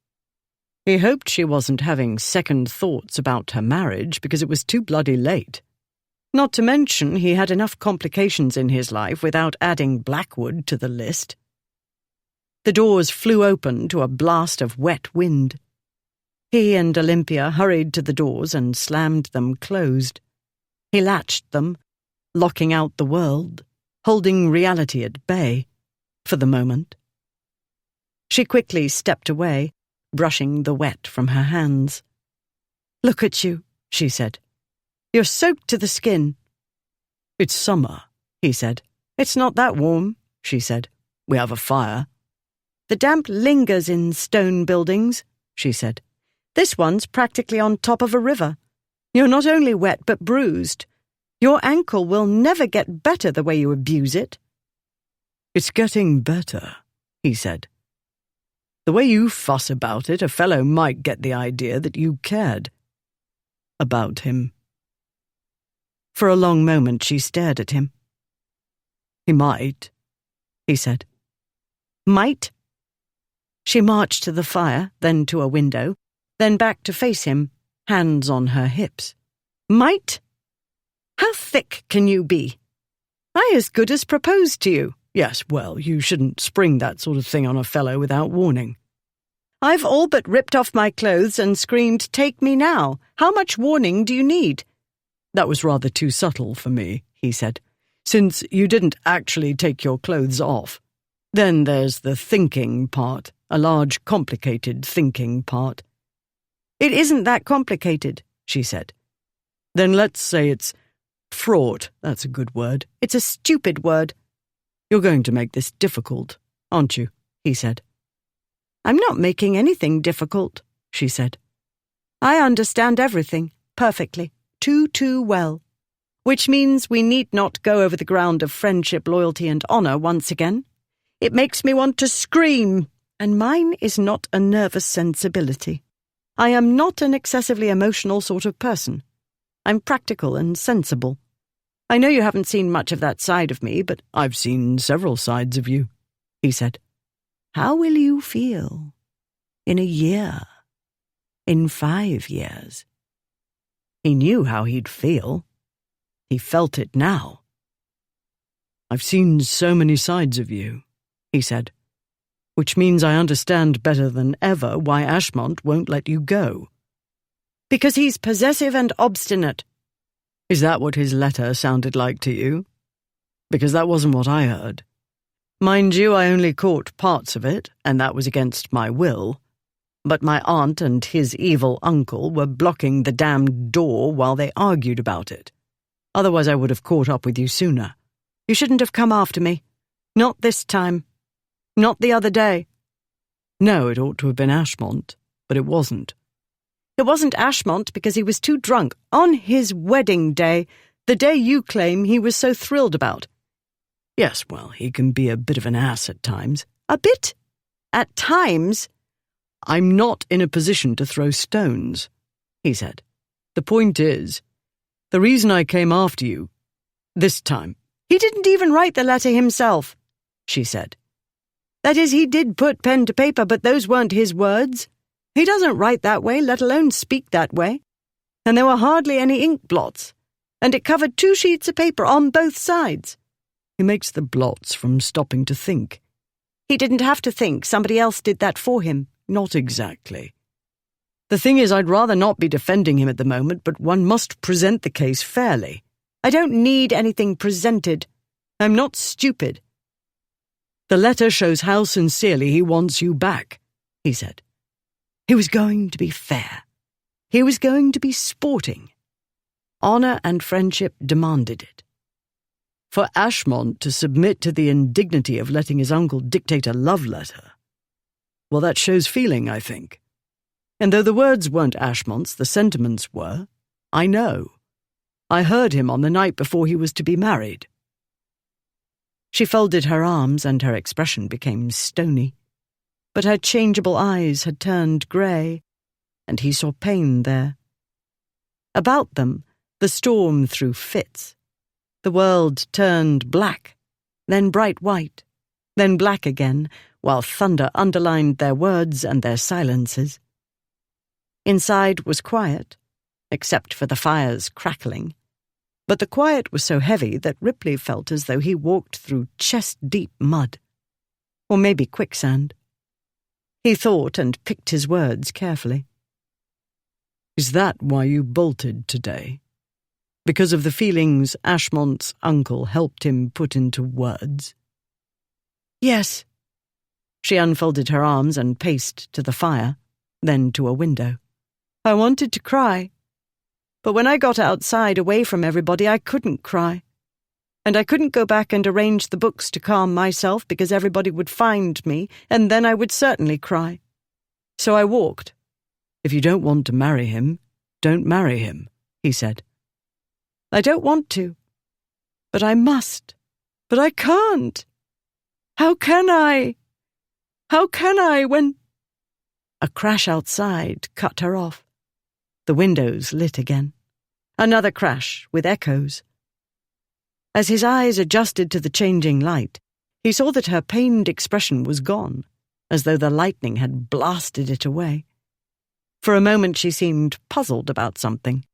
He hoped she wasn't having second thoughts about her marriage because it was too bloody late. Not to mention he had enough complications in his life without adding Blackwood to the list. The doors flew open to a blast of wet wind. He and Olympia hurried to the doors and slammed them closed. He latched them, locking out the world, holding reality at bay, for the moment. She quickly stepped away, brushing the wet from her hands. "Look at you," she said. "You're soaked to the skin." "It's summer," he said. "It's not that warm," she said. "We have a fire." "The damp lingers in stone buildings," she said. "This one's practically on top of a river. You're not only wet but bruised. Your ankle will never get better the way you abuse it." "It's getting better," he said. "The way you fuss about it, a fellow might get the idea that you cared about him." For a long moment she stared at him. "He might," he said. "Might?" She marched to the fire, then to a window, then back to face him, hands on her hips. Might? How thick can you be? I as good as proposed to you. Yes, well, you shouldn't spring that sort of thing on a fellow without warning. I've all but ripped off my clothes and screamed, "Take me now. How much warning do you need?" That was rather too subtle for me, he said, since you didn't actually take your clothes off. Then there's the thinking part, a large, complicated thinking part. It isn't that complicated, she said. Then let's say it's fraught. That's a good word. It's a stupid word. You're going to make this difficult, aren't you? He said. I'm not making anything difficult, she said. I understand everything perfectly, too well. Which means we need not go over the ground of friendship, loyalty, and honor once again. It makes me want to scream, and mine is not a nervous sensibility. I am not an excessively emotional sort of person. I'm practical and sensible. I know you haven't seen much of that side of me, but I've seen several sides of you, he said. How will you feel in a year, in 5 years? He knew how he'd feel. He felt it now. I've seen so many sides of you, he said, which means I understand better than ever why Ashmont won't let you go. Because he's possessive and obstinate. Is that what his letter sounded like to you? Because that wasn't what I heard. Mind you, I only caught parts of it, and that was against my will. But my aunt and his evil uncle were blocking the damned door while they argued about it. Otherwise I would have caught up with you sooner. You shouldn't have come after me. Not this time. Not the other day. No, it ought to have been Ashmont, but it wasn't. It wasn't Ashmont because he was too drunk on his wedding day, the day you claim he was so thrilled about. Yes, well, he can be a bit of an ass at times. A bit? At times? I'm not in a position to throw stones, he said. The point is, the reason I came after you, this time. He didn't even write the letter himself, she said. That is, he did put pen to paper, but those weren't his words. He doesn't write that way, let alone speak that way. And there were hardly any ink blots, and it covered 2 sheets of paper on both sides. He makes the blots from stopping to think. He didn't have to think, somebody else did that for him. Not exactly. The thing is, I'd rather not be defending him at the moment, but one must present the case fairly. I don't need anything presented. I'm not stupid. The letter shows how sincerely he wants you back, he said. He was going to be fair. He was going to be sporting. Honor and friendship demanded it. For Ashmont to submit to the indignity of letting his uncle dictate a love letter, well, that shows feeling, I think. And though the words weren't Ashmont's, the sentiments were, I know. I heard him on the night before he was to be married. She folded her arms and her expression became stony. But her changeable eyes had turned grey, and he saw pain there. About them, the storm threw fits. The world turned black, then bright white, then black again, while thunder underlined their words and their silences. Inside was quiet, except for the fire's crackling, but the quiet was so heavy that Ripley felt as though he walked through chest-deep mud, or maybe quicksand. He thought and picked his words carefully. Is that why you bolted today? Because of the feelings Ashmont's uncle helped him put into words? Yes. She unfolded her arms and paced to the fire, then to a window. I wanted to cry, but when I got outside away from everybody, I couldn't cry. And I couldn't go back and arrange the books to calm myself because everybody would find me, and then I would certainly cry. So I walked. If you don't want to marry him, don't marry him, he said. I don't want to. But I must. But I can't. How can I? How can I when... A crash outside cut her off. The windows lit again. Another crash with echoes. As his eyes adjusted to the changing light, he saw that her pained expression was gone, as though the lightning had blasted it away. For a moment she seemed puzzled about something.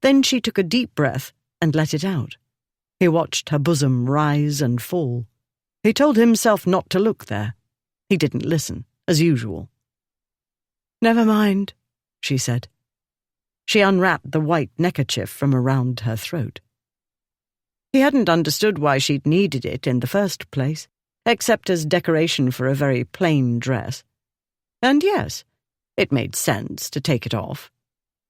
Then she took a deep breath and let it out. He watched her bosom rise and fall. He told himself not to look there. He didn't listen, as usual. "Never mind," she said. She unwrapped the white neckerchief from around her throat. He hadn't understood why she'd needed it in the first place, except as decoration for a very plain dress. And yes, it made sense to take it off.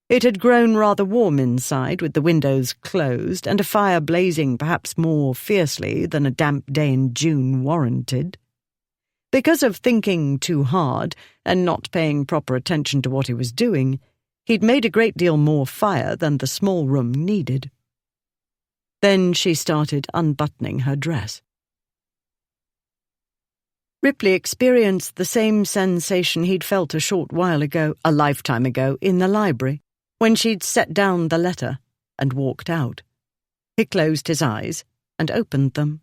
It had grown rather warm inside, with the windows closed and a fire blazing perhaps more fiercely than a damp day in June warranted. Because of thinking too hard and not paying proper attention to what he was doing, he'd made a great deal more fire than the small room needed. Then she started unbuttoning her dress. Ripley experienced the same sensation he'd felt a lifetime ago, in the library, when she'd set down the letter and walked out. He closed his eyes and opened them.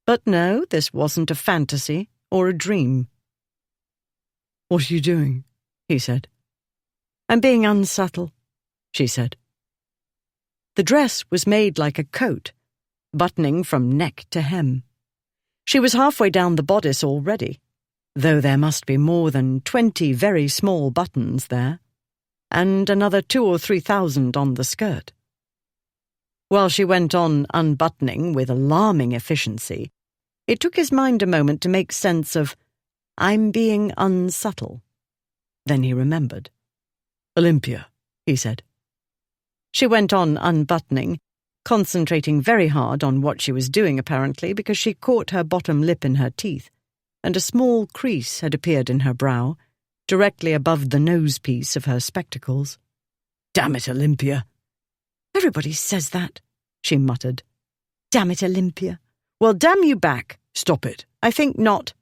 But no, this wasn't a fantasy or a dream. "What are you doing?" he said. "I'm being unsubtle," she said. The dress was made like a coat, buttoning from neck to hem. She was halfway down the bodice already, though there must be more than 20 very small buttons there, and another 2,000 or 3,000 on the skirt. While she went on unbuttoning with alarming efficiency, it took his mind a moment to make sense of, "I'm being unsubtle." Then he remembered. "Olympia," he said. She went on unbuttoning, concentrating very hard on what she was doing apparently, because she caught her bottom lip in her teeth, and a small crease had appeared in her brow, directly above the nose-piece of her spectacles. "Damn it, Olympia." "Everybody says that," she muttered. "Damn it, Olympia." "Well, damn you back." "Stop it." "I think not.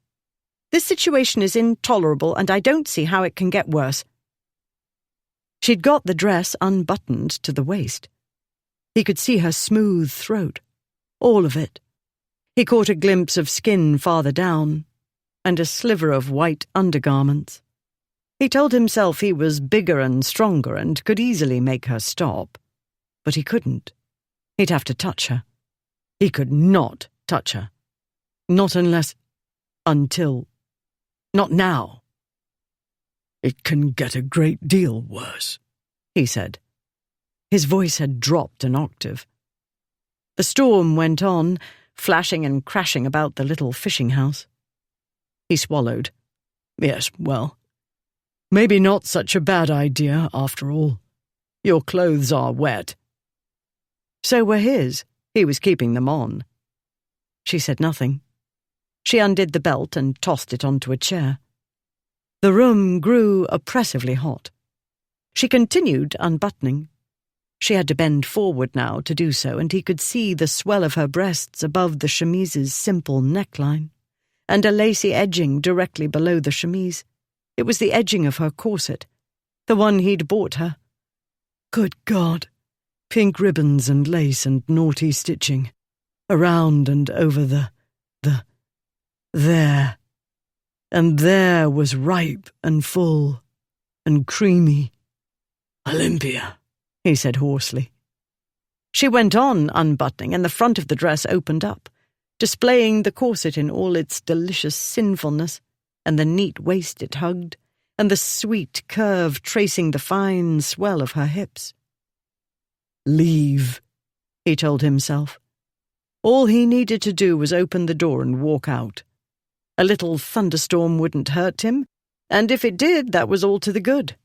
This situation is intolerable, and I don't see how it can get worse." She'd got the dress unbuttoned to the waist. He could see her smooth throat, all of it. He caught a glimpse of skin farther down, and a sliver of white undergarments. He told himself he was bigger and stronger and could easily make her stop. But he couldn't. He'd have to touch her. He could not touch her. Not now. "It can get a great deal worse," he said. His voice had dropped an octave. The storm went on, flashing and crashing about the little fishing house. He swallowed. "Yes, well, maybe not such a bad idea after all. Your clothes are wet." So were his. He was keeping them on. She said nothing. She undid the belt and tossed it onto a chair. The room grew oppressively hot. She continued unbuttoning. She had to bend forward now to do so, and he could see the swell of her breasts above the chemise's simple neckline, and a lacy edging directly below the chemise. It was the edging of her corset, the one he'd bought her. Good God! Pink ribbons and lace and naughty stitching, around and over there. And there was ripe and full and creamy. "Olympia," he said hoarsely. She went on unbuttoning, and the front of the dress opened up, displaying the corset in all its delicious sinfulness, and the neat waist it hugged, and the sweet curve tracing the fine swell of her hips. "Leave," he told himself. All he needed to do was open the door and walk out. A little thunderstorm wouldn't hurt him, and if it did, that was all to the good.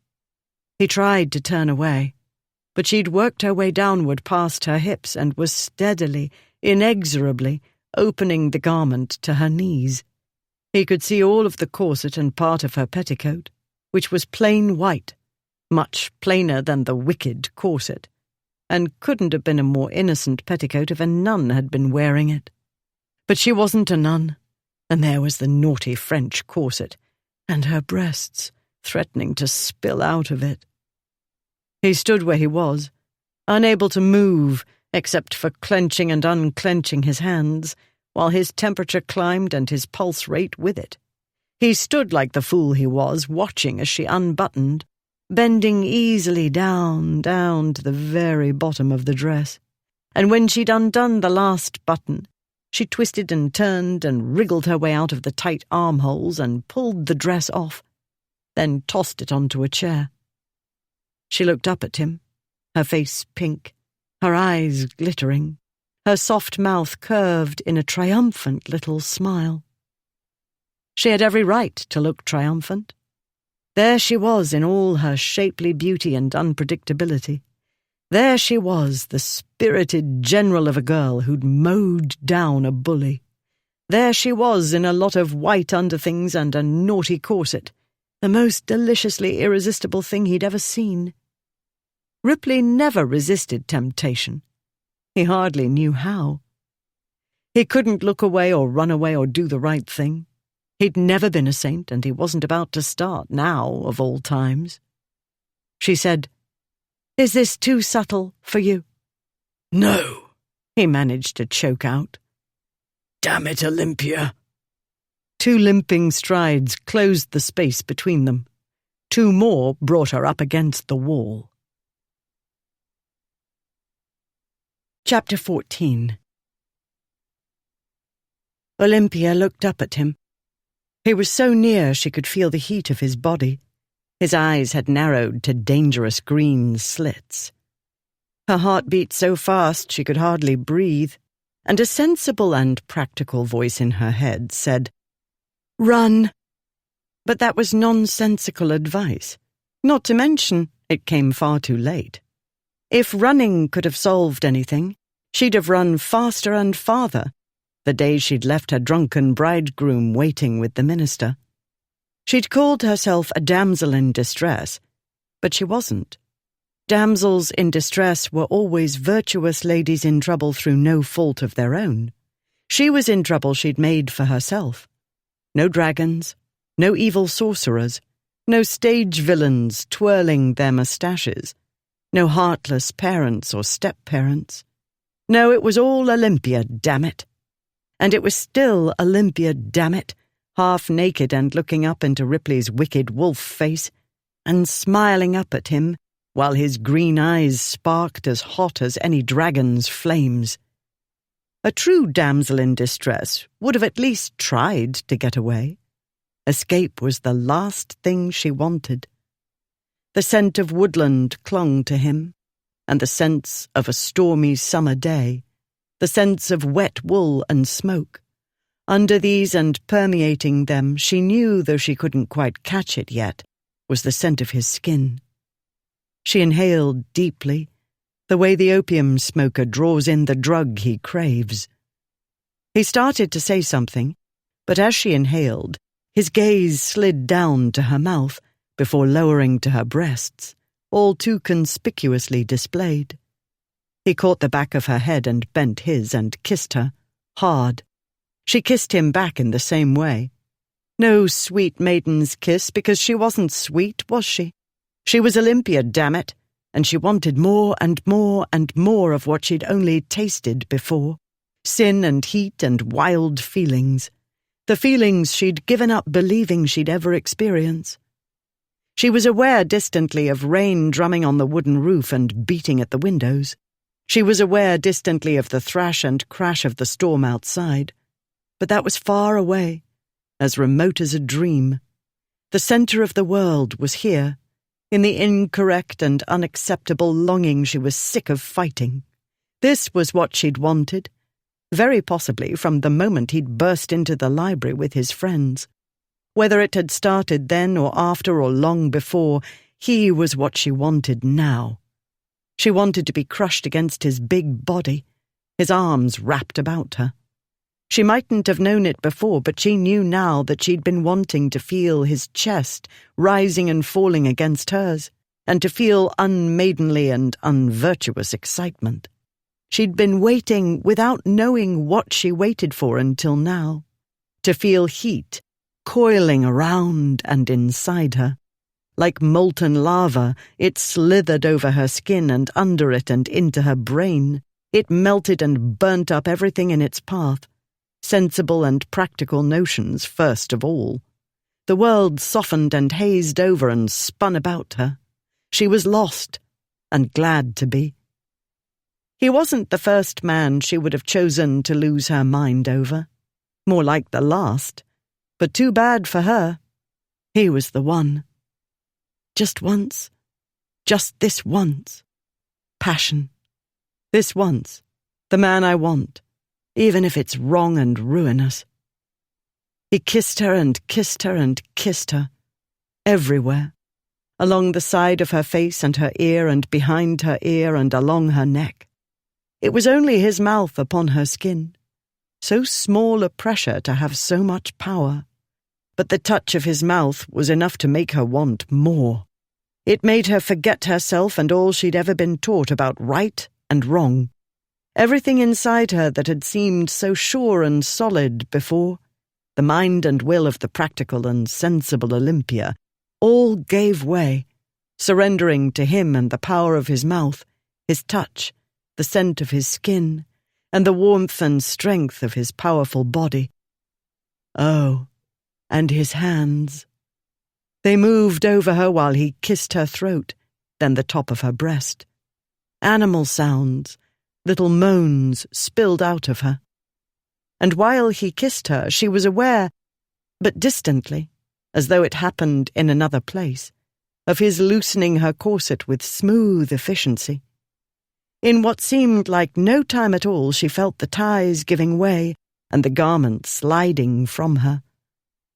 He tried to turn away, but she'd worked her way downward past her hips and was steadily, inexorably, opening the garment to her knees. He could see all of the corset and part of her petticoat, which was plain white, much plainer than the wicked corset, and couldn't have been a more innocent petticoat if a nun had been wearing it. But she wasn't a nun, and there was the naughty French corset, and her breasts threatening to spill out of it. He stood where he was, unable to move except for clenching and unclenching his hands, while his temperature climbed and his pulse rate with it. He stood like the fool he was, watching as she unbuttoned, bending easily down to the very bottom of the dress, and when she'd undone the last button, she twisted and turned and wriggled her way out of the tight armholes and pulled the dress off, then tossed it onto a chair. She looked up at him, her face pink, her eyes glittering, her soft mouth curved in a triumphant little smile. She had every right to look triumphant. There she was in all her shapely beauty and unpredictability. There she was, the spirited general of a girl who'd mowed down a bully. There she was in a lot of white underthings and a naughty corset, the most deliciously irresistible thing he'd ever seen. Ripley never resisted temptation. He hardly knew how. He couldn't look away or run away or do the right thing. He'd never been a saint, and he wasn't about to start now, of all times. She said, "Is this too subtle for you?" "No," he managed to choke out. "Damn it, Olympia." 2 limping strides closed the space between them. 2 more brought her up against the wall. Chapter 14. Olympia looked up at him. He was so near she could feel the heat of his body. His eyes had narrowed to dangerous green slits. Her heart beat so fast she could hardly breathe, and a sensible and practical voice in her head said, "Run." But that was nonsensical advice. Not to mention, it came far too late. If running could have solved anything, she'd have run faster and farther, the day she'd left her drunken bridegroom waiting with the minister. She'd called herself a damsel in distress, but she wasn't. Damsels in distress were always virtuous ladies in trouble through no fault of their own. She was in trouble she'd made for herself. No dragons, no evil sorcerers, no stage villains twirling their moustaches, no heartless parents or step-parents. No, it was all Olympia, damn it. And it was still Olympia, damn it, half naked and looking up into Ripley's wicked wolf face, and smiling up at him, while his green eyes sparked as hot as any dragon's flames. A true damsel in distress would have at least tried to get away. Escape was the last thing she wanted. The scent of woodland clung to him, and the sense of a stormy summer day, the sense of wet wool and smoke. Under these and permeating them, she knew, though she couldn't quite catch it yet, was the scent of his skin. She inhaled deeply, the way the opium smoker draws in the drug he craves. He started to say something, but as she inhaled, his gaze slid down to her mouth before lowering to her breasts, all too conspicuously displayed. He caught the back of her head and bent his and kissed her, hard. She kissed him back in the same way. No sweet maiden's kiss, because she wasn't sweet, was she? She was Olympia, damn it, and she wanted more and more and more of what she'd only tasted before. Sin and heat and wild feelings. The feelings she'd given up believing she'd ever experience. She was aware distantly of rain drumming on the wooden roof and beating at the windows. She was aware distantly of the thrash and crash of the storm outside. But that was far away, as remote as a dream. The center of the world was here, in the incorrect and unacceptable longing she was sick of fighting. This was what she'd wanted, very possibly from the moment he'd burst into the library with his friends. Whether it had started then or after or long before, he was what she wanted now. She wanted to be crushed against his big body, his arms wrapped about her. She mightn't have known it before, but she knew now that she'd been wanting to feel his chest rising and falling against hers, and to feel unmaidenly and unvirtuous excitement. She'd been waiting without knowing what she waited for until now, to feel heat coiling around and inside her. Like molten lava, it slithered over her skin and under it and into her brain. It melted and burnt up everything in its path. Sensible and practical notions first of all. The world softened and hazed over and spun about her. She was lost, and glad to be. He wasn't the first man she would have chosen to lose her mind over. More like the last, but too bad for her. He was the one. Just once. Just this once. Passion. This once. The man I want, even if it's wrong and ruinous. He kissed her and kissed her and kissed her. Everywhere. Along the side of her face and her ear and behind her ear and along her neck. It was only his mouth upon her skin. So small a pressure to have so much power. But the touch of his mouth was enough to make her want more. It made her forget herself and all she'd ever been taught about right and wrong. Everything inside her that had seemed so sure and solid before, the mind and will of the practical and sensible Olympia, all gave way, surrendering to him and the power of his mouth, his touch, the scent of his skin, and the warmth and strength of his powerful body. Oh, and his hands. They moved over her while he kissed her throat, then the top of her breast. Animal sounds, little moans spilled out of her. And while he kissed her, she was aware, but distantly, as though it happened in another place, of his loosening her corset with smooth efficiency. In what seemed like no time at all, she felt the ties giving way and the garment sliding from her.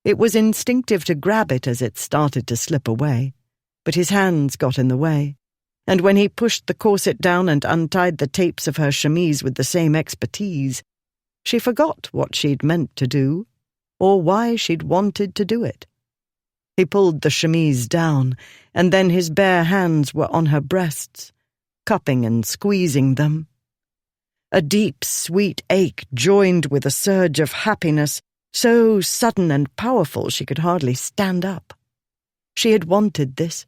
It was instinctive to grab it as it started to slip away, but his hands got in the way, and when he pushed the corset down and untied the tapes of her chemise with the same expertise, she forgot what she'd meant to do, or why she'd wanted to do it. He pulled the chemise down, and then his bare hands were on her breasts, cupping and squeezing them. A deep, sweet ache joined with a surge of happiness, so sudden and powerful she could hardly stand up. She had wanted this,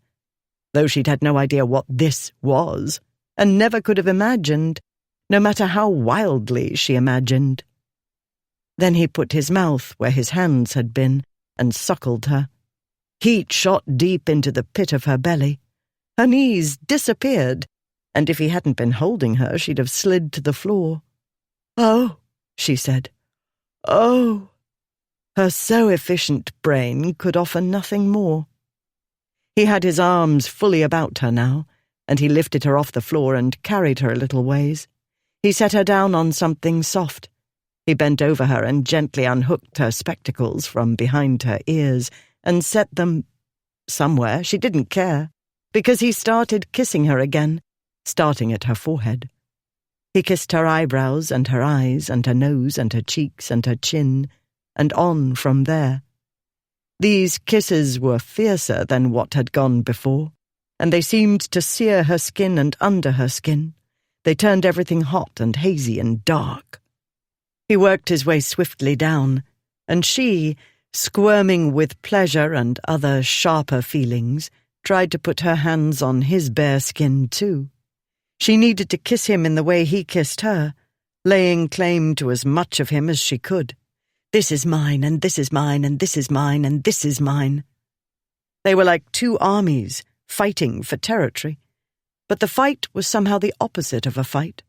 though she'd had no idea what this was, and never could have imagined, no matter how wildly she imagined. Then he put his mouth where his hands had been and suckled her. Heat shot deep into the pit of her belly. Her knees disappeared, and if he hadn't been holding her, she'd have slid to the floor. "Oh," she said. "Oh." Her so-efficient brain could offer nothing more. He had his arms fully about her now, and he lifted her off the floor and carried her a little ways. He set her down on something soft. He bent over her and gently unhooked her spectacles from behind her ears and set them somewhere. She didn't care, because he started kissing her again, starting at her forehead. He kissed her eyebrows and her eyes and her nose and her cheeks and her chin, and on from there. These kisses were fiercer than what had gone before, and they seemed to sear her skin and under her skin. They turned everything hot and hazy and dark. He worked his way swiftly down, and she, squirming with pleasure and other sharper feelings, tried to put her hands on his bare skin too. She needed to kiss him in the way he kissed her, laying claim to as much of him as she could. This is mine, and this is mine, and this is mine, and this is mine. They were like two armies fighting for territory, but the fight was somehow the opposite of a fight.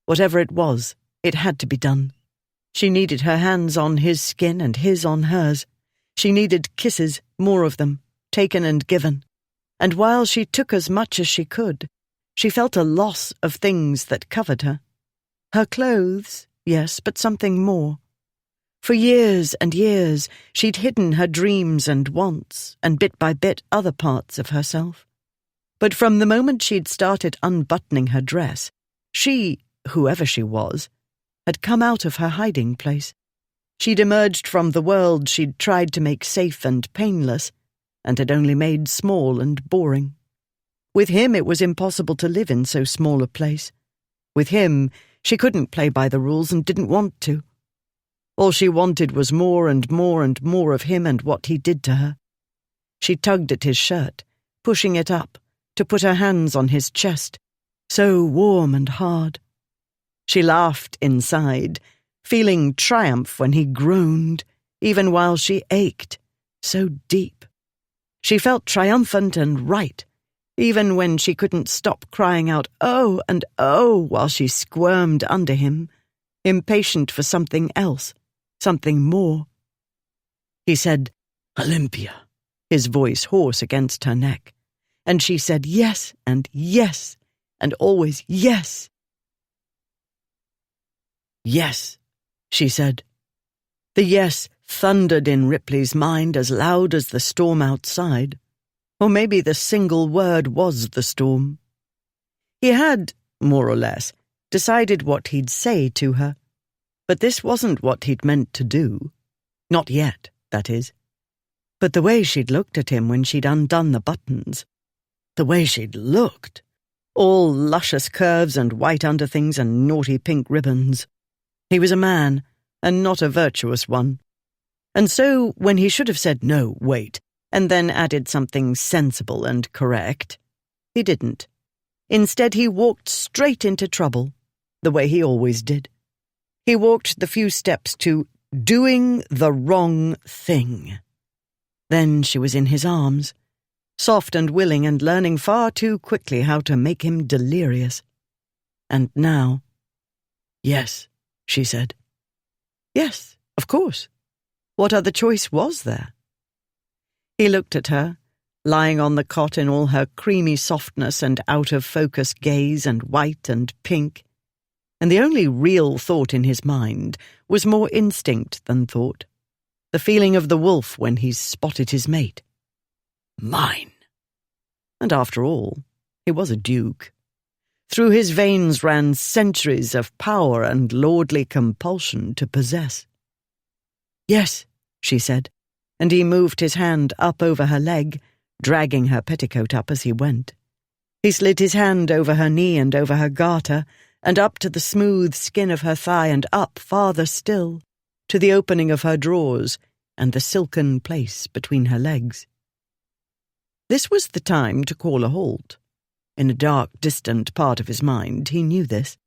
Whatever it was, it had to be done. She needed her hands on his skin and his on hers. She needed kisses, more of them, taken and given. And while she took as much as she could, she felt a loss of things that covered her. Her clothes, yes, but something more. For years and years, she'd hidden her dreams and wants, and bit by bit other parts of herself. But from the moment she'd started unbuttoning her dress, she, whoever she was, had come out of her hiding place. She'd emerged from the world she'd tried to make safe and painless, and had only made small and boring. With him it was impossible to live in so small a place. With him, she couldn't play by the rules and didn't want to. All she wanted was more and more and more of him and what he did to her. She tugged at his shirt, pushing it up, to put her hands on his chest, so warm and hard. She laughed inside, feeling triumph when he groaned, even while she ached, so deep. She felt triumphant and right, even when she couldn't stop crying out "oh" and "oh" while she squirmed under him, impatient for something else, something more. He said, "Olympia," his voice hoarse against her neck, and she said yes, and always yes. "Yes," she said. The yes thundered in Ripley's mind as loud as the storm outside, or maybe the single word was the storm. He had, more or less, decided what he'd say to her, but this wasn't what he'd meant to do. Not yet, that is. But the way she'd looked at him when she'd undone the buttons, the way she'd looked, all luscious curves and white underthings and naughty pink ribbons. He was a man, and not a virtuous one. And so, when he should have said, "No, wait," and then added something sensible and correct, he didn't. Instead, he walked straight into trouble, the way he always did. He walked the few steps to doing the wrong thing. Then she was in his arms, soft and willing and learning far too quickly how to make him delirious. And now, "Yes," she said. Yes, of course. What other choice was there? He looked at her, lying on the cot in all her creamy softness and out-of-focus gaze and white and pink, and the only real thought in his mind was more instinct than thought, the feeling of the wolf when he's spotted his mate. Mine. And after all, he was a duke. Through his veins ran centuries of power and lordly compulsion to possess. "Yes," she said, and he moved his hand up over her leg, dragging her petticoat up as he went. He slid his hand over her knee and over her garter, and up to the smooth skin of her thigh and up farther still, to the opening of her drawers and the silken place between her legs. This was the time to call a halt. In a dark, distant part of his mind, he knew this.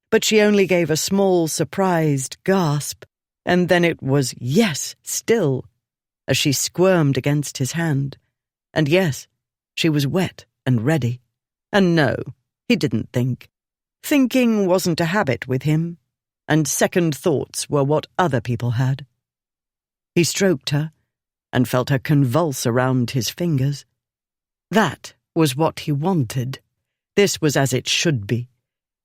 But she only gave a small, surprised gasp, and then it was yes still, as she squirmed against his hand. And yes, she was wet and ready. And no, he didn't think. Thinking wasn't a habit with him, and second thoughts were what other people had. He stroked her, and felt her convulse around his fingers. That was what he wanted. This was as it should be,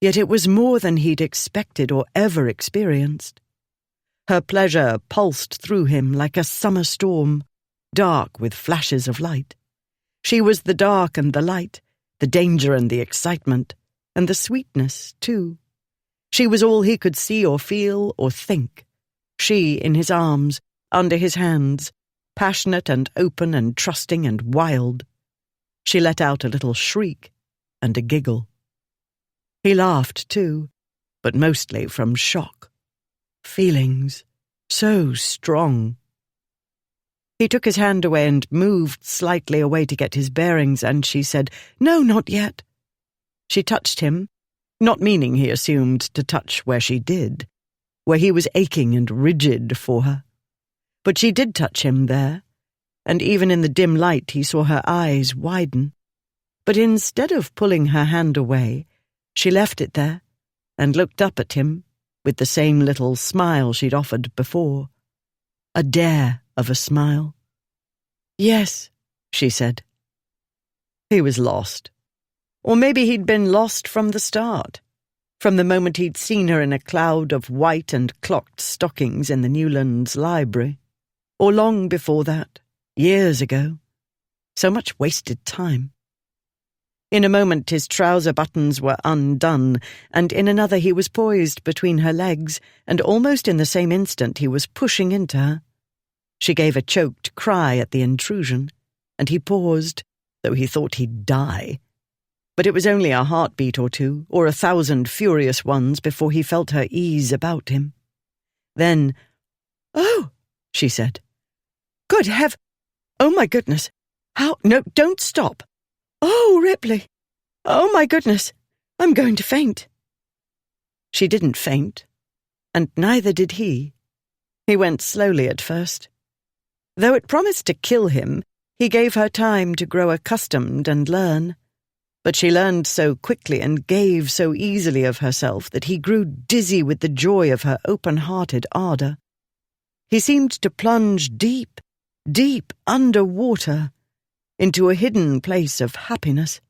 yet it was more than he'd expected or ever experienced. Her pleasure pulsed through him like a summer storm, dark with flashes of light. She was the dark and the light, the danger and the excitement, and the sweetness, too. She was all he could see or feel or think. She in his arms, under his hands, passionate and open and trusting and wild. She let out a little shriek and a giggle. He laughed, too, but mostly from shock. Feelings so strong. He took his hand away and moved slightly away to get his bearings, and she said, "No, not yet." She touched him, not meaning, he assumed, to touch where she did, where he was aching and rigid for her. But she did touch him there, and even in the dim light he saw her eyes widen. But instead of pulling her hand away, she left it there and looked up at him with the same little smile she'd offered before. A dare of a smile. "Yes," she said. He was lost. Or maybe he'd been lost from the start, from the moment he'd seen her in a cloud of white and clocked stockings in the Newlands library, or long before that, years ago. So much wasted time. In a moment his trouser buttons were undone, and in another he was poised between her legs, and almost in the same instant he was pushing into her. She gave a choked cry at the intrusion, and he paused, though he thought he'd die. But it was only a heartbeat or two, or 1,000 furious ones, before he felt her ease about him. Then, "Oh," she said. "Good heaven! Oh, my goodness! How? No, don't stop! Oh, Ripley! Oh, my goodness! I'm going to faint." She didn't faint, and neither did he. He went slowly at first. Though it promised to kill him, He gave her time to grow accustomed and learn, but she learned so quickly and gave so easily of herself that he grew dizzy with the joy of her open-hearted ardour. He seemed to plunge deep, deep under water, into a hidden place of happiness.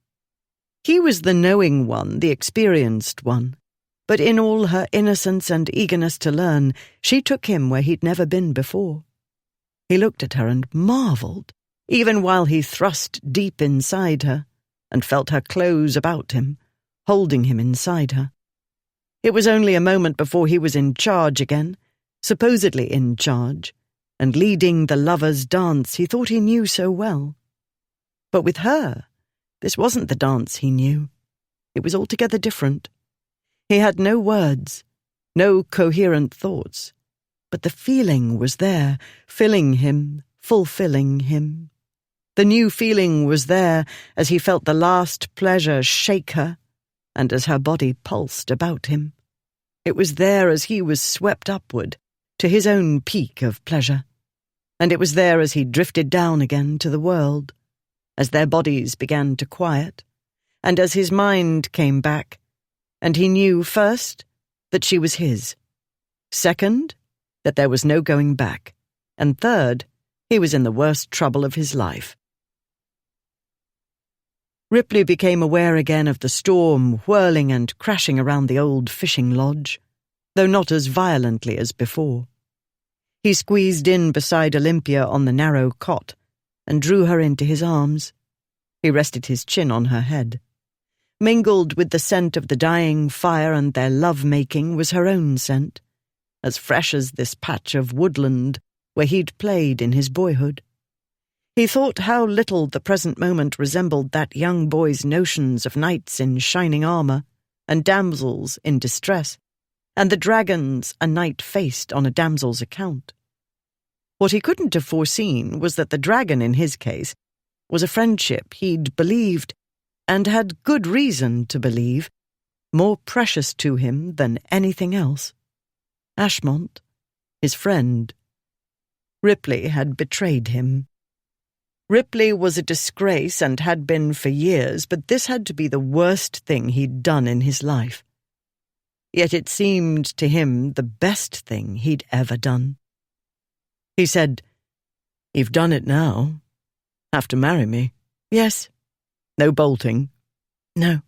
He was the knowing one, the experienced one, but in all her innocence and eagerness to learn, she took him where he'd never been before. He looked at her and marvelled, even while he thrust deep inside her, and felt her close about him, holding him inside her. It was only a moment before he was in charge again, supposedly in charge, and leading the lovers' dance he thought he knew so well. But with her, this wasn't the dance he knew. It was altogether different. He had no words, no coherent thoughts, but the feeling was there, filling him, fulfilling him. The new feeling was there as he felt the last pleasure shake her, and as her body pulsed about him. It was there as he was swept upward to his own peak of pleasure, and it was there as he drifted down again to the world, as their bodies began to quiet, and as his mind came back, and he knew, first, that she was his, second, that there was no going back, and third, he was in the worst trouble of his life. Ripley became aware again of the storm whirling and crashing around the old fishing lodge, though not as violently as before. He squeezed in beside Olympia on the narrow cot, and drew her into his arms. He rested his chin on her head. Mingled with the scent of the dying fire and their love-making was her own scent, as fresh as this patch of woodland where he'd played in his boyhood. He thought how little the present moment resembled that young boy's notions of knights in shining armour, and damsels in distress, and the dragons a knight faced on a damsel's account. What he couldn't have foreseen was that the dragon, in his case, was a friendship he'd believed, and had good reason to believe, more precious to him than anything else. Ashmont, his friend. Ripley had betrayed him. Ripley was a disgrace and had been for years, but this had to be the worst thing he'd done in his life. Yet it seemed to him the best thing he'd ever done. He said, "You've done it now. Have to marry me." "Yes." "No bolting." "No."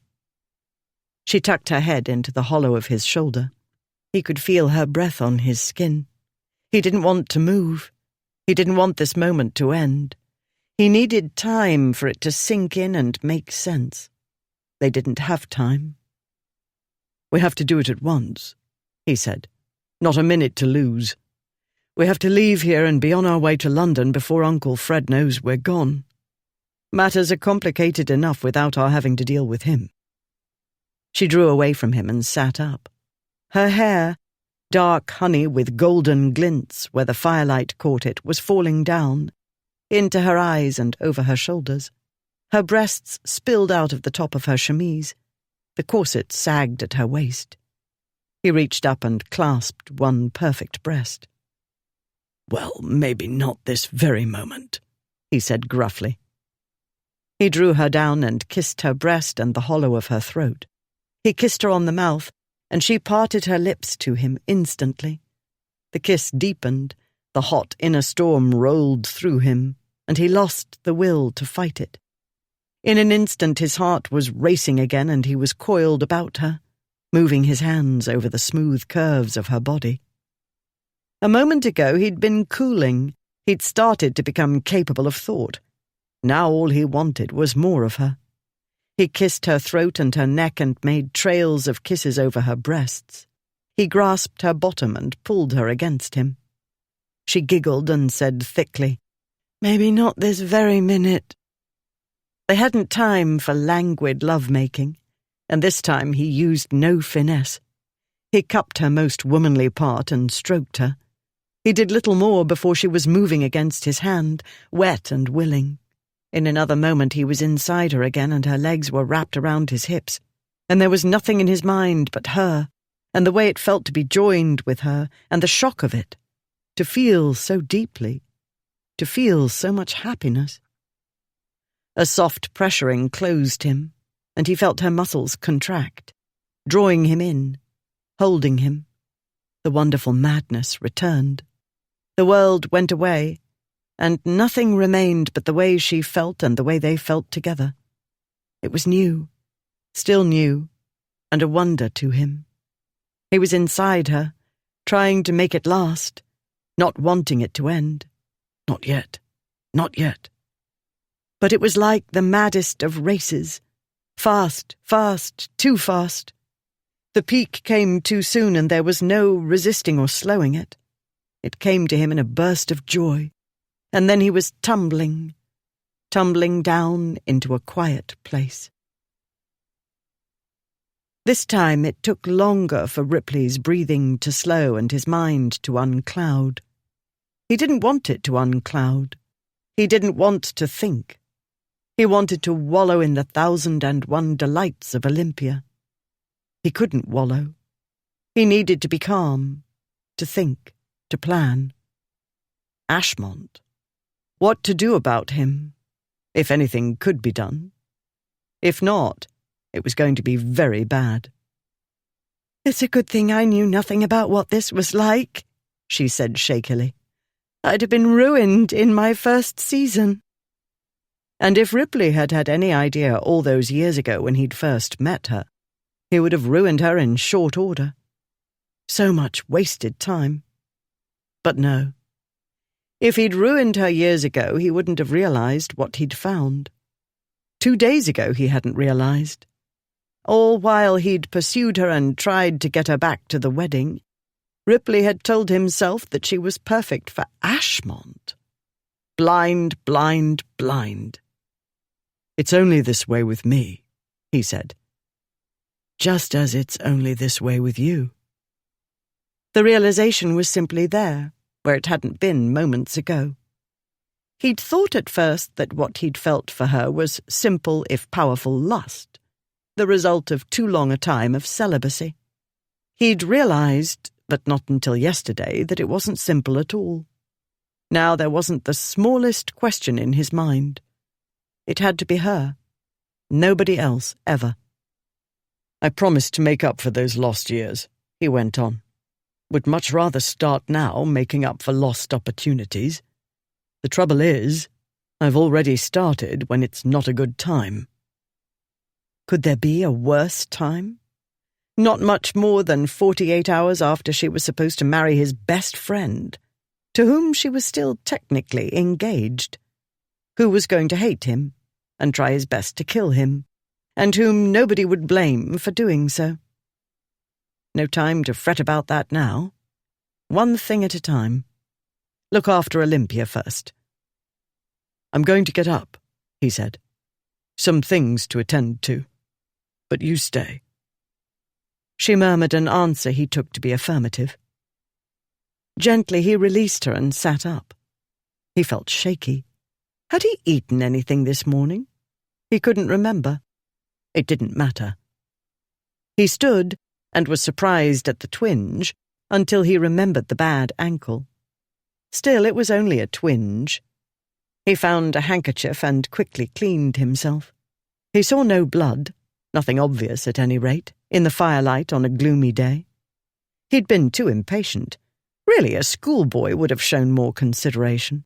She tucked her head into the hollow of his shoulder. He could feel her breath on his skin. He didn't want to move. He didn't want this moment to end. He needed time for it to sink in and make sense. They didn't have time. "We have to do it at once," he said. "Not a minute to lose. We have to leave here and be on our way to London before Uncle Fred knows we're gone. Matters are complicated enough without our having to deal with him." She drew away from him and sat up. Her hair, dark honey with golden glints where the firelight caught it, was falling down, into her eyes and over her shoulders. Her breasts spilled out of the top of her chemise. The corset sagged at her waist. He reached up and clasped one perfect breast. "Well, maybe not this very moment," he said gruffly. He drew her down and kissed her breast and the hollow of her throat. He kissed her on the mouth, and she parted her lips to him instantly. The kiss deepened, the hot inner storm rolled through him, and he lost the will to fight it. In an instant his heart was racing again, and he was coiled about her, moving his hands over the smooth curves of her body. A moment ago he'd been cooling. He'd started to become capable of thought. Now all he wanted was more of her. He kissed her throat and her neck and made trails of kisses over her breasts. He grasped her bottom and pulled her against him. She giggled and said thickly, "Maybe not this very minute." They hadn't time for languid love-making, and this time he used no finesse. He cupped her most womanly part and stroked her. He did little more before she was moving against his hand, wet and willing. In another moment he was inside her again, and her legs were wrapped around his hips, and there was nothing in his mind but her, and the way it felt to be joined with her, and the shock of it, to feel so deeply, to feel so much happiness. A soft pressure enclosed him, and he felt her muscles contract, drawing him in, holding him. The wonderful madness returned. The world went away, and nothing remained but the way she felt and the way they felt together. It was new, still new, and a wonder to him. He was inside her, trying to make it last, not wanting it to end. Not yet, not yet. But it was like the maddest of races. Fast, fast, too fast. The peak came too soon, and there was no resisting or slowing it. It came to him in a burst of joy, and then he was tumbling down into a quiet place. This time it took longer for Ripley's breathing to slow and his mind to uncloud. He didn't want it to uncloud. He didn't want to think. He wanted to wallow in the 1,001 delights of Olympia. He couldn't wallow. He needed to be calm, to think, to plan. Ashmont. What to do about him, if anything could be done. If not, it was going to be very bad. "It's a good thing I knew nothing about what this was like," she said shakily. "I'd have been ruined in my first season." And if Ripley had had any idea all those years ago when he'd first met her, he would have ruined her in short order. So much wasted time. But no. If he'd ruined her years ago, he wouldn't have realized what he'd found. 2 days ago he hadn't realized. All while he'd pursued her and tried to get her back to the wedding, Ripley had told himself that she was perfect for Ashmont. Blind, blind, blind. "It's only this way with me," he said. "Just as it's only this way with you." The realization was simply there, where it hadn't been moments ago. He'd thought at first that what he'd felt for her was simple if powerful lust, the result of too long a time of celibacy. He'd realized, but not until yesterday, that it wasn't simple at all. Now there wasn't the smallest question in his mind. It had to be her. Nobody else, ever. "I promised to make up for those lost years," he went on. "Would much rather start now making up for lost opportunities. The trouble is, I've already started when it's not a good time." Could there be a worse time? Not much more than 48 hours after she was supposed to marry his best friend, to whom she was still technically engaged, who was going to hate him and try his best to kill him, and whom nobody would blame for doing so. No time to fret about that now. One thing at a time. Look after Olympia first. "I'm going to get up," he said. "Some things to attend to. But you stay." She murmured an answer he took to be affirmative. Gently he released her and sat up. He felt shaky. Had he eaten anything this morning? He couldn't remember. It didn't matter. He stood and was surprised at the twinge until he remembered the bad ankle. Still, it was only a twinge. He found a handkerchief and quickly cleaned himself. He saw no blood, nothing obvious at any rate, in the firelight on a gloomy day. He'd been too impatient. Really, a schoolboy would have shown more consideration.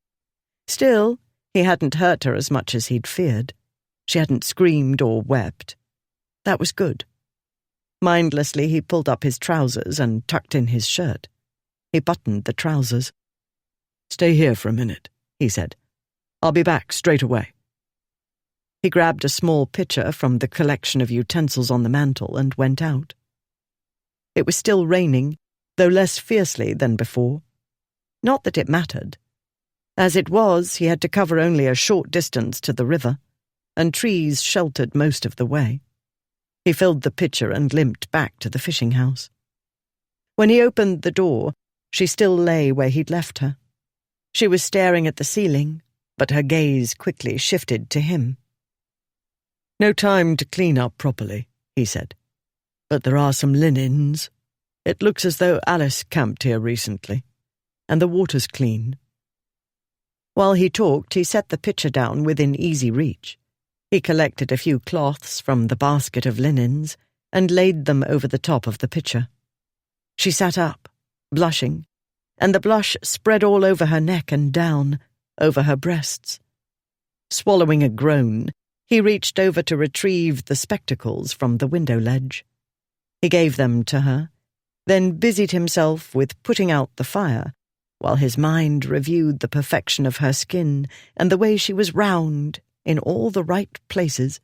Still, he hadn't hurt her as much as he'd feared. She hadn't screamed or wept. That was good. Mindlessly, he pulled up his trousers and tucked in his shirt. He buttoned the trousers. "Stay here for a minute," he said. "I'll be back straight away." He grabbed a small pitcher from the collection of utensils on the mantel and went out. It was still raining, though less fiercely than before. Not that it mattered. As it was, he had to cover only a short distance to the river, and trees sheltered most of the way. He filled the pitcher and limped back to the fishing house. When he opened the door, she still lay where he'd left her. She was staring at the ceiling, but her gaze quickly shifted to him. "No time to clean up properly," he said. "But there are some linens. It looks as though Alice camped here recently, and the water's clean." While he talked, he set the pitcher down within easy reach. He collected a few cloths from the basket of linens and laid them over the top of the pitcher. She sat up, blushing, and the blush spread all over her neck and down, over her breasts. Swallowing a groan, he reached over to retrieve the spectacles from the window ledge. He gave them to her, then busied himself with putting out the fire, while his mind reviewed the perfection of her skin and the way she was round in all the right places.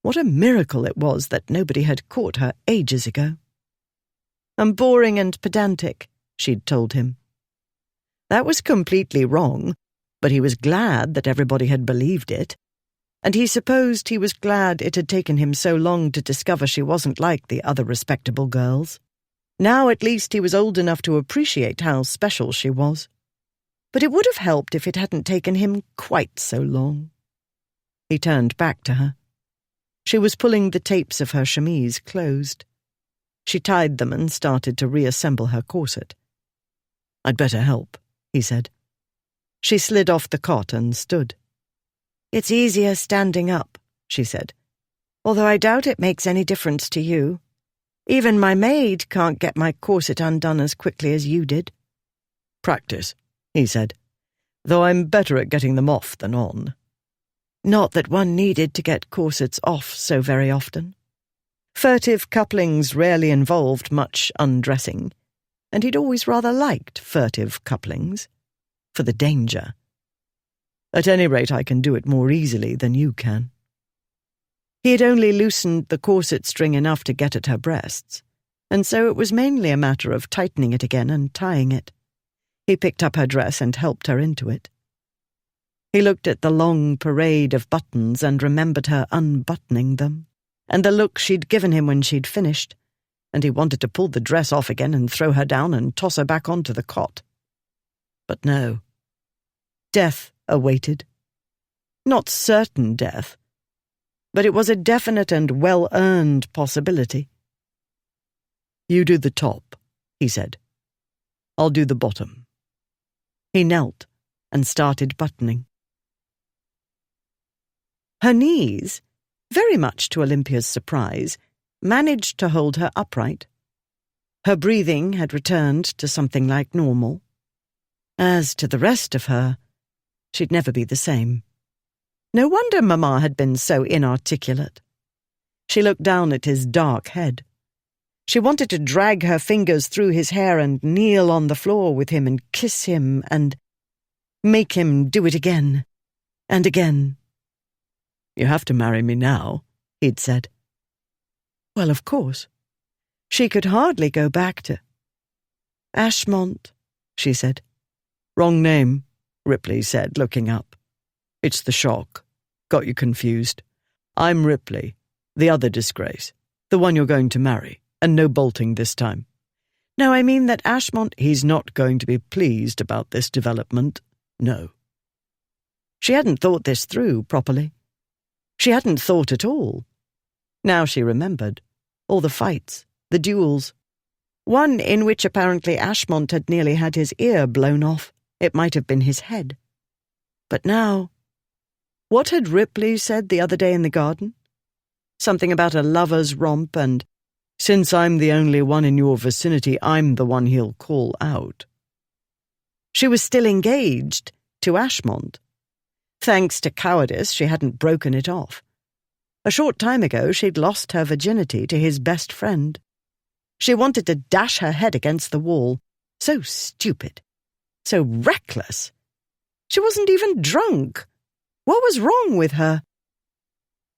What a miracle it was that nobody had caught her ages ago. "I'm boring and pedantic," she'd told him. That was completely wrong, but he was glad that everybody had believed it, and he supposed he was glad it had taken him so long to discover she wasn't like the other respectable girls. Now at least he was old enough to appreciate how special she was. But it would have helped if it hadn't taken him quite so long. He turned back to her. She was pulling the tapes of her chemise closed. She tied them and started to reassemble her corset. "I'd better help," he said. She slid off the cot and stood. "It's easier standing up," she said, "although I doubt it makes any difference to you. Even my maid can't get my corset undone as quickly as you did." "Practice," he said, "though I'm better at getting them off than on." Not that one needed to get corsets off so very often. Furtive couplings rarely involved much undressing, and he'd always rather liked furtive couplings, for the danger. "At any rate, I can do it more easily than you can." He had only loosened the corset string enough to get at her breasts, and so it was mainly a matter of tightening it again and tying it. He picked up her dress and helped her into it. He looked at the long parade of buttons and remembered her unbuttoning them, and the look she'd given him when she'd finished, and he wanted to pull the dress off again and throw her down and toss her back onto the cot. But no. Death awaited. Not certain death, but it was a definite and well-earned possibility. "You do the top," he said. "I'll do the bottom." He knelt and started buttoning. Her knees, very much to Olympia's surprise, managed to hold her upright. Her breathing had returned to something like normal. As to the rest of her, she'd never be the same. No wonder Mamma had been so inarticulate. She looked down at his dark head. She wanted to drag her fingers through his hair and kneel on the floor with him and kiss him and make him do it again and again. "You have to marry me now," he'd said. Well, of course. She could hardly go back to Ashmont, she said. "Wrong name," Ripley said, looking up. "It's the shock. Got you confused. I'm Ripley, the other disgrace, the one you're going to marry, and no bolting this time." "No, I mean that Ashmont—" "He's not going to be pleased about this development, no." She hadn't thought this through properly. She hadn't thought at all. Now she remembered. All the fights, the duels. One in which apparently Ashmont had nearly had his ear blown off. It might have been his head. But now... What had Ripley said the other day in the garden? Something about a lover's romp and, "Since I'm the only one in your vicinity, I'm the one he'll call out." She was still engaged to Ashmont. Thanks to cowardice, she hadn't broken it off. A short time ago, she'd lost her virginity to his best friend. She wanted to dash her head against the wall. So stupid. So reckless. She wasn't even drunk. What was wrong with her?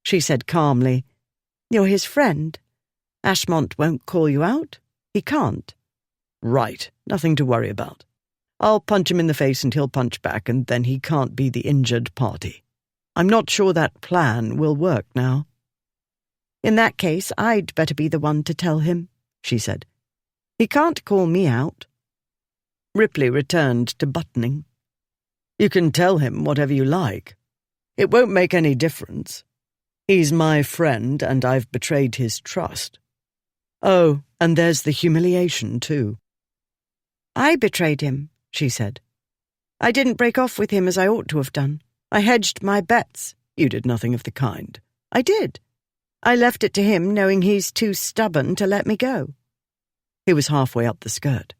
She said calmly, "You're his friend. Ashmont won't call you out. He can't." "Right, nothing to worry about. I'll punch him in the face and he'll punch back, and then he can't be the injured party. I'm not sure that plan will work now." "In that case, I'd better be the one to tell him," she said. "He can't call me out." Ripley returned to buttoning. "You can tell him whatever you like. It won't make any difference. He's my friend, and I've betrayed his trust. Oh, and there's the humiliation, too." "I betrayed him," she said. "I didn't break off with him as I ought to have done. I hedged my bets. You did nothing of the kind. I did. I left it to him, knowing he's too stubborn to let me go. He was halfway up the skirt.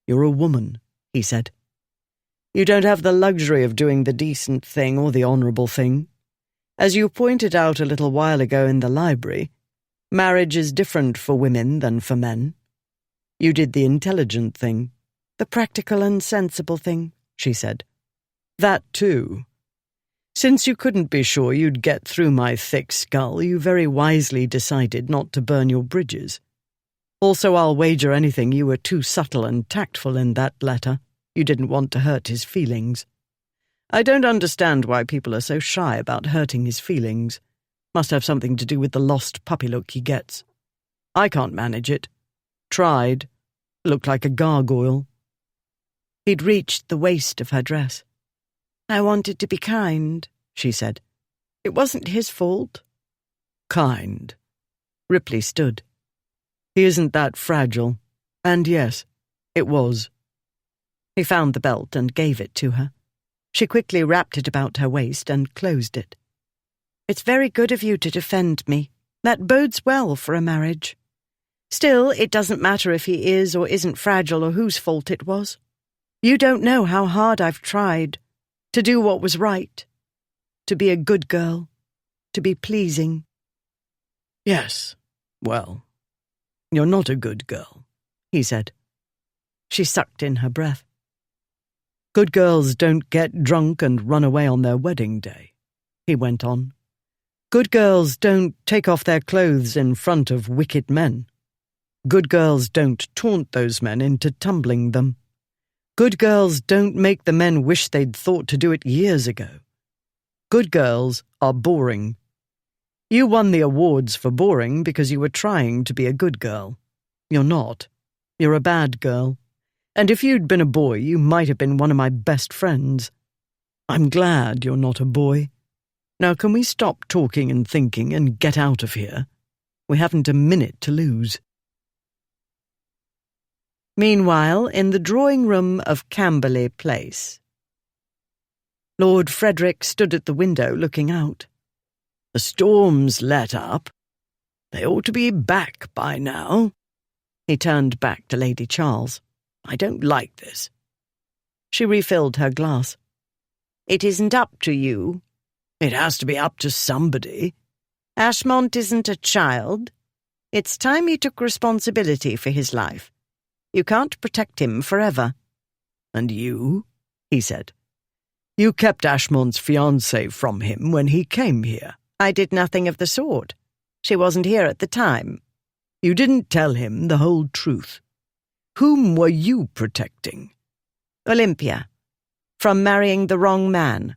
You're a woman, he said. You don't have the luxury of doing the decent thing or the honourable thing. As you pointed out a little while ago in the library, marriage is different for women than for men. You did the intelligent thing. The practical and sensible thing, she said. That too. Since you couldn't be sure you'd get through my thick skull, you very wisely decided not to burn your bridges. Also, I'll wager anything you were too subtle and tactful in that letter. You didn't want to hurt his feelings. I don't understand why people are so shy about hurting his feelings. Must have something to do with the lost puppy look he gets. I can't manage it. Tried. Looked like a gargoyle. He'd reached the waist of her dress. I wanted to be kind, she said. It wasn't his fault. Kind. Ripley stood. He isn't that fragile. And yes, it was. He found the belt and gave it to her. She quickly wrapped it about her waist and closed it. It's very good of you to defend me. That bodes well for a marriage. Still, it doesn't matter if he is or isn't fragile or whose fault it was. You don't know how hard I've tried to do what was right, to be a good girl, to be pleasing. Yes, well, you're not a good girl, he said. She sucked in her breath. Good girls don't get drunk and run away on their wedding day, he went on. Good girls don't take off their clothes in front of wicked men. Good girls don't taunt those men into tumbling them. Good girls don't make the men wish they'd thought to do it years ago. Good girls are boring. You won the awards for boring because you were trying to be a good girl. You're not. You're a bad girl. And if you'd been a boy, you might have been one of my best friends. I'm glad you're not a boy. Now can we stop talking and thinking and get out of here? We haven't a minute to lose. Meanwhile, in the drawing-room of Camberley Place, Lord Frederick stood at the window looking out. The storm's let up. They ought to be back by now. He turned back to Lady Charles. I don't like this. She refilled her glass. It isn't up to you. It has to be up to somebody. Ashmont isn't a child. It's time he took responsibility for his life. You can't protect him forever. And you, he said. You kept Ashmont's fiancée from him when he came here. I did nothing of the sort. She wasn't here at the time. You didn't tell him the whole truth. Whom were you protecting? Olympia. From marrying the wrong man.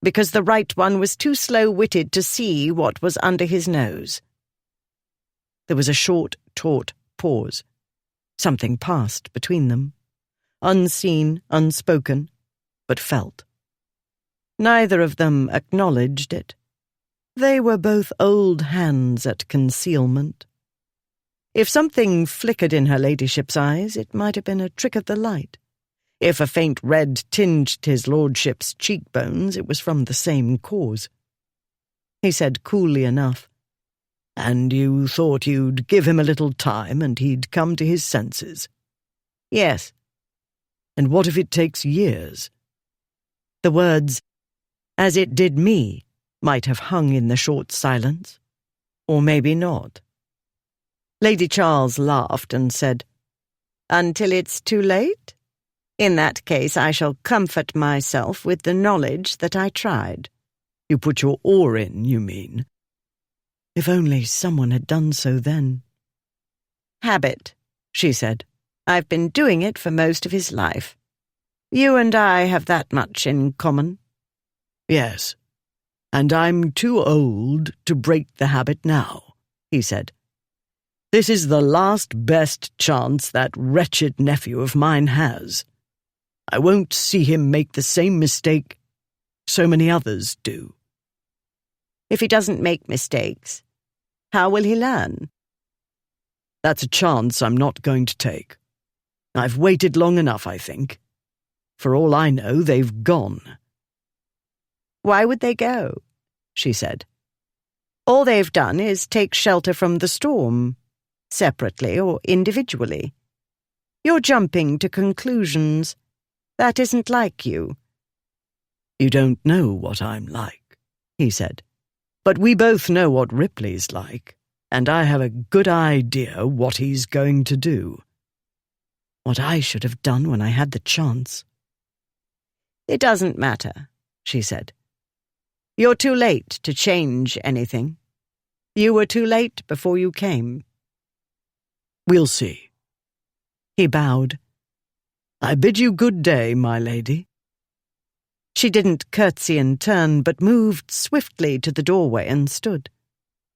Because the right one was too slow-witted to see what was under his nose. There was a short, taut pause. Something passed between them. Unseen, unspoken, but felt. Neither of them acknowledged it. They were both old hands at concealment. If something flickered in her ladyship's eyes, it might have been a trick of the light. If a faint red tinged his lordship's cheekbones, it was from the same cause. He said coolly enough, And you thought you'd give him a little time and he'd come to his senses? Yes. And what if it takes years? The words, as it did me, might have hung in the short silence. Or maybe not. Lady Charles laughed and said, Until it's too late? In that case, I shall comfort myself with the knowledge that I tried. You put your oar in, you mean? If only someone had done so then. Habit, she said. I've been doing it for most of his life. You and I have that much in common. Yes, and I'm too old to break the habit now, he said. This is the last best chance that wretched nephew of mine has. I won't see him make the same mistake so many others do. If he doesn't make mistakes, how will he learn? That's a chance I'm not going to take. I've waited long enough, I think. For all I know, they've gone. Why would they go? she said. "All they've done is take shelter from the storm, separately or individually. You're jumping to conclusions. That isn't like you." "You don't know what I'm like," he said. "But we both know what Ripley's like, and I have a good idea what he's going to do." What I should have done when I had the chance. "It doesn't matter," she said. "You're too late to change anything. You were too late before you came." "We'll see." He bowed. "I bid you good day, my lady." She didn't curtsy in turn, but moved swiftly to the doorway and stood,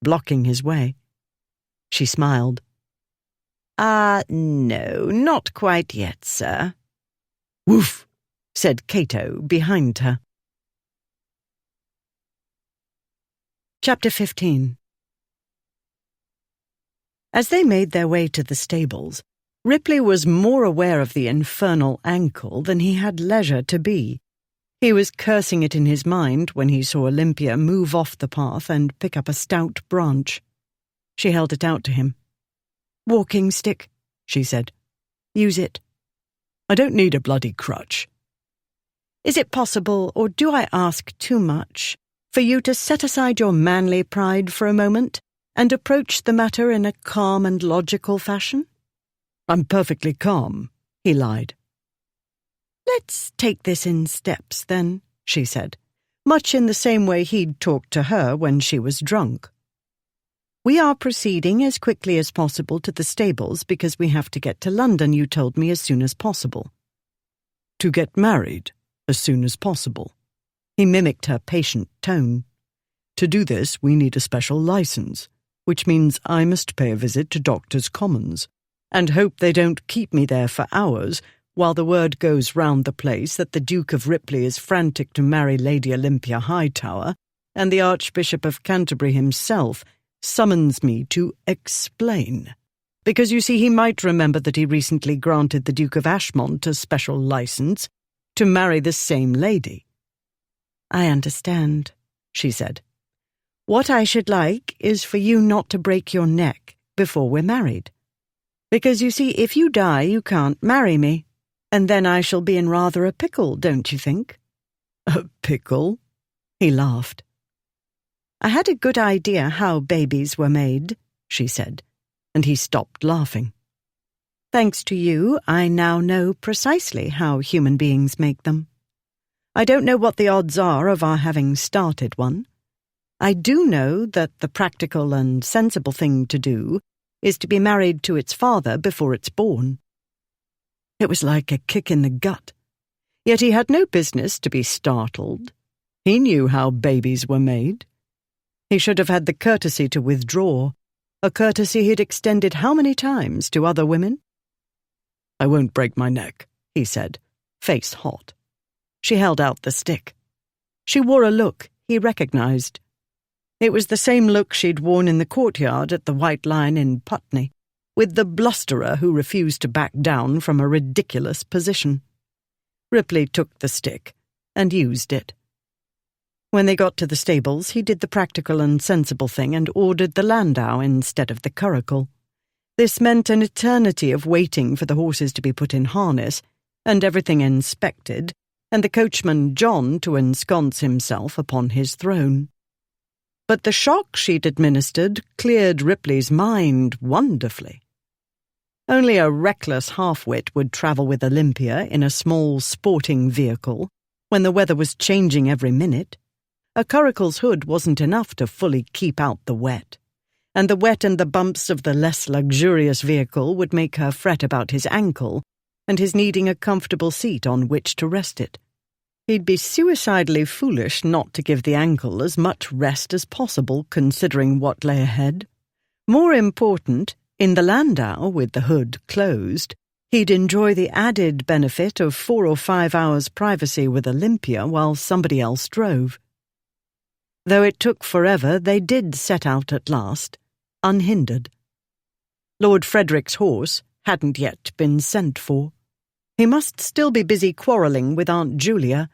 blocking his way. She smiled. No, not quite yet, sir." "Woof," said Cato behind her. Chapter 15. As they made their way to the stables, Ripley was more aware of the infernal ankle than he had leisure to be. He was cursing it in his mind when he saw Olympia move off the path and pick up a stout branch. She held it out to him. "Walking stick," she said. "Use it." "I don't need a bloody crutch." "Is it possible, or do I ask too much, for you to set aside your manly pride for a moment and approach the matter in a calm and logical fashion?" "I'm perfectly calm," he lied. "Let's take this in steps, then," she said, much in the same way he'd talked to her when she was drunk. "We are proceeding as quickly as possible to the stables because we have to get to London, you told me, as soon as possible." "To get married as soon as possible." He mimicked her patient tone. "To do this, we need a special license, which means I must pay a visit to Doctors' Commons, and hope they don't keep me there for hours while the word goes round the place that the Duke of Ripley is frantic to marry Lady Olympia Hightower, and the Archbishop of Canterbury himself summons me to explain. Because you see, he might remember that he recently granted the Duke of Ashmont a special license to marry the same lady." "I understand," she said. "What I should like is for you not to break your neck before we're married. Because you see, if you die, you can't marry me, and then I shall be in rather a pickle, don't you think?" "A pickle?" He laughed. "I had a good idea how babies were made," she said, and he stopped laughing. "Thanks to you, I now know precisely how human beings make them. I don't know what the odds are of our having started one. I do know that the practical and sensible thing to do is to be married to its father before it's born." It was like a kick in the gut. Yet he had no business to be startled. He knew how babies were made. He should have had the courtesy to withdraw, a courtesy he'd extended how many times to other women? "I won't break my neck," he said, face hot. She held out the stick. She wore a look he recognized. It was the same look she'd worn in the courtyard at the White Lion in Putney, with the blusterer who refused to back down from a ridiculous position. Ripley took the stick and used it. When they got to the stables, he did the practical and sensible thing and ordered the landau instead of the curricle. This meant an eternity of waiting for the horses to be put in harness, and everything inspected, and the coachman John to ensconce himself upon his throne. But the shock she'd administered cleared Ripley's mind wonderfully. Only a reckless half-wit would travel with Olympia in a small sporting vehicle when the weather was changing every minute. A curricle's hood wasn't enough to fully keep out the wet, and the wet and the bumps of the less luxurious vehicle would make her fret about his ankle and his needing a comfortable seat on which to rest it. He'd be suicidally foolish not to give the ankle as much rest as possible, considering what lay ahead. More important, in the landau with the hood closed, he'd enjoy the added benefit of 4 or 5 hours' privacy with Olympia while somebody else drove. Though it took forever, they did set out at last, unhindered. Lord Frederick's horse hadn't yet been sent for. He must still be busy quarrelling with Aunt Julia,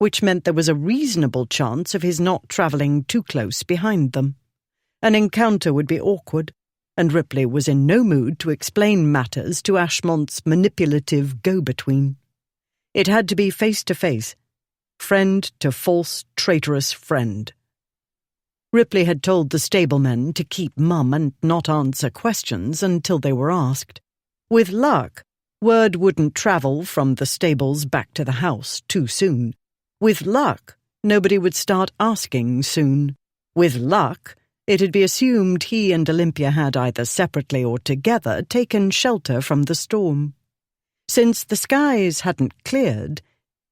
which meant there was a reasonable chance of his not travelling too close behind them. An encounter would be awkward, and Ripley was in no mood to explain matters to Ashmont's manipulative go-between. It had to be face-to-face, friend to false, traitorous friend. Ripley had told the stablemen to keep mum and not answer questions until they were asked. With luck, word wouldn't travel from the stables back to the house too soon. With luck, nobody would start asking soon. With luck, it'd be assumed he and Olympia had either separately or together taken shelter from the storm. Since the skies hadn't cleared,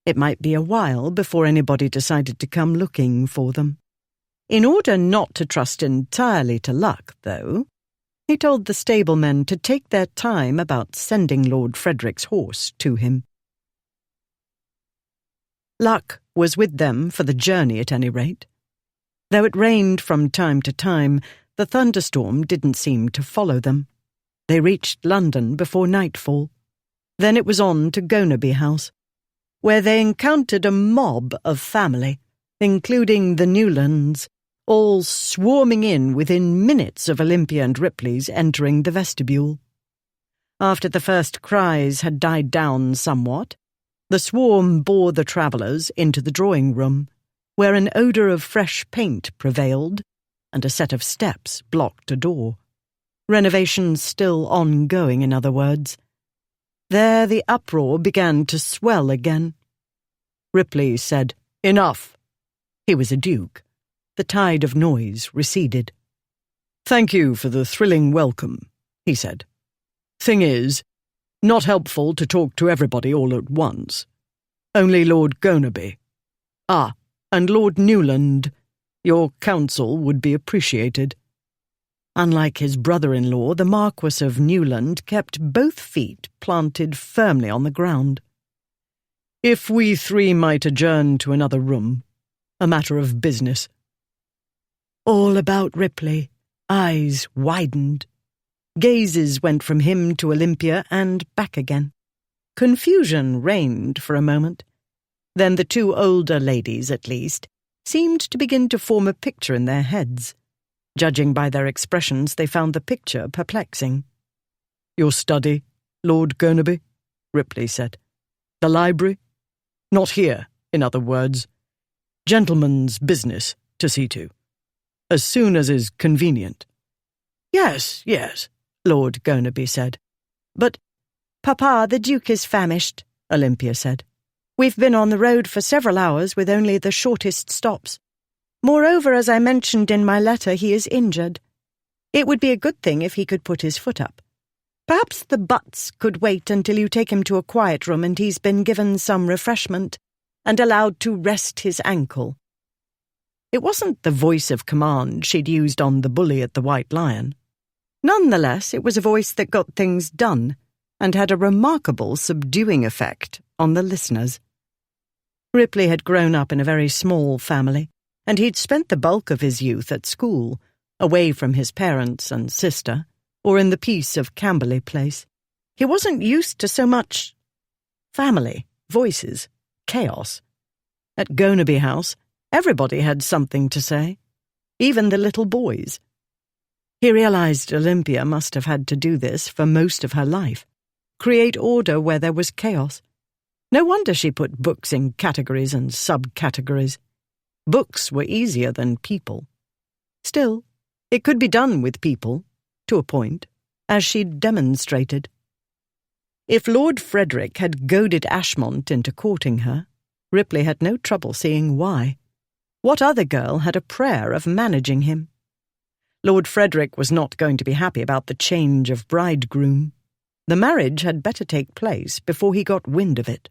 it might be a while before anybody decided to come looking for them. In order not to trust entirely to luck, though, he told the stablemen to take their time about sending Lord Frederick's horse to him. Luck was with them for the journey at any rate. Though it rained from time to time, the thunderstorm didn't seem to follow them. They reached London before nightfall. Then it was on to Gonaby House, where they encountered a mob of family, including the Newlands, all swarming in within minutes of Olympia and Ripley's entering the vestibule. After the first cries had died down somewhat, the swarm bore the travellers into the drawing-room, where an odour of fresh paint prevailed, and a set of steps blocked a door. Renovations still ongoing, in other words. There the uproar began to swell again. Ripley said, "Enough." He was a duke. The tide of noise receded. "Thank you for the thrilling welcome," he said. "Thing is, not helpful to talk to everybody all at once. Only Lord Gonaby. And Lord Newland. Your counsel would be appreciated." Unlike his brother-in-law, the Marquess of Newland kept both feet planted firmly on the ground. "If we three might adjourn to another room, a matter of business." All about Ripley, eyes widened. Gazes went from him to Olympia and back again. Confusion reigned for a moment. Then the two older ladies, at least, seemed to begin to form a picture in their heads. Judging by their expressions, they found the picture perplexing. "Your study, Lord Gonaby?" Ripley said. "The library? Not here, in other words. Gentleman's business to see to. As soon as is convenient." Yes, Lord Gonaby said. "But, Papa, the Duke is famished," Olympia said. "We've been on the road for several hours with only the shortest stops. Moreover, as I mentioned in my letter, he is injured. It would be a good thing if he could put his foot up. Perhaps the butts could wait until you take him to a quiet room and he's been given some refreshment and allowed to rest his ankle." It wasn't the voice of command she'd used on the bully at the White Lion. Nonetheless, it was a voice that got things done and had a remarkable subduing effect on the listeners. Ripley had grown up in a very small family, and he'd spent the bulk of his youth at school, away from his parents and sister, or in the peace of Camberley Place. He wasn't used to so much family, voices, chaos. At Gonaby House, everybody had something to say, even the little boys. He realized Olympia must have had to do this for most of her life, create order where there was chaos. No wonder she put books in categories and subcategories. Books were easier than people. Still, it could be done with people, to a point, as she'd demonstrated. If Lord Frederick had goaded Ashmont into courting her, Ripley had no trouble seeing why. What other girl had a prayer of managing him? Lord Frederick was not going to be happy about the change of bridegroom. The marriage had better take place before he got wind of it.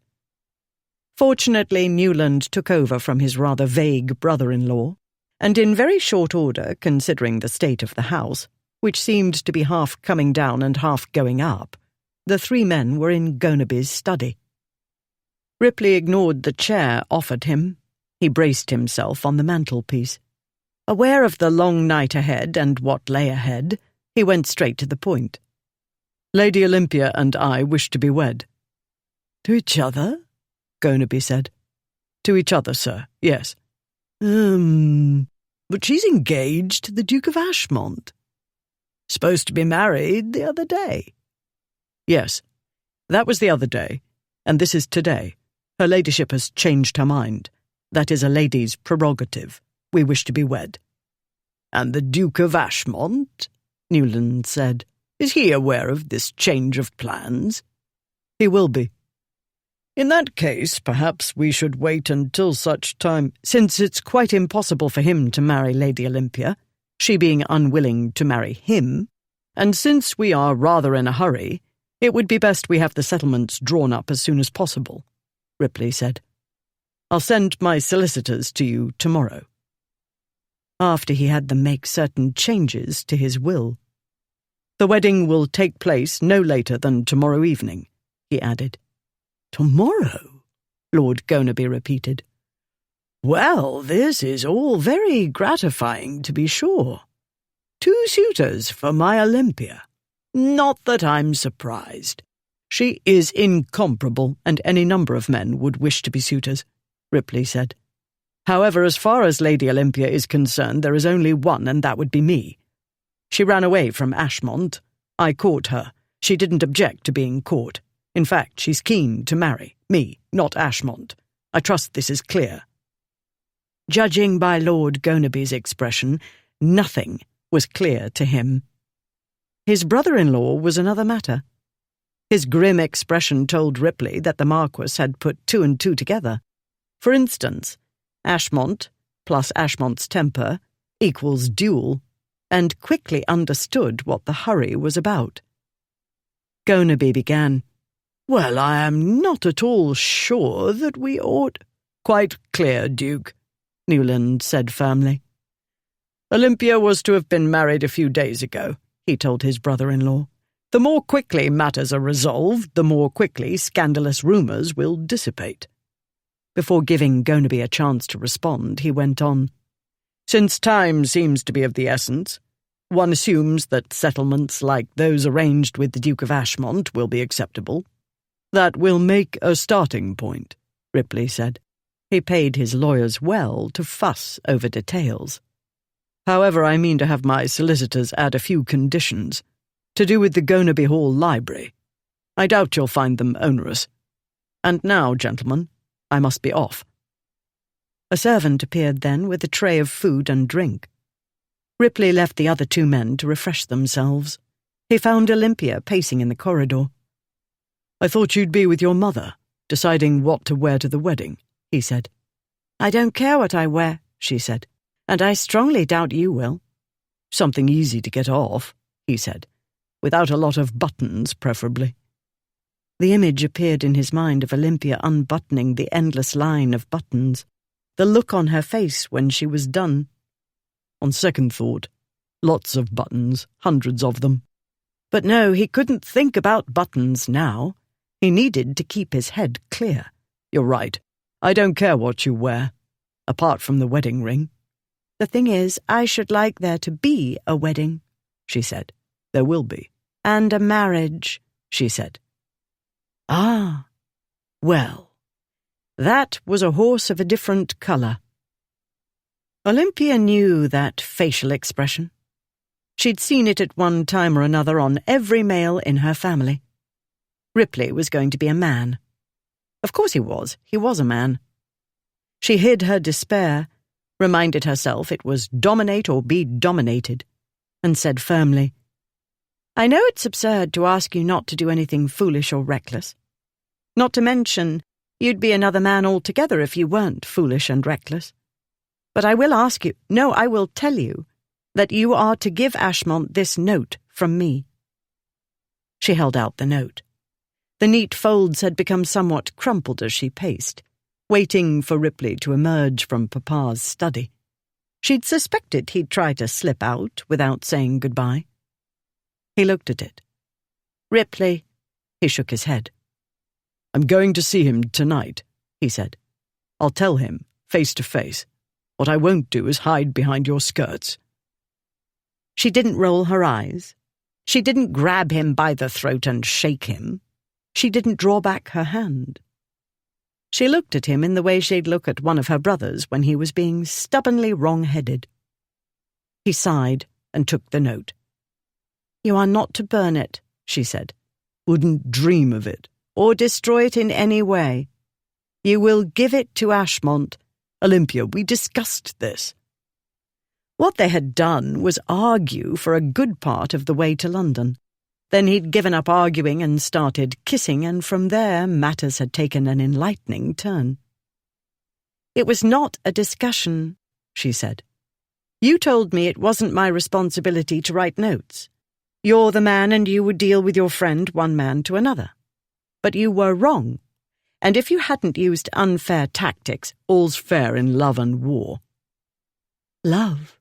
Fortunately, Newland took over from his rather vague brother-in-law, and in very short order, considering the state of the house, which seemed to be half coming down and half going up, the three men were in Gonaby's study. Ripley ignored the chair offered him. He braced himself on the mantelpiece. Aware of the long night ahead and what lay ahead, he went straight to the point. "Lady Olympia and I wish to be wed." "To each other?" Gonaby said. To each other, sir, yes. But she's engaged to the Duke of Ashmont. Supposed to be married the other day. Yes, that was the other day, and this is today. Her ladyship has changed her mind. That is a lady's prerogative. We wish to be wed. And the Duke of Ashmont, Newland said, is he aware of this change of plans? He will be. In that case, perhaps we should wait until such time, since it's quite impossible for him to marry Lady Olympia, she being unwilling to marry him, and since we are rather in a hurry, it would be best we have the settlements drawn up as soon as possible, Ripley said. I'll send my solicitors to you tomorrow. After he had them make certain changes to his will. The wedding will take place no later than tomorrow evening, he added. Tomorrow? Lord Gonaby repeated. Well, this is all very gratifying, to be sure. 2 suitors for my Olympia. Not that I'm surprised. She is incomparable, and any number of men would wish to be suitors, Ripley said. However, as far as Lady Olympia is concerned, there is only one, and that would be me. She ran away from Ashmont. I caught her. She didn't object to being caught. In fact, she's keen to marry me, not Ashmont. I trust this is clear. Judging by Lord Gonaby's expression, nothing was clear to him. His brother-in-law was another matter. His grim expression told Ripley that the Marquess had put 2 and 2 together. For instance, Ashmont plus Ashmont's temper equals duel, and quickly understood what the hurry was about. Gonaby began. Well, I am not at all sure that we ought— Quite clear, Duke, Newland said firmly. Olympia was to have been married a few days ago, he told his brother-in-law. The more quickly matters are resolved, the more quickly scandalous rumours will dissipate. Before giving Gonaby a chance to respond, he went on. Since time seems to be of the essence, one assumes that settlements like those arranged with the Duke of Ashmont will be acceptable. That will make a starting point, Ripley said. He paid his lawyers well to fuss over details. However, I mean to have my solicitors add a few conditions, to do with the Gonaby Hall library. I doubt you'll find them onerous. And now, gentlemen, I must be off. A servant appeared then with a tray of food and drink. Ripley left the other 2 men to refresh themselves. He found Olympia pacing in the corridor. I thought you'd be with your mother, deciding what to wear to the wedding, he said. I don't care what I wear, she said, and I strongly doubt you will. Something easy to get off, he said, without a lot of buttons, preferably. The image appeared in his mind of Olympia unbuttoning the endless line of buttons, the look on her face when she was done. On second thought, lots of buttons, hundreds of them. But no, he couldn't think about buttons now. He needed to keep his head clear. You're right. I don't care what you wear, apart from the wedding ring. The thing is, I should like there to be a wedding, she said. There will be. And a marriage, she said. Ah, well, that was a horse of a different colour. Olympia knew that facial expression. She'd seen it at one time or another on every male in her family. Ripley was going to be a man. Of course he was a man. She hid her despair, reminded herself it was dominate or be dominated, and said firmly, I know it's absurd to ask you not to do anything foolish or reckless. Not to mention, you'd be another man altogether if you weren't foolish and reckless. But I will ask you, no, I will tell you, that you are to give Ashmont this note from me. She held out the note. The neat folds had become somewhat crumpled as she paced, waiting for Ripley to emerge from Papa's study. She'd suspected he'd try to slip out without saying goodbye. He looked at it. Ripley, he shook his head. I'm going to see him tonight, he said. I'll tell him, face to face. What I won't do is hide behind your skirts. She didn't roll her eyes. She didn't grab him by the throat and shake him. She didn't draw back her hand. She looked at him in the way she'd look at one of her brothers when he was being stubbornly wrong-headed. He sighed and took the note. "You are not to burn it," she said. Wouldn't dream of it. "Or destroy it in any way. You will give it to Ashmont." Olympia, we discussed this. What they had done was argue for a good part of the way to London. Then he'd given up arguing and started kissing, and from there matters had taken an enlightening turn. "It was not a discussion," she said. "You told me it wasn't my responsibility to write notes. You're the man and you would deal with your friend one man to another. But you were wrong, and if you hadn't used unfair tactics..." All's fair in love and war. Love?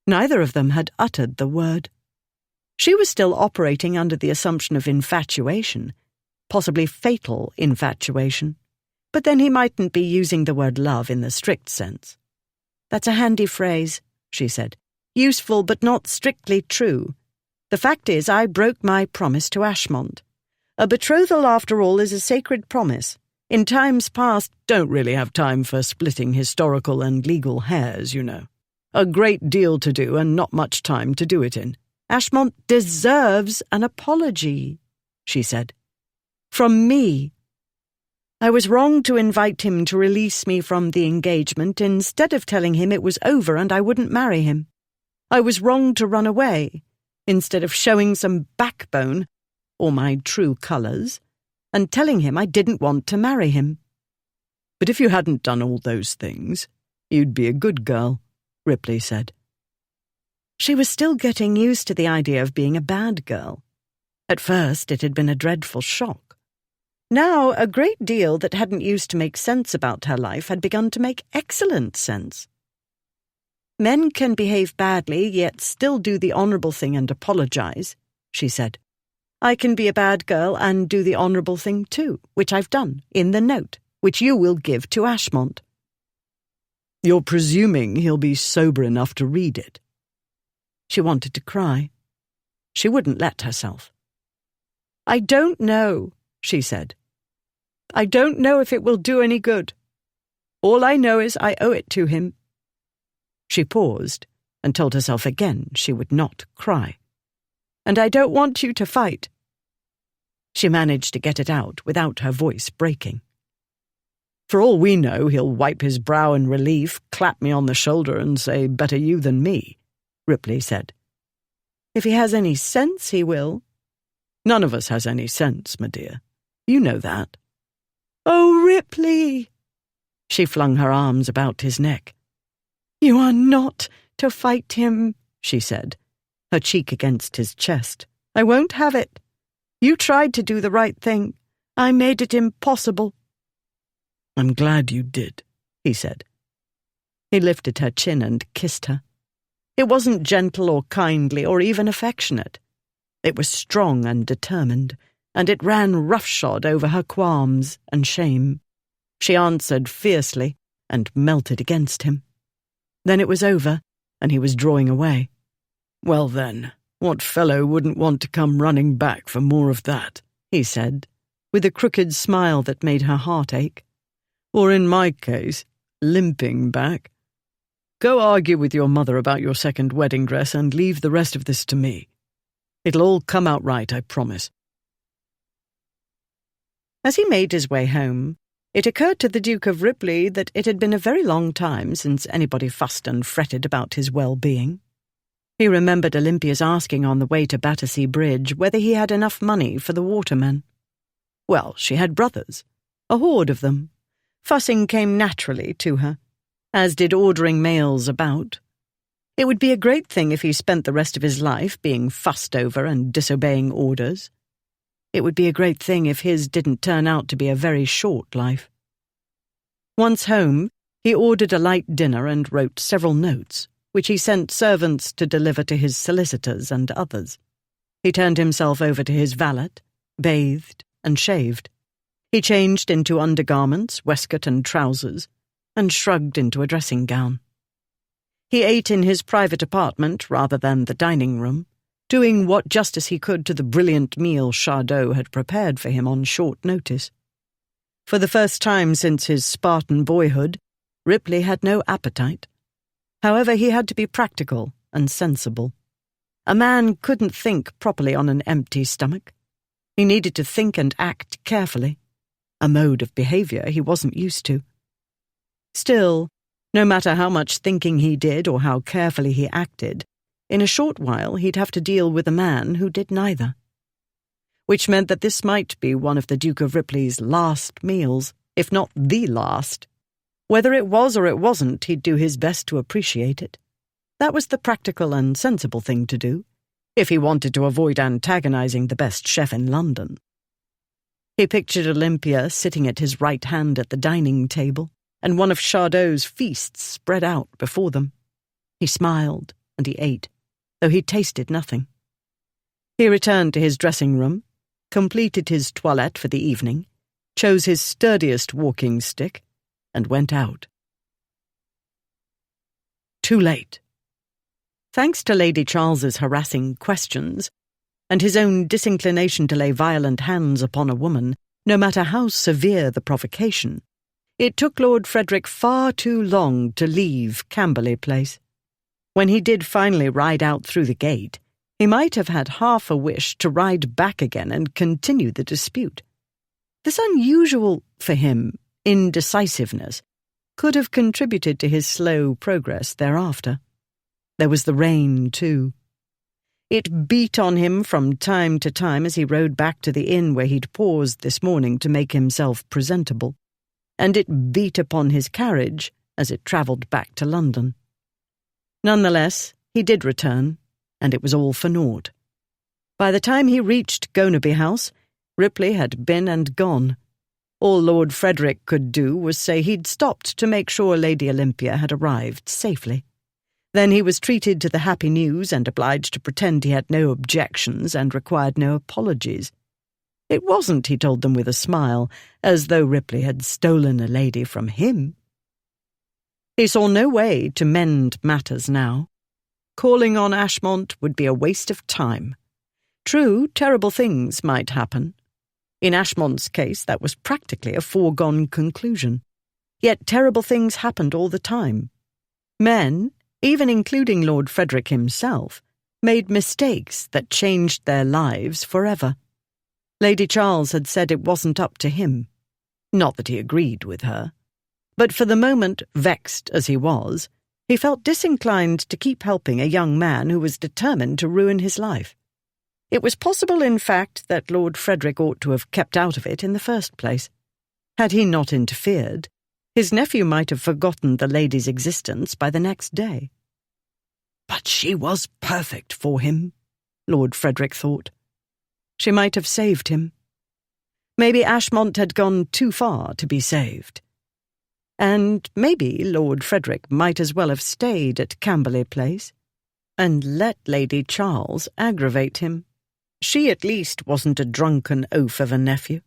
Neither of them had uttered the word. She was still operating under the assumption of infatuation, possibly fatal infatuation, but then he mightn't be using the word love in the strict sense. "That's a handy phrase," she said. "Useful but not strictly true. The fact is, I broke my promise to Ashmont. A betrothal, after all, is a sacred promise. In times past..." Don't really have time for splitting historical and legal hairs, you know. A great deal to do and not much time to do it in. "Ashmont deserves an apology," she said. "From me. I was wrong to invite him to release me from the engagement instead of telling him it was over and I wouldn't marry him. I was wrong to run away instead of showing some backbone, or my true colours, and telling him I didn't want to marry him." But if you hadn't done all those things, you'd be a good girl, Ripley said. She was still getting used to the idea of being a bad girl. At first it had been a dreadful shock. Now a great deal that hadn't used to make sense about her life had begun to make excellent sense. "Men can behave badly, yet still do the honourable thing and apologise," she said. "I can be a bad girl and do the honourable thing too, which I've done, in the note, which you will give to Ashmont." You're presuming he'll be sober enough to read it. She wanted to cry. She wouldn't let herself. "I don't know," she said. "I don't know if it will do any good. All I know is I owe it to him." She paused and told herself again she would not cry. "And I don't want you to fight." She managed to get it out without her voice breaking. For all we know, he'll wipe his brow in relief, clap me on the shoulder and say, "Better you than me," Ripley said. "If he has any sense, he will." "None of us has any sense, my dear. You know that." "Oh, Ripley!" She flung her arms about his neck. "You are not to fight him," she said, her cheek against his chest. "I won't have it. You tried to do the right thing. I made it impossible." "I'm glad you did," he said. He lifted her chin and kissed her. It wasn't gentle or kindly or even affectionate. It was strong and determined, and it ran roughshod over her qualms and shame. She answered fiercely and melted against him. Then it was over, and he was drawing away. "Well then, what fellow wouldn't want to come running back for more of that?" he said, with a crooked smile that made her heart ache. "Or in my case, limping back. Go argue with your mother about your second wedding dress and leave the rest of this to me. It'll all come out right, I promise." As he made his way home, it occurred to the Duke of Ripley that it had been a very long time since anybody fussed and fretted about his well-being. He remembered Olympia's asking on the way to Battersea Bridge whether he had enough money for the watermen. Well, she had brothers, a horde of them. Fussing came naturally to her, as did ordering mails about. It would be a great thing if he spent the rest of his life being fussed over and disobeying orders. It would be a great thing if his didn't turn out to be a very short life. Once home, he ordered a light dinner and wrote several notes, which he sent servants to deliver to his solicitors and others. He turned himself over to his valet, bathed and shaved. He changed into undergarments, waistcoat and trousers, and shrugged into a dressing gown. He ate in his private apartment rather than the dining room, doing what justice he could to the brilliant meal Chardot had prepared for him on short notice. For the first time since his Spartan boyhood, Ripley had no appetite. However, he had to be practical and sensible. A man couldn't think properly on an empty stomach. He needed to think and act carefully, a mode of behaviour he wasn't used to. Still, no matter how much thinking he did or how carefully he acted, in a short while he'd have to deal with a man who did neither. Which meant that this might be one of the Duke of Ripley's last meals, if not the last. Whether it was or it wasn't, he'd do his best to appreciate it. That was the practical and sensible thing to do, if he wanted to avoid antagonizing the best chef in London. He pictured Olympia sitting at his right hand at the dining table, and one of Chardot's feasts spread out before them. He smiled, and he ate, though he tasted nothing. He returned to his dressing room, completed his toilette for the evening, chose his sturdiest walking stick, and went out. Too late. Thanks to Lady Charles's harassing questions, and his own disinclination to lay violent hands upon a woman, no matter how severe the provocation, it took Lord Frederick far too long to leave Camberley Place. When he did finally ride out through the gate, he might have had half a wish to ride back again and continue the dispute. This unusual, for him, indecisiveness could have contributed to his slow progress thereafter. There was the rain, too. It beat on him from time to time as he rode back to the inn where he'd paused this morning to make himself presentable, and it beat upon his carriage as it travelled back to London. Nonetheless, he did return, and it was all for naught. By the time he reached Gonaby House, Ripley had been and gone. All Lord Frederick could do was say he'd stopped to make sure Lady Olympia had arrived safely. Then he was treated to the happy news and obliged to pretend he had no objections and required no apologies. It wasn't, he told them with a smile, as though Ripley had stolen a lady from him. He saw no way to mend matters now. Calling on Ashmont would be a waste of time. True, terrible things might happen. In Ashmont's case, that was practically a foregone conclusion. Yet terrible things happened all the time. Men, even including Lord Frederick himself, made mistakes that changed their lives forever. Lady Charles had said it wasn't up to him. Not that he agreed with her. But for the moment, vexed as he was, he felt disinclined to keep helping a young man who was determined to ruin his life. It was possible, in fact, that Lord Frederick ought to have kept out of it in the first place. Had he not interfered, his nephew might have forgotten the lady's existence by the next day. But she was perfect for him, Lord Frederick thought. She might have saved him. Maybe Ashmont had gone too far to be saved. And maybe Lord Frederick might as well have stayed at Camberley Place and let Lady Charles aggravate him. She at least wasn't a drunken oaf of a nephew.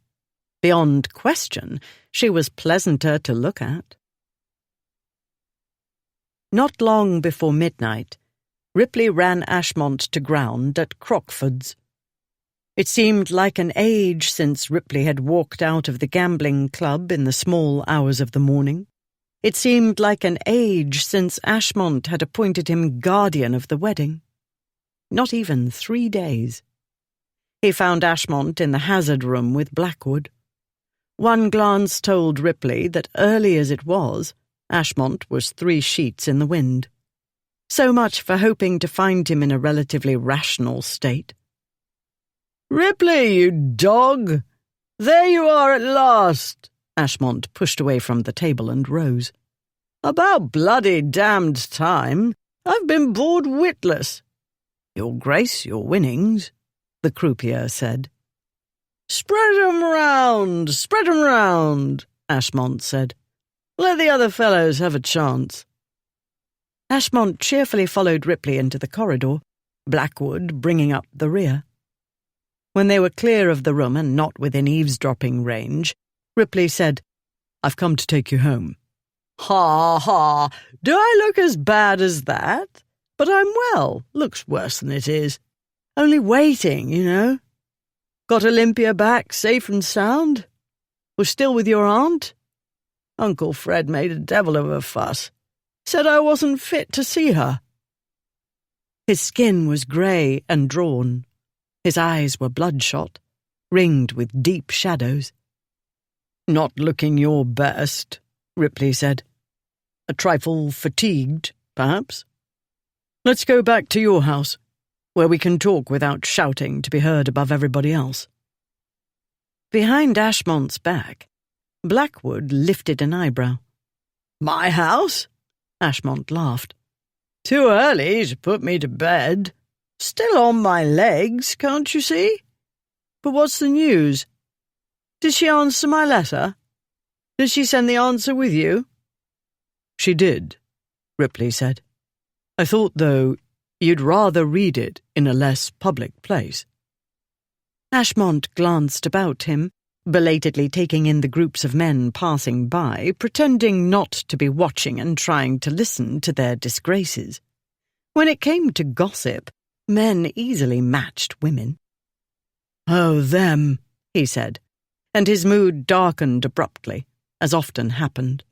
Beyond question, she was pleasanter to look at. Not long before midnight, Ripley ran Ashmont to ground at Crockford's. It seemed like an age since Ripley had walked out of the gambling club in the small hours of the morning. It seemed like an age since Ashmont had appointed him guardian of the wedding. Not even 3 days. He found Ashmont in the hazard room with Blackwood. One glance told Ripley that early as it was, Ashmont was 3 sheets in the wind. So much for hoping to find him in a relatively rational state. "Ripley, you dog! There you are at last!" Ashmont pushed away from the table and rose. "About bloody damned time. I've been bored witless." "Your Grace, your winnings," the croupier said. "Spread 'em round, Ashmont said. "Let the other fellows have a chance." Ashmont cheerfully followed Ripley into the corridor, Blackwood bringing up the rear. When they were clear of the room and not within eavesdropping range, Ripley said, "I've come to take you home." "Ha, ha! Do I look as bad as that? But I'm well. Looks worse than it is. Only waiting, you know. Got Olympia back safe and sound?" Was still with your aunt? Uncle Fred made a devil of a fuss. Said I wasn't fit to see her. His skin was grey and drawn. His eyes were bloodshot, ringed with deep shadows. Not looking your best, Ripley said. A trifle fatigued, perhaps? Let's go back to your house, where we can talk without shouting to be heard above everybody else. Behind Ashmont's back, Blackwood lifted an eyebrow. My house? Ashmont laughed. Too early to put me to bed. Still on my legs, can't you see? But what's the news? Did she answer my letter? Did she send the answer with you? She did, Ripley said. I thought, though, you'd rather read it in a less public place. Ashmont glanced about him, belatedly taking in the groups of men passing by, pretending not to be watching and trying to listen to their disgraces. When it came to gossip, men easily matched women. Oh, them, he said, and his mood darkened abruptly, as often happened.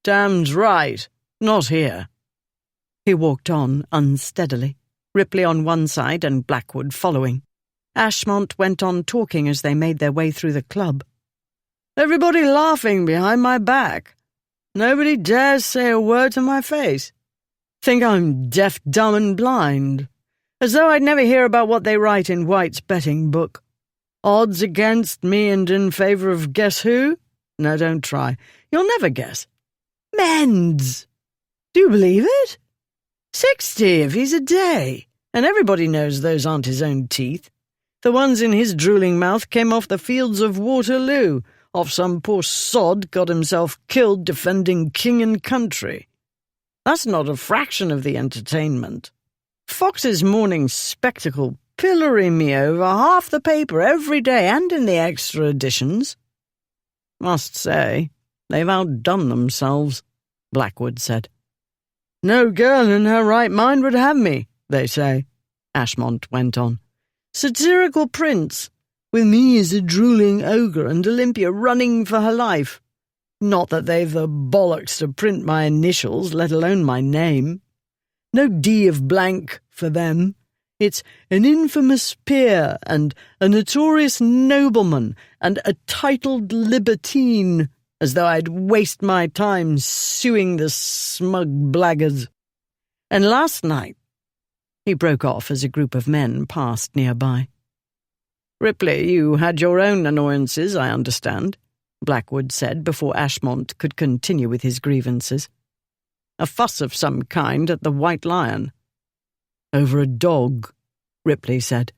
Damned right, not here. He walked on unsteadily, Ripley on one side and Blackwood following. Ashmont went on talking as they made their way through the club. Everybody laughing behind my back. Nobody dares say a word to my face. Think I'm deaf, dumb, and blind. As though I'd never hear about what they write in White's betting book. Odds against me and in favour of guess who? No, don't try. You'll never guess. Men's! Do you believe it? 60 if he's a day. And everybody knows those aren't his own teeth. The ones in his drooling mouth came off the fields of Waterloo, off some poor sod got himself killed defending king and country. That's not a fraction of the entertainment. Fox's morning spectacle pillory me over half the paper every day and in the extra editions. Must say, they've outdone themselves, Blackwood said. No girl in her right mind would have me, they say, Ashmont went on. Satirical prints, with me as a drooling ogre and Olympia running for her life. Not that they've the bollocks to print my initials, let alone my name. No D of blank for them. It's an infamous peer and a notorious nobleman and a titled libertine, as though I'd waste my time suing the smug blackguards. And last night, he broke off as a group of men passed nearby. Ripley, you had your own annoyances, I understand, Blackwood said before Ashmont could continue with his grievances. A fuss of some kind at the White Lion. Over a dog, Ripley said.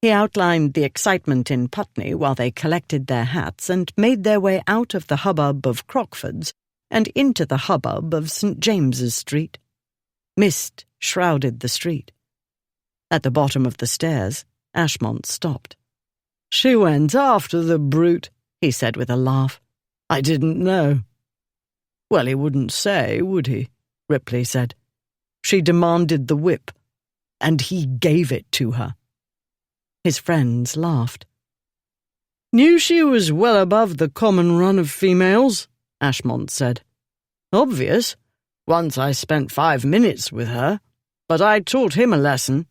He outlined the excitement in Putney while they collected their hats and made their way out of the hubbub of Crockford's and into the hubbub of St. James's Street. Mist shrouded the street. At the bottom of the stairs, Ashmont stopped. She went after the brute, he said with a laugh. I didn't know. Well, he wouldn't say, would he? Ripley said. She demanded the whip, and he gave it to her. His friends laughed. Knew she was well above the common run of females, Ashmont said. Obvious. Once I spent 5 minutes with her, but I taught him a lesson.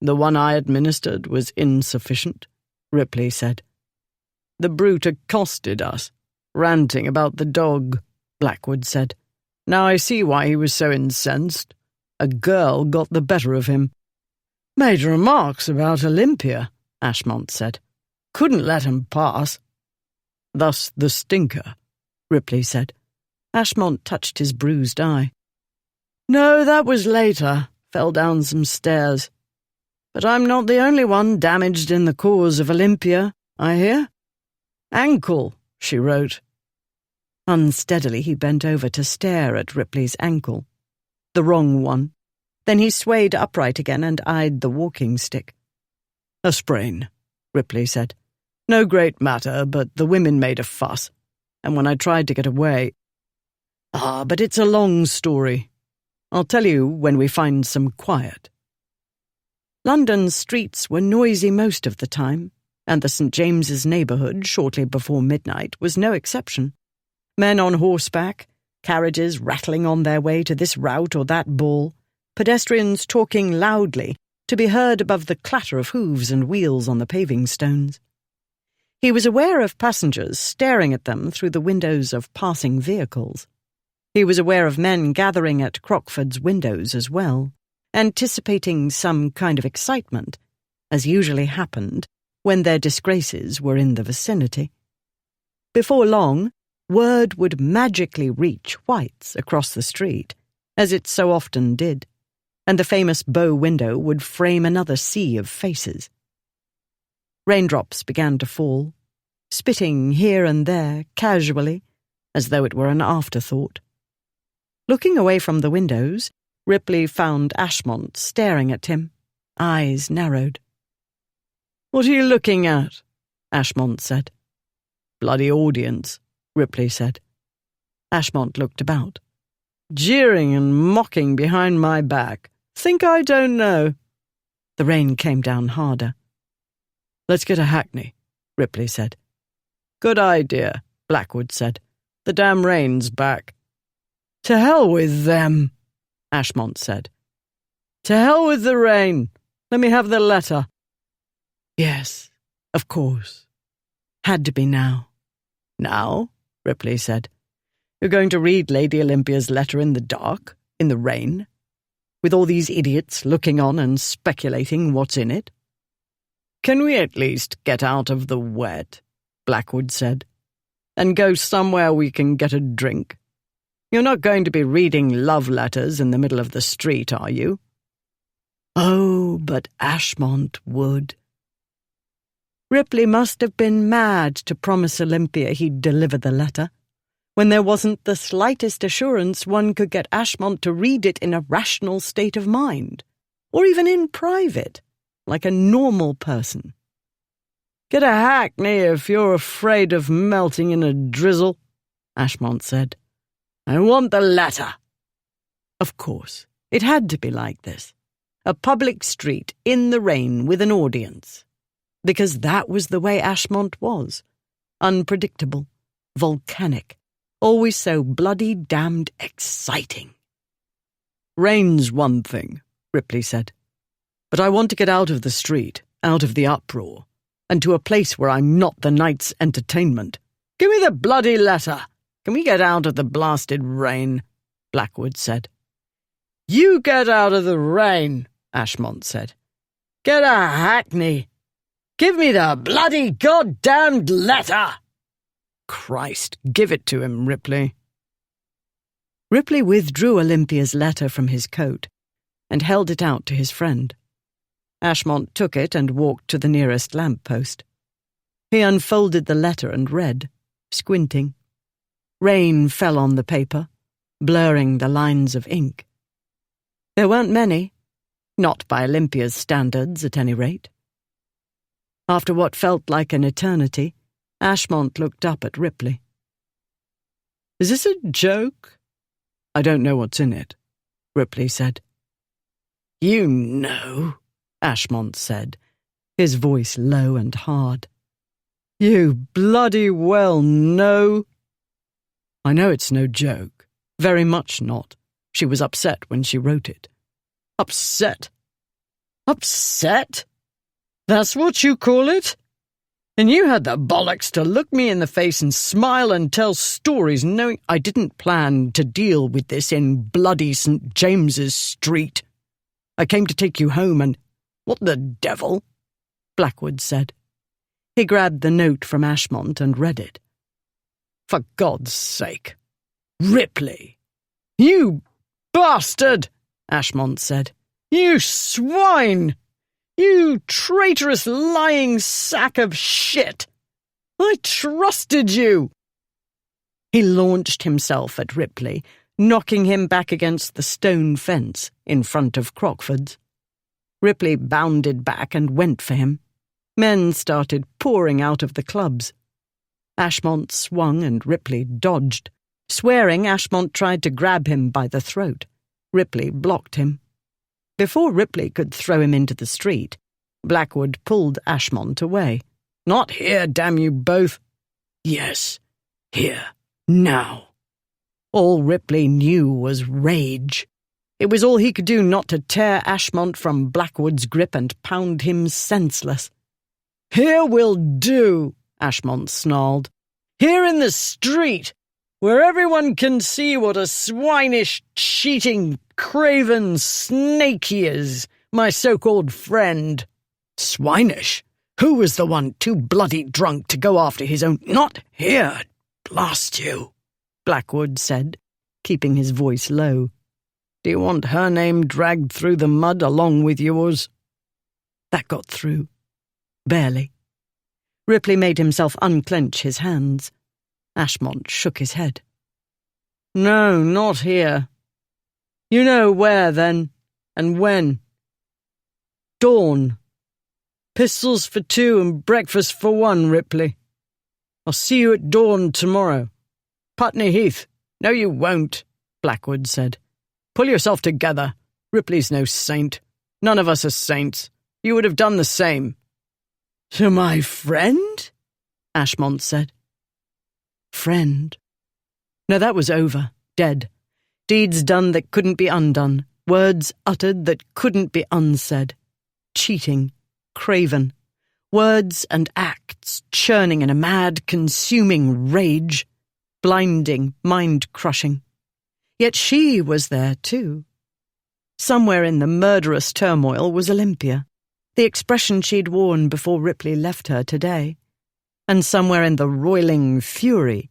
The one I administered was insufficient, Ripley said. The brute accosted us, ranting about the dog, Blackwood said. Now I see why he was so incensed. A girl got the better of him. Made remarks about Olympia, Ashmont said. Couldn't let him pass. Thus the stinker, Ripley said. Ashmont touched his bruised eye. No, that was later. Fell down some stairs. But I'm not the only one damaged in the cause of Olympia, I hear. Ankle, she wrote. Unsteadily he bent over to stare at Ripley's ankle. The wrong one. Then he swayed upright again and eyed the walking stick. A sprain, Ripley said. No great matter, but the women made a fuss, and when I tried to get away... but it's a long story. I'll tell you when we find some quiet. London's streets were noisy most of the time, and the St. James's neighbourhood shortly before midnight was no exception. Men on horseback, carriages rattling on their way to this rout or that ball, pedestrians talking loudly to be heard above the clatter of hooves and wheels on the paving stones. He was aware of passengers staring at them through the windows of passing vehicles. He was aware of men gathering at Crockford's windows as well, anticipating some kind of excitement, as usually happened when their disgraces were in the vicinity. Before long, word would magically reach White's across the street, as it so often did, and the famous bow window would frame another sea of faces. Raindrops began to fall, spitting here and there casually, as though it were an afterthought. Looking away from the windows, Ripley found Ashmont staring at him, eyes narrowed. "What are you looking at?" Ashmont said. "Bloody audience," Ripley said. Ashmont looked about. "Jeering and mocking behind my back. Think I don't know?" The rain came down harder. "Let's get a hackney," Ripley said. "Good idea," Blackwood said. "The damn rain's back." "To hell with them," Ashmont said. "To hell with the rain. Let me have the letter." Yes, of course. Had to be now. "Now?" Ripley said. "You're going to read Lady Olympia's letter in the dark, in the rain, with all these idiots looking on and speculating what's in it?" "Can we at least get out of the wet," Blackwood said, "and go somewhere we can get a drink? You're not going to be reading love letters in the middle of the street, are you?" Oh, but Ashmont would. Ripley must have been mad to promise Olympia he'd deliver the letter, when there wasn't the slightest assurance one could get Ashmont to read it in a rational state of mind, or even in private, like a normal person. "Get a hackney if you're afraid of melting in a drizzle," Ashmont said. "I want the letter." Of course, it had to be like this. A public street in the rain with an audience. Because that was the way Ashmont was. Unpredictable, volcanic, always so bloody damned exciting. "Rain's one thing," Ripley said. "But I want to get out of the street, out of the uproar, and to a place where I'm not the night's entertainment. Give me the bloody letter. Can we get out of the blasted rain?" Blackwood said. "You get out of the rain," Ashmont said. "Get a hackney. Give me the bloody goddamned letter!" "Christ, give it to him, Ripley." Ripley withdrew Olympia's letter from his coat and held it out to his friend. Ashmont took it and walked to the nearest lamp-post. He unfolded the letter and read, squinting. Rain fell on the paper, blurring the lines of ink. There weren't many, not by Olympia's standards at any rate. After what felt like an eternity, Ashmont looked up at Ripley. "Is this a joke?" "I don't know what's in it," Ripley said. "You know," Ashmont said, his voice low and hard. "You bloody well know." "I know it's no joke. Very much not. She was upset when she wrote it." "Upset? Upset? That's what you call it? And you had the bollocks to look me in the face and smile and tell stories knowing I didn't plan to deal with this in bloody St. James's Street. I came to take you home and— What the devil?" Blackwood said. He grabbed the note from Ashmont and read it. "For God's sake. Ripley! You bastard!" Ashmont said. "You swine! You traitorous lying sack of shit! I trusted you!" He launched himself at Ripley, knocking him back against the stone fence in front of Crockford's. Ripley bounded back and went for him. Men started pouring out of the clubs. Ashmont swung and Ripley dodged. Swearing, Ashmont tried to grab him by the throat. Ripley blocked him. Before Ripley could throw him into the street, Blackwood pulled Ashmont away, Not here, damn you both. Yes, here, now. All Ripley knew was rage. It was all he could do not to tear Ashmont from Blackwood's grip and pound him senseless. Here will do, Ashmont snarled. Here in the street, where everyone can see what a swinish, cheating, craven snake he is, my so-called friend. Swinish? Who was the one too bloody drunk to go after his own— Not here, blast you, Blackwood said, keeping his voice low. Do you want her name dragged through the mud along with yours? That got through. Barely. Ripley made himself unclench his hands. Ashmont shook his head. No, not here. You know where, then, and when. Dawn. Pistols for 2 and breakfast for 1, Ripley. I'll see you at dawn tomorrow. Putney Heath. No, you won't, Blackwood said. Pull yourself together. Ripley's no saint. None of us are saints. You would have done the same. To my friend? Ashmont said. Friend. No, that was over. Dead. Deeds done that couldn't be undone. Words uttered that couldn't be unsaid. Cheating. Craven. Words and acts churning in a mad, consuming rage. Blinding, mind-crushing. Yet she was there too. Somewhere in the murderous turmoil was Olympia, the expression she'd worn before Ripley left her today. And somewhere in the roiling fury,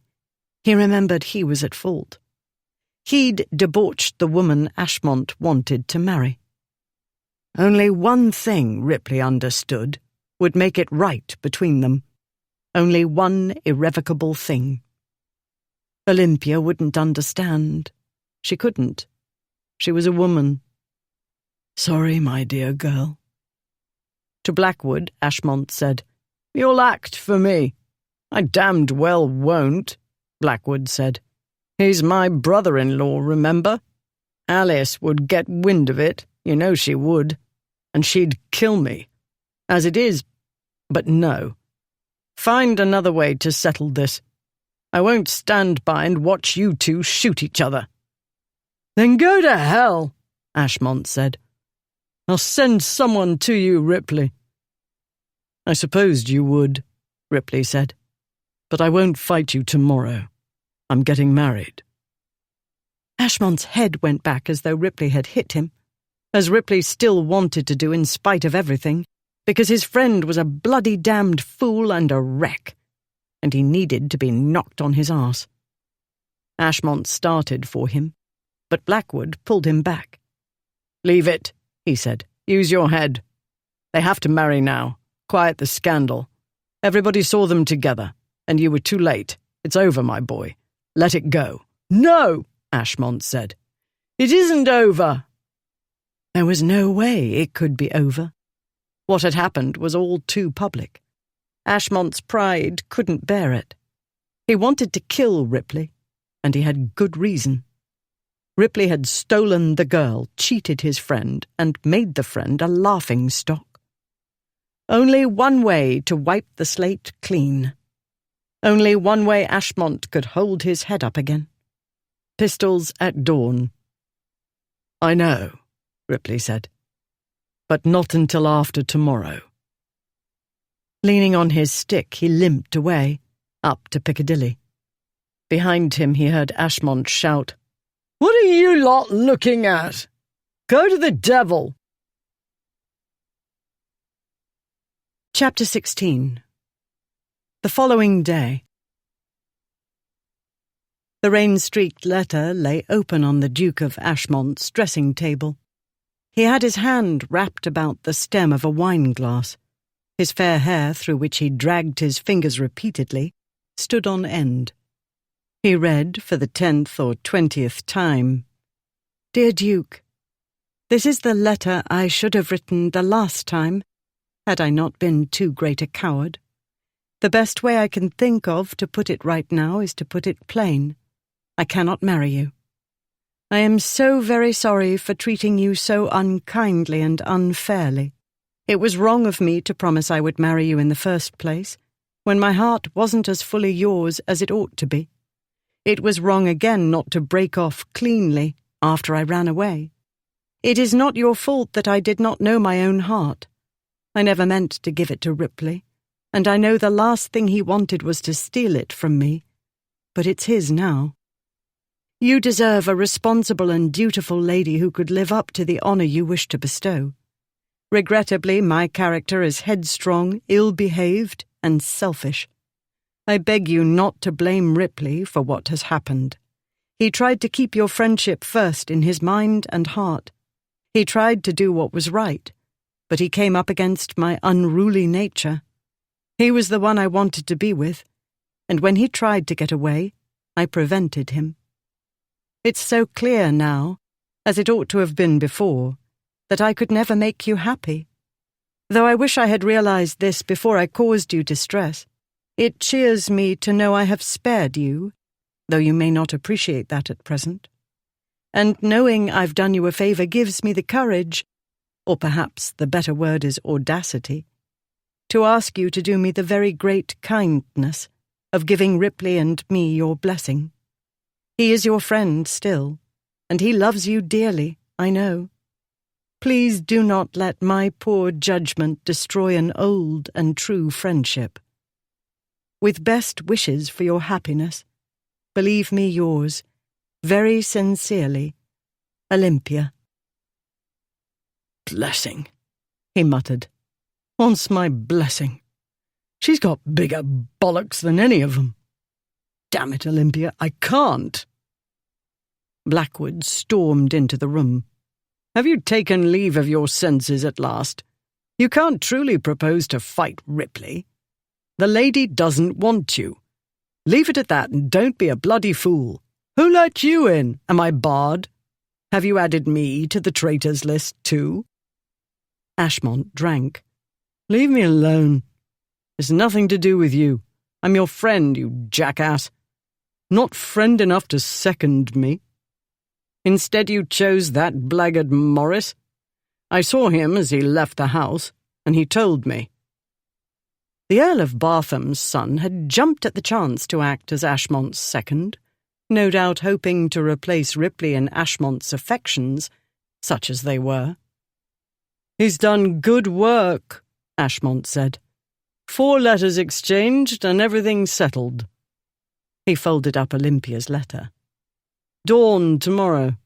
he remembered he was at fault. He'd debauched the woman Ashmont wanted to marry. Only one thing, Ripley understood, would make it right between them. Only one irrevocable thing. Olympia wouldn't understand. She couldn't. She was a woman. Sorry, my dear girl. To Blackwood, Ashmont said, You'll act for me. I damned well won't, Blackwood said. He's my brother-in-law, remember? Alice would get wind of it, you know she would, and she'd kill me. As it is, but no. Find another way to settle this. I won't stand by and watch you two shoot each other. Then go to hell, Ashmont said. I'll send someone to you, Ripley. I supposed you would, Ripley said. But I won't fight you tomorrow. I'm getting married. Ashmont's head went back as though Ripley had hit him, as Ripley still wanted to do in spite of everything, because his friend was a bloody damned fool and a wreck, and he needed to be knocked on his arse. Ashmont started for him, but Blackwood pulled him back. Leave it, he said. Use your head. They have to marry now. Quiet the scandal. Everybody saw them together, and you were too late. It's over, my boy. Let it go. No, Ashmont said. It isn't over. There was no way it could be over. What had happened was all too public. Ashmont's pride couldn't bear it. He wanted to kill Ripley, and he had good reason. Ripley had stolen the girl, cheated his friend, and made the friend a laughingstock. Only one way to wipe the slate clean. Only one way Ashmont could hold his head up again. Pistols at dawn. I know, Ripley said, but not until after tomorrow. Leaning on his stick, he limped away, up to Piccadilly. Behind him he heard Ashmont shout, What are you lot looking at? Go to the devil! Chapter 16. The following day. The rain-streaked letter lay open on the Duke of Ashmont's dressing table. He had his hand wrapped about the stem of a wine-glass. His fair hair, through which he dragged his fingers repeatedly, stood on end. He read for the 10th or 20th time, Dear Duke, this is the letter I should have written the last time, had I not been too great a coward. The best way I can think of to put it right now is to put it plain. I cannot marry you. I am so very sorry for treating you so unkindly and unfairly. It was wrong of me to promise I would marry you in the first place, when my heart wasn't as fully yours as it ought to be. It was wrong again not to break off cleanly after I ran away. It is not your fault that I did not know my own heart. I never meant to give it to Ripley, and I know the last thing he wanted was to steal it from me, but it's his now. You deserve a responsible and dutiful lady who could live up to the honour you wish to bestow. Regrettably, my character is headstrong, ill-behaved, and selfish. I beg you not to blame Ripley for what has happened. He tried to keep your friendship first in his mind and heart. He tried to do what was right, but he came up against my unruly nature. He was the one I wanted to be with, and when he tried to get away, I prevented him. It's so clear now, as it ought to have been before, that I could never make you happy. Though I wish I had realized this before I caused you distress, it cheers me to know I have spared you, though you may not appreciate that at present. And knowing I've done you a favour gives me the courage, or perhaps the better word is audacity, to ask you to do me the very great kindness of giving Ripley and me your blessing. He is your friend still, and he loves you dearly, I know. Please do not let my poor judgment destroy an old and true friendship. With best wishes for your happiness, believe me yours, very sincerely, Olympia. Blessing, he muttered. Wants my blessing. She's got bigger bollocks than any of them. Damn it, Olympia, I can't. Blackwood stormed into the room. Have you taken leave of your senses at last? You can't truly propose to fight Ripley. The lady doesn't want you. Leave it at that and don't be a bloody fool. Who let you in? Am I barred? Have you added me to the traitors list too? Ashmont drank. Leave me alone. It's nothing to do with you. I'm your friend, you jackass. Not friend enough to second me. Instead you chose that blackguard Morris. I saw him as he left the house, and he told me. The Earl of Bartham's son had jumped at the chance to act as Ashmont's second, no doubt hoping to replace Ripley in Ashmont's affections, such as they were. He's done good work, Ashmont said. 4 letters exchanged and everything settled. He folded up Olympia's letter. Dawn tomorrow.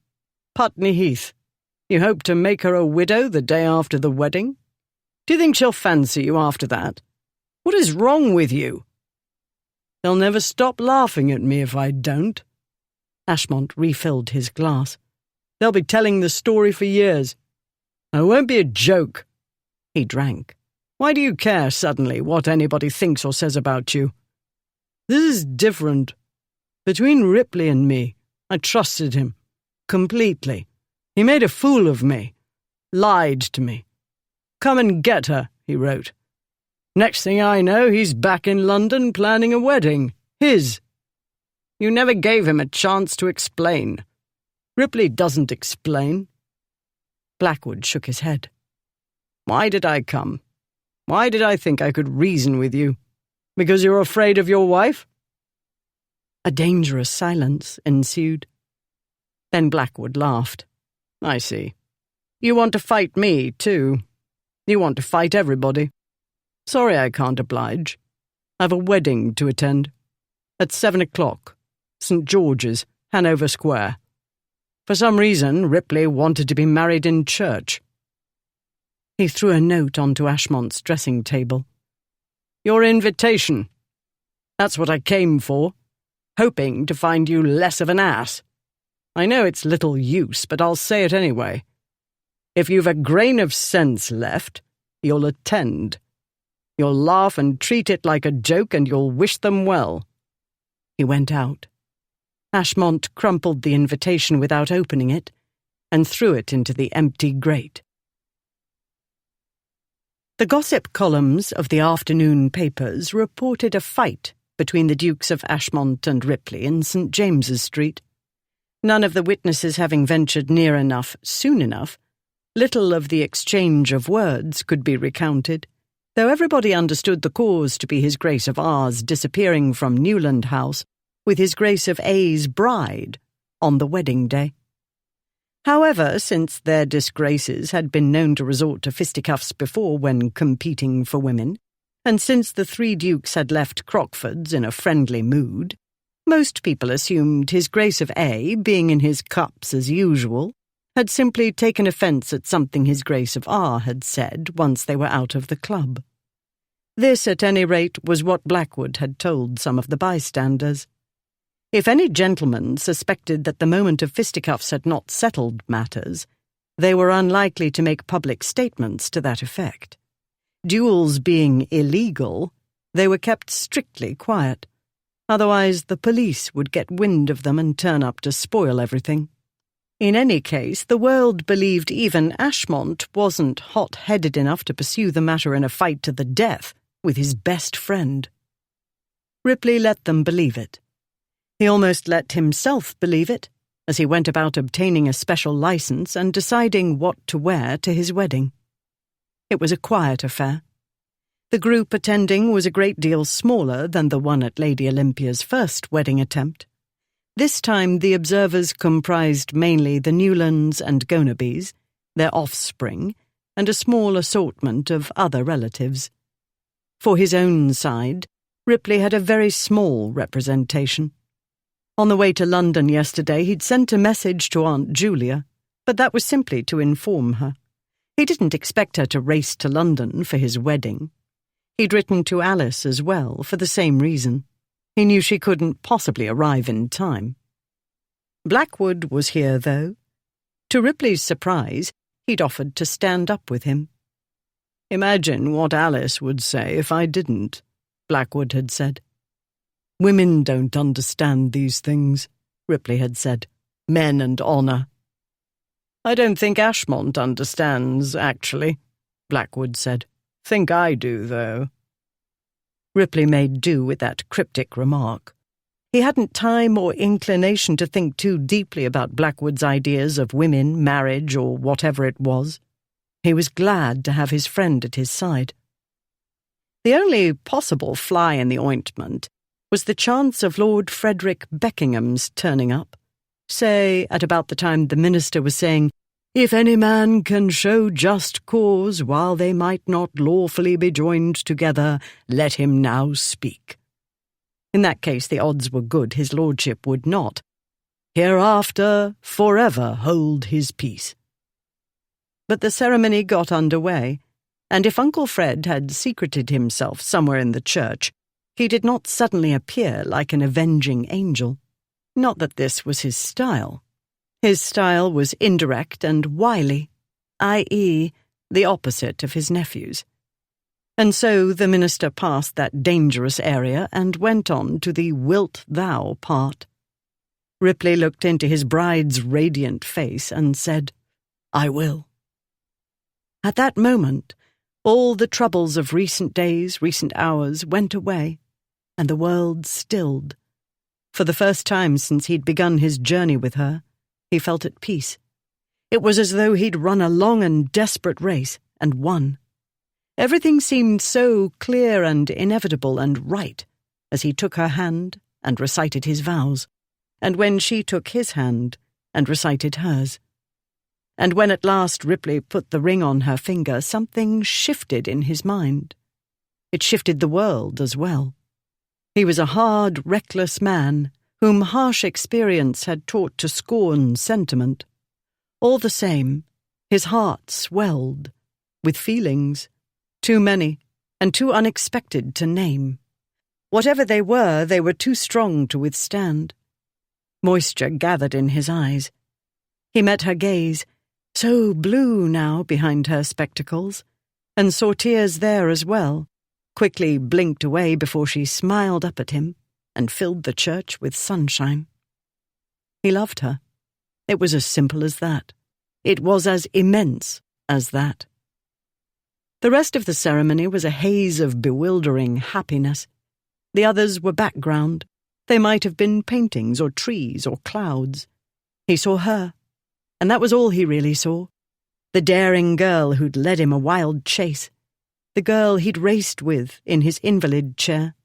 Putney Heath. You hope to make her a widow the day after the wedding? Do you think she'll fancy you after that? What is wrong with you? They'll never stop laughing at me if I don't. Ashmont refilled his glass. They'll be telling the story for years. I won't be a joke. He drank. Why do you care suddenly what anybody thinks or says about you? This is different. Between Ripley and me, I trusted him. Completely. He made a fool of me. Lied to me. Come and get her, he wrote. Next thing I know, he's back in London planning a wedding. His. You never gave him a chance to explain. Ripley doesn't explain. Blackwood shook his head. Why did I come? Why did I think I could reason with you? Because you're afraid of your wife? A dangerous silence ensued. Then Blackwood laughed. I see. You want to fight me, too. You want to fight everybody. Sorry I can't oblige. I've a wedding to attend. At 7 o'clock. St. George's, Hanover Square. For some reason, Ripley wanted to be married in church. He threw a note onto Ashmont's dressing table. Your invitation. That's what I came for, hoping to find you less of an ass. I know it's little use, but I'll say it anyway. If you've a grain of sense left, you'll attend. You'll laugh and treat it like a joke, and you'll wish them well. He went out. Ashmont crumpled the invitation without opening it and threw it into the empty grate. The gossip columns of the afternoon papers reported a fight between the Dukes of Ashmont and Ripley in St. James's Street. None of the witnesses having ventured near enough soon enough, little of the exchange of words could be recounted, Though everybody understood the cause to be His Grace of R's disappearing from Newland House with His Grace of A's bride on the wedding day. However, since their disgraces had been known to resort to fisticuffs before when competing for women, and since the three dukes had left Crockford's in a friendly mood, most people assumed His Grace of A, being in his cups as usual, had simply taken offence at something His Grace of R had said once they were out of the club. This, at any rate, was what Blackwood had told some of the bystanders. If any gentleman suspected that the moment of fisticuffs had not settled matters, they were unlikely to make public statements to that effect. Duels being illegal, they were kept strictly quiet. Otherwise, the police would get wind of them and turn up to spoil everything. In any case, the world believed even Ashmont wasn't hot-headed enough to pursue the matter in a fight to the death with his best friend. Ripley let them believe it. He almost let himself believe it, as he went about obtaining a special license and deciding what to wear to his wedding. It was a quiet affair. The group attending was a great deal smaller than the one at Lady Olympia's first wedding attempt. This time the observers comprised mainly the Newlands and Gonabys, their offspring, and a small assortment of other relatives. For his own side, Ripley had a very small representation. On the way to London yesterday, he'd sent a message to Aunt Julia, but that was simply to inform her. He didn't expect her to race to London for his wedding. He'd written to Alice as well, for the same reason. He knew she couldn't possibly arrive in time. Blackwood was here, though. To Ripley's surprise, he'd offered to stand up with him. "Imagine what Alice would say if I didn't," Blackwood had said. "Women don't understand these things," Ripley had said. "Men and honour." "I don't think Ashmont understands, actually," Blackwood said. "Think I do, though." Ripley made do with that cryptic remark. He hadn't time or inclination to think too deeply about Blackwood's ideas of women, marriage, or whatever it was. He was glad to have his friend at his side. The only possible fly in the ointment was the chance of Lord Frederick Beckingham's turning up, say, at about the time the minister was saying, "If any man can show just cause while they might not lawfully be joined together, let him now speak." In that case, the odds were good his lordship would not, hereafter, forever hold his peace. But the ceremony got under way, and if Uncle Fred had secreted himself somewhere in the church, he did not suddenly appear like an avenging angel. Not that this was his style. His style was indirect and wily, i.e., the opposite of his nephew's. And so the minister passed that dangerous area and went on to the wilt thou part. Ripley looked into his bride's radiant face and said, "I will." At that moment, all the troubles of recent days, recent hours went away, and the world stilled. For the first time since he'd begun his journey with her, he felt at peace. It was as though he'd run a long and desperate race and won. Everything seemed so clear and inevitable and right as he took her hand and recited his vows, and when she took his hand and recited hers. And when at last Ripley put the ring on her finger, something shifted in his mind. It shifted the world as well. He was a hard, reckless man, whom harsh experience had taught to scorn sentiment. All the same, his heart swelled, with feelings, too many and too unexpected to name. Whatever they were too strong to withstand. Moisture gathered in his eyes. He met her gaze, so blue now behind her spectacles, and saw tears there as well, quickly blinked away before she smiled up at him and filled the church with sunshine. He loved her. It was as simple as that. It was as immense as that. The rest of the ceremony was a haze of bewildering happiness. The others were background. They might have been paintings or trees or clouds. He saw her, and that was all he really saw. The daring girl who'd led him a wild chase. the girl he'd raced with in his invalid chair,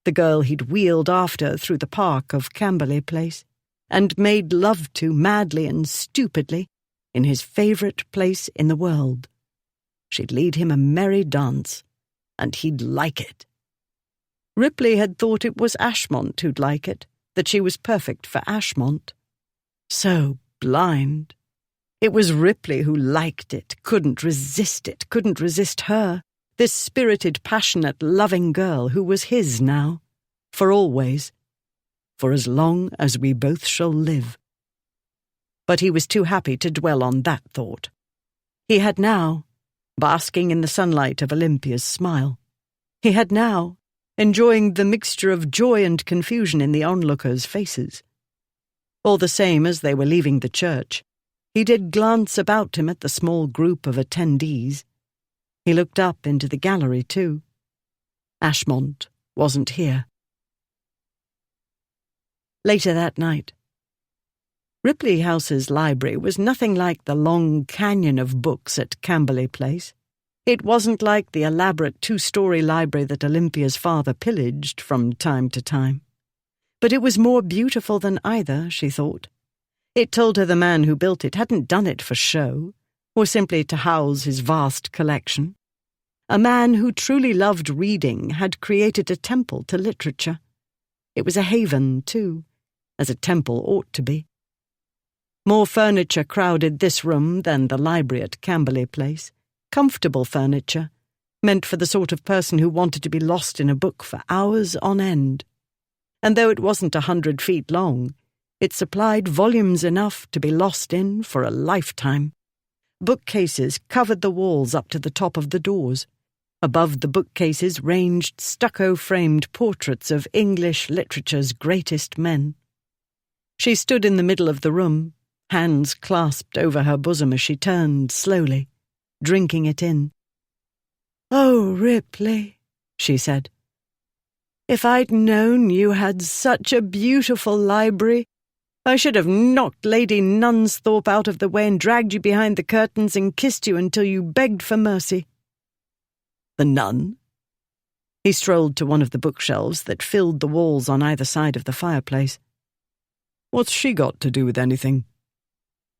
the girl he'd wheeled after through the park of Camberley Place, and made love to madly and stupidly in his favourite place in the world. She'd lead him a merry dance, and he'd like it. Ripley had thought it was Ashmont who'd like it, that she was perfect for Ashmont. So blind. It was Ripley who liked it, couldn't resist her, this spirited, passionate, loving girl who was his now, for always, for as long as we both shall live. But he was too happy to dwell on that thought. He had now, basking in the sunlight of Olympia's smile, he had now, enjoying the mixture of joy and confusion in the onlookers' faces. All the same, as they were leaving the church, he did glance about him at the small group of attendees. He looked up into the gallery, too. Ashmont wasn't here. Later that night, Ripley House's library was nothing like the long canyon of books at Camberley Place. It wasn't like the elaborate 2-story library that Olympia's father pillaged from time to time. But it was more beautiful than either, she thought. It told her the man who built it hadn't done it for show, or simply to house his vast collection. A man who truly loved reading had created a temple to literature. It was a haven, too, as a temple ought to be. More furniture crowded this room than the library at Camberley Place. Comfortable furniture, meant for the sort of person who wanted to be lost in a book for hours on end. And though it wasn't 100 feet long, it supplied volumes enough to be lost in for a lifetime. Bookcases covered the walls up to the top of the doors. Above the bookcases ranged stucco-framed portraits of English literature's greatest men. She stood in the middle of the room, hands clasped over her bosom as she turned slowly, drinking it in. "Oh, Ripley," she said, "if I'd known you had such a beautiful library, I should have knocked Lady Nunsthorpe out of the way and dragged you behind the curtains and kissed you until you begged for mercy." "The nun?" He strolled to one of the bookshelves that filled the walls on either side of the fireplace. "What's she got to do with anything?"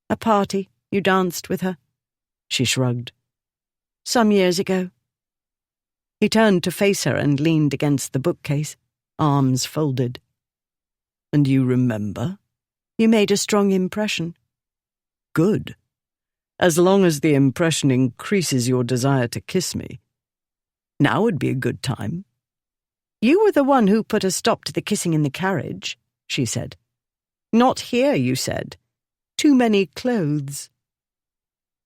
"A party. You danced with her." She shrugged. "Some years ago." He turned to face her and leaned against the bookcase, arms folded. "And you remember?" "You made a strong impression." "Good. As long as the impression increases your desire to kiss me. Now would be a good time." "You were the one who put a stop to the kissing in the carriage," she said. "Not here, you said. Too many clothes."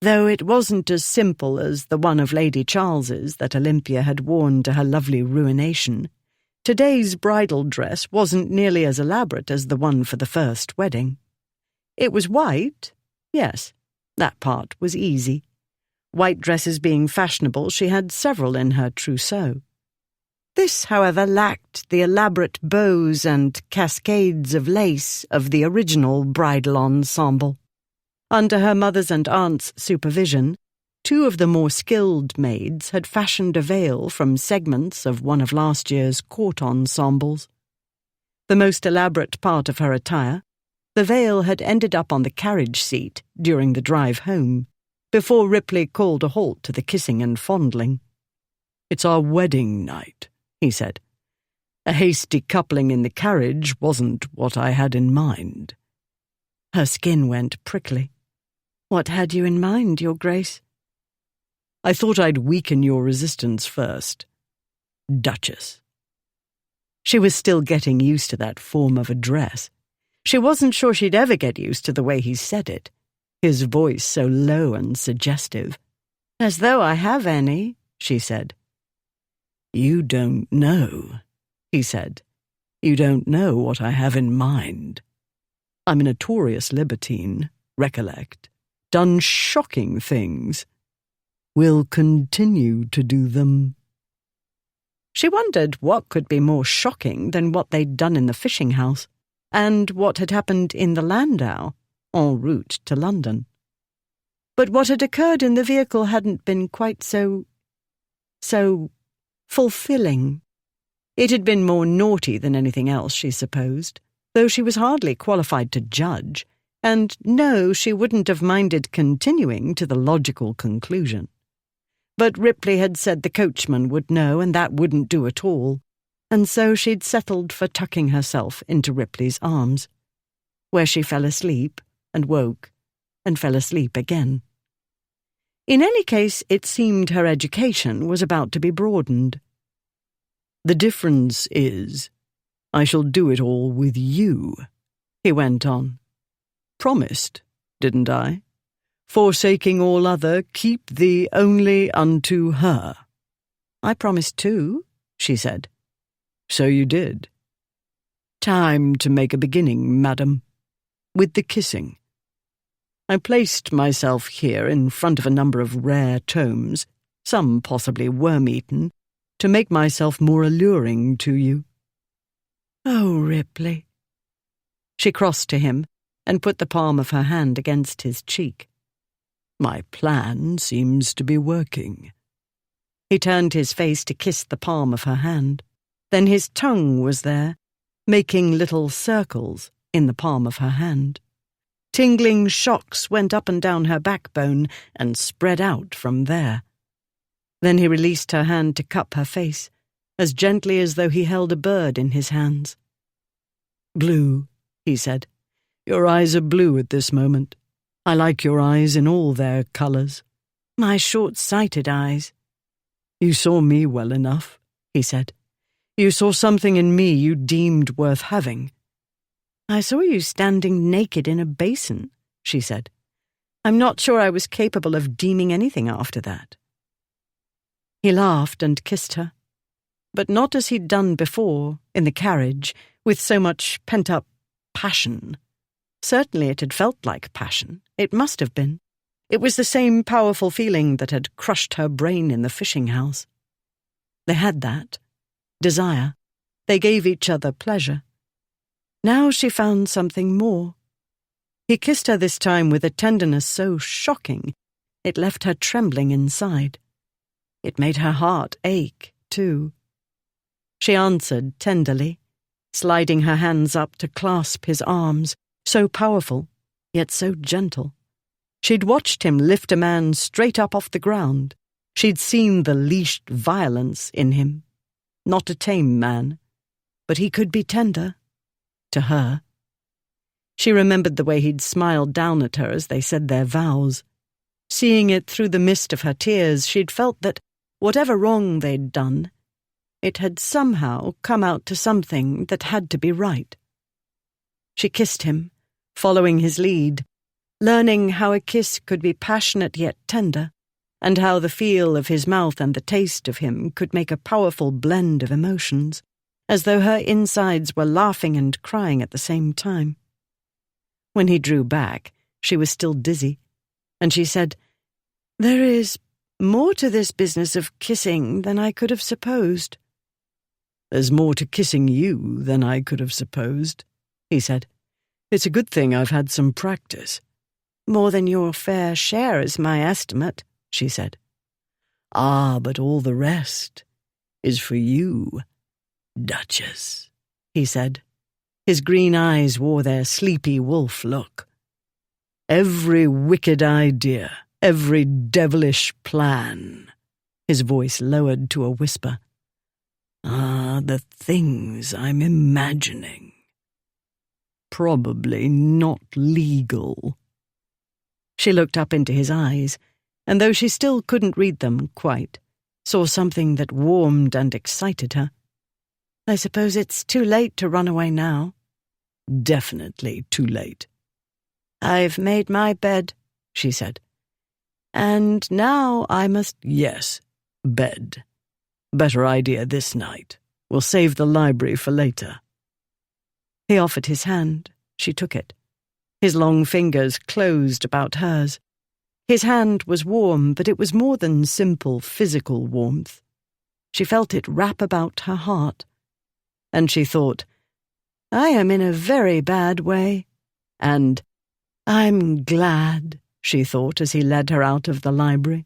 Though it wasn't as simple as the one of Lady Charles's that Olympia had worn to her lovely ruination, today's bridal dress wasn't nearly as elaborate as the one for the first wedding. It was white, yes, that part was easy. White dresses being fashionable, she had several in her trousseau. This, however, lacked the elaborate bows and cascades of lace of the original bridal ensemble. Under her mother's and aunt's supervision, 2 of the more skilled maids had fashioned a veil from segments of one of last year's court ensembles. The most elaborate part of her attire, the veil had ended up on the carriage seat during the drive home, before Ripley called a halt to the kissing and fondling. "It's our wedding night," he said. "A hasty coupling in the carriage wasn't what I had in mind." Her skin went prickly. "What had you in mind, Your Grace?" "I thought I'd weaken your resistance first. Duchess." She was still getting used to that form of address. She wasn't sure she'd ever get used to the way he said it, his voice so low and suggestive. "As though I have any," she said. "You don't know," he said. "You don't know what I have in mind. I'm a notorious libertine, recollect. Done shocking things. Will continue to do them." She wondered what could be more shocking than what they'd done in the fishing house, and what had happened in the landau, en route to London. But what had occurred in the vehicle hadn't been quite so... so fulfilling. It had been more naughty than anything else, she supposed, though she was hardly qualified to judge, and no, she wouldn't have minded continuing to the logical conclusion. But Ripley had said the coachman would know, and that wouldn't do at all, and so she'd settled for tucking herself into Ripley's arms, where she fell asleep and woke and fell asleep again. In any case, it seemed her education was about to be broadened. "The difference is, I shall do it all with you," he went on. "Promised, didn't I? Forsaking all other, keep thee only unto her." "I promised too," she said. "So you did. Time to make a beginning, madam, with the kissing. I placed myself here in front of a number of rare tomes, some possibly worm-eaten, to make myself more alluring to you." "Oh, Ripley." She crossed to him and put the palm of her hand against his cheek. "My plan seems to be working." He turned his face to kiss the palm of her hand. Then his tongue was there, making little circles in the palm of her hand. Tingling shocks went up and down her backbone and spread out from there. Then he released her hand to cup her face, as gently as though he held a bird in his hands. "Blue," he said. "Your eyes are blue at this moment. I like your eyes in all their colours." "My short-sighted eyes." "You saw me well enough," he said. "You saw something in me you deemed worth having." "I saw you standing naked in a basin," she said. "I'm not sure I was capable of deeming anything after that." He laughed and kissed her, but not as he'd done before, in the carriage, with so much pent-up passion. Certainly it had felt like passion. It must have been. It was the same powerful feeling that had crushed her brain in the fishing house. They had that. Desire. They gave each other pleasure. Now she found something more. He kissed her this time with a tenderness so shocking it left her trembling inside. It made her heart ache, too. She answered tenderly, sliding her hands up to clasp his arms, so powerful, yet so gentle. She'd watched him lift a man straight up off the ground. She'd seen the leashed violence in him. Not a tame man, but he could be tender. To her. She remembered the way he'd smiled down at her as they said their vows. Seeing it through the mist of her tears, she'd felt that, whatever wrong they'd done, it had somehow come out to something that had to be right. She kissed him, following his lead, learning how a kiss could be passionate yet tender, and how the feel of his mouth and the taste of him could make a powerful blend of emotions, as though her insides were laughing and crying at the same time. When he drew back, she was still dizzy, and she said, "There is more to this business of kissing than I could have supposed." "There's more to kissing you than I could have supposed," he said. "It's a good thing I've had some practice." "More than your fair share is my estimate," she said. "Ah, but all the rest is for you, Duchess," he said. His green eyes wore their sleepy wolf look. "Every wicked idea, every devilish plan," his voice lowered to a whisper. "Ah, the things I'm imagining. Probably not legal." She looked up into his eyes, and though she still couldn't read them quite, saw something that warmed and excited her. "I suppose it's too late to run away now." "Definitely too late." "I've made my bed," she said. "And now I must—" "Yes, bed. Better idea this night. We'll save the library for later." He offered his hand. She took it. His long fingers closed about hers. His hand was warm, but it was more than simple physical warmth. She felt it wrap about her heart. And she thought, "I am in a very bad way." And, "I'm glad," she thought as he led her out of the library.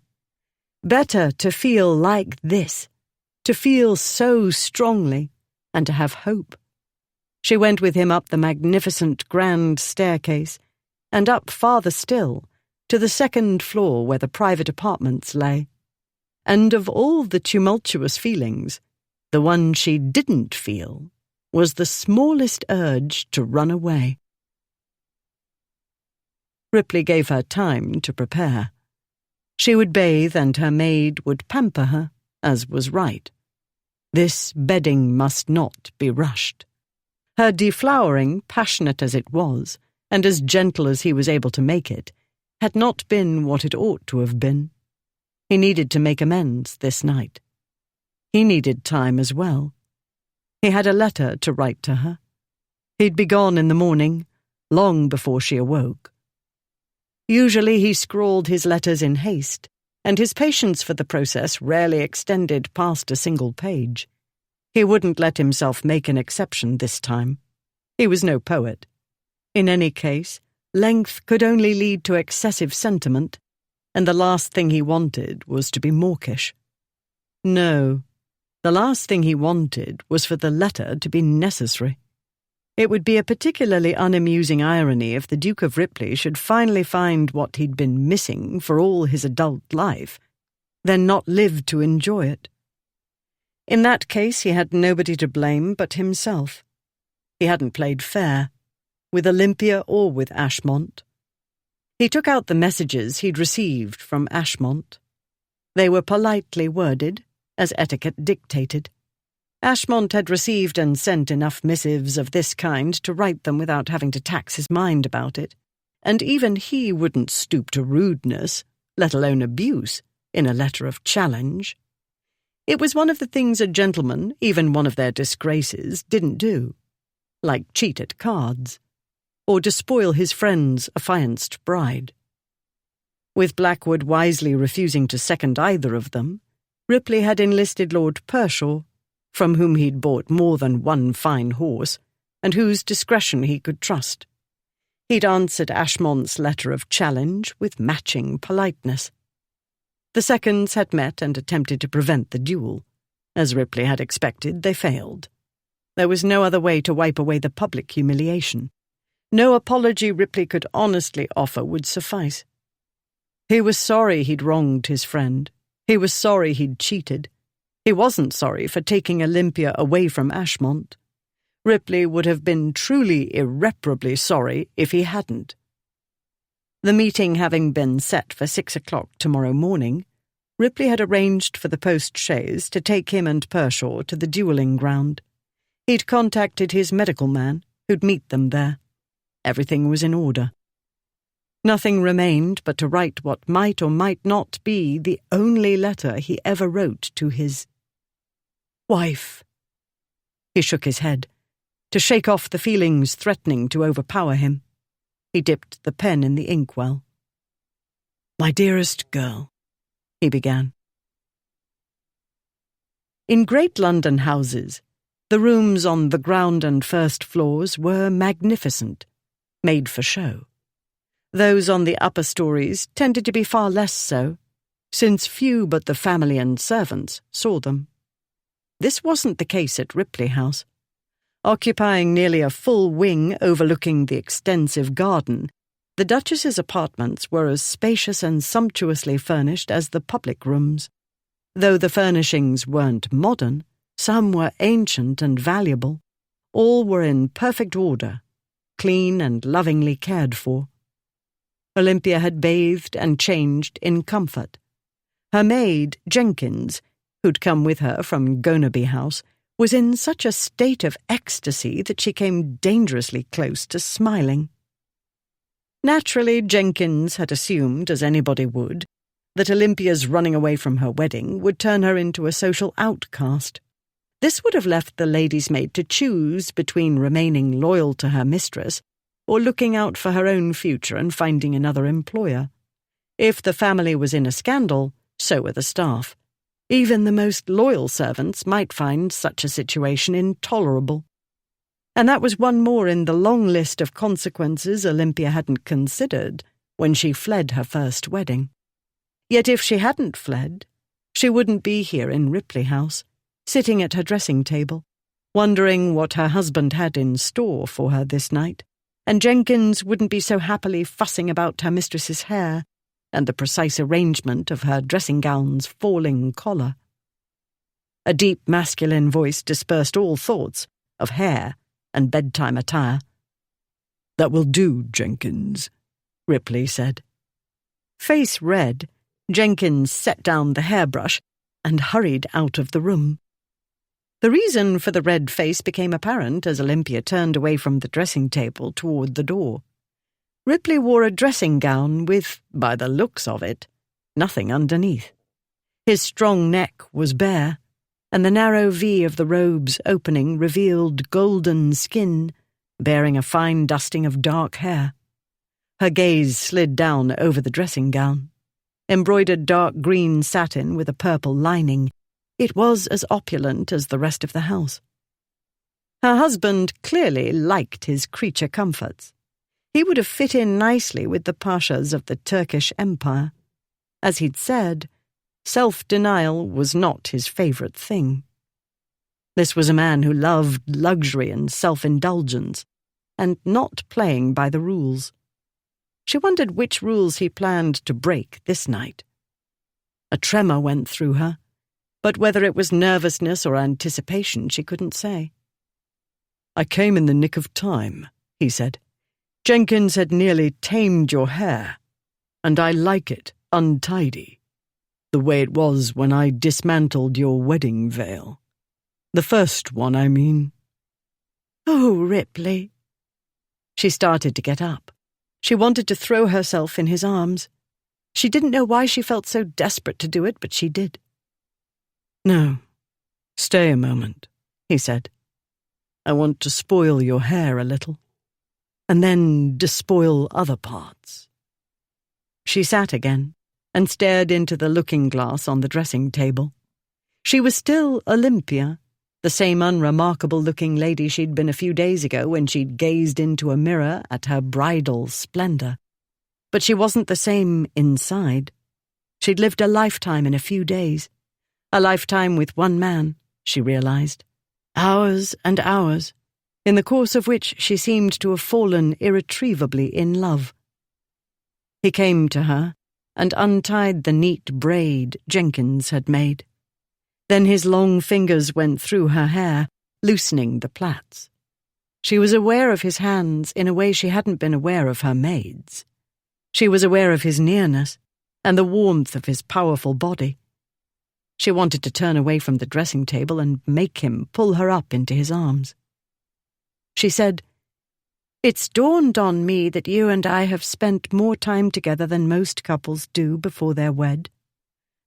Better to feel like this, to feel so strongly, and to have hope. She went with him up the magnificent grand staircase, and up farther still, to the second floor where the private apartments lay. And of all the tumultuous feelings, the one she didn't feel was the smallest urge to run away. Ripley gave her time to prepare. She would bathe and her maid would pamper her, as was right. This bedding must not be rushed. Her deflowering, passionate as it was, and as gentle as he was able to make it, had not been what it ought to have been. He needed to make amends this night. He needed time as well. He had a letter to write to her. He'd be gone in the morning, long before she awoke. Usually he scrawled his letters in haste, and his patience for the process rarely extended past a single page. He wouldn't let himself make an exception this time. He was no poet. In any case, length could only lead to excessive sentiment, and the last thing he wanted was to be mawkish. No, the last thing he wanted was for the letter to be necessary. It would be a particularly unamusing irony if the Duke of Ripley should finally find what he'd been missing for all his adult life, then not live to enjoy it. In that case, he had nobody to blame but himself. He hadn't played fair, with Olympia or with Ashmont. He took out the messages he'd received from Ashmont. They were politely worded, as etiquette dictated. Ashmont had received and sent enough missives of this kind to write them without having to tax his mind about it, and even he wouldn't stoop to rudeness, let alone abuse, in a letter of challenge. It was one of the things a gentleman, even one of their disgraces, didn't do, like cheat at cards, or despoil his friend's affianced bride. With Blackwood wisely refusing to second either of them, Ripley had enlisted Lord Pershaw, from whom he'd bought more than one fine horse, and whose discretion he could trust. He'd answered Ashmont's letter of challenge with matching politeness. The seconds had met and attempted to prevent the duel. As Ripley had expected, they failed. There was no other way to wipe away the public humiliation. No apology Ripley could honestly offer would suffice. He was sorry he'd wronged his friend. He was sorry he'd cheated. He wasn't sorry for taking Olympia away from Ashmont. Ripley would have been truly irreparably sorry if he hadn't. The meeting having been set for 6 o'clock tomorrow morning, Ripley had arranged for the post-chaise to take him and Pershaw to the duelling ground. He'd contacted his medical man, who'd meet them there. Everything was in order. Nothing remained but to write what might or might not be the only letter he ever wrote to his wife. He shook his head, to shake off the feelings threatening to overpower him. He dipped the pen in the inkwell. "My dearest girl," he began. In great London houses, the rooms on the ground and first floors were magnificent, made for show. Those on the upper stories tended to be far less so, since few but the family and servants saw them. This wasn't the case at Ripley House. Occupying nearly a full wing overlooking the extensive garden, the Duchess's apartments were as spacious and sumptuously furnished as the public rooms. Though the furnishings weren't modern, some were ancient and valuable. All were in perfect order, clean and lovingly cared for. Olympia had bathed and changed in comfort. Her maid, Jenkins, who'd come with her from Gonaby House, was in such a state of ecstasy that she came dangerously close to smiling. Naturally, Jenkins had assumed, as anybody would, that Olympia's running away from her wedding would turn her into a social outcast. This would have left the lady's maid to choose between remaining loyal to her mistress or looking out for her own future and finding another employer. If the family was in a scandal, so were the staff. Even the most loyal servants might find such a situation intolerable. And that was one more in the long list of consequences Olympia hadn't considered when she fled her first wedding. Yet if she hadn't fled, She wouldn't be here in Ripley House, sitting at her dressing table, wondering what her husband had in store for her this night, and Jenkins wouldn't be so happily fussing about her mistress's hair and the precise arrangement of her dressing-gown's falling collar. A deep masculine voice dispersed all thoughts of hair and bedtime attire. "That will do, Jenkins," Ripley said. Face red, Jenkins set down the hairbrush and hurried out of the room. The reason for the red face became apparent as Olympia turned away from the dressing table toward the door. Ripley wore a dressing gown with, by the looks of it, nothing underneath. His strong neck was bare, and the narrow V of the robe's opening revealed golden skin, bearing a fine dusting of dark hair. Her gaze slid down over the dressing gown. Embroidered dark green satin with a purple lining, it was as opulent as the rest of the house. Her husband clearly liked his creature comforts. He would have fit in nicely with the pashas of the Turkish Empire. As he'd said, self-denial was not his favourite thing. This was a man who loved luxury and self-indulgence, and not playing by the rules. She wondered which rules he planned to break this night. A tremor went through her, but whether it was nervousness or anticipation she couldn't say. "I came in the nick of time," he said. "Jenkins had nearly tamed your hair, and I like it untidy, the way it was when I dismantled your wedding veil. The first one, I mean." "Oh, Ripley." She started to get up. She wanted to throw herself in his arms. She didn't know why she felt so desperate to do it, but she did. "No, stay a moment," he said. "I want to spoil your hair a little, and then despoil other parts." She sat again and stared into the looking-glass on the dressing table. She was still Olympia, the same unremarkable-looking lady she'd been a few days ago when she'd gazed into a mirror at her bridal splendour. But she wasn't the same inside. She'd lived a lifetime in a few days. A lifetime with one man, she realized. Hours and hours, in the course of which she seemed to have fallen irretrievably in love. He came to her and untied the neat braid Jenkins had made. Then his long fingers went through her hair, loosening the plaits. She was aware of his hands in a way she hadn't been aware of her maid's. She was aware of his nearness and the warmth of his powerful body. She wanted to turn away from the dressing table and make him pull her up into his arms. She said, "It's dawned on me that you and I have spent more time together than most couples do before they're wed,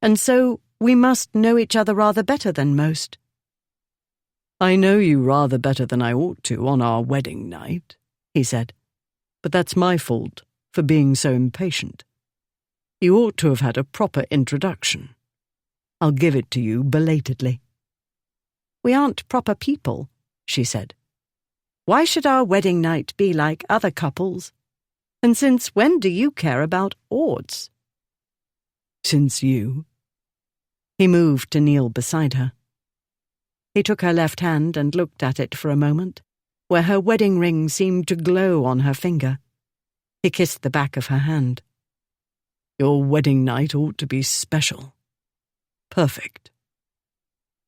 and so we must know each other rather better than most." "I know you rather better than I ought to on our wedding night," he said, "but that's my fault for being so impatient. You ought to have had a proper introduction. I'll give it to you belatedly." "We aren't proper people," she said. "Why should our wedding night be like other couples? And since when do you care about oughts?" "Since you." He moved to kneel beside her. He took her left hand and looked at it for a moment, where her wedding ring seemed to glow on her finger. He kissed the back of her hand. "Your wedding night ought to be special. Perfect."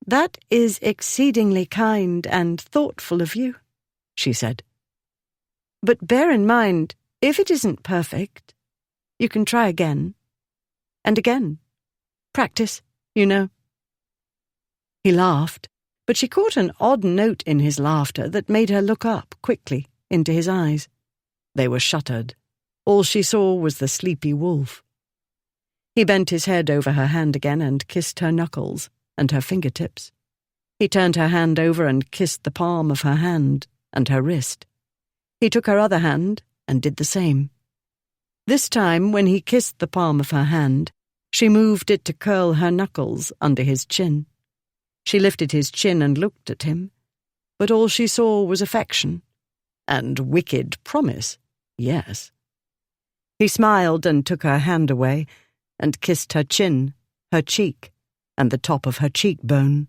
"That is exceedingly kind and thoughtful of you," she said. "But bear in mind, if it isn't perfect, you can try again. And again. Practice, you know." He laughed, but she caught an odd note in his laughter that made her look up quickly into his eyes. They were shuttered. All she saw was the sleepy wolf. He bent his head over her hand again and kissed her knuckles and her fingertips. He turned her hand over and kissed the palm of her hand and her wrist. He took her other hand and did the same. This time, when he kissed the palm of her hand, she moved it to curl her knuckles under his chin. She lifted his chin and looked at him, but all she saw was affection. And wicked promise, yes. He smiled and took her hand away and kissed her chin, her cheek, and the top of her cheekbone.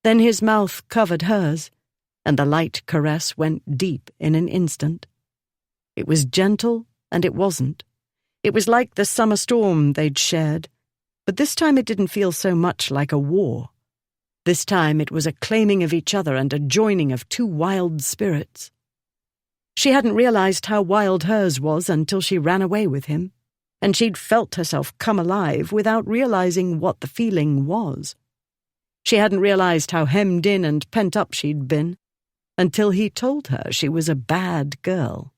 Then his mouth covered hers, and the light caress went deep in an instant. It was gentle, and it wasn't. It was like the summer storm they'd shared, but this time it didn't feel so much like a war. This time it was a claiming of each other and a joining of two wild spirits. She hadn't realized how wild hers was until she ran away with him, and she'd felt herself come alive without realizing what the feeling was. She hadn't realized how hemmed in and pent up she'd been until he told her she was a bad girl.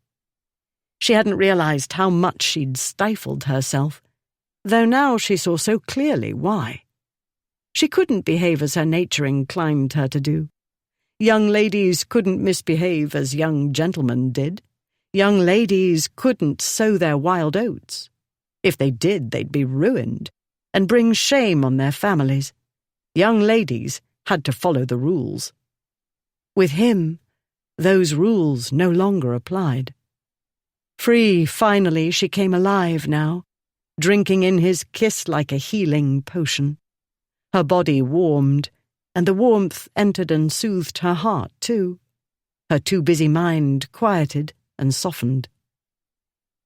She hadn't realized how much she'd stifled herself, though now she saw so clearly why. She couldn't behave as her nature inclined her to do. Young ladies couldn't misbehave as young gentlemen did. Young ladies couldn't sow their wild oats. If they did, they'd be ruined and bring shame on their families. Young ladies had to follow the rules. With him, those rules no longer applied. Free, finally, she came alive now, drinking in his kiss like a healing potion. Her body warmed, and the warmth entered and soothed her heart, too. Her too busy mind quieted and softened.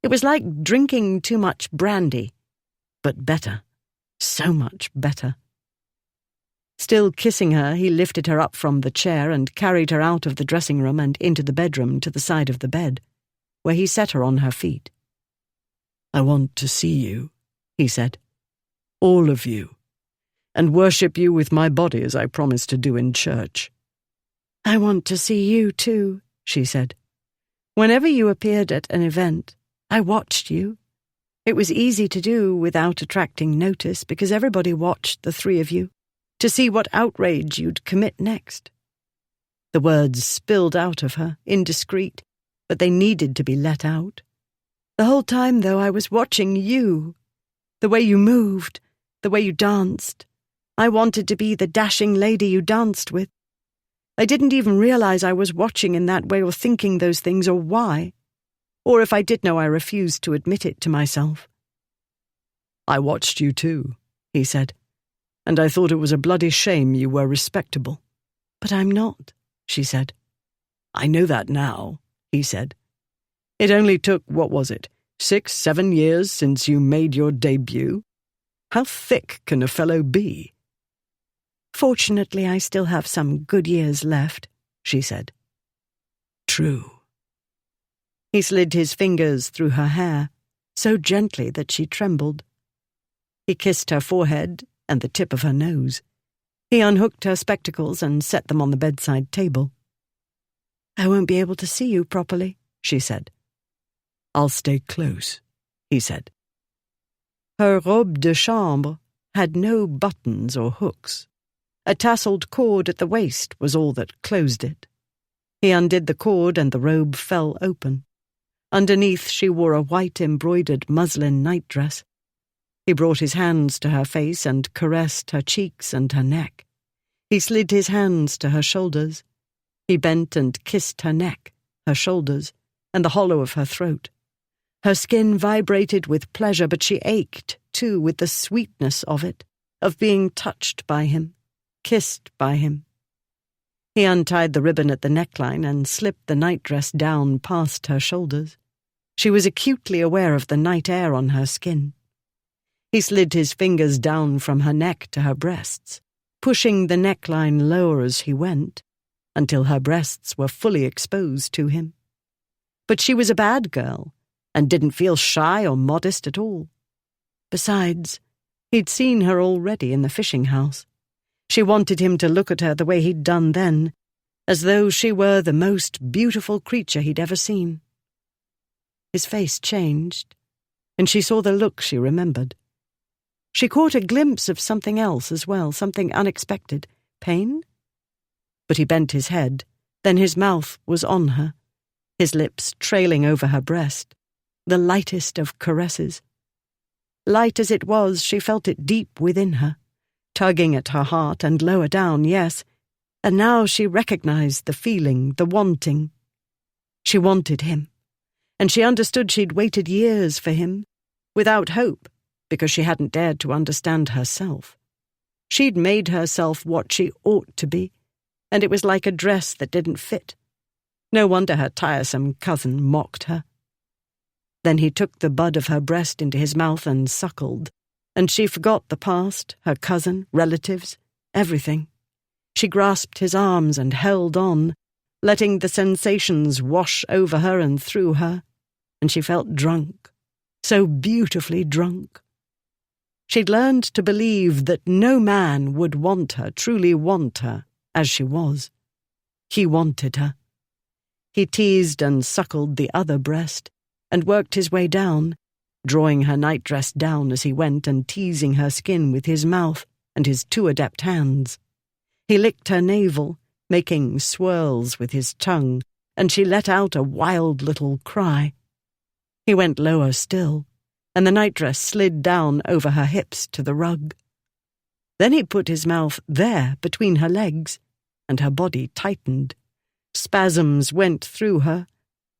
It was like drinking too much brandy, but better, so much better. Still kissing her, he lifted her up from the chair and carried her out of the dressing room and into the bedroom to the side of the bed, where he set her on her feet. "I want to see you," he said, "all of you, and worship you with my body as I promised to do in church." "I want to see you too," she said. "Whenever you appeared at an event, I watched you. It was easy to do without attracting notice because everybody watched the three of you to see what outrage you'd commit next." The words spilled out of her, indiscreet, but they needed to be let out. "The whole time, though, I was watching you. The way you moved, the way you danced. I wanted to be the dashing lady you danced with. I didn't even realize I was watching in that way or thinking those things or why. Or if I did know, I refused to admit it to myself." "I watched you too," he said, "and I thought it was a bloody shame you were respectable." "But I'm not," she said. "I know that now," he said. "It only took, 6, 7 years since you made your debut? How thick can a fellow be?" "Fortunately, I still have some good years left," she said. "True." He slid his fingers through her hair, so gently that she trembled. He kissed her forehead and the tip of her nose. He unhooked her spectacles and set them on the bedside table. "I won't be able to see you properly," she said. "I'll stay close," he said. Her robe de chambre had no buttons or hooks. A tasseled cord at the waist was all that closed it. He undid the cord and the robe fell open. Underneath she wore a white embroidered muslin nightdress. He brought his hands to her face and caressed her cheeks and her neck. He slid his hands to her shoulders. He bent and kissed her neck, her shoulders, and the hollow of her throat. Her skin vibrated with pleasure, but she ached, too, with the sweetness of it, of being touched by him, kissed by him. He untied the ribbon at the neckline and slipped the nightdress down past her shoulders. She was acutely aware of the night air on her skin. He slid his fingers down from her neck to her breasts, pushing the neckline lower as he went, until her breasts were fully exposed to him. But she was a bad girl, and didn't feel shy or modest at all. Besides, he'd seen her already in the fishing house. She wanted him to look at her the way he'd done then, as though she were the most beautiful creature he'd ever seen. His face changed, and she saw the look she remembered. She caught a glimpse of something else as well, something unexpected. Pain? But he bent his head, then his mouth was on her, his lips trailing over her breast, the lightest of caresses. Light as it was, she felt it deep within her, tugging at her heart and lower down, yes, and now she recognized the feeling, the wanting. She wanted him, and she understood she'd waited years for him, without hope, because she hadn't dared to understand herself. She'd made herself what she ought to be, and it was like a dress that didn't fit. No wonder her tiresome cousin mocked her. Then he took the bud of her breast into his mouth and suckled, and she forgot the past, her cousin, relatives, everything. She grasped his arms and held on, letting the sensations wash over her and through her, and she felt drunk, so beautifully drunk. She'd learned to believe that no man would want her, truly want her, as she was. He wanted her. He teased and suckled the other breast, and worked his way down, drawing her nightdress down as he went and teasing her skin with his mouth and his too adept hands. He licked her navel, making swirls with his tongue, and she let out a wild little cry. He went lower still, and the nightdress slid down over her hips to the rug. Then he put his mouth there between her legs, and her body tightened. Spasms went through her,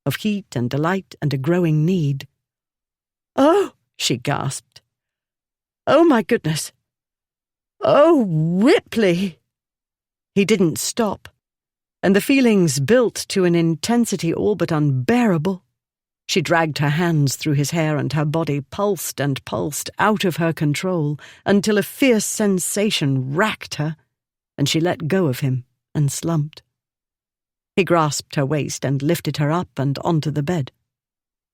of heat and delight and a growing need. "Oh," she gasped. "Oh, my goodness. Oh, Ripley!" He didn't stop, and the feelings built to an intensity all but unbearable. She dragged her hands through his hair, and her body pulsed and pulsed out of her control until a fierce sensation racked her, and she let go of him and slumped. He grasped her waist and lifted her up and onto the bed.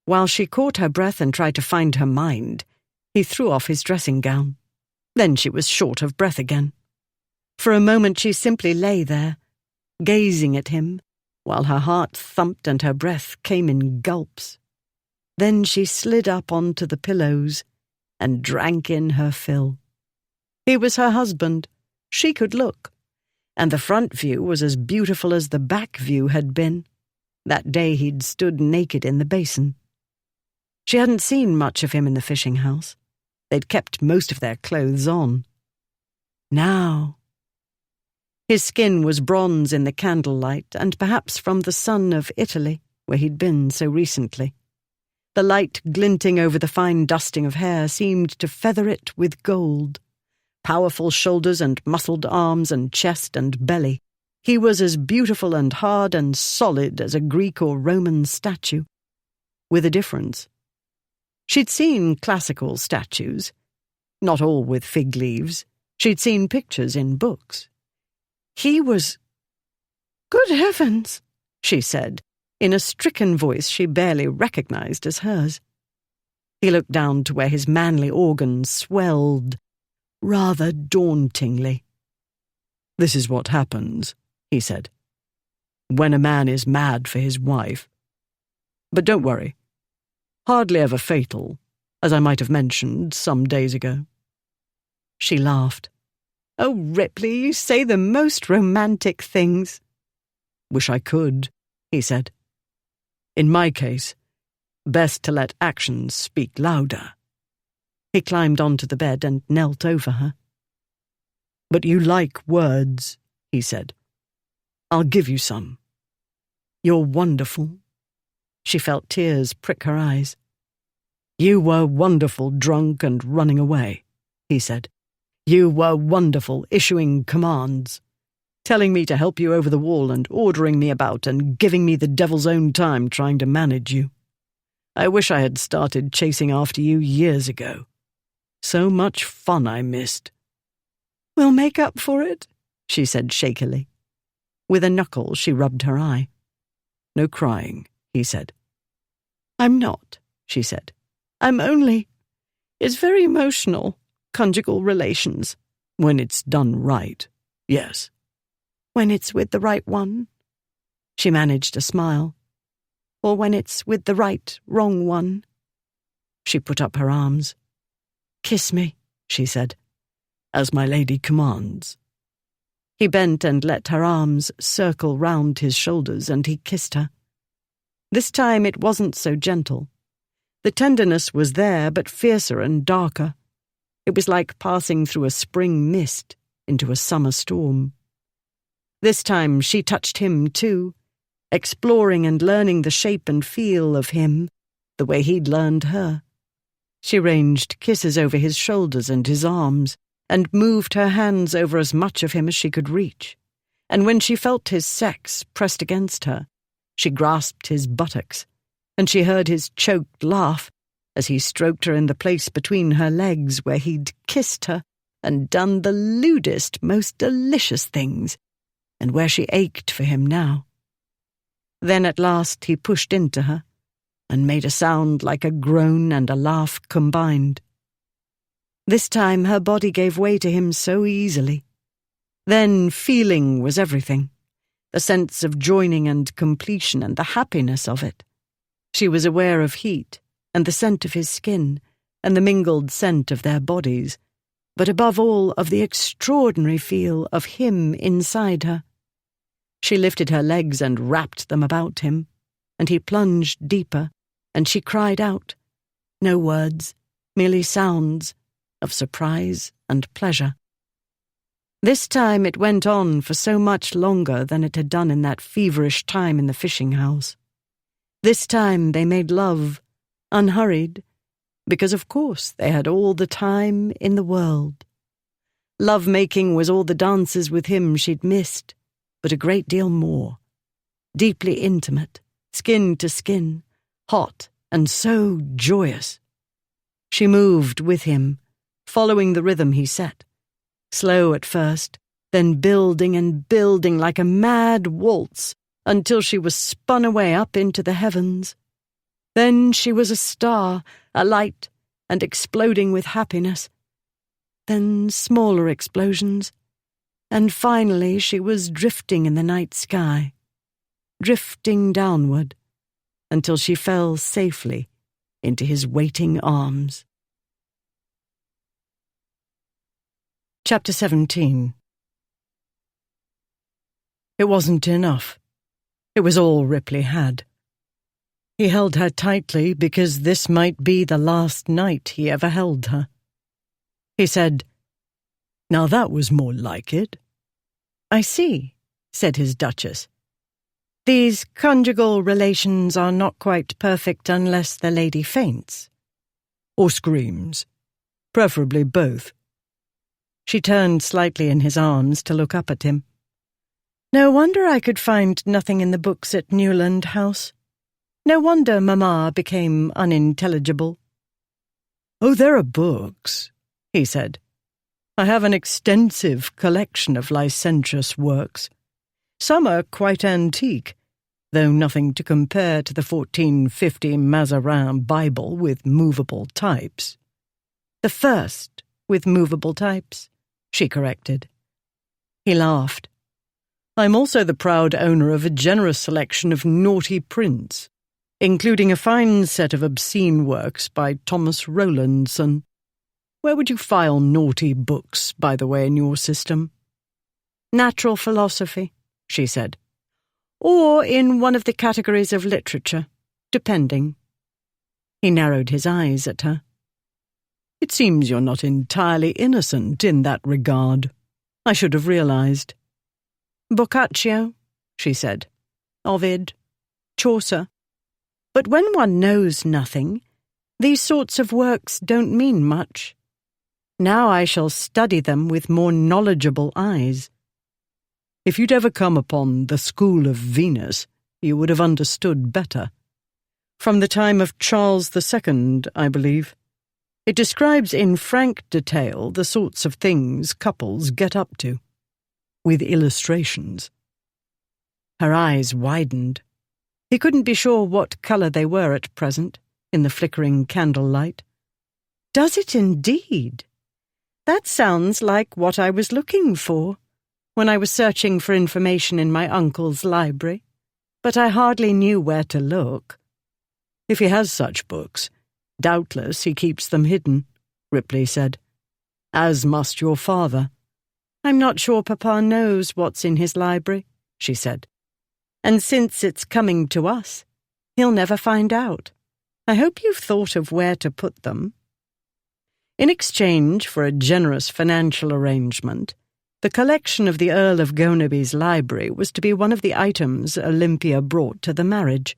While she caught her breath and tried to find her mind, he threw off his dressing gown. Then she was short of breath again. For a moment she simply lay there, gazing at him, while her heart thumped and her breath came in gulps. Then she slid up onto the pillows and drank in her fill. He was her husband. She could look. And the front view was as beautiful as the back view had been, that day he'd stood naked in the basin. She hadn't seen much of him in the fishing house. They'd kept most of their clothes on. Now... His skin was bronze in the candlelight, and perhaps from the sun of Italy, where he'd been so recently. The light glinting over the fine dusting of hair seemed to feather it with gold. Powerful shoulders and muscled arms and chest and belly. He was as beautiful and hard and solid as a Greek or Roman statue. With a difference. She'd seen classical statues, not all with fig leaves. She'd seen pictures in books. He was... "Good heavens," she said, in a stricken voice she barely recognized as hers. He looked down to where his manly organs swelled, rather dauntingly. "This is what happens," he said, "when a man is mad for his wife. But don't worry. Hardly ever fatal, as I might have mentioned some days ago." She laughed. "Oh, Ripley, you say the most romantic things." "Wish I could," he said. "In my case, best to let actions speak louder." He climbed onto the bed and knelt over her. "But you like words," he said. "I'll give you some. You're wonderful." She felt tears prick her eyes. "You were wonderful drunk and running away," he said. "You were wonderful issuing commands, telling me to help you over the wall and ordering me about and giving me the devil's own time trying to manage you. I wish I had started chasing after you years ago. So much fun I missed." "We'll make up for it," she said shakily. With a knuckle she rubbed her eye. "No crying," he said. "I'm not," she said. "I'm only... It's very emotional, conjugal relations." "When it's done right, yes." "When it's with the right one?" She managed a smile. "Or when it's with the right, wrong one?" She put up her arms. "Kiss me," she said. "As my lady commands." He bent and let her arms circle round his shoulders, and he kissed her. This time it wasn't so gentle. The tenderness was there, but fiercer and darker. It was like passing through a spring mist into a summer storm. This time she touched him too, exploring and learning the shape and feel of him, the way he'd learned her. She ranged kisses over his shoulders and his arms, and moved her hands over as much of him as she could reach, and when she felt his sex pressed against her, she grasped his buttocks, and she heard his choked laugh as he stroked her in the place between her legs where he'd kissed her and done the lewdest, most delicious things, and where she ached for him now. Then at last he pushed into her and made a sound like a groan and a laugh combined. This time her body gave way to him so easily. Then feeling was everything, the sense of joining and completion and the happiness of it. She was aware of heat and the scent of his skin and the mingled scent of their bodies, but above all of the extraordinary feel of him inside her. She lifted her legs and wrapped them about him, and he plunged deeper, and she cried out, no words, merely sounds, of surprise and pleasure. This time it went on for so much longer than it had done in that feverish time in the fishing house. This time they made love, unhurried, because of course they had all the time in the world. Love-making was all the dances with him she'd missed, but a great deal more. Deeply intimate, skin to skin, hot and so joyous. She moved with him, following the rhythm he set, slow at first, then building and building like a mad waltz until she was spun away up into the heavens. Then she was a star, alight and exploding with happiness. Then smaller explosions, and finally she was drifting in the night sky, drifting downward until she fell safely into his waiting arms. Chapter 17. It wasn't enough. It was all Ripley had. He held her tightly because this might be the last night he ever held her. He said, "Now that was more like it." "I see," said his Duchess. "These conjugal relations are not quite perfect unless the lady faints." "Or screams. Preferably both." She turned slightly in his arms to look up at him. "No wonder I could find nothing in the books at Newland House. No wonder Mamma became unintelligible." "Oh, there are books," he said. "I have an extensive collection of licentious works. Some are quite antique, though nothing to compare to the 1450 Mazarin Bible with movable types." "The first with movable types," she corrected. He laughed. "I'm also the proud owner of a generous selection of naughty prints, including a fine set of obscene works by Thomas Rowlandson. Where would you file naughty books, by the way, in your system?" "Natural philosophy," she said. "Or in one of the categories of literature, depending." He narrowed his eyes at her. "It seems you're not entirely innocent in that regard. I should have realized." "Boccaccio," she said. "Ovid, Chaucer. But when one knows nothing, these sorts of works don't mean much. Now I shall study them with more knowledgeable eyes." "If you'd ever come upon the School of Venus, you would have understood better. From the time of Charles II, I believe. It describes in frank detail the sorts of things couples get up to, with illustrations." Her eyes widened. He couldn't be sure what colour they were at present, in the flickering candlelight. "Does it indeed? That sounds like what I was looking for when I was searching for information in my uncle's library, but I hardly knew where to look." "If he has such books, doubtless he keeps them hidden," Ripley said. "As must your father." "I'm not sure Papa knows what's in his library," she said. "And since it's coming to us, he'll never find out. I hope you've thought of where to put them." In exchange for a generous financial arrangement, the collection of the Earl of Gonaby's library was to be one of the items Olympia brought to the marriage.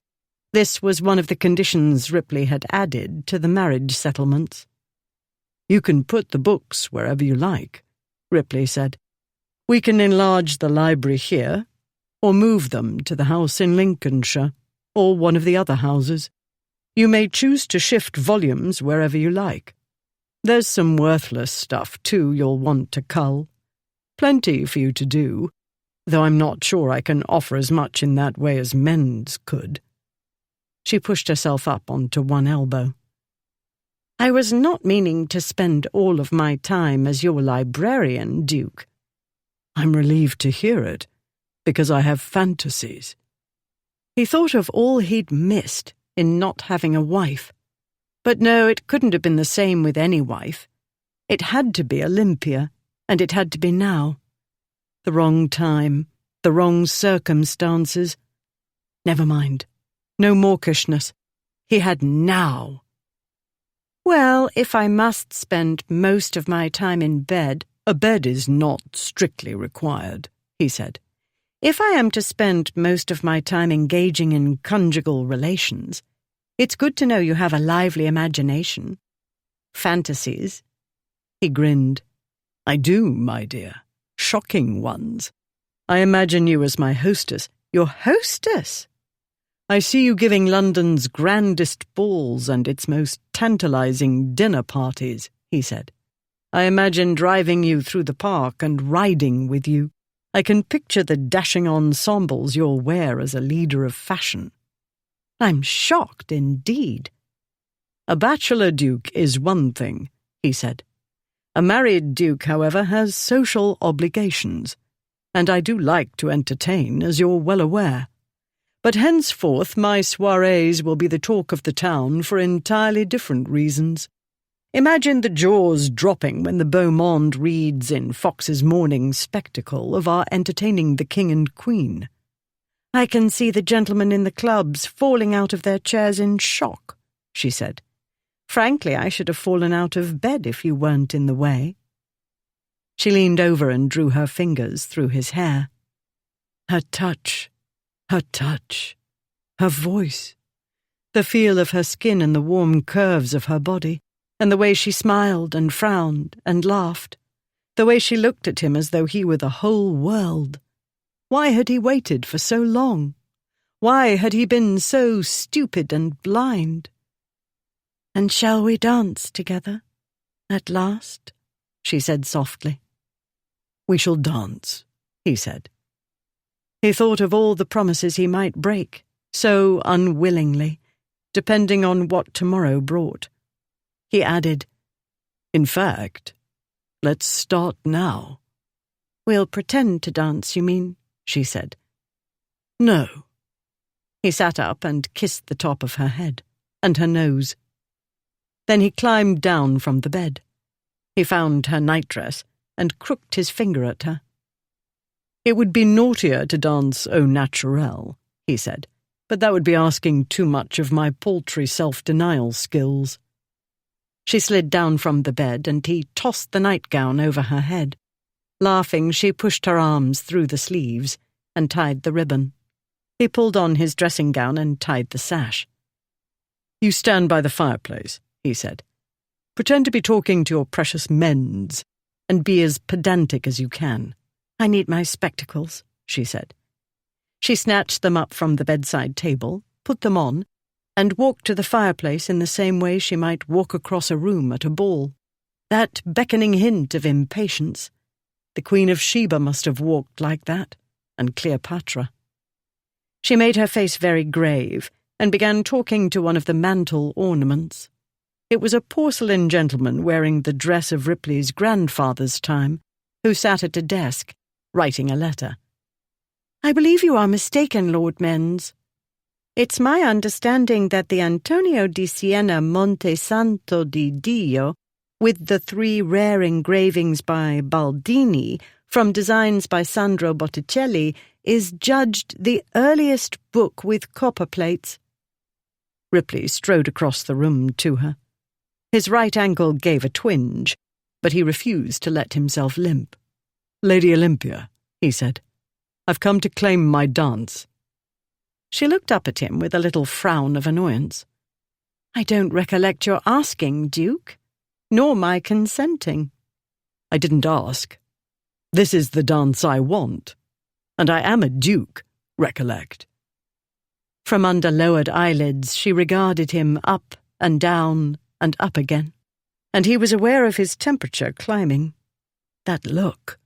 This was one of the conditions Ripley had added to the marriage settlements. You can put the books wherever you like, Ripley said. We can enlarge the library here, or move them to the house in Lincolnshire, or one of the other houses. You may choose to shift volumes wherever you like. There's some worthless stuff, too, you'll want to cull. Plenty for you to do, though I'm not sure I can offer as much in that way as men's could. She pushed herself up onto one elbow. I was not meaning to spend all of my time as your librarian, Duke. I'm relieved to hear it, because I have fantasies. He thought of all he'd missed in not having a wife. But no, it couldn't have been the same with any wife. It had to be Olympia, and it had to be now. The wrong time, the wrong circumstances. Never mind. No mawkishness. He had now. Well, if I must spend most of my time in bed— A bed is not strictly required, he said. If I am to spend most of my time engaging in conjugal relations, it's good to know you have a lively imagination. Fantasies. He grinned. I do, my dear. Shocking ones. I imagine you as my hostess. Your hostess? I see you giving London's grandest balls and its most tantalizing dinner parties, he said. I imagine driving you through the park and riding with you. I can picture the dashing ensembles you'll wear as a leader of fashion. I'm shocked indeed. A bachelor duke is one thing, he said. A married duke, however, has social obligations, and I do like to entertain, as you're well aware. But henceforth my soirees will be the talk of the town for entirely different reasons. Imagine the jaws dropping when the beau monde reads in Fox's Morning Spectacle of our entertaining the King and Queen. I can see the gentlemen in the clubs falling out of their chairs in shock, she said. Frankly, I should have fallen out of bed if you weren't in the way. She leaned over and drew her fingers through his hair. Her touch, her voice, the feel of her skin and the warm curves of her body, and the way she smiled and frowned and laughed, the way she looked at him as though he were the whole world. Why had he waited for so long? Why had he been so stupid and blind? And shall we dance together, at last? She said softly. We shall dance, he said. He thought of all the promises he might break, so unwillingly, depending on what tomorrow brought. He added, In fact, let's start now. We'll pretend to dance, you mean? She said. No. He sat up and kissed the top of her head, and her nose. Then he climbed down from the bed. He found her nightdress and crooked his finger at her. It would be naughtier to dance au naturel, he said, but that would be asking too much of my paltry self-denial skills. She slid down from the bed and he tossed the nightgown over her head. Laughing, she pushed her arms through the sleeves and tied the ribbon. He pulled on his dressing gown and tied the sash. You stand by the fireplace, he said. Pretend to be talking to your precious mends, and be as pedantic as you can. I need my spectacles, she said. She snatched them up from the bedside table, put them on, and walked to the fireplace in the same way she might walk across a room at a ball. That beckoning hint of impatience. The Queen of Sheba must have walked like that, and Cleopatra. She made her face very grave, and began talking to one of the mantel ornaments. It was a porcelain gentleman wearing the dress of Ripley's grandfather's time, who sat at a desk, writing a letter. I believe you are mistaken, Lord Menz. It's my understanding that the Antonio di Siena Monte Santo di Dio, with the 3 rare engravings by Baldini from designs by Sandro Botticelli, is judged the earliest book with copper plates. Ripley strode across the room to her. His right ankle gave a twinge, but he refused to let himself limp. Lady Olympia, he said, I've come to claim my dance. She looked up at him with a little frown of annoyance. I don't recollect your asking, Duke. nor my consenting." "I didn't ask. This is the dance I want. And I am a duke, recollect." From under lowered eyelids she regarded him up and down and up again, and he was aware of his temperature climbing. That look,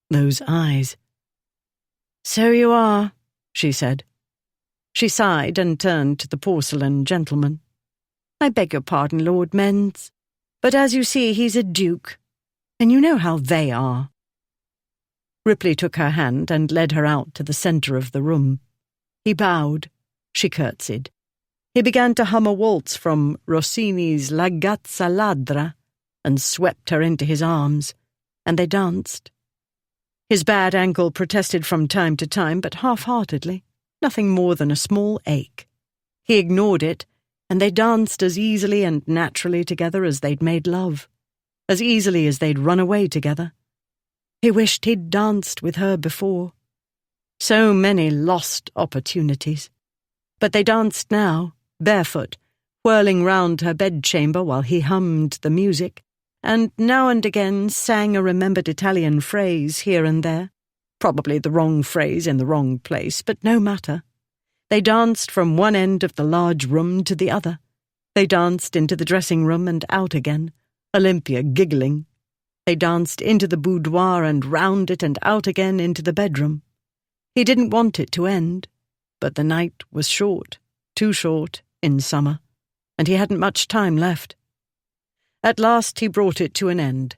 those eyes. "So you are," she said. She sighed and turned to the porcelain gentleman. "I beg your pardon, Lord Menz, but as you see he's a duke, and you know how they are." Ripley took her hand and led her out to the centre of the room. He bowed. She curtsied. He began to hum a waltz from Rossini's La Gazza Ladra and swept her into his arms, and they danced. His bad ankle protested from time to time, but half-heartedly, nothing more than a small ache. He ignored it, and they danced as easily and naturally together as they'd made love, as easily as they'd run away together. He wished he'd danced with her before. So many lost opportunities. But they danced now, barefoot, whirling round her bedchamber while he hummed the music, and now and again sang a remembered Italian phrase here and there, probably the wrong phrase in the wrong place, but no matter. They danced from one end of the large room to the other. They danced into the dressing-room and out again, Olympia giggling. They danced into the boudoir and round it and out again into the bedroom. He didn't want it to end, but the night was short, too short, in summer, and he hadn't much time left. At last he brought it to an end.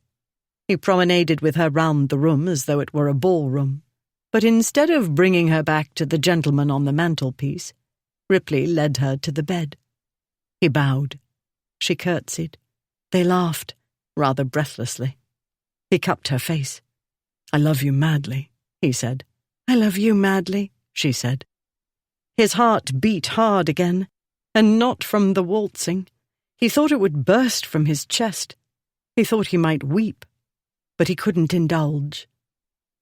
He promenaded with her round the room as though it were a ballroom, but instead of bringing her back to the gentleman on the mantelpiece, Ripley led her to the bed. He bowed. She curtsied. They laughed, rather breathlessly. He cupped her face. "I love you madly," he said. "I love you madly," she said. His heart beat hard again, and not from the waltzing. He thought it would burst from his chest. He thought he might weep, but he couldn't indulge.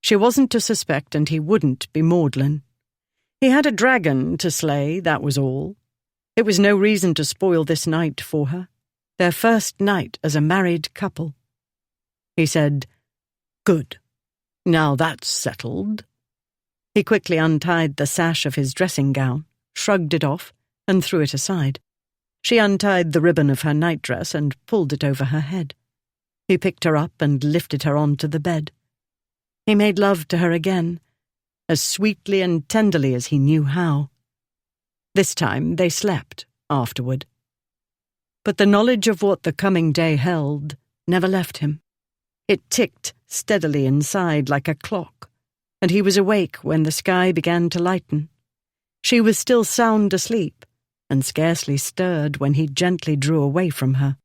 She wasn't to suspect, and he wouldn't be maudlin. He had a dragon to slay, that was all. It was no reason to spoil this night for her, their first night as a married couple. He said, "Good. Now that's settled." He quickly untied the sash of his dressing gown, shrugged it off, and threw it aside. She untied the ribbon of her nightdress and pulled it over her head. He picked her up and lifted her onto the bed. He made love to her again, as sweetly and tenderly as he knew how. This time they slept afterward. But the knowledge of what the coming day held never left him. It ticked steadily inside like a clock, and he was awake when the sky began to lighten. She was still sound asleep, and scarcely stirred when he gently drew away from her.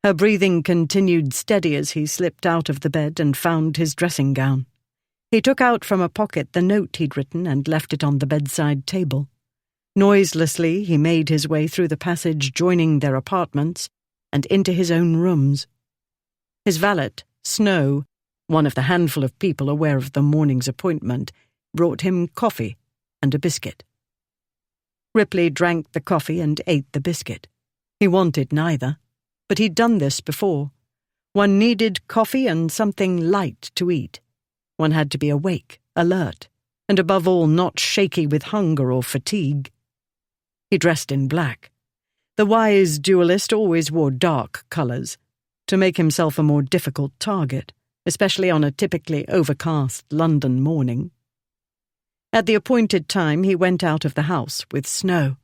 Her breathing continued steady as he slipped out of the bed and found his dressing gown. He took out from a pocket the note he'd written and left it on the bedside table. Noiselessly he made his way through the passage joining their apartments and into his own rooms. His valet, Snow, one of the handful of people aware of the morning's appointment, brought him coffee and a biscuit. Ripley drank the coffee and ate the biscuit. He wanted neither, but he'd done this before. One needed coffee and something light to eat. One had to be awake, alert, and above all not shaky with hunger or fatigue. He dressed in black. The wise duellist always wore dark colours, to make himself a more difficult target, especially on a typically overcast London morning. At the appointed time he went out of the house with Snow.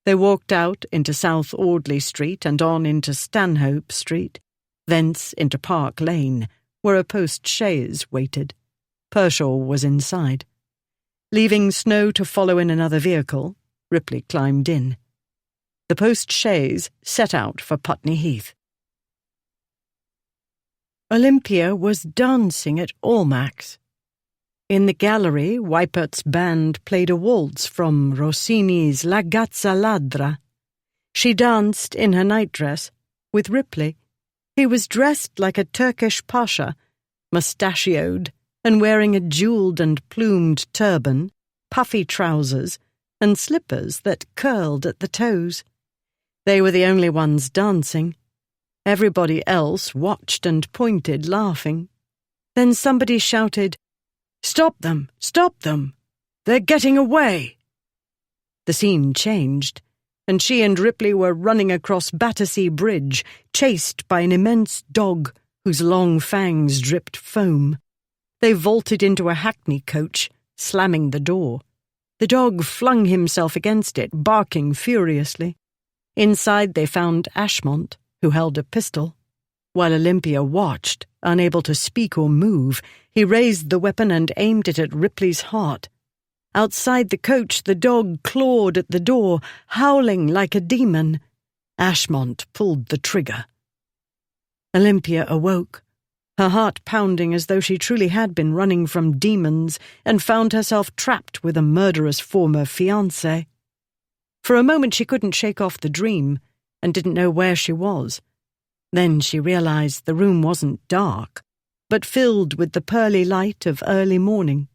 They walked out into South Audley Street and on into Stanhope Street, thence into Park Lane, where a post-chaise waited. Pershaw was inside. Leaving Snow to follow in another vehicle, Ripley climbed in. The post-chaise set out for Putney Heath. Olympia was dancing at Almack's. In the gallery, Weipert's band played a waltz from Rossini's La Gazza Ladra. She danced in her nightdress with Ripley. He was dressed like a Turkish pasha, mustachioed and wearing a jewelled and plumed turban, puffy trousers, and slippers that curled at the toes. They were the only ones dancing. Everybody else watched and pointed, laughing. Then somebody shouted, "Stop them! Stop them! They're getting away!" The scene changed, and she and Ripley were running across Battersea Bridge, chased by an immense dog whose long fangs dripped foam. They vaulted into a hackney coach, slamming the door. The dog flung himself against it, barking furiously. Inside they found Ashmont, who held a pistol. While Olympia watched, unable to speak or move, he raised the weapon and aimed it at Ripley's heart. Outside the coach, the dog clawed at the door, howling like a demon. Ashmont pulled the trigger. Olympia awoke, her heart pounding as though she truly had been running from demons and found herself trapped with a murderous former fiancé. For a moment she couldn't shake off the dream and didn't know where she was. Then she realized the room wasn't dark, but filled with the pearly light of early morning.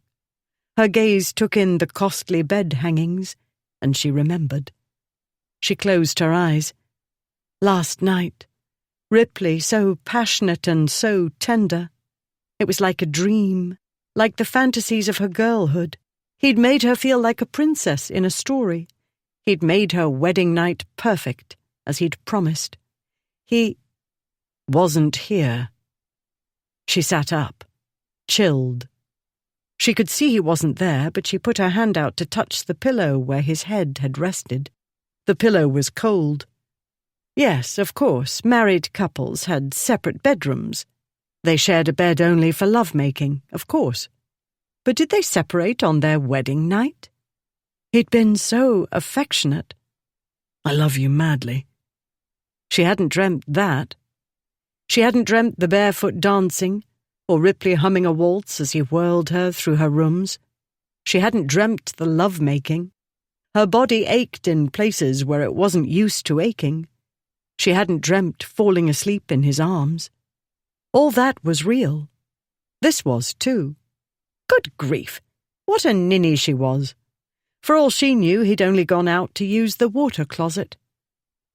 Her gaze took in the costly bed hangings, and she remembered. She closed her eyes. Last night, Ripley, so passionate and so tender. It was like a dream, like the fantasies of her girlhood. He'd made her feel like a princess in a story. He'd made her wedding night perfect, as he'd promised. He wasn't here. She sat up, chilled. She could see he wasn't there, but she put her hand out to touch the pillow where his head had rested. The pillow was cold. Yes, of course, married couples had separate bedrooms. They shared a bed only for lovemaking, of course. But did they separate on their wedding night? He'd been so affectionate. "I love you madly." She hadn't dreamt that. She hadn't dreamt the barefoot dancing, or Ripley humming a waltz as he whirled her through her rooms. She hadn't dreamt the love-making. Her body ached in places where it wasn't used to aching. She hadn't dreamt falling asleep in his arms. All that was real. This was, too. Good grief! What a ninny she was. For all she knew, he'd only gone out to use the water closet.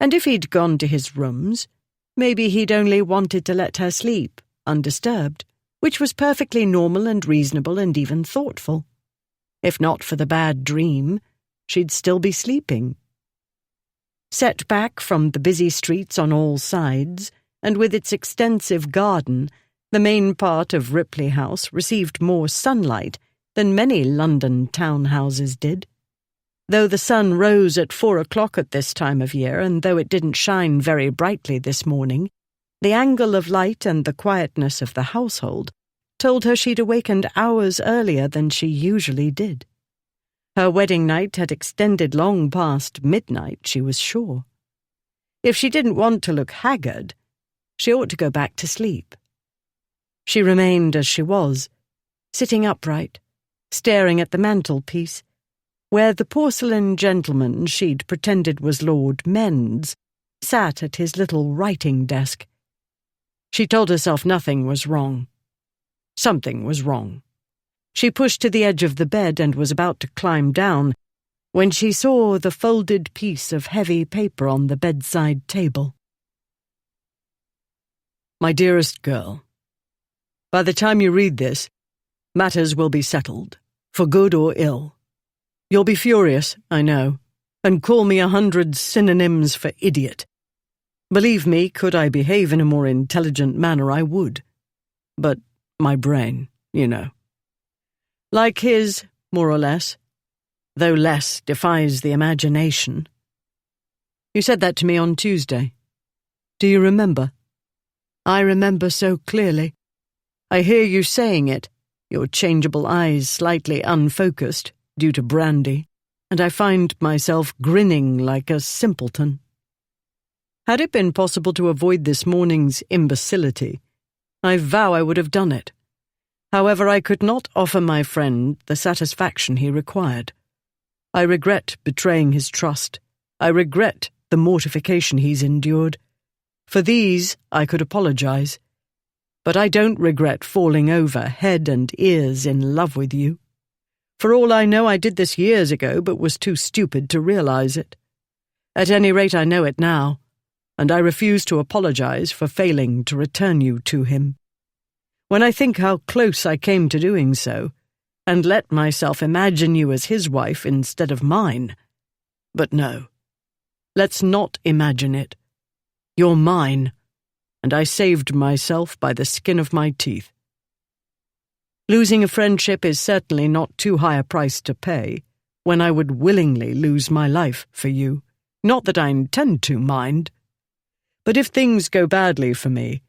And if he'd gone to his rooms, maybe he'd only wanted to let her sleep, undisturbed, which was perfectly normal and reasonable and even thoughtful. If not for the bad dream, she'd still be sleeping. Set back from the busy streets on all sides, and with its extensive garden, the main part of Ripley House received more sunlight than many London townhouses did. Though the sun rose at 4 o'clock at this time of year, and though it didn't shine very brightly this morning, the angle of light and the quietness of the household told her she'd awakened hours earlier than she usually did. Her wedding night had extended long past midnight, she was sure. If she didn't want to look haggard, she ought to go back to sleep. She remained as she was, sitting upright, staring at the mantelpiece, where the porcelain gentleman she'd pretended was Lord Mendes sat at his little writing desk. She told herself nothing was wrong. Something was wrong. She pushed to the edge of the bed and was about to climb down when she saw the folded piece of heavy paper on the bedside table. My dearest girl, by the time you read this, matters will be settled, for good or ill. You'll be furious, I know, and call me 100 synonyms for idiot. Believe me, could I behave in a more intelligent manner, I would. But my brain, you know. Like his, more or less, though less defies the imagination. You said that to me on Tuesday. Do you remember? I remember so clearly. I hear you saying it, your changeable eyes slightly unfocused, due to brandy, and I find myself grinning like a simpleton. Had it been possible to avoid this morning's imbecility, I vow I would have done it. However, I could not offer my friend the satisfaction he required. I regret betraying his trust. I regret the mortification he's endured. For these I could apologize. But I don't regret falling over head and ears in love with you. For all I know, I did this years ago, but was too stupid to realize it. At any rate, I know it now. and I refuse to apologize for failing to return you to him. When I think how close I came to doing so, and let myself imagine you as his wife instead of mine. But no, let's not imagine it. You're mine, and I saved myself by the skin of my teeth. Losing a friendship is certainly not too high a price to pay, when I would willingly lose my life for you. Not that I intend to, mind. But if things go badly for me,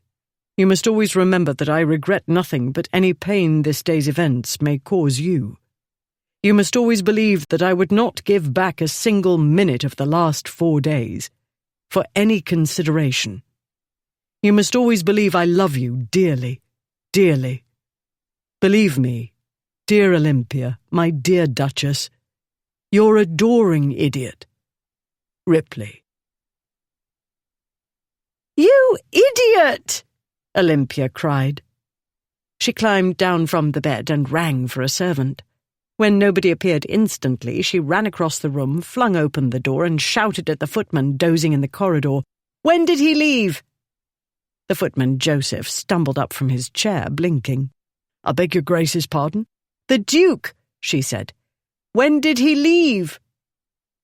you must always remember that I regret nothing but any pain this day's events may cause you. You must always believe that I would not give back a single minute of the last 4 days, for any consideration. You must always believe I love you dearly, dearly. Believe me, dear Olympia, my dear Duchess, your adoring idiot, Ripley. You idiot! Olympia cried. She climbed down from the bed and rang for a servant. When nobody appeared instantly, she ran across the room, flung open the door, and shouted at the footman dozing in the corridor, "When did he leave?" The footman, Joseph, stumbled up from his chair, blinking. "I beg your Grace's pardon?" "The Duke," she said. "When did he leave?"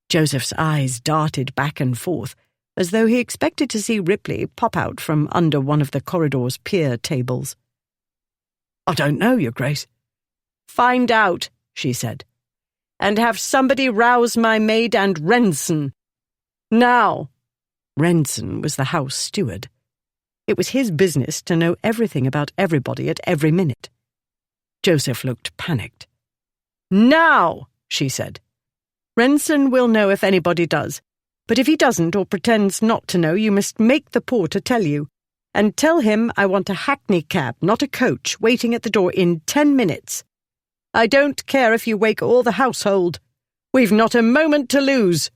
Joseph's eyes darted back and forth, as though he expected to see Ripley pop out from under one of the corridor's pier tables. "I don't know, Your Grace." "Find out," she said, "and have somebody rouse my maid and Renson. Now." Renson was the house steward. It was his business to know everything about everybody at every minute. Joseph looked panicked. "Now," she said. "Renson will know if anybody does, but if he doesn't or pretends not to know, you must make the porter tell you, and tell him I want a hackney cab, not a coach, waiting at the door in 10 minutes. I don't care if you wake all the household. We've not a moment to lose."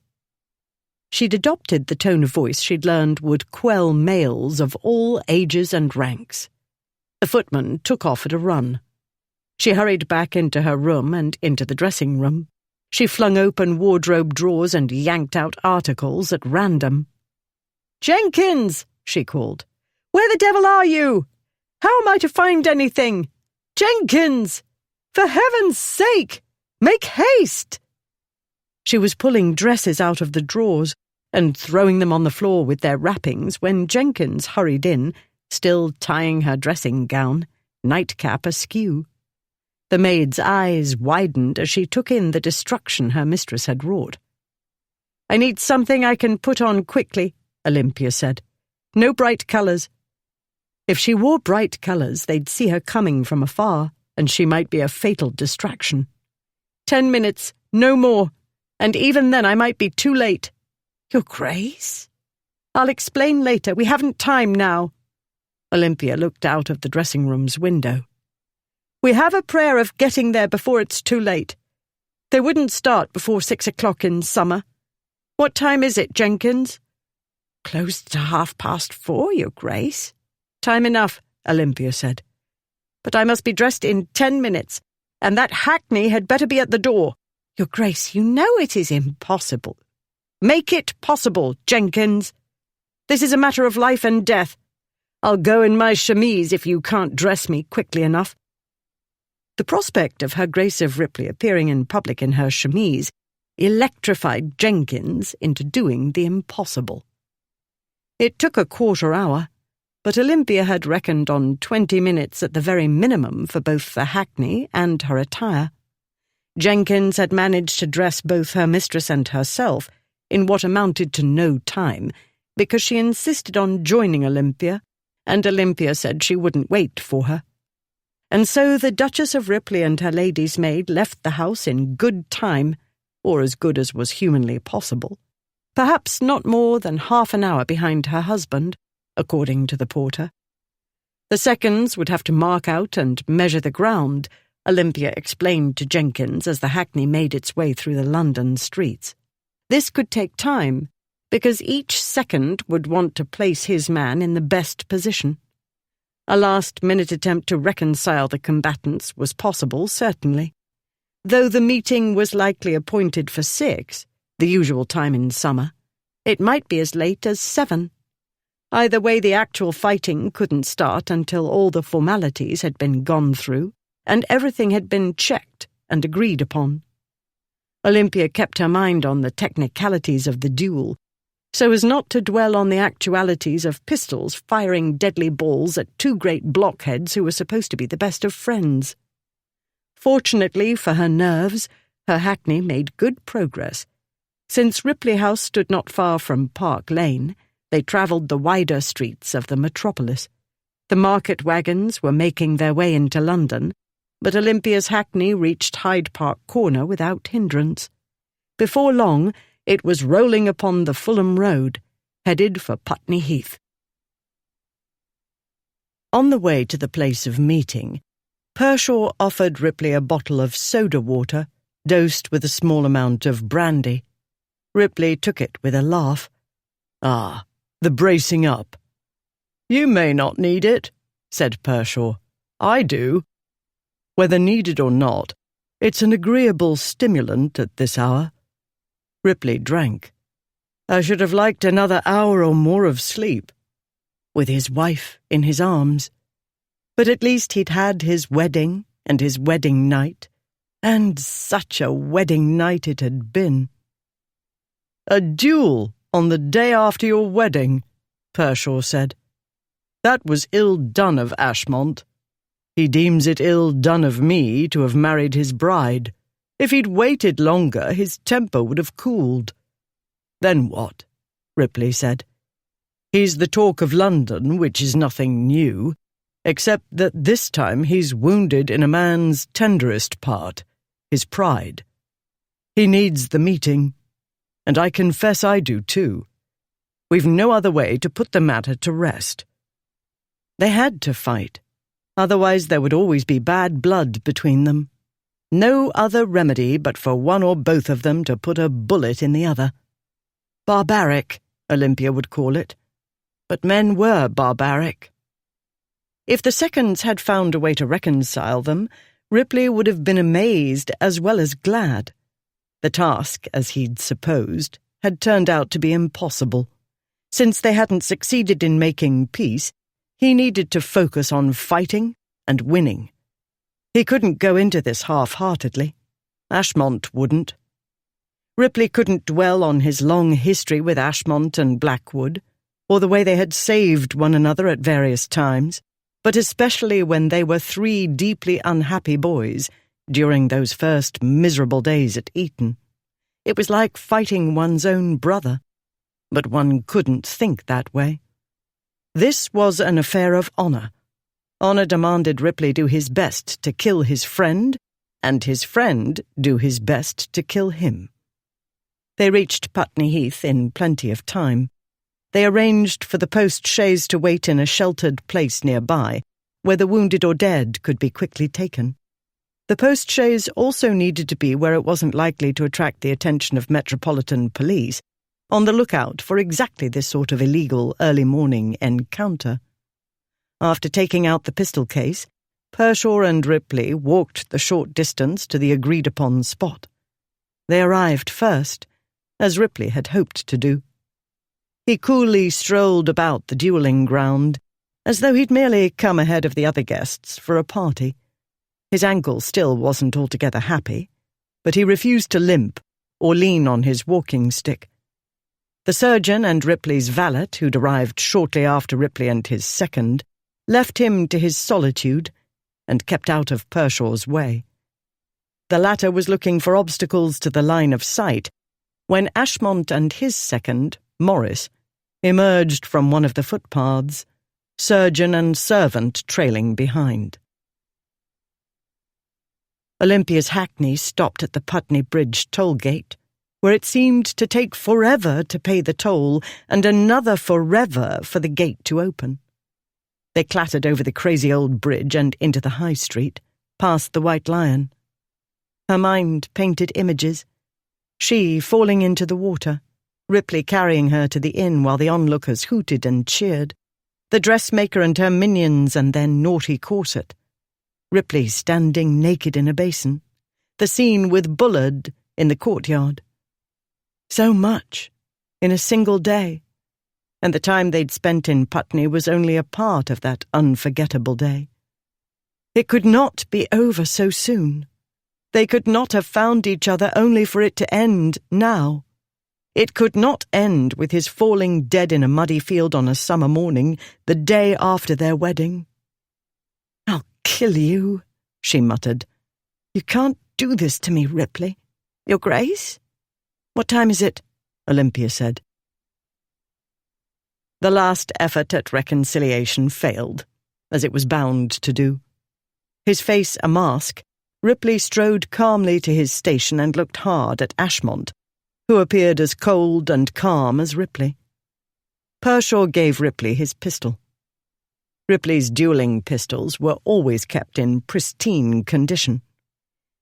She'd adopted the tone of voice she'd learned would quell males of all ages and ranks. The footman took off at a run. She hurried back into her room and into the dressing room. She flung open wardrobe drawers and yanked out articles at random. "Jenkins," she called, "where the devil are you? How am I to find anything? Jenkins! For heaven's sake, make haste!" She was pulling dresses out of the drawers and throwing them on the floor with their wrappings when Jenkins hurried in, still tying her dressing gown, nightcap askew. The maid's eyes widened as she took in the destruction her mistress had wrought. "I need something I can put on quickly," Olympia said. "No bright colours." If she wore bright colours, they'd see her coming from afar, and she might be a fatal distraction. 10 minutes, no more, and even then I might be too late. "Your Grace?" "I'll explain later. We haven't time now." Olympia looked out of the dressing-room's window. "We have a prayer of getting there before it's too late. They wouldn't start before 6 o'clock in summer. What time is it, Jenkins?" "Close to 4:30, Your Grace." "Time enough," Olympia said. "But I must be dressed in 10 minutes, and that hackney had better be at the door." "Your Grace, you know it is impossible." "Make it possible, Jenkins. This is a matter of life and death. I'll go in my chemise if you can't dress me quickly enough." The prospect of Her Grace of Ripley appearing in public in her chemise electrified Jenkins into doing the impossible. It took a quarter hour, but Olympia had reckoned on 20 minutes at the very minimum for both the hackney and her attire. Jenkins had managed to dress both her mistress and herself in what amounted to no time, because she insisted on joining Olympia, and Olympia said she wouldn't wait for her. And so the Duchess of Ripley and her lady's maid left the house in good time, or as good as was humanly possible, perhaps not more than half an hour behind her husband, according to the porter. The seconds would have to mark out and measure the ground, Olympia explained to Jenkins as the hackney made its way through the London streets. This could take time, because each second would want to place his man in the best position. A last-minute attempt to reconcile the combatants was possible, certainly. Though the meeting was likely appointed for 6, the usual time in summer, it might be as late as 7. Either way, the actual fighting couldn't start until all the formalities had been gone through and everything had been checked and agreed upon. Olympia kept her mind on the technicalities of the duel, so as not to dwell on the actualities of pistols firing deadly balls at two great blockheads who were supposed to be the best of friends. Fortunately for her nerves, her hackney made good progress. Since Ripley House stood not far from Park Lane, they travelled the wider streets of the metropolis. The market wagons were making their way into London, but Olympia's hackney reached Hyde Park Corner without hindrance. Before long, it was rolling upon the Fulham Road, headed for Putney Heath. On the way to the place of meeting, Pershaw offered Ripley a bottle of soda water, dosed with a small amount of brandy. Ripley took it with a laugh. "Ah, the bracing up." "You may not need it," said Pershaw. "I do. Whether needed or not, it's an agreeable stimulant at this hour." Ripley drank. "I should have liked another hour or more of sleep." With his wife in his arms. But at least he'd had his wedding and his wedding night, and such a wedding night it had been. "A duel on the day after your wedding," Pershaw said. "That was ill done of Ashmont. He deems it ill done of me to have married his bride. If he'd waited longer, his temper would have cooled." "Then what?" Ripley said. "He's the talk of London, which is nothing new, except that this time he's wounded in a man's tenderest part, his pride. He needs the meeting, and I confess I do too. We've no other way to put the matter to rest." They had to fight, otherwise there would always be bad blood between them. No other remedy but for one or both of them to put a bullet in the other. Barbaric, Olympia would call it. But men were barbaric. If the seconds had found a way to reconcile them, Ripley would have been amazed as well as glad. The task, as he'd supposed, had turned out to be impossible. Since they hadn't succeeded in making peace, he needed to focus on fighting and winning. He couldn't go into this half-heartedly. Ashmont wouldn't. Ripley couldn't dwell on his long history with Ashmont and Blackwood, or the way they had saved one another at various times, but especially when they were three deeply unhappy boys during those first miserable days at Eton. It was like fighting one's own brother, but one couldn't think that way. This was an affair of honour. Honour demanded Ripley do his best to kill his friend, and his friend do his best to kill him. They reached Putney Heath in plenty of time. They arranged for the post-chaise to wait in a sheltered place nearby, where the wounded or dead could be quickly taken. The post-chaise also needed to be where it wasn't likely to attract the attention of metropolitan police, on the lookout for exactly this sort of illegal early-morning encounter. After taking out the pistol case, Pershaw and Ripley walked the short distance to the agreed-upon spot. They arrived first, as Ripley had hoped to do. He coolly strolled about the duelling ground, as though he'd merely come ahead of the other guests for a party. His ankle still wasn't altogether happy, but he refused to limp or lean on his walking stick. The surgeon and Ripley's valet, who'd arrived shortly after Ripley and his second, left him to his solitude and kept out of Pershaw's way. The latter was looking for obstacles to the line of sight when Ashmont and his second, Morris, emerged from one of the footpaths, surgeon and servant trailing behind. Olympia's hackney stopped at the Putney Bridge toll gate, where it seemed to take forever to pay the toll and another forever for the gate to open. They clattered over the crazy old bridge and into the High Street, past the White Lion. Her mind painted images. She falling into the water, Ripley carrying her to the inn while the onlookers hooted and cheered, the dressmaker and her minions and their naughty corset, Ripley standing naked in a basin, the scene with Bullard in the courtyard. So much in a single day. and the time they'd spent in Putney was only a part of that unforgettable day. It could not be over so soon. They could not have found each other only for it to end now. It could not end with his falling dead in a muddy field on a summer morning, the day after their wedding. "I'll kill you," she muttered. "You can't do this to me, Ripley. Your Grace?" "What time is it?" Olympia said. The last effort at reconciliation failed, as it was bound to do. His face a mask, Ripley strode calmly to his station and looked hard at Ashmont, who appeared as cold and calm as Ripley. Pershaw gave Ripley his pistol. Ripley's dueling pistols were always kept in pristine condition.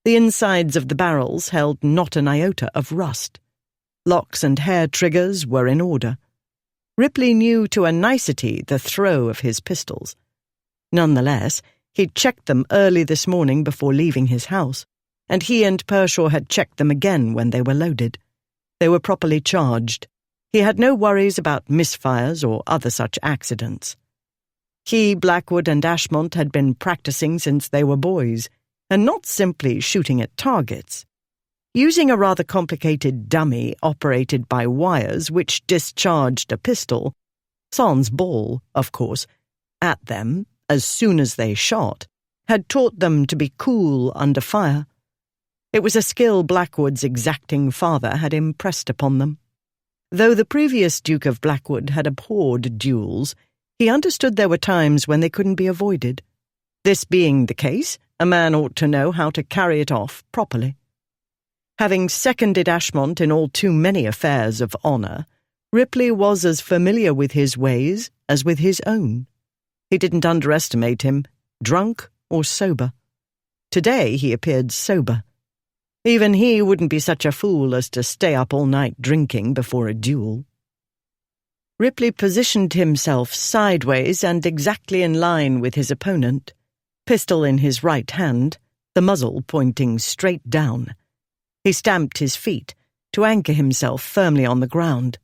The insides of the barrels held not an iota of rust. Locks and hair triggers were in order. Ripley knew to a nicety the throw of his pistols. Nonetheless, he'd checked them early this morning before leaving his house, and he and Pershaw had checked them again when they were loaded. They were properly charged. He had no worries about misfires or other such accidents. He, Blackwood, and Ashmont had been practicing since they were boys, and not simply shooting at targets. Using a rather complicated dummy operated by wires which discharged a pistol, sans ball, of course, at them as soon as they shot, had taught them to be cool under fire. It was a skill Blackwood's exacting father had impressed upon them. Though the previous Duke of Blackwood had abhorred duels, he understood there were times when they couldn't be avoided. This being the case, a man ought to know how to carry it off properly. Having seconded Ashmont in all too many affairs of honour, Ripley was as familiar with his ways as with his own. He didn't underestimate him, drunk or sober. Today he appeared sober. Even he wouldn't be such a fool as to stay up all night drinking before a duel. Ripley positioned himself sideways and exactly in line with his opponent, pistol in his right hand, the muzzle pointing straight down. He stamped his feet to anchor himself firmly on the ground.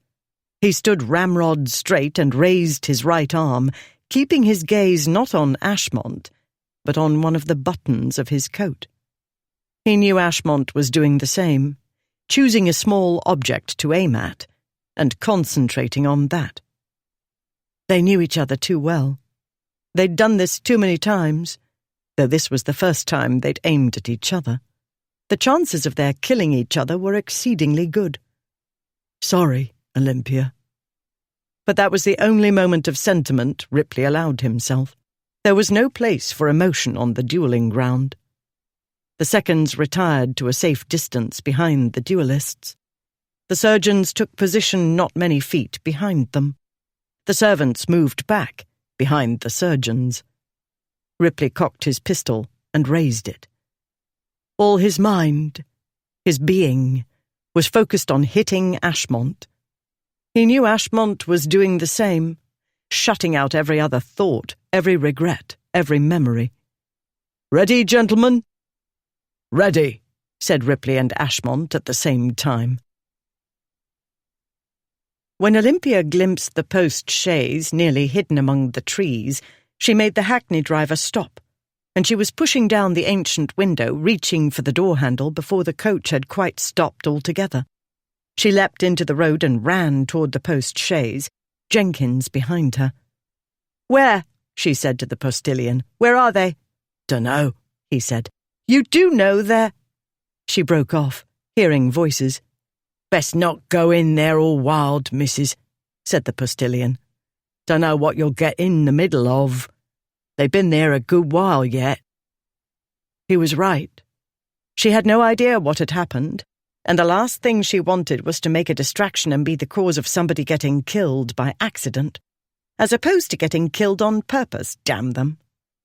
He stood ramrod straight and raised his right arm, keeping his gaze not on Ashmont, but on one of the buttons of his coat. He knew Ashmont was doing the same, choosing a small object to aim at, and concentrating on that. They knew each other too well. They'd done this too many times, though this was the first time they'd aimed at each other. The chances of their killing each other were exceedingly good. "Sorry, Olympia." But that was the only moment of sentiment Ripley allowed himself. There was no place for emotion on the dueling ground. The seconds retired to a safe distance behind the duelists. The surgeons took position not many feet behind them. The servants moved back, behind the surgeons. Ripley cocked his pistol and raised it. All his mind, his being, was focused on hitting Ashmont. He knew Ashmont was doing the same, shutting out every other thought, every regret, every memory. "Ready, gentlemen?" "Ready," said Ripley and Ashmont at the same time. When Olympia glimpsed the post-chaise nearly hidden among the trees, she made the hackney driver stop, and she was pushing down the ancient window, reaching for the door-handle before the coach had quite stopped altogether. She leapt into the road and ran toward the post-chaise, Jenkins behind her. "Where?" she said to the postilion. "Where are they?" "Dunno," he said. "You do know they're—" She broke off, hearing voices. "Best not go in there all wild, missus," said the postilion. "Dunno what you'll get in the middle of. They've been there a good while yet." He was right. She had no idea what had happened, and the last thing she wanted was to make a distraction and be the cause of somebody getting killed by accident, as opposed to getting killed on purpose, damn them.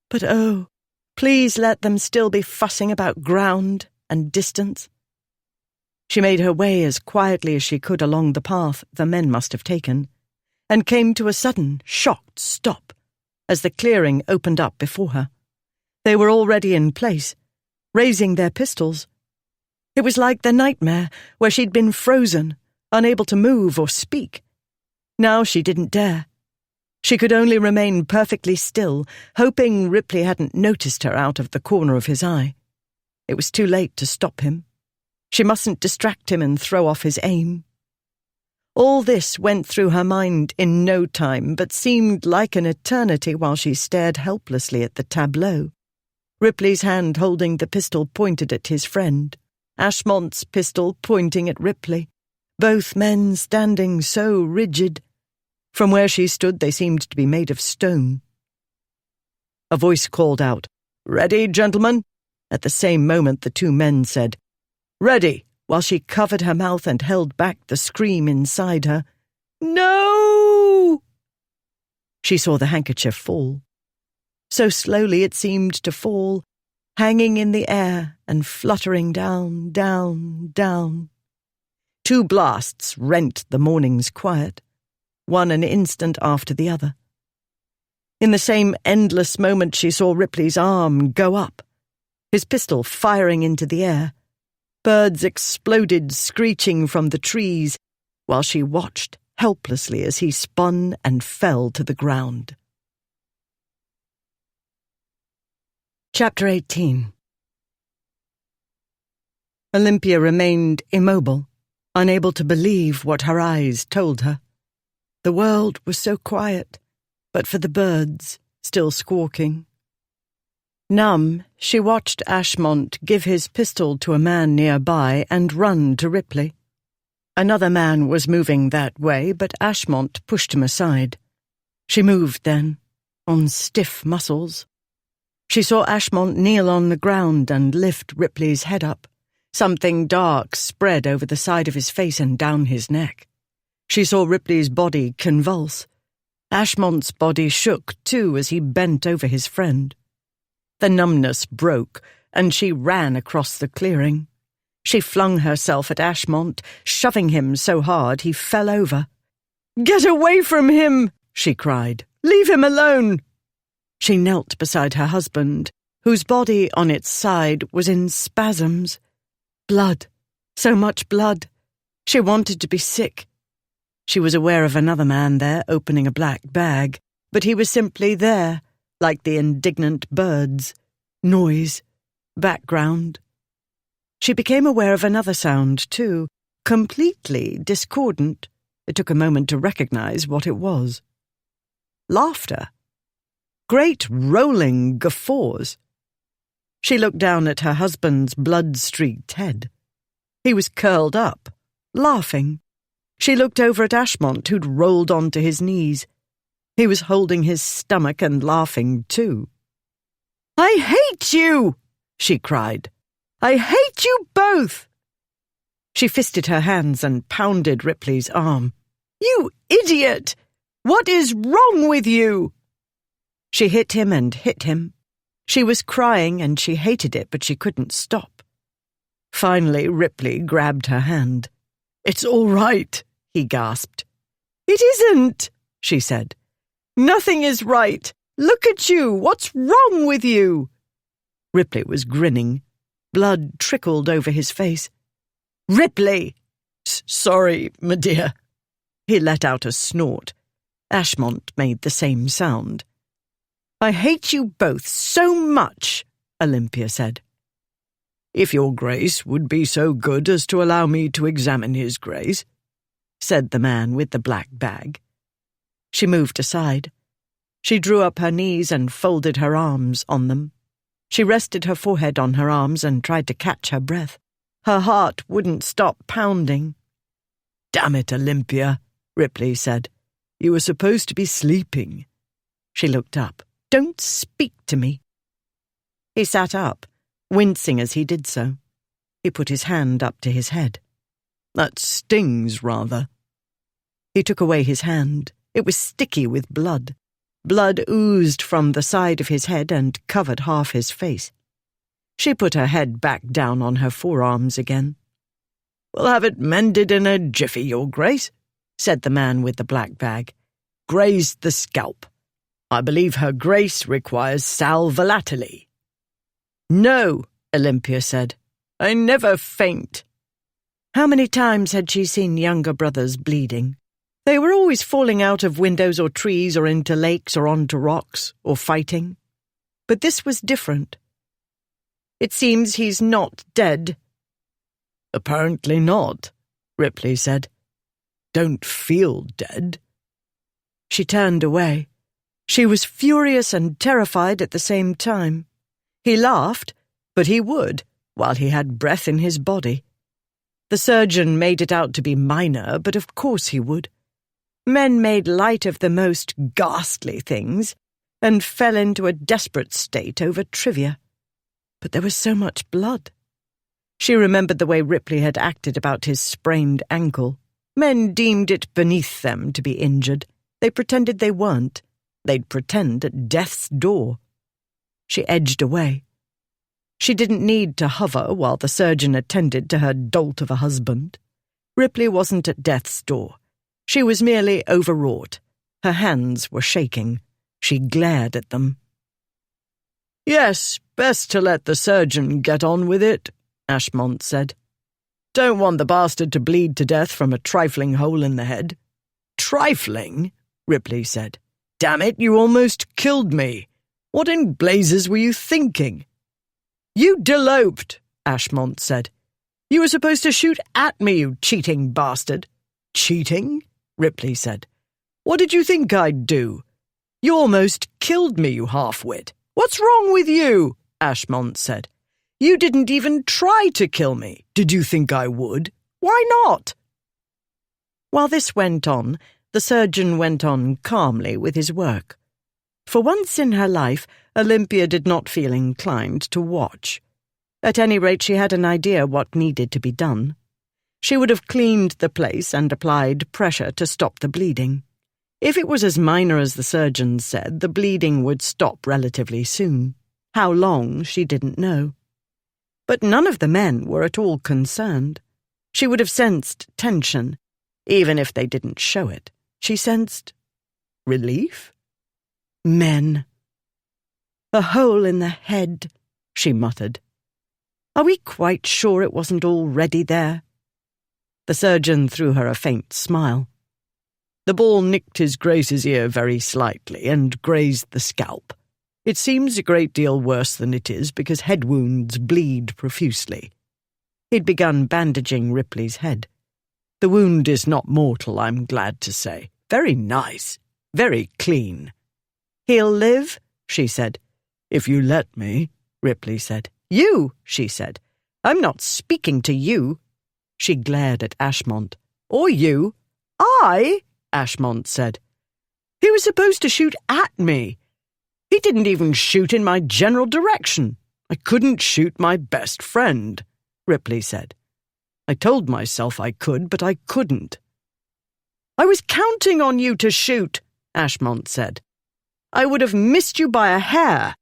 But oh, please let them still be fussing about ground and distance. She made her way as quietly as she could along the path the men must have taken, and came to a sudden, shocked stop as the clearing opened up before her. They were already in place, raising their pistols. It was like the nightmare where she'd been frozen, unable to move or speak. Now she didn't dare. She could only remain perfectly still, hoping Ripley hadn't noticed her out of the corner of his eye. It was too late to stop him. She mustn't distract him and throw off his aim. All this went through her mind in no time, but seemed like an eternity while she stared helplessly at the tableau. Ripley's hand holding the pistol pointed at his friend, Ashmont's pistol pointing at Ripley, both men standing so rigid. From where she stood they seemed to be made of stone. A voice called out, "Ready, gentlemen?" At the same moment the two men said, "Ready," while she covered her mouth and held back the scream inside her. "No!" She saw the handkerchief fall. So slowly it seemed to fall, hanging in the air and fluttering down, down, down. 2 blasts rent the morning's quiet, one an instant after the other. In the same endless moment she saw Ripley's arm go up, his pistol firing into the air. Birds exploded, screeching from the trees, while she watched helplessly as he spun and fell to the ground. Chapter 18. Olympia remained immobile, unable to believe what her eyes told her. The world was so quiet, but for the birds still squawking. Numb, she watched Ashmont give his pistol to a man nearby and run to Ripley. Another man was moving that way, but Ashmont pushed him aside. She moved then, on stiff muscles. She saw Ashmont kneel on the ground and lift Ripley's head up. Something dark spread over the side of his face and down his neck. She saw Ripley's body convulse. Ashmont's body shook, too, as he bent over his friend. The numbness broke, and she ran across the clearing. She flung herself at Ashmont, shoving him so hard he fell over. "Get away from him!" she cried. "Leave him alone!" She knelt beside her husband, whose body on its side was in spasms. Blood. So much blood. She wanted to be sick. She was aware of another man there opening a black bag, but he was simply there, like the indignant birds. Noise. Background. She became aware of another sound, too, completely discordant. It took a moment to recognize what it was. Laughter. Great rolling guffaws. She looked down at her husband's blood-streaked head. He was curled up, laughing. She looked over at Ashmont, who'd rolled onto his knees. He was holding his stomach and laughing, too. "I hate you!" she cried. "I hate you both!" She fisted her hands and pounded Ripley's arm. "You idiot! What is wrong with you?" She hit him and hit him. She was crying and she hated it, but she couldn't stop. Finally, Ripley grabbed her hand. "It's all right," he gasped. "It isn't," she said. "Nothing is right. Look at you. What's wrong with you?" Ripley was grinning. Blood trickled over his face. "Ripley!" "Sorry, my dear." He let out a snort. Ashmont made the same sound. "I hate you both so much," Olympia said. "If your Grace would be so good as to allow me to examine his Grace," said the man with the black bag. She moved aside. She drew up her knees and folded her arms on them. She rested her forehead on her arms and tried to catch her breath. Her heart wouldn't stop pounding. "Damn it, Olympia," Ripley said. "You were supposed to be sleeping." She looked up. "Don't speak to me." He sat up, wincing as he did so. He put his hand up to his head. "That stings, rather." He took away his hand. It was sticky with blood. Blood oozed from the side of his head and covered half his face. She put her head back down on her forearms again. "We'll have it mended in a jiffy, Your Grace," said the man with the black bag. "Graze the scalp. I believe Her Grace requires sal volatile." "No," Olympia said. "I never faint." How many times had she seen younger brothers bleeding? They were always falling out of windows or trees or into lakes or onto rocks or fighting. But this was different. It seems he's not dead. Apparently not, Ripley said. Don't feel dead. She turned away. She was furious and terrified at the same time. He laughed, but he would, while he had breath in his body. The surgeon made it out to be minor, but of course he would. Men made light of the most ghastly things and fell into a desperate state over trivia. But there was so much blood. She remembered the way Ripley had acted about his sprained ankle. Men deemed it beneath them to be injured. They pretended they weren't. They'd pretend at death's door. She edged away. She didn't need to hover while the surgeon attended to her dolt of a husband. Ripley wasn't at death's door. She was merely overwrought. Her hands were shaking. She glared at them. Yes, best to let the surgeon get on with it, Ashmont said. Don't want the bastard to bleed to death from a trifling hole in the head. Trifling? Ripley said. Damn it, you almost killed me. What in blazes were you thinking? You deloped, Ashmont said. You were supposed to shoot at me, you cheating bastard. Cheating? Ripley said. What did you think I'd do? You almost killed me, you half-wit. What's wrong with you? Ashmont said. You didn't even try to kill me. Did you think I would? Why not? While this went on, the surgeon went on calmly with his work. For once in her life, Olympia did not feel inclined to watch. At any rate, she had an idea what needed to be done. She would have cleaned the place and applied pressure to stop the bleeding. If it was as minor as the surgeon said, the bleeding would stop relatively soon. How long, she didn't know. But none of the men were at all concerned. She would have sensed tension, even if they didn't show it. She sensed relief. Men. A hole in the head, she muttered. Are we quite sure it wasn't already there? The surgeon threw her a faint smile. The ball nicked his Grace's ear very slightly and grazed the scalp. It seems a great deal worse than it is because head wounds bleed profusely. He'd begun bandaging Ripley's head. The wound is not mortal, I'm glad to say. Very nice. Very clean. He'll live, she said. If you let me, Ripley said. You, she said. I'm not speaking to you. She glared at Ashmont. Or you. I, Ashmont said. He was supposed to shoot at me. He didn't even shoot in my general direction. I couldn't shoot my best friend, Ripley said. I told myself I could, but I couldn't. I was counting on you to shoot, Ashmont said. I would have missed you by a hair.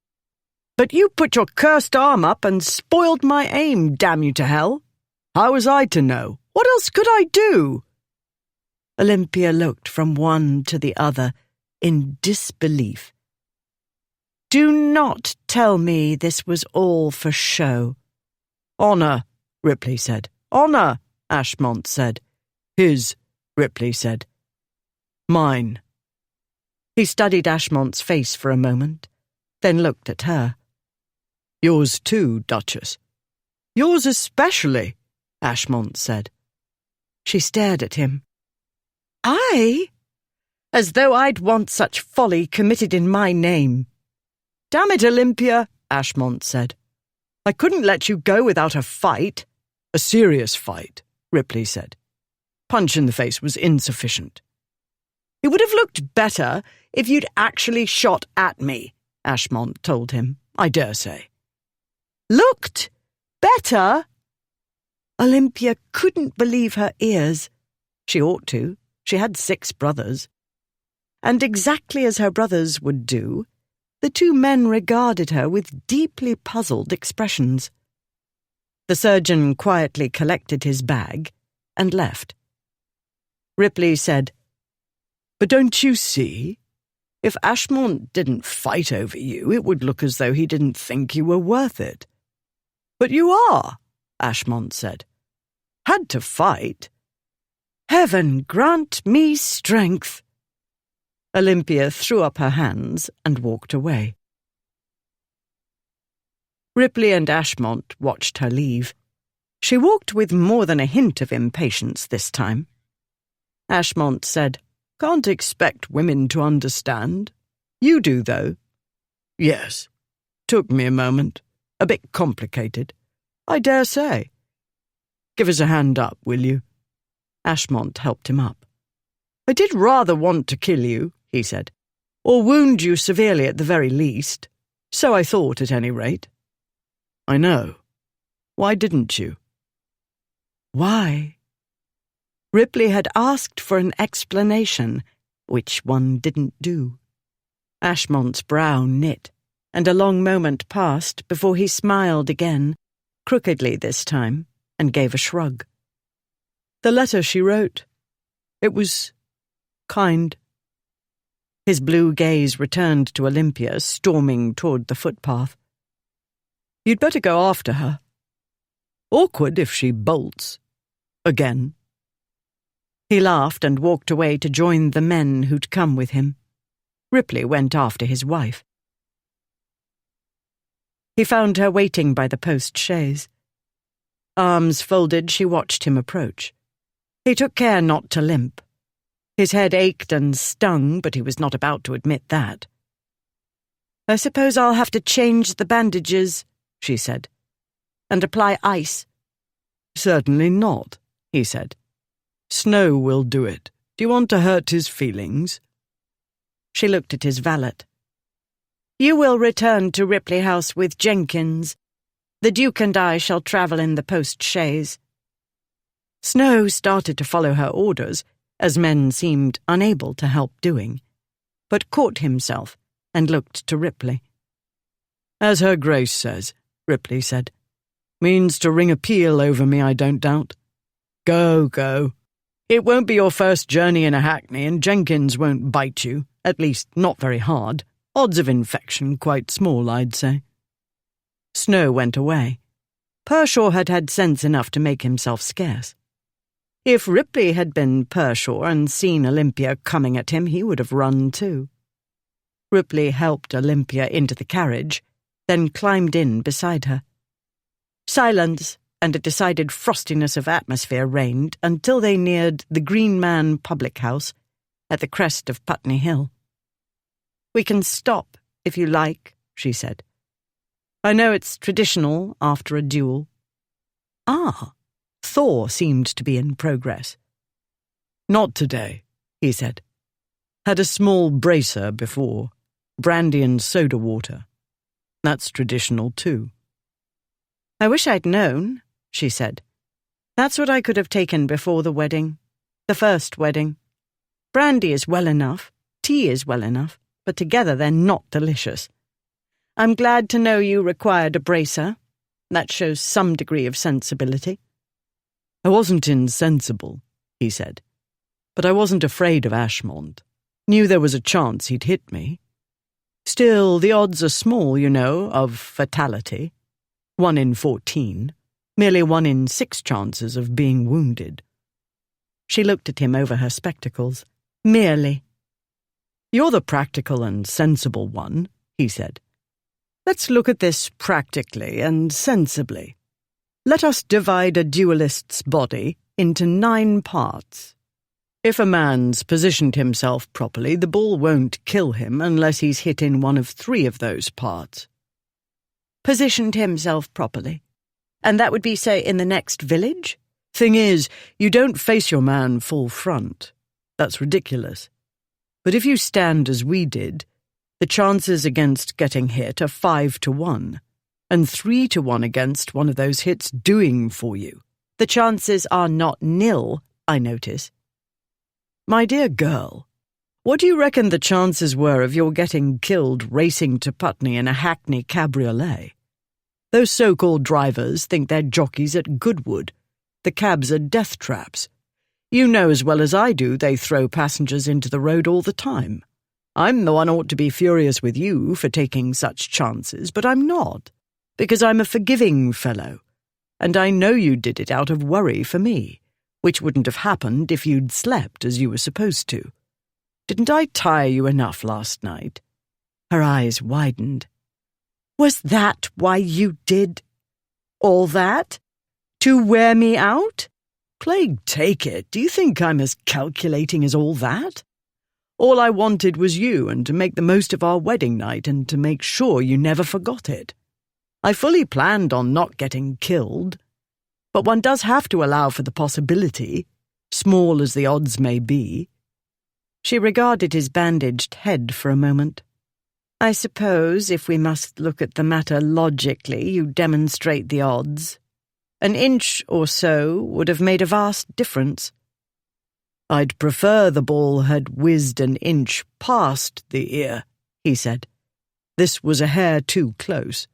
But you put your cursed arm up and spoiled my aim, damn you to hell. How was I to know? What else could I do? Olympia looked from one to the other in disbelief. Do not tell me this was all for show. Honour, Ripley said. Honour, Ashmont said. His, Ripley said. Mine. He studied Ashmont's face for a moment, then looked at her. Yours too, Duchess. Yours especially, Ashmont said. She stared at him. I? As though I'd want such folly committed in my name. Damn it, Olympia, Ashmont said. I couldn't let you go without a fight. A serious fight, Ripley said. Punch in the face was insufficient. It would have looked better if you'd actually shot at me, Ashmont told him, I dare say. Looked better? Olympia couldn't believe her ears. She ought to. She had 6 brothers. And exactly as her brothers would do, the 2 men regarded her with deeply puzzled expressions. The surgeon quietly collected his bag and left. Ripley said, But don't you see? If Ashmont didn't fight over you, it would look as though he didn't think you were worth it. But you are, Ashmont said. Had to fight. Heaven grant me strength. Olympia threw up her hands and walked away. Ripley and Ashmont watched her leave. She walked with more than a hint of impatience this time. Ashmont said, "Can't expect women to understand. You do, though." "Yes. Took me a moment. A bit complicated. I dare say." "Give us a hand up, will you?" Ashmont helped him up. "I did rather want to kill you," he said, "or wound you severely at the very least. So I thought, at any rate." "I know. Why didn't you?" Why? Ripley had asked for an explanation, which one didn't do. Ashmont's brow knit, and a long moment passed before he smiled again, crookedly this time, and gave a shrug. "The letter she wrote. It was kind." His blue gaze returned to Olympia, storming toward the footpath. "You'd better go after her. Awkward if she bolts. Again." He laughed and walked away to join the men who'd come with him. Ripley went after his wife. He found her waiting by the post-chaise. Arms folded, she watched him approach. He took care not to limp. His head ached and stung, but he was not about to admit that. "I suppose I'll have to change the bandages," she said, "and apply ice." "Certainly not," he said. "Snow will do it. Do you want to hurt his feelings?" She looked at his valet. "You will return to Ripley House with Jenkins. The Duke and I shall travel in the post-chaise." Snow started to follow her orders, as men seemed unable to help doing, but caught himself and looked to Ripley. "As Her Grace says," Ripley said. "Means to ring a peal over me, I don't doubt. Go, go. It won't be your first journey in a hackney, and Jenkins won't bite you, at least not very hard. Odds of infection quite small, I'd say." Snow went away. Pershaw had had sense enough to make himself scarce. If Ripley had been Pershaw and seen Olympia coming at him, he would have run too. Ripley helped Olympia into the carriage, then climbed in beside her. Silence and a decided frostiness of atmosphere reigned until they neared the Green Man public house at the crest of Putney Hill. "We can stop, if you like," she said. "I know it's traditional after a duel." Ah, Thor seemed to be in progress. "Not today," he said. "Had a small bracer before. Brandy and soda water. That's traditional too." "I wish I'd known," she said. "That's what I could have taken before the wedding. The first wedding. Brandy is well enough, tea is well enough, but together they're not delicious. I'm glad to know you required a bracer. That shows some degree of sensibility." "I wasn't insensible," he said. "But I wasn't afraid of Ashmont. Knew there was a chance he'd hit me. Still, the odds are small, you know, of fatality. 1 in 14. Merely 1 in 6 chances of being wounded." She looked at him over her spectacles. "Merely." "You're the practical and sensible one," he said. "Let's look at this practically and sensibly. Let us divide a duelist's body into 9 parts. If a man's positioned himself properly, the ball won't kill him unless he's hit in one of 3 of those parts." "Positioned himself properly? And that would be, say, in the next village?" "Thing is, you don't face your man full front. That's ridiculous. But if you stand as we did, the chances against getting hit are 5 to 1, and 3 to 1 against one of those hits doing for you. The chances are not nil, I notice." "My dear girl, what do you reckon the chances were of your getting killed racing to Putney in a hackney cabriolet? Those so-called drivers think they're jockeys at Goodwood. The cabs are death traps. You know as well as I do they throw passengers into the road all the time. I'm the one ought to be furious with you for taking such chances, but I'm not, because I'm a forgiving fellow, and I know you did it out of worry for me, which wouldn't have happened if you'd slept as you were supposed to. Didn't I tire you enough last night?" Her eyes widened. "Was that why you did all that? To wear me out?" "Plague take it, do you think I'm as calculating as all that? All I wanted was you and to make the most of our wedding night and to make sure you never forgot it. I fully planned on not getting killed, but one does have to allow for the possibility, small as the odds may be." She regarded his bandaged head for a moment. "I suppose, if we must look at the matter logically, you demonstrate the odds. An inch or so would have made a vast difference." "I'd prefer the ball had whizzed an inch past the ear," he said. "This was a hair too close."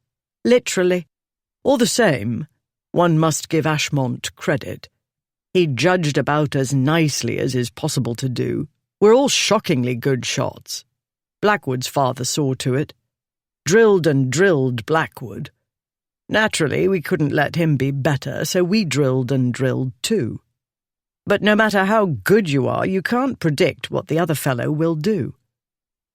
"Literally." "All the same, one must give Ashmont credit. He judged about as nicely as is possible to do. We're all shockingly good shots. Blackwood's father saw to it. Drilled and drilled Blackwood. Naturally, we couldn't let him be better, so we drilled and drilled too. But no matter how good you are, you can't predict what the other fellow will do.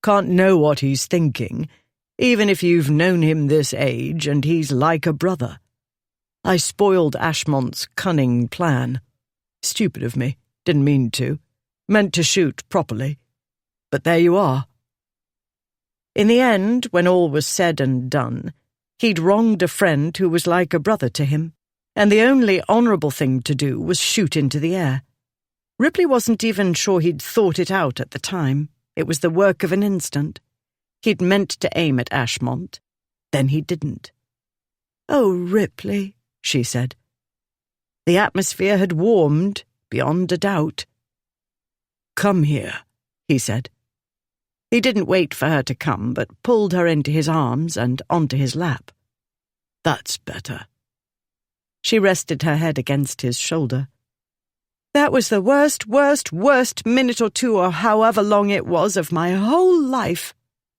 Can't know what he's thinking, even if you've known him this age and he's like a brother. I spoiled Ashmont's cunning plan. Stupid of me, didn't mean to. Meant to shoot properly. But there you are." In the end, when all was said and done, he'd wronged a friend who was like a brother to him, and the only honourable thing to do was shoot into the air. Ripley wasn't even sure he'd thought it out at the time. It was the work of an instant. He'd meant to aim at Ashmont. Then he didn't. "Oh, Ripley," she said. The atmosphere had warmed, beyond a doubt. "Come here," he said. He didn't wait for her to come, but pulled her into his arms and onto his lap. "That's better." She rested her head against his shoulder. "That was the worst minute or two, or however long it was, of my whole life."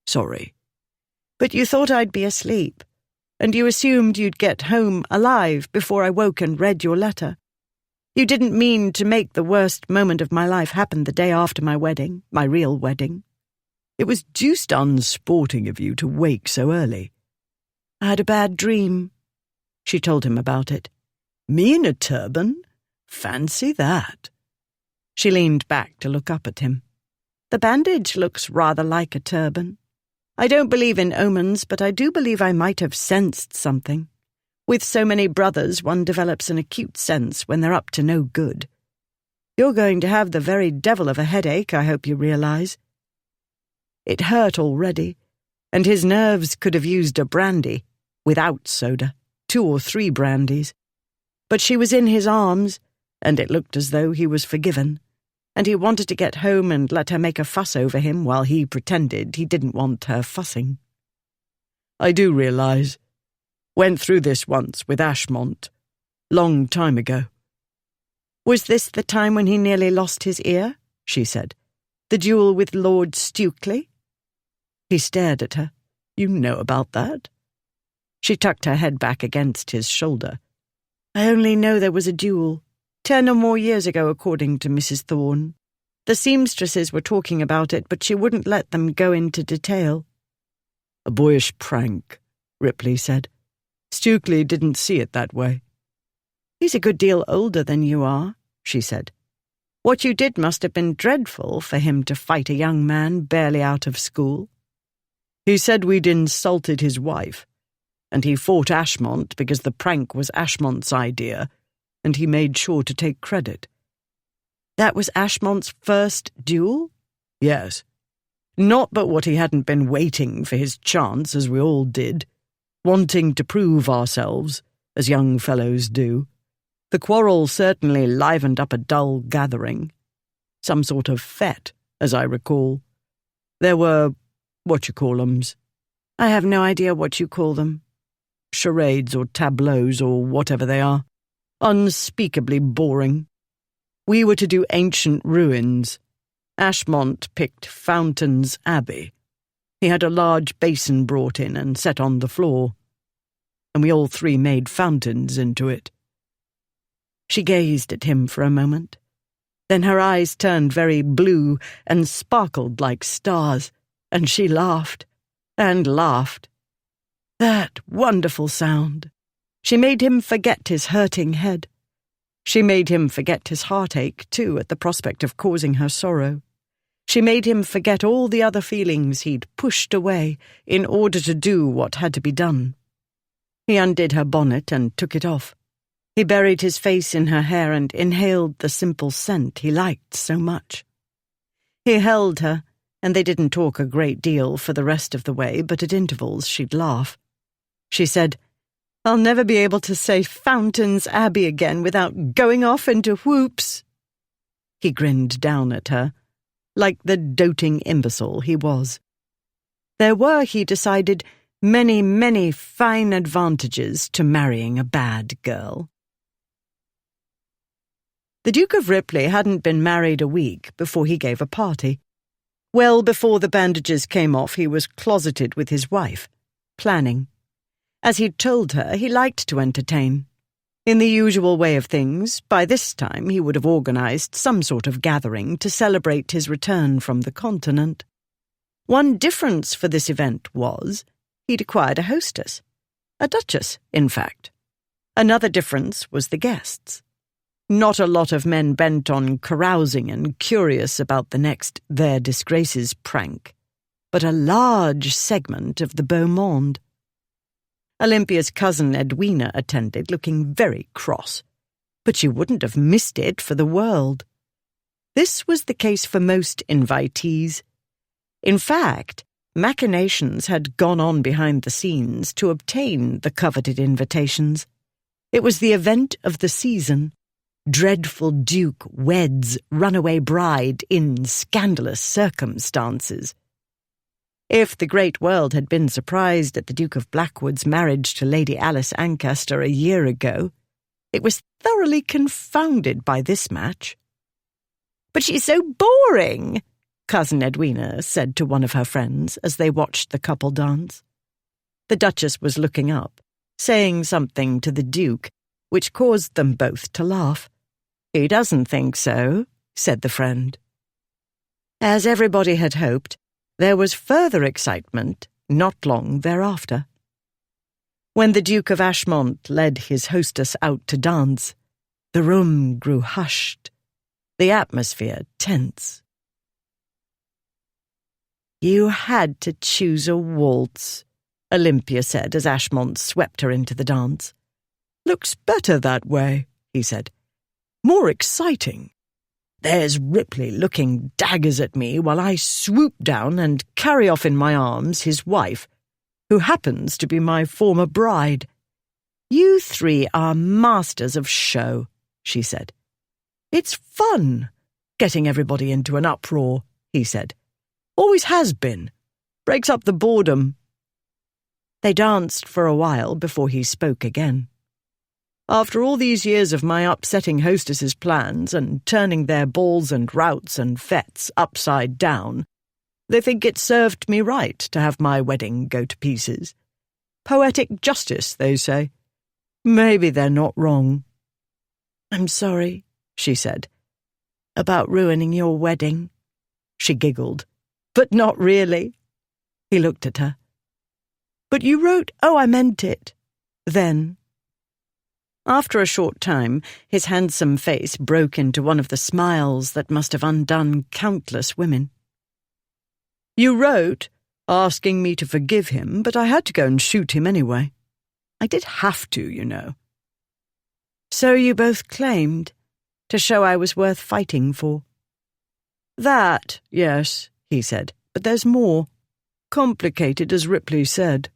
"Sorry." "But you thought I'd be asleep, and you assumed you'd get home alive before I woke and read your letter. You didn't mean to make the worst moment of my life happen the day after my wedding, my real wedding." "It was deuced unsporting of you to wake so early." "I had a bad dream." She told him about it. "Me in a turban? Fancy that." She leaned back to look up at him. "The bandage looks rather like a turban. I don't believe in omens, but I do believe I might have sensed something. With so many brothers, one develops an acute sense when they're up to no good. You're going to have the very devil of a headache, I hope you realize." It hurt already, and his nerves could have used a brandy, without soda, 2 or 3 brandies. But she was in his arms, and it looked as though he was forgiven, and he wanted to get home and let her make a fuss over him while he pretended he didn't want her fussing. "I do realize. Went through this once with Ashmont. Long time ago." "Was this the time when he nearly lost his ear?" she said. "The duel with Lord Stukely?" He stared at her. "You know about that?" She tucked her head back against his shoulder. "I only know there was a duel, 10 or more years ago, according to Mrs. Thorne. The seamstresses were talking about it, but she wouldn't let them go into detail." "A boyish prank," Ripley said. "Stukely didn't see it that way." "He's a good deal older than you are," she said. "What you did must have been dreadful for him to fight a young man barely out of school." "He said we'd insulted his wife, and he fought Ashmont because the prank was Ashmont's idea, and he made sure to take credit." "That was Ashmont's first duel?" "Yes. Not but what he hadn't been waiting for his chance, as we all did, wanting to prove ourselves, as young fellows do. The quarrel certainly livened up a dull gathering. Some sort of fete, as I recall. There were whatchamacallums." "I have no idea what you call them." "Charades or tableaux or whatever they are. Unspeakably boring. We were to do ancient ruins. Ashmont picked Fountains Abbey. He had a large basin brought in and set on the floor, and we all 3 made fountains into it." She gazed at him for a moment. Then her eyes turned very blue and sparkled like stars, and she laughed and laughed. That wonderful sound! She made him forget his hurting head. She made him forget his heartache, too, at the prospect of causing her sorrow. She made him forget all the other feelings he'd pushed away in order to do what had to be done. He undid her bonnet and took it off. He buried his face in her hair and inhaled the simple scent he liked so much. He held her, and they didn't talk a great deal for the rest of the way, but at intervals she'd laugh. She said, "I'll never be able to say Fountains Abbey again without going off into whoops." He grinned down at her, like the doting imbecile he was. There were, he decided, many, many fine advantages to marrying a bad girl. The Duke of Ripley hadn't been married a week before he gave a party. Well before the bandages came off, he was closeted with his wife, planning. As he'd told her, he liked to entertain. In the usual way of things, by this time he would have organised some sort of gathering to celebrate his return from the continent. One difference for this event was he'd acquired a hostess. A duchess, in fact. Another difference was the guests. Not a lot of men bent on carousing and curious about the next Their Disgraces prank, but a large segment of the beau monde. Olympia's cousin Edwina attended, looking very cross, but she wouldn't have missed it for the world. This was the case for most invitees. In fact, machinations had gone on behind the scenes to obtain the coveted invitations. It was the event of the season. Dreadful Duke weds runaway bride in scandalous circumstances. If the great world had been surprised at the Duke of Blackwood's marriage to Lady Alice Ancaster a year ago, it was thoroughly confounded by this match. "But she's so boring," Cousin Edwina said to one of her friends as they watched the couple dance. The Duchess was looking up, saying something to the Duke, which caused them both to laugh. "He doesn't think so," said the friend. As everybody had hoped, there was further excitement not long thereafter. When the Duke of Ashmont led his hostess out to dance, the room grew hushed, the atmosphere tense. "You had to choose a waltz," Olympia said as Ashmont swept her into the dance. "Looks better that way," he said. "More exciting. There's Ripley looking daggers at me while I swoop down and carry off in my arms his wife, who happens to be my former bride. You three are masters of show," she said. "It's fun, getting everybody into an uproar," he said. "Always has been. Breaks up the boredom." They danced for a while before he spoke again. "After all these years of my upsetting hostesses' plans and turning their balls and routs and fetes upside down, they think it served me right to have my wedding go to pieces. Poetic justice, they say. Maybe they're not wrong." "I'm sorry," she said, "about ruining your wedding." She giggled. "But not really." He looked at her. "But you wrote—" "Oh, I meant it. Then." After a short time, his handsome face broke into one of the smiles that must have undone countless women. "You wrote, asking me to forgive him, but I had to go and shoot him anyway. I did have to, you know." "So you both claimed, to show I was worth fighting for." "That, yes," he said, "but there's more. Complicated, as Ripley said.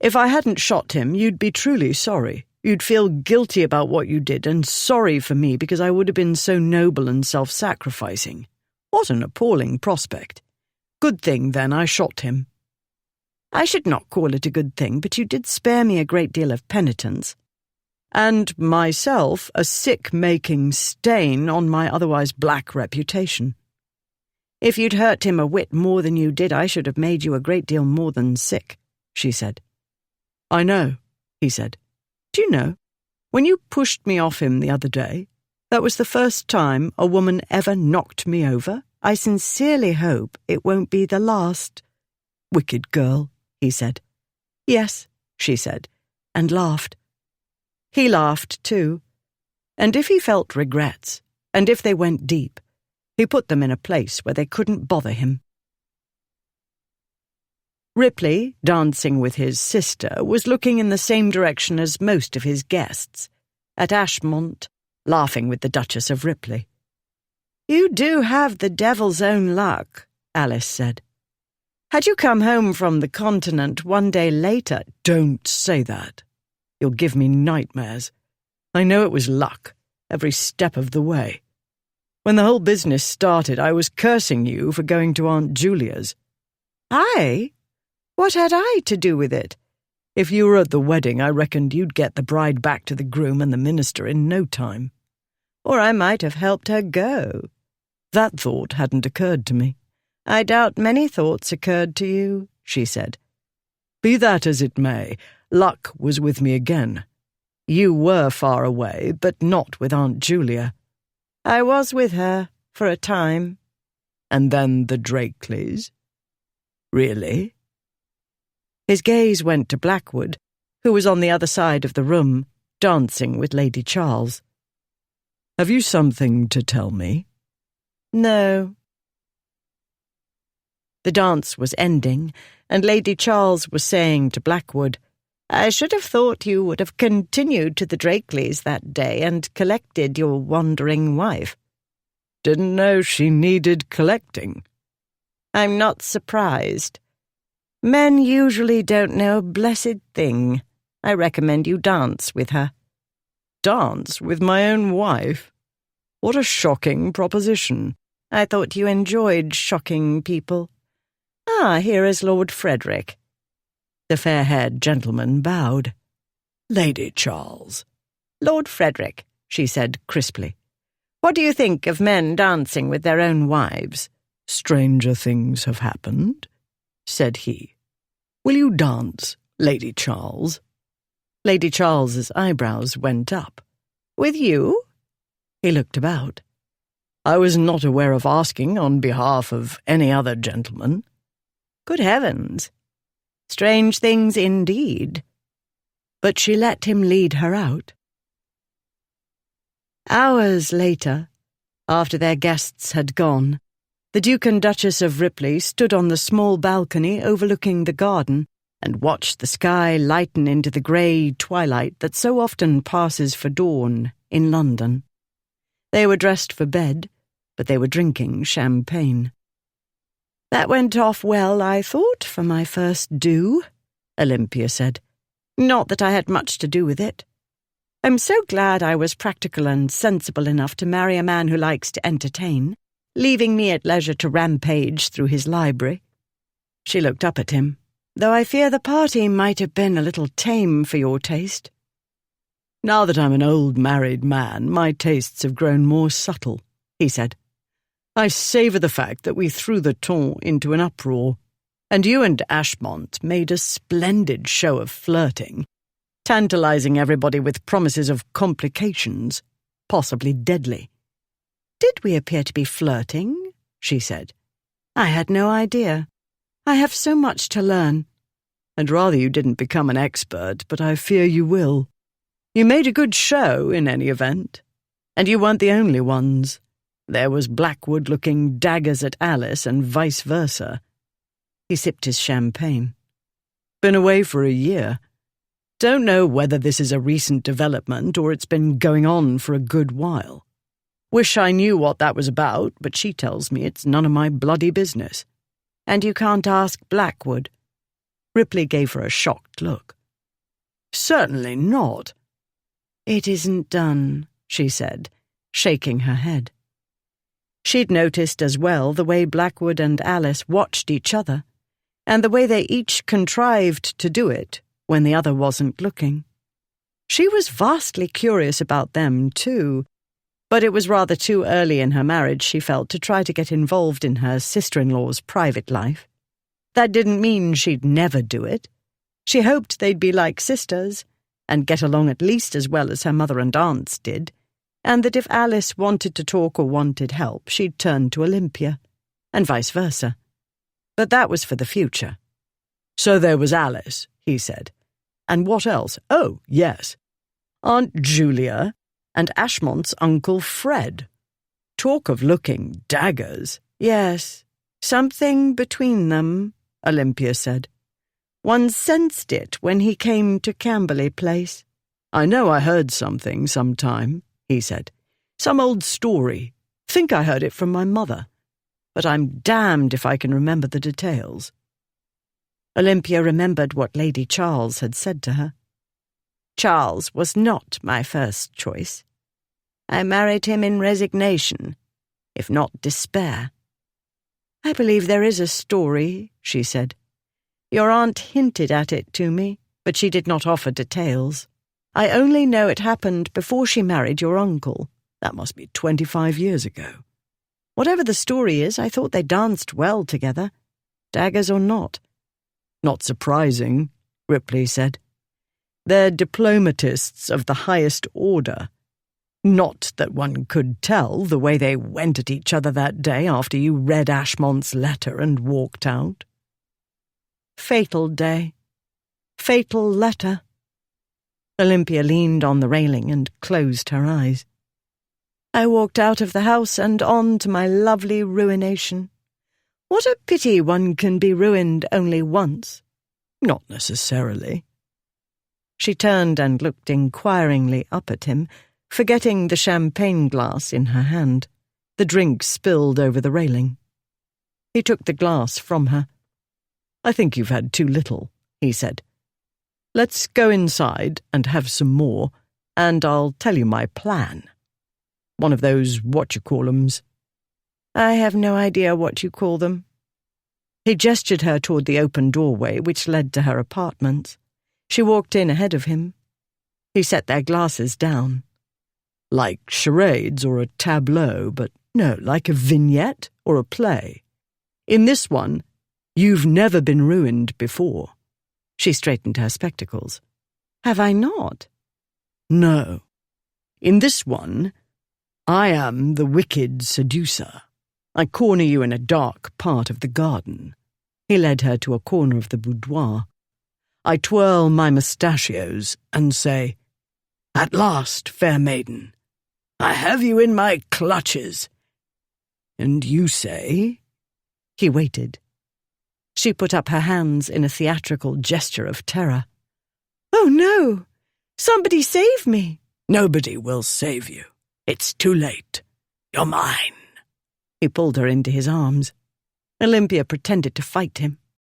If I hadn't shot him, you'd be truly sorry. You'd feel guilty about what you did and sorry for me because I would have been so noble and self-sacrificing. What an appalling prospect. Good thing, then, I shot him." "I should not call it a good thing, but you did spare me a great deal of penitence. And myself a sick-making stain on my otherwise black reputation. If you'd hurt him a whit more than you did, I should have made you a great deal more than sick," she said. "I know," he said. "Do you know, when you pushed me off him the other day, That was the first time a woman ever knocked me over. I sincerely hope it won't be the last." "Wicked girl," he said. "Yes," she said, and laughed. He laughed too, and if he felt regrets, and if they went deep, he put them in a place where they couldn't bother him. Ripley, dancing with his sister, was looking in the same direction as most of his guests, at Ashmont, laughing with the Duchess of Ripley. "You do have the devil's own luck," Alice said. "Had you come home from the continent one day later—" "Don't say that. You'll give me nightmares. I know it was luck, every step of the way. When the whole business started, I was cursing you for going to Aunt Julia's." "I? What had I to do with it?" "If you were at the wedding, I reckoned you'd get the bride back to the groom and the minister in no time." "Or I might have helped her go." "That thought hadn't occurred to me." "I doubt many thoughts occurred to you," she said. "Be that as it may, luck was with me again. You were far away, but not with Aunt Julia." "I was with her, for a time." "And then the Drakeleys?" "Really?" His gaze went to Blackwood, who was on the other side of the room, dancing with Lady Charles. "Have you something to tell me?" "No." The dance was ending, and Lady Charles was saying to Blackwood, "I should have thought you would have continued to the Drakeleys that day and collected your wandering wife." "Didn't know she needed collecting." "I'm not surprised. Men usually don't know a blessed thing. I recommend you dance with her." "Dance with my own wife? What a shocking proposition." "I thought you enjoyed shocking people. Ah, here is Lord Frederick." The fair-haired gentleman bowed. "Lady Charles." "Lord Frederick," she said crisply. "What do you think of men dancing with their own wives?" "Stranger things have happened," said he. "Will you dance, Lady Charles?" Lady Charles's eyebrows went up. "With you?" He looked about. "I was not aware of asking on behalf of any other gentleman." "Good heavens! Strange things indeed." But she let him lead her out. Hours later, after their guests had gone, the Duke and Duchess of Ripley stood on the small balcony overlooking the garden and watched the sky lighten into the grey twilight that so often passes for dawn in London. They were dressed for bed, but they were drinking champagne. "That went off well, I thought, for my first do," Olympia said. "Not that I had much to do with it. I'm so glad I was practical and sensible enough to marry a man who likes to entertain, leaving me at leisure to rampage through his library." She looked up at him, "Though I fear the party might have been a little tame for your taste." "Now that I'm an old married man, my tastes have grown more subtle," he said. "I savour the fact that we threw the ton into an uproar, and you and Ashmont made a splendid show of flirting, tantalising everybody with promises of complications, possibly deadly." "Did we appear to be flirting?" she said. "I had no idea. I have so much to learn." "I'd rather you didn't become an expert, but I fear you will. You made a good show, in any event. And you weren't the only ones. There was Blackwood looking daggers at Alice and vice versa." He sipped his champagne. "Been away for a year. Don't know whether this is a recent development or it's been going on for a good while. Wish I knew what that was about, but she tells me it's none of my bloody business." "And you can't ask Blackwood?" Ripley gave her a shocked look. "Certainly not." "It isn't done," she said, shaking her head. She'd noticed as well the way Blackwood and Alice watched each other, and the way they each contrived to do it when the other wasn't looking. She was vastly curious about them, too, but it was rather too early in her marriage, she felt, to try to get involved in her sister-in-law's private life. That didn't mean she'd never do it. She hoped they'd be like sisters, and get along at least as well as her mother and aunts did, and that if Alice wanted to talk or wanted help, she'd turn to Olympia, and vice versa. But that was for the future. So there was Alice, he said. And what else? Oh, yes. Aunt Julia and Ashmont's Uncle Fred. Talk of looking daggers. Yes, something between them, Olympia said. One sensed it when he came to Camberley Place. I know I heard something sometime, he said. Some old story. Think I heard it from my mother. But I'm damned if I can remember the details. Olympia remembered what Lady Charles had said to her. Charles was not my first choice. I married him in resignation, if not despair. I believe there is a story, she said. Your aunt hinted at it to me, but she did not offer details. I only know it happened before she married your uncle. That must be 25 years ago. Whatever the story is, I thought they danced well together, daggers or not. Not surprising, Ripley said. They're diplomatists of the highest order. Not that one could tell the way they went at each other that day after you read Ashmont's letter and walked out. Fatal day. Fatal letter. Olympia leaned on the railing and closed her eyes. I walked out of the house and on to my lovely ruination. What a pity one can be ruined only once. Not necessarily. She turned and looked inquiringly up at him, forgetting the champagne glass in her hand. The drink spilled over the railing. He took the glass from her. I think you've had too little, he said. Let's go inside and have some more, and I'll tell you my plan. One of those what-you-call-ems. I have no idea what you call them. He gestured her toward the open doorway which led to her apartments. She walked in ahead of him. He set their glasses down. Like charades or a tableau, but no, like a vignette or a play. In this one, you've never been ruined before. She straightened her spectacles. Have I not? No. In this one, I am the wicked seducer. I corner you in a dark part of the garden. He led her to a corner of the boudoir. I twirl my mustachios and say, At last, fair maiden, I have you in my clutches. And you say? He waited. She put up her hands in a theatrical gesture of terror. Oh, no! Somebody save me! Nobody will save you. It's too late. You're mine. He pulled her into his arms. Olympia pretended to fight him.